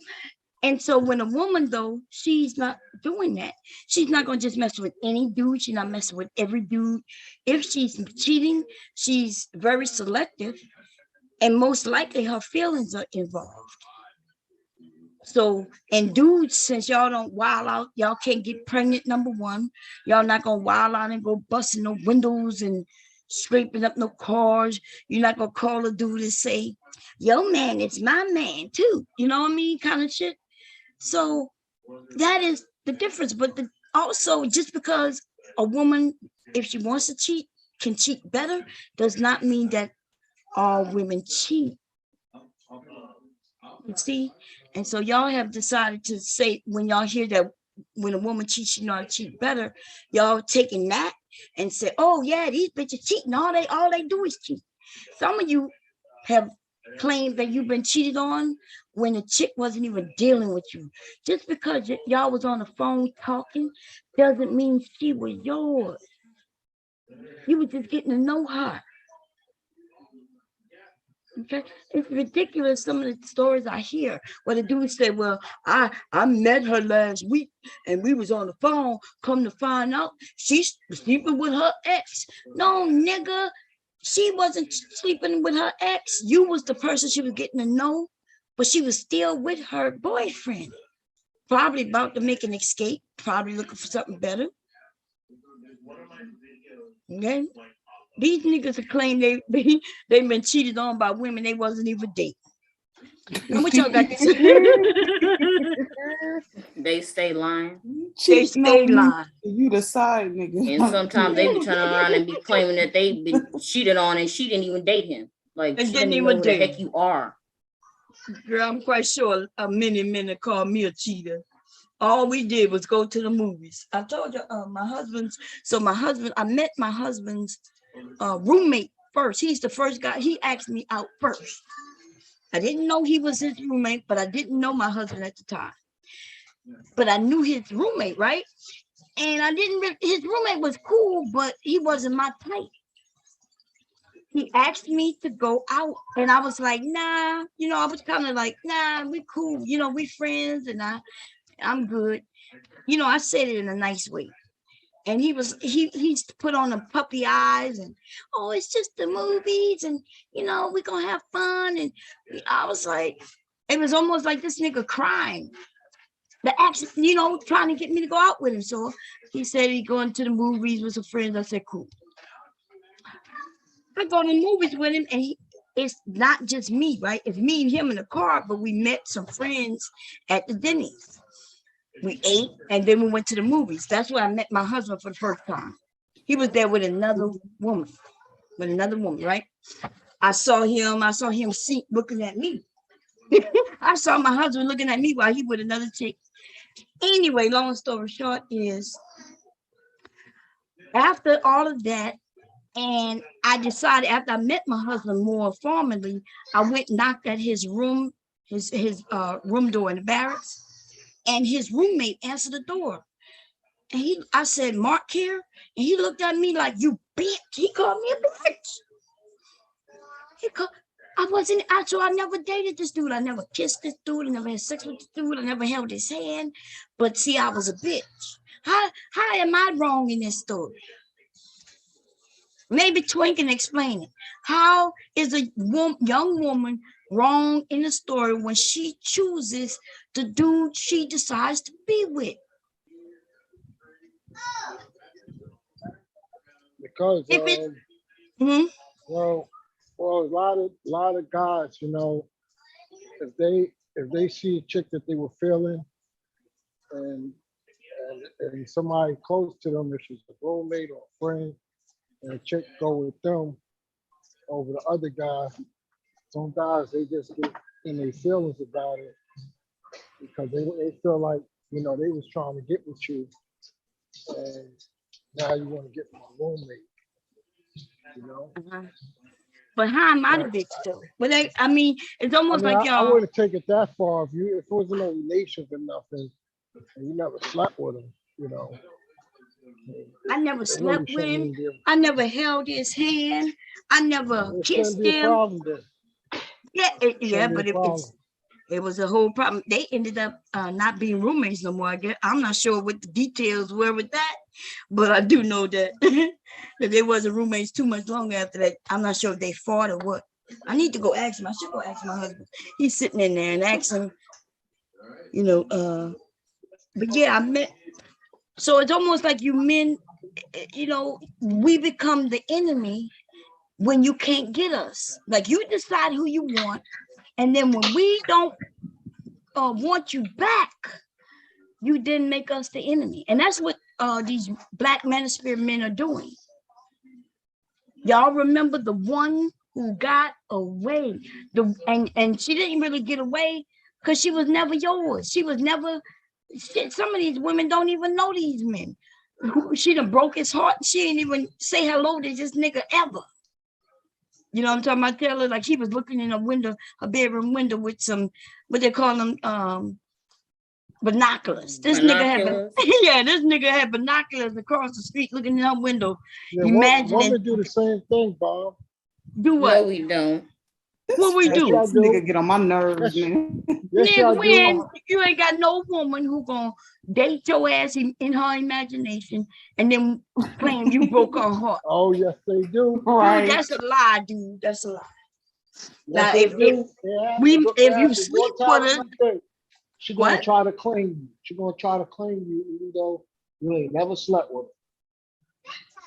And so when a woman, though, she's not doing that. She's not going to just mess with any dude. She's not messing with every dude. If she's cheating, she's very selective. And most likely her feelings are involved. So, and dudes, since y'all don't wild out, y'all can't get pregnant, number one. Y'all not going to wild out and go busting no windows and scraping up no cars. You're not going to call a dude and say, yo, man, it's my man, too. You know what I mean? Kind of shit. So that is the difference. But also, just because a woman, if she wants to cheat, can cheat better, does not mean that all women cheat. You see? And so y'all have decided to say, when y'all hear that when a woman cheats, she know how to cheat better, y'all taking that and say, oh yeah, these bitches cheating. All they do is cheat. Some of you have claimed that you've been cheated on when the chick wasn't even dealing with you. Just because y'all was on the phone talking doesn't mean she was yours. You were just getting to know her. Okay, it's ridiculous. Some of the stories I hear where the dude say, well, I met her last week and we was on the phone. Come to find out she's sleeping with her ex. No, nigga, she wasn't sleeping with her ex. You was the person she was getting to know, but she was still with her boyfriend. Probably about to make an escape, probably looking for something better. Okay. These niggas have claimed they've been cheated on by women they wasn't even dating. Now what y'all got to say? They stay lying. They stay lying. You the side nigga. And sometimes they be turning around and be claiming that they've been cheated on and she didn't even date him. Like, she didn't even know who the heck you are. Girl, I'm quite sure many men called me a cheater. All we did was go to the movies. I told you, I met my husband's roommate first. He's the first guy. He asked me out first. I didn't know he was his roommate, but I didn't know my husband at the time. But I knew his roommate, right? And his roommate was cool, but he wasn't my type. He asked me to go out, and I was like, nah. I was kind of like, nah, we cool. We friends, and I'm good. I said it in a nice way. And he's put on the puppy eyes and, oh, it's just the movies and, we're going to have fun. And I was like, it was almost like this nigga crying. The action, trying to get me to go out with him. So he said he going to the movies with some friends. I said, cool. I go to the movies with him and it's not just me, right? It's me and him in the car, but we met some friends at the Denny's. We ate, and then we went to the movies. That's where I met my husband for the first time. He was there with another woman, right? I saw him looking at me. I saw my husband looking at me while he with another chick. Anyway, long story short is, after all of that, And I decided after I met my husband more formally, I went and knocked at his room, his room door in the barracks, and his roommate answered the door. And I said, Mark here? And he looked at me like, you bitch. He called me a bitch. So I never dated this dude. I never kissed this dude. I never had sex with this dude. I never held his hand. But see, I was a bitch. How am I wrong in this story? Maybe Twink can explain it. How is a young woman wrong in the story when she chooses the dude she decides to be with? Because well, a lot of guys, you know, if they see a chick that they were feeling, and somebody close to them, if she's a roommate or a friend, and a chick go with them over the other guy, some guys they just get in their feelings about it because they feel like, you know, they was trying to get with you, and now you want to get my roommate, you know. But how am I the bitch though? But I mean, it's almost like I y'all. wouldn't take it that far if it wasn't no relations or nothing, and you never slept with him, you know. I never slept with him. I never held his hand. I never kissed him. Yeah, but it was a whole problem. They ended up not being roommates no more. I guess I'm not sure what the details were with that, but I do know that that they wasn't roommates too much longer after that. I'm not sure if they fought or what. I need to go ask him. I should go ask my husband. He's sitting in there and ask him, you know. But yeah, I met. So it's almost like you men, you know, we become the enemy when you can't get us. Like you decide who you want, and then when we don't want you back, you didn't make us the enemy. And that's what these Black Manosphere men are doing. Y'all remember the one who got away, and she didn't really get away because she was never yours. She was never. Some of these women don't even know these men. She done broke his heart. She didn't even say hello to this nigga ever. You know what I'm talking about? Tell her like he was looking in a bedroom window with some, what they call them, binoculars. This nigga had binoculars across the street looking in her window. Yeah, women do the same thing, Bob. Do what? No, we don't. What we do? This nigga get on my nerves, man. Nigga, you ain't got no woman who gonna date your ass in her imagination and then claim you broke her heart. Oh yes, they do. Right. Dude, that's a lie, dude. That's a lie. Now, if you sleep with her, she gonna try to claim you. She gonna try to claim you, even though you ain't never slept with her.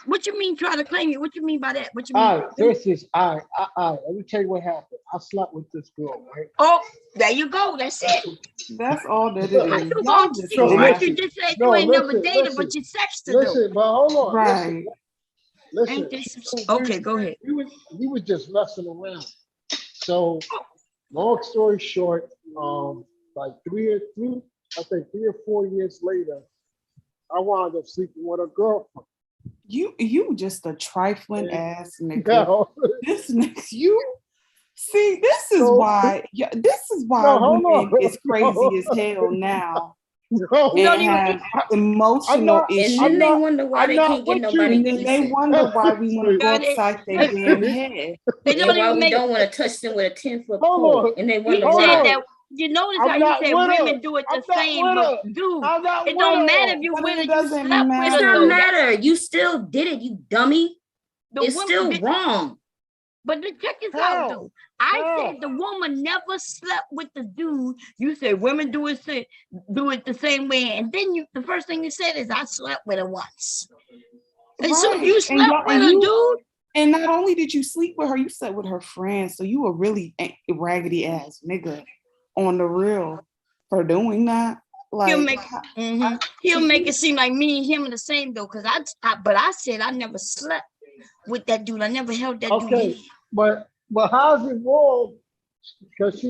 What you mean try to claim you? What you mean by that? What you mean? All right, this is all right. Let me tell you what happened. I slept with this girl, right? Oh, there you go. That's it. That's all that it is. What you just said, you ain't never dated, but you sexed her. Listen, but hold on. Right. Listen. Okay, go ahead. We were just messing around. So, long story short, like 3 or 4 years later, I wound up sleeping with a girlfriend. You just a trifling ass nigga. No. This nigga, this is why women is crazy as hell now. And have emotional issues. And then they wonder why they can't get nobody. And then they wonder why we want to go upside their damn head. And why we don't want to touch them with a 10-foot pole. And they wonder why. You notice how you said women do it the same, but dude, it don't matter if you with her, you slept with her. It doesn't matter. You still did it, you dummy. It's still wrong. But check this out, though. I said the woman never slept with the dude. You said women do it the same way, and then the first thing you said is I slept with her once. And so you slept with her, dude. And not only did you sleep with her, you slept with her friends. So you a really raggedy ass nigga on the real for doing that. Like he'll make it seem like me and him are the same though, because I said I never slept with that dude. I never held that dude. Okay, but how's it wrong? Because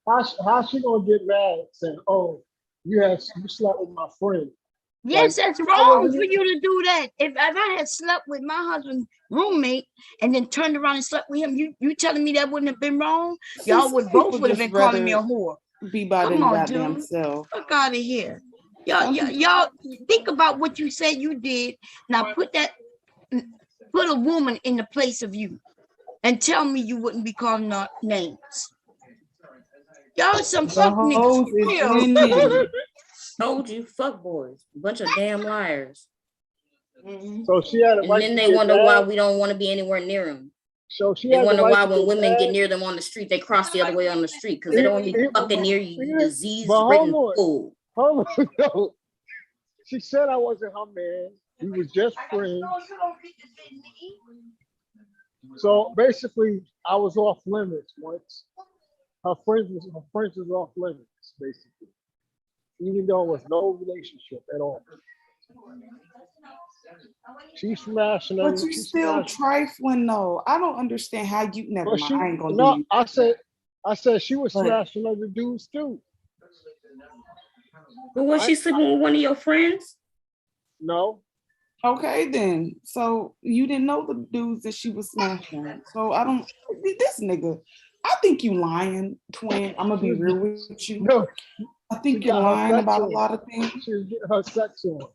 how she gonna get mad saying, "Oh, you slept with my friend"? Like Yes, that's I wrong wasn't for even. you to do that. If I had slept with my husband's roommate and then turned around and slept with him, you telling me that wouldn't have been wrong? See, Y'all some would people both would have just been calling me a rather whore. be by Come them on, goddamn dude. self. Fuck out of here. Y'all, Some y'all, people, y'all think about what you said you did. Now put a woman in the place of you and tell me you wouldn't be calling out names. Y'all some the fuck niggas hose for is real. winning. Told you, fuck boys, bunch of damn liars. So she had a And right then to they get wonder why mad. we don't want to be anywhere near them. So she They had the wonder right why to when get women get mad. near them on the street, they cross the other way on the street because they don't want to be fucking near you, you But hold disease-ridden on, fool. hold on. No. She said I wasn't her man. We was just friends. So basically, I was off limits once. Her friends was off limits, basically. Even though it was no relationship at all. She's smashing But them. you She's still smashing. trifling though. I don't understand how you never But mind. she I ain't gonna do no, you. I said she was But smashing other dudes too. But was she sleeping with one of your friends? No. okay then. So you didn't know the dudes that she was smashing. So I don't this nigga. I think you lying, twin. I'm gonna be real with you. No, I think she you're got her lying sex about a on. lot of things. She was getting her sex on.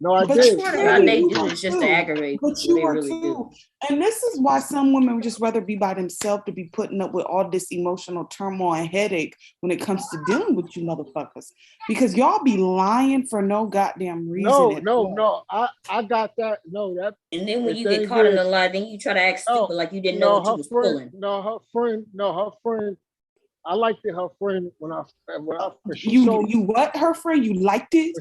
No, I But I did. swear to I God, clearly they did. you do were this just to too. aggravate But people. you They were really do. too. And this is why some women would just rather be by themselves to be putting up with all this emotional turmoil and headache when it comes to dealing with you motherfuckers. Because y'all be lying for no goddamn reason No, at no, all. no. I got that. No, that And then when the you get thing caught in a is, lie, then you try to act no, stupid like you didn't know no, what you her was friend, pulling. her friend. I liked it. Her friend when she told You what her friend? You liked it?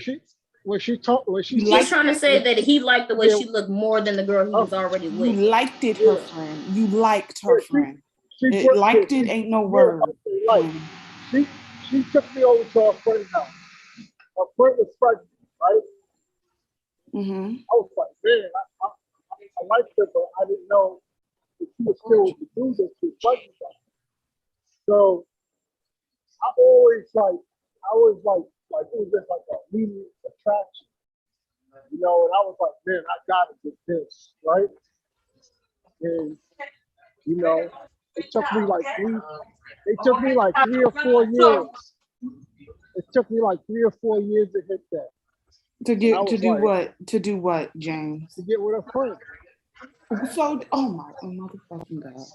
when she You He's liked trying to it? say that he liked the way yeah, she looked more than the girl he her, was already You with. liked it, her yeah, friend. You liked her yeah, friend. she It brought yeah, liked it she ain't no yeah, word, okay, like twin. she she took me over to her friend's house. Her friend was pregnant, right? Mm-hmm. I was like, man, I liked her, but I didn't know that she was still with the dude that she was pregnant with. So I always like it was just like a immediate attraction, and I was like, man, I gotta get this, right? And it took me like it took me like 3 or 4 years. It took me like 3 or 4 years to hit that. To And I get to was do like, what? To do what, James? to get with a friend. So, oh my motherfucking god!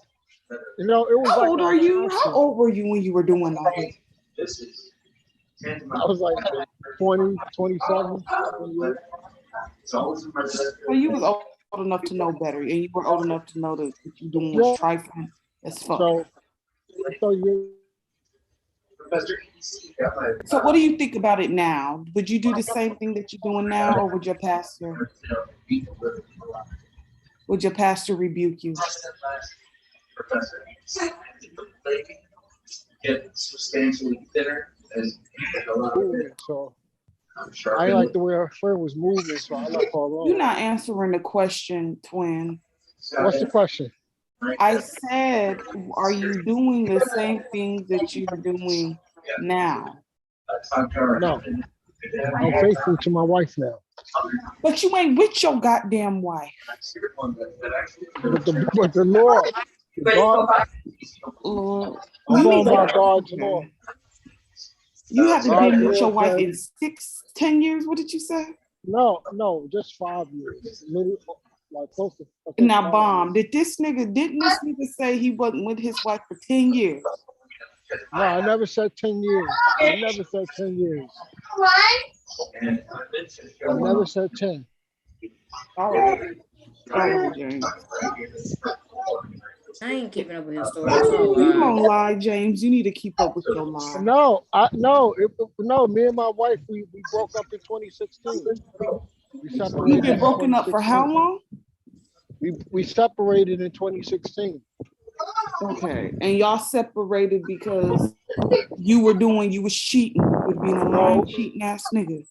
It was How like old a are you? How passion. old were you when you were doing all this? I was like 20, 27, 28. So you was old enough to know better, and you were old enough to know that what you doing was Yeah. trifling as fuck. So you. So what do you think about it now? Would you do the same thing that you're doing now, or would your pastor rebuke you? Get substantially thinner and Moving, so I like the way her friend was moving, so I left her alone. You're not answering the question, twin. What's the question? I said, are you doing the same things that you're doing now? No, I'm faithful to my wife now. But you ain't with your goddamn wife. But the law, God, Lord, I'm you going need by to. God's law. You haven't God's been with law your wife says in 10 years. What did you say? no, just 5 years, maybe like close to. I think, Now, 5 Bomb, years. didn't this nigga say he wasn't with his wife for 10 years? No, I never said 10 years. I never said 10 years. I never said 10. All right. All right, James. I ain't keeping up with his story. It's all You don't lies. lie, James. You need to keep up with your lies. No, me and my wife, we broke up in 2016. We separated You've been in broken up for how 2016. long? We separated in 2016. Okay. And y'all separated because you was cheating with being a lying, No, cheating ass nigga.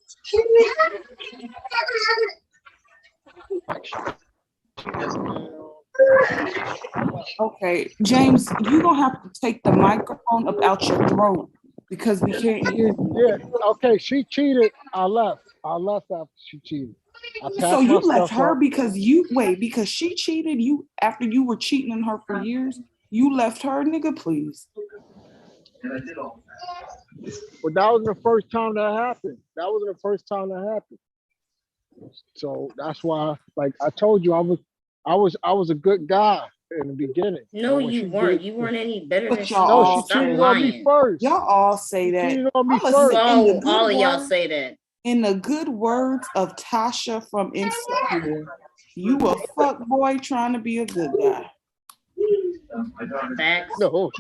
Okay, James, you gonna have to take the microphone up out your throat because we can't hear you. yeah. Okay, she cheated. I left. I left after she cheated. I So packed my you left stuff her up. because she cheated you after you were cheating on her for years. You left her, nigga, please. But that wasn't the first time that happened. That wasn't the first time that happened. So that's why, like I told you, I was a good guy in the beginning. No, But when you she weren't. did, You weren't any better than But she y'all no, all she was. Stop cheated say on me lying. first. y'all all say She that. cheated on me I'ma first. say in the So good all of y'all words, say that. in the good words of Tasha from Insecure, you a fuck boy trying to be a good guy. Facts. No,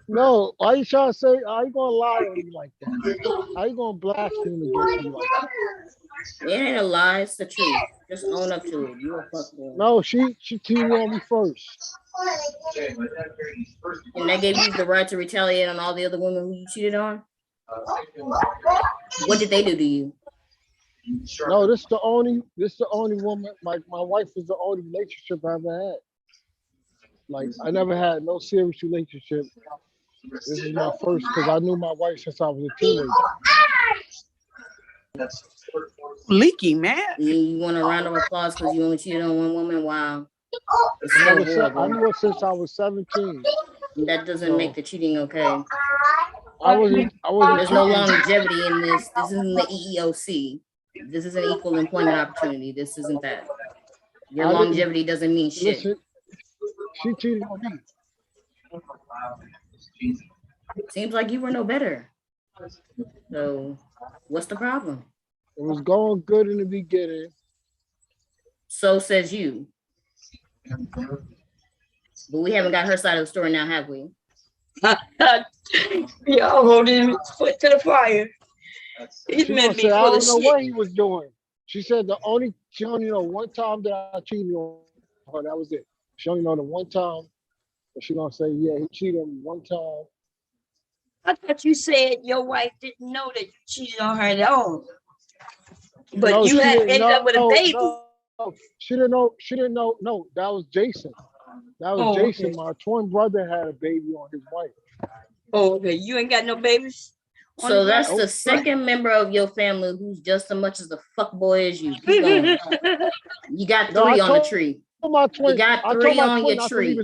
no. Why you trying to say? How you gonna lie on me like that? How you gonna blaspheme against me like that? It ain't a lie. It's the truth. Just own up to it. You a fuckboy. No, she cheated on me first. And that gave you the right to retaliate on all the other women who you cheated on? What did they do to you? No, this the only woman. Like my wife is the only relationship I ever had. Like I never had no serious relationship. This is my first because I knew my wife since I was a teenager. Leaky, man. You want a round of applause because you only cheated on one woman? Wow. It's I so never said I horrible. knew her since I was 17. That doesn't So make the cheating okay. I wasn't There's no cheating. longevity in this. This isn't the EEOC. This is an equal employment opportunity. This isn't that. Your I didn't longevity doesn't mean shit. listen. She cheated on me. Seems like you were no better. So what's the problem? It was going good in the beginning. So says you. But we haven't got her side of the story now, have we? Y'all holding his foot to the fire. He's She meant gonna to be say I full of don't know shit. what he was doing. She said she only know one time that I cheated on her. That was it. She only know the one time. And she gonna say, yeah, he cheated on me one time. I thought you said your wife didn't know that you cheated on her at all. But No, you she had didn't ended up with a baby. No, she didn't know. She didn't know. No, that was Jason. That was Jason. Okay. My twin brother had a baby on his wife. Oh, okay. You ain't got no babies? So that's the second member of your family who's just as much as the fuck boy as you. Keep going. You got three on the tree. You got three on your tree.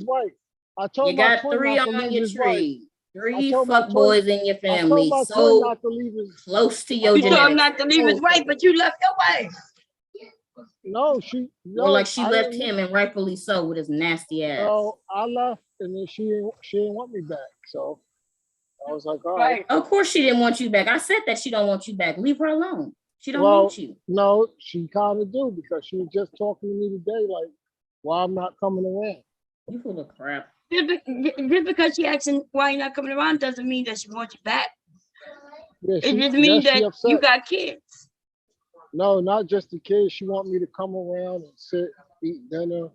I told You my got twin three not to on leave your his wife. tree. Three told fuck boys in your I told family. my twin So not to leave his. close to your You told him genetics. not to leave his wife, but you left your wife. No, Well, like she left him, and rightfully so, with his nasty ass. So I left, and then she didn't want me back. So I was like, all right. Of course she didn't want you back. I said that she don't want you back. Leave her alone. She don't Well, want you. no, she kind of do because she was just talking to me today, like, why I'm not coming around. You full of crap. Just because she asking why you're not coming around doesn't mean that she wants you back. Yeah, it just means that you got kids. No, not just the kids. She want me to come around and sit, eat dinner,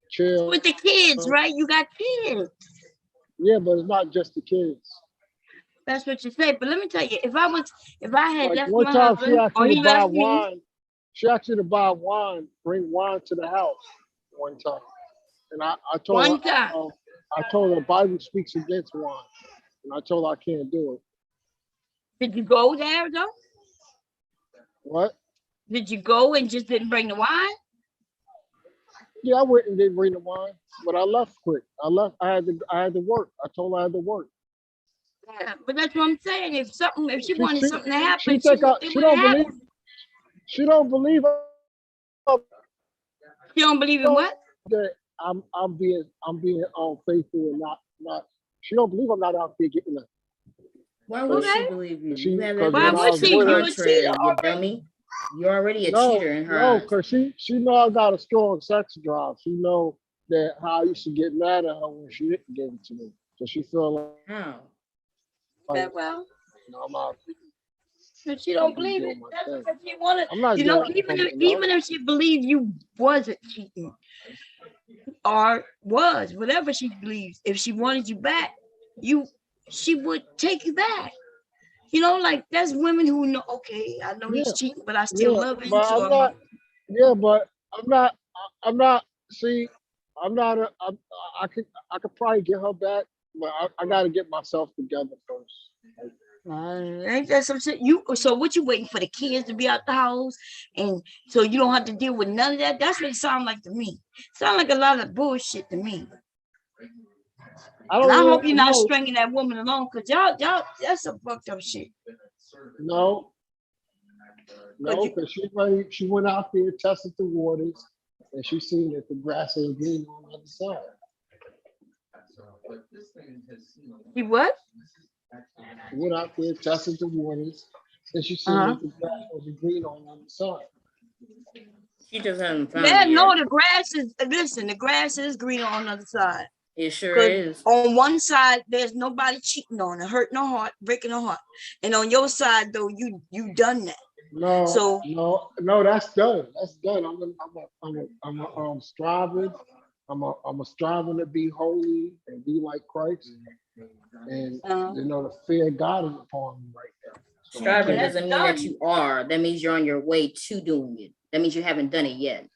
chill. With the kids, right? You got kids. Yeah, but it's not just the kids. That's what you say. But let me tell you, if I had Like left one my time husband or he left me, she asked me to buy wine, bring wine to the house one time. And I told one her, time. I told her the Bible speaks against wine. And I told her I can't do it. Did you go there though? What? Did you go and just didn't bring the wine? Yeah, I went and didn't bring the wine, but I left quick. I left. I had to work. I told her I had to work. Yeah, but that's what I'm saying. If she wanted something to happen, she don't believe. She don't believe. She don't believe in what? That I'm being unfaithful and not. She don't believe I'm not out there getting her. Why would she believe you? You have Why would she? You You a cheater you dummy. You're already a cheater in her No, eyes. because she know I got a strong sex drive. She know that how I used to get mad at her when she didn't give it to me. So she feel like how? Well, I'm out. If she don't believe it, that's because she wanted. I'm not even if she believed you wasn't cheating or was whatever she believes, if she wanted you back, she would take you back. You know, like there's women who know. Okay, I know he's cheating, but I still love him. But I'm not. Yeah, but I'm not. I'm not. See, I'm not. I could probably get her back, but I got to get myself together first. Ain't that some shit? So what you waiting for the kids to be out the house, and so you don't have to deal with none of that? That's what it sounds like to me. Sound like a lot of bullshit to me. I And don't I really hope you're not know. stringing that woman along, cause y'all, that's some fucked up shit. No, because she went out there, tested the waters, and she seen that the grass ain't green on the other side. He what? She went out there, tested the waters, and she seen that the grass was green on the other side. She just hasn't found Yeah, it no, yet. the grass is, listen, the grass is greener on the other side. It sure 'Cause is. on one side, there's nobody cheating on her, hurting her heart, breaking her heart. And on your side, though, you done that. No, So no, that's done. That's done. I'm striving. I'm a striving to be holy and be like Christ, and the fear of God is upon me right now. So Striving doesn't mean that you are. That means you're on your way to doing it. That means you haven't done it yet.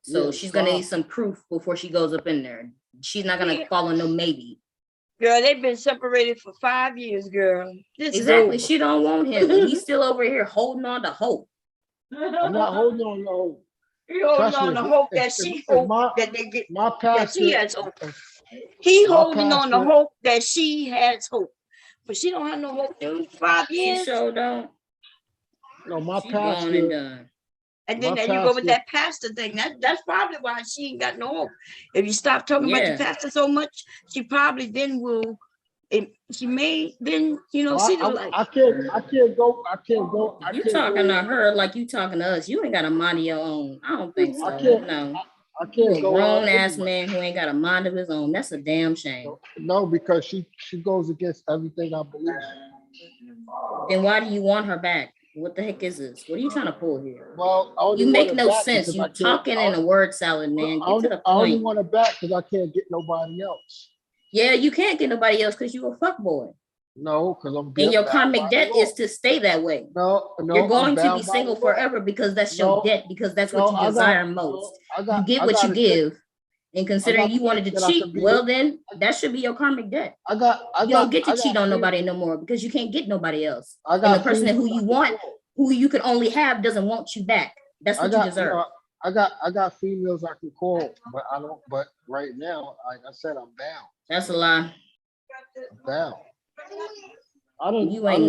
So Yeah, she's gonna need some proof before she goes up in there. She's not gonna fall on no maybe. Girl, they've been separated for 5 years, girl. Exactly. She don't want him. And he's still over here holding on to hope. I'm not holding on to hope. He holding on to hope that she hope that they get that she has hope. He holding on to hope that she has hope, but she don't have no hope. In 5 years, She sure don't. No, my She pastor. gone and done. And then there you go with that pastor thing. That's probably why she ain't got no hope. If you stop talking about the pastor so much, she probably then will. She may then see the light. I can't go. You talking to her like you talking to us. You ain't got a mind of your own. I don't think so. No. I can't go. A grown ass man who ain't got a mind of his own. That's a damn shame. No, because she goes against everything I believe. Then why do you want her back? What the heck is this? What are you trying to pull here? Well, you make no sense. You talking in a word salad, man. Get to the point. I only want her back because I can't get nobody else. Yeah, you can't get nobody else because you a fuck boy. No, because I'm. And your karmic debt is to stay that way. No, you're going to be single forever because that's your debt. Because that's what you desire most. You get what you give. And considering you wanted to cheat, well then that should be your karmic debt. You don't get to cheat on nobody no more because you can't get nobody else. And the person who you want, who you could only have, doesn't want you back. That's what you deserve. I got females I can call, but I don't. But right now, like I said, I'm down. That's a lie. I'm down.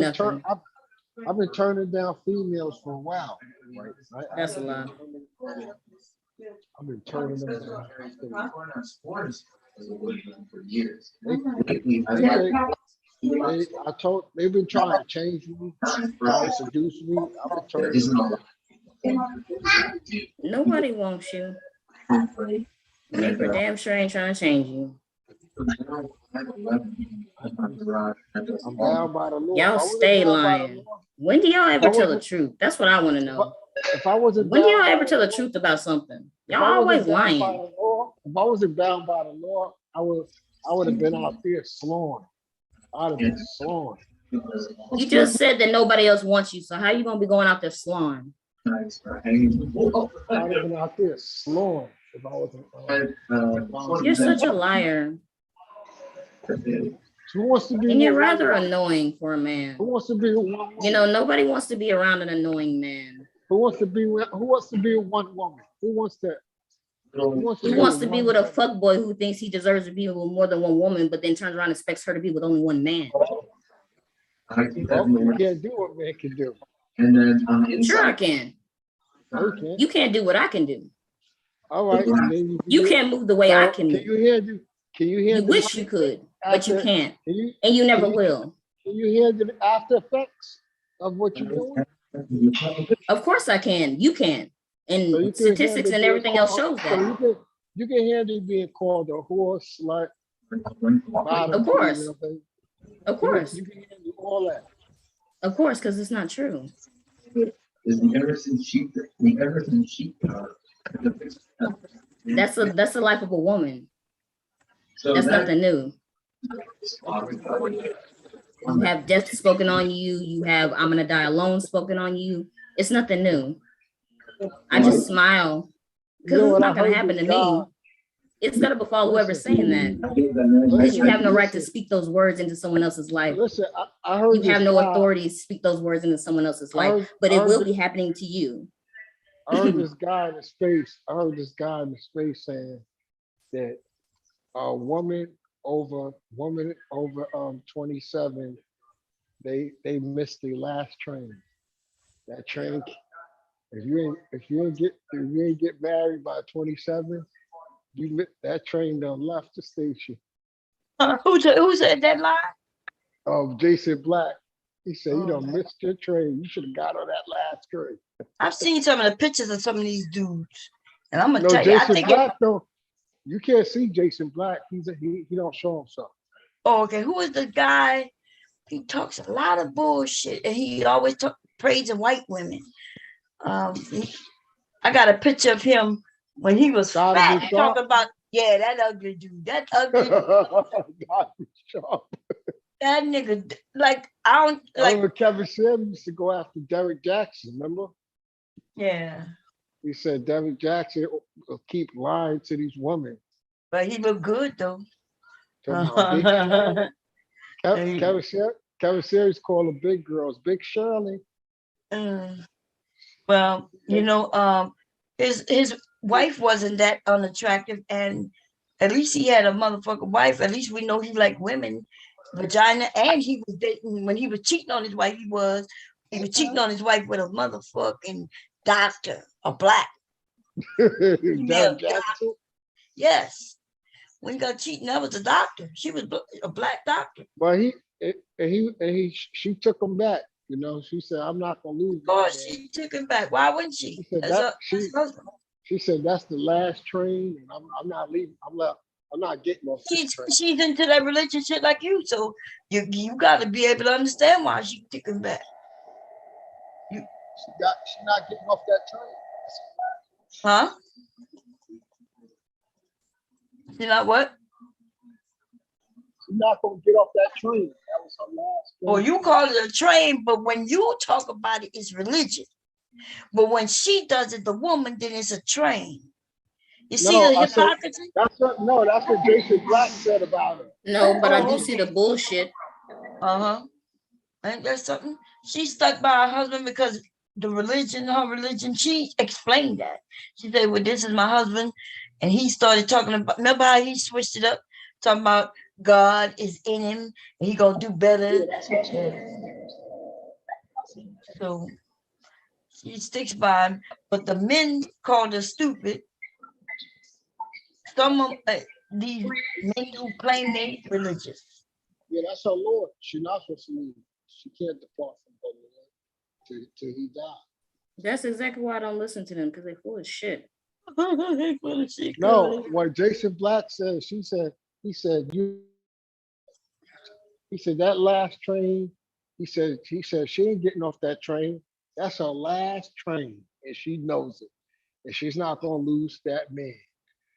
Nothing. I've been turning down females for a while. Right? That's a lie. I've been turning them down. For years. They've been trying to change me, trying to seduce me. I've been turning them down. Nobody wants you. They for damn sure ain't trying to change you. I'm down by the Lord. Y'all stay lying. When do y'all ever tell the truth? That's what I want to know. If I wasn't, when do y'all ever tell the truth about something? Y'all always lying. If I wasn't bound by the law, I would have been out there slawing. I'd have been slawing. You just said that nobody else wants you, so how you gonna be going out there slawing? I'd have been out there slawing if I wasn't. You're such a liar. Who wants to be? And you're rather annoying for a man. Who wants to be one? You know, nobody wants to be around an annoying man. Who wants to be one woman? Who wants to? He wants to be with a fuckboy who thinks he deserves to be with more than one woman, but then turns around and expects her to be with only one man. You can't do what man can do. And then sure I can. Okay. You can't do what I can do. All right. You can't move the way I can move. Can you hear? You wish you could, but you can't, and you never will. Can you hear the after effects of what you're doing? Of course I can. You can. And so statistics and everything else shows that. So you can hear me being called a horse, slut. Of course. Of course. You can hear me all that. Of course, because it's not true. That's the life of a woman. That's nothing new. You have death spoken on you. You have I'm gonna die alone spoken on you. It's nothing new. I just smile because it's not gonna happen to me. It's gonna befall whoever's saying that. Because you have no right to speak those words into someone else's life. Listen, I heard you have this no guy, authority to speak those words into someone else's I life, heard- but I it heard will this- be happening to you. I heard this guy in the space. I heard this guy in the space saying that a woman over 27, they missed the last train. That train, if you ain't get married by 27, that train done left the station. Who said that lie? Jason Black. He said, you done missed your train. You should have got on that last train. I've seen some of the pictures of some of these dudes, and I'm gonna No, tell you, I Jason think Black though. You can't see Jason Black. He don't show himself. Oh, okay. Who is the guy? He talks a lot of bullshit, and he always praising white women. I got a picture of him when he was fat, talking about that ugly dude. That ugly that nigga. Like I don't like. Remember Kevin Samuels used to go after Derek Jackson. Remember? Yeah. He said Derek Jackson will keep lying to these women. But he looked good though. Kevin Samuels called them big girls, Big Shirley. Well, his wife wasn't that unattractive, and at least he had a motherfucking wife. At least we know he liked women, vagina, and he was dating when he was cheating on his wife. He was cheating on his wife with a motherfucking doctor, a black female doctor. Yes, when he got cheating, that was a doctor. She was a black doctor. But she took him back. She said, "I'm not gonna lose." Of course, she took him back. Why wouldn't she? She said that's the last train, and I'm not leaving. I'm not getting off this train. She's into that religion shit like you, so you got to be able to understand why she took him back. She's not getting off that train. Huh? She's not what? She's not gonna get off that train. That was her last train. Well, you call it a train, but when you talk about it, it's religion. But when she does it, the woman, then it's a train. You see the hypocrisy? That's what Jason Black said about her. No, but I do see the bullshit. Ain't there something? She stuck by her husband because her religion, she explained that. She said, well, this is my husband. And he started talking about, remember how he switched it up? Talking about God is in him and he gonna do better. So she sticks by him, but the men called her stupid. Some of these men who claim they religious. Yeah, that's her Lord. She's not supposed to leave. She can't depart from her Lord till he dies. That's exactly why I don't listen to them, because they're full of shit. No, what Jason Black said, he said that last train, he said she ain't getting off that train. That's her last train, and she knows it. And she's not gonna lose that man.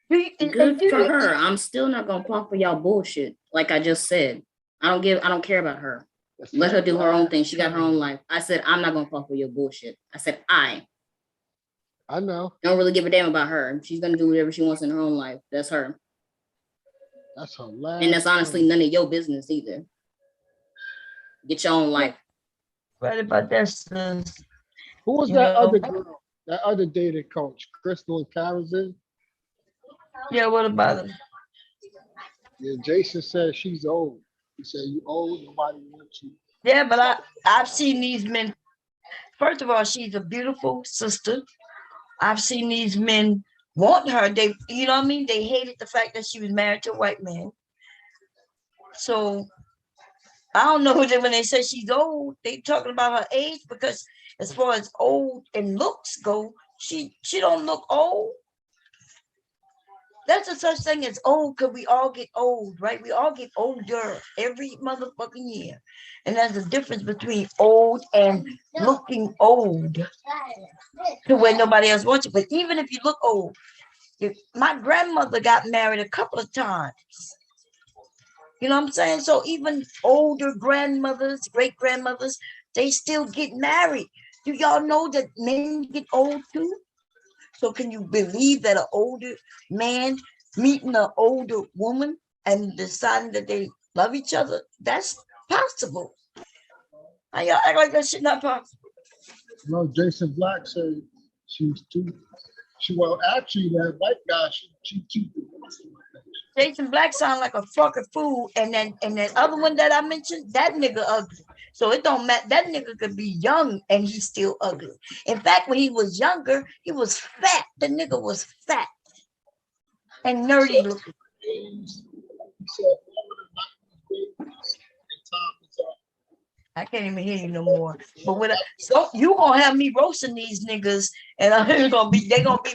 Good for her. I'm still not gonna fall for y'all bullshit. Like I just said, I don't care about her. Let her do her own thing. She got her own life. I said I'm not gonna fall for your bullshit. I said I know. Don't really give a damn about her. She's gonna do whatever she wants in her own life. That's her. That's her last. And that's honestly none of your business either. Get your own life. Right about that. Who was that other girl? That other dating coach, Crystal and Karazin? Yeah, what about her? Yeah, Jason said she's old. He said, you old, nobody wants you. Yeah, but I've seen these men. First of all, she's a beautiful sister. I've seen these men want her. They, you know what I mean? They hated the fact that she was married to a white man. So I don't know that when they say she's old, they talking about her age, because as far as old and looks go, she don't look old. That's a such thing as old, because we all get old, right? We all get older every motherfucking year. And there's a difference between old and looking old to where nobody else wants you. But even if you look old, my grandmother got married a couple of times. You know what I'm saying? So even older grandmothers, great grandmothers, they still get married. Do y'all know that men get old too? So can you believe that an older man meeting an older woman and deciding that they love each other, that's possible. How y'all act like that shit not possible? No, Jason Black said she's too. Well, actually, that white guy, she cheated. Jason Black sound like a fucking fool, and that other one that I mentioned, that nigga ugly. So it don't matter. That nigga could be young and he's still ugly. In fact, when he was younger, he was fat. The nigga was fat and nerdy looking. I can't even hear you no more. But so you gonna have me roasting these niggas, and they gonna be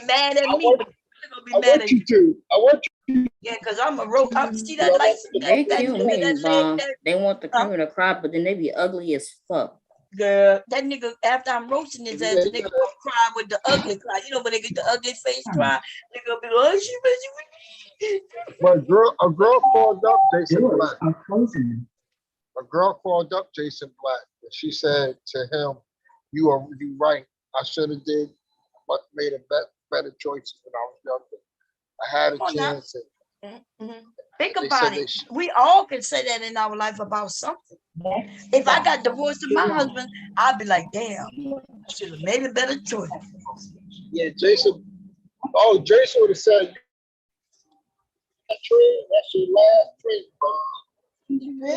mad at me. They're gonna be mad at you. I want you. Yeah, because I'm a roast. See that license? They kill me, Bomb. They want the camera to cry, but then they be ugly as fuck. Girl, that nigga, after I'm roasting his ass, the nigga gonna cry with the ugly cry. You know when they get the ugly face cry, they gonna be like, oh, she. But a girl called up Jason Black. A girl called up Jason Black, and she said to him, "You right. I should have made a better choices when I was younger. I had a chance." Think about it. We all can say that in our life about something. If I got divorced from my husband, I'd be like, damn, I should have made a better choice. Yeah, Jason. Oh, Jason would have said, that's your last trade, bro.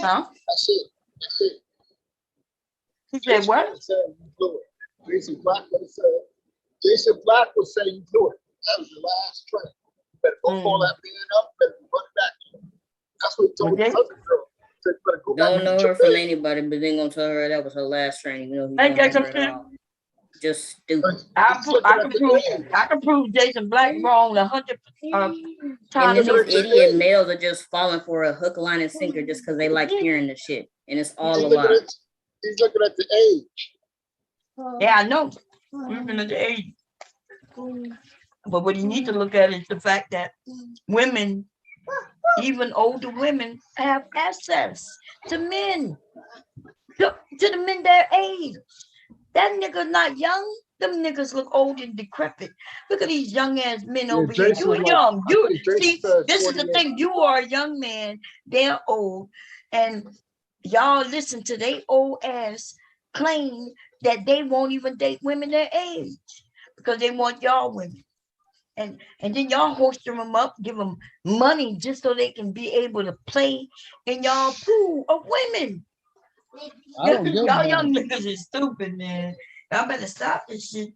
Huh? That's it. He said what? Jason Black would have said, Jason Black would say you blew it. That was your last trade. You better go call that man up, better run back to him. That's what he told the other girl. Don't know her from anybody, but they gonna tell her that was her last training. You know, he don't know her at all. Just stupid. I can prove Jason Black wrong 100 and then these idiot males are just falling for a hook, line, and sinker just because they like hearing the shit, and it's all a lie. He's looking at the age. Yeah, I know. Looking at the age. But what you need to look at is the fact that women, even older women, have access to men, to the men their age. That nigga not young. Them niggas look old and decrepit. Look at these young ass men over here. You're young. See, this is the thing. You are a young man. They're old, and y'all listen to they old ass claim that they won't even date women their age because they want y'all women. And then y'all host them up, give them money just so they can be able to play in y'all pool of women. Y'all young niggas is stupid, man. Y'all better stop this shit.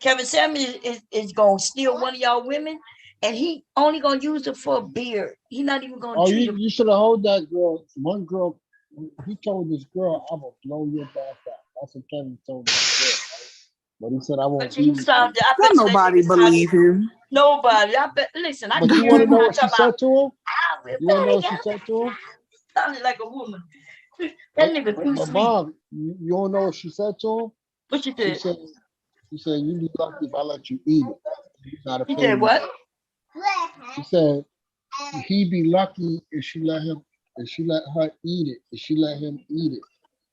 Kevin Samuels is gonna steal one of y'all women, and he only gonna use it for a beard. He not even gonna. Oh, you should have hold that girl. One girl, he told this girl, "I'm gonna blow your back out." That's what Kevin told that girl. Right? But he said, "I won't." Don't nobody believe him. Nobody. I bet. Listen, I. But you want to know what she said to him? You want to know what she said to him? Sounded like a woman. That nigga too sweet. Mom, you don't know what she said to him? What she did? She said, "You be lucky if I let you eat it." She said what? She said, "He'd be lucky if she let her eat it. If she let him eat it."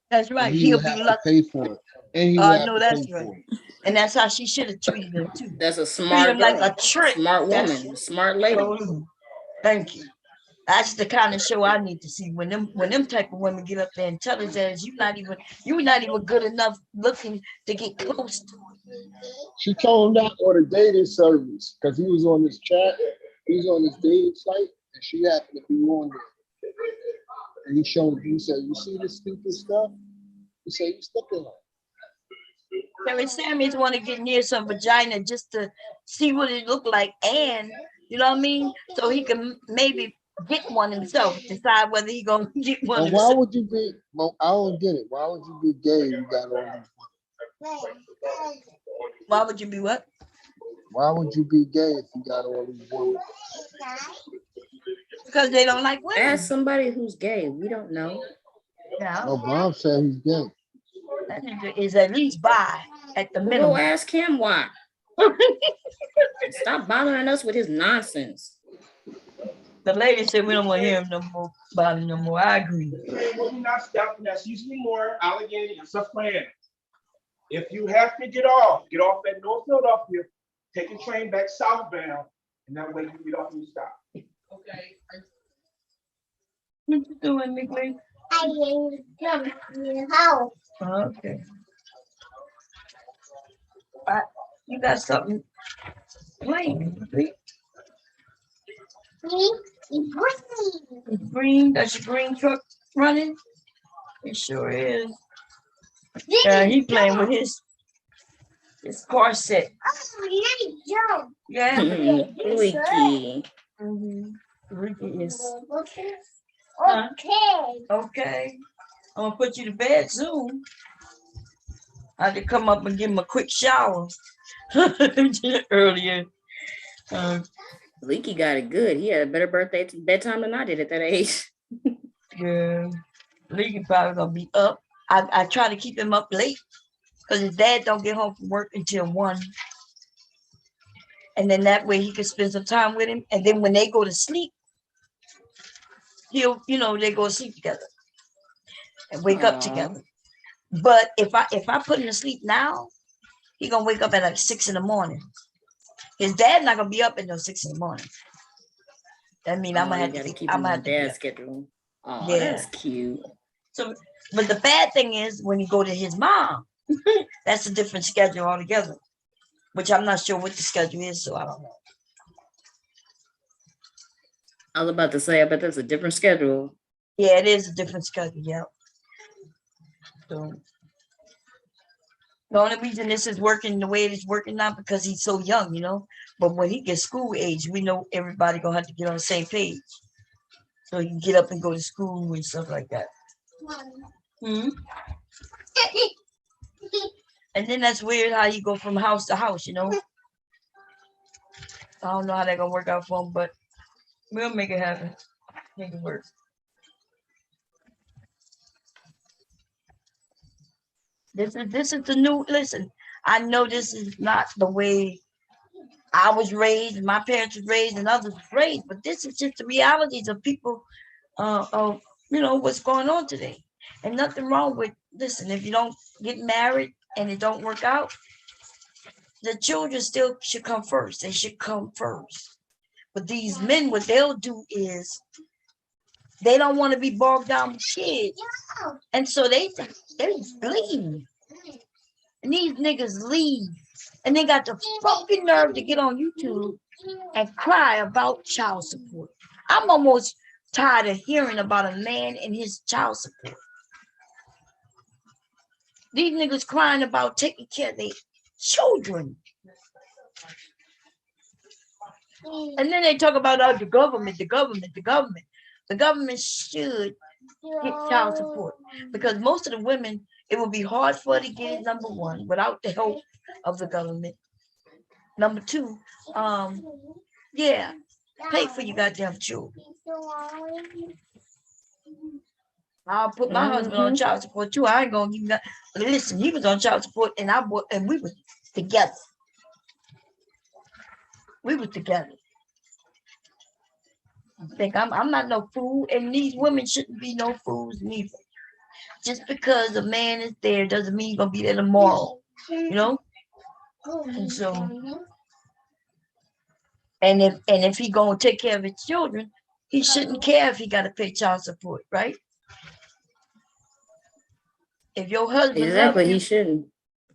That's right. He'll be lucky to pay for it, and he would have to that's pay right. for it. And that's how she should have treated him too. That's a smart girl. Like a trick. Smart woman, smart lady. Thank you. That's the kind of show I need to see. When them type of women get up there and tell us that you're not even good enough looking to get close to it. She told him that on a dating service because he was on this chat. He was on this dating site, and she happened to be on there. And he showed. He said, "You see this stupid stuff?" He said, "You looking like." Kevin Samuels want to get near some vagina just to see what it looked like, and you know what I mean, so he can maybe get one himself, decide whether he gonna get one. Well, why would you be? Well, I don't get it. Why would you be gay? You got all these women. Why would you be what? Why would you be gay if you got all these women? Because they don't like women. Ask somebody who's gay. We don't know. Yeah. No, Bob said he's gay. That nigga is at least bi at the minimum. Go ask him why. Stop bothering us with his nonsense. The lady said we don't want to hear him no more about it no more. I agree. Well, not stopping. That's usually more Allegheny and Susquehanna. If you have to get off at North Philadelphia, take a train back southbound, and And that way you get off and you stop. Okay. What you doing, Nick? I am in the house. Okay. You got something playing? It's green. That's your green truck running? It sure is. Yeah, he playing with his car set. Oh, yeah. Leaky. Ricky is. Okay. Okay. I'm gonna put you to bed soon. I had to come up and give him a quick shower earlier. Leaky got it good. He had a better bedtime than I did at that age. Yeah. Leaky probably gonna be up. I try to keep him up late because his dad don't get home from work until 1. And then that way he can spend some time with him. And then when they go to sleep, he'll, they go to sleep together and wake up together. But if I put him to sleep now, he gonna wake up at like 6 in the morning. His dad not gonna be up until 6 in the morning. That means I'm gonna have to keep him on dad's schedule. Oh, yeah. That's cute. So, but the bad thing is when you go to his mom, that's a different schedule altogether. Which I'm not sure what the schedule is, so I don't know. I was about to say, I bet that's a different schedule. Yeah, it is a different schedule, yeah. So the only reason this is working the way it is working now because he's so young, But when he gets school age, we know everybody gonna have to get on the same page. So he can get up and go to school and stuff like that. And then that's weird how you go from house to house, I don't know how they're gonna work out for him, but we'll make it happen. Make it work. This is the new, listen, I know this is not the way I was raised, my parents were raised, and others were raised, but this is just the realities of people, of, what's going on today. And nothing wrong with, listen, if you don't get married and it don't work out, the children still should come first. They should come first. But these men, what they'll do is, they don't want to be bogged down with kids. And so they leave. And these niggas leave. And they got the fucking nerve to get on YouTube and cry about child support. I'm almost tired of hearing about a man and his child support. These niggas crying about taking care of their children. And then they talk about the government. The government should get child support because most of the women, it would be hard for her to get it, number one, without the help of the government. Number two, pay for your goddamn children. I'll put my husband on child support too. I ain't gonna give him. Listen, he was on child support, and we were together. We were together. I think I'm not no fool, and these women shouldn't be no fools neither. Just because a man is there doesn't mean he's gonna be there tomorrow, And so, and if he gonna take care of his children, he shouldn't care if he got to pay child support, right? If your husband exactly, he shouldn't.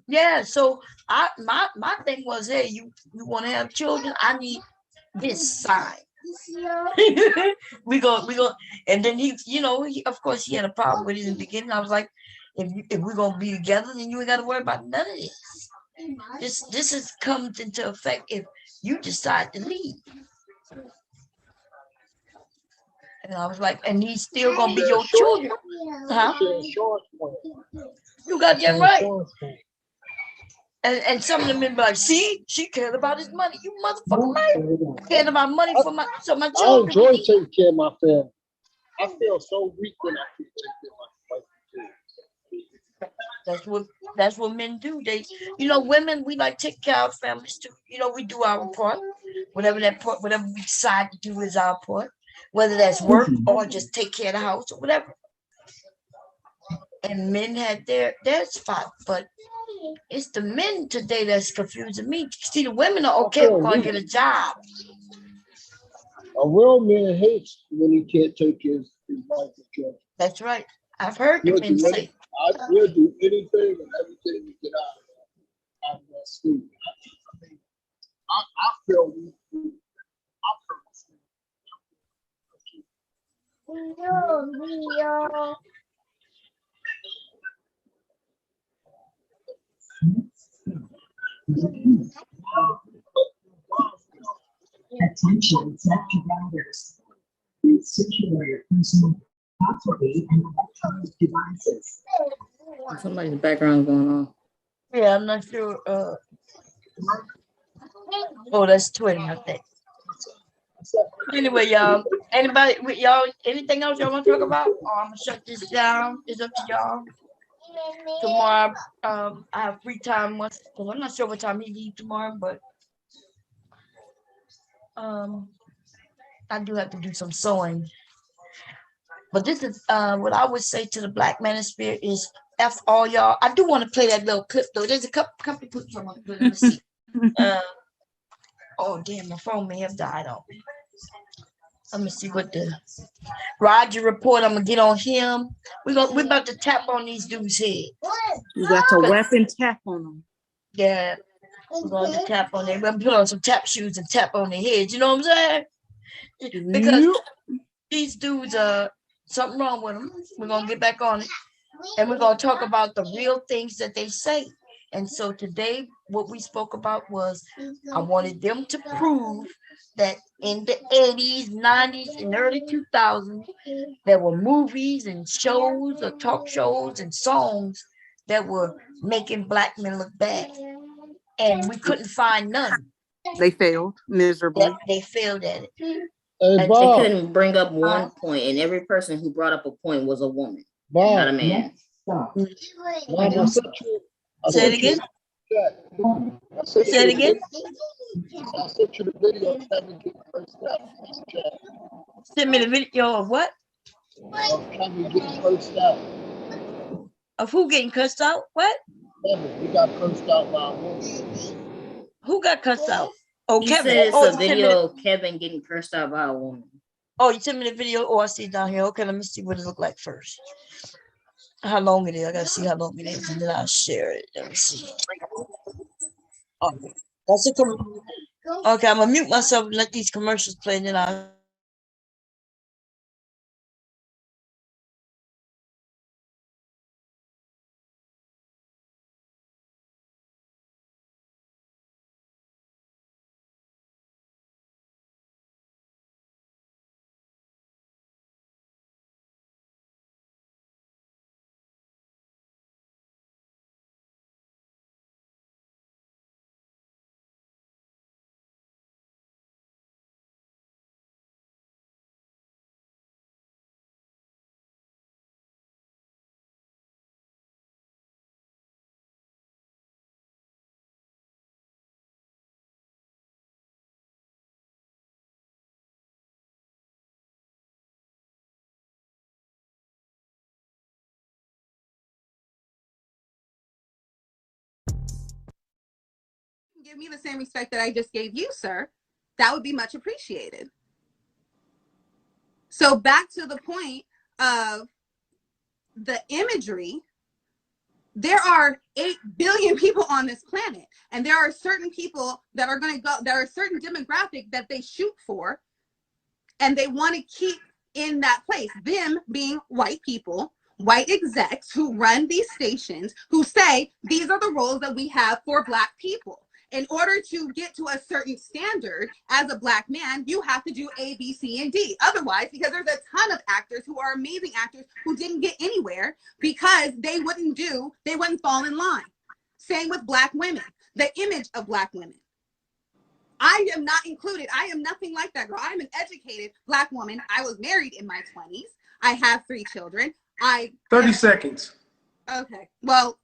Yeah. So my thing was, hey, you want to have children? I need this side. we go, and then he, of course, he had a problem with it in the beginning. I was like, if we're gonna be together, then you ain't got to worry about none of this. This has come into effect if you decide to leave. And I was like, and he's still gonna be your children, huh? You got that right. And some of them men be like, see, she cared about his money. You motherfucker, man. I cared about money for my children. I enjoy taking care of my family. I feel so weak when I take care of my wife. That's what men do. They, women, we like take care of our families too. We do our part. Whatever we decide to do is our part. Whether that's work or just take care of the house or whatever. And men had their spot, but it's the men today that's confusing me. See, the women are okay, we're gonna get a job. A real man hates when he can't take his wife to church. That's right. I've heard the men say. He'll do anything and everything to get out of that street. I mean, I feel Attention, safety riders. Please secure your personal property and electronic devices. Somebody's background going on. Yeah, I'm not sure. Oh, that's Twitter, I think. Anyway, y'all. Anybody with y'all? Anything else y'all want to talk about? Or I'm gonna shut this down. It's up to y'all. Tomorrow, I have free time. Because I'm not sure what time he leave tomorrow, but I do have to do some sewing. But this is what I would say to the Black Manosphere is F all y'all. I do want to play that little clip though. There's a couple clips I want to play. Let me see. Oh damn, my phone may have died on me. Let me see what the Roger report. I'm gonna get on him. We're about to tap on these dudes' head. You got to weapon tap on them. Yeah, we're going to tap on them. We're gonna put on some tap shoes and tap on their heads. You know what I'm saying? Because these dudes something wrong with them. We're gonna get back on it, and we're gonna talk about the real things that they say. And so today, what we spoke about was I wanted them to prove that in the 80s, 90s, and early 2000s, there were movies and shows or talk shows and songs that were making Black men look bad. And we couldn't find none. They failed miserably. They failed at it. They couldn't bring up one point, and every person who brought up a point was a woman, not a man. Say it again. Say it again. I sent you the video of Kevin getting cursed out. Send me the video of what? Of Kevin getting cursed out. Of who getting cursed out? What? Kevin, he got cursed out by a woman. Who got cursed out? Oh, He Kevin. said it's a video of Kevin getting cursed out by a woman. Oh, you sent me the video? Oh, I see it down here. Okay, let me see what it looked like first. How long it is. I gotta see how long it is, and then I'll share it. Let me see. Oh, that's a okay, I'm gonna mute myself and let these commercials play, and then I'll. Give me the same respect that I just gave you, sir, that would be much appreciated. So back to the point of the imagery, there are 8 billion people on this planet, and there are certain people that are going to go, there are a certain demographic that they shoot for, and they want to keep in that place, them being white people, white execs who run these stations, who say these are the roles that we have for Black people. In order to get to a certain standard as a Black man, you have to do A, B, C, and D. Otherwise, because there's a ton of actors who are amazing actors who didn't get anywhere because they wouldn't fall in line. Same with Black women, the image of Black women. I am not included. I am nothing like that girl. I'm an educated Black woman. I was married in my 20s. I have 3 children. 30 seconds. Okay. Well,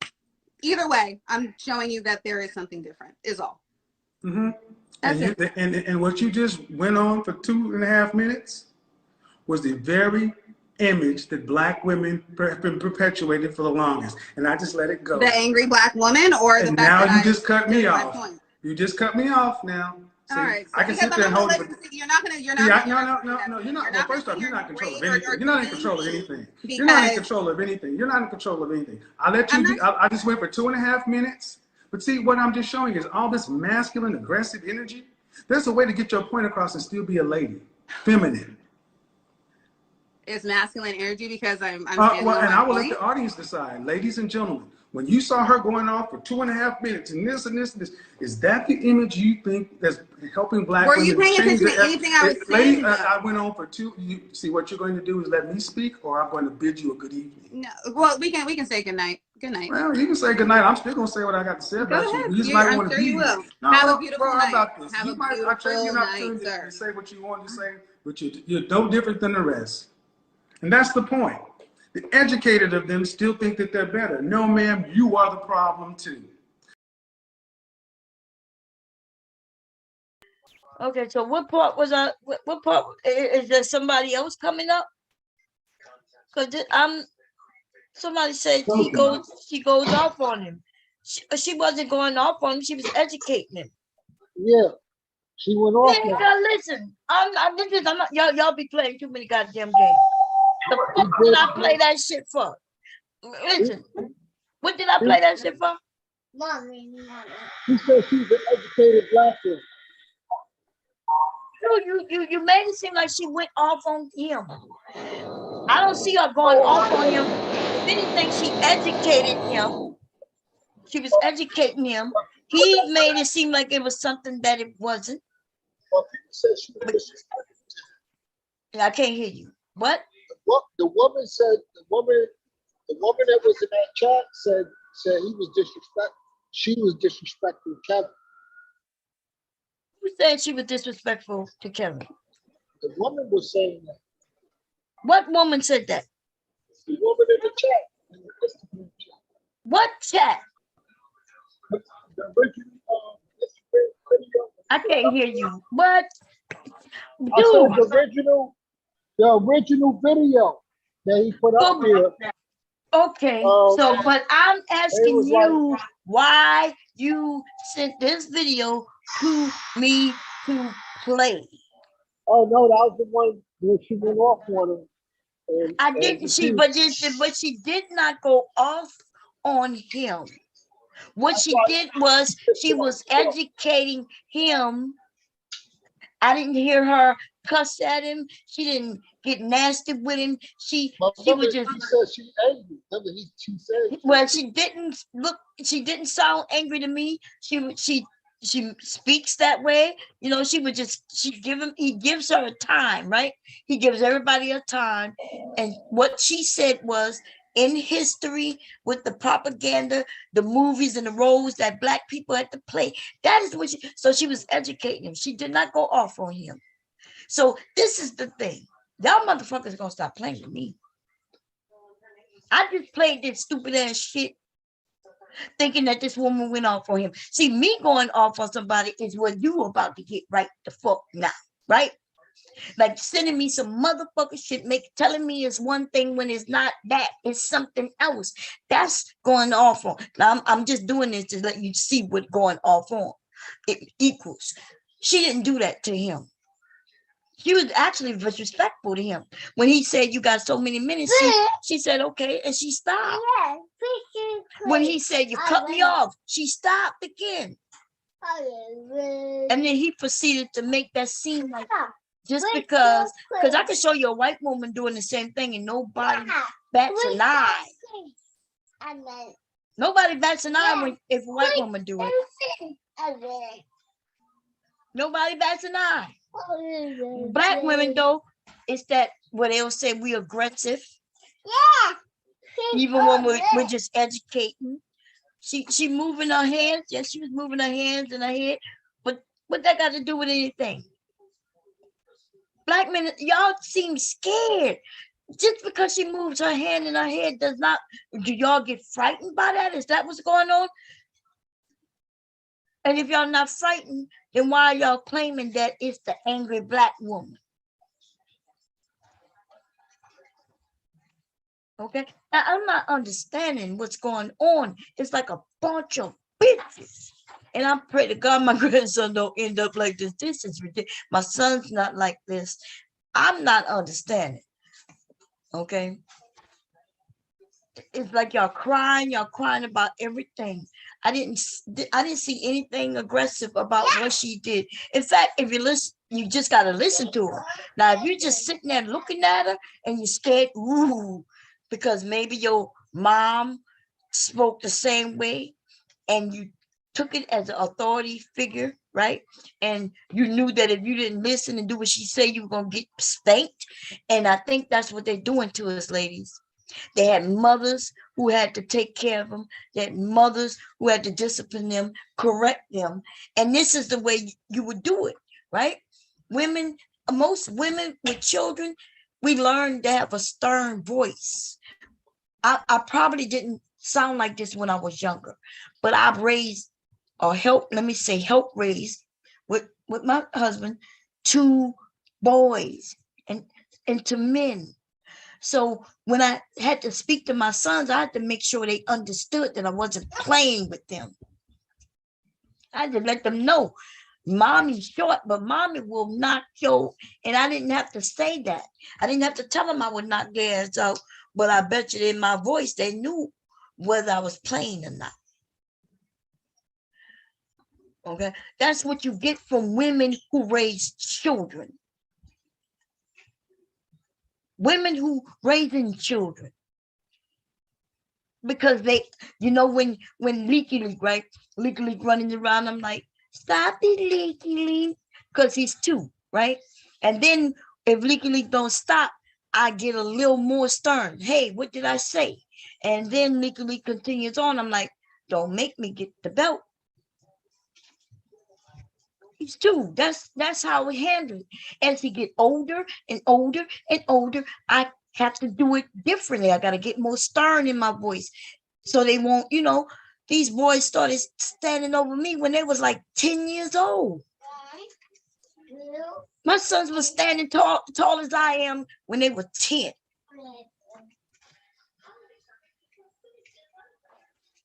either way, I'm showing you that there is something different, is all. Mm-hmm. And what you just went on for 2.5 minutes was the very image that Black women have been perpetuated for the longest. And I just let it go. The angry Black woman, or the fact now that you just cut me off. You just cut me off now. See, All right, so I can because sit I'm there and not hold gonna it. let you, you're not gonna, See, you're no, not no, gonna do no, that no. to You're me. not. You're Well, not gonna first sit off, you're here not and in control of berate anything. or You're not in defend control of me anything. You're not in because control of anything. You're not in control of anything. I let I'm you not. be. I just went for 2.5 minutes. But see, what I'm just showing is all this masculine, aggressive energy. There's a way to get your point across and still be a lady, feminine. It's masculine energy because I'm standing Well, on and my I will let point. the audience decide, ladies and gentlemen. When you saw her going off for 2.5 minutes and this and this and this, is that the image you think that's helping black Were you women paying change attention their? to anything I was Lady, saying I though? went on for two. You see what you're going to do is let me speak, or I'm going to bid you a good evening. No. Well, we can say good night. Good night. Well, you can say good night. I'm still going to say what I got to say Go about you. ahead. You just might I'm want to sure be you here. will. No, Have a well, beautiful how night. about this? Have a I trade you beautiful an night, opportunity sir. to say what you want to say, but you're no different than the rest. And that's the point. The educated of them still think that they're better. No, ma'am, you are the problem too. Okay, so what part was I? What part is there? Somebody else coming up? Because I'm. Somebody said she goes off on him. She wasn't going off on him. She was educating him. Yeah, she went off on him. Nigga, listen. I'm not. Y'all be playing too many goddamn games. The fuck did I play that shit for? Listen, what did I play that shit for? She said she's an educated black woman. You made it seem like she went off on him. I don't see her going off on him. If anything, she educated him. She was educating him. He made it seem like it was something that it wasn't. I can't hear you. What? The woman said the woman that was in that chat said he was disrespectful. She was disrespectful Kevin. Who said she was disrespectful to Kevin? The woman was saying that. What woman said that? The woman in the chat. In the Instagram chat. What chat? The original video. I can't hear you. What? Dude. I said the original video that he put up there. Okay, so but I'm asking you like, why you sent this video to me to play. Oh no, that was the one where she went off on him. I didn't see, but she did not go off on him. What she did was she was educating him. I didn't hear her cuss at him. She didn't get nasty with him. She was just. She said she angry. She said. Well, she didn't look. She didn't sound angry to me. She speaks that way. You know, she would just. He gives her a time, right? He gives everybody a time, and what she said was, in history, with the propaganda, the movies and the roles that black people had to play. That is what so she was educating him. She did not go off on him. So this is the thing. Y'all motherfuckers gonna stop playing with me. I just played this stupid ass shit thinking that this woman went off on him. See, me going off on somebody is what you about to get right the fuck now, right? Like sending me some motherfucking shit, telling me it's one thing when it's not that, it's something else. That's going off on. Now I'm just doing this to let you see what's going off on. It equals. She didn't do that to him. She was actually disrespectful to him. When he said, you got so many minutes, she said, okay, and she stopped. When he said, you cut me off, she stopped again. And then he proceeded to make that seem like just because I can show you a white woman doing the same thing and nobody bats an eye. Nobody bats an eye if a white woman do it. Nobody bats an eye. Black women, though, it's that where they'll say we aggressive. Yeah. Even when we're just educating. She moving her hands. Yes, she was moving her hands and her head. But what that got to do with anything? Black men, y'all seem scared. Just because she moves her hand and her head does not, do y'all get frightened by that? Is that what's going on? And if y'all not frightened, then why are y'all claiming that it's the angry black woman? Okay, now, I'm not understanding what's going on. It's like a bunch of bitches And I pray to God my grandson don't end up like this. This is ridiculous. My son's not like this. I'm not understanding. Okay. It's like y'all crying about everything. I didn't see anything aggressive about what she did. In fact, if you listen, you just got to listen to her. Now, if you're just sitting there looking at her and you're scared, ooh, because maybe your mom spoke the same way and you took it as an authority figure, right? And you knew that if you didn't listen and do what she said, you were going to get spanked. And I think that's what they're doing to us, ladies. They had mothers who had to take care of them. They had mothers who had to discipline them, correct them. And this is the way you would do it, right? Women, most women with children, we learned to have a stern voice. I probably didn't sound like this when I was younger, but I've raised or helped raise with my husband 2 boys and to men. So when I had to speak to my sons, I had to make sure they understood that I wasn't playing with them. I had to let them know, mommy's short, but mommy will knock you. And I didn't have to say that. I didn't have to tell them I would knock their ass out, but I bet you in my voice, they knew whether I was playing or not. Okay, that's what you get from women who raise children. Women who raising children. Because they, when Leaky Leak, right? Leaky Leak running around, I'm like, stop it, Leaky Leak. Because he's 2, right? And then if Leaky Leak don't stop, I get a little more stern. Hey, what did I say? And then Leaky Leak continues on. I'm like, don't make me get the belt. He's 2. That's how we handle it. As he get older and older and older, I have to do it differently. I got to get more stern in my voice. So they won't, these boys started standing over me when they was like 10 years old. My sons were standing tall as I am when they were 10.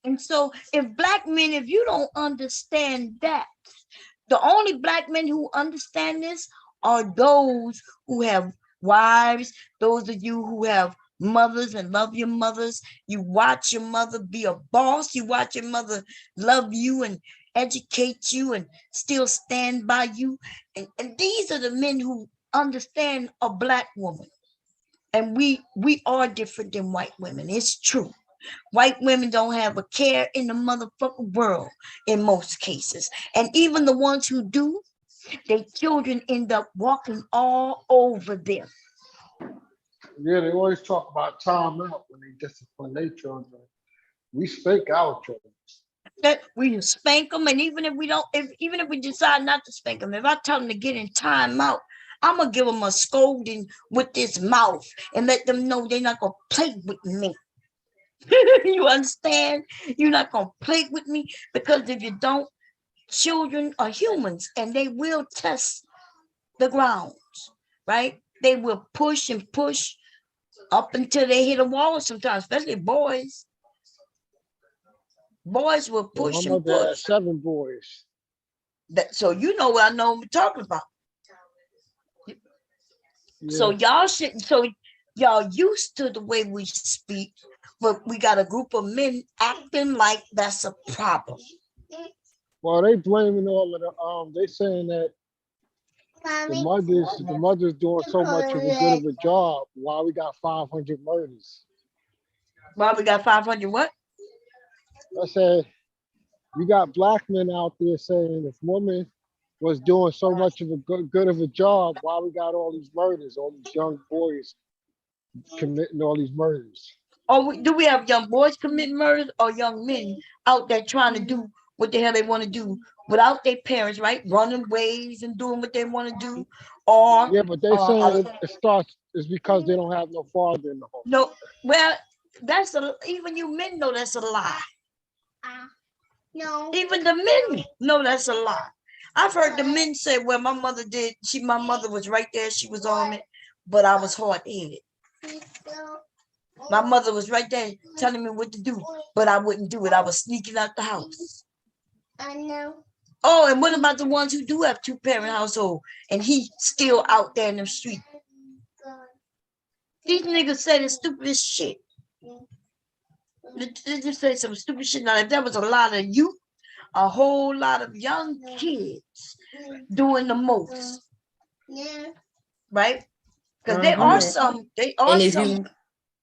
And so if black men, if you don't understand that, the only black men who understand this are those who have wives, those of you who have mothers and love your mothers. You watch your mother be a boss. You watch your mother love you and educate you and still stand by you. And these are the men who understand a black woman. And we are different than white women. It's true. White women don't have a care in the motherfucking world in most cases. And even the ones who do, their children end up walking all over them. Yeah, they always talk about time out when they discipline their children. We spank our children. That we spank them, and even if we decide not to spank them, if I tell them to get in time out, I'm gonna give them a scolding with this mouth and let them know they're not gonna play with me. You understand? You're not gonna play with me, because if you don't, children are humans and they will test the grounds, right? They will push and push up until they hit a wall sometimes, especially boys. Boys will push My and mother had push. 7 boys. So you know what I know I'm talking about. Yeah. So y'all used to the way we speak, but we got a group of men acting like that's a problem. Well, they blaming all of the they saying that the mothers doing so much of a good of a job while we got 500 murders. Why we got 500 what? I said, you got black men out there saying if women was doing so much of a good of a job, why we got all these murders, all these young boys committing all these murders. Or do we have young boys committing murders, or young men out there trying to do what the hell they want to do without their parents, right? Running ways and doing what they want to do. Or yeah, but they saying it's because they don't have no father in the home. No, well, even you men know that's a lie. No. Even the men know that's a lie. I've heard the men say, well, my mother was right there, she was on it, but I was hard-headed. My mother was right there telling me what to do, but I wouldn't do it. I was sneaking out the house. I know. Oh, and what about the ones who do have two-parent household and he's still out there in the street? These niggas say the stupidest shit. They just say some stupid shit. Now, if there was a lot of youth, a whole lot of young kids doing the most, right? Because there are some. They are And if some. you,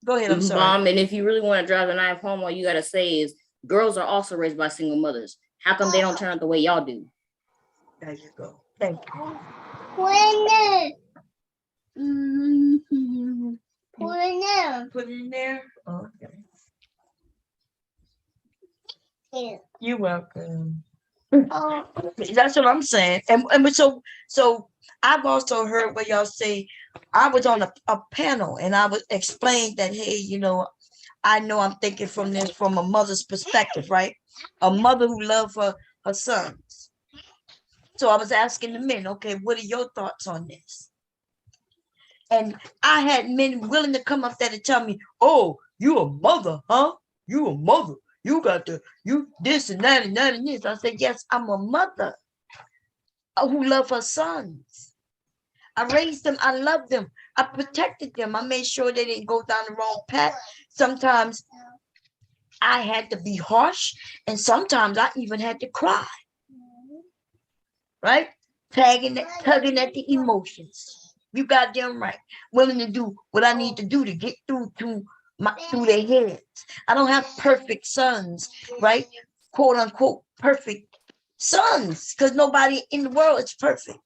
Go ahead. I'm sorry. Mom, and if you really want to drive the knife home, all you gotta say is girls are also raised by single mothers. How come they don't turn out the way y'all do? There you go. Thank you. Put it in there. Put it in there. Oh, okay. Yeah. You're welcome. That's what I'm saying. And so I've also heard what y'all say. I was on a panel and I was explained that, hey, you know I'm thinking from a mother's perspective, right? A mother who loves her sons. So I was asking the men, okay, what are your thoughts on this? And I had men willing to come up there to tell me, oh, you a mother, huh? You a mother. You got you this and that and that and this. I said, yes, I'm a mother who love her sons. I raised them. I loved them. I protected them. I made sure they didn't go down the wrong path. Sometimes I had to be harsh, and sometimes I even had to cry. Right? Tugging at the emotions. You goddamn right. Willing to do what I need to do to get through their heads. I don't have perfect sons, right? Quote unquote perfect sons, because nobody in the world is perfect.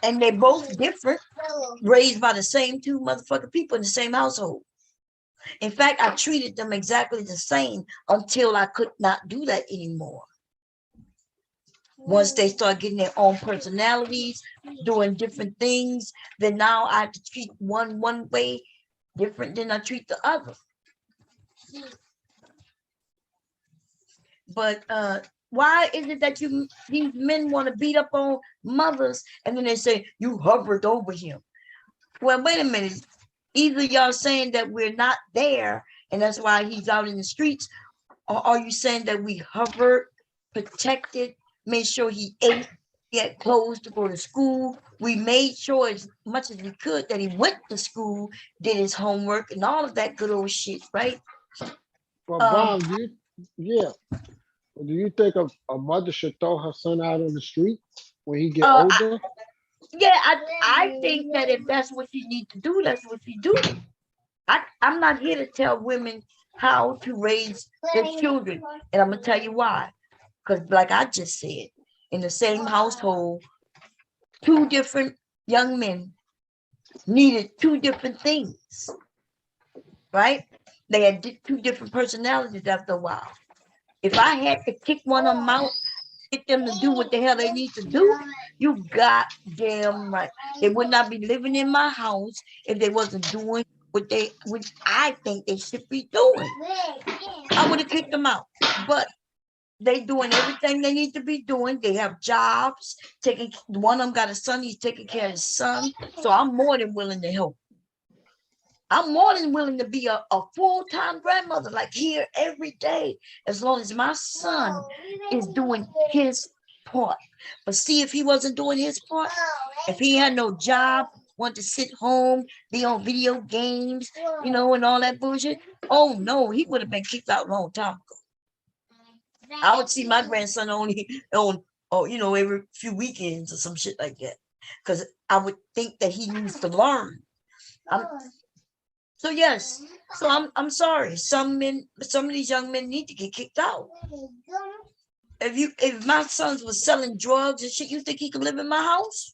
And they're both different, raised by the same two motherfucking people in the same household. In fact, I treated them exactly the same until I could not do that anymore. Once they start getting their own personalities, doing different things, then now I have to treat one way different than I treat the other. But why is it that these men want to beat up on mothers and then they say you hovered over him? Well, wait a minute. Either y'all saying that we're not there and that's why he's out in the streets, or are you saying that we hovered, protected, made sure he ate, he had clothes to go to school. We made sure as much as we could that he went to school, did his homework and all of that good old shit, right? Well, Bob, do you think a mother should throw her son out on the street when he get older? I think that if that's what you need to do, that's what you do. I'm not here to tell women how to raise their children. And I'm going to tell you why. Because like I just said, in the same household, two different young men needed two different things, right? They had two different personalities after a while. If I had to kick one of them out, get them to do what the hell they need to do, you goddamn right. They would not be living in my house if they wasn't doing what I think they should be doing. I would have kicked them out. But they doing everything they need to be doing. They have jobs. One of them got a son. He's taking care of his son. So I'm more than willing to help. I'm more than willing to be a full-time grandmother, like here every day, as long as my son is doing his part. But see, if he wasn't doing his part, if he had no job, wanted to sit home, be on video games, and all that bullshit, oh no, he would have been kicked out a long time ago. I would see my grandson only on, every few weekends or some shit like that, because I would think that he needs to learn. So yes, so I'm sorry. Some of these young men need to get kicked out. If my sons was selling drugs and shit, you think he could live in my house?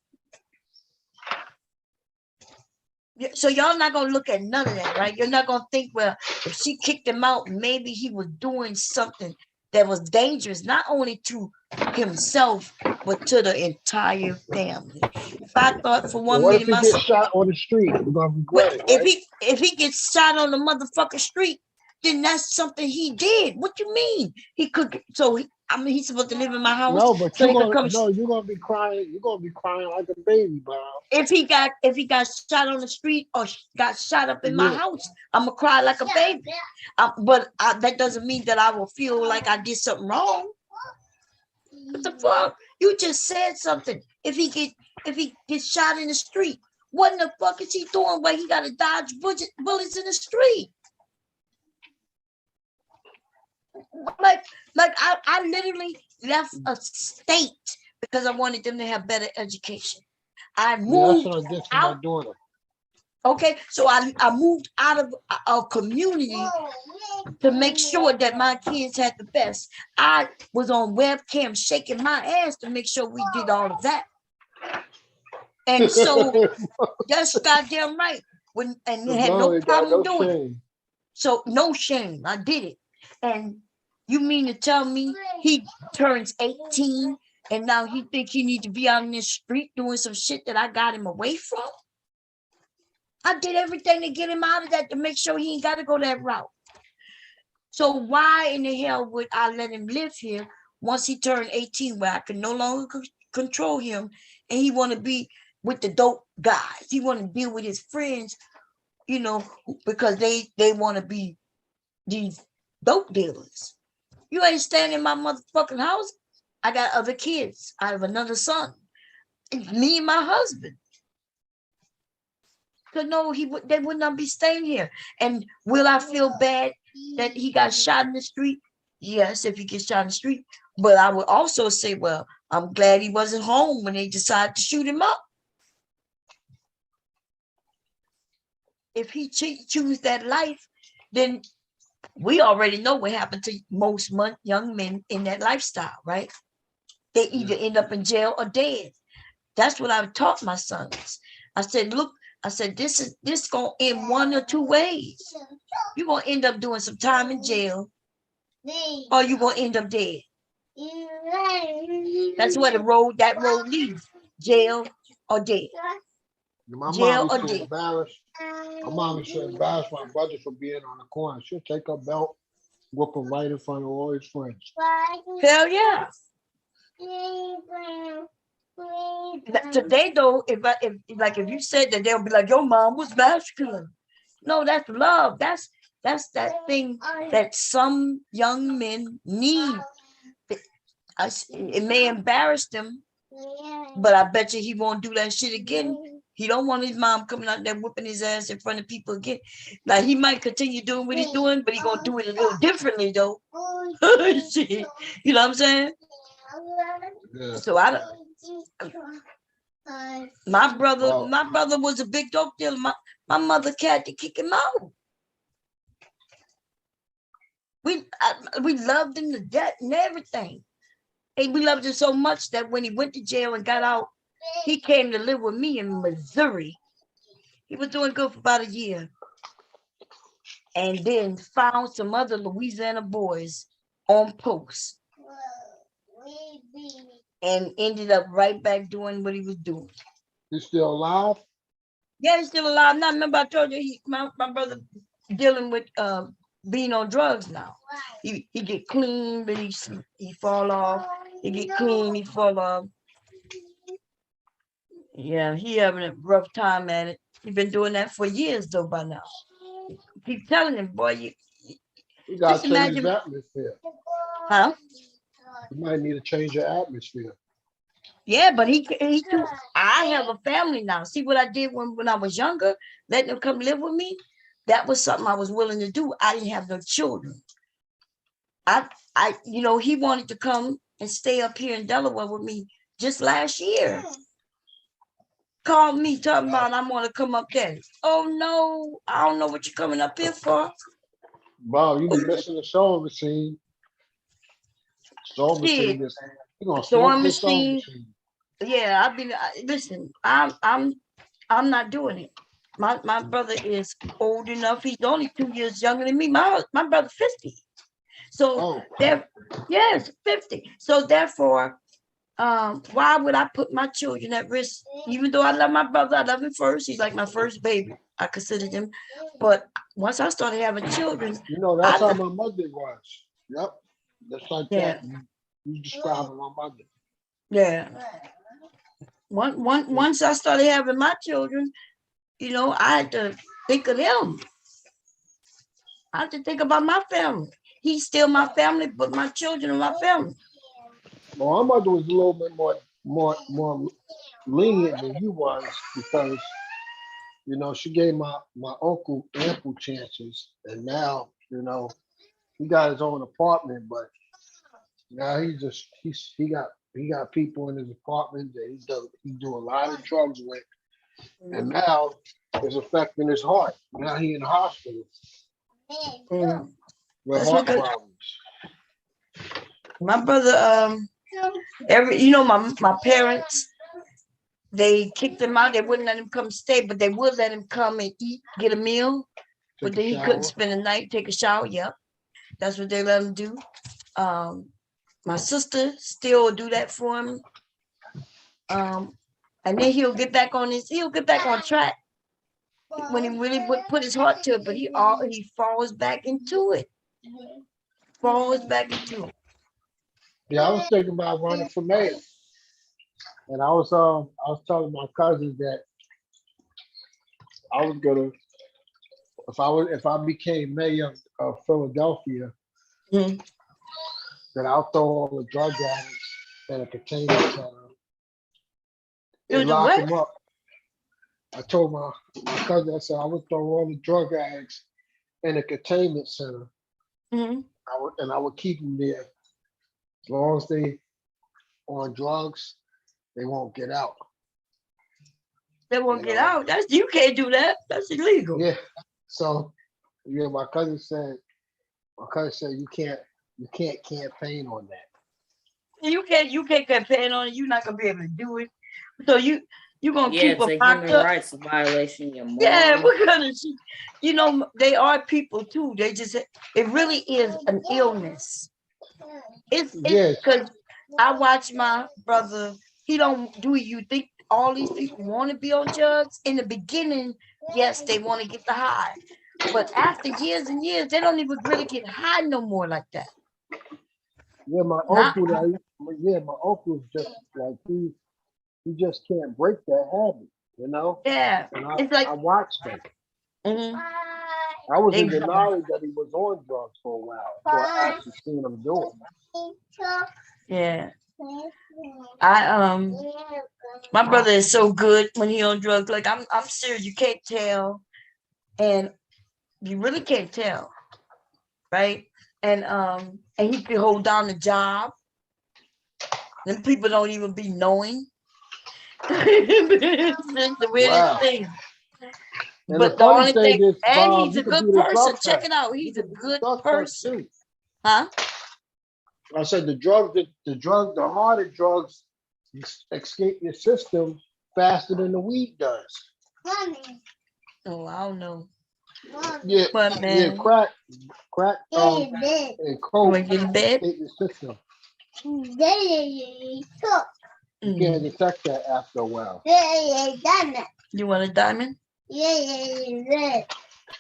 So y'all not gonna look at none of that, right? You're not gonna think, well, if she kicked him out, maybe he was doing something that was dangerous, not only to himself, but to the entire family. If I thought for 1 minute, what if he gets shot on the street? We're gonna regret it, right? If he gets shot on the motherfucking street, then that's something he did. What you mean? He could. So I mean, he's supposed to live in my house No, but so you're he could gonna come. no, you're gonna be crying. You're gonna be crying like a baby, bro. If he got shot on the street or got shot up in my Yeah. house, I'm gonna cry like a baby. That doesn't mean that I will feel like I did something wrong. What the fuck? You just said something. If he gets shot in the street, what in the fuck is he doing? Where he got to dodge bullets in the street? Like I literally left a state because I wanted them to have better education. I Yeah, that's moved what I did to out. my daughter. Okay, so I moved out of a community to make sure that my kids had the best. I was on webcam shaking my ass to make sure we did all of that. And so that's goddamn right. And they had no problem doing it. So no shame. I did it. And you mean to tell me he turns 18 and now he think he need to be out in the street doing some shit that I got him away from? I did everything to get him out of that to make sure he ain't got to go that route. So why in the hell would I let him live here once he turned 18 where I can no longer control him and he want to be with the dope guys? He want to deal with his friends, you know, because they want to be these dope dealers. You ain't staying in my motherfucking house. I got other kids. I have another son. It's me and my husband. So no, they would not be staying here. And will I feel bad that he got shot in the street? Yes, if he gets shot in the street. But I would also say, well, I'm glad he wasn't home when they decided to shoot him up. If he choose that life, then we already know what happened to most young men in that lifestyle, right? They either end up in jail or dead. That's what I've taught my sons. I said, look, this gonna end one or two ways. You're gonna end up doing some time in jail, or you're gonna end up dead. That's where that road leads. Jail or dead. My jail mom or used to dead. embarrass. My mom used to embarrass my brother for being on the corner. She'll take her belt, whoop him right in front of all his friends. Hell yeah. Today though, if you said that, they'll be like, your mom was masculine. No, that's love. That's that thing that some young men need. It may embarrass them, but I bet you he won't do that shit again. He don't want his mom coming out there whipping his ass in front of people again. Like he might continue doing what he's doing, but he's gonna do it a little differently though. You know what I'm saying? Yeah. So my brother was a big dope dealer. My mother had to kick him out. We loved him to death and everything. And we loved him so much that when he went to jail and got out, he came to live with me in Missouri. He was doing good for about a year. And then found some other Louisiana boys on post. And ended up right back doing what he was doing. He's still alive? Yeah, he's still alive. Now, remember I told you my brother dealing with being on drugs now. He get clean, but he fall off. He get clean, he fall off. Yeah, he having a rough time at it. He's been doing that for years though by now. Keep telling him, boy, You gotta just change imagine. the atmosphere. Huh? You might need to change your atmosphere. Yeah, but he too. I have a family now. See what I did when I was younger, letting them come live with me. That was something I was willing to do. I didn't have no children. He wanted to come and stay up here in Delaware with me just last year. Called me talking about I want to come up there. Oh no, I don't know what you're coming up here for. Bro, you be missing the sewing machine. Sewing machine is you're gonna smoke this sewing machine. Yeah, listen, I'm not doing it. My brother is old enough. He's only 2 years younger than me. My brother's 50. So yes, 50. So therefore, why would I put my children at risk? Even though I love my brother, I love him first. He's like my first baby. I consider him. But once I started having children, that's how my mother was. Yep. Just like that. You describing my mother. Yeah. Once I started having my children, I had to think of them. I have to think about my family. He's still my family, but my children are my family. Well, my mother was a little bit more lenient than you was because she gave my uncle ample chances, and now he got his own apartment, but now he got people in his apartment that he do a lot of drugs with, and now it's affecting his heart. Now he in the hospital with That's heart what problems. my brother. My parents, they kicked him out. They wouldn't let him come stay, but they would let him come and eat, get a meal. But then he couldn't spend the night, take a shower. Yep, that's what they let him do. My sister still do that for him. And then he'll get back on track when he really would put his heart to it. But he falls back into it. Yeah, I was thinking about running for mayor, and I was telling my cousins that I was gonna if I became mayor of Philadelphia, then I'll throw all the drug addicts in a containment center and lock them up. I told my cousin, I said I would throw all the drug addicts in a containment center, and I would keep them there as long as they on drugs. They won't get out. They won't get out. You can't do that. That's illegal. Yeah. So, my cousin said you can't campaign on that. You can't campaign on it. You're not gonna be able to do it. So you're gonna keep it's them a locked human up. rights violation. Your mom. Yeah, we're gonna. They are people too. They just. It really is an illness. It's because I watch my brother. He don't do it. You think all these people want to be on drugs in the beginning? Yes, they want to get the high, but after years and years, they don't even really get high no more like that. Yeah, my uncle. My uncle's just like he just can't break that habit. Yeah, and it's like I watched him. I was in denial that he was on drugs for a while, so I actually seen him do it. Yeah. My brother is so good when he on drugs. Like I'm serious. You can't tell, and you really can't tell, right? And he can hold down the job. Then people don't even be knowing. It's the weirdest thing. And But the only thing, and he's a good person. Check it out. He's a good person. Huh? I said the harder drugs escape your system faster than the weed does. Oh, I don't know. Yeah, but man, crack, and coke escape your system. You can't detect that after a while. You want a diamond? Yeah.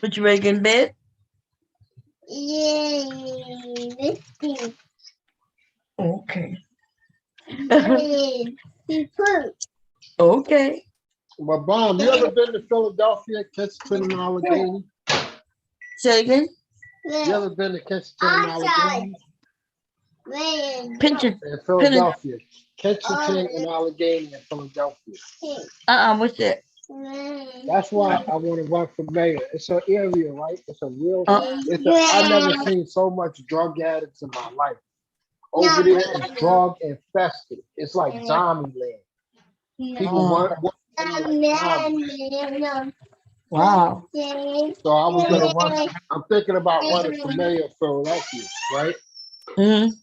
But you ready to get in bed? Yeah. Okay. Okay. Well, Bomb, you ever been to Philadelphia, Kensington, and Allegheny? Say again? You ever been to Kensington and Allegheny? In Philadelphia. Kensington and Allegheny in Philadelphia. What's that? That's why I want to run for mayor. It's an area, right? It's a real. I've never seen so much drug addicts in my life. Over there, it's drug infested. It's like zombie land. People run. Wow. So I was gonna run. I'm thinking about running for mayor of Philadelphia, right? And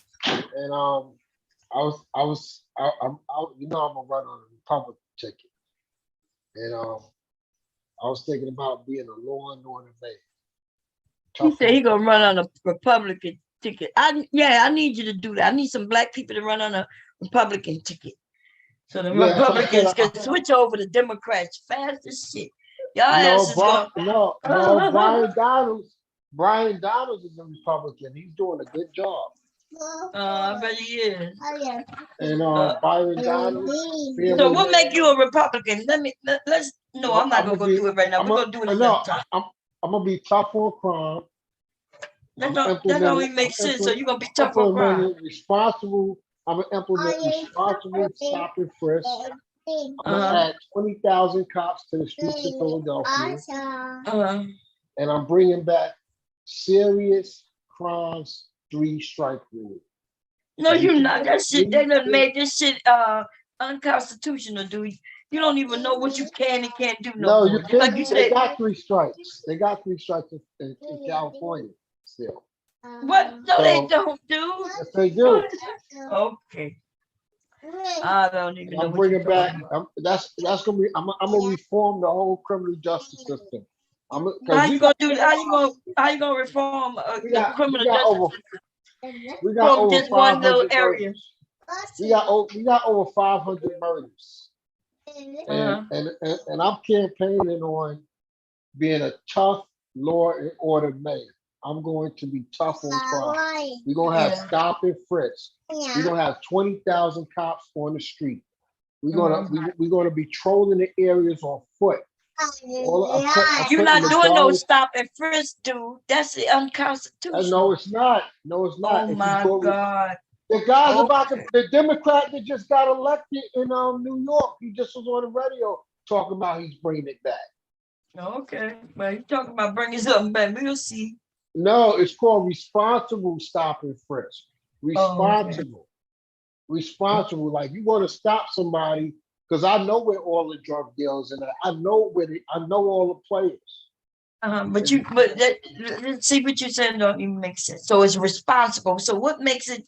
I'm gonna run on a Republican ticket, and I was thinking about being a law and order mayor. He said he gonna run on a Republican ticket. I need you to do that. I need some black people to run on a Republican ticket, so the Republicans can switch over to Democrats fast as shit. Brian Donalds is a Republican. He's doing a good job. I bet he is. And Byron Donald. So what make you a Republican? Let's no, I'm not gonna go do it right now. We're gonna do it another time. I'm gonna be tough on crime. That don't even make sense. So you're gonna be tough on crime. Responsible. I'm gonna implement responsible stop and frisk. I'm gonna add 20,000 cops to the streets of Philadelphia. And I'm bringing back serious crimes 3-strike rule. No, you're not. That shit, they done made this shit unconstitutional, dude. You don't even know what you can and can't do No, more. you can't. Like you They said, got 3 strikes. They got 3 strikes in California still. what? No, So, they don't do. Yes, they do. Okay. I don't even know. I'm bringing back. That's gonna be. I'm gonna reform the whole criminal justice system. How you gonna do? How you gonna reform the criminal justice system? We got from over just one little 500 area. murders. We got over 500 murders. And I'm campaigning on being a tough law and order mayor. I'm going to be tough on crime. We're gonna have stop and frisk. We're gonna have 20,000 cops on the street. We're gonna be trolling the areas on foot. You're not doing no stop and frisk, dude. That's unconstitutional. No, it's not. No, it's not. Oh my God. The guy's about the Democrat that just got elected in New York. He just was on the radio talking about he's bringing it back. Okay, well, you're talking about bringing something back. We'll see. No, it's called responsible stop and frisk. Responsible. Responsible. Like you want to stop somebody because I know where all the drug dealers and I know all the players. But see what you're saying don't even make sense. So it's responsible. So what makes it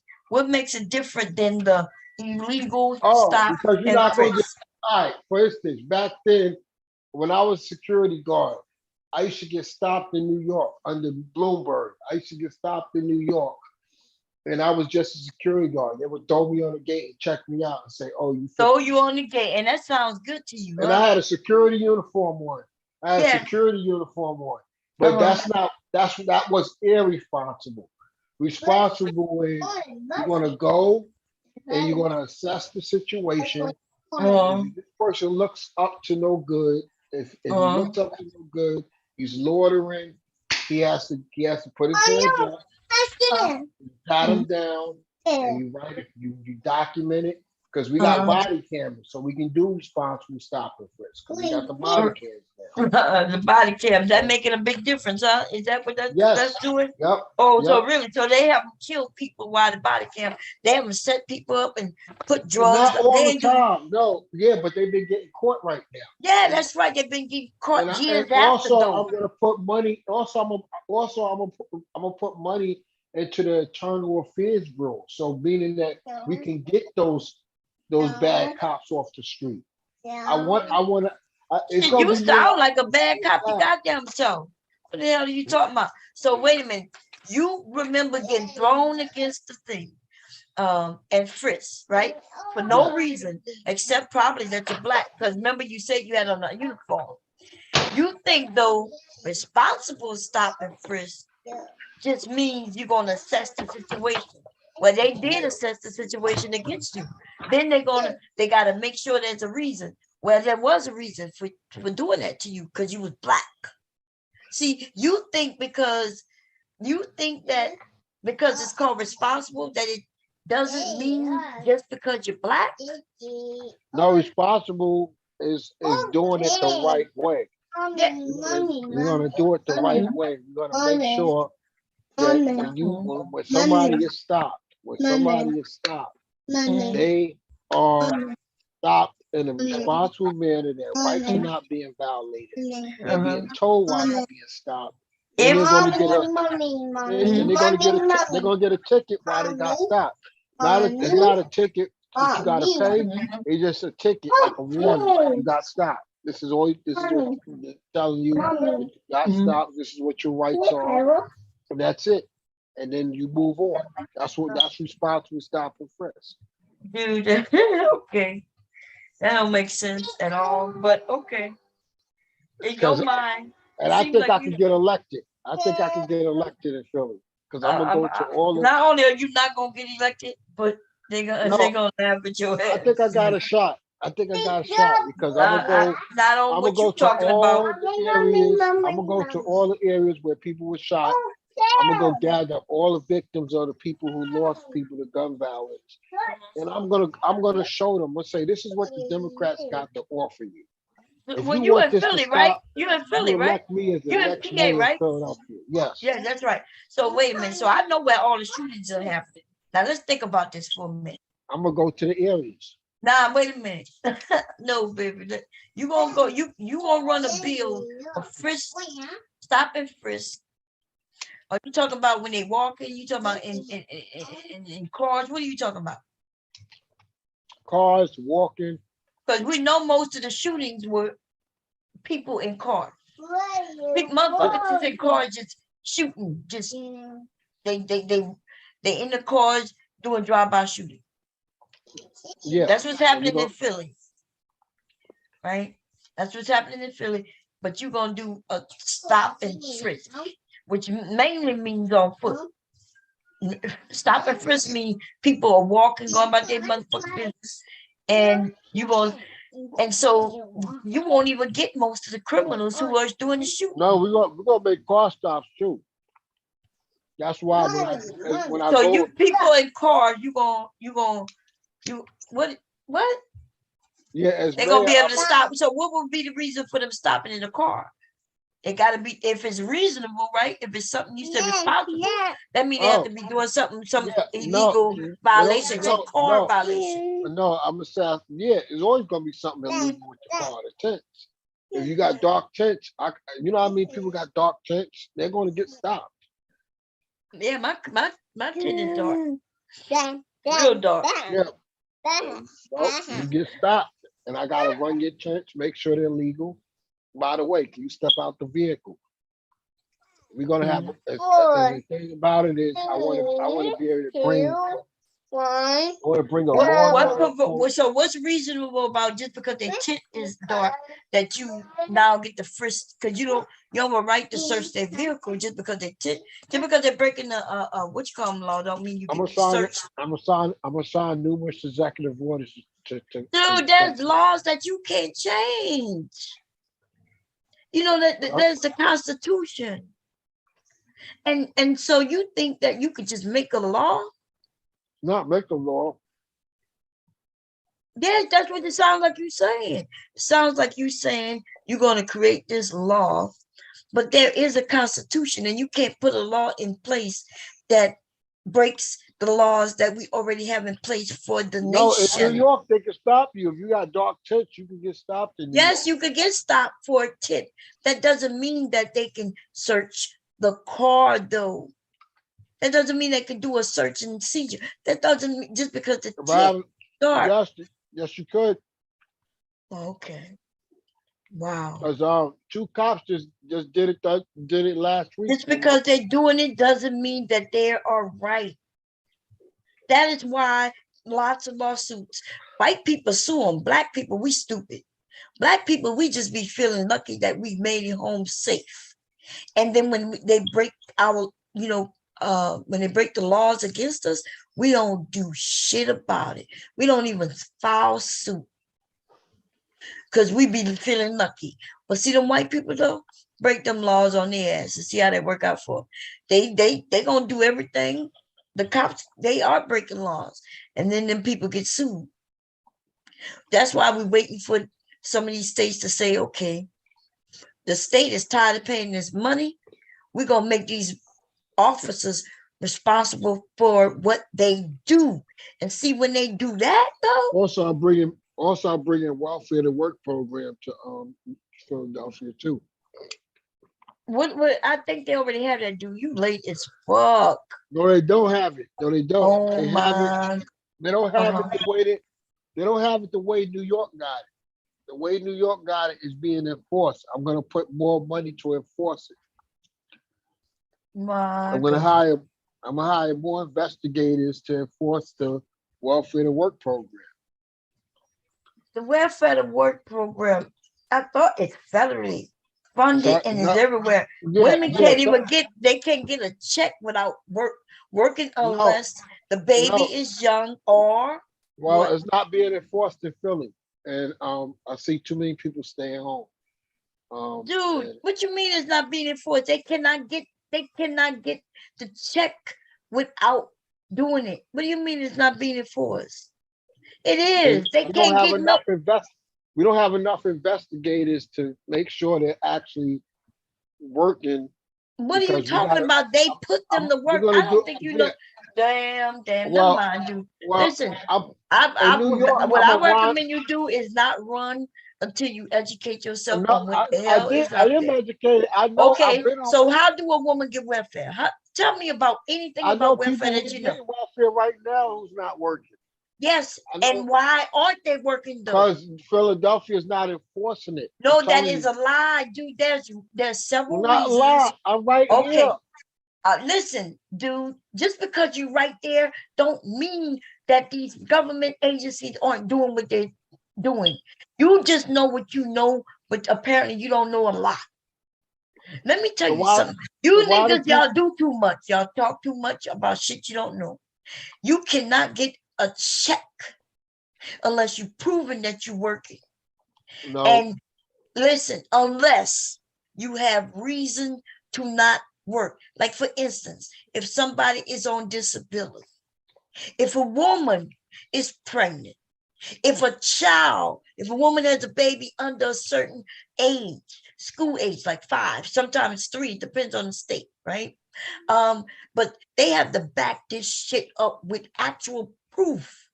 different than the illegal stop because you're and not going to frisk? all right, for instance, back then when I was security guard, I used to get stopped in New York under Bloomberg. I used to get stopped in New York. And I was just a security guard. They would throw me on the gate and check me out and say, "Oh, you." Throw you on the gate, and that sounds good to you. And I had a security uniform on. But that was irresponsible. Responsible is you're gonna go and you're gonna assess the situation. If this person looks up to no good. If he looks up to no good, he's loitering. He has to put his hands up. Pat him down, and you write it. You document it because we got body cameras, so we can do responsible stop and frisk. Because we got the body cams now. The body cams, that making a big difference, huh? Is that what that's doing? Yep. Oh, so really, so they haven't killed people while the body cam. They haven't set people up and put drugs. Not all the time, no. Yeah, but they've been getting caught right now. Yeah, that's right. They've been getting caught years after. Also, I'm gonna put money. Also, I'm gonna put money into the Internal Affairs Bureau. So meaning that we can get those bad cops off the street. You sound like a bad cop, you goddamn so. What the hell are you talking about? So wait a minute. You remember getting thrown against the thing and frisked, right? For no reason, except probably that you're black. Because remember you said you had on a uniform. You think though responsible stop and frisk just means you're gonna assess the situation. Well, they did assess the situation against you. Then they gotta make sure there's a reason. Well, there was a reason for doing that to you because you was black. See, you think that because it's called responsible that it doesn't mean just because you're black. No, responsible is doing it the right way. You're gonna do it the right way. You're gonna make sure that when somebody is stopped, they are stopped in a responsible manner. Their rights are not being violated. They're being told why they're being stopped. And they're gonna get a ticket while they got stopped. It's not a ticket that you gotta pay. It's just a ticket, like a warning. You got stopped. This is what telling you you got stopped. This is what your rights are, and that's it. And then you move on. That's responsible stop and frisk. Dude, okay. That don't make sense at all, but okay. In your mind. And I think I can get elected. I think I can get elected in Philly. because I'm gonna go to all the. Not only are you not gonna get elected, but they No, gonna laugh at your I head. think I got a shot. I think I got a shot because I'm gonna go. Not on I'm gonna what go you to talking about. all the areas. I'm gonna go to all the areas where people were shot. I'm gonna go gather all the victims of the people who lost people to gun violence, and I'm gonna show them. I'm gonna say this is what the Democrats got to offer you. If Well, you you want in this to Philly, right? stop, You in you Philly, right? elect me as the You in next PA, mayor of right? Philadelphia. Yes. Yeah, that's right. So wait a minute. So I know where all the shootings are happening. Now let's think about this for a minute. I'm gonna go to the areas. Nah, wait a minute. No, baby. You gonna go, you gonna run a bill of frisk, stop and frisk. Are you talking about when they walking? You talking about in cars? What are you talking about? Cars walking. Because we know most of the shootings were people in cars. Big motherfuckers is in cars just shooting, just they in the cars doing drive-by shooting. Yeah. That's what's happening in Philly. Right? That's what's happening in Philly. But you're gonna do a stop and frisk, which mainly means on foot. Stop and frisk means people are walking, going about their motherfucking business, and and so you won't even get most of the criminals who are doing the shooting. No, we're gonna make car stops too. That's why when I so go, you people in cars, you what? Yeah, as They're gonna be mayor, able to stop. So what would be the reason for them stopping in the car? It gotta be if it's reasonable, right? If it's something you said responsible, that means they have to be doing some illegal violation, some car violation. No, I'm gonna say it's always gonna be something illegal with the car, the tents. If you got dark tents, you know what I mean? People got dark tents, they're gonna get stopped. Yeah, my tent is dark. Real dark. Yeah. You get stopped, and I gotta run your tents, make sure they're legal. By the way, can you step out the vehicle? We're gonna have the thing about it is I want to be able to bring. I want to bring a law. So what's reasonable about just because their tent is dark that you now get the frisk because you don't have a right to search their vehicle just because they just because they're breaking the what you call them law don't mean you get searched. I'm gonna sign numerous executive orders to Dude, there's laws that you can't change. You know that there's the Constitution. And so you think that you could just make a law? Not make a law. Yes, that's what it sounds like you're saying. It sounds like you're saying you're going to create this law, but there is a Constitution, and you can't put a law in place that breaks the laws that we already have in place for the nation. No, in New York, they can stop you. If you got dark tents, you can get stopped. Yes, you could get stopped for a tip. That doesn't mean that they can search the car, though. That doesn't mean they can do a search and seizure. That doesn't mean just because the tip dark. Yes, you could. Okay. Wow. Because 2 cops just did it last week. Just because they're doing it doesn't mean that they are right. That is why lots of lawsuits. White people sue them. Black people, we stupid. Black people, we just be feeling lucky that we made it home safe. And then when they break our, when they break the laws against us, we don't do shit about it. We don't even file suit because we be feeling lucky. But see them white people though, break them laws on their ass and see how they work out for them. They gonna do everything. The cops, they are breaking laws, and then them people get sued. That's why we're waiting for some of these states to say, okay, the state is tired of paying this money. We're gonna make these officers responsible for what they do, and see when they do that though. Also, I'm bringing welfare to work program to Philadelphia too. What I think they already have that. Do you late as fuck? No, they don't have it. No, they don't. Oh they have it. They don't have it the way they don't have it the way New York got it. The way New York got it is being enforced. I'm gonna put more money to enforce it. I'm gonna hire more investigators to enforce the welfare to work program. The welfare to work program, I thought it's federally. funded So, and is no, everywhere. yeah, Women yeah. can't even they can't get a check without working No, unless the baby no. is young or Well, what? it's not being enforced in Philly, and I see too many people staying home. Dude, And what you mean it's not being enforced? They cannot get the check without doing it. What do you mean it's not being enforced? It is. They we don't can't have get no. enough We don't have enough investigators to make sure they're actually working What are you because we talking gotta. about? They put them to We're work. I gonna don't do. think you know. Yeah. Damn. Never Well, mind, dude. well, Listen, I'm in I New York. what I'm I a run. recommend you do is not run until you educate yourself No, on what the I hell did. is I out am there. educated. I know. I've Okay, been on. so how do a woman get welfare? Tell me about anything I know about welfare people that who's you know. getting welfare right now who's not working. Yes, I know and why aren't they working though? because Philadelphia is not enforcing it. I'm No, that telling is you, a lie, dude. There's several not a reasons. lie. I'm right Okay, here. listen, dude. Just because you're right there, don't mean that these government agencies aren't doing what they're doing. You just know what you know, but apparently you don't know a lot. Let me tell So you why? something. So You why do niggas, people? y'all do too much. Y'all talk too much about shit you don't know. You cannot get a check unless you've proven that you're working. No. And listen, unless you have reason to not work. Like for instance, if somebody is on disability, if a woman is pregnant, if a woman has a baby under a certain age, school age, like 5, sometimes 3, depends on the state, right? But they have to back this shit up with actual proof.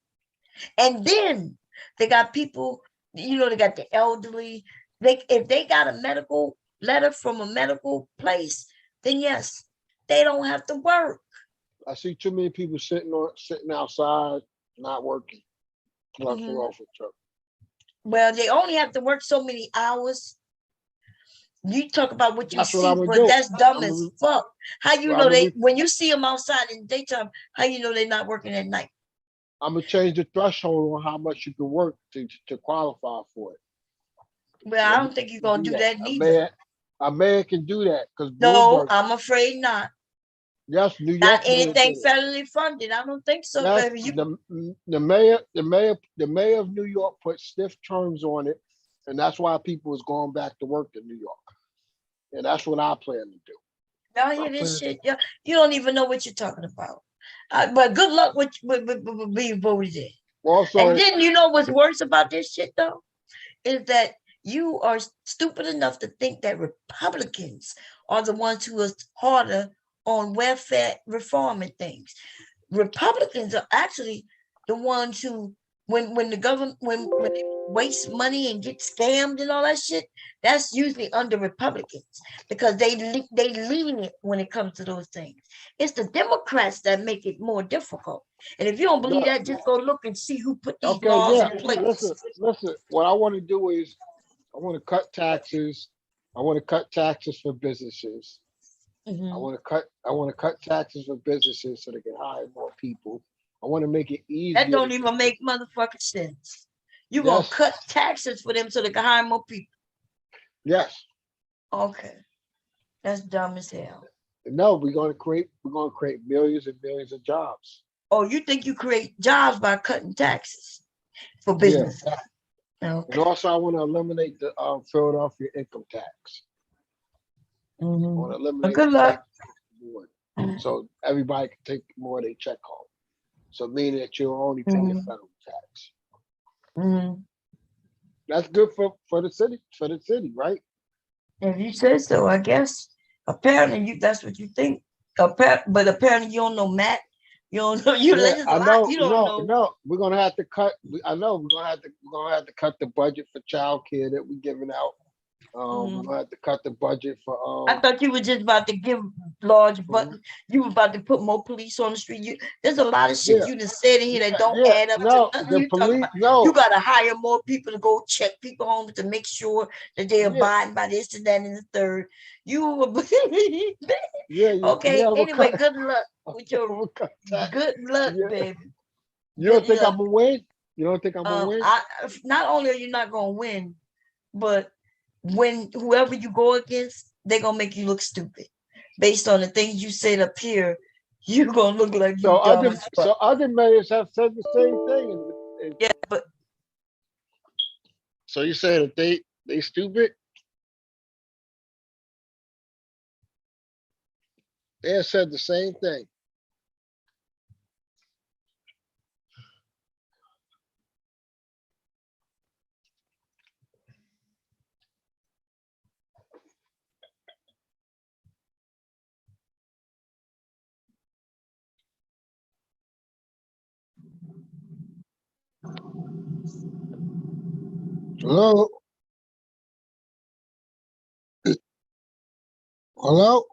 And then they got people, they got the elderly. If they got a medical letter from a medical place, then yes, they don't have to work. I see too many people sitting outside, not working. Mhm. Well, they only have to work so many hours. You talk about what you That's what see, I'm gonna but do. that's dumb I'm as gonna, fuck. How you well, know when you see them outside in the daytime, how you know they're not working at night? I'm gonna change the threshold on how much you can work to qualify for it. Well, I don't think you're gonna do that A neither. man, a man can do that because No, Bloomberg. I'm afraid not. Yes, New Not York mayor anything did it. federally funded. I don't think so, Yes, baby. the mayor of New York put stiff terms on it, and that's why people is going back to work in New York. And that's what I plan to do. Y'all hear this shit? You don't even know what you're talking about. But good luck with being voted in. Also, and then you know what's worse about this shit though? Is that you are stupid enough to think that Republicans are the ones who are harder on welfare reform and things. Republicans are actually the ones who, when the government, when they waste money and get scammed and all that shit, that's usually under Republicans because they lean it when it comes to those things. It's the Democrats that make it more difficult. And if you don't believe that, just go look and see who put these okay, laws yeah. in place. Listen. What I want to do is, I want to cut taxes. I want to cut taxes for businesses. Mhm. I want to cut taxes for businesses so they can hire more people. I want to make it easier. That don't even make motherfucking sense. You Yes. gonna cut taxes for them so they can hire more people. Yes. Okay. That's dumb as hell. No, we're gonna create millions and millions of jobs. Oh, you think you create jobs by cutting taxes for business? Yeah. Okay. And also, I want to eliminate the Philadelphia income tax. I want to eliminate Good the luck. tax board, so everybody can take more of their check home. So meaning that you'll only pay your federal tax. That's good for the city, right? If you say so, I guess. Apparently, that's what you think. But apparently, you don't know Matt. You don't know. Yeah, I know. You don't know. No, we're gonna have to cut. I know we're gonna have to cut the budget for childcare that we're giving out. We're gonna have to cut the budget for. I thought you were just about to give large, but you were about to put more police on the street. There's a lot of shit you just said in here that don't add up to nothing. The You police. about. No, You gotta hire more people to go check people home to make sure that they're abiding by this and that and the third. You okay? Anyway, good luck with your good luck, baby. You don't think I'm gonna win? You don't think I'm gonna win? Not only are you not gonna win, but when whoever you go against, they're gonna make you look stupid. Based on the things you said up here, you're gonna look like you dumb as fuck. So other mayors have said the same thing. Yeah, but so you saying that they stupid? They have said the same thing. Hello? Hello?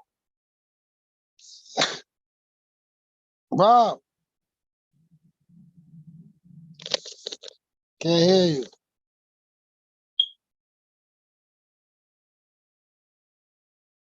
Bob? Can't hear you.